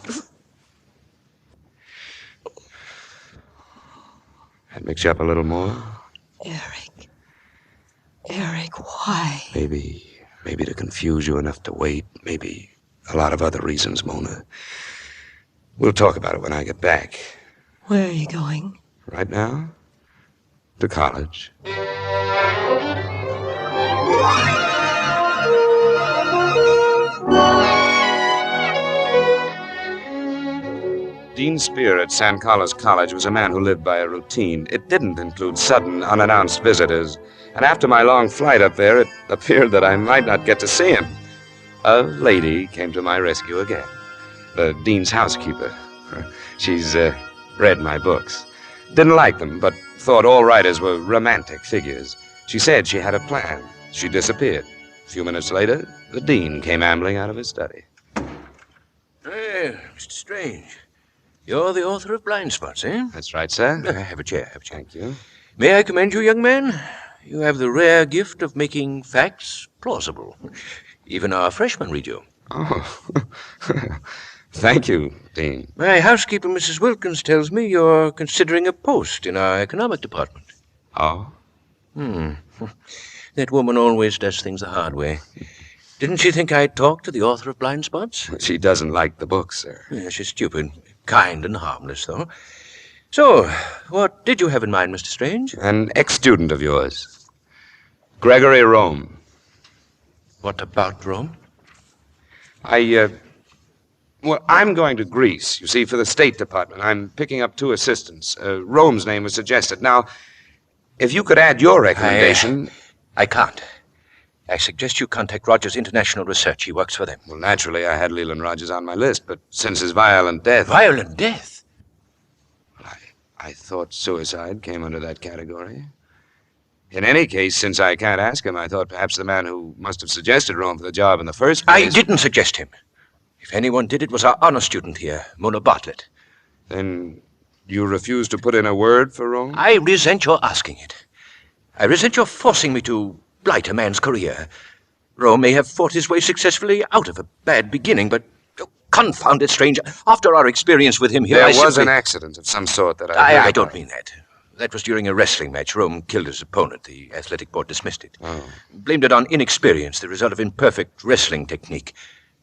That mix you up a little more? Eric, why? Maybe to confuse you enough to wait. Maybe a lot of other reasons, Mona. We'll talk about it when I get back. Where are you going? Right now? To college. Dean Spear at San Carlos College was a man who lived by a routine. It didn't include sudden, unannounced visitors. And after my long flight up there, it appeared that I might not get to see him. A lady came to my rescue again. The dean's housekeeper. She's read my books. Didn't like them, but thought all writers were romantic figures. She said she had a plan. She disappeared. A few minutes later, the dean came ambling out of his study. Hey, Mr. Strange. You're the author of Blind Spots, eh? That's right, sir. Have a chair, Thank you. May I commend you, young man? You have the rare gift of making facts plausible. Even our freshmen read you. Oh, thank you, Dean. My housekeeper, Mrs. Wilkins, tells me you're considering a post in our economic department. Oh? That woman always does things the hard way. Didn't she think I'd talk to the author of Blind Spots? She doesn't like the book, sir. Yeah, she's stupid. Kind and harmless, though. So, what did you have in mind, Mr. Strange? An ex-student of yours. Gregory Rome. What about Rome? Well, I'm going to Greece, you see, for the State Department. I'm picking up 2 assistants. Rome's name was suggested. Now, if you could add your recommendation... I can't. I suggest you contact Rogers International Research. He works for them. Well, naturally, I had Leland Rogers on my list, but since his violent death... Violent death? Well, I thought suicide came under that category. In any case, since I can't ask him, I thought perhaps the man who must have suggested Rome for the job in the first place... I didn't suggest him. If anyone did, it was our honor student here, Mona Bartlett. Then you refuse to put in a word for Rome? I resent your asking it. I resent your forcing me to blight a man's career. Rome may have fought his way successfully out of a bad beginning, but, confound it, Strange, after our experience with him here, There was an accident of some sort that I don't mean that. That was during a wrestling match. Rome killed his opponent. The athletic board dismissed it. Blamed it on inexperience, the result of imperfect wrestling technique.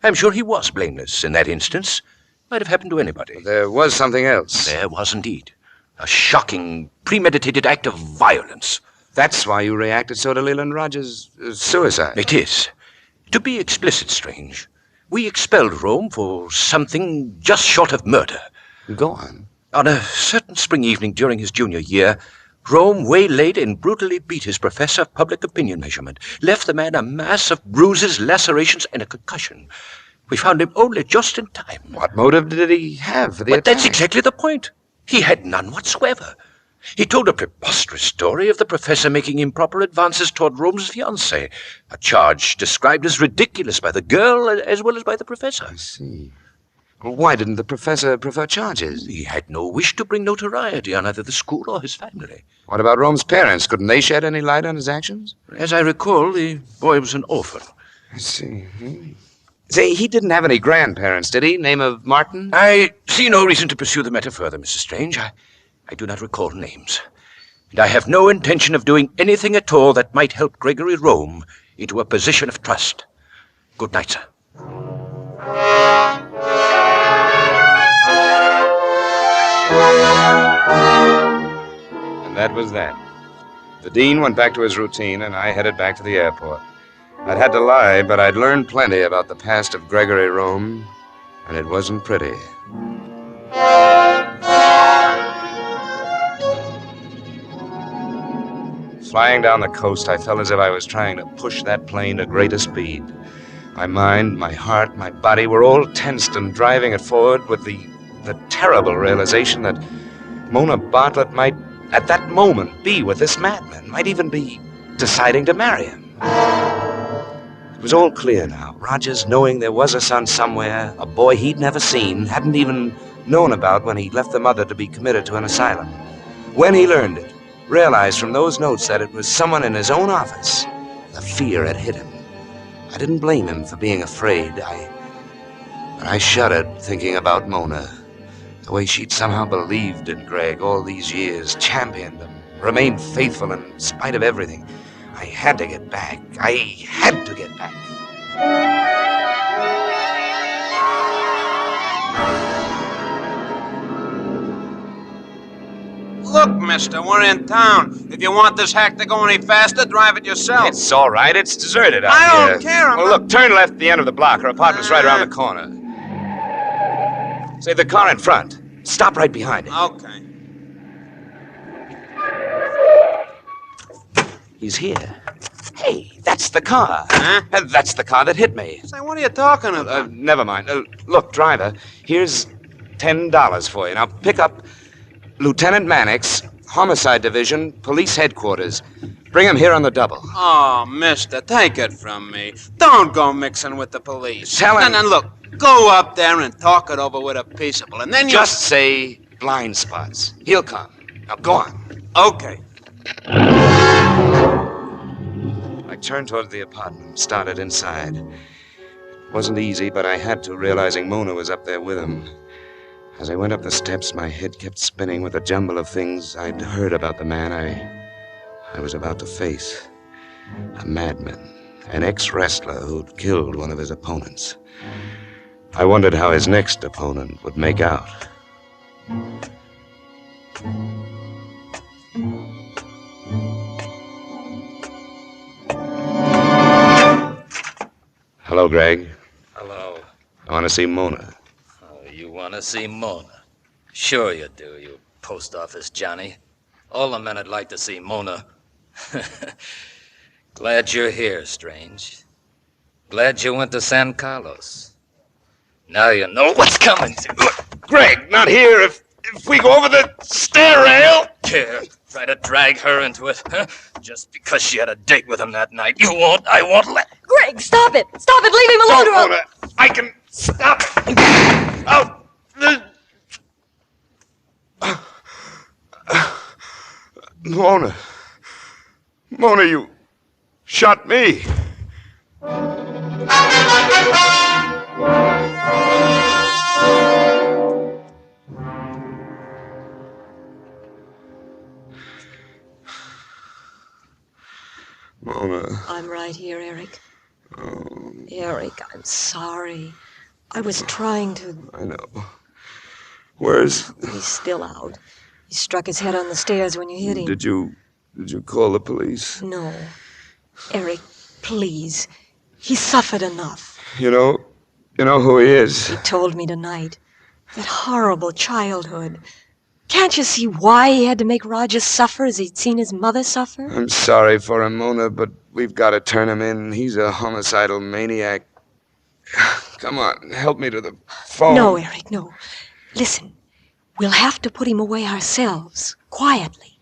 I'm sure he was blameless in that instance. Might have happened to anybody. There was something else. There was indeed. A shocking, premeditated act of violence. That's why you reacted so to Leland Rogers' suicide. It is. To be explicit, Strange, we expelled Rome for something just short of murder. Go on. On a certain spring evening during his junior year, Rome waylaid and brutally beat his professor of public opinion measurement, left the man a mass of bruises, lacerations, and a concussion. We found him only just in time. What motive did he have for the But attack? that's exactly the point. He had none whatsoever. He told a preposterous story of the professor making improper advances toward Rome's fiancée, a charge described as ridiculous by the girl as well as by the professor. I see. Well, why didn't the professor prefer charges? He had no wish to bring notoriety on either the school or his family. What about Rome's parents? Couldn't they shed any light on his actions? As I recall, the boy was an orphan. I see. Say, he didn't have any grandparents, did he? Name of Martin? I see no reason to pursue the matter further, Mrs. Strange. I do not recall names. And I have no intention of doing anything at all that might help Gregory Rome into a position of trust. Good night, sir. And that was that. The dean went back to his routine, and I headed back to the airport. I'd had to lie, but I'd learned plenty about the past of Gregory Rome, and it wasn't pretty. Flying down the coast, I felt as if I was trying to push that plane to greater speed. My mind, my heart, my body were all tensed and driving it forward with the terrible realization that Mona Bartlett might, at that moment, be with this madman, might even be deciding to marry him. It was all clear now. Rogers, knowing there was a son somewhere, a boy he'd never seen, hadn't even known about when he left the mother to be committed to an asylum. When he learned it, realized from those notes that it was someone in his own office, the fear had hit him. I didn't blame him for being afraid. But I shuddered thinking about Mona. The way she'd somehow believed in Greg all these years, championed him, remained faithful in spite of everything. I had to get back. I had to get back. Look, mister, we're in town. If you want this hack to go any faster, drive it yourself. It's all right. It's deserted out I here. don't care. Well, look, turn left at the end of the block. Her apartment's right around the corner. Say, the car in front. Stop right behind it. Okay. He's here. Hey, that's the car. Huh? That's the car that hit me. Say, what are you talking about? Never mind. Look, driver, here's $10 for you. Now, pick up Lieutenant Mannix, Homicide Division, Police Headquarters. Bring him here on the double. Oh, mister, take it from me. Don't go mixing with the police. Tell him. And look, go up there and talk it over with a peaceable, and then you... Just say blind spots. He'll come. Now, go on. Okay. I turned toward the apartment, started inside. It wasn't easy, but I had to, realizing Mona was up there with him. As I went up the steps, my head kept spinning with a jumble of things I'd heard about the man I was about to face. A madman, an ex-wrestler who'd killed one of his opponents. I wondered how his next opponent would make out. Hello, Greg. Hello. I want to see Mona. Oh, you want to see Mona? Sure you do, you post office Johnny. All the men would like to see Mona. Glad you're here, Strange. Glad you went to San Carlos. Now you know what's coming. Greg, not here. If we go over the stair rail. Here, try to drag her into it, huh? Just because she had a date with him that night. I won't let... Greg, stop it! Stop it! Leave him alone! Oh, Mona, I can stop it. Oh, Mona, you shot me. Mona. I'm right here, Eric. Oh. Eric, I'm sorry. I was trying to... I know. Where's... He's still out. He struck his head on the stairs when you hit him. Did you call the police? No. Eric, please. He suffered enough. You know who he is. He told me tonight. That horrible childhood. Can't you see why he had to make Roger suffer as he'd seen his mother suffer? I'm sorry for him, Mona, but we've got to turn him in. He's a homicidal maniac. Come on, help me to the phone. No, Eric, no. Listen, we'll have to put him away ourselves, quietly.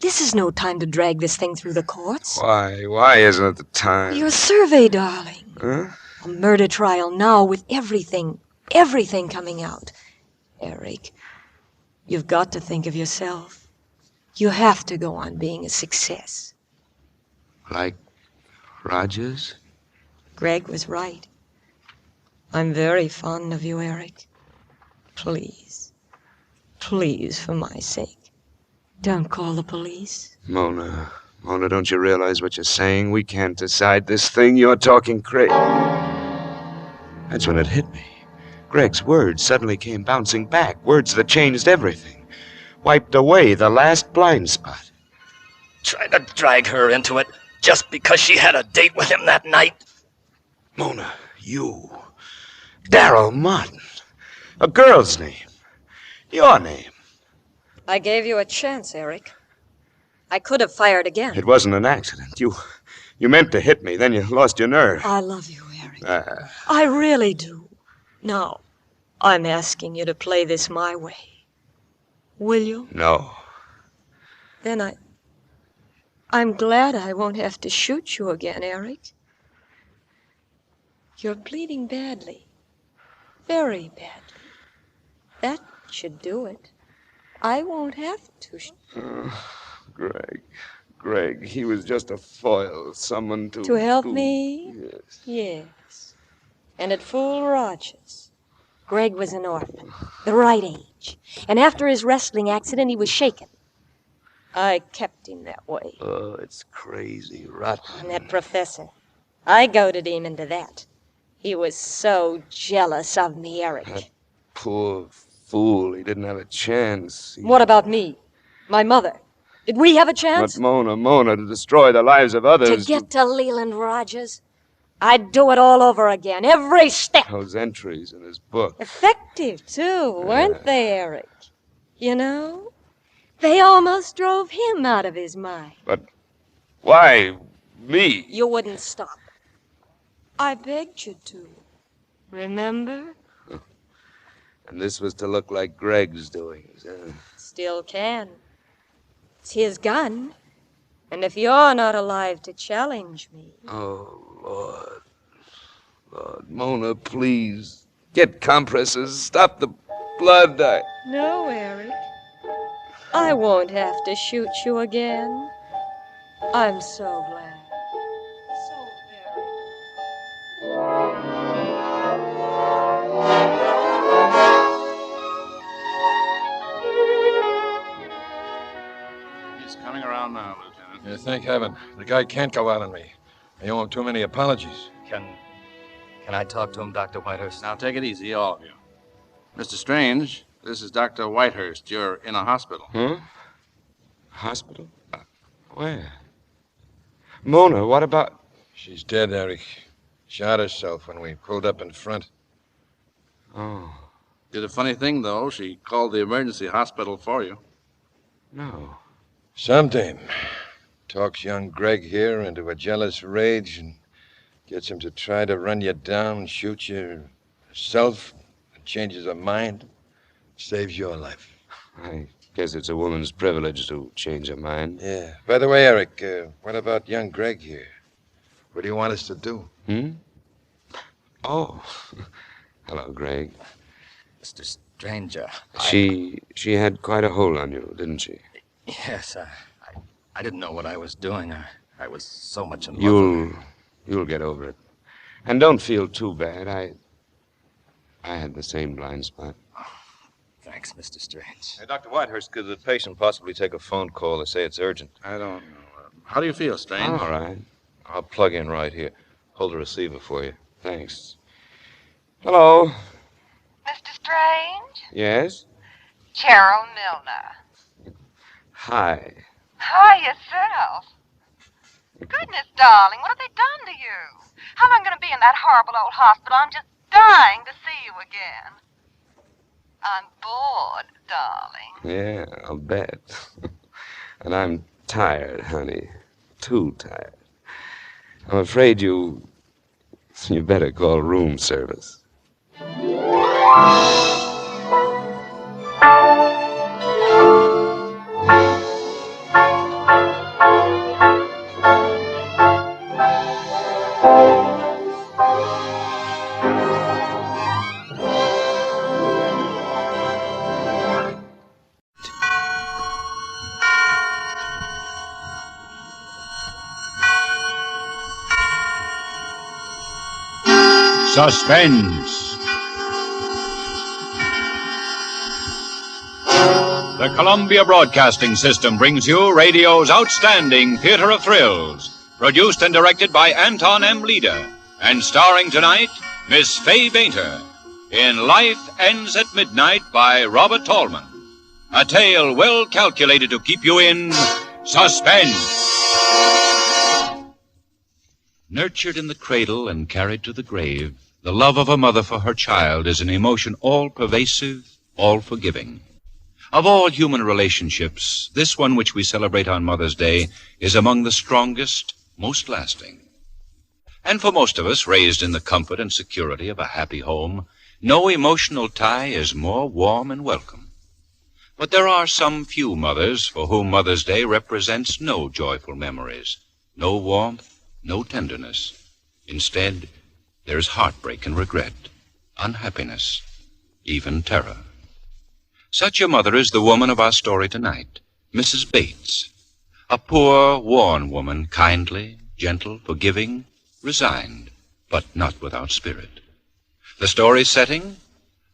This is no time to drag this thing through the courts. Why? Why isn't it the time? Your survey, darling. Huh? A murder trial now with everything coming out. Eric, you've got to think of yourself. You have to go on being a success. Like Rogers? Greg was right. I'm very fond of you, Eric. Please, for my sake, don't call the police. Mona, don't you realize what you're saying? We can't decide this thing. You're talking crazy. That's when it hit me. Greg's words suddenly came bouncing back, words that changed everything, wiped away the last blind spot. Tried to drag her into it just because she had a date with him that night. Mona, you. Darrell Martin. A girl's name. Your name. I gave you a chance, Eric. I could have fired again. It wasn't an accident. You meant to hit me, then you lost your nerve. I love you, Eric. I really do. Now, I'm asking you to play this my way. Will you? No. Then I'm glad I won't have to shoot you again, Eric. You're bleeding badly. Very badly. That should do it. I won't have to. Greg, he was just a foil, someone to... To help me? Yes. Yes. And it fooled Rogers. Greg was an orphan, the right age. And after his wrestling accident, he was shaken. I kept him that way. Oh, it's crazy, rotten. And that professor, I goaded him into that. He was so jealous of me, Eric. That poor fool, he didn't have a chance. What about me? My mother? Did we have a chance? But Mona, to destroy the lives of others. To get to Leland Rogers? I'd do it all over again, every step. Those entries in his book. Effective, too, weren't they, Eric? You know, they almost drove him out of his mind. But why me? You wouldn't stop. I begged you to. Remember? And this was to look like Greg's doings. Still can. It's his gun. And if you're not alive to challenge me... Oh, Lord, Mona, please. Get compresses. Stop the blood. No, Eric. I won't have to shoot you again. I'm so glad. He's coming around now, Lieutenant. Yeah, thank heaven. The guy can't go out on me. I owe him too many apologies. Can I talk to him, Dr. Whitehurst? Now, take it easy, all of you. Mr. Strange, this is Dr. Whitehurst. You're in a hospital. Huh? Hospital? Where? Mona, what about... She's dead, Eric. Shot herself when we pulled up in front. Oh. Did a funny thing, though. She called the emergency hospital for you. No. Something talks young Greg here into a jealous rage and gets him to try to run you down, shoot you herself, and changes her mind, saves your life. I guess it's a woman's privilege to change her mind. Yeah. By the way, Eric, what about young Greg here? What do you want us to do? Oh. Hello, Greg. Mr. Stranger. She had quite a hold on you, didn't she? Yes, I didn't know what I was doing. I was so much in love. You'll get over it. And don't feel too bad. I had the same blind spot. Thanks, Mr. Strange. Hey, Dr. Whitehurst, could the patient possibly take a phone call to say it's urgent? I don't know. How do you feel, Strange? All right. I'll plug in right here. Hold the receiver for you. Thanks. Hello. Mr. Strange? Yes? Cheryl Milner. Hi. Hi, yourself. Goodness, darling, what have they done to you? How long am I going to be in that horrible old hospital? I'm just dying to see you again. I'm bored, darling. Yeah, I'll bet. And I'm tired, honey. Too tired. I'm afraid you better call room service. Suspense. The Columbia Broadcasting System brings you radio's outstanding theater of thrills, produced and directed by Anton M. Leader, and starring tonight, Miss Fay Bainter in Life Ends at Midnight by Robert Tallman. A tale well calculated to keep you in suspense. Nurtured in the cradle and carried to the grave, the love of a mother for her child is an emotion all-pervasive, all-forgiving. Of all human relationships, this one which we celebrate on Mother's Day is among the strongest, most lasting. And for most of us, raised in the comfort and security of a happy home, no emotional tie is more warm and welcome. But there are some few mothers for whom Mother's Day represents no joyful memories, no warmth, no tenderness. Instead, there's heartbreak and regret, unhappiness, even terror. Such a mother is the woman of our story tonight, Mrs. Bates. A poor, worn woman, kindly, gentle, forgiving, resigned, but not without spirit. The story's setting?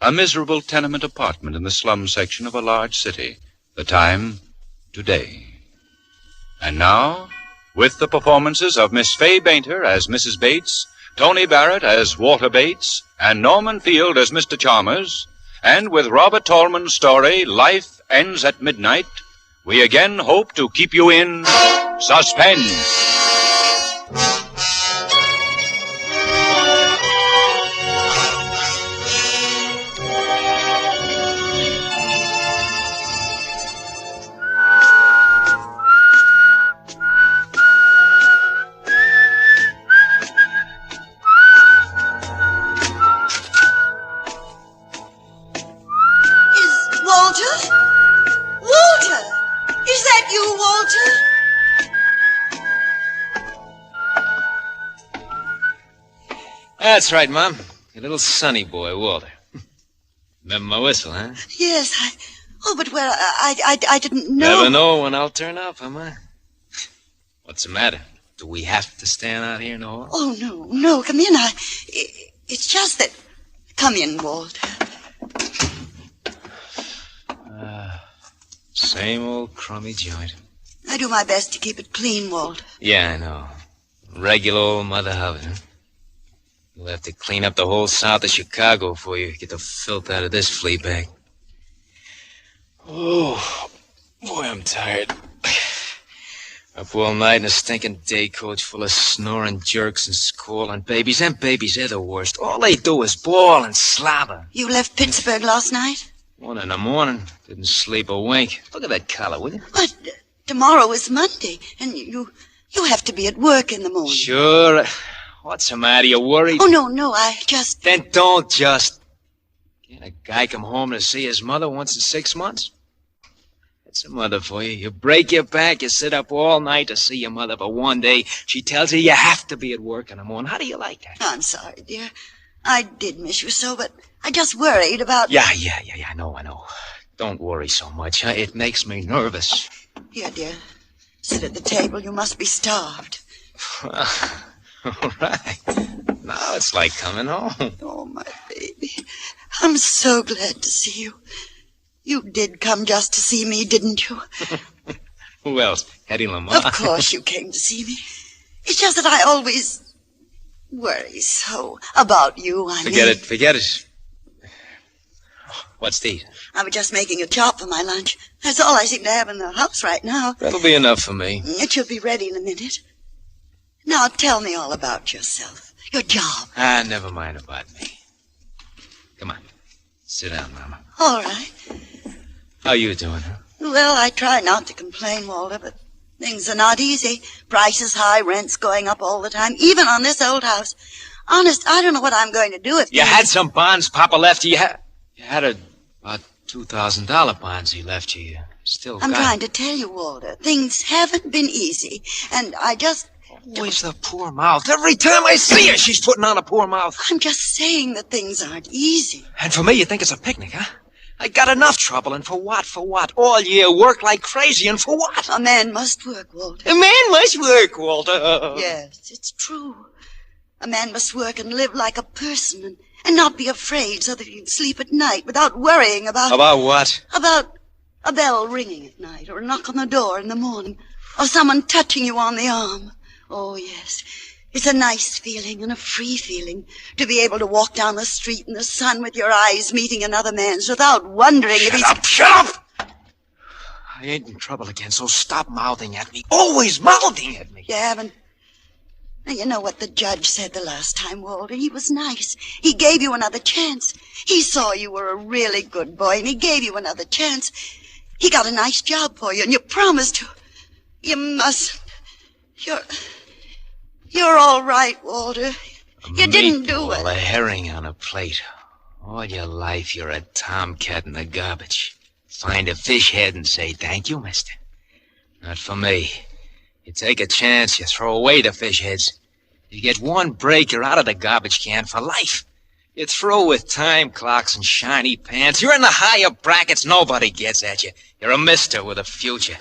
A miserable tenement apartment in the slum section of a large city. The time? Today. And now, with the performances of Miss Fay Bainter as Mrs. Bates, Tony Barrett as Walter Bates, and Norman Field as Mr. Chalmers, and with Robert Tallman's story, Life Ends at Midnight, we again hope to keep you in suspense. That's right, Mom. Your little sonny boy, Walter. Remember my whistle, huh? Yes, but well, I didn't know. Never know when I'll turn up, huh? What's the matter? Do we have to stand out here in the hall? Oh, no, come in. It's just that... Come in, Walt. Same old crummy joint. I do my best to keep it clean, Walt. Yeah, I know. Regular old Mother Hubbard, huh? We'll have to clean up the whole south of Chicago for you. Get the filth out of this flea bag. Oh, boy, I'm tired. Up all night in a stinking day coach full of snoring jerks and squalling babies. And babies, they're the worst. All they do is bawl and slobber. You left Pittsburgh last night? 1 in the morning. Didn't sleep a wink. Look at that collar, will you? But tomorrow is Monday, and you have to be at work in the morning. Sure. What's the matter? You worried? Oh, no, I just... Then don't just. Can't a guy come home to see his mother once in 6 months? That's a mother for you. You break your back, you sit up all night to see your mother, but one day she tells you have to be at work in the morning. How do you like that? I'm sorry, dear. I did miss you so, but I just worried about... Yeah, I know. Don't worry so much, huh? It makes me nervous. Here, dear. Sit at the table. You must be starved. All right. Now it's like coming home. Oh, my baby. I'm so glad to see you. You did come just to see me, didn't you? Who else? Hetty Lamar? Of course you came to see me. It's just that I always worry so about you, Forget it. What's these? I was just making a chop for my lunch. That's all I seem to have in the house right now. That'll be enough for me. It should be ready in a minute. Now tell me all about yourself. Your job. Never mind about me. Come on. Sit down, Mama. All right. How you doing, huh? Well, I try not to complain, Walter, but things are not easy. Prices high, rents going up all the time, even on this old house. Honest, I don't know what I'm going to do if... You had some bonds Papa left you. You had about $2,000 bonds he left you. Still I'm got... trying to tell you, Walter, things haven't been easy, and I just... Always the poor mouth. Every time I see her, she's putting on a poor mouth. I'm just saying that things aren't easy. And for me, you think it's a picnic, huh? I got enough trouble, and for what? All year, work like crazy, and for what? A man must work, Walter. A man must work, Walter. Yes, it's true. A man must work and live like a person, and not be afraid so that he can sleep at night without worrying about... About what? About a bell ringing at night, or a knock on the door in the morning, or someone touching you on the arm. Oh, yes. It's a nice feeling and a free feeling to be able to walk down the street in the sun with your eyes meeting another man's without wondering if he's... Shut up! I ain't in trouble again, so stop mouthing at me. Always mouthing at me. You haven't. Now, you know what the judge said the last time, Walter. He was nice. He gave you another chance. He saw you were a really good boy, and he gave you another chance. He got a nice job for you, and you promised to. You mustn't. You're all right, Walter. You didn't do it. A herring on a plate. All your life, you're a tomcat in the garbage. Find a fish head and say, thank you, mister. Not for me. You take a chance, you throw away the fish heads. You get one break, you're out of the garbage can for life. You're through with time clocks and shiny pants. You're in the higher brackets, nobody gets at you. You're a mister with a future.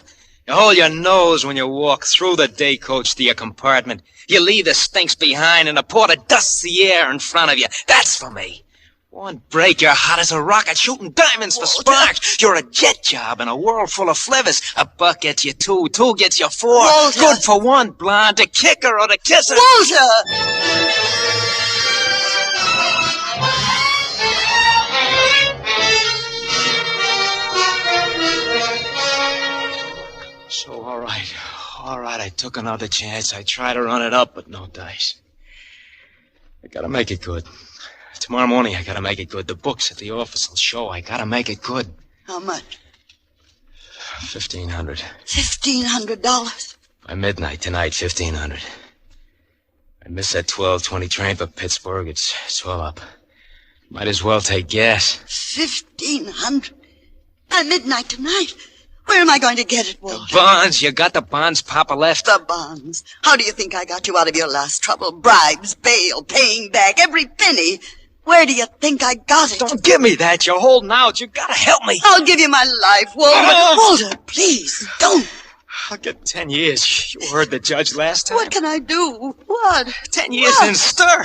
You hold your nose when you walk through the day coach to your compartment. You leave the stinks behind and the porter dusts the air in front of you. That's for me. One break, you're hot as a rocket, shooting diamonds for sparks. You're a jet job in a world full of flivvers. A buck gets you two, two gets you four. Walter. Good for one blonde, to kick her or to kiss her. Walter! So, all right, I took another chance. I tried to run it up, but no dice. I gotta make it good. Tomorrow morning, I gotta make it good. The books at the office will show I gotta make it good. How much? $1,500. $1,500. By midnight tonight, $1,500. I missed that 12:20 train for Pittsburgh. It's all up. Might as well take gas. $1,500. At midnight tonight. Where am I going to get it, Walter? Bonds. You got the bonds Papa left? The bonds. How do you think I got you out of your last trouble? Bribes, bail, paying back, every penny. Where do you think I got it? Don't give me that. You're holding out. You gotta help me. I'll give you my life, Walter. Walter, please, don't. I'll get 10 years. You heard the judge last time. What can I do? What? 10 years in stir.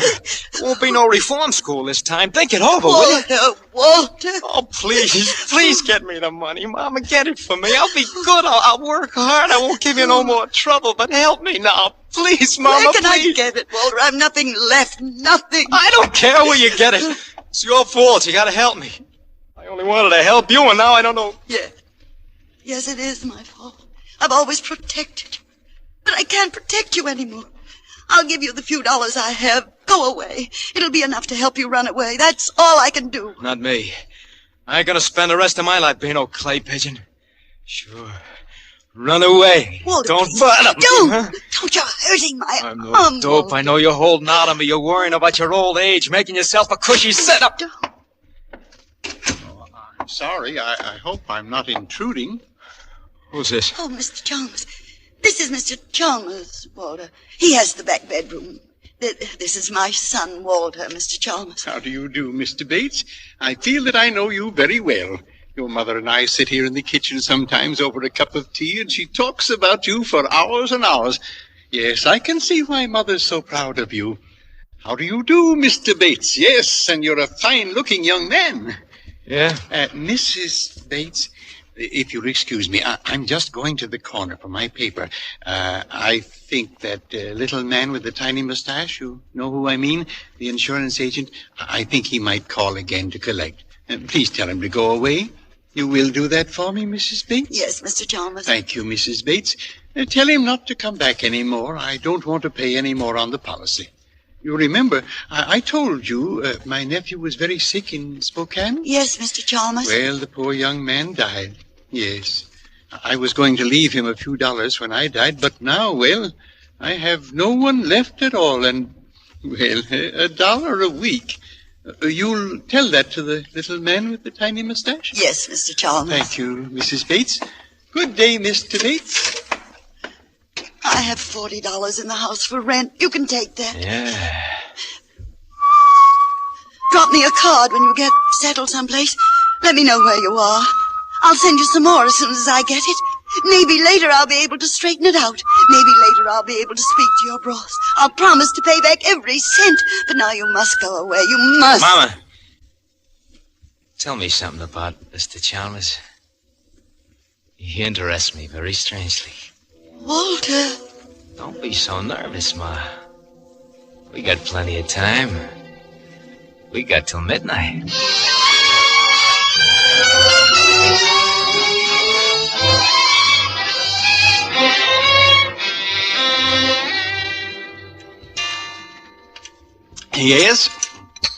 Won't be no reform school this time. Think it over, will you? Walter. Oh, please get me the money. Mama, get it for me. I'll be good. I'll work hard. I won't give you no more trouble, but help me now. Please, Mama, Where can please. I get it, Walter? I've nothing left. Nothing. I don't care where you get it. It's your fault. You gotta help me. I only wanted to help you, and now I don't know. Yeah. Yes, it is my fault. I've always protected you. But I can't protect you anymore. I'll give you the few dollars I have. Go away. It'll be enough to help you run away. That's all I can do. Not me. I ain't gonna spend the rest of my life being no clay pigeon. Sure. Run away. Walter, Don't please, bother me. don't. Huh? Don't. You're hurting my I'm no arm. dope. Walter. I know you're holding out on me. You're worrying about your old age, making yourself a cushy setup. I'm sorry. I hope I'm not intruding. Who's this? Oh, Mr. Chalmers. This is Mr. Chalmers, Walter. He has the back bedroom. This is my son, Walter, Mr. Chalmers. How do you do, Mr. Bates? I feel that I know you very well. Your mother and I sit here in the kitchen sometimes over a cup of tea, and she talks about you for hours and hours. Yes, I can see why Mother's so proud of you. How do you do, Mr. Bates? Yes, and you're a fine-looking young man. Yeah? Mrs. Bates, if you'll excuse me, I'm just going to the corner for my paper. I think that little man with the tiny mustache, you know who I mean, the insurance agent, I think he might call again to collect. Please tell him to go away. You will do that for me, Mrs. Bates? Yes, Mr. Chalmers. Thank you, Mrs. Bates. Tell him not to come back any more. I don't want to pay any more on the policy. You remember, I told you my nephew was very sick in Spokane? Yes, Mr. Chalmers. Well, the poor young man died. Yes. I was going to leave him a few dollars when I died, but now, well, I have no one left at all, and, well, $1 a week. You'll tell that to the little man with the tiny mustache? Yes, Mr. Chalmers. Thank you, Mrs. Bates. Good day, Mr. Bates. I have $40 in the house for rent. You can take that. Yeah. Drop me a card when you get settled someplace. Let me know where you are. I'll send you some more as soon as I get it. Maybe later I'll be able to straighten it out. Maybe later I'll be able to speak to your boss. I'll promise to pay back every cent. But now you must go away. You must. Mama, tell me something about Mr. Chalmers. He interests me very strangely. Walter. Don't be so nervous, Ma. We got plenty of time. We got till midnight. Yes,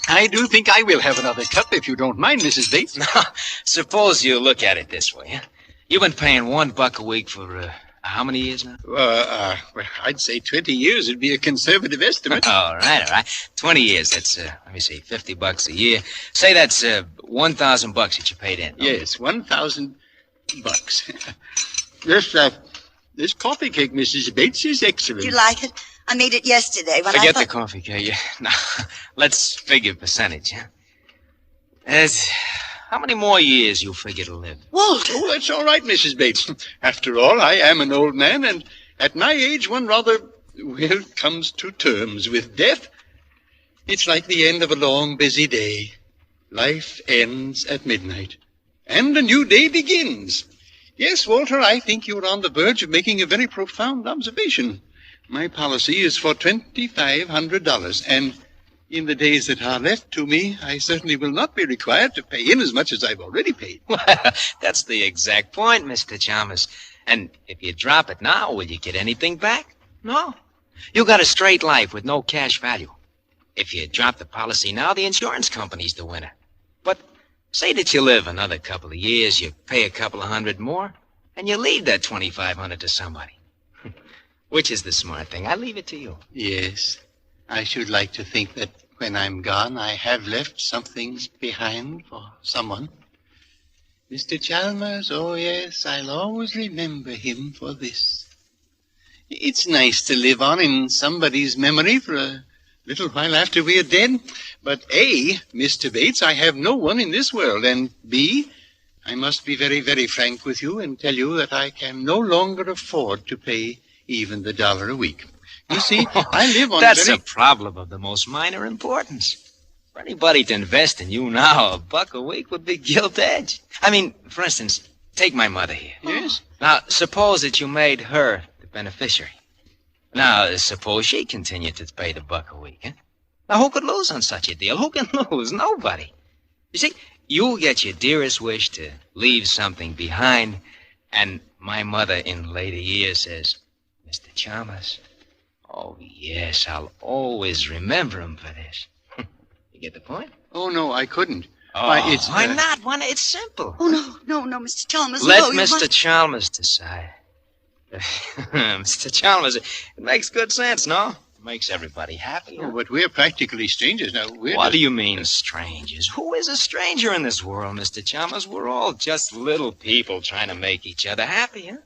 I do think I will have another cup if you don't mind, Mrs. Bates. Now, suppose you look at it this way, huh? You've been paying $1 a week for, how many years now? Well, I'd say 20 years would be a conservative estimate. All right. 20 years, that's, let me see, $50 a year. Say that's, $1,000 that you paid in. Yes, $1,000. This coffee cake, Mrs. Bates, is excellent. Do you like it? I made it yesterday when Forget I the coffee, okay? Now, let's figure percentage, huh? How many more years you figure to live? Walt! Oh, that's all right, Mrs. Bates. After all, I am an old man, and at my age, one rather, well, comes to terms with death. It's like the end of a long, busy day. Life ends at midnight, and a new day begins. Yes, Walter, I think you're on the verge of making a very profound observation. My policy is for $2,500, and in the days that are left to me, I certainly will not be required to pay in as much as I've already paid. Well, that's the exact point, Mr. Chalmers. And if you drop it now, will you get anything back? No. You got a straight life with no cash value. If you drop the policy now, the insurance company's the winner. But say that you live another couple of years, you pay a couple of hundred more, and you leave that $2,500 to somebody. Which is the smart thing? I leave it to you. Yes, I should like to think that when I'm gone, I have left something behind for someone. Mr. Chalmers, oh yes, I'll always remember him for this. It's nice to live on in somebody's memory for a little while after we are dead. But A, Mr. Bates, I have no one in this world, and B, I must be very, very frank with you and tell you that I can no longer afford to pay even the $1 a week. You see, I live on That's a problem of the most minor importance. For anybody to invest in you now, $1 a week would be gilt edged. I mean, for instance, take my mother here. Yes? Now, suppose that you made her the beneficiary. Now, suppose she continued to pay the $1 a week, huh? Now, who could lose on such a deal? Who can lose? Nobody. You see, you get your dearest wish to leave something behind, and my mother in later years says, Mr. Chalmers, oh, yes, I'll always remember him for this. You get the point? Oh, no, I couldn't. Oh, why not? Why not? It's simple. Oh, no, Mr. Chalmers. Let no, Mr. Chalmers decide. Mr. Chalmers, it makes good sense, no? It makes everybody happy. Oh, but we're practically strangers now. What do you mean, strangers? Who is a stranger in this world, Mr. Chalmers? We're all just little people trying to make each other happy, huh?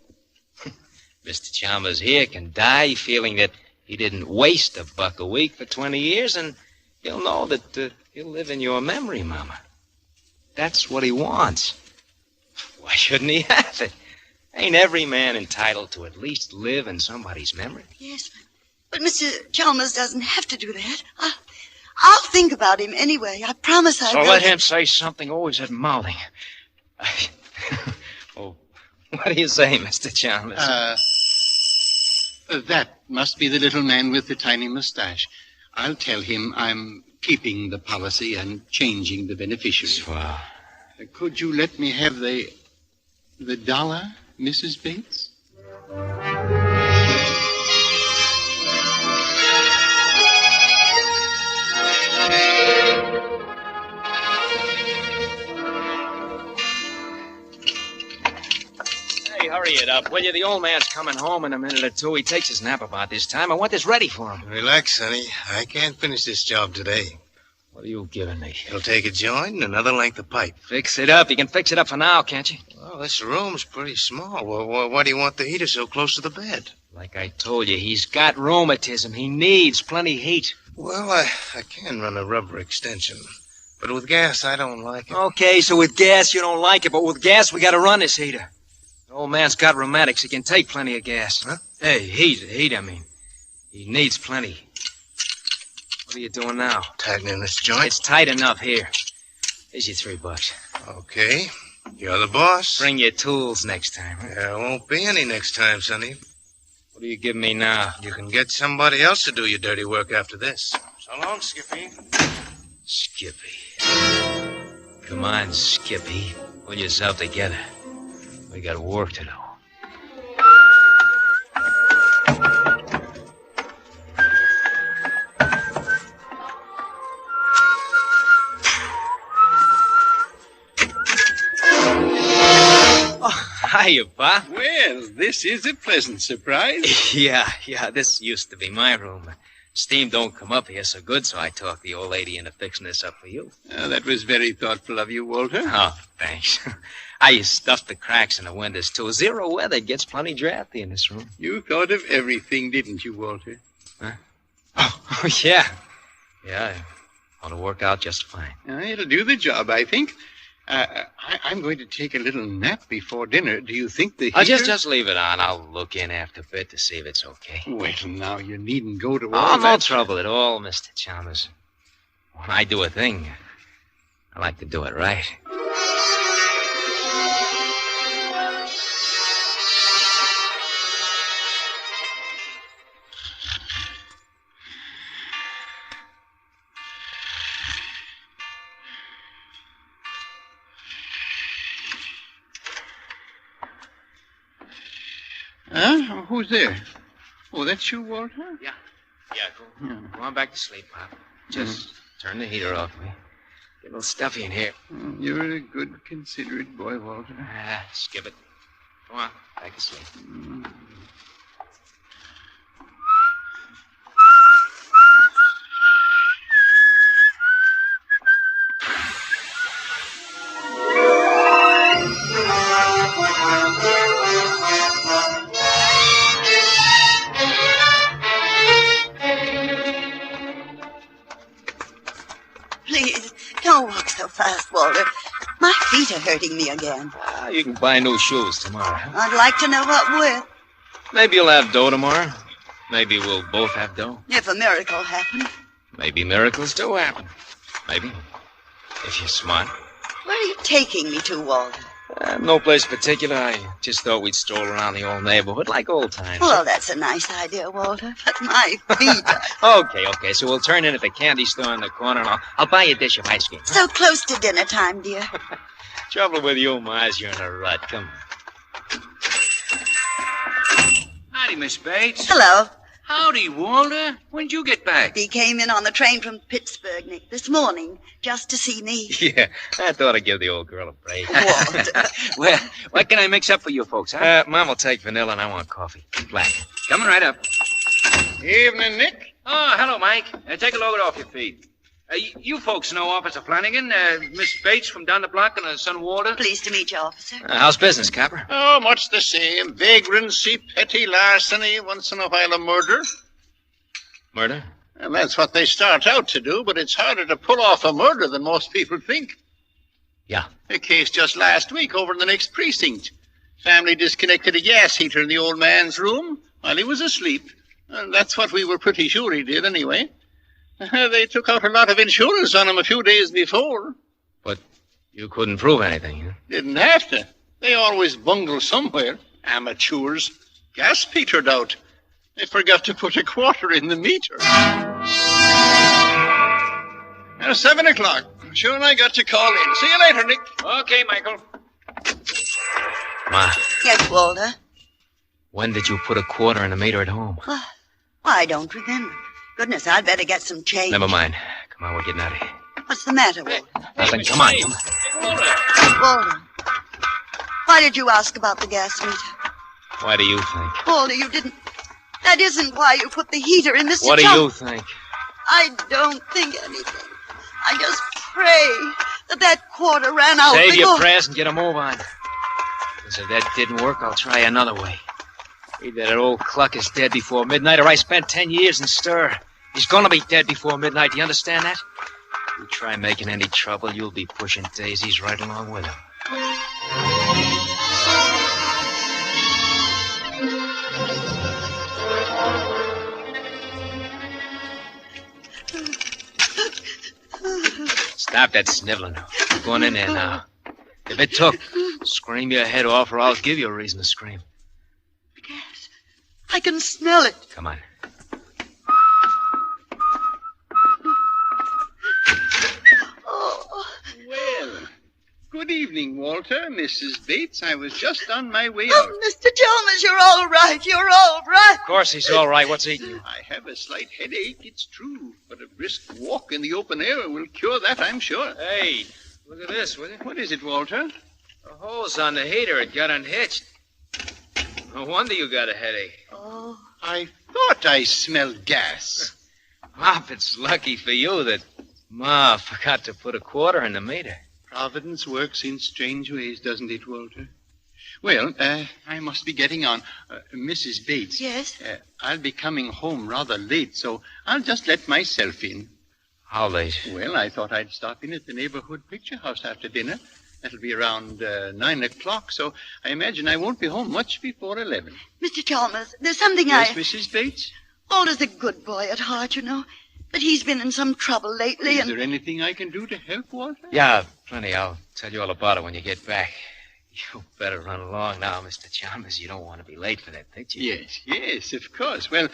Mr. Chalmers here can die feeling that he didn't waste $1 a week for 20 years, and he'll know that he'll live in your memory, Mama. That's what he wants. Why shouldn't he have it? Ain't every man entitled to at least live in somebody's memory? Yes, but Mr. Chalmers doesn't have to do that. I'll think about him anyway. I promise I So will. let him say something, always at mouthing. Oh, what do you say, Mr. Chalmers? That must be the little man with the tiny mustache. I'll tell him I'm keeping the policy and changing the beneficiary. Wow. Could you let me have the $1, Mrs. Bates? Hey, hurry it up, will you? The old man's coming home in a minute or two. He takes his nap about this time. I want this ready for him. Relax, sonny. I can't finish this job today. What are you giving me? He'll take a joint and another length of pipe. Fix it up. You can fix it up for now, can't you? Well, this room's pretty small. Well, why do you want the heater so close to the bed? Like I told you, he's got rheumatism. He needs plenty of heat. Well, I can run a rubber extension. But with gas, I don't like it. Okay, so with gas, you don't like it. But with gas, we got to run this heater. The old man's got rheumatics. He can take plenty of gas. Huh? Hey, heat, I mean. He needs plenty. What are you doing now? Tightening this joint. It's tight enough. Here. Here's your $3. Okay. You're the boss. Bring your tools next time. Huh? There won't be any next time, sonny. What do you give me now? You can get somebody else to do your dirty work after this. So long, Skippy. Skippy. Come on, Skippy. Pull yourself together. We got work to do. Hiya, Pa. Well, this is a pleasant surprise. Yeah, this used to be my room. Steam don't come up here so good, so I talked the old lady into fixing this up for you. That was very thoughtful of you, Walter. Oh, thanks. I stuffed the cracks in the windows, too. Zero weather gets plenty drafty in this room. You thought of everything, didn't you, Walter? Huh? Oh, yeah. Yeah, it ought to work out just fine. It'll do the job, I think. I'm going to take a little nap before dinner. Do you think the heater... Just leave it on. I'll look in after a bit to see if it's okay. Well, now, you needn't go to all no that... trouble at all, Mr. Chalmers. When I do a thing, I like to do it right. Huh? Who's there? Oh, that's you, Walter? Yeah, go on back to sleep, Pop. Just turn the heater off, will you? Get a little stuffy in here. You're a good, considerate boy, Walter. Skip it. Go on, back to sleep. Please, don't walk so fast, Walter. My feet are hurting me again. You can buy new shoes tomorrow. I'd like to know what with. Maybe you'll have dough tomorrow. Maybe we'll both have dough. If a miracle happened. Maybe miracles do happen. Maybe. If you're smart. Where are you taking me to, Walter? No place particular. I just thought we'd stroll around the old neighborhood like old times. Well, that's a nice idea, Walter. But my feet are... Okay. So we'll turn in at the candy store in the corner, and I'll buy you a dish of ice cream. So close to dinner time, dear. Trouble with you, Ma, is you're in a rut. Come on. Howdy, Miss Bates. Hello. Howdy, Walter. When'd you get back? He came in on the train from Pittsburgh, Nick, this morning, just to see me. Yeah, I thought I'd give the old girl a break. Walter. Well, what can I mix up for you folks, huh? Mom will take vanilla, and I want coffee. Black. Coming right up. Evening, Nick. Oh, hello, Mike. Take a load off your feet. You folks know Officer Flanagan, Miss Bates from down the block, and her son Walter. Pleased to meet you, officer. How's business, Copper? Oh, much the same. Vagrancy, petty larceny, once in a while a murder. Murder? And that's what they start out to do, but it's harder to pull off a murder than most people think. Yeah. A case just last week over in the next precinct. Family disconnected a gas heater in the old man's room while he was asleep. And that's what we were pretty sure he did, anyway. They took out a lot of insurance on him a few days before. But you couldn't prove anything, huh? Didn't have to. They always bungle somewhere. Amateurs. Gas petered out. They forgot to put a quarter in the meter. 7 o'clock. Sure, and I got to call in. See you later, Nick. Okay, Michael. Ma, Yes, Walter. when did you put a quarter in the meter at home? Well, I don't remember. Goodness, I'd better get some change. Never mind. Come on, we're getting out of here. What's the matter, Walter? Nothing. Come on. Walter, why did you ask about the gas meter? Why do you think? Walter, you didn't... That isn't why you put the heater in Mr. What do you think? I don't think anything. I just pray that quarter ran out Save your before... prayers and get a move on. Because if that didn't work, I'll try another way. Either that old cluck is dead before midnight, or I spent 10 years in stir. He's gonna be dead before midnight. Do you understand that? You try making any trouble, you'll be pushing daisies right along with him. Stop that sniveling. You're going in there now. If it took, scream your head off, or I'll give you a reason to scream. I can smell it. Come on. Oh. Well, good evening, Walter, Mrs. Bates. I was just on my way out. Oh, Mr. Chalmers, you're all right. You're all right. Of course he's all right. What's eating you? I have a slight headache, it's true, but a brisk walk in the open air will cure that, I'm sure. Hey, look at this, will you? What is it, Walter? The hose on the heater, it got unhitched. No wonder you got a headache. Oh. I thought I smelled gas. Pop, it's lucky for you that Ma forgot to put a quarter in the meter. Providence works in strange ways, doesn't it, Walter? Well, I must be getting on. Mrs. Bates. Yes? I'll be coming home rather late, so I'll just let myself in. How late? Well, I thought I'd stop in at the neighborhood picture house after dinner. That'll be around 9 o'clock, so I imagine I won't be home much before 11. Mr. Chalmers, there's something Yes, Mrs. Bates? Walter's a good boy at heart, you know. But he's been in some trouble lately, Is there anything I can do to help, Walter? Yeah, plenty. I'll tell you all about it when you get back. You better run along now, Mr. Chalmers. You don't want to be late for that picture. Yes, of course. Well,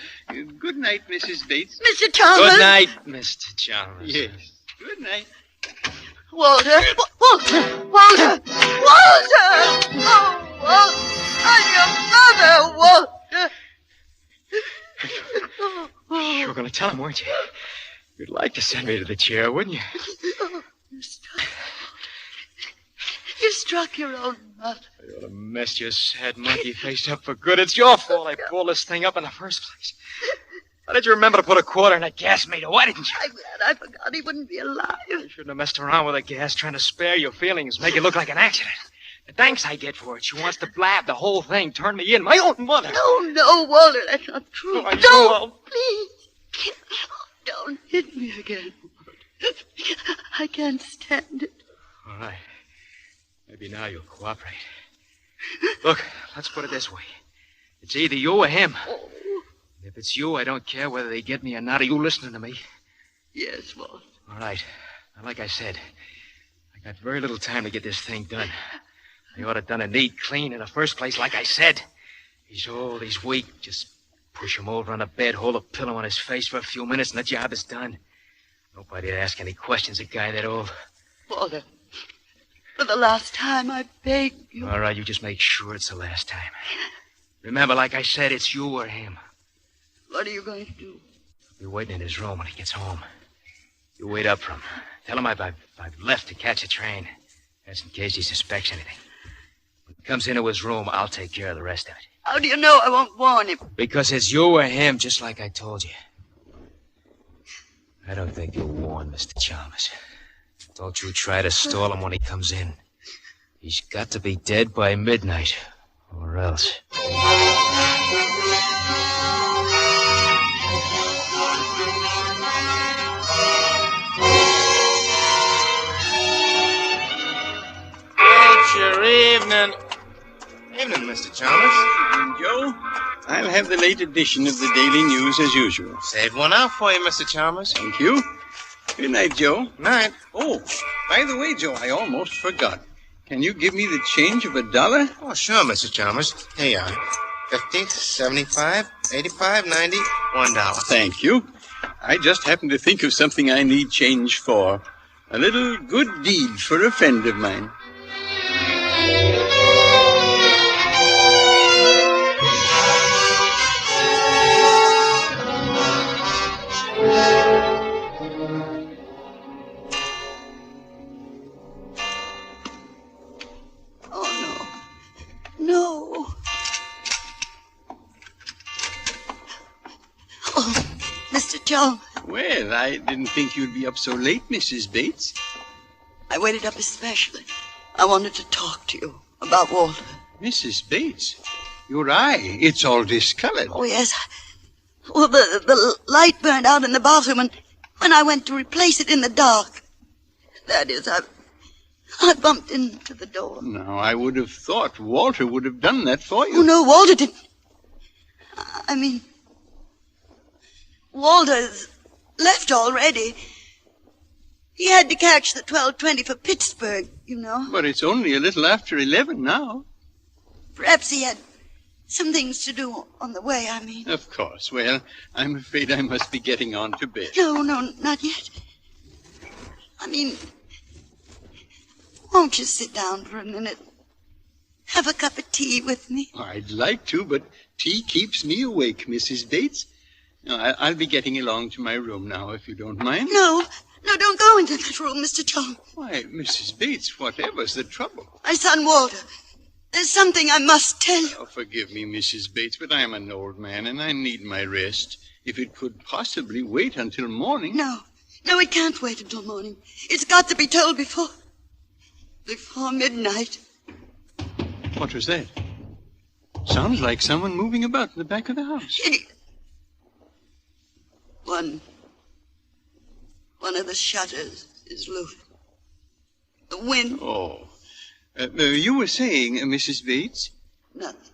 good night, Mrs. Bates. Mr. Chalmers. Good night, Mr. Chalmers. Yes, good night. Walter! Walter! Walter! Walter! Oh, Walter! I'm your mother, Walter! You were going to tell him, weren't you? You'd like to send me to the chair, wouldn't you? You struck your own mother. You ought to mess your sad monkey face up for good. It's your fault I pulled this thing up in the first place. Why did you remember to put a quarter in that gas meter? Why didn't you? I'm glad I forgot he wouldn't be alive. You shouldn't have messed around with the gas, trying to spare your feelings, make it look like an accident. The thanks I get for it. She wants to blab the whole thing, turn me in, my own mother. No, Walter, that's not true. Oh, Don't, please. Don't hit me again. I can't stand it. All right. Maybe now you'll cooperate. Look, let's put it this way. It's either you or him. Oh. If it's you, I don't care whether they get me or not. Are you listening to me? Yes, Walter. All right. Now, like I said, I got very little time to get this thing done. I ought to have done it neat, clean in the first place, like I said. He's old, he's weak. Just push him over on the bed, hold a pillow on his face for a few minutes, and the job is done. Nobody'd ask any questions, a guy that old. Walter, for the last time, I beg you. All right, you just make sure it's the last time. Remember, like I said, it's you or him. What are you going to do? I'll be waiting in his room when he gets home. You wait up for him. Tell him I've left to catch a train. That's in case he suspects anything. When he comes into his room, I'll take care of the rest of it. How do you know I won't warn him? Because it's you or him, just like I told you. I don't think you'll warn Mr. Chalmers. Don't you try to stall him when he comes in. He's got to be dead by midnight, or else. Your evening. Evening, Mr. Chalmers. Joe, I'll have the late edition of the Daily News as usual. Saved one out for you, Mr. Chalmers. Thank you. Good night, Joe. Night. Oh, by the way, Joe, I almost forgot. Can you give me the change of $1? Oh, sure, Mr. Chalmers. Here you are. 50, 75, 85, 90, $1. Thank you. I just happened to think of something I need change for. A little good deed for a friend of mine. No. Oh, Mr. Chalmers. Well, I didn't think you'd be up so late, Mrs. Bates. I waited up especially. I wanted to talk to you about Walter. Mrs. Bates, your eye, it's all discolored. Oh, yes. Well, the light burned out in the bathroom, and when I went to replace it in the dark, that is, I bumped into the door. Now, I would have thought Walter would have done that for you. Oh, no, Walter didn't. I mean, Walter's left already. He had to catch the 12:20 for Pittsburgh, you know. But it's only a little after 11 now. Perhaps he had Some things to do on the way, I mean. Of course. Well, I'm afraid I must be getting on to bed. No, not yet. I mean, won't you sit down for a minute? Have a cup of tea with me? I'd like to, but tea keeps me awake, Mrs. Bates. No, I'll be getting along to my room now, if you don't mind. No, don't go into that room, Mr. John. Why, Mrs. Bates, whatever's the trouble? My son Walter. There's something I must tell you. Oh, forgive me, Mrs. Bates, but I am an old man and I need my rest. If it could possibly wait until morning. No, it can't wait until morning. It's got to be told before midnight. What was that? Sounds like someone moving about in the back of the house. One of the shutters is loose. The wind. Oh. You were saying, Mrs. Bates? Nothing.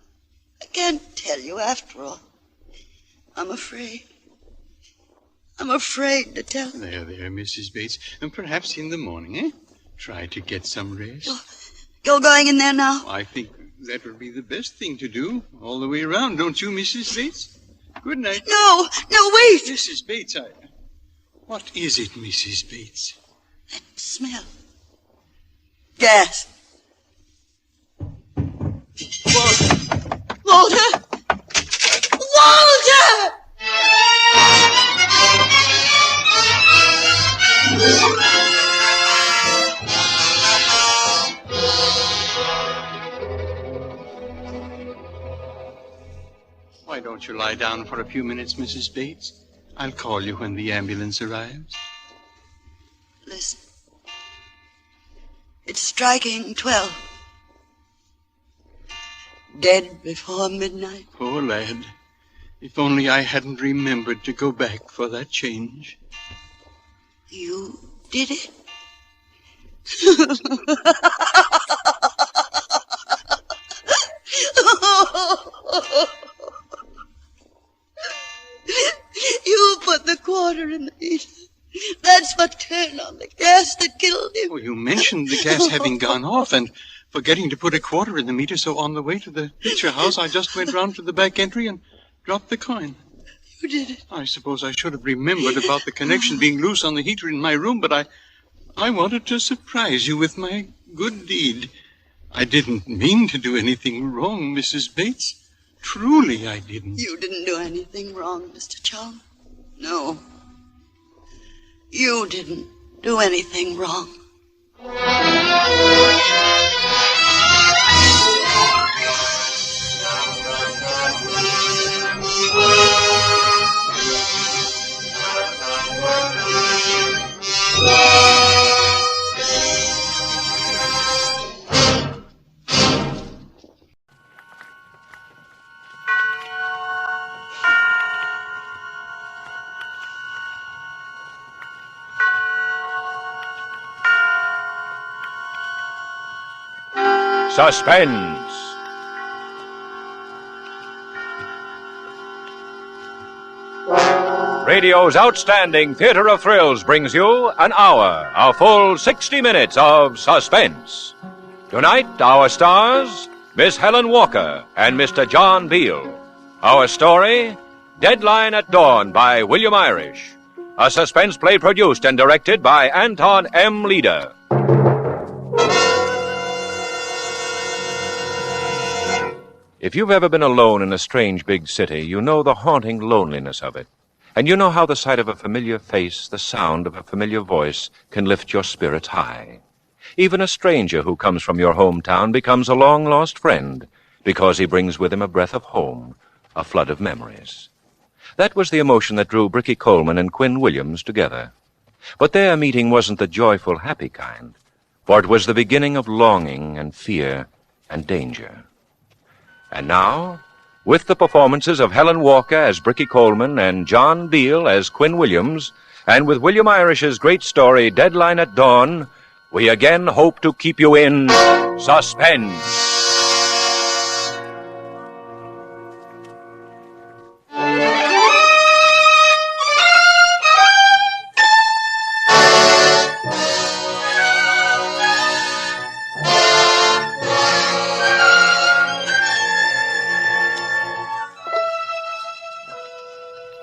I can't tell you after all. I'm afraid. I'm afraid to tell you. There, Mrs. Bates. And perhaps in the morning, eh? Try to get some rest. You're going in there now? I think that would be the best thing to do all the way around, don't you, Mrs. Bates? Good night. No, wait. Mrs. Bates, What is it, Mrs. Bates? That smell. Gas. Walter! Why don't you lie down for a few minutes, Mrs. Bates? I'll call you when the ambulance arrives. Listen. It's striking 12. Dead before midnight. Poor lad. If only I hadn't remembered to go back for that change. You did it? You put the quarter in the heater. That's what turned on the gas that killed him. Oh, you mentioned the gas having gone off and forgetting to put a quarter in the meter, so on the way to the picture house, I just went round to the back entry and dropped the coin. You did it. I suppose I should have remembered about the connection being loose on the heater in my room, but I wanted to surprise you with my good deed. I didn't mean to do anything wrong, Mrs. Bates. Truly, I didn't. You didn't do anything wrong, Mr. John. No. You didn't do anything wrong. Suspense. Radio's outstanding theater of thrills brings you an hour, a full 60 minutes of suspense. Tonight, our stars, Miss Helen Walker and Mr. John Beale. Our story, Deadline at Dawn by William Irish. A suspense play produced and directed by Anton M. Leader. If you've ever been alone in a strange big city, you know the haunting loneliness of it. And you know how the sight of a familiar face, the sound of a familiar voice, can lift your spirits high. Even a stranger who comes from your hometown becomes a long-lost friend because he brings with him a breath of home, a flood of memories. That was the emotion that drew Bricky Coleman and Quinn Williams together. But their meeting wasn't the joyful, happy kind, for it was the beginning of longing and fear and danger. And now, with the performances of Helen Walker as Bricky Coleman and John Beale as Quinn Williams, and with William Irish's great story, Deadline at Dawn, we again hope to keep you in suspense.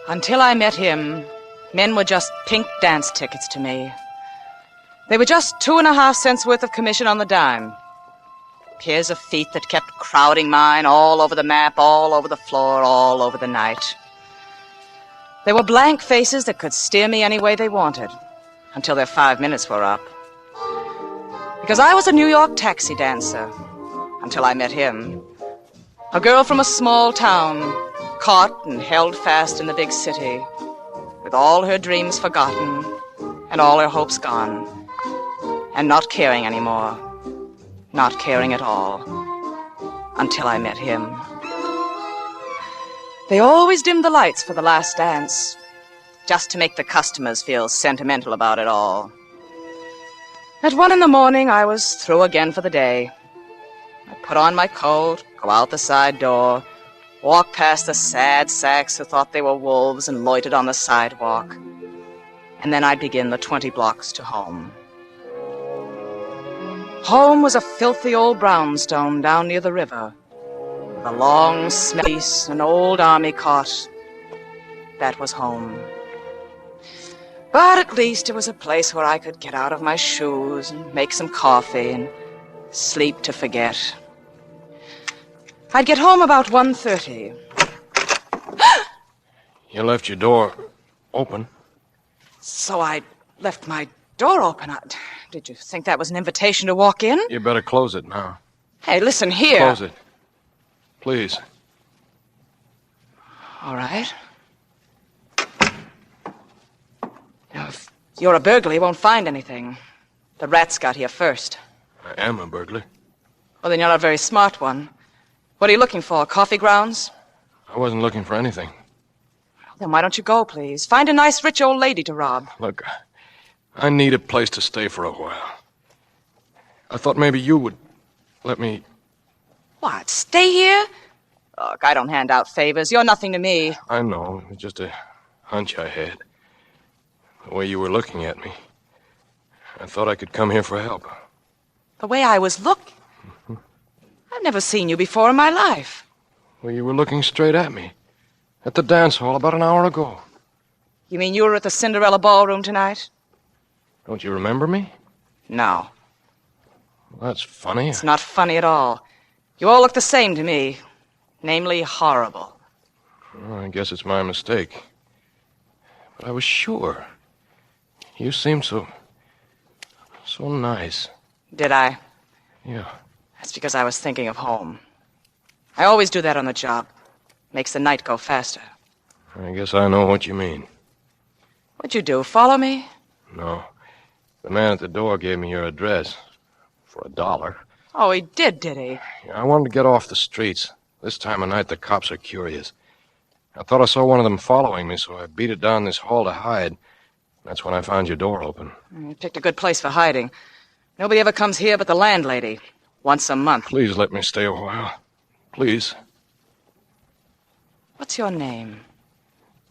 Until I met him, men were just pink dance tickets to me. They were just 2.5 cents worth of commission on the dime. Pairs of feet that kept crowding mine all over the map, all over the floor, all over the night. They were blank faces that could steer me any way they wanted, until their 5 minutes were up. Because I was a New York taxi dancer, until I met him. A girl from a small town, caught and held fast in the big city, with all her dreams forgotten and all her hopes gone, and not caring anymore, not caring at all, until I met him. They always dimmed the lights for the last dance, just to make the customers feel sentimental about it all. At 1 a.m, I was through again for the day. I put on my coat, go out the side door, walk past the sad sacks who thought they were wolves and loitered on the sidewalk. And then I'd begin the 20 blocks to home. Home was a filthy old brownstone down near the river, with a long, smelly piece, an old army cot. That was home. But at least it was a place where I could get out of my shoes and make some coffee and sleep to forget. I'd get home about 1:30. You left your door open. So I left my door open. Did you think that was an invitation to walk in? You better close it now. Hey, listen here. Close it. Please. All right. Now, if you're a burglar, you won't find anything. The rats got here first. I am a burglar. Well, then you're not a very smart one. What are you looking for? Coffee grounds? I wasn't looking for anything. Then why don't you go, please? Find a nice, rich old lady to rob. Look, I need a place to stay for a while. I thought maybe you would let me... What, stay here? Look, I don't hand out favors. You're nothing to me. I know. It's just a hunch I had. The way you were looking at me. I thought I could come here for help. The way I was looking? I've never seen you before in my life. Well, you were looking straight at me. At the dance hall about an hour ago. You mean you were at the Cinderella Ballroom tonight? Don't you remember me? No. Well, that's funny. It's not funny at all. You all look the same to me. Namely, horrible. Well, I guess it's my mistake. But I was sure. You seemed so nice. Did I? Yeah. That's because I was thinking of home. I always do that on the job. Makes the night go faster. I guess I know what you mean. What'd you do, follow me? No. The man at the door gave me your address. For $1. Oh, he did he? I wanted to get off the streets. This time of night, the cops are curious. I thought I saw one of them following me, so I beat it down this hall to hide. That's when I found your door open. You picked a good place for hiding. Nobody ever comes here but the landlady. Once a month. Please let me stay a while. Please. What's your name?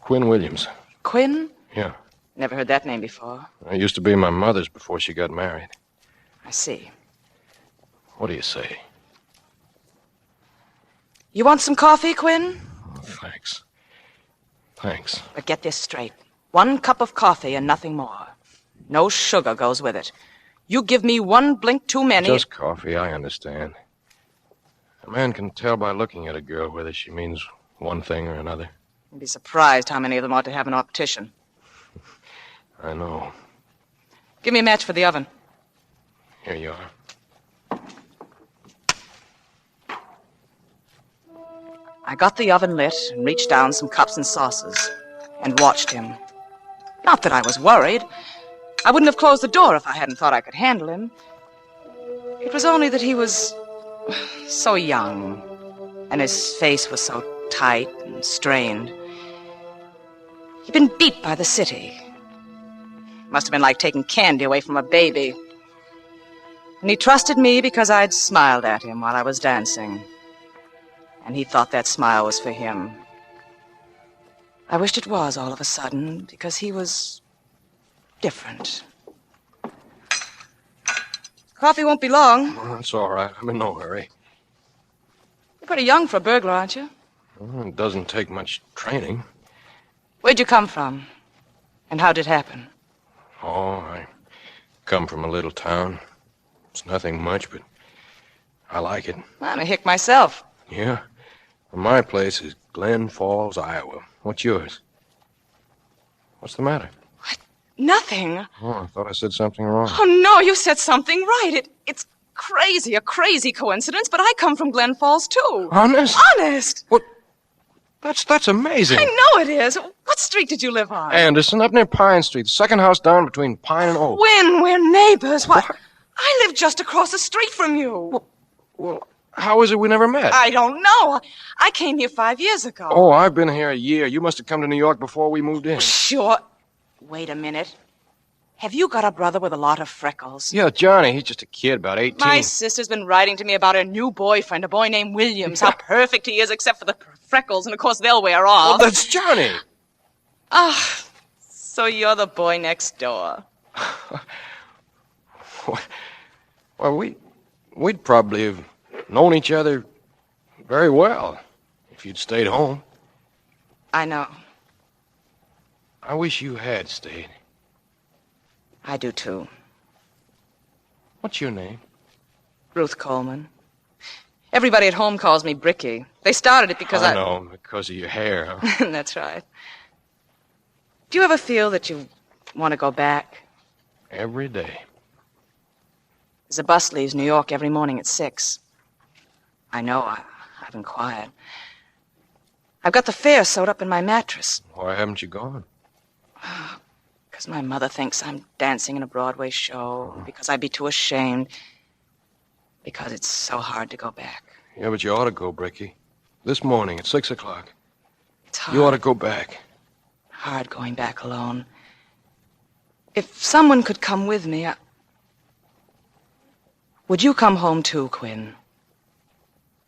Quinn Williams. Quinn? Yeah. Never heard that name before. It used to be my mother's before she got married. I see. What do you say? You want some coffee, Quinn? Oh, thanks. Thanks. But get this straight. 1 cup of coffee and nothing more. No sugar goes with it. You give me 1 blink too many... Just coffee, I understand. A man can tell by looking at a girl whether she means one thing or another. You'd be surprised how many of them ought to have an optician. I know. Give me a match for the oven. Here you are. I got the oven lit and reached down some cups and saucers and watched him. Not that I was worried. I wouldn't have closed the door if I hadn't thought I could handle him. It was only that he was so young, and his face was so tight and strained. He'd been beat by the city. Must have been like taking candy away from a baby. And he trusted me because I'd smiled at him while I was dancing. And he thought that smile was for him. I wished it was all of a sudden, because he was different. Coffee won't be long. Well, that's all right. I'm in no hurry. You're pretty young for a burglar, aren't you? Well, it doesn't take much training. Where'd you come from? And how'd it happen? Oh, I come from a little town. It's nothing much, but I like it. I'm a hick myself. Yeah? Well, my place is Glen Falls, Iowa. What's yours? What's the matter? Nothing. Oh, I thought I said something wrong. Oh, no, you said something right. It's crazy, a crazy coincidence, but I come from Glen Falls, too. Honest? Honest. What? That's amazing. I know it is. What street did you live on? Anderson, up near Pine Street, the second house down between Pine and Oak. When? We're neighbors. Why? I live just across the street from you. Well, how is it we never met? I don't know. I came here 5 years ago. Oh, I've been here a year. You must have come to New York before we moved in. Sure. Wait a minute. Have you got a brother with a lot of freckles? Yeah, Johnny. He's just a kid, about 18. My sister's been writing to me about her new boyfriend, a boy named Williams. How perfect he is, except for the freckles, and of course they'll wear off. Oh, that's Johnny. Ah, so you're the boy next door. Well, we'd probably have known each other very well if you'd stayed home. I know. I wish you had stayed. I do, too. What's your name? Ruth Coleman. Everybody at home calls me Bricky. They started it because I know, because of your hair, huh? That's right. Do you ever feel that you want to go back? Every day. There's a bus leaves New York every morning at 6. I know, I've inquired. I've got the fare sewed up in my mattress. Why haven't you gone? Because my mother thinks I'm dancing in a Broadway show. Because I'd be too ashamed. Because it's so hard to go back. Yeah, but you ought to go, Bricky. This morning at 6 o'clock. It's hard. You ought to go back. Hard going back alone. If someone could come with me, Would you come home too, Quinn?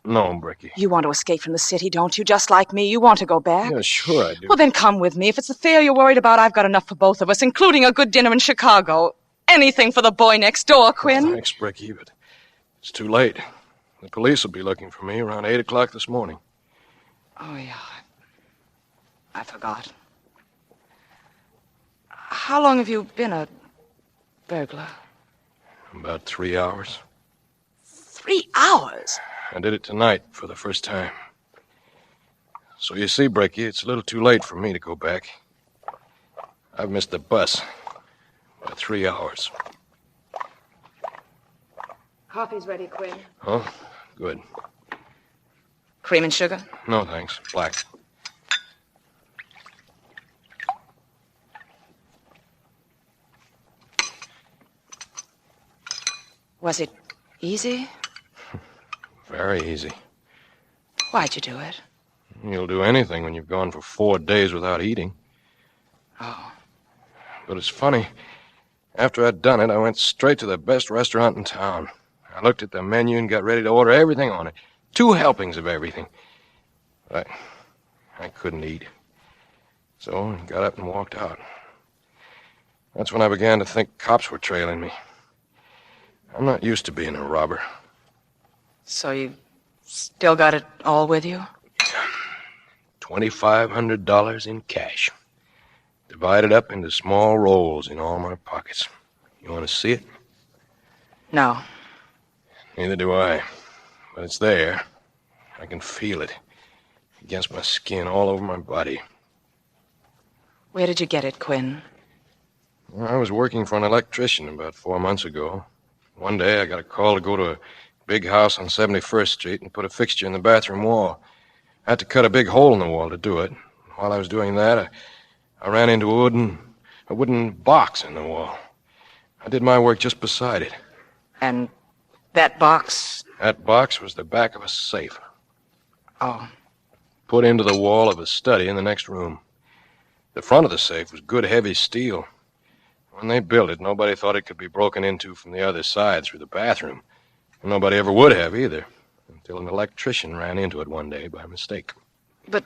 No, Bricky. You want to escape from the city, don't you? Just like me. You want to go back? Yeah, sure I do. Well, then come with me. If it's the fare you're worried about, I've got enough for both of us, including a good dinner in Chicago. Anything for the boy next door, Quinn. Oh, thanks, Bricky, but it's too late. The police will be looking for me around 8 o'clock this morning. Oh, yeah. I forgot. How long have you been a burglar? About 3 hours. 3 hours? I did it tonight for the first time. So you see, Bricky, it's a little too late for me to go back. I've missed the bus by 3 hours. Coffee's ready, Quinn. Oh, good. Cream and sugar? No, thanks. Black. Was it easy? Very easy. Why'd you do it? You'll do anything when you've gone for 4 days without eating. Oh. But it's funny. After I'd done it, I went straight to the best restaurant in town. I looked at the menu and got ready to order everything on it. 2 helpings of everything. But I couldn't eat. So I got up and walked out. That's when I began to think cops were trailing me. I'm not used to being a robber. So you still got it all with you? $2,500 in cash. Divided up into small rolls in all my pockets. You want to see it? No. Neither do I. But it's there. I can feel it. Against my skin, all over my body. Where did you get it, Quinn? Well, I was working for an electrician about 4 months ago. One day I got a call to go to a big house on 71st Street and put a fixture in the bathroom wall. I had to cut a big hole in the wall to do it. While I was doing that, I ran into a wooden box in the wall. I did my work just beside it. And that box? That box was the back of a safe. Oh. Put into the wall of a study in the next room. The front of the safe was good, heavy steel. When they built it, nobody thought it could be broken into from the other side through the bathroom. And nobody ever would have either, until an electrician ran into it one day by mistake. But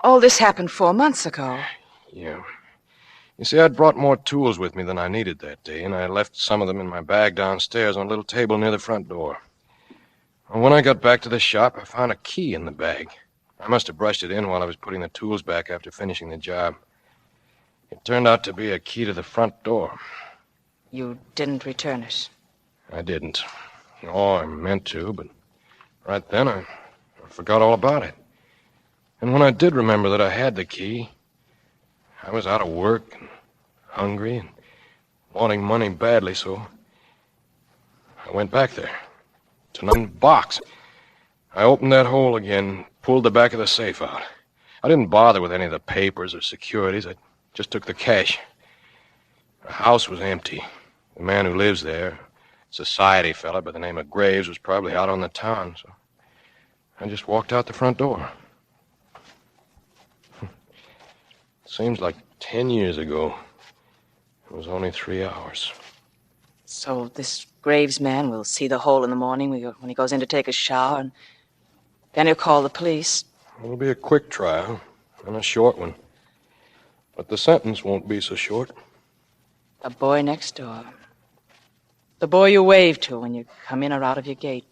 all this happened 4 months ago. Yeah. You see, I'd brought more tools with me than I needed that day, and I left some of them in my bag downstairs on a little table near the front door. And when I got back to the shop, I found a key in the bag. I must have brushed it in while I was putting the tools back after finishing the job. It turned out to be a key to the front door. You didn't return it. I didn't. Oh, I meant to, but right then I forgot all about it. And when I did remember that I had the key, I was out of work and hungry and wanting money badly, so I went back there to the box. I opened that hole again, pulled the back of the safe out. I didn't bother with any of the papers or securities. I just took the cash. The house was empty. The man who lives there, a society fella by the name of Graves, was probably out on the town, so I just walked out the front door. Seems like 10 years ago. It was only 3 hours. So this Graves man will see the hole in the morning when he goes in to take a shower, and then he'll call the police. It'll be a quick trial and a short one. But the sentence won't be so short. The boy next door. The boy you wave to when you come in or out of your gate.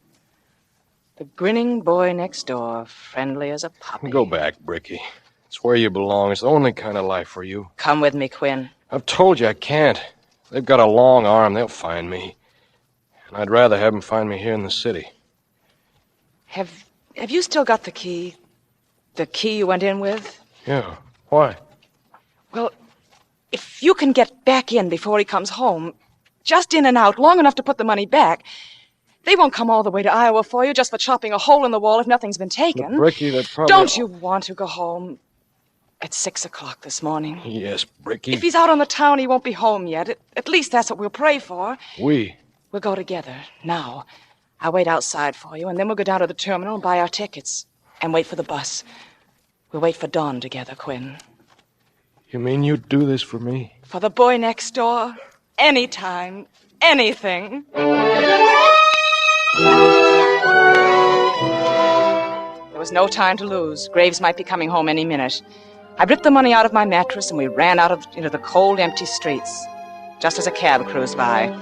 The grinning boy next door, friendly as a puppy. Go back, Bricky. It's where you belong. It's the only kind of life for you. Come with me, Quinn. I've told you I can't. They've got a long arm. They'll find me. And I'd rather have them find me here in the city. Have you still got the key? The key you went in with? Yeah. Why? Well, if you can get back in before he comes home, just in and out, long enough to put the money back, they won't come all the way to Iowa for you just for chopping a hole in the wall if nothing's been taken. But Bricky, they're probably... Don't you want to go home? At 6 o'clock this morning. Yes, Bricky. If he's out on the town, he won't be home yet. At least that's what we'll pray for. We? We'll go together, now. I'll wait outside for you, and then we'll go down to the terminal and buy our tickets. And wait for the bus. We'll wait for dawn together, Quinn. You mean you'd do this for me? For the boy next door. Anytime. Anything. There was no time to lose. Graves might be coming home any minute. I ripped the money out of my mattress and we ran out into the cold, empty streets, just as a cab cruised by.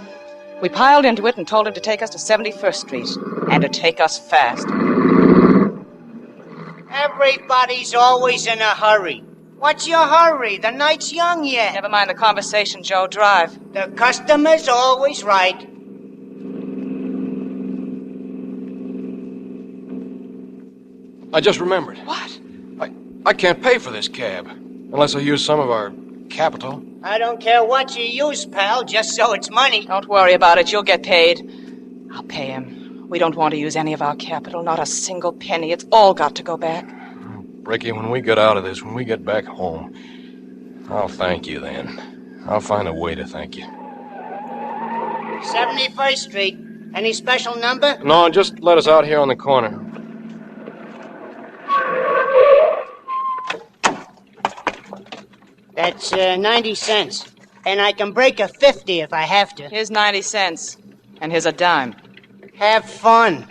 We piled into it and told him to take us to 71st Street, and to take us fast. Everybody's always in a hurry. What's your hurry? The night's young yet. Never mind the conversation, Joe. Drive. The customer's always right. I just remembered. What? I can't pay for this cab unless I use some of our capital. I don't care what you use, pal, just so it's money. Don't worry about it. You'll get paid. I'll pay him. We don't want to use any of our capital, not a single penny. It's all got to go back. Bricky, when we get out of this, when we get back home, I'll thank you then. I'll find a way to thank you. 71st Street. Any special number? No, just let us out here on the corner. That's 90 cents. And I can break a 50 if I have to. Here's 90 cents. And here's a dime. Have fun.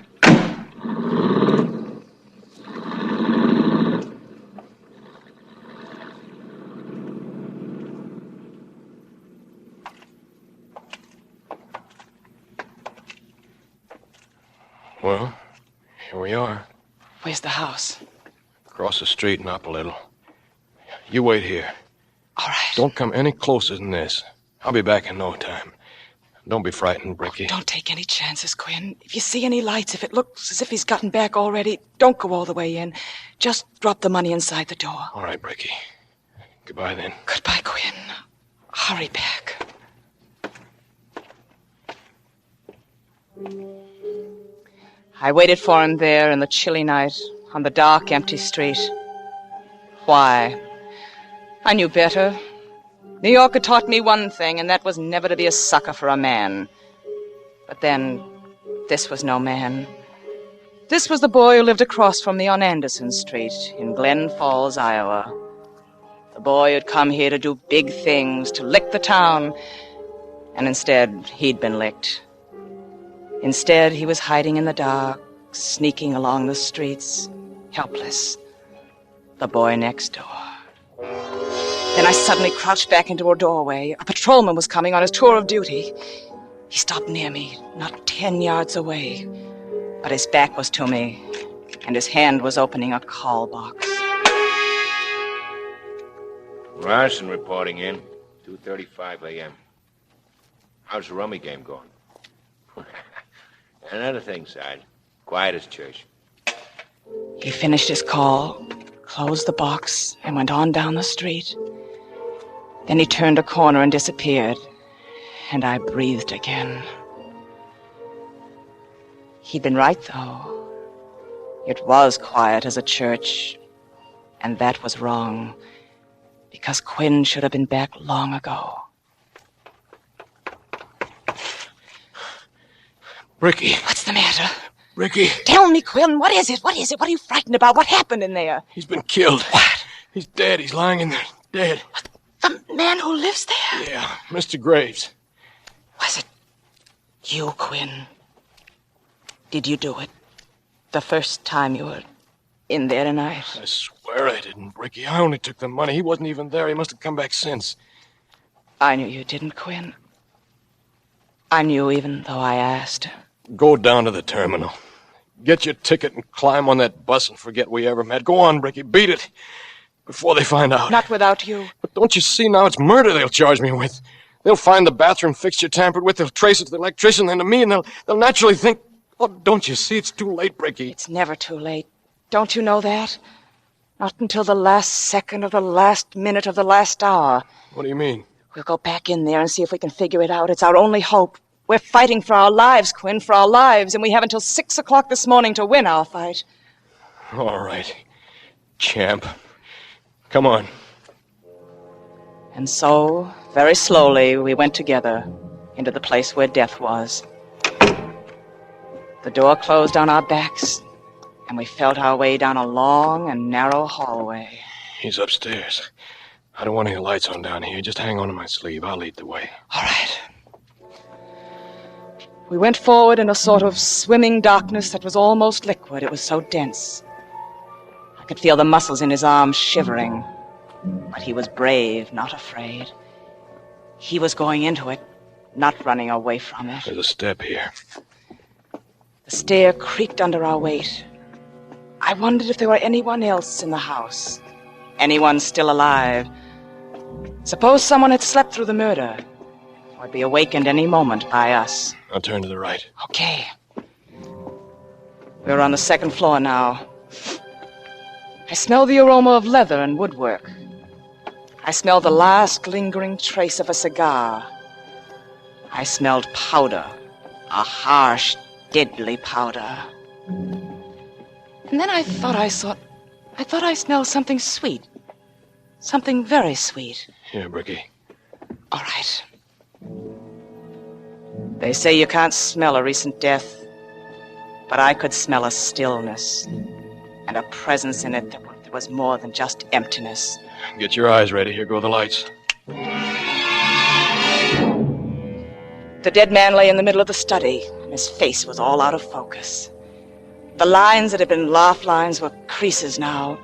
Well, here we are. Where's the house? Across the street and up a little. You wait here. All right. Don't come any closer than this. I'll be back in no time. Don't be frightened, Bricky. Don't take any chances, Quinn. If you see any lights, if it looks as if he's gotten back already, don't go all the way in. Just drop the money inside the door. All right, Bricky. Goodbye, then. Goodbye, Quinn. Hurry back. I waited for him there in the chilly night, on the dark, empty street. Why? I knew better. New York had taught me one thing, and that was never to be a sucker for a man. But then, this was no man. This was the boy who lived across from me on Anderson Street in Glen Falls, Iowa. The boy who'd come here to do big things, to lick the town. And instead, he'd been licked. Instead, he was hiding in the dark, sneaking along the streets, helpless. The boy next door. Then I suddenly crouched back into a doorway. A patrolman was coming on his tour of duty. He stopped near me, not 10 yards away. But his back was to me, and his hand was opening a call box. Larson reporting in. 2:35 a.m. How's the rummy game going? Another thing, Sarge. Quiet as church. He finished his call, closed the box, and went on down the street. Then he turned a corner and disappeared, and I breathed again. He'd been right, though. It was quiet as a church, and that was wrong, because Quinn should have been back long ago. Ricky. What's the matter? Ricky. Tell me, Quinn, what is it? What is it? What are you frightened about? What happened in there? He's been killed. What? He's dead. He's lying in there, dead. The man who lives there? Yeah, Mr. Graves. Was it you, Quinn? Did you do it? The first time you were in there tonight? I swear I didn't, Ricky. I only took the money. He wasn't even there. He must have come back since. I knew you didn't, Quinn. I knew even though I asked. Go down to the terminal. Get your ticket and climb on that bus and forget we ever met. Go on, Ricky. Beat it. Before they find out. Not without you. But don't you see now it's murder they'll charge me with? They'll find the bathroom fixture tampered with. They'll trace it to the electrician, then to me, and they'll naturally think... Oh, don't you see? It's too late, Ricky. It's never too late. Don't you know that? Not until the last second of the last minute of the last hour. What do you mean? We'll go back in there and see if we can figure it out. It's our only hope. We're fighting for our lives, Quinn, for our lives, and we have until 6 o'clock this morning to win our fight. All right. Champ. Come on. And so, very slowly, we went together into the place where death was. The door closed on our backs, and we felt our way down a long and narrow hallway. He's upstairs. I don't want any lights on down here. Just hang on to my sleeve. I'll lead the way. All right. We went forward in a sort of swimming darkness that was almost liquid. It was so dense. I could feel the muscles in his arms shivering. But he was brave, not afraid. He was going into it, not running away from it. There's a step here. The stair creaked under our weight. I wondered if there were anyone else in the house. Anyone still alive. Suppose someone had slept through the murder. Or be awakened any moment by us. I'll turn to the right. Okay. We're on the second floor now. I smell the aroma of leather and woodwork. I smell the last lingering trace of a cigar. I smelled powder. A harsh, deadly powder. And then I thought I smelled something sweet. Something very sweet. Here, Bricky. All right. They say you can't smell a recent death, but I could smell a stillness and a presence in it that was more than just emptiness. Get your eyes ready. Here go the lights. The dead man lay in the middle of the study, and his face was all out of focus. The lines that had been laugh lines were creases now.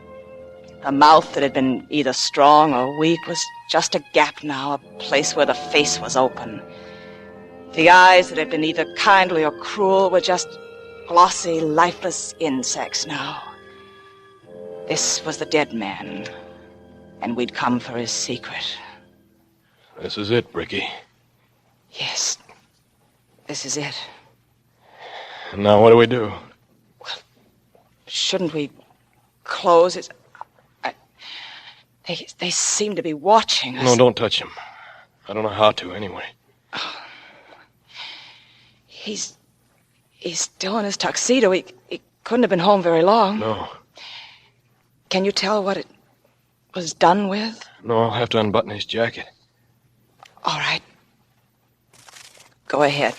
The mouth that had been either strong or weak was just a gap now, a place where the face was open. The eyes that had been either kindly or cruel were just glossy, lifeless insects now. This was the dead man, and we'd come for his secret. This is it, Bricky. Yes, this is it. And now what do we do? Shouldn't we close it? They seem to be watching us. No, don't touch him. I don't know how to, anyway. He's still in his tuxedo. He couldn't have been home very long. No. Can you tell what it was done with? No, I'll have to unbutton his jacket. All right. Go ahead.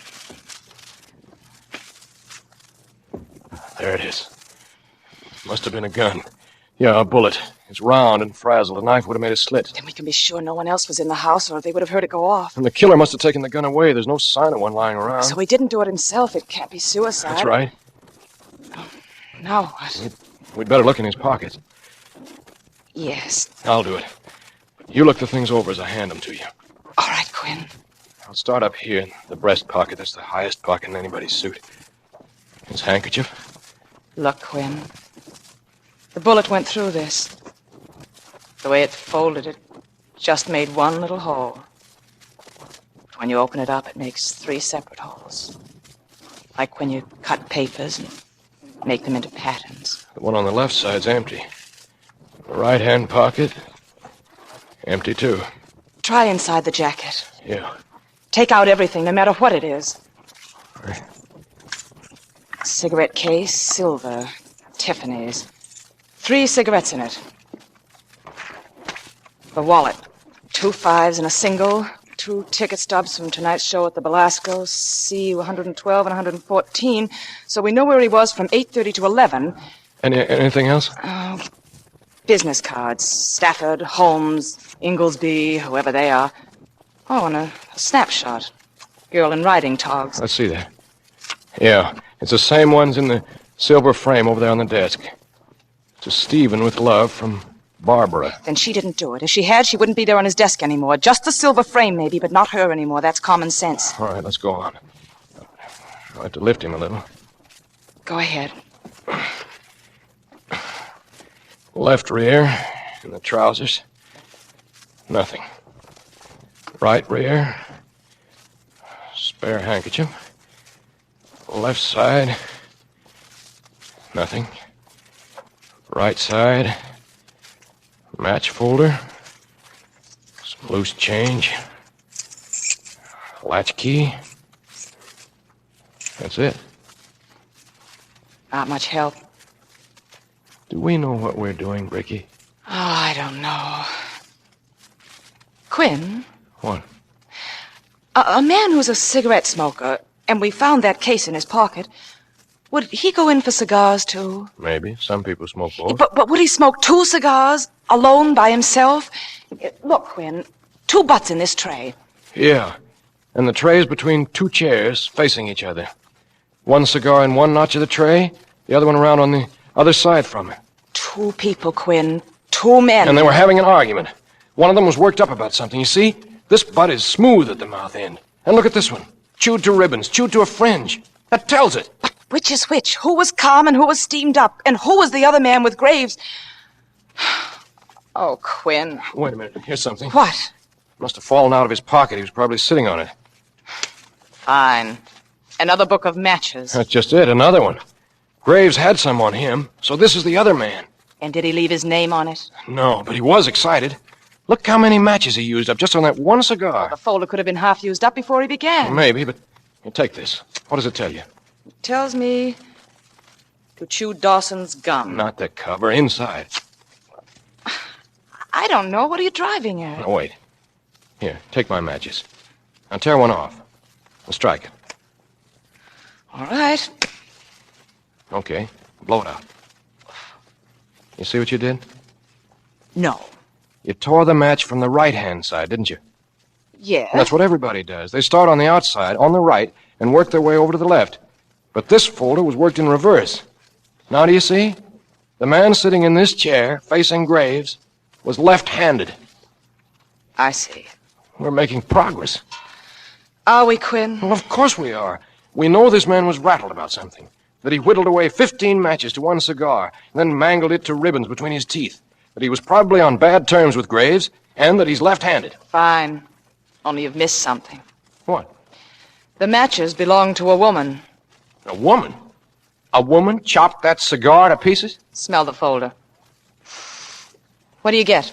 There it is. Must have been a gun. Yeah, a bullet. It's round and frazzled. A knife would have made a slit. Then we can be sure no one else was in the house, or they would have heard it go off. And the killer must have taken the gun away. There's no sign of one lying around. So he didn't do it himself. It can't be suicide. That's right. Now what? We'd better look in his pockets. Yes. I'll do it. You look the things over as I hand them to you. All right, Quinn. I'll start up here in the breast pocket. That's the highest pocket in anybody's suit. His handkerchief. Look, Quinn. The bullet went through this. The way it folded it, just made one little hole. But when you open it up, it makes 3 separate holes. Like when you cut papers and make them into patterns. The one on the left side's empty. The right-hand pocket, empty too. Try inside the jacket. Yeah. Take out everything, no matter what it is. Cigarette case, silver, Tiffany's. 3 cigarettes in it. The wallet. 2 5s and a single. 2 ticket stubs from tonight's show at the Belasco, C112 and 114. So we know where he was from 8:30 to 11. Anything else? Business cards. Stafford, Holmes, Inglesby, whoever they are. Oh, and a snapshot. Girl in riding togs. Let's see that. Yeah, it's the same ones in the silver frame over there on the desk. To Stephen with love from Barbara. Then she didn't do it. If she had, she wouldn't be there on his desk anymore. Just the silver frame, maybe, but not her anymore. That's common sense. All right, let's go on. I'll have to lift him a little. Go ahead. Left rear, in the trousers. Nothing. Right rear. Spare handkerchief. Left side. Nothing. Right side. Match folder. Some loose change. Latch key. That's it. Not much help. Do we know what we're doing, Ricky? Oh, I don't know. Quinn? What? A man who's a cigarette smoker, and we found that case in his pocket, would he go in for cigars, too? Maybe. Some people smoke both. But would he smoke 2 cigars, alone, by himself? Look, Quinn, 2 butts in this tray. Yeah. And the tray's between 2 chairs facing each other. 1 cigar in one notch of the tray, the other one around on the other side from it. 2 people, Quinn. 2 men. And they were having an argument. One of them was worked up about something. You see? This butt is smooth at the mouth end. And look at this one. Chewed to ribbons, chewed to a fringe. That tells it. But which is which? Who was calm and who was steamed up? And who was the other man with Graves? Oh, Quinn. Wait a minute. Here's something. What? Must have fallen out of his pocket. He was probably sitting on it. Fine. Another book of matches. That's just it. Another one. Graves had some on him, so this is the other man. And did he leave his name on it? No, but he was excited. Look how many matches he used up just on that one cigar. The folder could have been half used up before he began. Maybe, but here, take this. What does it tell you? It tells me to chew Dawson's gum. Not the cover, inside. I don't know. What are you driving at? Now, wait. Here, take my matches. Now tear one off. And strike it. All right. Okay, blow it out. You see what you did? No. You tore the match from the right-hand side, didn't you? Yeah. And that's what everybody does. They start on the outside, on the right, and work their way over to the left. But this folder was worked in reverse. Now do you see? The man sitting in this chair, facing Graves, was left-handed. I see. We're making progress. Are we, Quinn? Well, of course we are. We know this man was rattled about something. That he whittled away 15 matches to one cigar, and then mangled it to ribbons between his teeth. That he was probably on bad terms with Graves, and that he's left-handed. Fine. Only you've missed something. What? The matches belong to a woman. A woman? A woman chopped that cigar to pieces? Smell the folder. What do you get?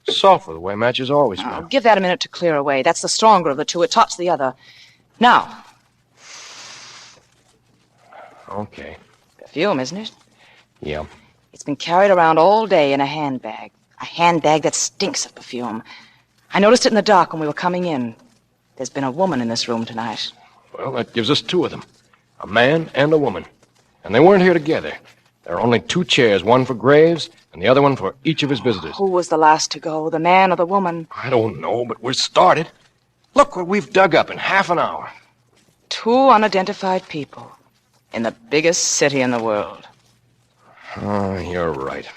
Sulfur, the way matches always smell. Give that a minute to clear away. That's the stronger of the 2. It tops the other. Now. Okay. Perfume, isn't it? Yeah. It's been carried around all day in a handbag. A handbag that stinks of perfume. I noticed it in the dark when we were coming in. There's been a woman in this room tonight. Well, that gives us 2 of them. A man and a woman. And they weren't here together. There are only 2 chairs, one for Graves and the other one for each of his visitors. Who was the last to go, the man or the woman? I don't know, but we're started. Look what we've dug up in half an hour. 2 unidentified people in the biggest city in the world. Oh, you're right.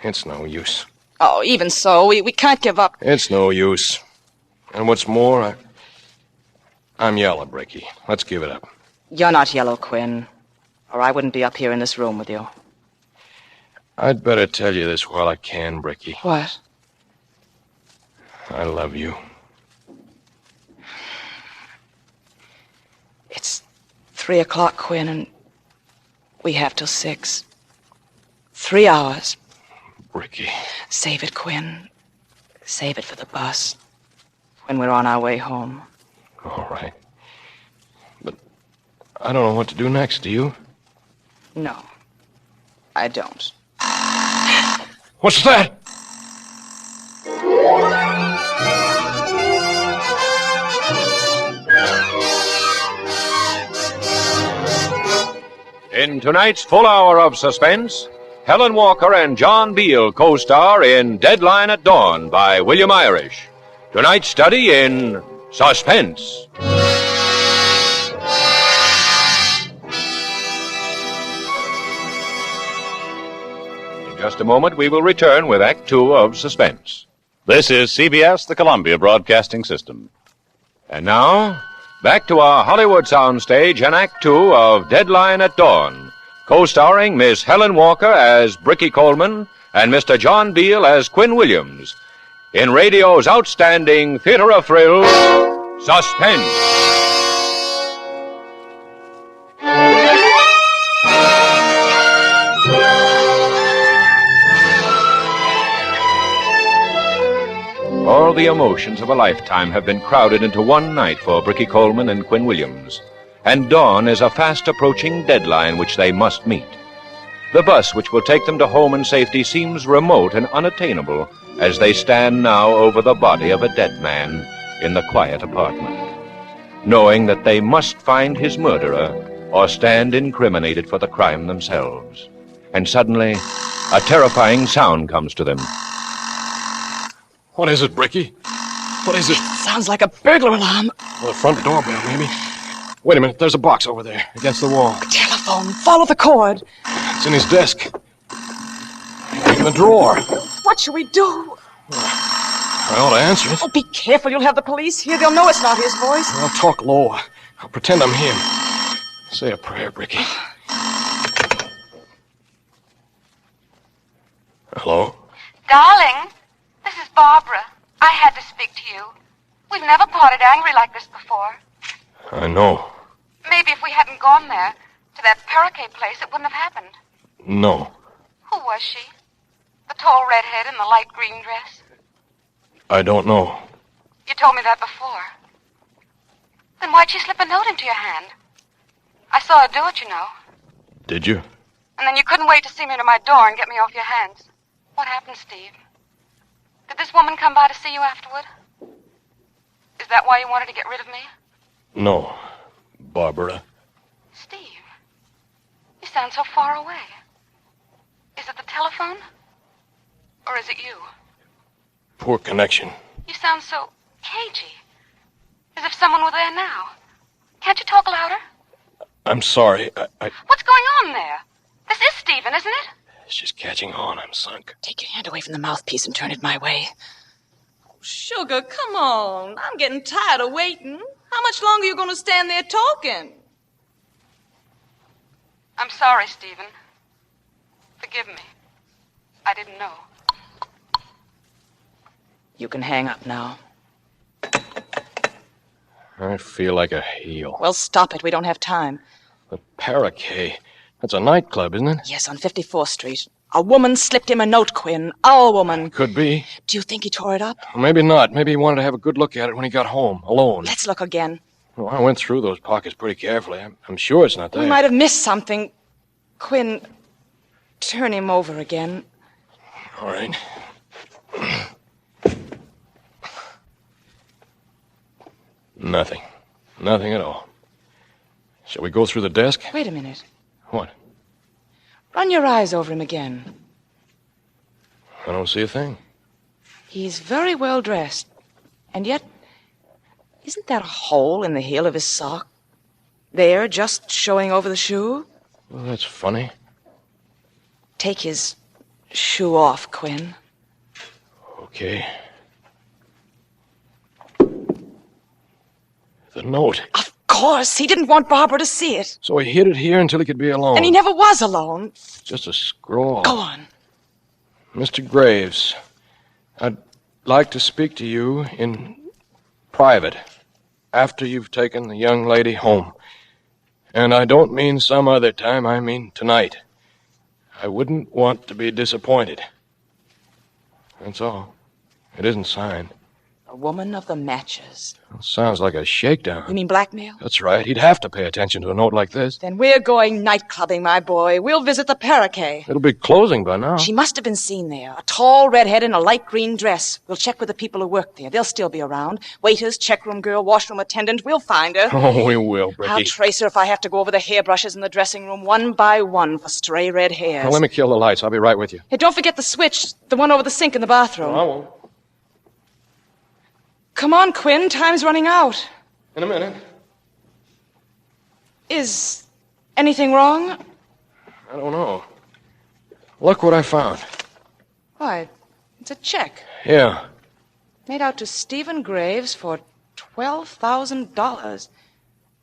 It's no use. Oh, even so, we can't give up. It's no use. And what's more, I'm yellow, Bricky. Let's give it up. You're not yellow, Quinn, or I wouldn't be up here in this room with you. I'd better tell you this while I can, Bricky. What? I love you. It's 3 o'clock, Quinn, and we have till 6. 3 hours. Ricky. Save it, Quinn. Save it for the bus when we're on our way home. All right. But I don't know what to do next, do you? No, I don't. What's that? In tonight's full hour of suspense, Helen Walker and John Beale co-star in Deadline at Dawn by William Irish. Tonight's study in Suspense. In just a moment, we will return with Act Two of Suspense. This is CBS, the Columbia Broadcasting System. And now, back to our Hollywood soundstage and Act Two of Deadline at Dawn, co-starring Miss Helen Walker as Bricky Coleman and Mr. John Beale as Quinn Williams, in radio's outstanding theater of thrills, Suspense. All the emotions of a lifetime have been crowded into one night for Bricky Coleman and Quinn Williams. And dawn is a fast-approaching deadline which they must meet. The bus which will take them to home in safety seems remote and unattainable as they stand now over the body of a dead man in the quiet apartment, knowing that they must find his murderer or stand incriminated for the crime themselves. And suddenly, a terrifying sound comes to them. What is it, Bricky? What is it? Sounds like a burglar alarm. Well, the front doorbell, maybe. Wait a minute, there's a box over there, against the wall. Telephone. Follow the cord. It's in his desk. In the drawer. What should we do? I ought to answer it. Oh, be careful. You'll have the police here. They'll know it's not his voice. I'll talk low. I'll pretend I'm him. Say a prayer, Bricky. Hello? Darling, this is Barbara. I had to speak to you. We've never parted angry like this before. I know. Maybe if we hadn't gone there, to that parakeet place, it wouldn't have happened. No. Who was she? The tall redhead in the light green dress? I don't know. You told me that before. Then why'd she slip a note into your hand? I saw her do it, you know. Did you? And then you couldn't wait to see me to my door and get me off your hands. What happened, Steve? Did this woman come by to see you afterward? Is that why you wanted to get rid of me? No, Barbara. Steve, you sound so far away. Is it the telephone? Or is it you? Poor connection. You sound so cagey. As if someone were there now. Can't you talk louder? I'm sorry. What's going on there? This is Stephen, isn't it? It's just catching on. I'm sunk. Take your hand away from the mouthpiece and turn it my way. Sugar, come on. I'm getting tired of waiting. How much longer are you going to stand there talking? I'm sorry, Stephen. Forgive me. I didn't know. You can hang up now. I feel like a heel. Well, stop it. We don't have time. The Parakeet. That's a nightclub, isn't it? Yes, on 54th Street. A woman slipped him a note, Quinn. Our woman. Could be. Do you think he tore it up? Well, maybe not. Maybe he wanted to have a good look at it when he got home, alone. Let's look again. Well, I went through those pockets pretty carefully. I'm sure it's not there. We might have missed something. Quinn, turn him over again. All right. Nothing. Nothing at all. Shall we go through the desk? Wait a minute. What? Run your eyes over him again. I don't see a thing. He's very well dressed. And yet, isn't that a hole in the heel of his sock? There, just showing over the shoe? Well, that's funny. Take his shoe off, Quinn. Okay. The note. Of course. He didn't want Barbara to see it. So he hid it here until he could be alone. And he never was alone. Just a scrawl. Go on. Mr. Graves, I'd like to speak to you in private after you've taken the young lady home. And I don't mean some other time, I mean tonight. I wouldn't want to be disappointed. That's all. It isn't signed. A woman of the matches. Sounds like a shakedown. You mean blackmail? That's right. He'd have to pay attention to a note like this. Then we're going night clubbing, my boy. We'll visit the Paraquet. It'll be closing by now. She must have been seen there. A tall redhead in a light green dress. We'll check with the people who work there. They'll still be around. Waiters, checkroom girl, washroom attendant. We'll find her. Oh, we will, Bricky. I'll trace her if I have to go over the hairbrushes in the dressing room one by one for stray red hairs. Well, let me kill the lights. I'll be right with you. Hey, don't forget the switch, the one over the sink in the bathroom. No, I won't. Come on, Quinn. Time's running out. In a minute. Is anything wrong? I don't know. Look what I found. Why, it's a check. Yeah. Made out to Stephen Graves for $12,000.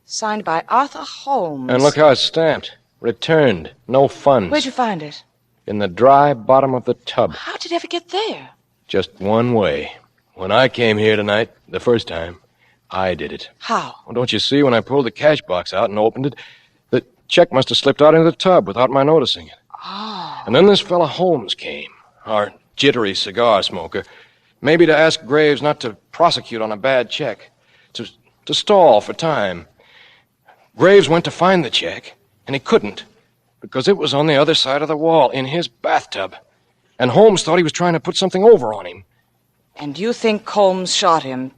Signed by Arthur Holmes. And look how it's stamped. Returned. No funds. Where'd you find it? In the dry bottom of the tub. How did it ever get there? Just one way. When I came here tonight, the first time, I did it. How? Well, don't you see, when I pulled the cash box out and opened it, the check must have slipped out into the tub without my noticing it. Oh. And then this fella Holmes came, our jittery cigar smoker, maybe to ask Graves not to prosecute on a bad check, to stall for time. Graves went to find the check, and he couldn't, because it was on the other side of the wall, in his bathtub. And Holmes thought he was trying to put something over on him. And you think Holmes shot him,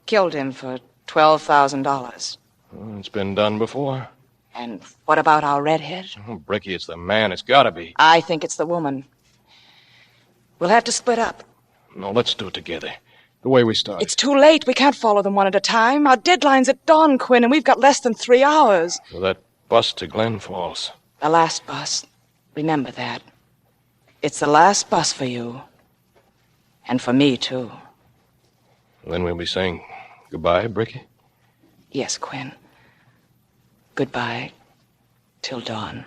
killed him for $12,000? Well, it's been done before. And what about our redhead? Oh, Bricky, it's the man. It's got to be. I think it's the woman. We'll have to split up. No, let's do it together. The way we started. It's too late. We can't follow them one at a time. Our deadline's at dawn, Quinn, and we've got less than 3 hours. So that bus to Glen Falls. The last bus. Remember that. It's the last bus for you. And for me, too. Then we'll be saying goodbye, Bricky? Yes, Quinn. Goodbye. Till dawn.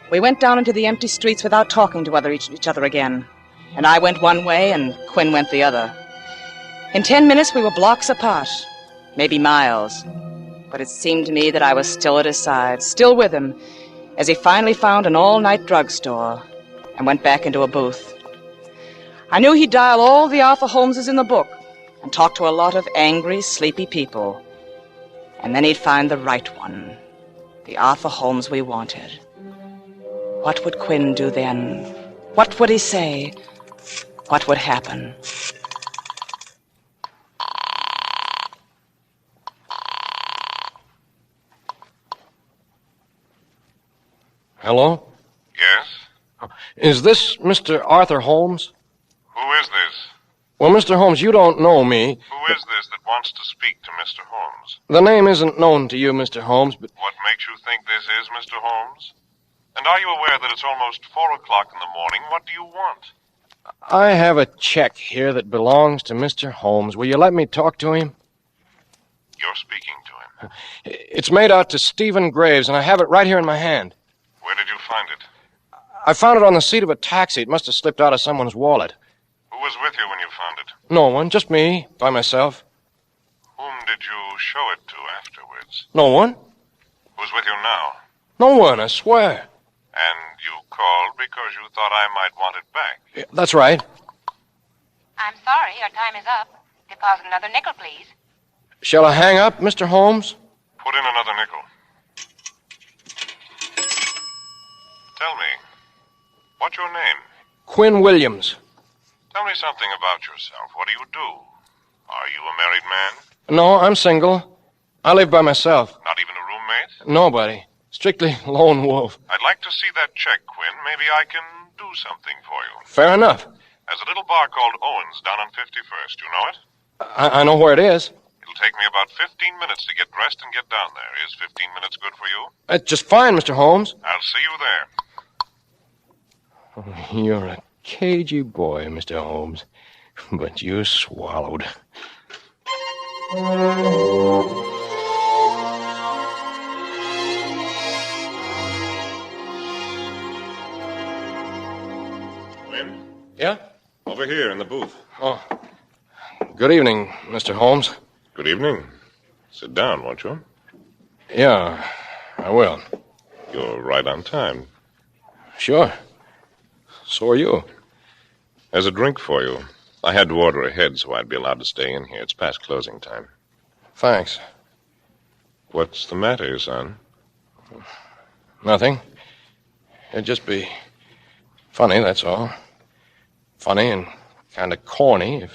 We went down into the empty streets without talking to each other again. And I went one way, and Quinn went the other. In 10 minutes, we were blocks apart. Maybe miles. But it seemed to me that I was still at his side, still with him, as he finally found an all-night drugstore and went back into a booth. I knew he'd dial all the Arthur Holmeses in the book and talk to a lot of angry, sleepy people. And then he'd find the right one, the Arthur Holmes we wanted. What would Quinn do then? What would he say? What would happen? Hello? Yes? Is this Mr. Arthur Holmes? Who is this? Well, Mr. Holmes, you don't know me. Who is this that wants to speak to Mr. Holmes? The name isn't known to you, Mr. Holmes, but... What makes you think this is Mr. Holmes? And are you aware that it's almost 4 o'clock in the morning? What do you want? I have a check here that belongs to Mr. Holmes. Will you let me talk to him? You're speaking to him. It's made out to Stephen Graves, and I have it right here in my hand. Where did you find it? I found it on the seat of a taxi. It must have slipped out of someone's wallet. Who was with you when you found it? No one, just me, by myself. Whom did you show it to afterwards? No one? Who's with you now? No one, I swear. And you called because you thought I might want it back. Yeah, that's right. I'm sorry, your time is up. Deposit another nickel, please. Shall I hang up, Mr. Holmes? Put in another nickel. Tell me, what's your name? Quinn Williams. Tell me something about yourself. What do you do? Are you a married man? No, I'm single. I live by myself. Not even a roommate? Nobody. Strictly lone wolf. I'd like to see that check, Quinn. Maybe I can do something for you. Fair enough. There's a little bar called Owen's down on 51st. You know it? I know where it is. It'll take me about 15 minutes to get dressed and get down there. Is 15 minutes good for you? That's just fine, Mr. Holmes. I'll see you there. Oh, you're a cagey boy, Mr. Holmes. But you swallowed. in. Yeah? Over here in the booth. Oh. Good evening, Mr. Holmes. Good evening. Sit down, won't you? Yeah, I will. You're right on time. Sure. So are you. There's a drink for you. I had to order ahead so I'd be allowed to stay in here. It's past closing time. Thanks. What's the matter, son? Nothing. It'd just be funny, that's all. Funny and kind of corny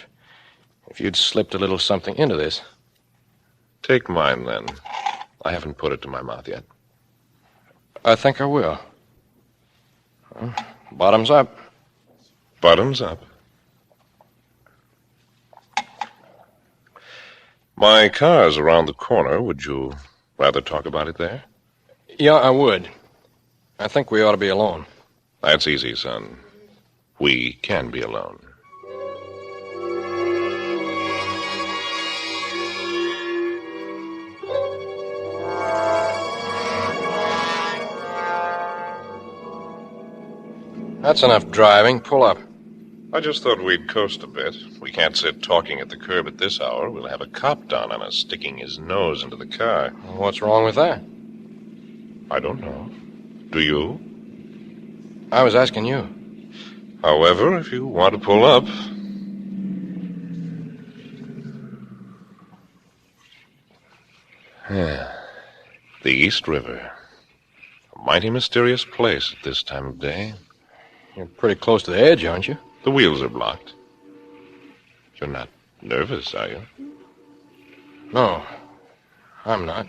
if you'd slipped a little something into this. Take mine, then. I haven't put it to my mouth yet. I think I will. Well, bottoms up. Bottoms up. My car's around the corner. Would you rather talk about it there? Yeah, I would. I think we ought to be alone. That's easy, son. We can be alone. That's enough driving. Pull up. I just thought we'd coast a bit. We can't sit talking at the curb at this hour. We'll have a cop down on us, sticking his nose into the car. What's wrong with that? I don't know. Do you? I was asking you. However, if you want to pull up... The East River. A mighty mysterious place at this time of day. You're pretty close to the edge, aren't you? The wheels are blocked. You're not nervous, are you? No, I'm not.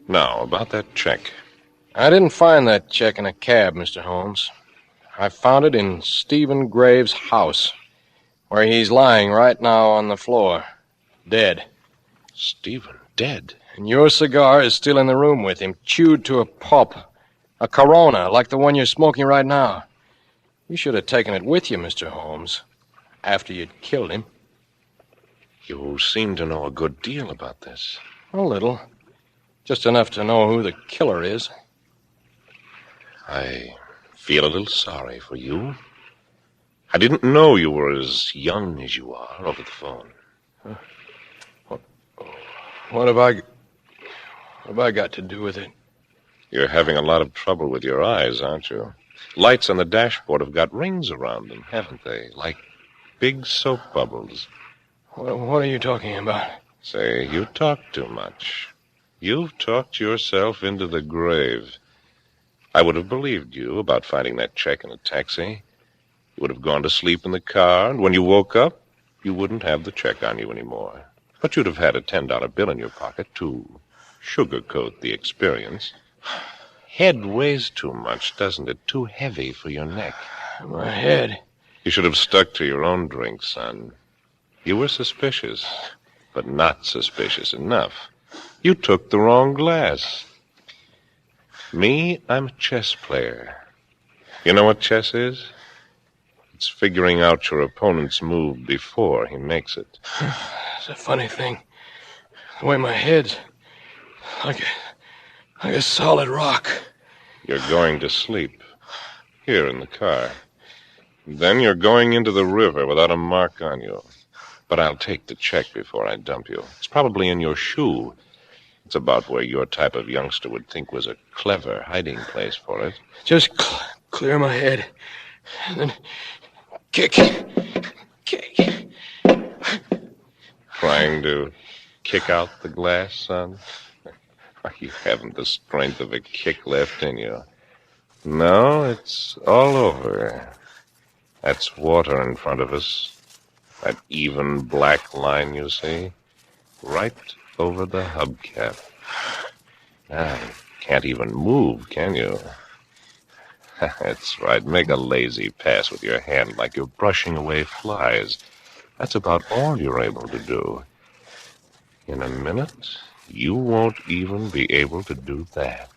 Now, about that check. I didn't find that check in a cab, Mr. Holmes. I found it in Stephen Graves' house, where he's lying right now on the floor, dead. Stephen, dead? And your cigar is still in the room with him, chewed to a pulp. A Corona, like the one you're smoking right now. You should have taken it with you, Mr. Holmes, after you'd killed him. You seem to know a good deal about this. A little. Just enough to know who the killer is. I feel a little sorry for you. I didn't know you were as young as you are over the phone. What have I got to do with it? You're having a lot of trouble with your eyes, aren't you? Lights on the dashboard have got rings around them, haven't they? Like big soap bubbles. What are you talking about? Say, you talk too much. You've talked yourself into the grave. I would have believed you about finding that check in a taxi. You would have gone to sleep in the car, and when you woke up, you wouldn't have the check on you anymore. But you'd have had a $10 bill in your pocket to sugarcoat the experience. Head weighs too much, doesn't it? Too heavy for your neck. My head? You should have stuck to your own drink, son. You were suspicious, but not suspicious enough. You took the wrong glass. Me, I'm a chess player. You know what chess is? It's figuring out your opponent's move before he makes it. It's a funny thing. The way my head's like a solid rock. You're going to sleep. Here in the car. Then you're going into the river without a mark on you. But I'll take the check before I dump you. It's probably in your shoe. It's about where your type of youngster would think was a clever hiding place for it. Just clear my head. And then kick. Trying to kick out the glass, son? You haven't the strength of a kick left in you. No, it's all over. That's water in front of us. That even black line you see. Right over the hubcap. Now, you can't even move, can you? That's right. Make a lazy pass with your hand like you're brushing away flies. That's about all you're able to do. In a minute, you won't even be able to do that.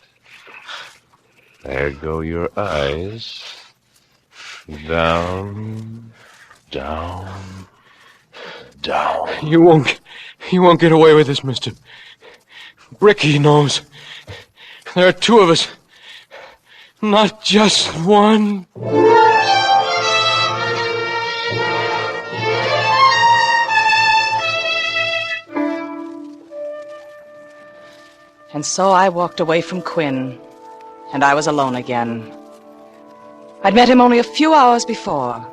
There go your eyes. Down, down, down. You won't get away with this, mister. Ricky knows. There are two of us. Not just one. And so I walked away from Quinn, and I was alone again. I'd met him only a few hours before,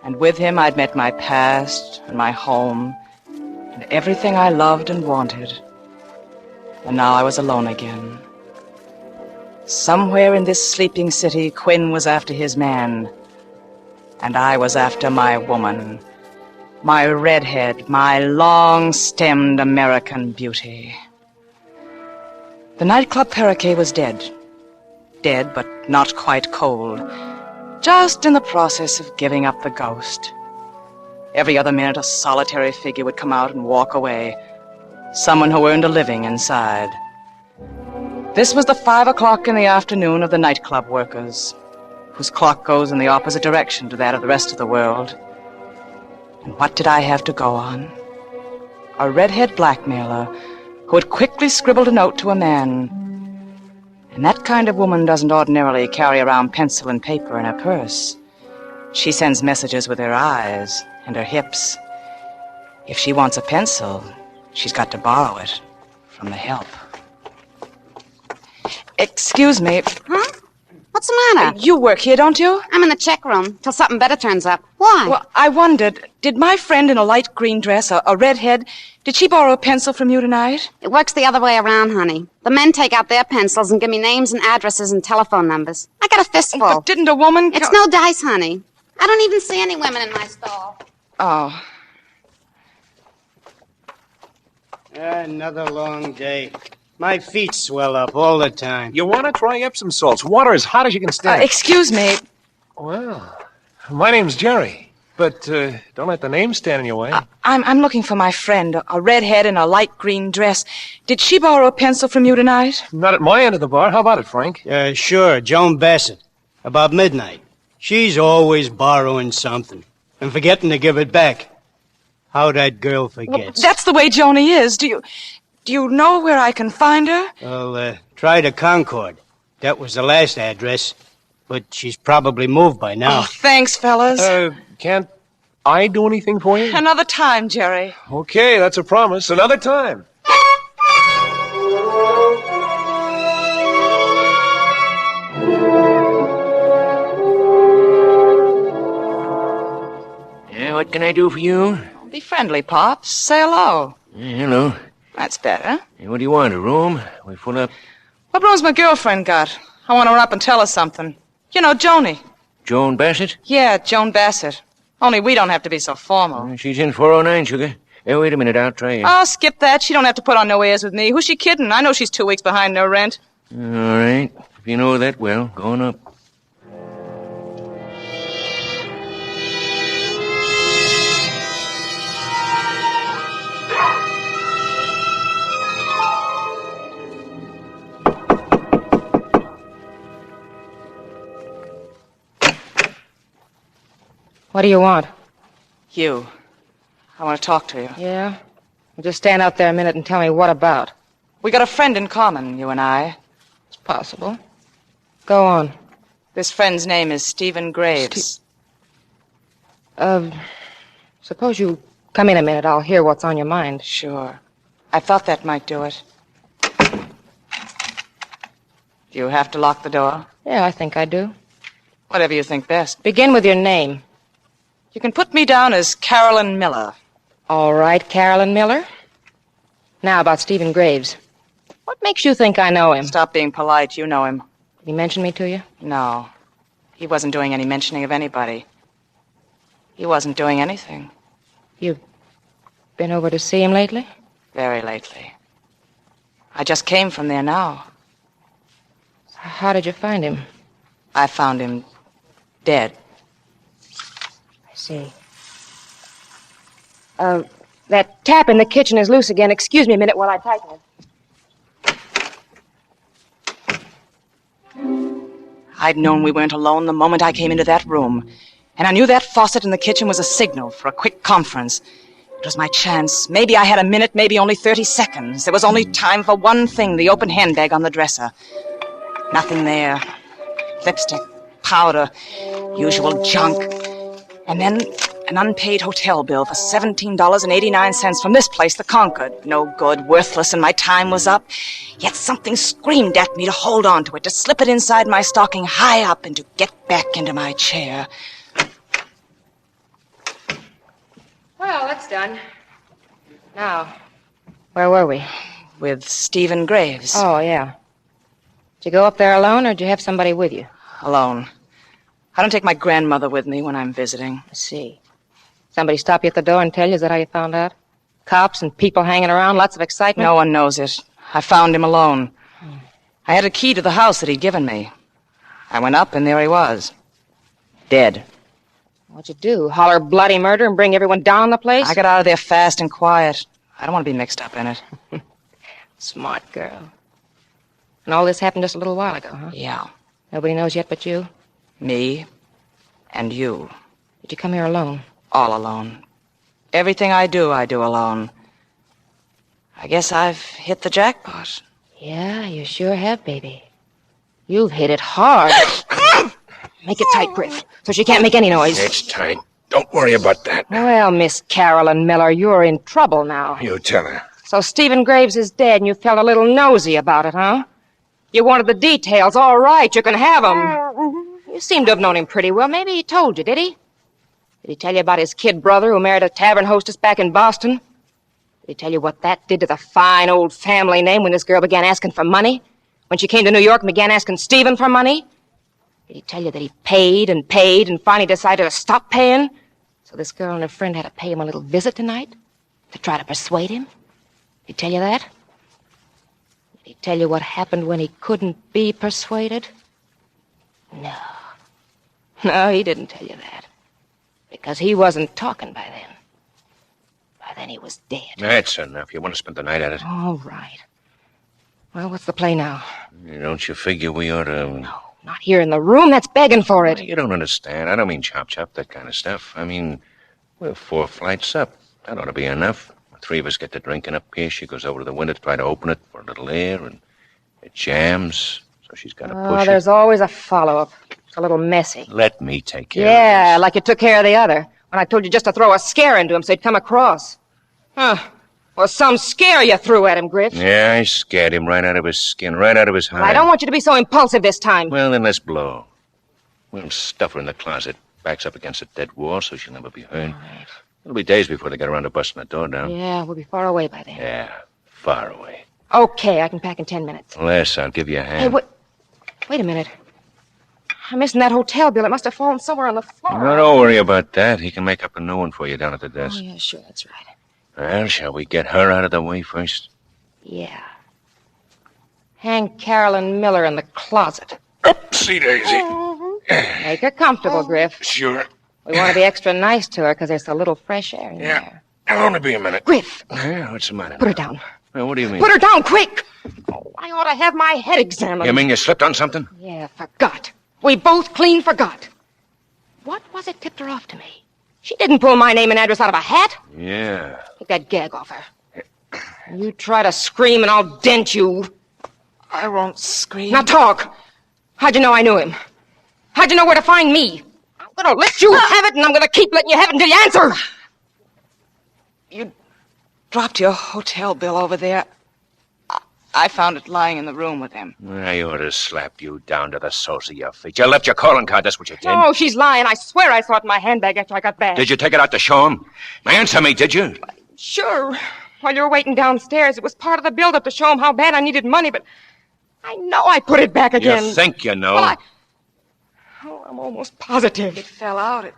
and with him I'd met my past and my home and everything I loved and wanted. And now I was alone again. Somewhere in this sleeping city, Quinn was after his man, and I was after my woman, my redhead, my long-stemmed American beauty. The nightclub Parakeet was dead. Dead, but not quite cold. Just in the process of giving up the ghost. Every other minute, a solitary figure would come out and walk away. Someone who earned a living inside. This was the 5 o'clock in the afternoon of the nightclub workers, whose clock goes in the opposite direction to that of the rest of the world. And what did I have to go on? A redhead blackmailer who had quickly scribbled a note to a man. And that kind of woman doesn't ordinarily carry around pencil and paper in her purse. She sends messages with her eyes and her hips. If she wants a pencil, she's got to borrow it from the help. Excuse me. Huh? What's the matter? You work here, don't you? I'm in the check room till something better turns up. Why? Well, I wondered, did my friend in a light green dress, a redhead, did she borrow a pencil from you tonight? It works the other way around, honey. The men take out their pencils and give me names and addresses and telephone numbers. I got a fistful. But didn't a woman... It's no dice, honey. I don't even see any women in my stall. Oh. Another long day. My feet swell up all the time. You want to try Epsom salts? Water as hot as you can stand. Excuse me. Well, my name's Jerry, but don't let the name stand in your way. I'm looking for my friend, a redhead in a light green dress. Did she borrow a pencil from you tonight? Not at my end of the bar. How about it, Frank? Sure, Joan Bassett. About midnight. She's always borrowing something and forgetting to give it back. How that girl forgets. Well, that's the way Joni is. Do you know where I can find her? Well, try the Concord. That was the last address. But she's probably moved by now. Oh, thanks, fellas. Can't I do anything for you? Another time, Jerry. Okay, that's a promise. Another time. Yeah, what can I do for you? Be friendly, Pops. Say hello. Yeah, hello. That's better. Hey, what do you want, a room? We full up? What room's my girlfriend got? I want her up and tell her something. You know, Joni. Joan Bassett? Yeah, Joan Bassett. Only we don't have to be so formal. She's in 409, sugar. Hey, wait a minute, I'll try you. Oh, skip that. She don't have to put on no airs with me. Who's she kidding? I know she's 2 weeks behind no rent. All right. If you know that well, go on up. What do you want? You. I want to talk to you. Yeah? Well, just stand out there a minute and tell me what about. We got a friend in common, you and I. It's possible. Go on. This friend's name is Stephen Graves. Suppose you come in a minute. I'll hear what's on your mind. Sure. I thought that might do it. Do you have to lock the door? Yeah, I think I do. Whatever you think best. Begin with your name. You can put me down as Carolyn Miller. All right, Carolyn Miller. Now about Stephen Graves. What makes you think I know him? Stop being polite. You know him. Did he mention me to you? No. He wasn't doing any mentioning of anybody. He wasn't doing anything. You've been over to see him lately? Very lately. I just came from there now. How did you find him? I found him dead. I see. That tap in the kitchen is loose again. Excuse me a minute while I tighten it. I'd known we weren't alone the moment I came into that room. And I knew that faucet in the kitchen was a signal for a quick conference. It was my chance. Maybe I had a minute, maybe only 30 seconds. There was only time for one thing, the open handbag on the dresser. Nothing there. Lipstick, powder, usual junk. And then An unpaid hotel bill for $17.89 from this place, the Concord. No good, worthless, and my time was up. Yet something screamed at me to hold on to it, to slip it inside my stocking high up, and to get back into my chair. Well, that's done. Now, where were we? With Stephen Graves. Oh, yeah. Did you go up there alone, or did you have somebody with you? Alone. I don't take my grandmother with me when I'm visiting. I see. Somebody stop you at the door and tell you? Is that how you found out? Cops and people hanging around, lots of excitement? No one knows it. I found him alone. I had a key to the house that he'd given me. I went up, and there he was. Dead. What'd you do? Holler bloody murder and bring everyone down on the place? I got out of there fast and quiet. I don't want to be mixed up in it. Smart girl. And all this happened just a little while ago, huh? Yeah. Nobody knows yet but you? Me and you. Did you come here alone? All alone. Everything I do alone. I guess I've hit the jackpot. Yeah, you sure have, baby. You've hit it hard. Make it tight, Griff, so she can't make any noise. It's tight. Don't worry about that. Well, Miss Carolyn Miller, you're in trouble now. You tell her. So Stephen Graves is dead, and you felt a little nosy about it, huh? You wanted the details. All right, you can have them. You seem to have known him pretty well. Maybe he told you, did he? Did he tell you about his kid brother who married a tavern hostess back in Boston? Did he tell you what that did to the fine old family name when this girl began asking for money? When she came to New York and began asking Stephen for money? Did he tell you that he paid and finally decided to stop paying? So this girl and her friend had to pay him a little visit tonight to try to persuade him? Did he tell you that? Did he tell you what happened when he couldn't be persuaded? No. No, he didn't tell you that. Because he wasn't talking by then. By then he was dead. That's enough. You want to spend the night at it? All right. Well, what's the play now? Don't you figure we ought to... No, not here in the room. That's begging for it. You don't understand. I don't mean chop, that kind of stuff. I mean, we're 4 flights up. That ought to be enough. The 3 of us get to drinking up here. She goes over to the window to try to open it for a little air, and it jams, so she's got to push it. There's always a follow-up. It's a little messy. Let me take care of Yeah, like you took care of the other. When I told you just to throw a scare into him so he'd come across. Huh. Well, some scare you threw at him, Griff. this. Yeah, I scared him right out of his skin, right out of his hide. Well, I don't want you to be so impulsive this time. Well, then let's blow. We'll stuff her in the closet. Backs up against a dead wall so she'll never be heard. Right. It'll be days before they get around to busting the door down. Yeah, we'll be far away by then. Yeah, far away. Okay, I can pack in 10 minutes. Les, I'll give you a hand. Hey, wait a minute. I'm missing that hotel bill. It must have fallen somewhere on the floor. No, don't worry about that. He can make up a new one for you down at the desk. Oh, yeah, sure, that's right. Well, shall we get her out of the way first? Yeah. Hang Carolyn Miller in the closet. See, Daisy. Make her comfortable, Griff. Sure. We want to be extra nice to her because there's a little fresh air in there. It'll only be a minute. Griff, Yeah, what's the matter? put her down. Well, what do you mean? Put her down, quick! Oh, I ought to have my head examined. You mean you slipped on something? Yeah, forgot. We both clean forgot. What was it tipped her off to me? She didn't pull my name and address out of a hat. Yeah. Take that gag off her. You try to scream and I'll dent you. I won't scream. Now talk. How'd you know I knew him? How'd you know where to find me? I'm gonna let you have it, and I'm gonna keep letting you have it until you answer. You dropped your hotel bill over there. I found it lying in the room with him. I ought to slap you down to the soles of your feet. You left your calling card, that's what you did. No, she's lying. I swear I saw it in my handbag after I got back. Did you take it out to show him? Answer me, did you? Sure. While you were waiting downstairs, it was part of the build-up to show him how bad I needed money, but I know I put it back again. You think you know? Well, I'm almost positive. It fell out.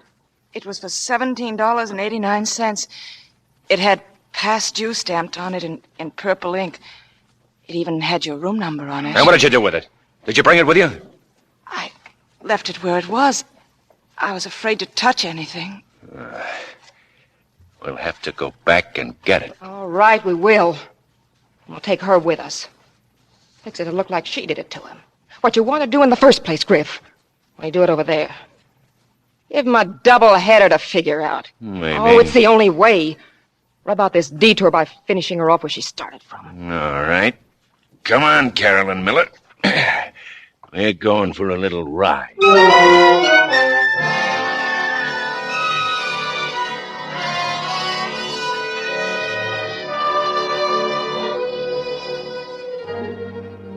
It was for $17.89. It had past due stamped on it in purple ink. It even had your room number on it. And what did you do with it? Did you bring it with you? I left it where it was. I was afraid to touch anything. We'll have to go back and get it. All right, we will. We'll take her with us. Fix it to look like she did it to him. What you want to do in the first place, Griff. Why do it over there? Give him a double-header to figure out. Maybe. Oh, it's the only way. Rub out this detour by finishing her off where she started from. All right. Come on, Carolyn Miller. We're going for a little ride.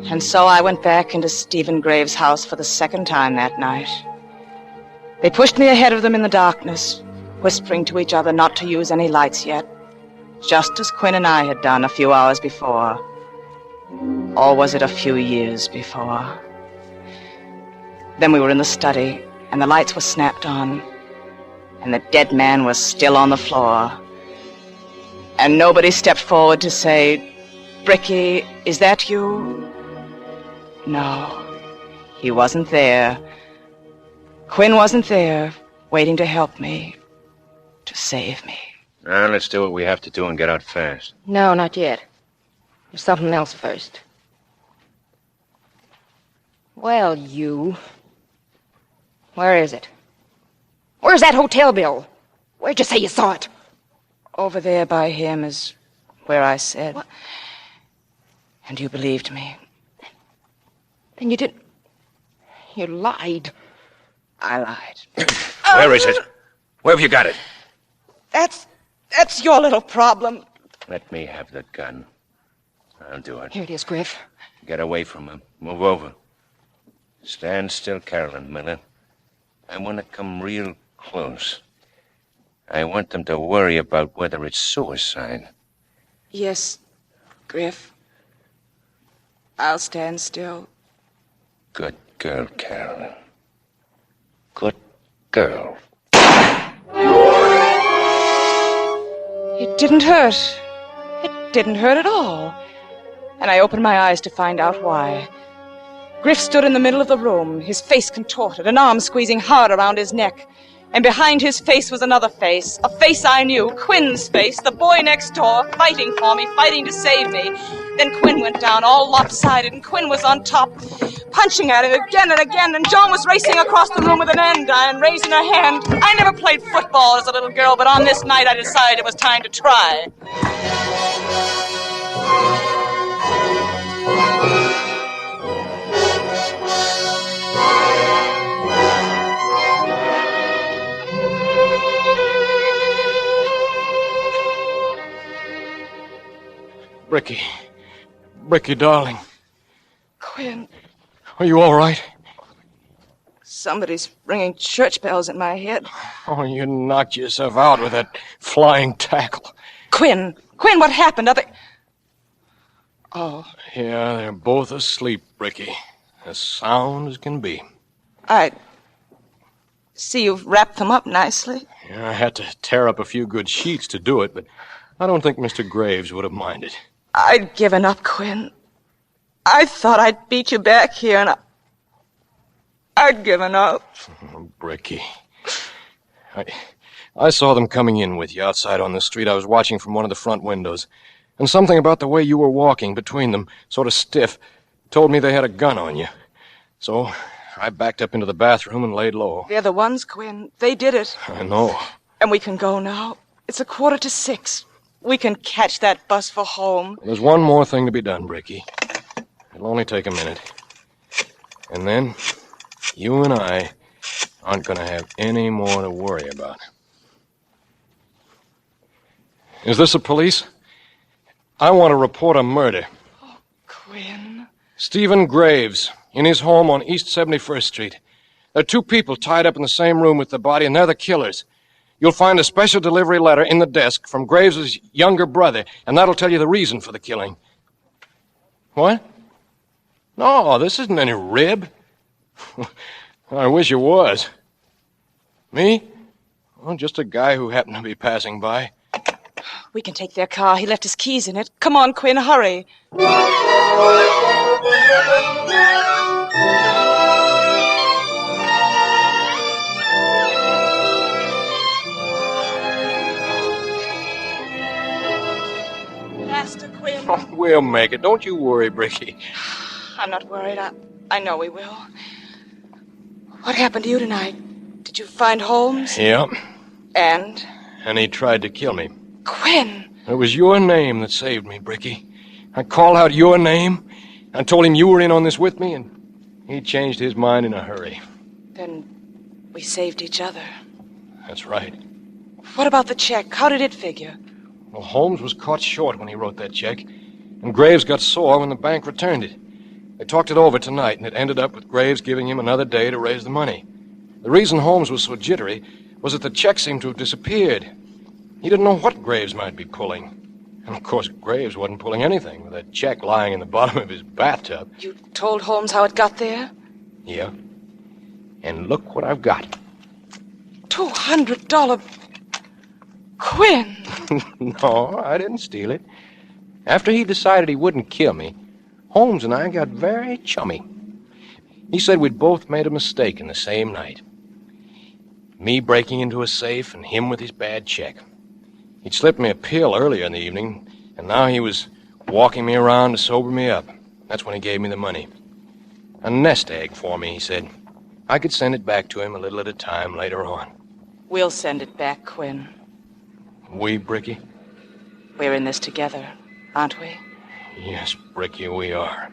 And so I went back into Stephen Graves' house for the second time that night. They pushed me ahead of them in the darkness, whispering to each other not to use any lights yet, just as Quinn and I had done a few hours before. Or was it a few years before? Then we were in the study, and the lights were snapped on, and the dead man was still on the floor. And nobody stepped forward to say, "Bricky, is that you?" No, he wasn't there. Quinn wasn't there, waiting to help me, to save me. Now, let's do what we have to do and get out fast. No, not yet. There's something else first. Well, you. Where is it? Where's that hotel bill? Where'd you say you saw it? Over there by him is where I said. What? And you believed me. Then you didn't. You lied. I lied. Where is it? Where have you got it? That's your little problem. Let me have the gun. I'll do it. Here it is, Griff. Get away from him. Move over. Stand still, Carolyn Miller. I want to come real close. I want them to worry about whether it's suicide. Yes, Griff. I'll stand still. Good girl, Carolyn. Good girl. It didn't hurt. It didn't hurt at all. And I opened my eyes to find out why. Griff stood in the middle of the room, his face contorted, an arm squeezing hard around his neck. And behind his face was another face, a face I knew, Quinn's face, the boy next door, fighting for me, fighting to save me. Then Quinn went down, all lopsided, and Quinn was on top, punching at him again and again, and Joan was racing across the room with an andiron, raising her hand. I never played football as a little girl, but on this night I decided it was time to try. Bricky, darling. Quinn, Are you all right? somebody's ringing church bells in my head. Oh, you knocked yourself out with that flying tackle. Quinn, what happened? Are they... Oh, Yeah, they're both asleep, Bricky. As sound as can be. I see you've wrapped them up nicely. Yeah, I had to tear up a few good sheets to do it, but I don't think Mr. Graves would have minded. I'd given up, Quinn. I thought I'd beat you back here, and I'd given up. Oh, Bricky. I saw them coming in with you outside on the street. I was watching from one of the front windows. And something about the way you were walking between them, sort of stiff, told me they had a gun on you. So I backed up into the bathroom and laid low. They're the ones, Quinn. They did it. I know. And we can go now. It's 5:45. We can catch that bus for home. There's one more thing to be done, Bricky. It'll only take a minute. And then you and I aren't going to have any more to worry about. Is this the police? I want to report a murder. Quinn. Stephen Graves, in his home on East 71st Street. There are two people tied up in the same room with the body, and they're the killers. You'll find a special delivery letter in the desk from Graves's younger brother, and that'll tell you the reason for the killing. What? No, this isn't any rib. I wish it was. Me? Well, just a guy who happened to be passing by. We can take their car. He left his keys in it. Come on, Quinn, hurry. Faster, Quinn. Oh, we'll make it. Don't you worry, Bricky. I'm not worried. I know we will. What happened to you tonight? Did you find Holmes? Yeah, And? and he tried to kill me. Quinn! It was your name that saved me, Bricky. I called out your name. I told him you were in on this with me, and he changed his mind in a hurry. Then we saved each other. That's right. What about the check? How did it figure? Well, Holmes was caught short when he wrote that check, and Graves got sore when the bank returned it. They talked it over tonight, and it ended up with Graves giving him another day to raise the money. The reason Holmes was so jittery was that the check seemed to have disappeared. He didn't know what Graves might be pulling. And, of course, Graves wasn't pulling anything with that check lying in the bottom of his bathtub. You told Holmes how it got there? Yeah. And look what I've got. $200. Quinn! No, I didn't steal it. After he decided he wouldn't kill me, Holmes and I got very chummy. He said we'd both made a mistake in the same night. Me breaking into a safe and him with his bad check. He'd slipped me a pill earlier in the evening, and now he was walking me around to sober me up. That's when he gave me the money. A nest egg for me, he said. I could send it back to him a little at a time later on. We'll send it back, Quinn. We, Bricky? We're in this together, aren't we? Yes, Bricky, we are.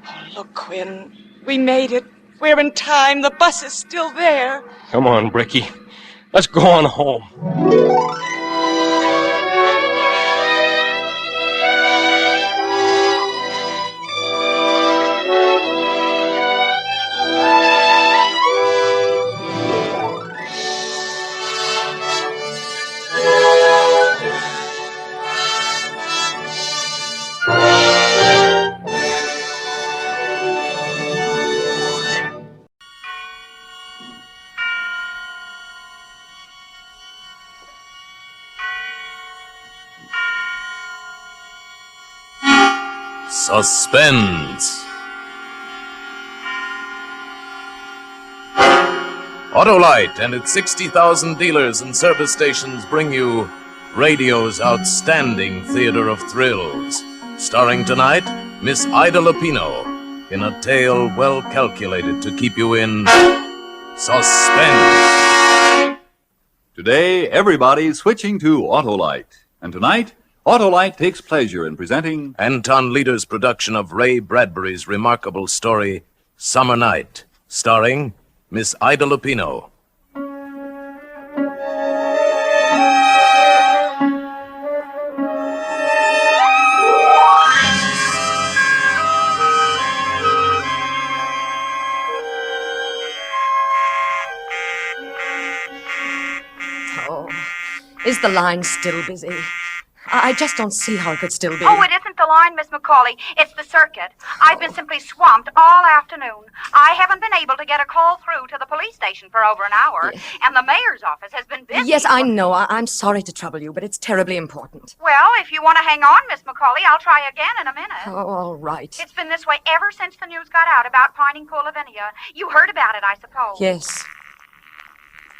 Oh, look, Quinn. We made it. We're in time. The bus is still there. Come on, Bricky. Let's go on home. Suspense. Autolite and its 60,000 dealers and service stations bring you radio's outstanding theater of thrills. Starring tonight, Miss Ida Lupino in a tale well calculated to keep you in suspense. Today, everybody's switching to Autolite. And tonight, Autolite takes pleasure in presenting Anton Leader's production of Ray Bradbury's remarkable story, Summer Night, starring Miss Ida Lupino. Oh, is the line still busy? I just don't see how it could still be. Oh, it isn't the line, Miss McCauley. It's the circuit. I've been simply swamped all afternoon. I haven't been able to get a call through to the police station for over an hour, and the mayor's office has been busy. Yes, I know. I'm sorry to trouble you, but it's terribly important. Well, if you want to hang on, Miss McCauley, I'll try again in a minute. Oh, all right. It's been this way ever since the news got out about Pining Pool, Lavinia. You heard about it, I suppose. Yes.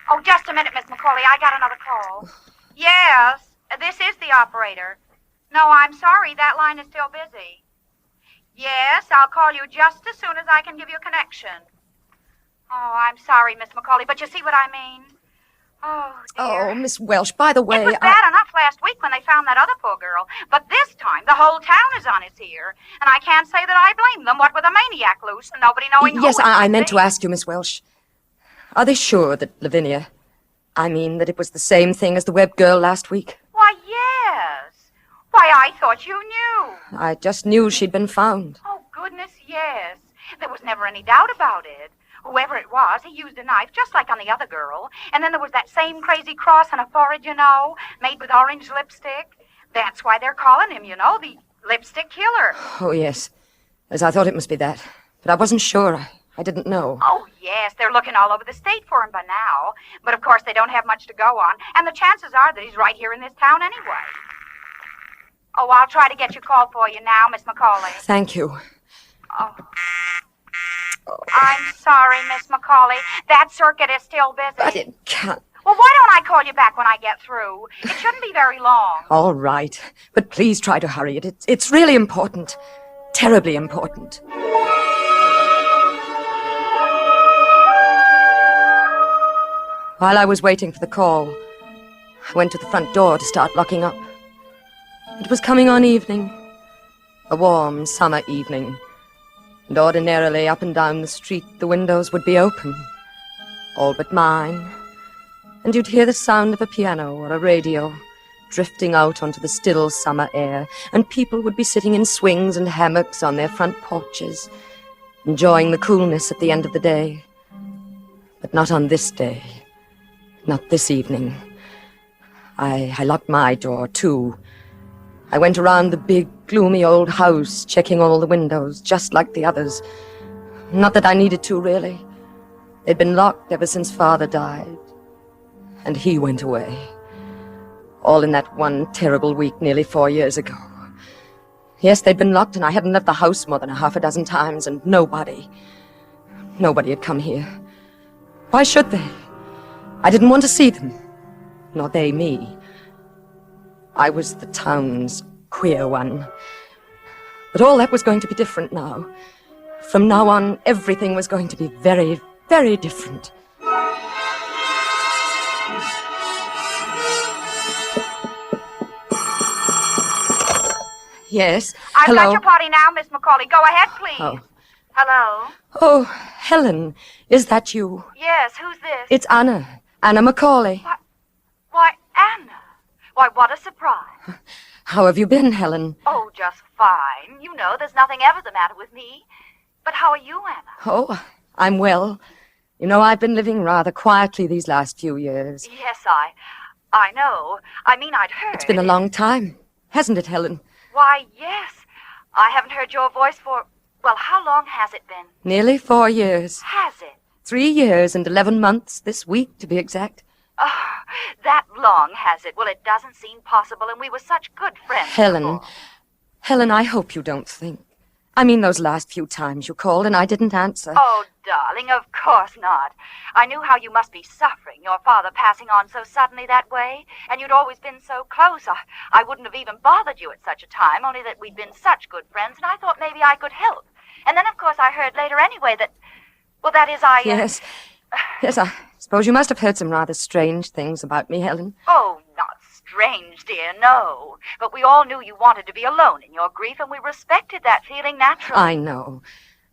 Oh, just a minute, Miss McCauley. I got another call. Yes. This is the operator. No, I'm sorry, that line is still busy. Yes, I'll call you just as soon as I can give you a connection. Oh, I'm sorry, Miss McCauley, but you see what I mean? Oh, dear. Oh, Miss Welsh, by the way, It was bad enough last week when they found that other poor girl, but this time the whole town is on its ear, and I can't say that I blame them, what with a maniac loose and nobody knowing who Yes, it I might meant be. to ask you, Miss Welsh. Are they sure that Lavinia... I mean, that it was the same thing as the Webb girl last week? Why, yes. Why, I thought you knew. I just knew she'd been found. Oh, goodness, yes. There was never any doubt about it. Whoever it was, he used a knife just like on the other girl. And then there was that same crazy cross on her forehead, you know, made with orange lipstick. That's why they're calling him, you know, the lipstick killer. Oh, yes. As I thought it must be that. But I wasn't sure. I didn't know. Oh, yes, they're looking all over the state for him by now. But, of course, they don't have much to go on. And the chances are that he's right here in this town anyway. Oh, I'll try to get your call for you now, Miss McCauley. Thank you. Oh. I'm sorry, Miss McCauley. That circuit is still busy. But it can't... Well, why don't I call you back when I get through? It shouldn't be very long. All right. But please try to hurry it. It's really important. Terribly important. While I was waiting for the call, I went to the front door to start locking up. It was coming on evening, a warm summer evening, and ordinarily up and down the street the windows would be open, all but mine, and you'd hear the sound of a piano or a radio drifting out onto the still summer air, and people would be sitting in swings and hammocks on their front porches, enjoying the coolness at the end of the day. But not on this day. Not this evening. I locked my door, too. I went around the big, gloomy old house, checking all the windows, just like the others. Not that I needed to, really. They'd been locked ever since Father died. And he went away. All in that one terrible week nearly 4 years ago. Yes, they'd been locked, and I hadn't left the house more than a half a dozen times, and nobody had come here. Why should they? I didn't want to see them. Nor they me. I was the town's queer one. But all that was going to be different now. From now on, everything was going to be very, very different. Yes. I've Hello. got your party now, Miss Macaulay. Go ahead, please. Oh. Hello? Oh, Helen, is that you? Yes, who's this? It's Anna. Anna Macaulay. Why, Anna. Why, what a surprise. How have you been, Helen? Oh, just fine. You know, there's nothing ever the matter with me. But how are you, Anna? Oh, I'm well. You know, I've been living rather quietly these last few years. Yes, I know. I mean, I'd heard. It's been a long time, hasn't it, Helen? Why, yes. I haven't heard your voice for, well, how long has it been? Nearly 4 years. Has it? 3 years and 11 months this week, to be exact. Oh, that long, has it? Well, it doesn't seem possible, and we were such good friends. Helen, I hope you don't think. I mean, those last few times you called and I didn't answer. Oh, darling, of course not. I knew how you must be suffering, your father passing on so suddenly that way, and you'd always been so close. I wouldn't have even bothered you at such a time, only that we'd been such good friends, and I thought maybe I could help. And then, of course, I heard later anyway that, well, that is, Yes, I suppose you must have heard some rather strange things about me, Helen. Oh, not strange, dear, no. But we all knew you wanted to be alone in your grief, and we respected that feeling naturally. I know.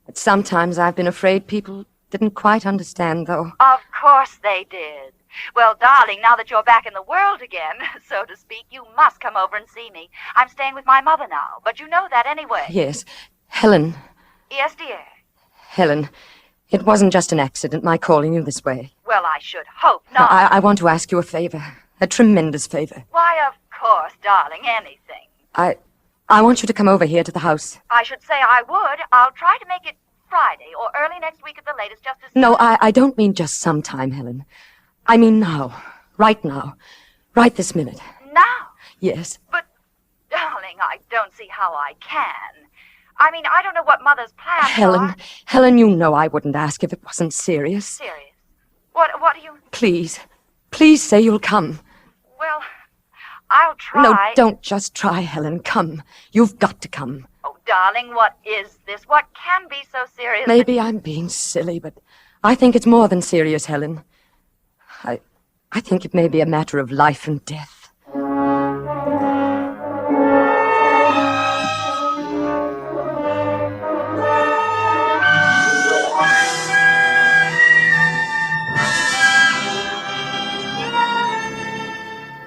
But sometimes I've been afraid people didn't quite understand, though. Of course they did. Well, darling, now that you're back in the world again, so to speak, you must come over and see me. I'm staying with my mother now, but you know that anyway. Yes. Helen. Yes, dear. Helen, it wasn't just an accident, my calling you this way. Well, I should hope not. I want to ask you a favor. A tremendous favor. Why, of course, darling, anything. I want you to come over here to the house. I should say I would. I'll try to make it Friday or early next week at the latest, just as... No, I don't mean just sometime, Helen. I mean now. Right now. Right this minute. Now? Yes. But, darling, I don't see how I can. I mean, I don't know what Mother's plans are. Helen, you know I wouldn't ask if it wasn't serious. Serious? What do you... Please say you'll come. Well, I'll try. No, don't just try, Helen. Come. You've got to come. Oh, darling, what is this? What can be so serious? Maybe I'm being silly, but I think it's more than serious, Helen. I think it may be a matter of life and death.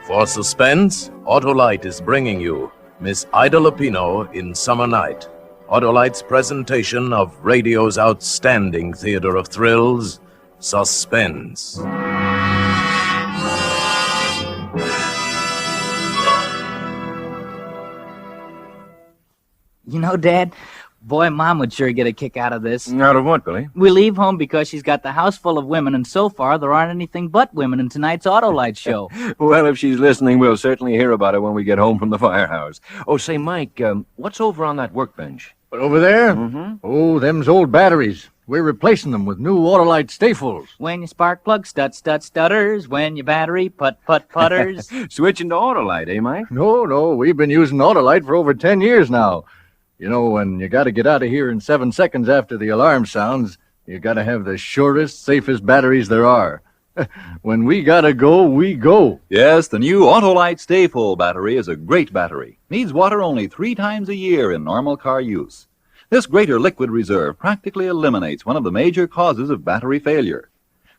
For Suspense, Autolite is bringing you Miss Ida Lupino in Summer Night. Autolite's presentation of radio's outstanding theater of thrills, Suspense. You know, Dad, boy, Mom would sure get a kick out of this. Out of what, Billy? We leave home because she's got the house full of women, and so far there aren't anything but women in tonight's Autolite show. Well, if she's listening, we'll certainly hear about it when we get home from the firehouse. Oh, say, Mike, what's over on that workbench? Over there? Mm-hmm. Oh, them's old batteries. We're replacing them with new Autolite stayfuls. When your spark plug stutters, when your battery putters. Switching to Autolite, eh, Mike? No, we've been using Autolite for over 10 years now. You know, when you got to get out of here in 7 seconds after the alarm sounds, you got to have the surest, safest batteries there are. When we got to go, we go. Yes, the new Autolite Stay Full battery is a great battery. Needs water only 3 times a year in normal car use. This greater liquid reserve practically eliminates one of the major causes of battery failure.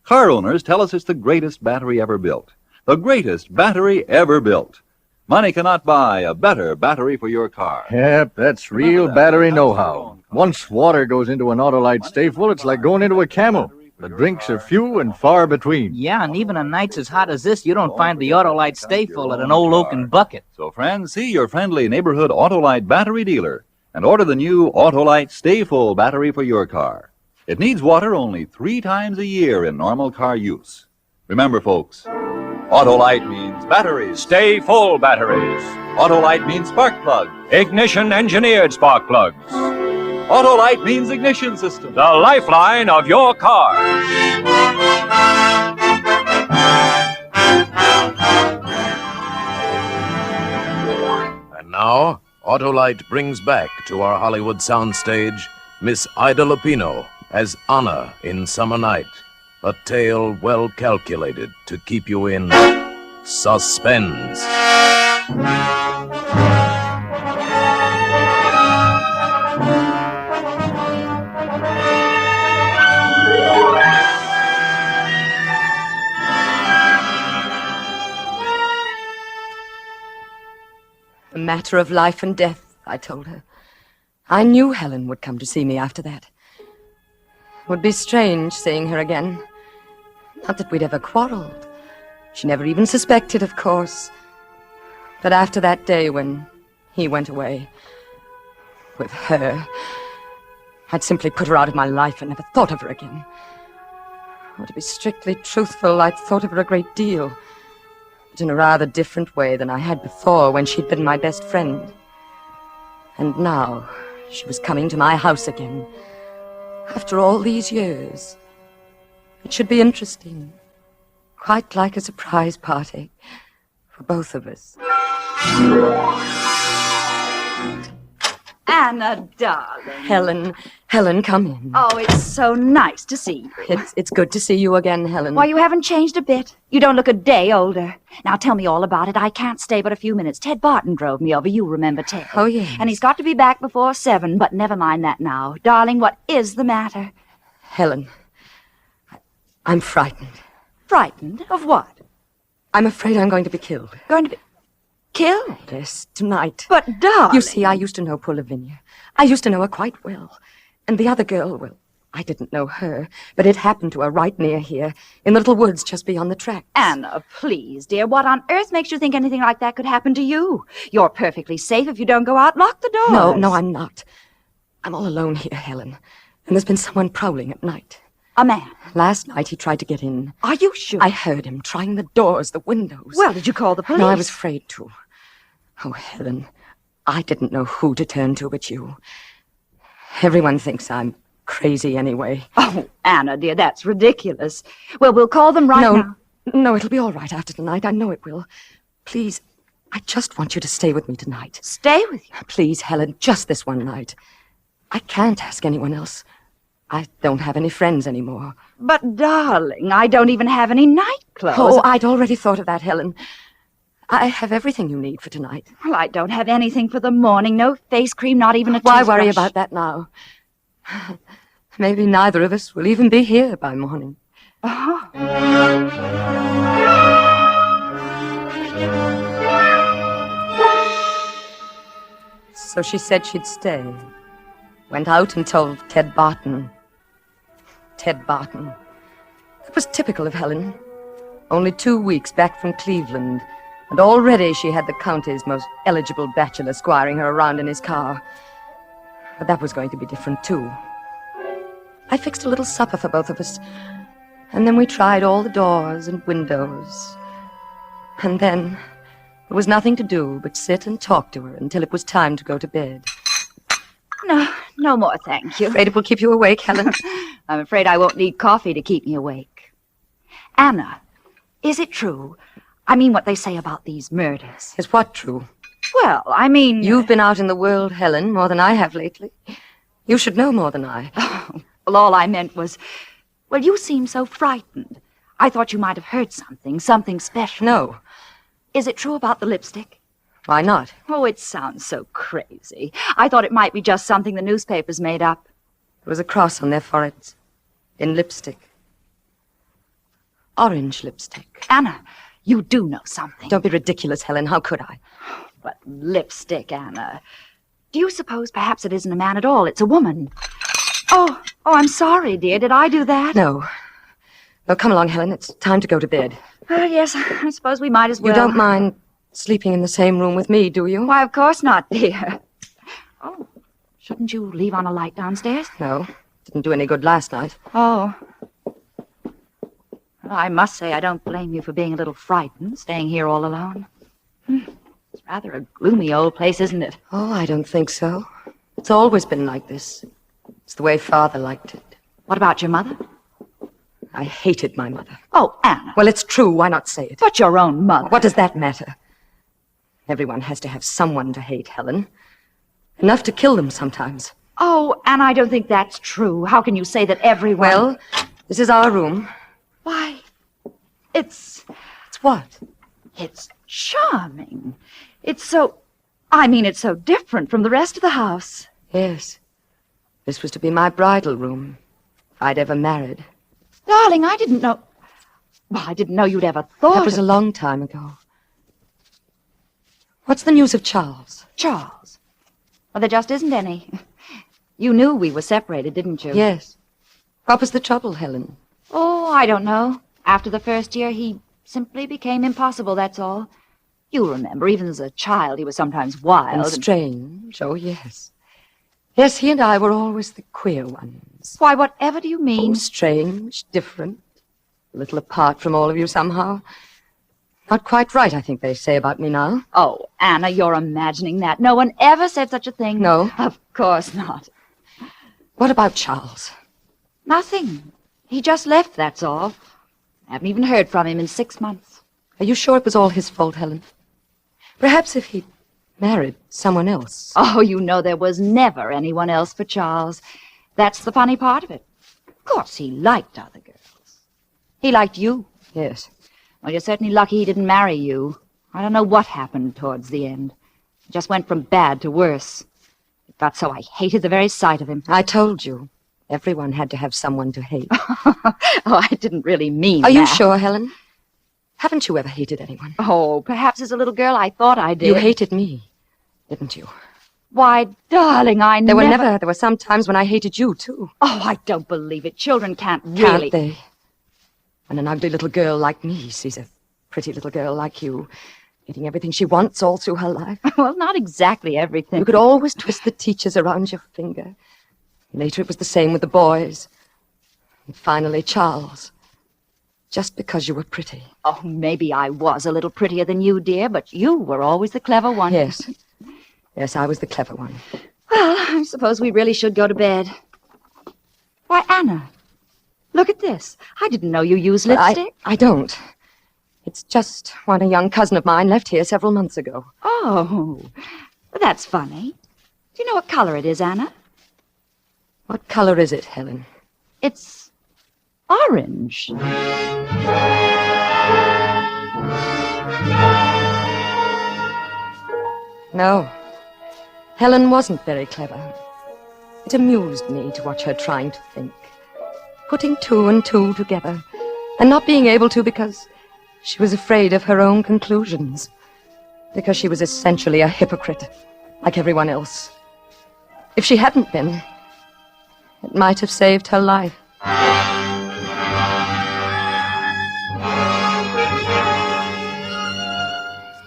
Car owners tell us it's the greatest battery ever built. The greatest battery ever built. Money cannot buy a better battery for your car. Yep, that's real battery know-how. Once water goes into an Autolite stay full, it's like going into a camel. The drinks are few and far between. Yeah, and even on nights as hot as this, you don't find the Autolite stay full at an old oaken bucket. So, friends, see your friendly neighborhood Autolite battery dealer and order the new Autolite Stay Full battery for your car. It needs water only 3 times a year in normal car use. Remember, folks, Autolite means batteries. Stay full batteries. Autolite means spark plugs. Ignition engineered spark plugs. Autolite means ignition system. The lifeline of your car. And now, Autolite brings back to our Hollywood soundstage Miss Ida Lupino as Anna in Summer Night, a tale well calculated to keep you in suspense. A matter of life and death, I told her. I knew Helen would come to see me after that. It would be strange seeing her again. Not that we'd ever quarreled. She never even suspected, of course. But after that day when he went away, with her, I'd simply put her out of my life and never thought of her again. Or to be strictly truthful, I'd thought of her a great deal, but in a rather different way than I had before when she'd been my best friend. And now she was coming to my house again. After all these years, it should be interesting. Quite like a surprise party for both of us. Anna, darling. Helen, come in. Oh, it's so nice to see you. It's good to see you again, Helen. Why, you haven't changed a bit. You don't look a day older. Now, tell me all about it. I can't stay but a few minutes. Ted Barton drove me over. You remember Ted. Oh, yes. And he's got to be back before 7, but never mind that now. Darling, what is the matter? Helen, I'm frightened. Frightened? Of what? I'm afraid I'm going to be killed. Going to be killed? Yes, tonight. But, darling... You see, I used to know poor Lavinia. I used to know her quite well. And the other girl, well, I didn't know her, but it happened to her right near here, in the little woods just beyond the tracks. Anna, please, dear, what on earth makes you think anything like that could happen to you? You're perfectly safe if you don't go out. Lock the doors. No, I'm not. I'm all alone here, Helen. And there's been someone prowling at night. A man? Last night he tried to get in. Are you sure? I heard him trying the doors, the windows. Well, did you call the police? No, I was afraid to. Oh, Helen, I didn't know who to turn to but you. Everyone thinks I'm crazy anyway. Oh, Anna, dear, that's ridiculous. Well, we'll call them right now. No, it'll be all right after tonight. I know it will. Please, I just want you to stay with me tonight. Stay with you? Please, Helen, just this one night. I can't ask anyone else. I don't have any friends anymore. But, darling, I don't even have any nightclothes. Oh, I'd already thought of that, Helen. I have everything you need for tonight. Well, I don't have anything for the morning. No face cream, not even a toothbrush. Why worry about that now? Maybe neither of us will even be here by morning. Oh. So she said she'd stay. Went out and told Ted Barton. Ted Barton. It was typical of Helen. Only 2 weeks back from Cleveland, and already she had the county's most eligible bachelor squiring her around in his car. But that was going to be different, too. I fixed a little supper for both of us, and then we tried all the doors and windows. And then there was nothing to do but sit and talk to her until it was time to go to bed. No more, thank you. Afraid it will keep you awake, Helen? I'm afraid I won't need coffee to keep me awake. Anna, is it true? I mean what they say about these murders. Is what true? Well, I mean... You've been out in the world, Helen, more than I have lately. You should know more than I. Well, all I meant was... Well, you seem so frightened. I thought you might have heard something special. No. Is it true about the lipstick? Why not? Oh, it sounds so crazy. I thought it might be just something the newspapers made up. There was a cross on their foreheads. In lipstick. Orange lipstick. Anna, You do know something. Don't be ridiculous, Helen. How could I? But lipstick, Anna. Do you suppose perhaps it isn't a man at all? It's a woman. Oh, I'm sorry, dear. Did I do that? No. No, come along, Helen. It's time to go to bed. Yes, I suppose we might as well. You don't mind sleeping in the same room with me, do you? Why, of course not, dear. Oh, shouldn't you leave on a light downstairs? No. Didn't do any good last night. Oh. Well, I must say I don't blame you for being a little frightened, staying here all alone. It's rather a gloomy old place, isn't it? Oh, I don't think so. It's always been like this. It's the way Father liked it. What about your mother? I hated my mother. Oh, Anna. Well, it's true. Why not say it? But your own mother. What does that matter? Everyone has to have someone to hate, Helen. Enough to kill them sometimes. Oh, Anna, I don't think that's true. How can you say that everyone... Well, this is our room. Why, it's what? It's charming. It's so different from the rest of the house. Yes. This was to be my bridal room, if I'd ever married. Darling, I didn't know... Well, I didn't know you'd ever thought That was a long time ago. What's the news of Charles? Charles? Well, there just isn't any. You knew we were separated, didn't you? Yes. What was the trouble, Helen? Oh, I don't know. After the first year, he simply became impossible, that's all. You remember, even as a child, he was sometimes wild. And strange. Oh, yes. Yes, he and I were always the queer ones. Why, whatever do you mean? Oh, strange, different, a little apart from all of you somehow. Not quite right, I think they say about me now. Oh, Anna, you're imagining that. No one ever said such a thing. No? Of course not. What about Charles? Nothing. He just left, that's all. I haven't even heard from him in 6 months. Are you sure it was all his fault, Helen? Perhaps if he'd married someone else. Oh, you know there was never anyone else for Charles. That's the funny part of it. Of course, he liked other girls. He liked you. Yes. Well, you're certainly lucky he didn't marry you. I don't know what happened towards the end. It just went from bad to worse. It got so I hated the very sight of him. I told you. Everyone had to have someone to hate. Oh, I didn't really mean Are that. you sure, Helen? Haven't you ever hated anyone? Oh, perhaps as a little girl I thought I did. You hated me, didn't you? Why, darling, There were some times when I hated you, too. Oh, I don't believe it. Children can't really... Can't they? When an ugly little girl like me sees a pretty little girl like you getting everything she wants all through her life. Well, not exactly everything. You could always twist the teachers around your finger. Later it was the same with the boys. And finally, Charles. Just because you were pretty. Oh, maybe I was a little prettier than you, dear, but you were always the clever one. Yes. Yes, I was the clever one. Well, I suppose we really should go to bed. Why, Anna, look at this. I didn't know you used lipstick. I don't. It's just one a young cousin of mine left here several months ago. Oh, that's funny. Do you know what color it is, Anna? What color is it, Helen? It's orange. No. Helen wasn't very clever. It amused me to watch her trying to think. Putting two and two together. And not being able to because she was afraid of her own conclusions. Because she was essentially a hypocrite, like everyone else. If she hadn't been, it might have saved her life.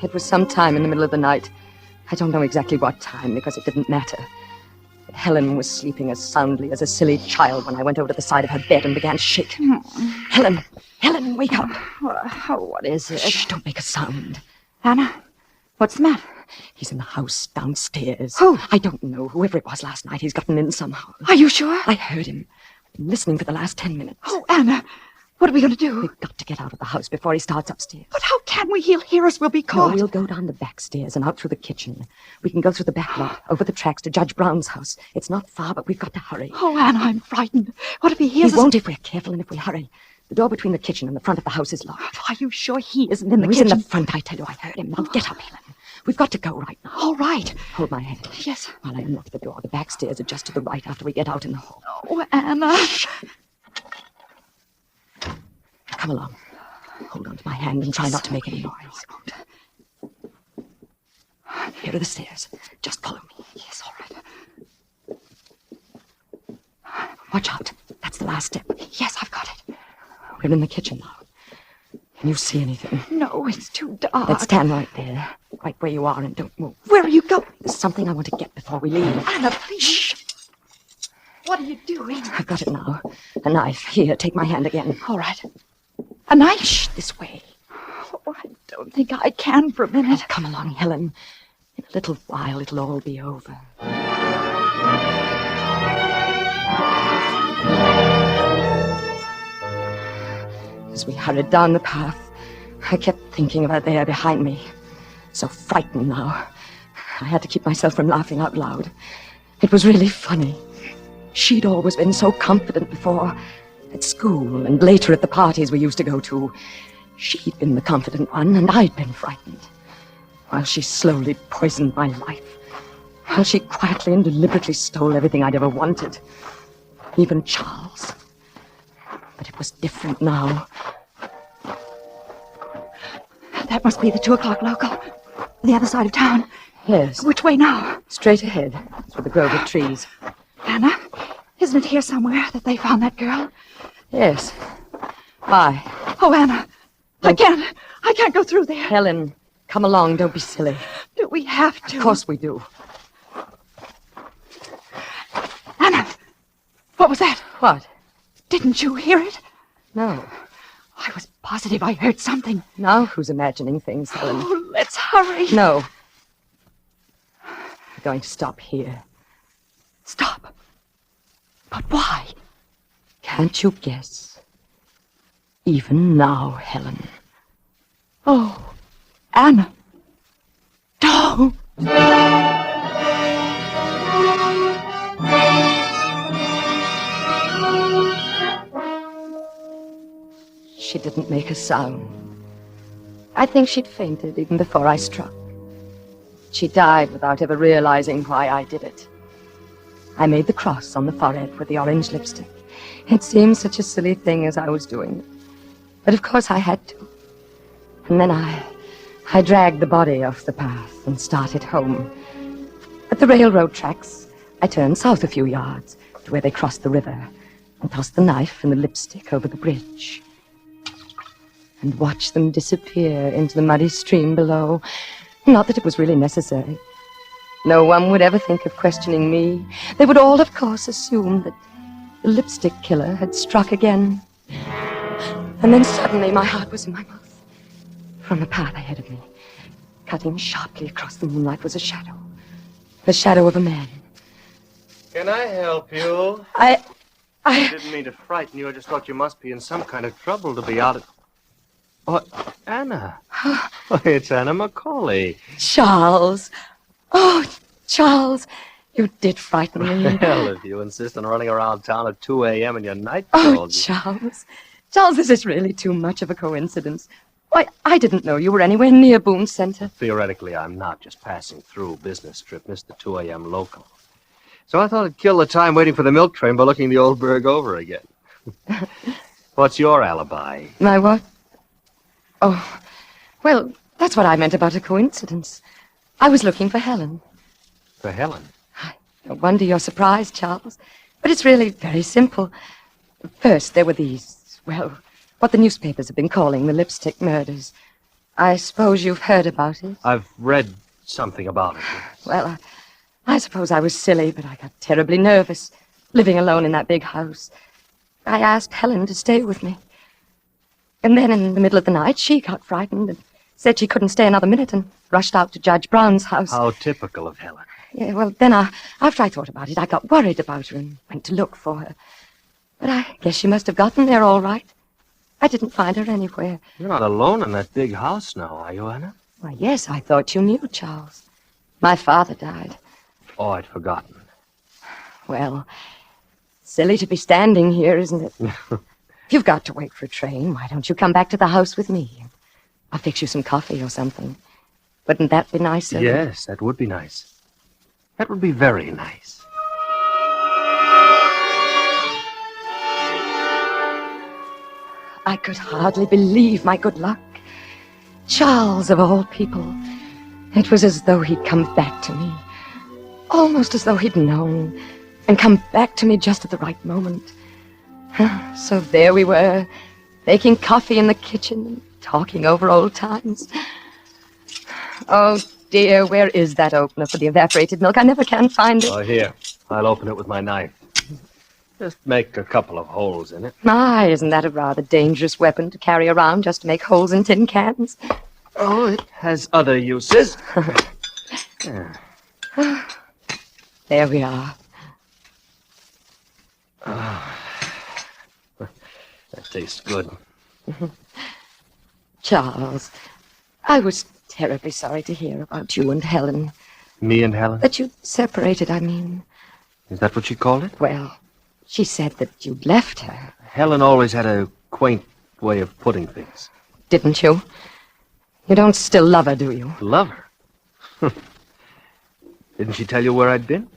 It was some time in the middle of the night. I don't know exactly what time, because it didn't matter. But Helen was sleeping as soundly as a silly child when I went over to the side of her bed and began to shake. Helen, wake up. What is it? Shh, don't make a sound. Anna, what's the matter? He's in the house downstairs. Who? I don't know. Whoever it was last night, he's gotten in somehow. Are you sure? I heard him. I've been listening for the last 10 minutes. Oh, Anna, what are we going to do? We've got to get out of the house before he starts upstairs. But how can we? He'll hear us. We'll be caught. No, we'll go down the back stairs and out through the kitchen. We can go through the back lot, over the tracks to Judge Brown's house. It's not far, but we've got to hurry. Oh, Anna, I'm frightened. What if he hears us? He won't if we're careful and if we hurry. The door between the kitchen and the front of the house is locked. Are you sure he isn't in the He's kitchen? in the front, I tell you. I heard him. Now get up, Helen. We've got to go right now. All right. Hold my hand. Yes. While I unlock the door. The back stairs are just to the right after we get out in the hall. Oh, Anna. Come along. Hold on to my hand and try not to make any noise. Here are the stairs. Just follow me. Yes, all right. Watch out. That's the last step. Yes, I've got it. We're in the kitchen now. Can you see anything? No, it's too dark. Let's stand right there. Right where you are and don't move. Where are you going? There's something I want to get before we leave. Anna, please. Shh. What are you doing? I've got it now. A knife. Here, take my hand again. All right. A knife? Shh, this way. Oh, I don't think I can for a minute. Oh, come along, Helen. In a little while, it'll all be over. As we hurried down the path, I kept thinking about there behind me. So frightened now. I had to keep myself from laughing out loud. It was really funny. She'd always been so confident before. At school and later at the parties we used to go to. She'd been the confident one and I'd been frightened. While she slowly poisoned my life. While she quietly and deliberately stole everything I'd ever wanted. Even Charles. But it was different now. That must be the 2 o'clock local. The other side of town. Yes. Which way now? Straight ahead, through the grove of trees. Anna, isn't it here somewhere that they found that girl? Yes. Why? Oh, Anna, I can't go through there. Helen, come along, don't be silly. Do we have to? Of course we do. Anna, what was that? What? Didn't you hear it? No. I was positive I heard something. Now who's imagining things, Helen? Oh, let's hurry. No. We're going to stop here. Stop. But why? Can't you guess? Even now, Helen. Oh, Anna. Don't. She didn't make a sound. I think she'd fainted even before I struck. She died without ever realizing why I did it. I made the cross on the forehead with the orange lipstick. It seemed such a silly thing as I was doing it. But of course I had to. And then I dragged the body off the path and started home. At the railroad tracks, I turned south a few yards to where they crossed the river and tossed the knife and the lipstick over the bridge. And watched them disappear into the muddy stream below. Not that it was really necessary. No one would ever think of questioning me. They would all, of course, assume that the lipstick killer had struck again. And then suddenly my heart was in my mouth. From the path ahead of me, cutting sharply across the moonlight, was a shadow. The shadow of a man. Can I help you? I didn't mean to frighten you. I just thought you must be in some kind of trouble to be out at... Oh, Anna. Oh, it's Anna Macaulay. Charles. Oh, Charles. You did frighten me. Well, if you insist on running around town at 2 a.m. in your night Oh, clothes... Charles. Charles, this is really too much of a coincidence. Why, I didn't know you were anywhere near Boone Center. Theoretically, I'm not just passing through. Business trip, missed the 2 a.m. local. So I thought I'd kill the time waiting for the milk train by looking the old burg over again. What's your alibi? My what? Oh, well, that's what I meant about a coincidence. I was looking for Helen. For Helen? No wonder you're surprised, Charles. But it's really very simple. First, there were these, well, what the newspapers have been calling the lipstick murders. I suppose you've heard about it? I've read something about it. Well, I suppose I was silly, but I got terribly nervous, living alone in that big house. I asked Helen to stay with me. And then in the middle of the night, she got frightened and said she couldn't stay another minute and rushed out to Judge Brown's house. How typical of Helen. Yeah, well, then after I thought about it, I got worried about her and went to look for her. But I guess she must have gotten there all right. I didn't find her anywhere. You're not alone in that big house now, are you, Anna? Why, yes, I thought you knew, Charles. My father died. Oh, I'd forgotten. Well, silly to be standing here, isn't it? You've got to wait for a train. Why don't you come back to the house with me? I'll fix you some coffee or something. Wouldn't that be nice? Yes, that would be nice. That would be very nice. I could hardly believe my good luck. Charles, of all people. It was as though he'd come back to me. Almost as though he'd known and come back to me just at the right moment. So there we were, making coffee in the kitchen and talking over old times. Oh, dear, where is that opener for the evaporated milk? I never can find it. Oh, here. I'll open it with my knife. Just make a couple of holes in it. My, isn't that a rather dangerous weapon to carry around just to make holes in tin cans? Oh, it has other uses. There we are. That tastes good. Charles, I was terribly sorry to hear about you and Helen. Me and Helen? That you'd separated, I mean. Is that what she called it? Well, she said that you'd left her. Helen always had a quaint way of putting things. Didn't you? You don't still love her, do you? Love her? Didn't she tell you where I'd been?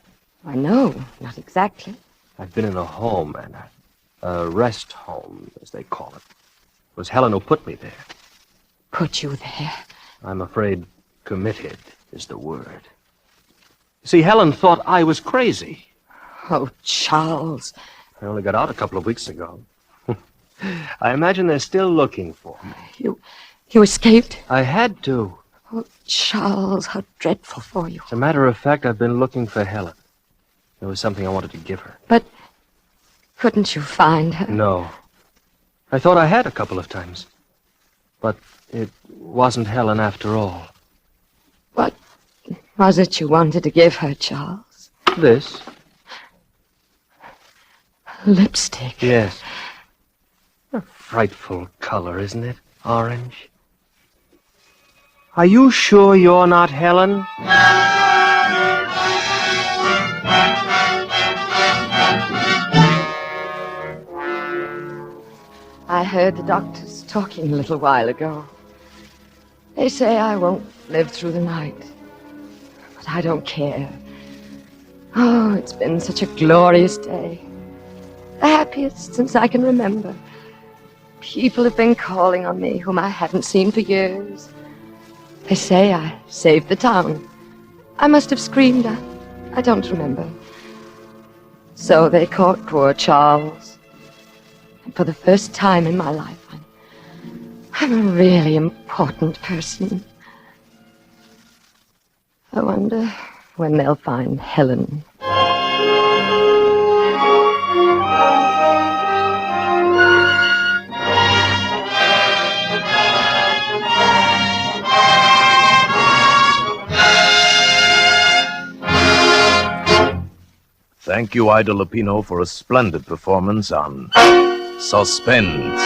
I know, not exactly. I'd been in a home, Anna. A rest home, as they call it. It was Helen who put me there. Put you there? I'm afraid committed is the word. See, Helen thought I was crazy. Oh, Charles. I only got out a couple of weeks ago. I imagine they're still looking for me. You escaped? I had to. Oh, Charles, how dreadful for you. As a matter of fact, I've been looking for Helen. There was something I wanted to give her. But couldn't you find her? No. I thought I had a couple of times. But it wasn't Helen after all. What was it you wanted to give her, Charles? This? Lipstick. Yes. A frightful color, isn't it? Orange. Are you sure you're not Helen? I heard the doctors talking a little while ago. They say I won't live through the night. But I don't care. Oh, it's been such a glorious day. The happiest since I can remember. People have been calling on me whom I hadn't seen for years. They say I saved the town. I must have screamed. I don't remember. So they caught poor Charles. And for the first time in my life, I'm a really important person. I wonder when they'll find Helen. Thank you, Ida Lupino, for a splendid performance on Suspense.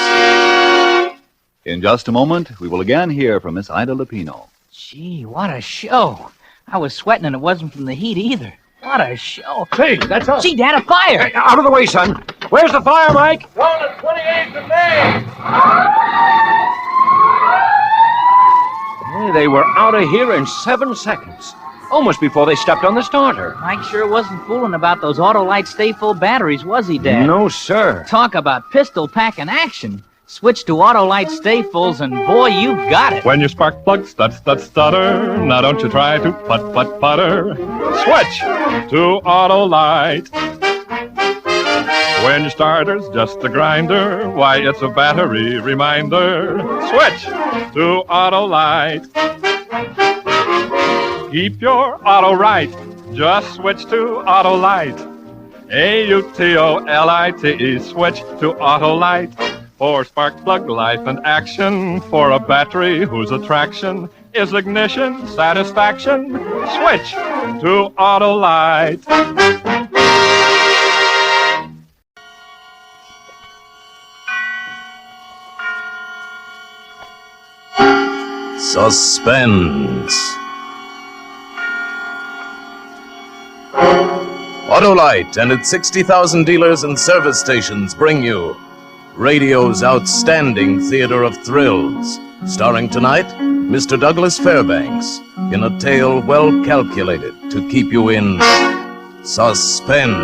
In just a moment, we will again hear from Miss Ida Lupino. Gee, what a show. I was sweating and it wasn't from the heat either. What a show. Hey, that's us. Gee, Dad, a fire. Hey, out of the way, son. Where's the fire, Mike? Down at 28th and Main. Hey, they were out of here in 7 seconds. Almost before they stepped on the starter. Mike sure wasn't fooling about those Autolite stay-full batteries, was he, Dad? No, sir. Talk about pistol-packing action. Switch to Autolite stay-fulls, and boy, you've got it. When your spark plug stutter, now don't you try to putter. Switch to Autolite. When your starter's just a grinder, why, it's a battery reminder. Switch to Autolite. Keep your auto right. Just switch to Autolite. Autolite. Switch to Autolite. For spark plug life and action. For a battery whose attraction is ignition satisfaction. Switch to Autolite. Suspense. Autolite and its 60,000 dealers and service stations bring you radio's outstanding theater of thrills. Starring tonight, Mr. Douglas Fairbanks in a tale well calculated to keep you in suspense.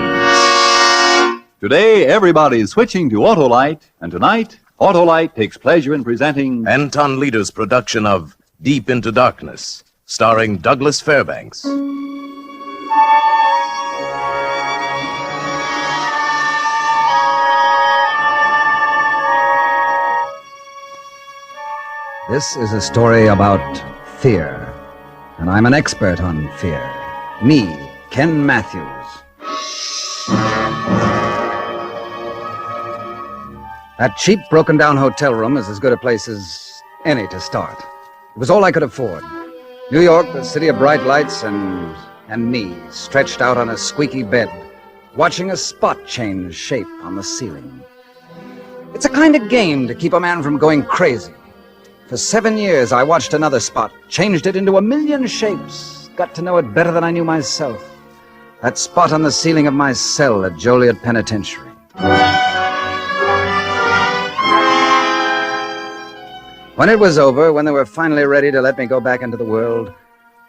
Today, everybody's switching to Autolite, and tonight, Autolite takes pleasure in presenting Anton Leader's production of Deep into Darkness, starring Douglas Fairbanks. This is a story about fear, and I'm an expert on fear. Me, Ken Matthews. That cheap, broken-down hotel room is as good a place as any to start. It was all I could afford. New York, the city of bright lights, and me, stretched out on a squeaky bed, watching a spot change shape on the ceiling. It's a kind of game to keep a man from going crazy. For 7 years, I watched another spot, changed it into a million shapes, got to know it better than I knew myself. That spot on the ceiling of my cell at Joliet Penitentiary. When it was over, when they were finally ready to let me go back into the world,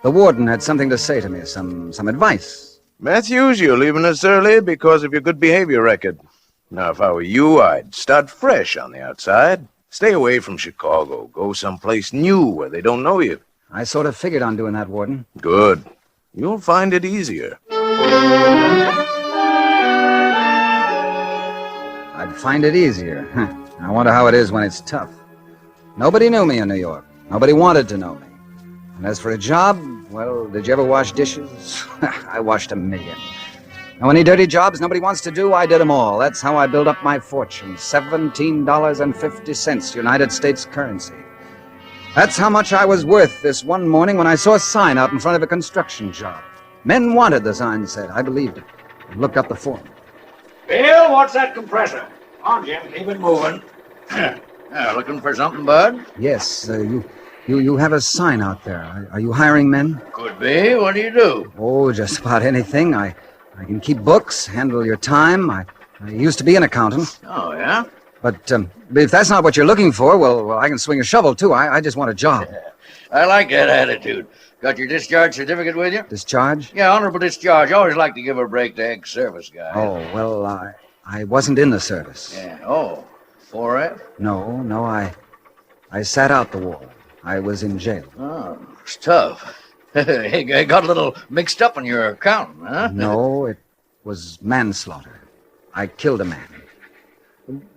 the warden had something to say to me, some advice. Matthews, you're leaving us early because of your good behavior record. Now, if I were you, I'd start fresh on the outside. Stay away from Chicago. Go someplace new where they don't know you. I sort of figured on doing that, Warden. Good. You'll find it easier. I'd find it easier. I wonder how it is when it's tough. Nobody knew me in New York. Nobody wanted to know me. And as for a job, well, did you ever wash dishes? I washed 1,000,000. And any dirty jobs nobody wants to do, I did them all. That's how I built up my fortune. $17.50 United States currency. That's how much I was worth this one morning when I saw a sign out in front of a construction job. Men wanted, the sign said. I believed it. I looked up the form. Bill, what's that compressor? Come on, Jim, keep it moving. Looking for something, Bud? Yes, you have a sign out there. Are you hiring men? Could be. What do you do? Oh, just about anything. I can keep books, handle your time. I used to be an accountant. Oh, yeah? But if that's not what you're looking for, well, I can swing a shovel, too. I just want a job. I like that attitude. Got your discharge certificate with you? Discharge? Yeah, honorable discharge. I always like to give a break to ex-service guys. Oh, well, I wasn't in the service. Yeah. Oh, 4F? No, I sat out the war. I was in jail. Oh, it's tough. I got a little mixed up in your accounting, huh? No, it was manslaughter. I killed a man.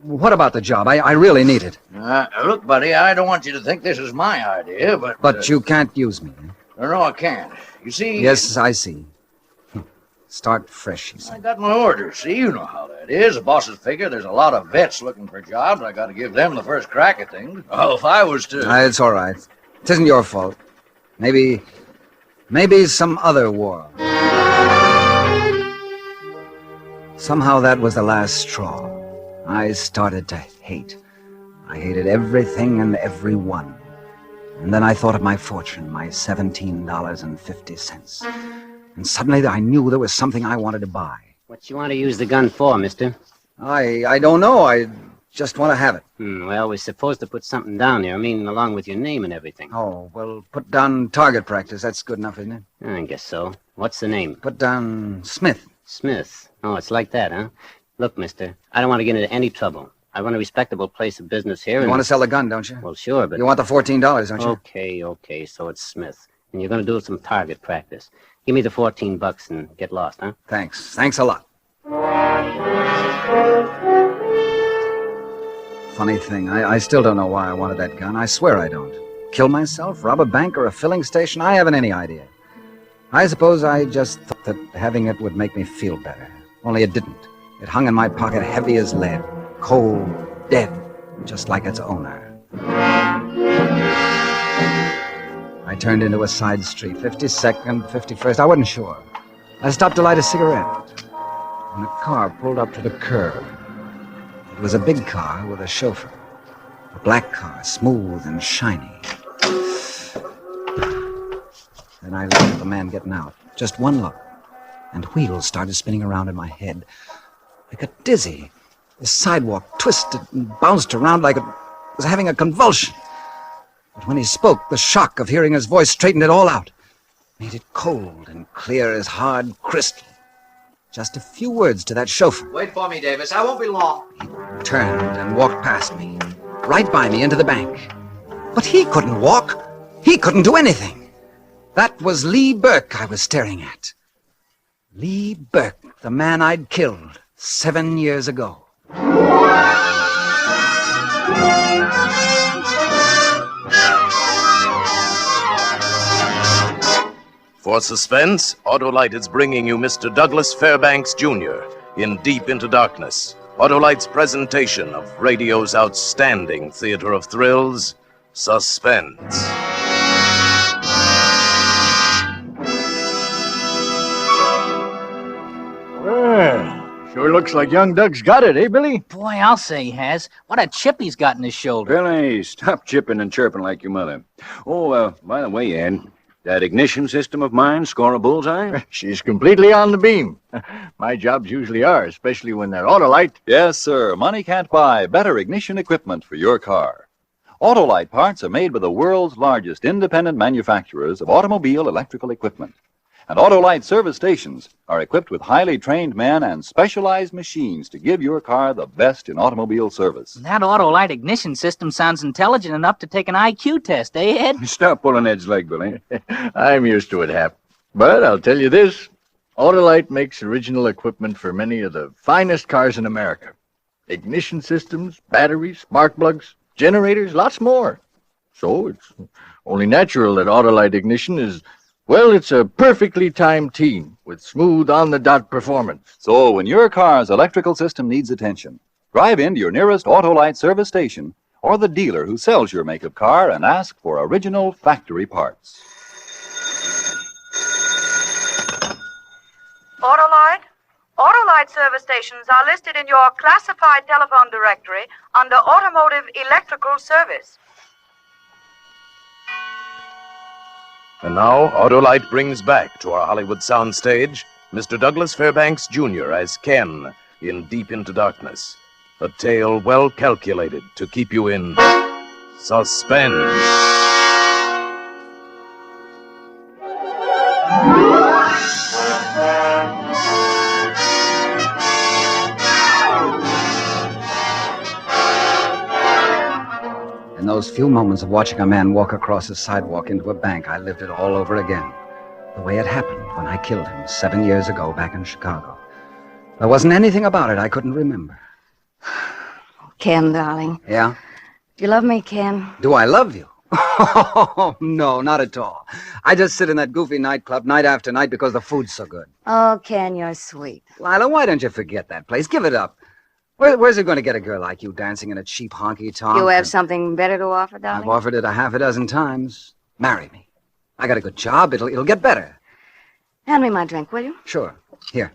What about the job? I really need it. Look, buddy, I don't want you to think this is my idea, but... But you can't use me. No, I can't. You see... Yes, I see. Start fresh, he said. I got my orders. See, you know how that is. The bosses figure there's a lot of vets looking for jobs. I got to give them the first crack at things. Oh, if I was to... It's all right. It isn't your fault. Maybe some other war. Somehow that was the last straw. I started to hate. I hated everything and everyone. And then I thought of my fortune, my $17.50. And suddenly I knew there was something I wanted to buy. What you want to use the gun for, mister? I don't know. I just want to have it. Well, we're supposed to put something down there, along with your name and everything. Oh, well, put down target practice. That's good enough, isn't it? I guess so. What's the name? Put down Smith. Smith? Oh, it's like that, huh? Look, mister, I don't want to get into any trouble. I run a respectable place of business here. You want to sell the gun, don't you? Well, sure, but... You want the $14, don't you? Okay, so it's Smith. And you're going to do some target practice. Give me the $14 and get lost, huh? Thanks a lot. Funny thing, I still don't know why I wanted that gun. I swear I don't. Kill myself, rob a bank or a filling station? I haven't any idea. I suppose I just thought that having it would make me feel better. Only it didn't. It hung in my pocket heavy as lead, cold, dead, just like its owner. I turned into a side street, 52nd, 51st, I wasn't sure. I stopped to light a cigarette, and a car pulled up to the curb. It was a big car with a chauffeur, a black car, smooth and shiny. Then I looked at the man getting out, just one look, and wheels started spinning around in my head. I got dizzy. The sidewalk twisted and bounced around like it was having a convulsion. But when he spoke, the shock of hearing his voice straightened it all out, made it cold and clear as hard crystal. Just a few words to that chauffeur. Wait for me, Davis. I won't be long. Turned and walked past me. right by me into the bank. But he couldn't walk. He couldn't do anything. That was Lee Burke I was staring at. Lee Burke, the man I'd killed 7 years ago. For Suspense, Autolite is bringing you Mr. Douglas Fairbanks, Jr. in Deep Into Darkness. Autolite's presentation of radio's outstanding theater of thrills, Suspense. Well, sure looks like young Doug's got it, eh, Billy? Boy, I'll say he has. What a chip he's got in his shoulder. Billy, stop chipping and chirping like your mother. Oh, by the way, Ed, that ignition system of mine score a bullseye? She's completely on the beam. My jobs usually are, especially when they're Autolite. Yes, sir. Money can't buy better ignition equipment for your car. Autolite parts are made by the world's largest independent manufacturers of automobile electrical equipment. And Autolite service stations are equipped with highly trained men and specialized machines to give your car the best in automobile service. That Autolite ignition system sounds intelligent enough to take an IQ test, eh, Ed? Stop pulling Ed's leg, Billy. I'm used to it, Hap. But I'll tell you this, Autolite makes original equipment for many of the finest cars in America. Ignition systems, batteries, spark plugs, generators, lots more. So it's only natural that Autolite ignition is, well, it's a perfectly timed team with smooth on-the-dot performance. So when your car's electrical system needs attention, drive into your nearest Autolite service station or the dealer who sells your make of car and ask for original factory parts. Autolite? Autolite service stations are listed in your classified telephone directory under Automotive Electrical Service. And now, Autolite brings back to our Hollywood soundstage Mr. Douglas Fairbanks, Jr. as Ken in Deep Into Darkness. A tale well calculated to keep you in suspense. In those few moments of watching a man walk across a sidewalk into a bank, I lived it all over again. The way it happened when I killed him 7 years ago back in Chicago. There wasn't anything about it I couldn't remember. Ken, darling. Yeah? Do you love me, Ken? Do I love you? Oh, no, not at all. I just sit in that goofy nightclub night after night because the food's so good. Oh, Ken, you're sweet. Lila, why don't you forget that place? Give it up. Where's it going to get a girl like you dancing in a cheap honky-tonk? You have something better to offer, darling? I've offered it a half a dozen times. Marry me. I got a good job. It'll get better. Hand me my drink, will you? Sure. Here.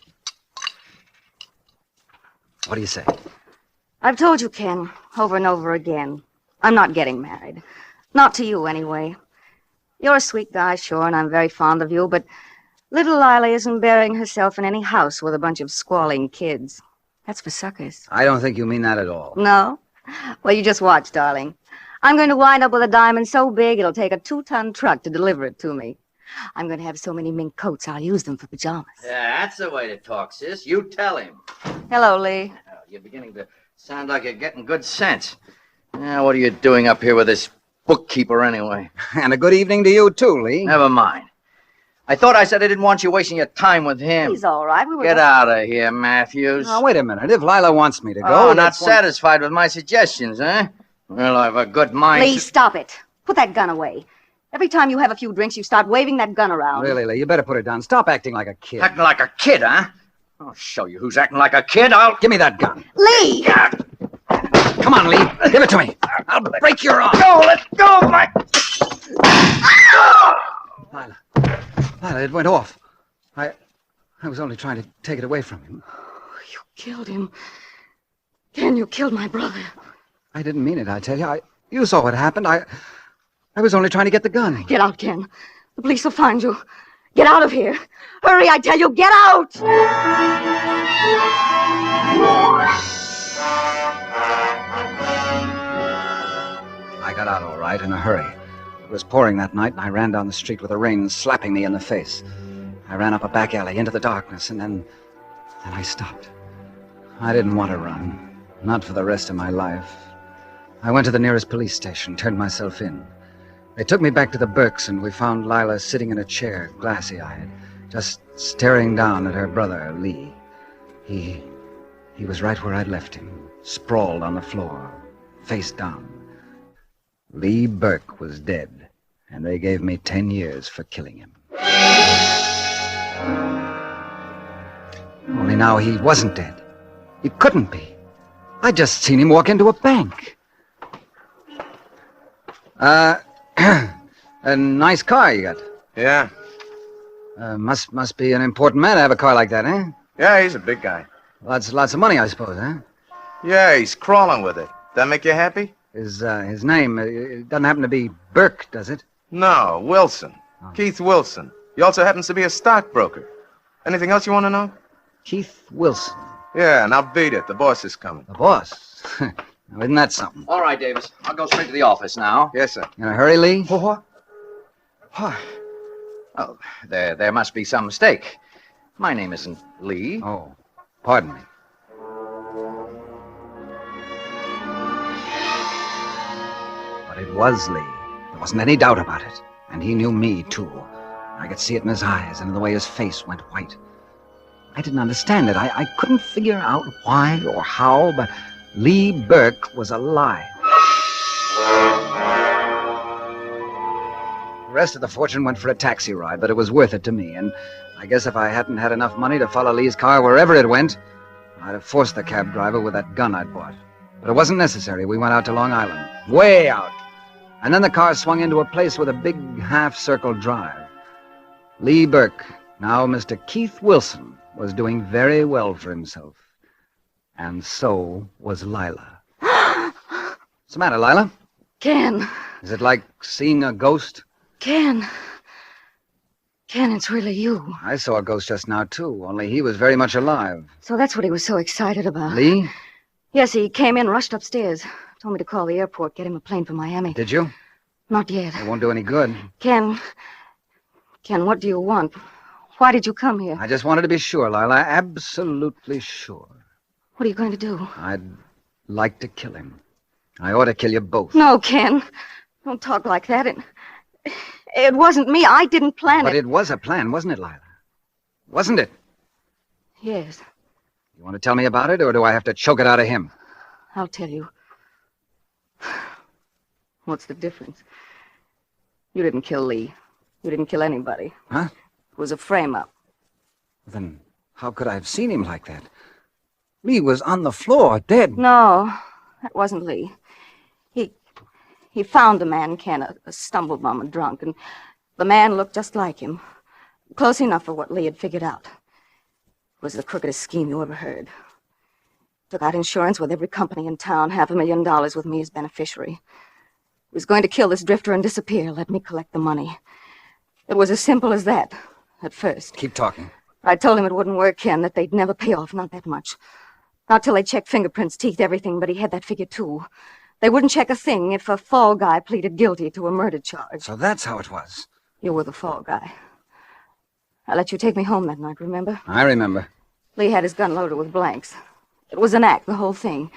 What do you say? I've told you, Ken, over and over again. I'm not getting married. Not to you, anyway. You're a sweet guy, sure, and I'm very fond of you, but little Lila isn't burying herself in any house with a bunch of squalling kids. That's for suckers. I don't think you mean that at all. No? Well, you just watch, darling. I'm going to wind up with a diamond so big it'll take a 2-ton truck to deliver it to me. I'm going to have so many mink coats I'll use them for pajamas. Yeah, that's the way to talk, sis. You tell him. Hello, Lee. You're beginning to sound like you're getting good sense. Now, what are you doing up here with this bookkeeper anyway? And a good evening to you, too, Lee. Never mind. I thought I said I didn't want you wasting your time with him. He's all right. We were Get out of here, Matthews. Now, wait a minute. If Lila wants me to go... Oh, not satisfied with my suggestions, huh? Well, I've a good mind... Lee, stop it. Put that gun away. Every time you have a few drinks, you start waving that gun around. Really, Lee, you better put it down. Stop acting like a kid. Acting like a kid, huh? I'll show you who's acting like a kid. Give me that gun. Lee! Come on, Lee. Give it to me. I'll break your arm. Go, let go of my... Lila, it went off. I was only trying to take it away from him. You killed him. Ken, you killed my brother. I didn't mean it, I tell you. You saw what happened. I was only trying to get the gun. Get out, Ken. The police will find you. Get out of here. Hurry, I tell you, get out! I got out all right in a hurry. It was pouring that night, and I ran down the street with the rain slapping me in the face. I ran up a back alley into the darkness, and then I stopped. I didn't want to run. Not for the rest of my life. I went to the nearest police station, turned myself in. They took me back to the Burkes, and we found Lila sitting in a chair, glassy-eyed, just staring down at her brother, Lee. He was right where I'd left him, sprawled on the floor, face down. Lee Burke was dead, and they gave me 10 years for killing him. Only now he wasn't dead. He couldn't be. I'd just seen him walk into a bank. A nice car you got. Yeah. Must be an important man to have a car like that, eh? Yeah, he's a big guy. Lots of money, I suppose, huh? Yeah, he's crawling with it. That make you happy? His name, it doesn't happen to be Burke, does it? No, Wilson. Keith Wilson. He also happens to be a stockbroker. Anything else you want to know? Keith Wilson. Yeah, now beat it. The boss is coming. The boss? Now, isn't that something? All right, Davis. I'll go straight to the office now. Yes, sir. In a hurry, Lee? What? Oh, there must be some mistake. My name isn't Lee. Oh, pardon me. But it was Lee. There wasn't any doubt about it. And he knew me, too. I could see it in his eyes and in the way his face went white. I didn't understand it. I couldn't figure out why or how, but Lee Burke was alive. The rest of the fortune went for a taxi ride, but it was worth it to me, and I guess if I hadn't had enough money to follow Lee's car wherever it went, I'd have forced the cab driver with that gun I'd bought. But it wasn't necessary. We went out to Long Island. Way out. And then the car swung into a place with a big half-circle drive. Lee Burke, now Mr. Keith Wilson, was doing very well for himself. And so was Lila. What's the matter, Lila? Ken. Is it like seeing a ghost? Ken, it's really you. I saw a ghost just now, too, only he was very much alive. So that's what he was so excited about. Lee? Yes, he came in, rushed upstairs. Told me to call the airport, get him a plane for Miami. Did you? Not yet. It won't do any good. Ken, what do you want? Why did you come here? I just wanted to be sure, Lila. Absolutely sure. What are you going to do? I'd like to kill him. I ought to kill you both. No, Ken. Don't talk like that. It wasn't me. I didn't plan it. But it was a plan, wasn't it, Lila? Wasn't it? Yes. You want to tell me about it, or do I have to choke it out of him? I'll tell you. What's the difference? You didn't kill Lee. You didn't kill anybody. Huh? It was a frame-up. Then how could I have seen him like that? Lee was on the floor, dead. No, that wasn't Lee. He found the man, Ken, a stumble-bum and drunk, and the man looked just like him. Close enough for what Lee had figured out. It was the crookedest scheme you ever heard. Took out insurance with every company in town, $500,000 with me as beneficiary. He was going to kill this drifter and disappear, let me collect the money. It was as simple as that, at first. Keep talking. I told him it wouldn't work, Ken, that they'd never pay off, not that much. Not till they checked fingerprints, teeth, everything, but he had that figure, too. They wouldn't check a thing if a fall guy pleaded guilty to a murder charge. So that's how it was. You were the fall guy. I let you take me home that night, remember? I remember. Lee had his gun loaded with blanks. It was an act, the whole thing.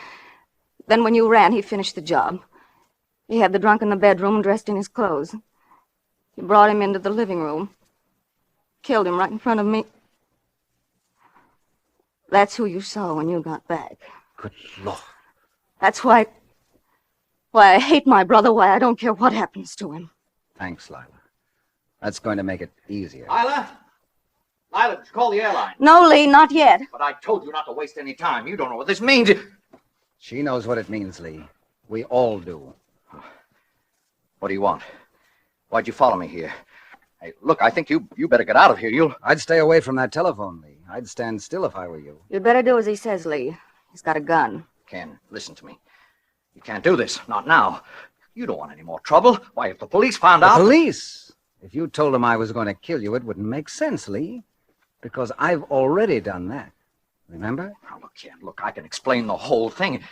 Then when you ran, he finished the job. He had the drunk in the bedroom, dressed in his clothes. He brought him into the living room. Killed him right in front of me. That's who you saw when you got back. Good Lord. That's why I hate my brother, why I don't care what happens to him. Thanks, Lila. That's going to make it easier. Lila, call the airline. No, Lee, not yet. But I told you not to waste any time. You don't know what this means. She knows what it means, Lee. We all do. What do you want? Why'd you follow me here? Hey, look, I think you better get out of here. I'd stay away from that telephone, Lee. I'd stand still if I were you. You'd better do as he says, Lee. He's got a gun. Ken, listen to me. You can't do this. Not now. You don't want any more trouble. Why, if the police found out... The police? If you told them I was going to kill you, it wouldn't make sense, Lee. Because I've already done that. Remember? Now, look, Ken, look, I can explain the whole thing.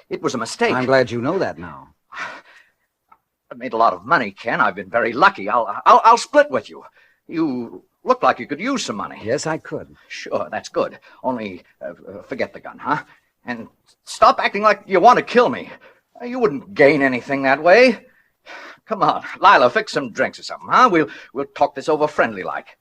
It was a mistake. I'm glad you know that now. I've made a lot of money, Ken. I've been very lucky. I'll split with you. You look like you could use some money. Yes, I could. Sure, that's good. Only forget the gun, huh? And stop acting like you want to kill me. You wouldn't gain anything that way. Come on, Lila, fix some drinks or something, huh? We'll talk this over friendly like.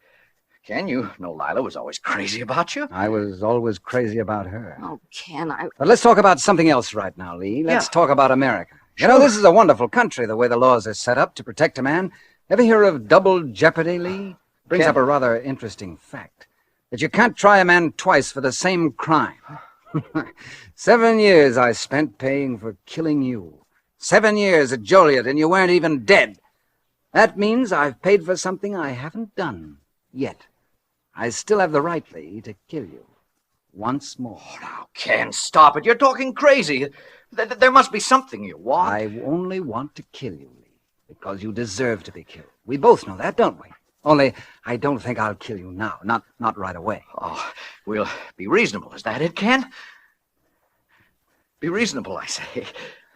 Ken, you know Lila was always crazy about you. I was always crazy about her. Oh, Ken, But let's talk about something else right now, Lee. Let's talk about America. You know, this is a wonderful country, the way the laws are set up to protect a man. Ever hear of double jeopardy, Lee? Brings up a rather interesting fact. That you can't try a man twice for the same crime. 7 years I spent paying for killing you. 7 years at Joliet, and you weren't even dead. That means I've paid for something I haven't done yet. I still have the right, Lee, to kill you. Once more. Oh, now, Ken, stop it. You're talking crazy. There must be something you want. I only want to kill you, Lee, because you deserve to be killed. We both know that, don't we? Only, I don't think I'll kill you now. Not right away. Oh, we'll be reasonable. Is that it, Ken? Be reasonable, I say.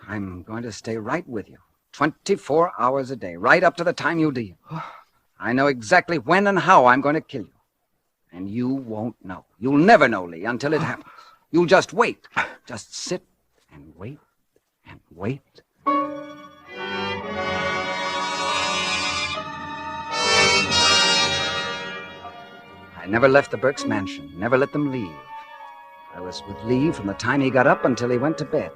I'm going to stay right with you. 24 hours a day, right up to the time you leave. I know exactly when and how I'm going to kill you. And you won't know. You'll never know, Lee, until it happens. You'll just wait. Just sit and wait and wait. I never left the Burke's mansion, never let them leave. I was with Lee from the time he got up until he went to bed.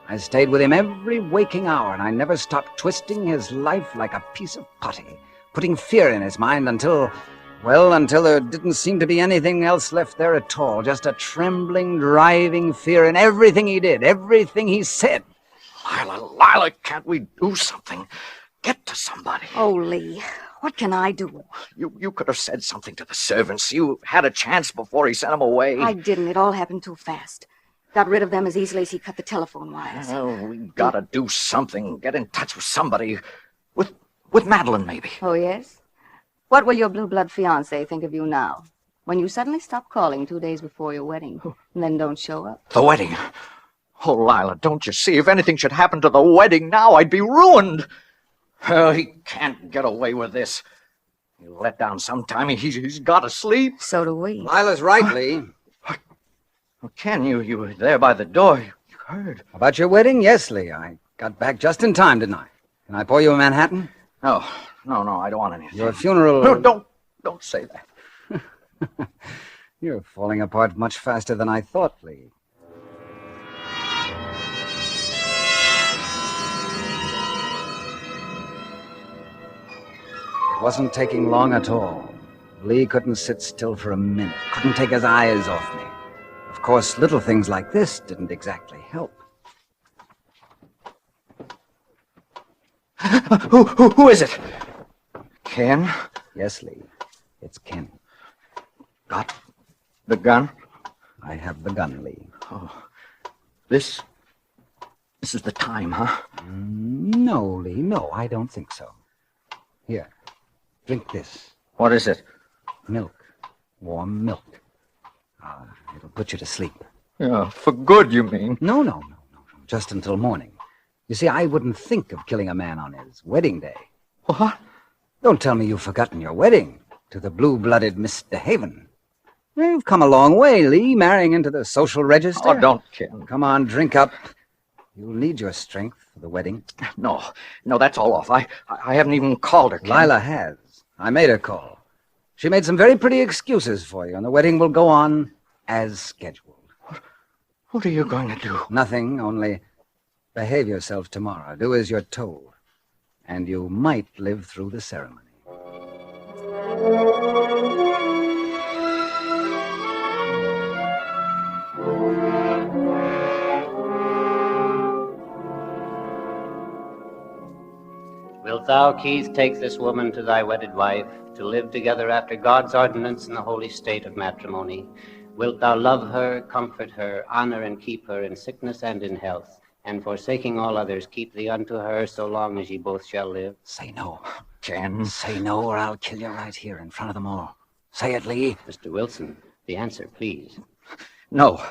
I stayed with him every waking hour, and I never stopped twisting his life like a piece of putty, putting fear in his mind until there didn't seem to be anything else left there at all, just a trembling, driving fear in everything he did, everything he said. Lila, can't we do something? Get to somebody. Oh, Lee, what can I do? You could have said something to the servants. You had a chance before he sent them away. I didn't. It all happened too fast. Got rid of them as easily as he cut the telephone wires. Oh, we gotta do something. Get in touch with somebody. With Madeline, maybe. Oh, yes? What will your blue-blood fiancé think of you now, when you suddenly stop calling 2 days before your wedding, and then don't show up? The wedding? Oh, Lila, don't you see? If anything should happen to the wedding now, I'd be ruined. Oh, he can't get away with this. He'll let down sometime. He's got to sleep. So do we. Lila's right, Lee. Oh, Ken, you were there by the door. You heard. About your wedding? Yes, Lee. I got back just in time, didn't I? Can I pour you a Manhattan? No, I don't want anything. Your funeral... No, don't say that. You're falling apart much faster than I thought, Lee. It wasn't taking long at all. Lee couldn't sit still for a minute, couldn't take his eyes off me. Of course, little things like this didn't exactly help. Who is it? Ken? Yes, Lee. It's Ken. Got the gun? I have the gun, Lee. Oh. This is the time, huh? No, Lee. No, I don't think so. Here. Drink this. What is it? Milk. Warm milk. It'll put you to sleep. Yeah, for good, you mean? No. Just until morning. You see, I wouldn't think of killing a man on his wedding day. What? Don't tell me you've forgotten your wedding to the blue-blooded Mr. Haven. You've come a long way, Lee, marrying into the social register. Oh, don't, Ken. Come on, drink up. You'll need your strength for the wedding. No, that's all off. I haven't even called her, Ken. Lila has. I made her call. She made some very pretty excuses for you, and the wedding will go on as scheduled. What are you going to do? Nothing, only behave yourself tomorrow. Do as you're told. And you might live through the ceremony. Wilt thou, Keith, take this woman to thy wedded wife, to live together after God's ordinance in the holy state of matrimony? Wilt thou love her, comfort her, honor and keep her in sickness and in health, and forsaking all others, keep thee unto her so long as ye both shall live? Say no. Ken? Say no, or I'll kill you right here in front of them all. Say it, Lee. Mr. Wilson, the answer, please. No,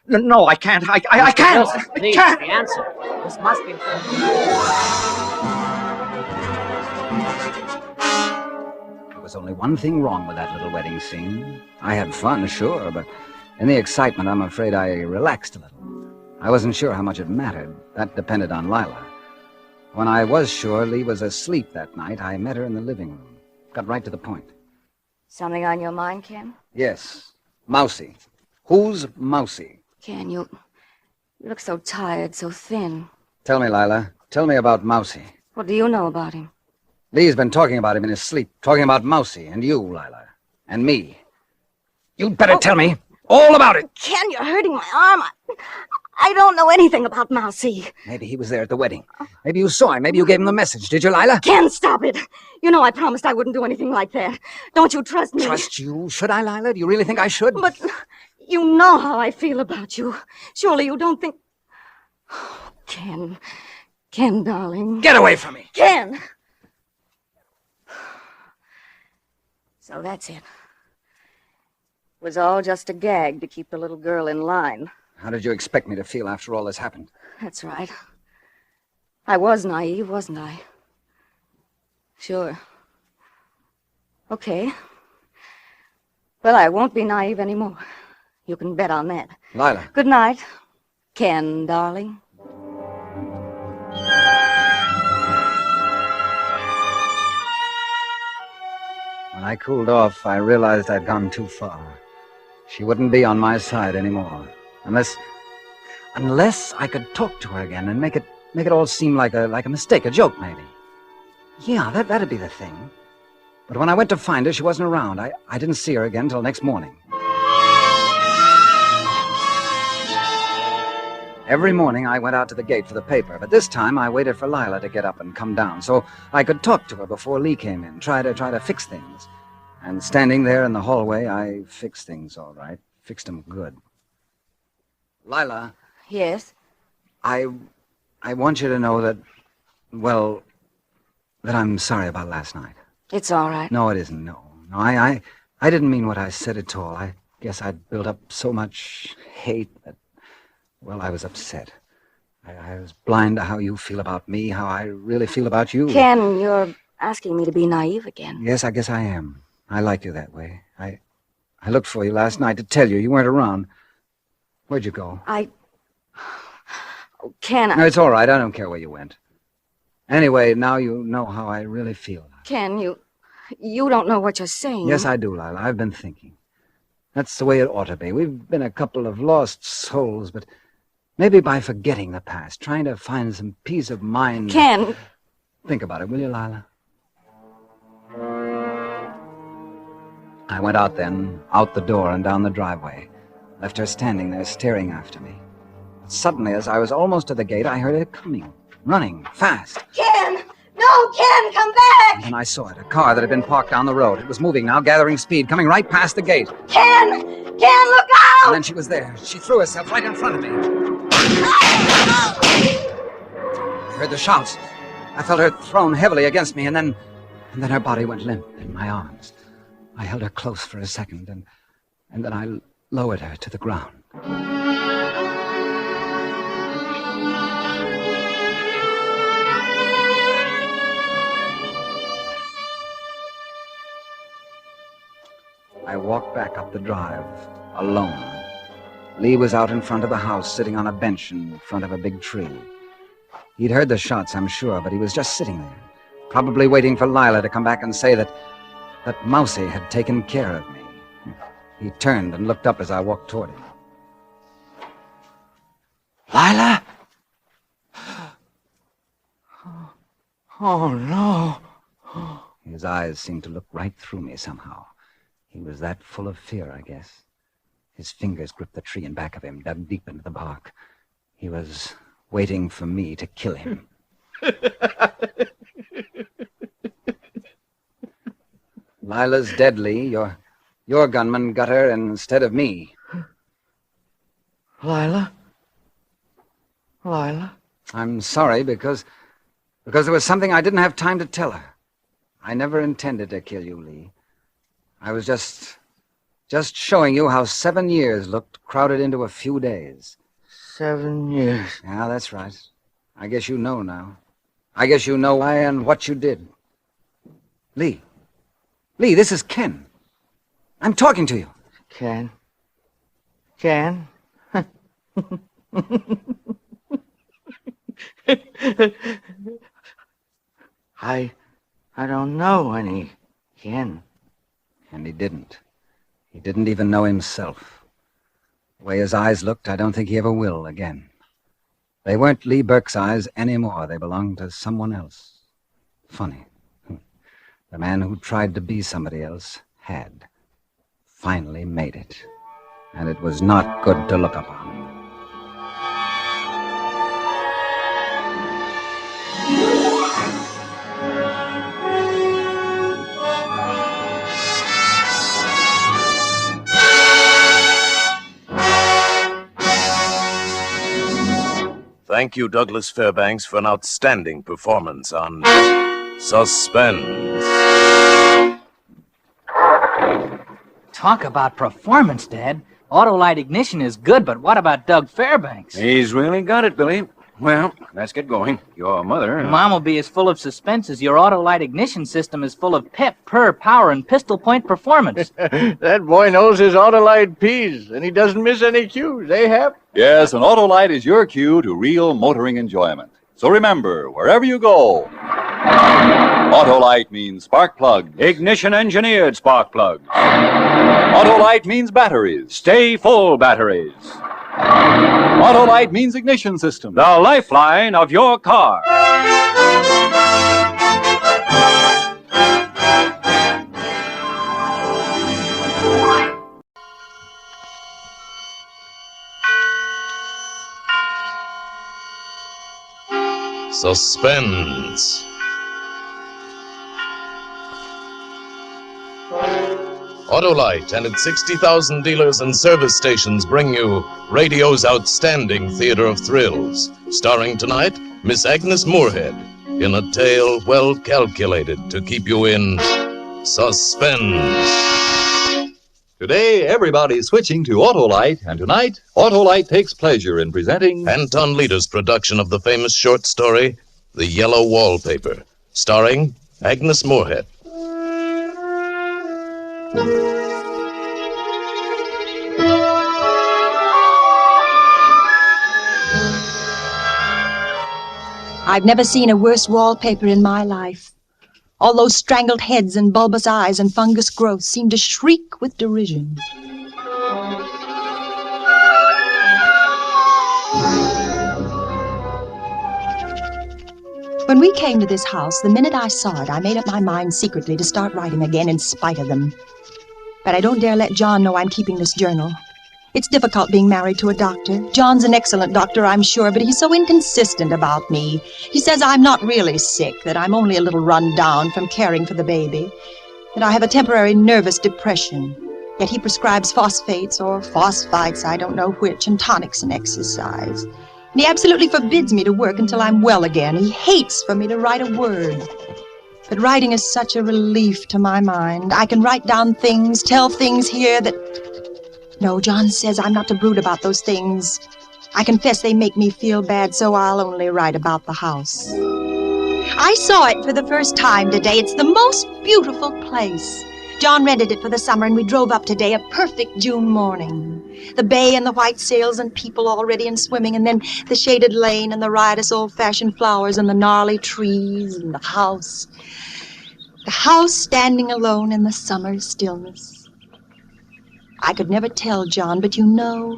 I can't. I can't. Wilson, please, I can't. the answer. This must be... There was only one thing wrong with that little wedding scene. I had fun, sure, but in the excitement, I'm afraid I relaxed a little. I wasn't sure how much it mattered. That depended on Lila. When I was sure Lee was asleep that night, I met her in the living room. Got right to the point. Something on your mind, Ken? Yes. Mousy. Who's Mousy? Ken, you look so tired, so thin. Tell me, Lila. Tell me about Mousy. What do you know about him? Lee's been talking about him in his sleep. Talking about Mousy and you, Lila. And me. You'd better tell me all about it. Ken, you're hurting my arm. I don't know anything about Mousy. Maybe he was there at the wedding. Maybe you saw him. Maybe you gave him the message. Did you, Lila? Ken, stop it. You know I promised I wouldn't do anything like that. Don't you trust me? Trust you? Should I, Lila? Do you really think I should? But you know how I feel about you. Surely you don't think... Ken, darling. Get away from me. Ken! So that's it. It was all just a gag to keep the little girl in line. How did you expect me to feel after all this happened? That's right. I was naive, wasn't I? Sure. Okay. Well, I won't be naive anymore. You can bet on that. Lila. Good night, Ken, darling. When I cooled off, I realized I'd gone too far. She wouldn't be on my side anymore. Unless I could talk to her again and make it all seem like a mistake, a joke, maybe. Yeah, that'd be the thing. But when I went to find her, she wasn't around. I didn't see her again till next morning. Every morning I went out to the gate for the paper, but this time I waited for Lila to get up and come down so I could talk to her before Lee came in, try to fix things. And standing there in the hallway, I fixed things all right. Fixed them good. Lila. Yes? I want you to know that, well, that I'm sorry about last night. It's all right. No, it isn't, no. No, I didn't mean what I said at all. I guess I'd built up so much hate that, well, I was upset. I was blind to how you feel about me, how I really feel about you. Ken, you're asking me to be naive again. Yes, I guess I am. I like you that way. I looked for you last night to tell you. You weren't around. Where'd you go? Oh, Ken, No, it's all right. I don't care where you went. Anyway, now you know how I really feel. Ken, you don't know what you're saying. Yes, I do, Lila. I've been thinking. That's the way it ought to be. We've been a couple of lost souls, but maybe by forgetting the past, trying to find some peace of mind... Ken! Think about it, will you, Lila? I went out then, out the door and down the driveway. Left her standing there, staring after me. But suddenly, as I was almost to the gate, I heard her coming, running, fast. Ken! No, Ken, come back! And then I saw it, a car that had been parked down the road. It was moving now, gathering speed, coming right past the gate. Ken! Ken, look out! And then she was there. She threw herself right in front of me. I heard the shouts. I felt her thrown heavily against me, and then her body went limp in my arms. I held her close for a second, and then I lowered her to the ground. I walked back up the drive, alone. Lee was out in front of the house, sitting on a bench in front of a big tree. He'd heard the shots, I'm sure, but he was just sitting there, probably waiting for Lila to come back and say that Mousy had taken care of me. He turned and looked up as I walked toward him. Lila? Oh, no. His eyes seemed to look right through me somehow. He was that full of fear, I guess. His fingers gripped the tree in back of him, dug deep into the bark. He was waiting for me to kill him. Lila's dead, Lee. Your gunman got her instead of me. Lila? Lila? I'm sorry because there was something I didn't have time to tell her. I never intended to kill you, Lee. I was just showing you how 7 years looked crowded into a few days. 7 years. Yeah, that's right. I guess you know now. I guess you know why and what you did. Lee, this is Ken. I'm talking to you. Ken? I don't know any, Ken. And he didn't. He didn't even know himself. The way his eyes looked, I don't think he ever will again. They weren't Lee Burke's eyes anymore. They belonged to someone else. Funny. The man who tried to be somebody else had finally made it. And it was not good to look upon. Thank you, Douglas Fairbanks, for an outstanding performance on Suspense. Talk about performance, Dad. Autolite ignition is good, but what about Doug Fairbanks? He's really got it, Billy. Well, let's get going. Your mother... Mom will be as full of suspense as your Autolite ignition system is full of pep, purr, power, and pistol point performance. That boy knows his Autolite P's, and he doesn't miss any cues, eh, Hap? Yes, an Autolite is your cue to real motoring enjoyment. So remember, wherever you go, Autolite means spark plugs. Ignition engineered spark plugs. Autolite means batteries. Stay full batteries. Autolite means ignition system. The lifeline of your car. Suspense. Autolite and its 60,000 dealers and service stations bring you radio's outstanding theater of thrills. Starring tonight, Miss Agnes Moorehead, in a tale well calculated to keep you in suspense. Today, everybody's switching to Autolite, and tonight, Autolite takes pleasure in presenting Anton Leder's production of the famous short story, The Yellow Wallpaper, starring Agnes Moorehead. I've never seen a worse wallpaper in my life. All those strangled heads and bulbous eyes and fungus growths seem to shriek with derision. When we came to this house, the minute I saw it, I made up my mind secretly to start writing again in spite of them. But I don't dare let John know I'm keeping this journal. It's difficult being married to a doctor. John's an excellent doctor, I'm sure, but he's so inconsistent about me. He says I'm not really sick, that I'm only a little run down from caring for the baby, that I have a temporary nervous depression. Yet he prescribes phosphates or phosphites, I don't know which, and tonics and exercise. And he absolutely forbids me to work until I'm well again. He hates for me to write a word. But writing is such a relief to my mind. I can write down things, tell things here that... No, John says I'm not to brood about those things. I confess they make me feel bad, so I'll only write about the house. I saw it for the first time today. It's the most beautiful place. John rented it for the summer, and we drove up today, a perfect June morning. The bay and the white sails and people already in swimming, and then the shaded lane and the riotous old-fashioned flowers and the gnarly trees and the house. The house standing alone in the summer stillness. I could never tell John, but you know,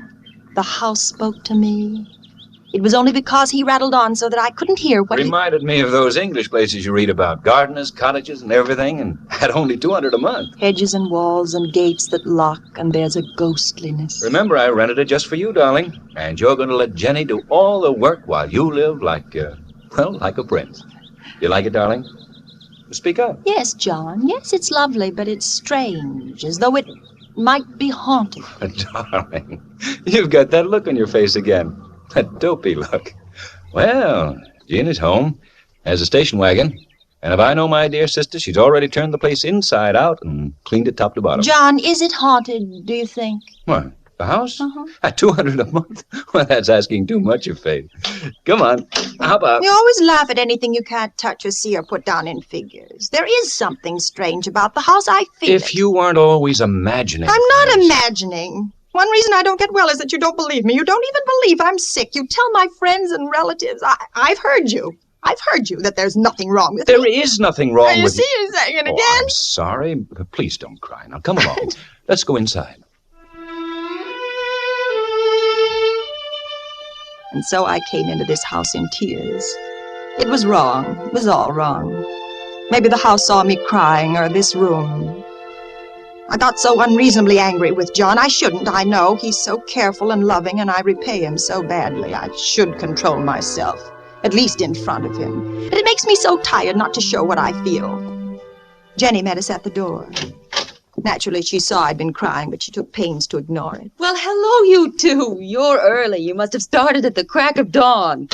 the house spoke to me. It was only because he rattled on so that I couldn't hear what Reminded me of those English places you read about. Gardeners, cottages, and everything, and at only $200 a month. Hedges and walls and gates that lock, and there's a ghostliness. Remember, I rented it just for you, darling. And you're going to let Jenny do all the work while you live like a prince. You like it, darling? Speak up. Yes, John. Yes, it's lovely, but it's strange, as though it might be haunted. Darling, you've got that look on your face again. That dopey look. Well, Jean is home, has a station wagon, and if I know my dear sister, she's already turned the place inside out and cleaned it top to bottom. John, is it haunted, do you think? What, the house? At $200 a month? Well, that's asking too much of Faith. Come on, hop up. You always laugh at anything you can't touch or see or put down in figures. There is something strange about the house. I feel If you weren't always imagining... I'm not imagining. One reason I don't get well is that you don't believe me. You don't even believe I'm sick. You tell my friends and relatives. I've heard you. I've heard you that there's nothing wrong with me. There is nothing wrong with you. See, you're saying it again. Oh, I'm sorry. Please don't cry. Now, come along. Let's go inside. And so I came into this house in tears. It was wrong. It was all wrong. Maybe the house saw me crying, or this room. I got so unreasonably angry with John. I shouldn't, I know. He's so careful and loving, and I repay him so badly. I should control myself, at least in front of him. But it makes me so tired not to show what I feel. Jenny met us at the door. Naturally, she saw I'd been crying, but she took pains to ignore it. Well, hello, you two. You're early. You must have started at the crack of dawn.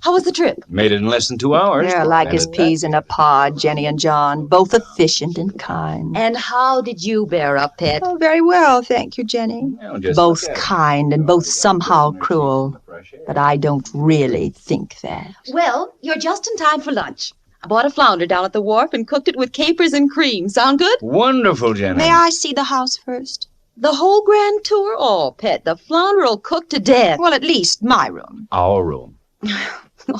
How was the trip? Made it in less than 2 hours. They're like as peas in a pod, Jenny and John, both efficient and kind. And how did you bear up, Pet? Oh, very well, thank you, Jenny. Both kind and both somehow cruel. But I don't really think that. Well, you're just in time for lunch. I bought a flounder down at the wharf and cooked it with capers and cream. Sound good? Wonderful, Jenny. May I see the house first? The whole grand tour? Oh, Pet, the flounder will cook to death. Well, at least my room. Our room.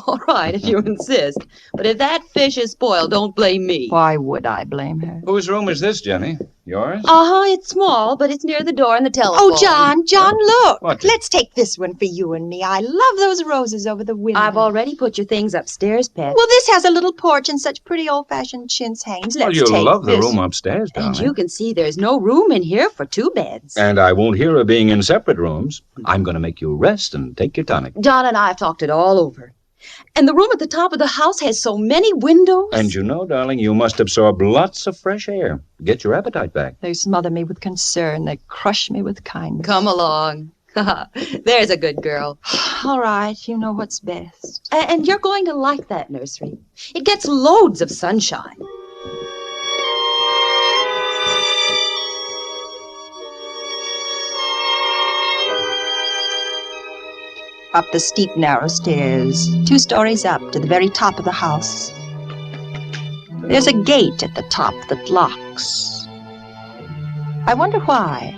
All right, if you insist. But if that fish is spoiled, don't blame me. Why would I blame her? Whose room is this, Jenny? Yours? Uh-huh, it's small, but it's near the door and the telephone. Oh, John, look. What? Let's take this one for you and me. I love those roses over the window. I've already put your things upstairs, Pet. Well, this has a little porch and such pretty old-fashioned chintz hangings. Well, Let's you take love the this. room upstairs, darling. And you can see there's no room in here for 2 beds. And I won't hear of being in separate rooms. I'm going to make you rest and take your tonic. John and I have talked it all over. And the room at the top of the house has so many windows. And you know, darling, you must absorb lots of fresh air. Get your appetite back. They smother me with concern. They crush me with kindness. Come along. There's a good girl. All right, you know what's best. And you're going to like that nursery. It gets loads of sunshine. Up the steep, narrow stairs, 2 stories up to the very top of the house. There's a gate at the top that locks. I wonder why.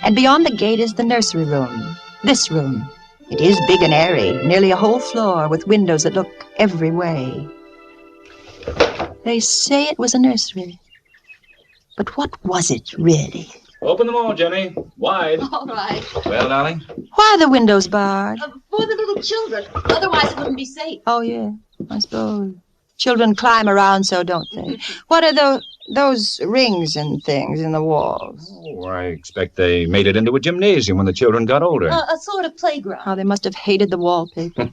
And beyond the gate is the nursery room. This room. It is big and airy, nearly a whole floor with windows that look every way. They say it was a nursery. But what was it, really? Open them all, Jenny. Wide. All right. Well, darling? Why are the windows barred? For the little children. Otherwise it wouldn't be safe. Oh, yeah, I suppose. Children climb around so, don't they? What are those rings and things in the walls? Oh, I expect they made it into a gymnasium when the children got older. A sort of playground. Oh, they must have hated the wallpaper.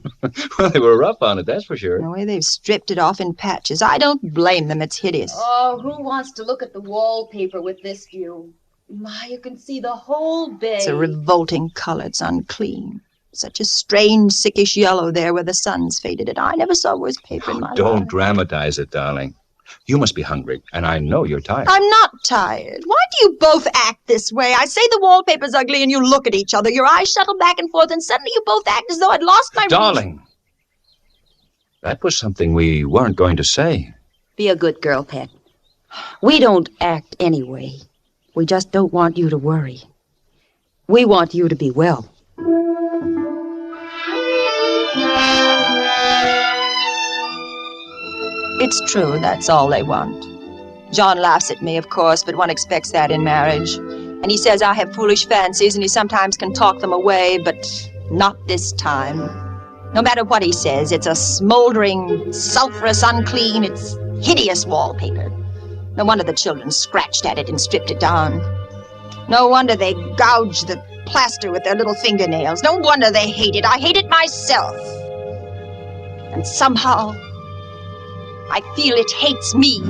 Well, they were rough on it, that's for sure. The way they've stripped it off in patches. I don't blame them. It's hideous. Oh, who wants to look at the wallpaper with this view? My, you can see the whole bay. It's a revolting color. It's unclean. Such a strange, sickish yellow there where the sun's faded it. I never saw worse paper in my life. Don't dramatize it, darling. You must be hungry, and I know you're tired. I'm not tired. Why do you both act this way? I say the wallpaper's ugly, and you look at each other. Your eyes shuttle back and forth, and suddenly you both act as though I'd lost my Darling, that was something we weren't going to say. Be a good girl, Pet. We don't act anyway. We just don't want you to worry. We want you to be well. It's true, that's all they want. John laughs at me, of course, but one expects that in marriage. And he says I have foolish fancies, and he sometimes can talk them away, but not this time. No matter what he says, it's a smoldering, sulphurous, unclean, it's hideous wallpaper. No wonder the children scratched at it and stripped it down. No wonder they gouged the plaster with their little fingernails. No wonder they hate it. I hate it myself. And somehow, I feel it hates me.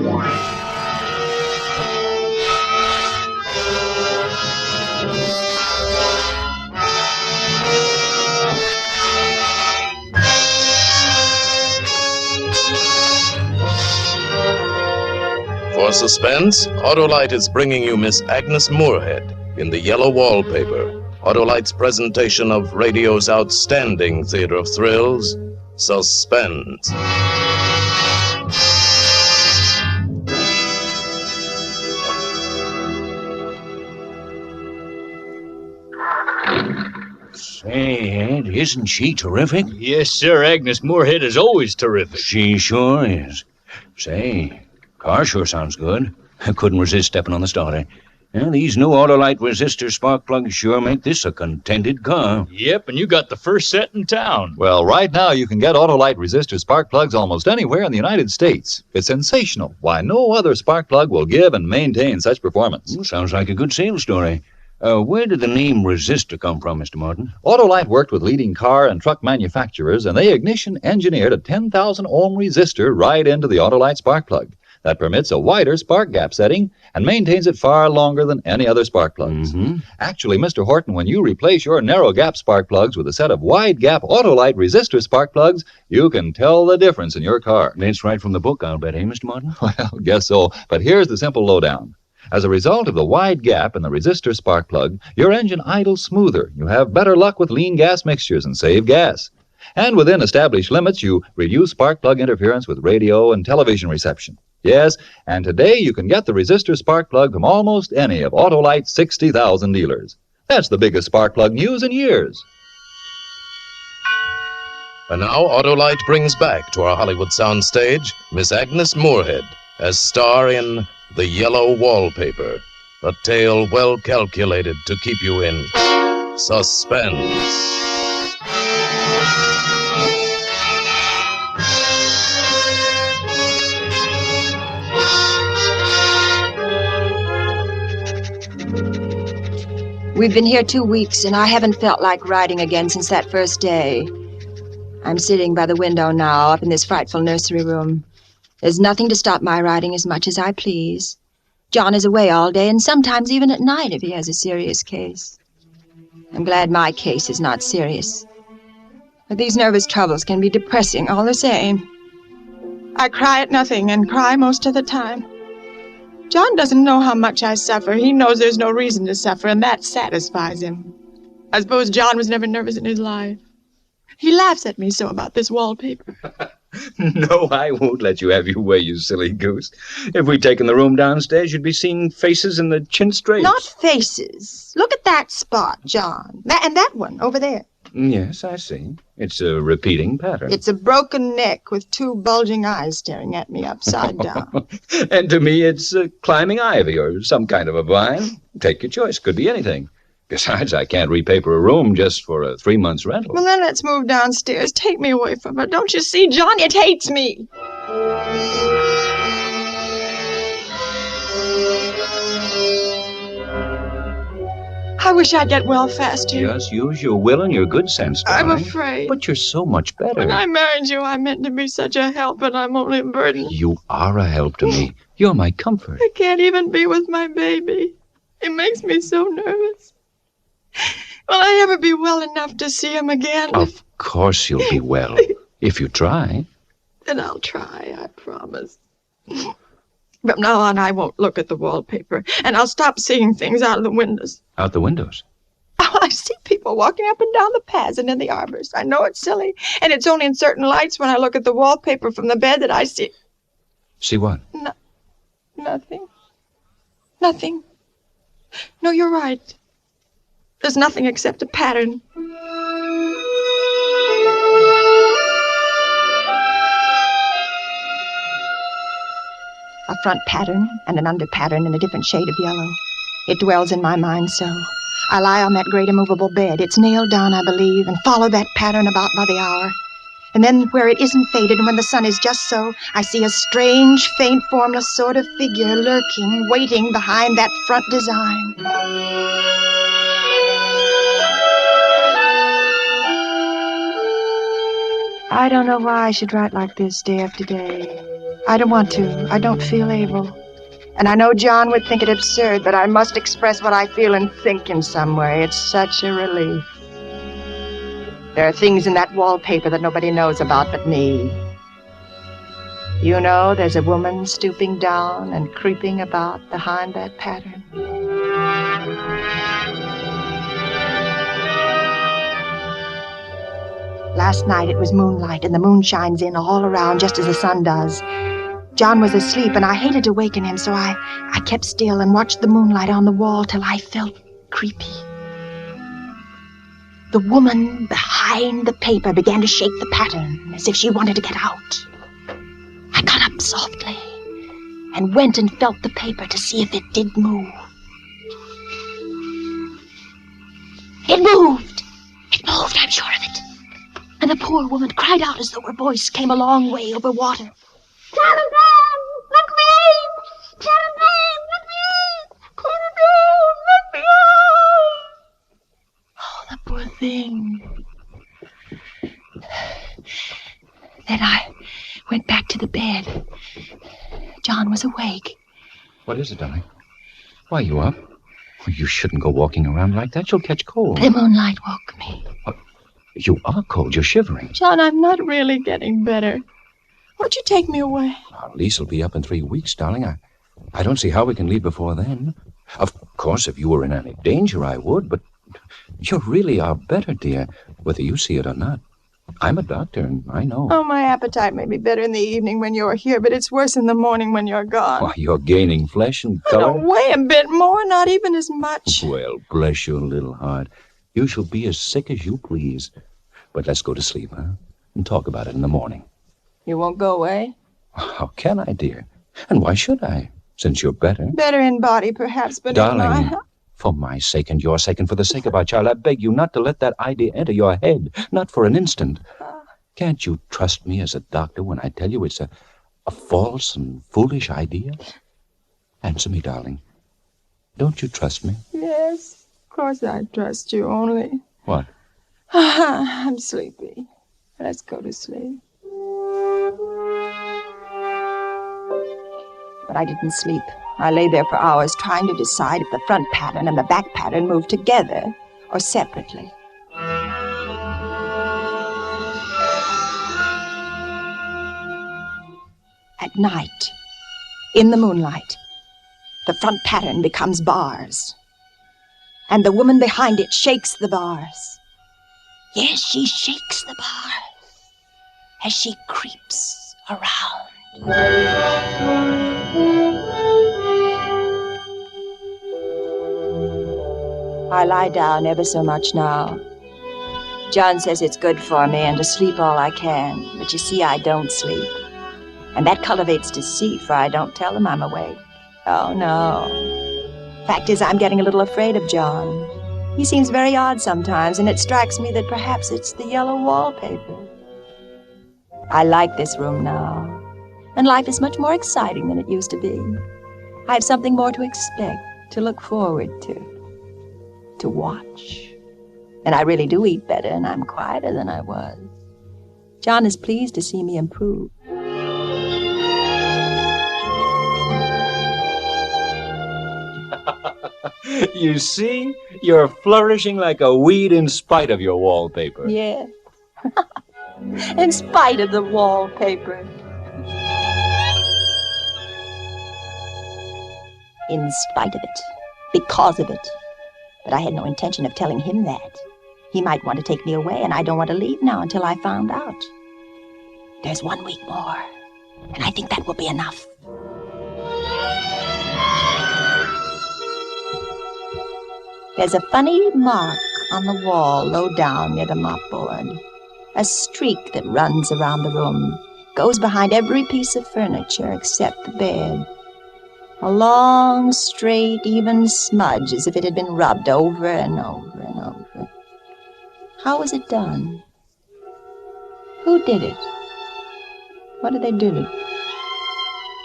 For Suspense, Autolite is bringing you Miss Agnes Moorehead in the yellow wallpaper. Autolite's presentation of radio's outstanding theater of thrills, Suspense. Say, Ed, isn't she terrific? Yes, sir. Agnes Moorehead is always terrific. She sure is. Say, car sure sounds good. I couldn't resist stepping on the starter. Yeah, these new Autolite resistor spark plugs sure make this a contented car. Yep, and you got the first set in town. Well, right now you can get Autolite resistor spark plugs almost anywhere in the United States. It's sensational. Why, no other spark plug will give and maintain such performance. Sounds like a good sales story. Where did the name resistor come from, Mr. Martin? Autolite worked with leading car and truck manufacturers, and they ignition engineered a 10,000 ohm resistor right into the Autolite spark plug. That permits a wider spark gap setting and maintains it far longer than any other spark plugs. Actually, Mr. Horton, when you replace your narrow gap spark plugs with a set of wide gap Autolite resistor spark plugs, you can tell the difference in your car. That's right from the book, I'll bet, eh, Mr. Martin? Well, guess so. But here's the simple lowdown. As a result of the wide gap in the resistor spark plug, your engine idles smoother. You have better luck with lean gas mixtures and save gas. And within established limits, you reduce spark plug interference with radio and television reception. Yes, and today you can get the resistor spark plug from almost any of Autolite's 60,000 dealers. That's the biggest spark plug news in years. And now Autolite brings back to our Hollywood soundstage Miss Agnes Moorehead as star in The Yellow Wallpaper, a tale well calculated to keep you in suspense. We've been here 2 weeks, and I haven't felt like riding again since that first day. I'm sitting by the window now, up in this frightful nursery room. There's nothing to stop my riding as much as I please. John is away all day, and sometimes even at night if he has a serious case. I'm glad my case is not serious. But these nervous troubles can be depressing all the same. I cry at nothing and cry most of the time. John doesn't know how much I suffer. He knows there's no reason to suffer, and that satisfies him. I suppose John was never nervous in his life. He laughs at me so about this wallpaper. No, I won't let you have your way, you silly goose. If we'd taken the room downstairs, you'd be seeing faces in the chintz drapes. Not faces. Look at that spot, John. And that one over there. Yes, I see. It's a repeating pattern. It's a broken neck with 2 bulging eyes staring at me upside down. And to me, it's climbing ivy or some kind of a vine. Take your choice. Could be anything. Besides, I can't repaper a room just for a 3 months rental. Well, then let's move downstairs. Take me away from her. Don't you see, John? It hates me. I wish I'd get well faster. Just use your will and your good sense, darling. I'm afraid. But you're so much better. When I married you, I meant to be such a help, and I'm only a burden. You are a help to me. You're my comfort. I can't even be with my baby. It makes me so nervous. Will I ever be well enough to see him again? Of course you'll be well, if you try. Then I'll try, I promise. From now on, I won't look at the wallpaper, and I'll stop seeing things out of the windows. Out the windows? Oh, I see people walking up and down the paths and in the arbors. I know it's silly, and it's only in certain lights when I look at the wallpaper from the bed that I see... See what? Nothing. Nothing. No, you're right. There's nothing except a pattern. A front pattern and an under pattern in a different shade of yellow. It dwells in my mind so. I lie on that great immovable bed. It's nailed down, I believe, and follow that pattern about by the hour. And then where it isn't faded and when the sun is just so, I see a strange, faint, formless sort of figure lurking, waiting behind that front design. I don't know why I should write like this day after day. I don't want to. I don't feel able. And I know John would think it absurd, but I must express what I feel and think in some way. It's such a relief. There are things in that wallpaper that nobody knows about but me. You know, there's a woman stooping down and creeping about behind that pattern. Last night it was moonlight, and the moon shines in all around just as the sun does. John was asleep, and I hated to waken him, so I kept still and watched the moonlight on the wall till I felt creepy. The woman behind the paper began to shake the pattern as if she wanted to get out. I got up softly and went and felt the paper to see if it did move. It moved! It moved, I'm sure of it. And the poor woman cried out as though her voice came a long way over water. Telegram! Let me in! Telegram! Let me in! Telegram! Let me in! Oh, the poor thing. Then I went back to the bed. John was awake. What is it, darling? Why, you up? You shouldn't go walking around like that. You'll catch cold. The moonlight woke me. You are cold. You're shivering. John, I'm not really getting better. Won't you take me away? Our lease will be up in 3 weeks, darling. I don't see how we can leave before then. Of course, if you were in any danger, I would, but you really are better, dear, whether you see it or not. I'm a doctor, and I know. Oh, my appetite may be better in the evening when you're here, but it's worse in the morning when you're gone. Why, you're gaining flesh and I color. don't weigh a bit more, not even as much. Well, bless your little heart. You shall be as sick as you please. But let's go to sleep, huh? And talk about it in the morning. You won't go away? How can I, dear? And why should I, since you're better? Better in body, perhaps, but Darling, in my... for my sake and your sake and for the sake of our child, I beg you not to let that idea enter your head, not for an instant. Can't you trust me as a doctor when I tell you it's a false and foolish idea? Answer me, darling. Don't you trust me? Yes, of course I trust you, only... What? I'm sleepy. Let's go to sleep. But I didn't sleep. I lay there for hours trying to decide if the front pattern and the back pattern moved together or separately. At night, in the moonlight, the front pattern becomes bars. And the woman behind it shakes the bars. Yes, she shakes the bars as she creeps around. I lie down ever so much now. John says it's good for me and to sleep all I can, but you see, I don't sleep. And that cultivates deceit, for I don't tell him I'm awake. Oh, no. Fact is, I'm getting a little afraid of John. He seems very odd sometimes, and it strikes me that perhaps it's the yellow wallpaper. I like this room now, and life is much more exciting than it used to be. I have something more to expect, to look forward to watch. And I really do eat better, and I'm quieter than I was. John is pleased to see me improve. You see? You're flourishing like a weed in spite of your wallpaper. Yeah. In spite of the wallpaper. In spite of it. Because of it. But I had no intention of telling him that. He might want to take me away, and I don't want to leave now until I found out. There's 1 week more, and I think that will be enough. There's a funny mark on the wall low down near the mopboard. A streak that runs around the room, goes behind every piece of furniture except the bed. A long, straight, even smudge, as if it had been rubbed over and over and over. How was it done? Who did it? What did they do?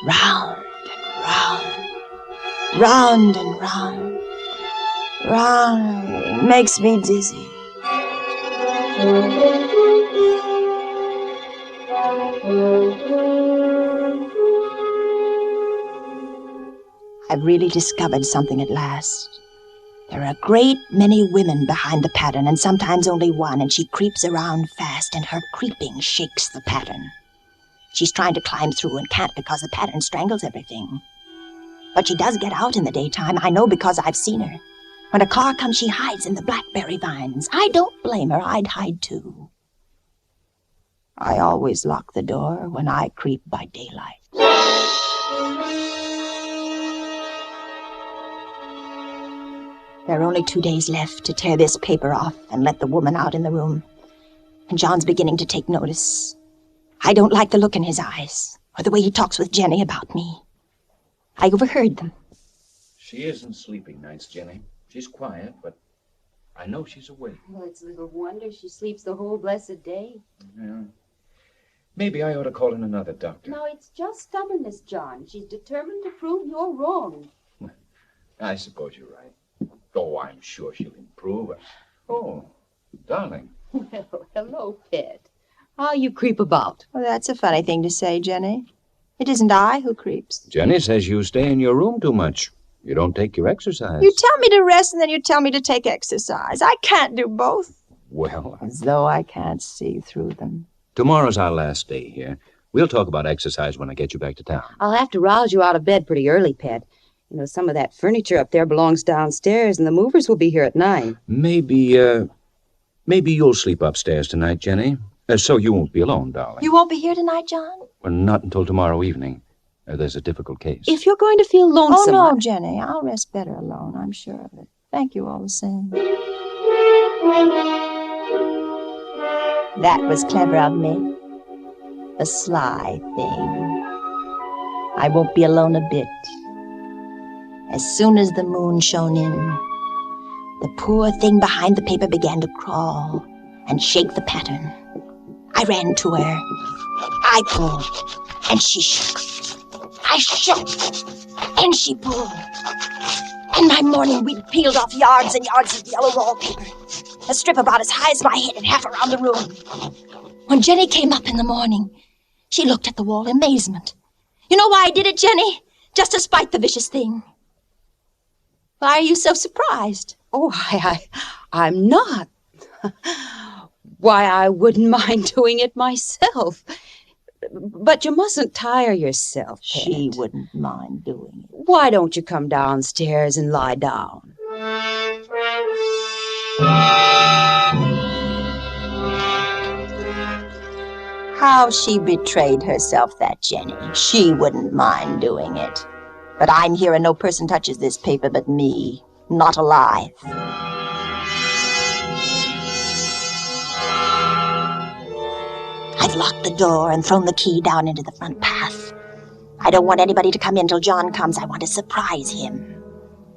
Round and round, round and round, round. It makes me dizzy. I've really discovered something at last. There are a great many women behind the pattern, and sometimes only one, and she creeps around fast, and her creeping shakes the pattern. She's trying to climb through and can't because the pattern strangles everything. But she does get out in the daytime. I know because I've seen her. When a car comes, she hides in the blackberry vines. I don't blame her. I'd hide too. I always lock the door when I creep by daylight. There are only 2 days left to tear this paper off and let the woman out in the room. And John's beginning to take notice. I don't like the look in his eyes, or the way he talks with Jenny about me. I overheard them. She isn't sleeping nights, Jenny. She's quiet, but I know she's awake. Well, it's little wonder she sleeps the whole blessed day. Yeah. Maybe I ought to call in another doctor. No, it's just stubbornness, John. She's determined to prove you're wrong. I suppose you're right. Oh, I'm sure she'll improve. Oh, darling. Well, hello, pet. How you creep about? Well, that's a funny thing to say, Jenny. It isn't I who creeps. Jenny says you stay in your room too much. You don't take your exercise. You tell me to rest and then you tell me to take exercise. I can't do both. Well, As though I can't see through them. tomorrow's our last day here. We'll talk about exercise when I get you back to town. I'll have to rouse you out of bed pretty early, pet. You know, some of that furniture up there belongs downstairs, and the movers will be here at 9. Maybe you'll sleep upstairs tonight, Jenny, so you won't be alone, darling. You won't be here tonight, John? Well, not until tomorrow evening. There's a difficult case. If you're going to feel lonesome... Oh, no, Jenny. I'll rest better alone, I'm sure of it. Thank you all the same. That was clever of me. A sly thing. I won't be alone a bit. As soon as the moon shone in, the poor thing behind the paper began to crawl and shake the pattern. I ran to her. I pulled, and she shook. I shook, and she pulled. And by morning, we'd peeled off yards and yards of yellow wallpaper, a strip about as high as my head and half around the room. When Jenny came up in the morning, she looked at the wall in amazement. You know why I did it, Jenny? Just to spite the vicious thing. Why are you so surprised? Oh, I'm not. Why, I wouldn't mind doing it myself. But you mustn't tire yourself, pet. She wouldn't mind doing it. Why don't you come downstairs and lie down? How she betrayed herself, that Jenny. She wouldn't mind doing it. But I'm here and no person touches this paper but me. Not alive. I've locked the door and thrown the key down into the front path. I don't want anybody to come in till John comes. I want to surprise him.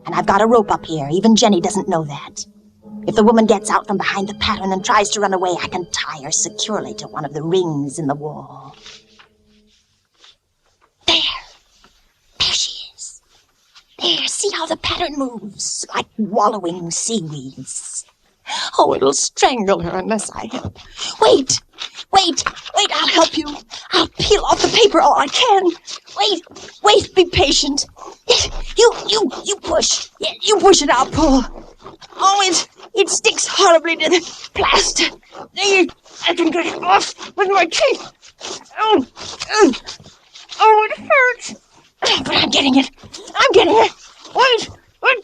And I've got a rope up here. Even Jenny doesn't know that. If the woman gets out from behind the pattern and tries to run away, I can tie her securely to one of the rings in the wall. There she is. There, see how the pattern moves, like wallowing seaweeds. Oh, it'll strangle her unless I help. Wait, I'll help you. I'll peel off the paper all I can. Wait, be patient. You push. You push and I'll pull. Oh, it sticks horribly to the plaster. I can get it off with my teeth. Oh, it hurts. But I'm getting it. Wait,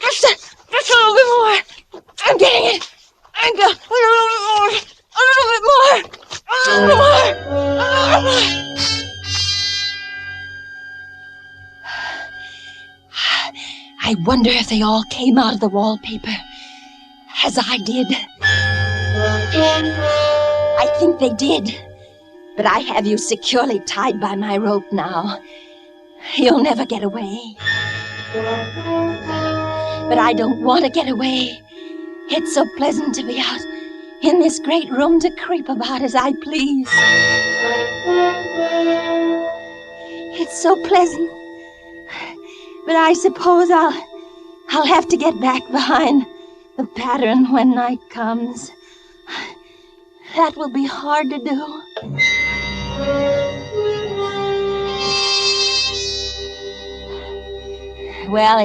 just a little bit more. I'm getting it. A little bit more. I wonder if they all came out of the wallpaper, as I did. I think they did, but I have you securely tied by my rope now. You'll never get away. But I don't want to get away. It's so pleasant to be out in this great room to creep about as I please. It's so pleasant. But I suppose I'll have to get back behind the pattern when night comes. That will be hard to do. Well,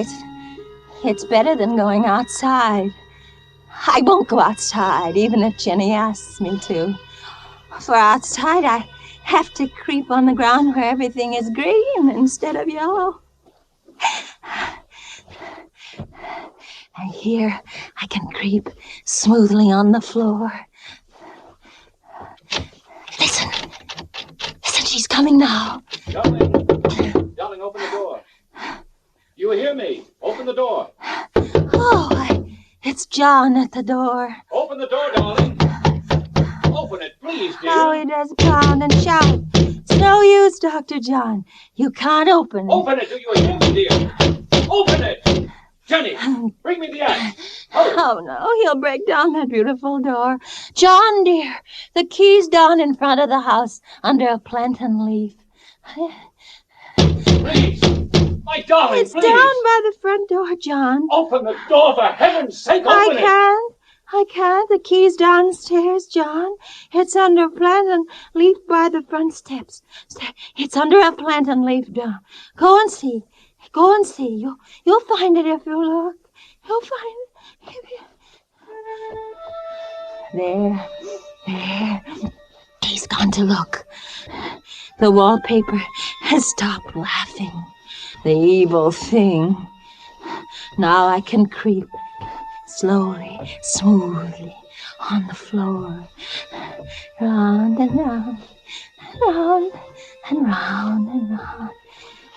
it's better than going outside. I won't go outside, even if Jenny asks me to. For outside, I have to creep on the ground where everything is green instead of yellow. And here, I can creep smoothly on the floor. Listen, she's coming now. Darling, open the door. You hear me? Open the door. Oh, It's John at the door. Open the door, darling. Open it, please, dear. How he does pound and shout. It's no use, Dr. John. You can't open it. Open it, do you hear me, dear? Open it! Jenny, bring me the axe. Oh, no, he'll break down that beautiful door. John, dear, the key's down in front of the house under a plantain leaf. Please, my darling, It's please. down by the front door, John. Open the door, for heaven's sake, open it. I can't. The key's downstairs, John. It's under a plantain leaf by the front steps. It's under a plantain leaf, John. Go and see. Go and see. You'll find it if you look. You'll find it. There. He's gone to look. The wallpaper has stopped laughing. The evil thing. Now I can creep slowly, smoothly on the floor. Round and round, round and round and round.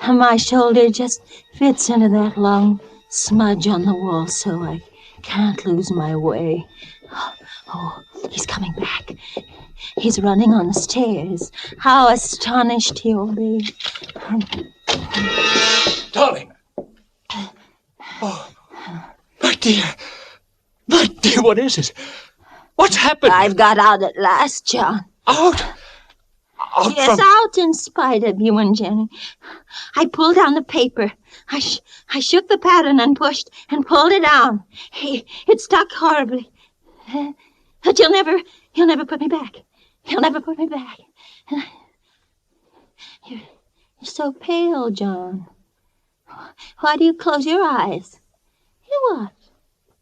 And my shoulder just fits into that long smudge on the wall so I can't lose my way. Oh, he's coming back. He's running on the stairs. How astonished he'll be. Darling. Oh, my dear. My dear, what is it? What's happened? I've got out at last, John. Out? Yes, out in spite of you and Jenny. I pulled down the paper. I shook the pattern and pushed and pulled it down. It stuck horribly. But you'll never put me back. You'll never put me back. You're so pale, John. Why do you close your eyes? You what?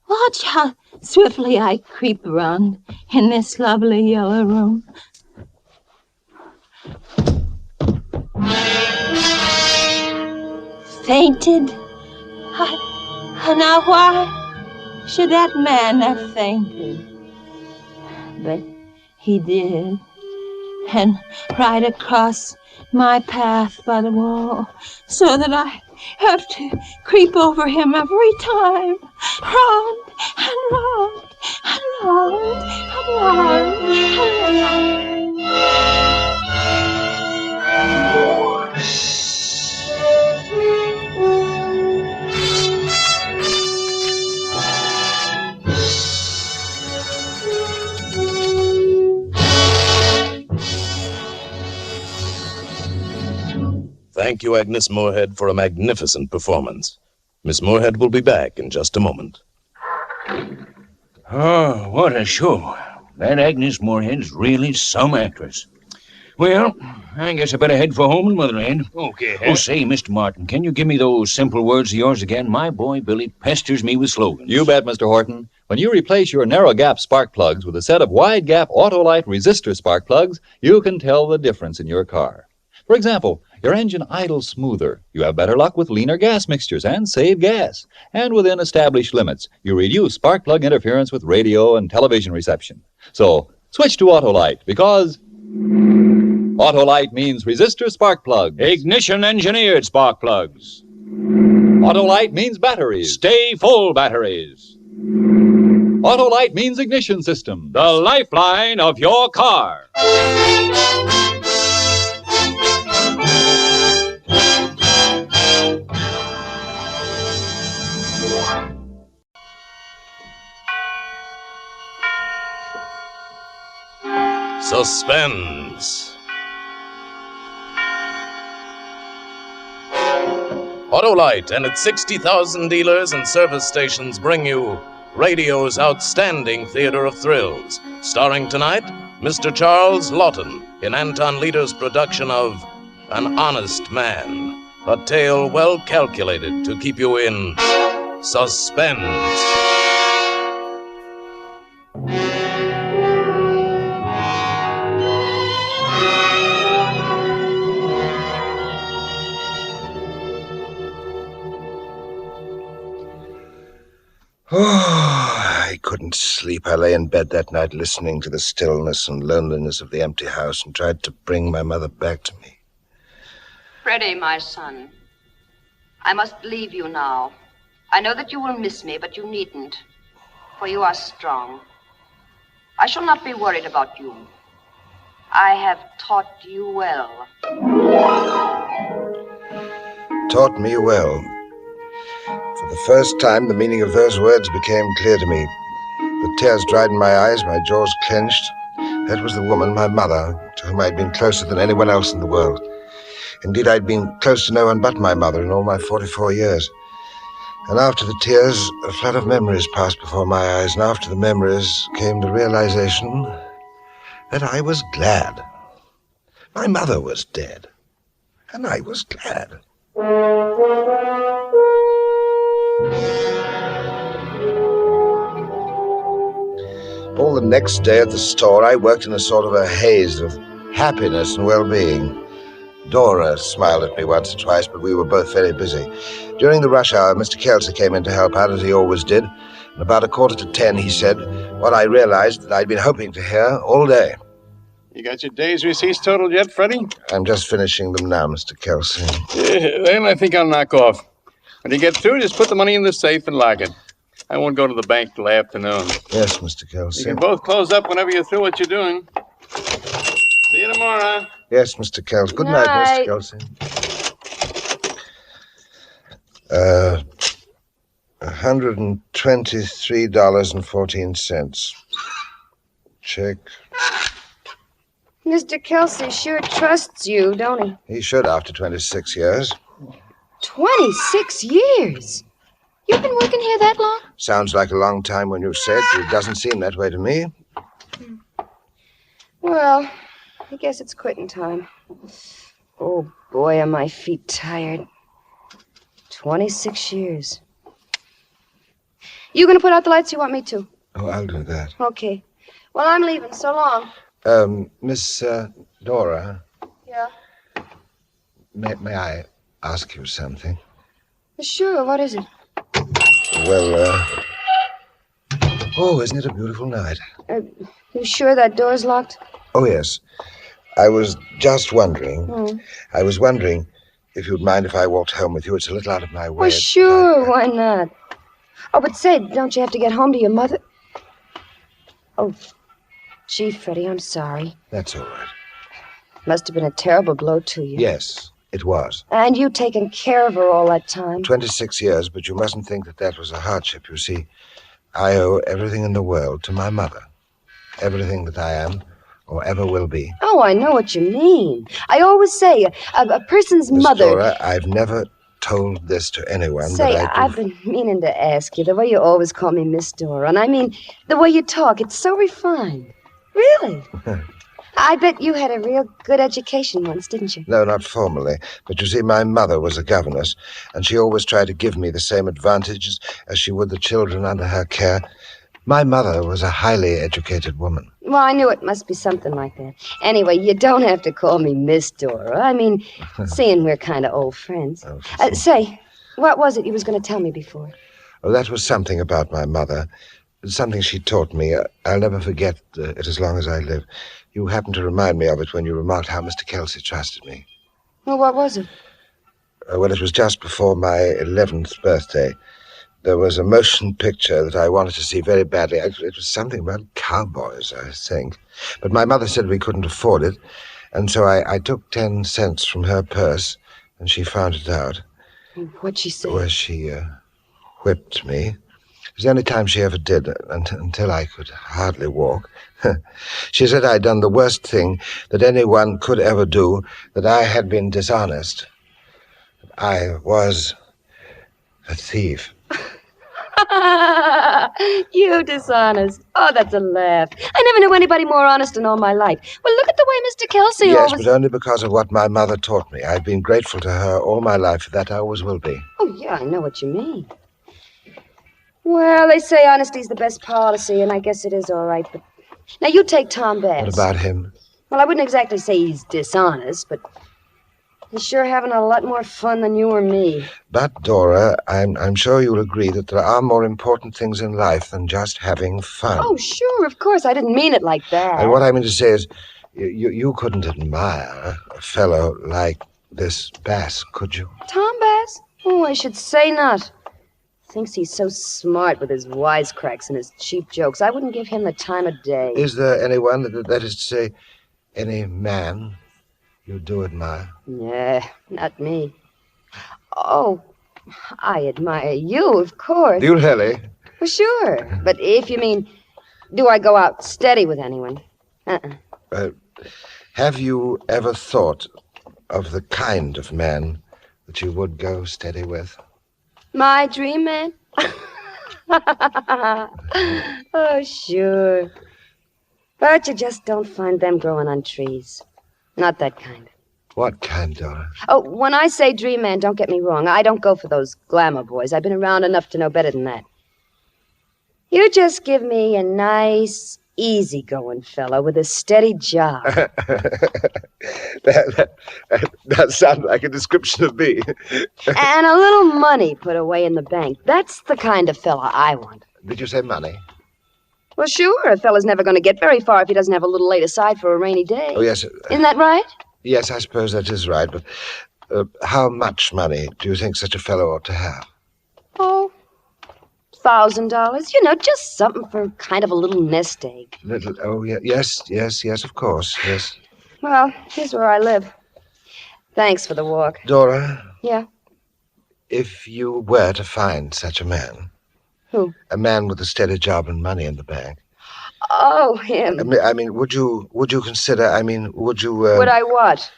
Watch how swiftly I creep around in this lovely yellow room. Fainted? Now why should that man have fainted? But he did. And right across my path by the wall, so that I have to creep over him every time. Round and round and round and round and round. Thank you, Agnes Moorehead, for a magnificent performance. Miss Moorehead will be back in just a moment. Oh, what a show. That Agnes Moorehead's really some actress. Well, I guess I better head for home and motherland. Okay, Oh, say, Mr. Martin, can you give me those simple words of yours again? My boy Billy pesters me with slogans. You bet, Mr. Horton. When you replace your narrow gap spark plugs with a set of wide gap Autolite resistor spark plugs, you can tell the difference in your car. For example, your engine idles smoother, you have better luck with leaner gas mixtures and save gas. And within established limits, you reduce spark plug interference with radio and television reception. So, switch to Autolite because Autolite means resistor spark plugs. Ignition engineered spark plugs. Autolite means batteries. Stay full batteries. Autolite means ignition system. The lifeline of your car. Suspense. Autolite and its 60,000 dealers and service stations bring you radio's outstanding theater of thrills. Starring tonight, Mr. Charles Lawton in Anton Leader's production of An Honest Man, a tale well calculated to keep you in suspense. Oh, I couldn't sleep. I lay in bed that night listening to the stillness and loneliness of the empty house and tried to bring my mother back to me. Freddie, my son, I must leave you now. I know that you will miss me, but you needn't. for you are strong. I shall not be worried about you. I have taught you well. Taught me well. For the first time, the meaning of those words became clear to me. The tears dried in my eyes, my jaws clenched. That was the woman, my mother, to whom I'd been closer than anyone else in the world. Indeed, I'd been close to no one but my mother in all my 44 years. And after the tears, a flood of memories passed before my eyes, and after the memories came the realization that I was glad. My mother was dead, and I was glad. All the next day at the store, I worked in a sort of a haze of happiness and well-being. Dora smiled at me once or twice, but we were both very busy. During the rush hour, Mr. Kelsey came in to help out, as he always did. And about 9:45, he said what I realized that I'd been hoping to hear all day. You got your day's receipts totaled yet, Freddie? I'm just finishing them now, Mr. Kelsey. Then I think I'll knock off. When you get through, just put the money in the safe and lock it. I won't go to the bank till afternoon. Yes, Mr. Kelsey. You can both close up whenever you're through what you're doing. See you tomorrow. Yes, Mr. Kelsey. Good night, Mr. Kelsey. $123.14. Check. Mr. Kelsey sure trusts you, don't he? He should after 26 years. 26 years? You've been working here that long? Sounds like a long time when you say it, but it doesn't seem that way to me. Well, I guess it's quitting time. Oh, boy, are my feet tired. 26 years. You gonna put out the lights? You want me to? Oh, I'll do that. Okay. Well, I'm leaving. So long. Miss Dora, Yeah? may I ask you something? Sure, what is it? Well, oh, isn't it a beautiful night? You sure that door's locked? Oh, yes. I was just wondering. Hmm. I was wondering if you'd mind if I walked home with you. It's a little out of my way. Well, sure, why not? Oh, but say, don't you have to get home to your mother? Oh, gee, Freddie, I'm sorry. That's all right. Must have been a terrible blow to you. Yes, it was. And you taking care of her all that time. 26 years, but you mustn't think that that was a hardship. You see, I owe everything in the world to my mother. Everything that I am or ever will be. Oh, I know what you mean. I always say a person's Miss mother... Dora, I've never told this to anyone, Say, but I've been meaning to ask you, the way you always call me Miss Dora, and I mean, the way you talk, it's so refined. Really? I bet you had a real good education once, didn't you? No, not formally. But you see, my mother was a governess, and she always tried to give me the same advantages as she would the children under her care. My mother was a highly educated woman. Well, I knew it must be something like that. Anyway, you don't have to call me Miss Dora. I mean, seeing we're kind of old friends. Say, what was it you was going to tell me before? Oh, that was something about my mother. Something she taught me. I'll never forget it as long as I live. You happened to remind me of it when you remarked how Mr. Kelsey trusted me. Well, what was it? Well, it was just before my 11th birthday. There was a motion picture that I wanted to see very badly. It was something about cowboys, I think. But my mother said we couldn't afford it, and so I took 10 cents from her purse, and she found it out. What'd she say? Well, she whipped me. It was the only time she ever did, until I could hardly walk. She said I'd done the worst thing that anyone could ever do, that I had been dishonest. I was a thief. You dishonest. Oh, that's a laugh. I never knew anybody more honest in all my life. Well, look at the way Mr. Kelsey Yes, always... but only because of what my mother taught me. I've been grateful to her all my life. That I always will be. Oh, yeah, I know what you mean. Well, they say honesty's the best policy, and I guess it is all right, but... Now, you take Tom Bass. What about him? Well, I wouldn't exactly say he's dishonest, but he's sure having a lot more fun than you or me. But, Dora, I'm sure you'll agree that there are more important things in life than just having fun. Oh, sure, of course. I didn't mean it like that. And what I mean to say is, you couldn't admire a fellow like this Bass, could you? Tom Bass? Oh, I should say not. Thinks he's so smart with his wisecracks and his cheap jokes. I wouldn't give him the time of day. Is there anyone, that is to say, any man you do admire? Nah, not me. Oh, I admire you, of course. Do you really? Well, sure. But if you mean, do I go out steady with anyone? Have you ever thought of the kind of man that you would go steady with? My dream man? Oh, sure. But you just don't find them growing on trees. Not that kind. What kind, Dora? Oh, when I say dream man, don't get me wrong. I don't go for those glamour boys. I've been around enough to know better than that. You just give me a nice, easygoing fellow with a steady job. that sounds like a description of me. And a little money put away in the bank. That's the kind of fella I want. Did you say money? Well, sure. A fella's never going to get very far if he doesn't have a little laid aside for a rainy day. Oh, yes. Isn't that right? Yes, I suppose that is right, but how much money do you think such a fellow ought to have? Oh, $1,000. You know, just something for kind of a little nest egg. Yes, of course, yes. Well, here's where I live. Thanks for the walk. Dora? Yeah? If you were to find such a man... Who? A man with a steady job and money in the bank. Oh, him. I mean, would you consider, would you... Would I what?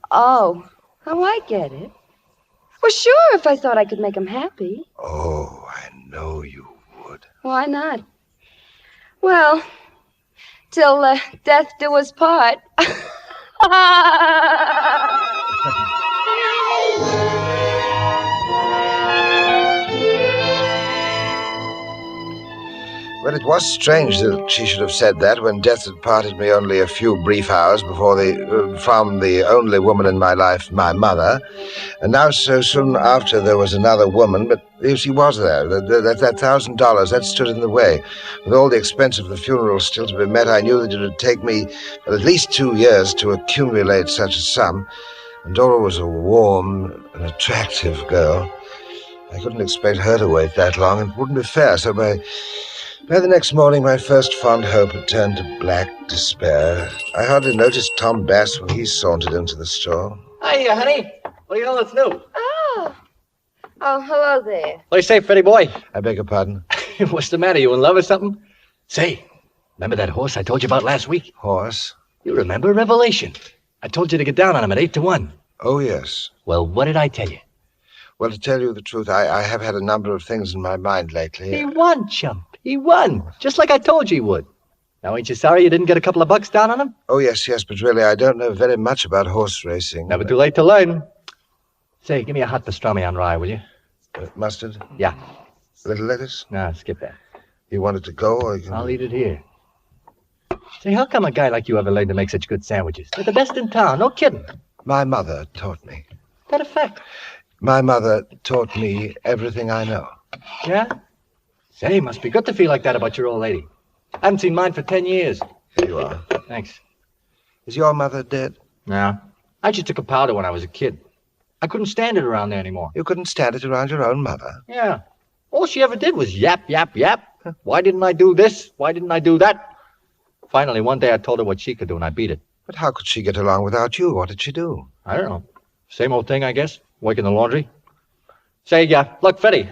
Oh, I get it. Well, sure, if I thought I could make him happy. Oh, I know you would. Why not? Well, till death do us part. Well, it was strange that she should have said that when death had parted me only a few brief hours before from the only woman in my life, my mother. And now so soon after there was another woman, but she was there. That $1,000, that stood in the way. With all the expense of the funeral still to be met, I knew that it would take me at least 2 years to accumulate such a sum. And Dora was a warm and attractive girl. I couldn't expect her to wait that long. It wouldn't be fair, so by the next morning, my first fond hope had turned to black despair. I hardly noticed Tom Bass when he sauntered into the store. Hiya, honey. What do you know that's new? Oh, hello there. What do you say, Freddie boy? I beg your pardon? What's the matter? You in love or something? Say, remember that horse I told you about last week? Horse? You remember Revelation. I told you to get down on him at 8-1. Oh, yes. Well, what did I tell you? Well, to tell you the truth, I have had a number of things in my mind lately. He won, chump. He won, just like I told you he would. Now, ain't you sorry you didn't get a couple of bucks down on him? Oh, yes, but really, I don't know very much about horse racing. Never too late to learn. Say, give me a hot pastrami on rye, will you? Mustard? Yeah. A little lettuce? No, skip that. You want it to go, or you can... I'll eat it here. Say, how come a guy like you ever learned to make such good sandwiches? They're the best in town, no kidding. My mother taught me. That a fact? My mother taught me everything I know. Yeah? Say, must be good to feel like that about your old lady. I haven't seen mine for 10 years. Here you are. Thanks. Is your mother dead? No. I just took a powder when I was a kid. I couldn't stand it around there anymore. You couldn't stand it around your own mother? Yeah. All she ever did was yap, yap, yap. Why didn't I do this? Why didn't I do that? Finally, one day I told her what she could do, and I beat it. But how could she get along without you? What did she do? I don't know. Same old thing, I guess. Work in the laundry. Say, look, Freddie.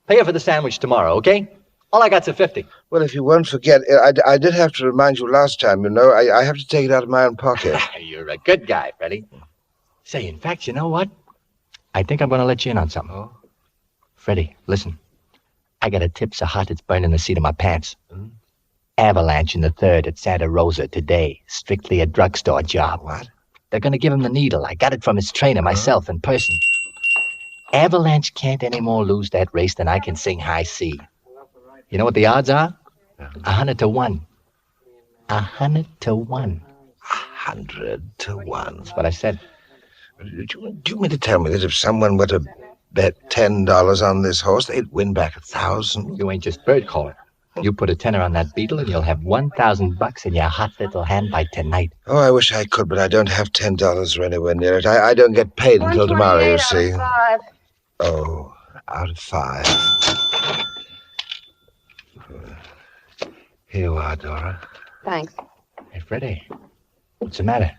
Pay her for the sandwich tomorrow, okay? All I got's a 50. Well, if you won't forget, I did have to remind you last time, you know. I have to take it out of my own pocket. You're a good guy, Freddie. Say, in fact, you know what? I think I'm going to let you in on something. Oh? Freddie, listen. I got a tip so hot it's burning the seat of my pants. Avalanche in the 3rd at Santa Rosa today. Strictly a drugstore job. What? They're going to give him the needle. I got it from his trainer myself in person. Avalanche can't any more lose that race than I can sing High C. You know what the odds are? 100-1. 100-1. 100-1. That's what I said. Do you mean to tell me that if someone were to bet $10 on this horse, they'd win back 1,000? You ain't just bird calling. You put a tenner on that beetle and you'll have $1,000 in your hot little hand by tonight. Oh, I wish I could, but I don't have $10 or anywhere near it. I don't get paid until tomorrow, you see. 5. Oh, out of 5. Here you are, Dora. Thanks. Hey, Freddie, what's the matter?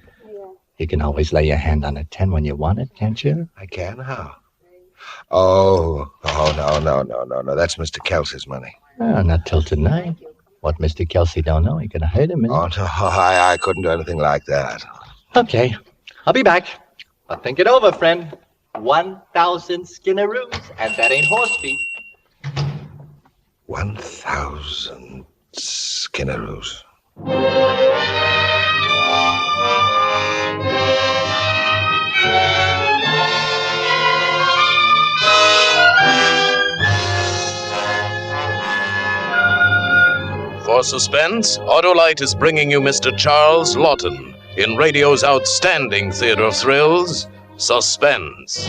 You can always lay your hand on a 10 when you want it, can't you? I can? How? Oh, no. That's Mr. Kelsey's money. Oh, not till tonight. What Mr. Kelsey don't know, he can hurt him. Oh, no, I couldn't do anything like that. Okay, I'll be back. But think it over, friend. 1,000 Skinnaroos, and that ain't horse feet. 1,000 Skinnaroos. For Suspense, Autolite is bringing you Mr. Charles Lawton in radio's outstanding theater of thrills, Suspense.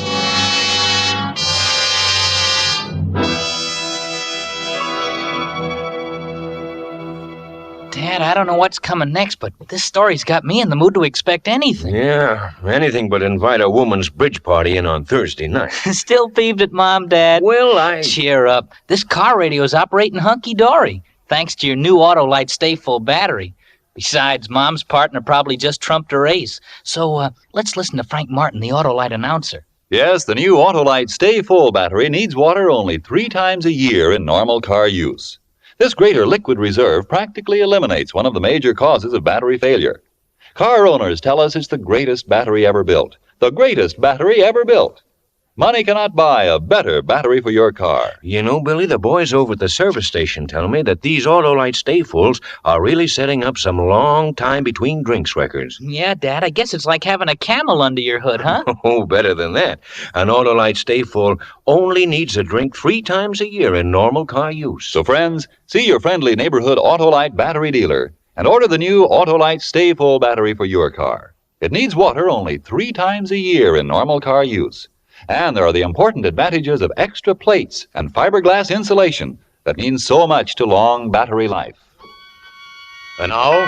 Dad, I don't know what's coming next, but this story's got me in the mood to expect anything. Yeah, anything but invite a woman's bridge party in on Thursday night. Still peeved at Mom, Dad? Well, Cheer up. This car radio's operating hunky-dory, thanks to your new Autolite Stay Full battery. Besides, Mom's partner probably just trumped her ace. So, let's listen to Frank Martin, the Autolite announcer. Yes, the new Autolite Stay Full battery needs water only 3 times a year in normal car use. This greater liquid reserve practically eliminates one of the major causes of battery failure. Car owners tell us it's the greatest battery ever built. The greatest battery ever built. Money cannot buy a better battery for your car. You know, Billy, the boys over at the service station tell me that these Autolite Stay-Fulls are really setting up some long time between drinks records. Yeah, Dad, I guess it's like having a camel under your hood, huh? Oh, better than that. An Autolite Stay-Full only needs a drink 3 times a year in normal car use. So, friends, see your friendly neighborhood Autolite battery dealer and order the new Autolite Stay Full battery for your car. It needs water only 3 times a year in normal car use. And there are the important advantages of extra plates and fiberglass insulation that means so much to long battery life. And now,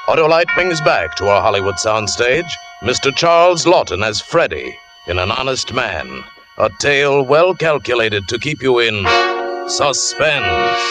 Autolite brings back to our Hollywood soundstage Mr. Charles Lawton as Freddie in An Honest Man, a tale well calculated to keep you in suspense.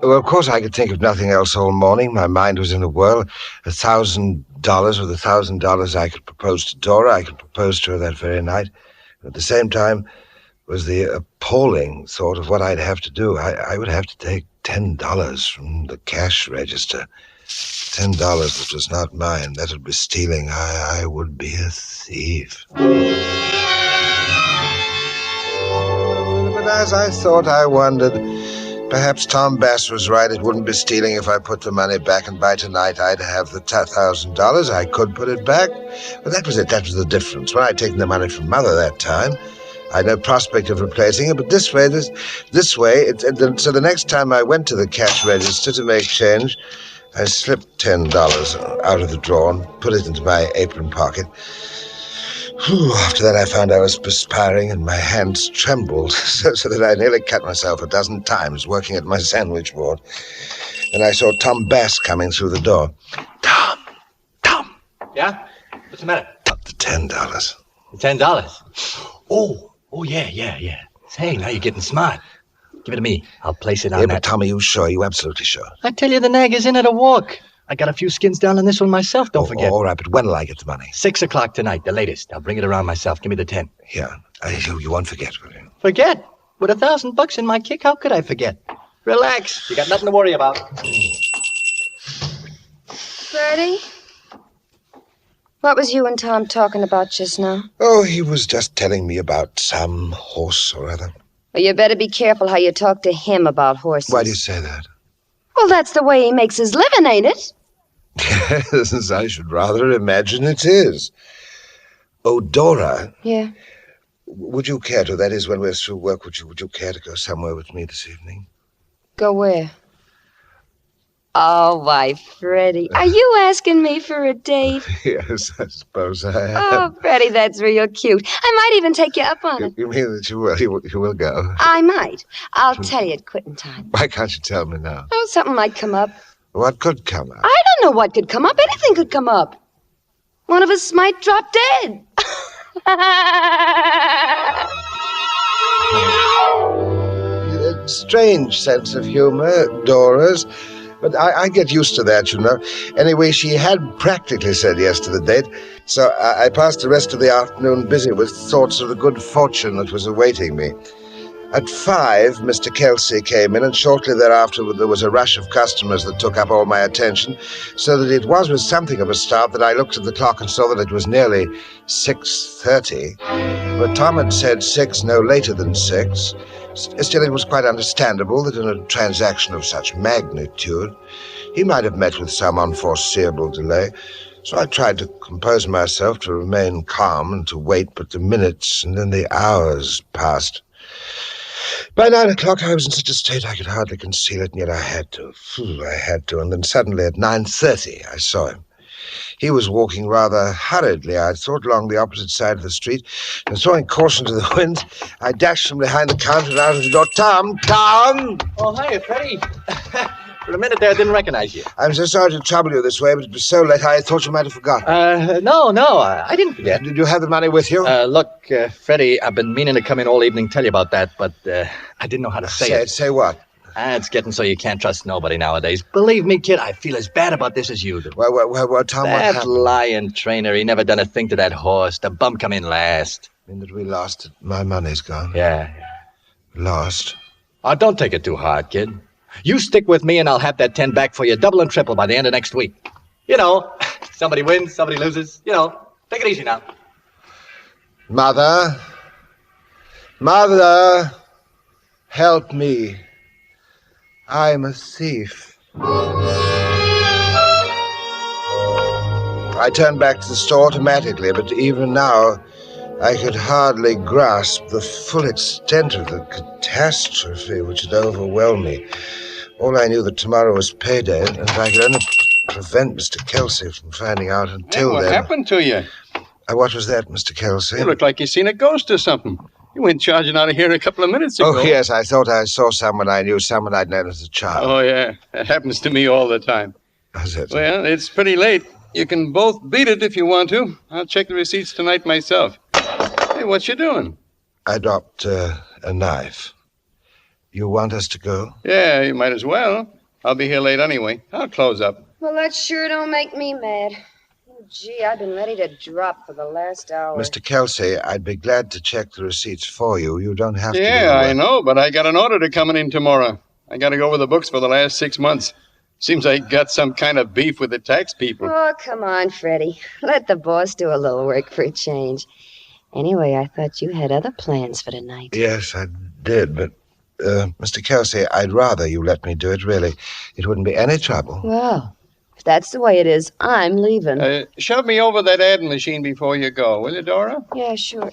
Well, of course, I could think of nothing else all morning. My mind was in a whirl. $1,000 with $1,000 I could propose to Dora. I could propose to her that very night. At the same time was the appalling thought of what I'd have to do. I would have to take $10 from the cash register. $10 that was not mine. That would be stealing. I would be a thief. But as I thought, I wondered. Perhaps Tom Bass was right. It wouldn't be stealing if I put the money back, and by tonight I'd have the $1,000. I could put it back. But that was it. That was the difference. When I'd taken the money from Mother that time, I had no prospect of replacing it. But this way, so the next time I went to the cash register to make change, I slipped $10 out of the drawer and put it into my apron pocket. After that, I found I was perspiring and my hands trembled so that I nearly cut myself a dozen times working at my sandwich board. Then I saw Tom Bass coming through the door. Tom! Yeah? What's the matter? The $10. $10? Oh, yeah. Say, now you're getting smart. Give it to me. I'll place it on that. But Tom, are you sure? Are you absolutely sure? I tell you, the nag is in at a walk. I got a few skins down on this one myself, don't forget. All right, but when will I get the money? 6 o'clock tonight, the latest. I'll bring it around myself. Give me the 10. Here. You won't forget, will you? Forget? With $1,000 in my kick, how could I forget? Relax. You got nothing to worry about. Freddie? What was you and Tom talking about just now? Oh, he was just telling me about some horse or other. Well, you better be careful how you talk to him about horses. Why do you say that? Well, that's the way he makes his living, ain't it? Yes, I should rather imagine it is. Oh, Dora. Yeah? Would you care to, that is, when we're through work, would you care to go somewhere with me this evening? Go where? Oh, why, Freddie, are you asking me for a date? Yes, I suppose I am. Oh, Freddie, that's real cute. I might even take you up on it. You mean that you will? You will go? I might. I'll tell you at quitting time. Why can't you tell me now? Oh, something might come up. What could come up? I don't know what could come up. Anything could come up. One of us might drop dead. A strange sense of humor, Dora's. But I get used to that, you know. Anyway, she had practically said yes to the date, so I passed the rest of the afternoon busy with thoughts of the good fortune that was awaiting me. At 5, Mr. Kelsey came in, and shortly thereafter there was a rush of customers that took up all my attention, so that it was with something of a start that I looked at the clock and saw that it was nearly 6:30. But Tom had said 6, no later than 6. Still, it was quite understandable that in a transaction of such magnitude, he might have met with some unforeseeable delay. So I tried to compose myself, to remain calm and to wait, but the minutes and then the hours passed. By 9 o'clock, I was in such a state I could hardly conceal it, and yet I had to. And then suddenly at 9:30, I saw him. He was walking rather hurriedly, I thought, along the opposite side of the street, and throwing caution to the wind, I dashed from behind the counter and out of the door. Tom! Oh, hiya, Freddie. For a minute there, I didn't recognize you. I'm so sorry to trouble you this way, but it was so late I thought you might have forgotten. No, I didn't forget. Did you have the money with you? Look, Freddie, I've been meaning to come in all evening, tell you about that, but I didn't know how to say it. Say what? It's getting so you can't trust nobody nowadays. Believe me, kid, I feel as bad about this as you do. Well, Tom, what that happened? lying trainer, he never done a thing to that horse. The bum come in last. I mean that we lost it. My money's gone. Yeah. Lost? Oh, don't take it too hard, kid. You stick with me and I'll have that 10 back for you, double and triple by the end of next week. You know, somebody wins, somebody loses. You know, take it easy now. Mother, help me. I'm a thief. I turned back to the store automatically, but even now I could hardly grasp the full extent of the catastrophe which had overwhelmed me. All I knew that tomorrow was payday, and if I could only prevent Mr. Kelsey from finding out until What then... happened to you? What was that, Mr. Kelsey? You look like you seen a ghost or something. You went charging out of here a couple of minutes ago. Oh, yes, I thought I saw someone I knew, someone I'd known as a child. Oh, yeah. That happens to me all the time. Does it? Well, it's pretty late. You can both beat it if you want to. I'll check the receipts tonight myself. Hey, what you doing? I dropped a knife. You want us to go? Yeah, you might as well. I'll be here late anyway. I'll close up. Well, that sure don't make me mad. Oh, gee, I've been ready to drop for the last hour. Mr. Kelsey, I'd be glad to check the receipts for you. You don't have to. Yeah, I know, but I got an order coming in tomorrow. I got to go over the books for the last 6 months. Seems I got some kind of beef with the tax people. Oh, come on, Freddie. Let the boss do a little work for a change. Anyway, I thought you had other plans for tonight. Yes, I did, but, Mr. Kelsey, I'd rather you let me do it, really. It wouldn't be any trouble. Well, if that's the way it is, I'm leaving. Shove me over that adding machine before you go, will you, Dora? Yeah, sure.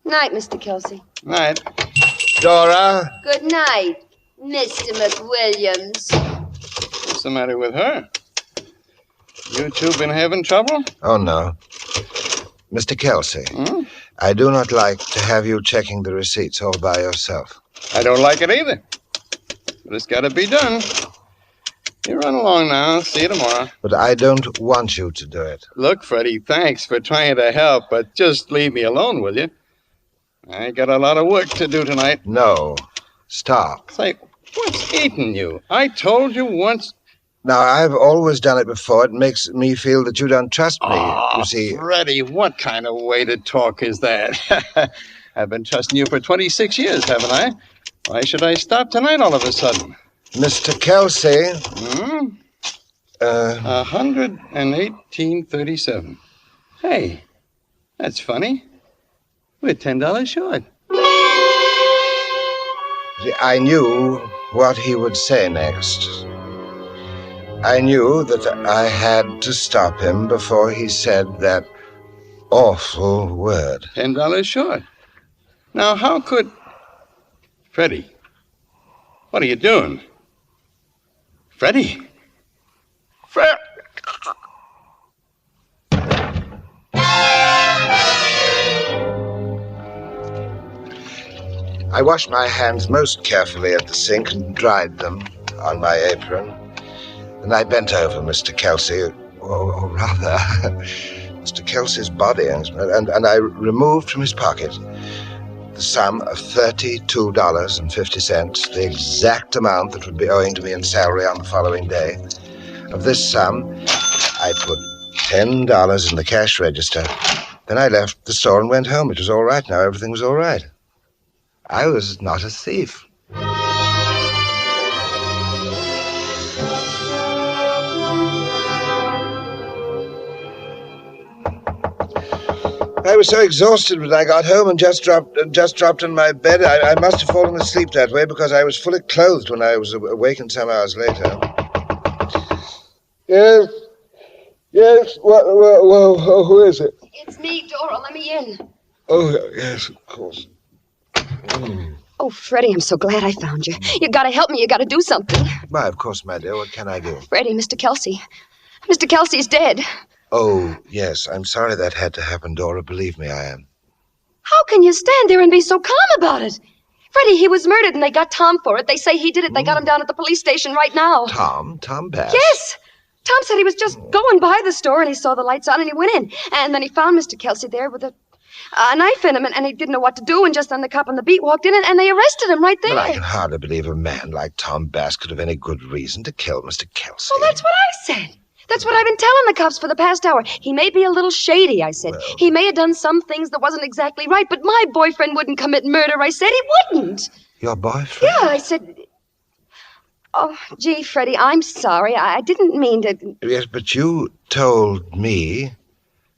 Night, Mr. Kelsey. Night. Dora? Good night, Mr. McWilliams. What's the matter with her? You two been having trouble? Oh, no. Mr. Kelsey, I do not like to have you checking the receipts all by yourself. I don't like it either. But it's got to be done. You run along now. See you tomorrow. But I don't want you to do it. Look, Freddie, thanks for trying to help, but just leave me alone, will you? I got a lot of work to do tonight. No. Stop. Say, what's eating you? I told you once... Now, I've always done it before. It makes me feel that you don't trust me. You see... Freddie, what kind of way to talk is that? I've been trusting you for 26 years, haven't I? Why should I stop tonight all of a sudden? Mr. Kelsey... 118.37. Hey, that's funny. We're $10 short. See, I knew what he would say next. I knew that I had to stop him before he said that awful word. $10 short. Now, how could... Freddie, what are you doing? Freddie. I washed my hands most carefully at the sink and dried them on my apron. Then I bent over Mr. Kelsey, or rather, Mr. Kelsey's body, and I removed from his pocket the sum of $32.50, the exact amount that would be owing to me in salary on the following day. Of this sum, I put $10 in the cash register. Then I left the store and went home. It was all right now. Everything was all right. I was not a thief. I was so exhausted when I got home and just dropped in my bed. I must have fallen asleep that way because I was fully clothed when I was awakened some hours later. Yes? Yes? Who is it? It's me, Dora. Let me in. Oh, yes, of course. Oh, Freddie, I'm so glad I found you. You gotta help me. You gotta do something. Why, of course, my dear. What can I do? Freddie, Mr. Kelsey. Mr. Kelsey's dead. Oh, yes. I'm sorry that had to happen, Dora. Believe me, I am. How can you stand there and be so calm about it? Freddie, he was murdered and they got Tom for it. They say he did it. They got him down at the police station right now. Tom Bass? Yes! Tom said he was just going by the store and he saw the lights on and he went in. And then he found Mr. Kelsey there with a knife in him and he didn't know what to do. And just then the cop on the beat walked in and they arrested him right there. Well, I can hardly believe a man like Tom Bass could have any good reason to kill Mr. Kelsey. Well, that's what I said. That's what I've been telling the cops for the past hour. He may be a little shady, I said. Well, he may have done some things that wasn't exactly right, but my boyfriend wouldn't commit murder, I said. He wouldn't. Your boyfriend? Yeah, I said... Oh, gee, Freddie, I'm sorry. I didn't mean to... Yes, but you told me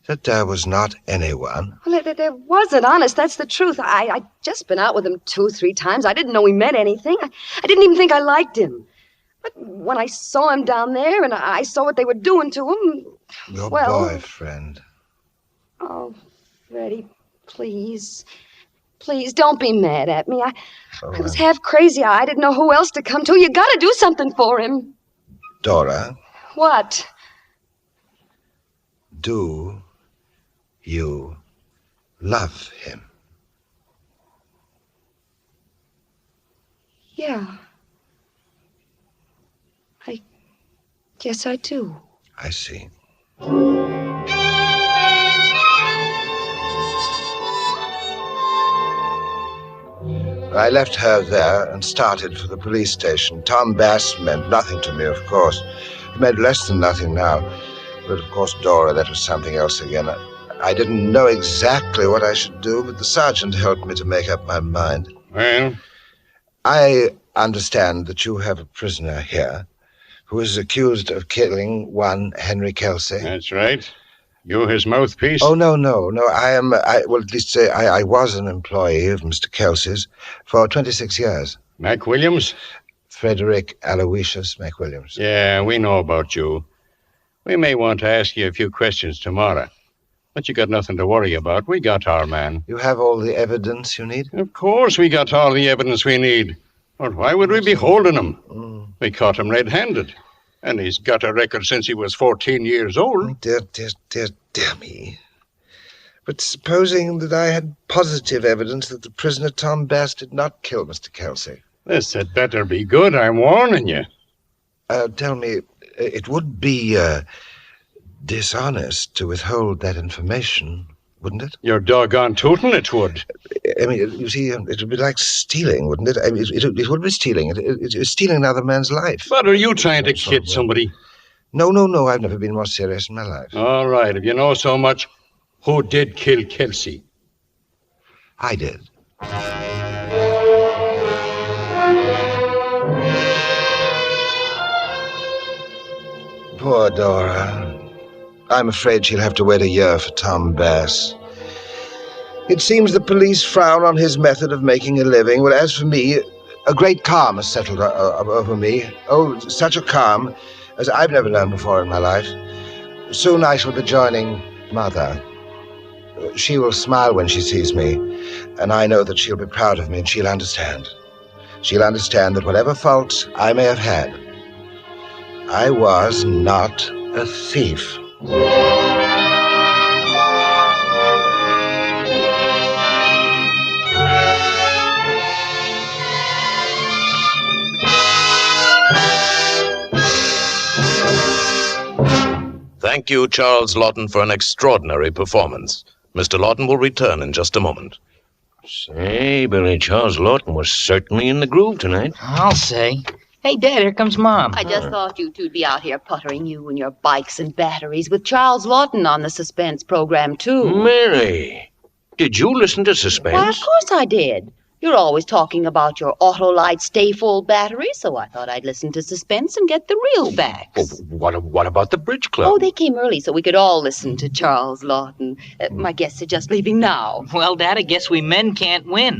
that there was not anyone. Well, there wasn't, honest. That's the truth. I'd just been out with him 2-3 times. I didn't know he meant anything. I didn't even think I liked him. But when I saw him down there and I saw what they were doing to him... Your boyfriend. Oh, Freddie, please. Please, don't be mad at me. I was half crazy. I didn't know who else to come to. You gotta do something for him. Dora. What? Do you love him? Yeah. I guess I do. I see. I left her there and started for the police station. Tom Bass meant nothing to me, of course. He meant less than nothing now. But, of course, Dora, that was something else again. I didn't know exactly what I should do, but the sergeant helped me to make up my mind. Well? I understand that you have a prisoner here who is accused of killing one Henry Kelsey. That's right. You his mouthpiece? Oh, no. I was an employee of Mr. Kelsey's for 26 years. McWilliams? Frederick Aloysius McWilliams. Yeah, we know about you. We may want to ask you a few questions tomorrow. But you got nothing to worry about. We got our man. You have all the evidence you need? Of course we got all the evidence we need. But why would we be holding him? We caught him red-handed. And he's got a record since he was 14 years old. Dear me. But supposing that I had positive evidence that the prisoner Tom Bass did not kill Mr. Kelsey. This had better be good, I'm warning you. Tell me, it would be dishonest to withhold that information, wouldn't it? You're doggone tootin' it would. I mean, you see, it would be like stealing, wouldn't it? I mean, it would be stealing. It's stealing another man's life. But are you trying to kid somebody? No. I've never been more serious in my life. All right, if you know so much, who did kill Kelsey? I did. Poor Dora. I'm afraid she'll have to wait a year for Tom Bass. It seems the police frown on his method of making a living. Well, as for me, a great calm has settled over me. Oh, such a calm as I've never known before in my life. Soon I shall be joining Mother. She will smile when she sees me, and I know that she'll be proud of me and she'll understand. She'll understand that whatever faults I may have had, I was not a thief. Thank you, Charles Lawton, for an extraordinary performance. Mr. Lawton will return in just a moment. Say, Billy, Charles Lawton was certainly in the groove tonight. I'll say. Hey, Dad, here comes Mom. I just thought you two'd be out here puttering, you and your bikes and batteries, with Charles Lawton on the Suspense program, too. Mary, did you listen to Suspense? Why, of course I did. You're always talking about your Autolite stay-full battery, so I thought I'd listen to Suspense and get the real backs. Oh, what about the Bridge Club? Oh, they came early so we could all listen to Charles Lawton. My guests are just leaving now. Well, Dad, I guess we men can't win.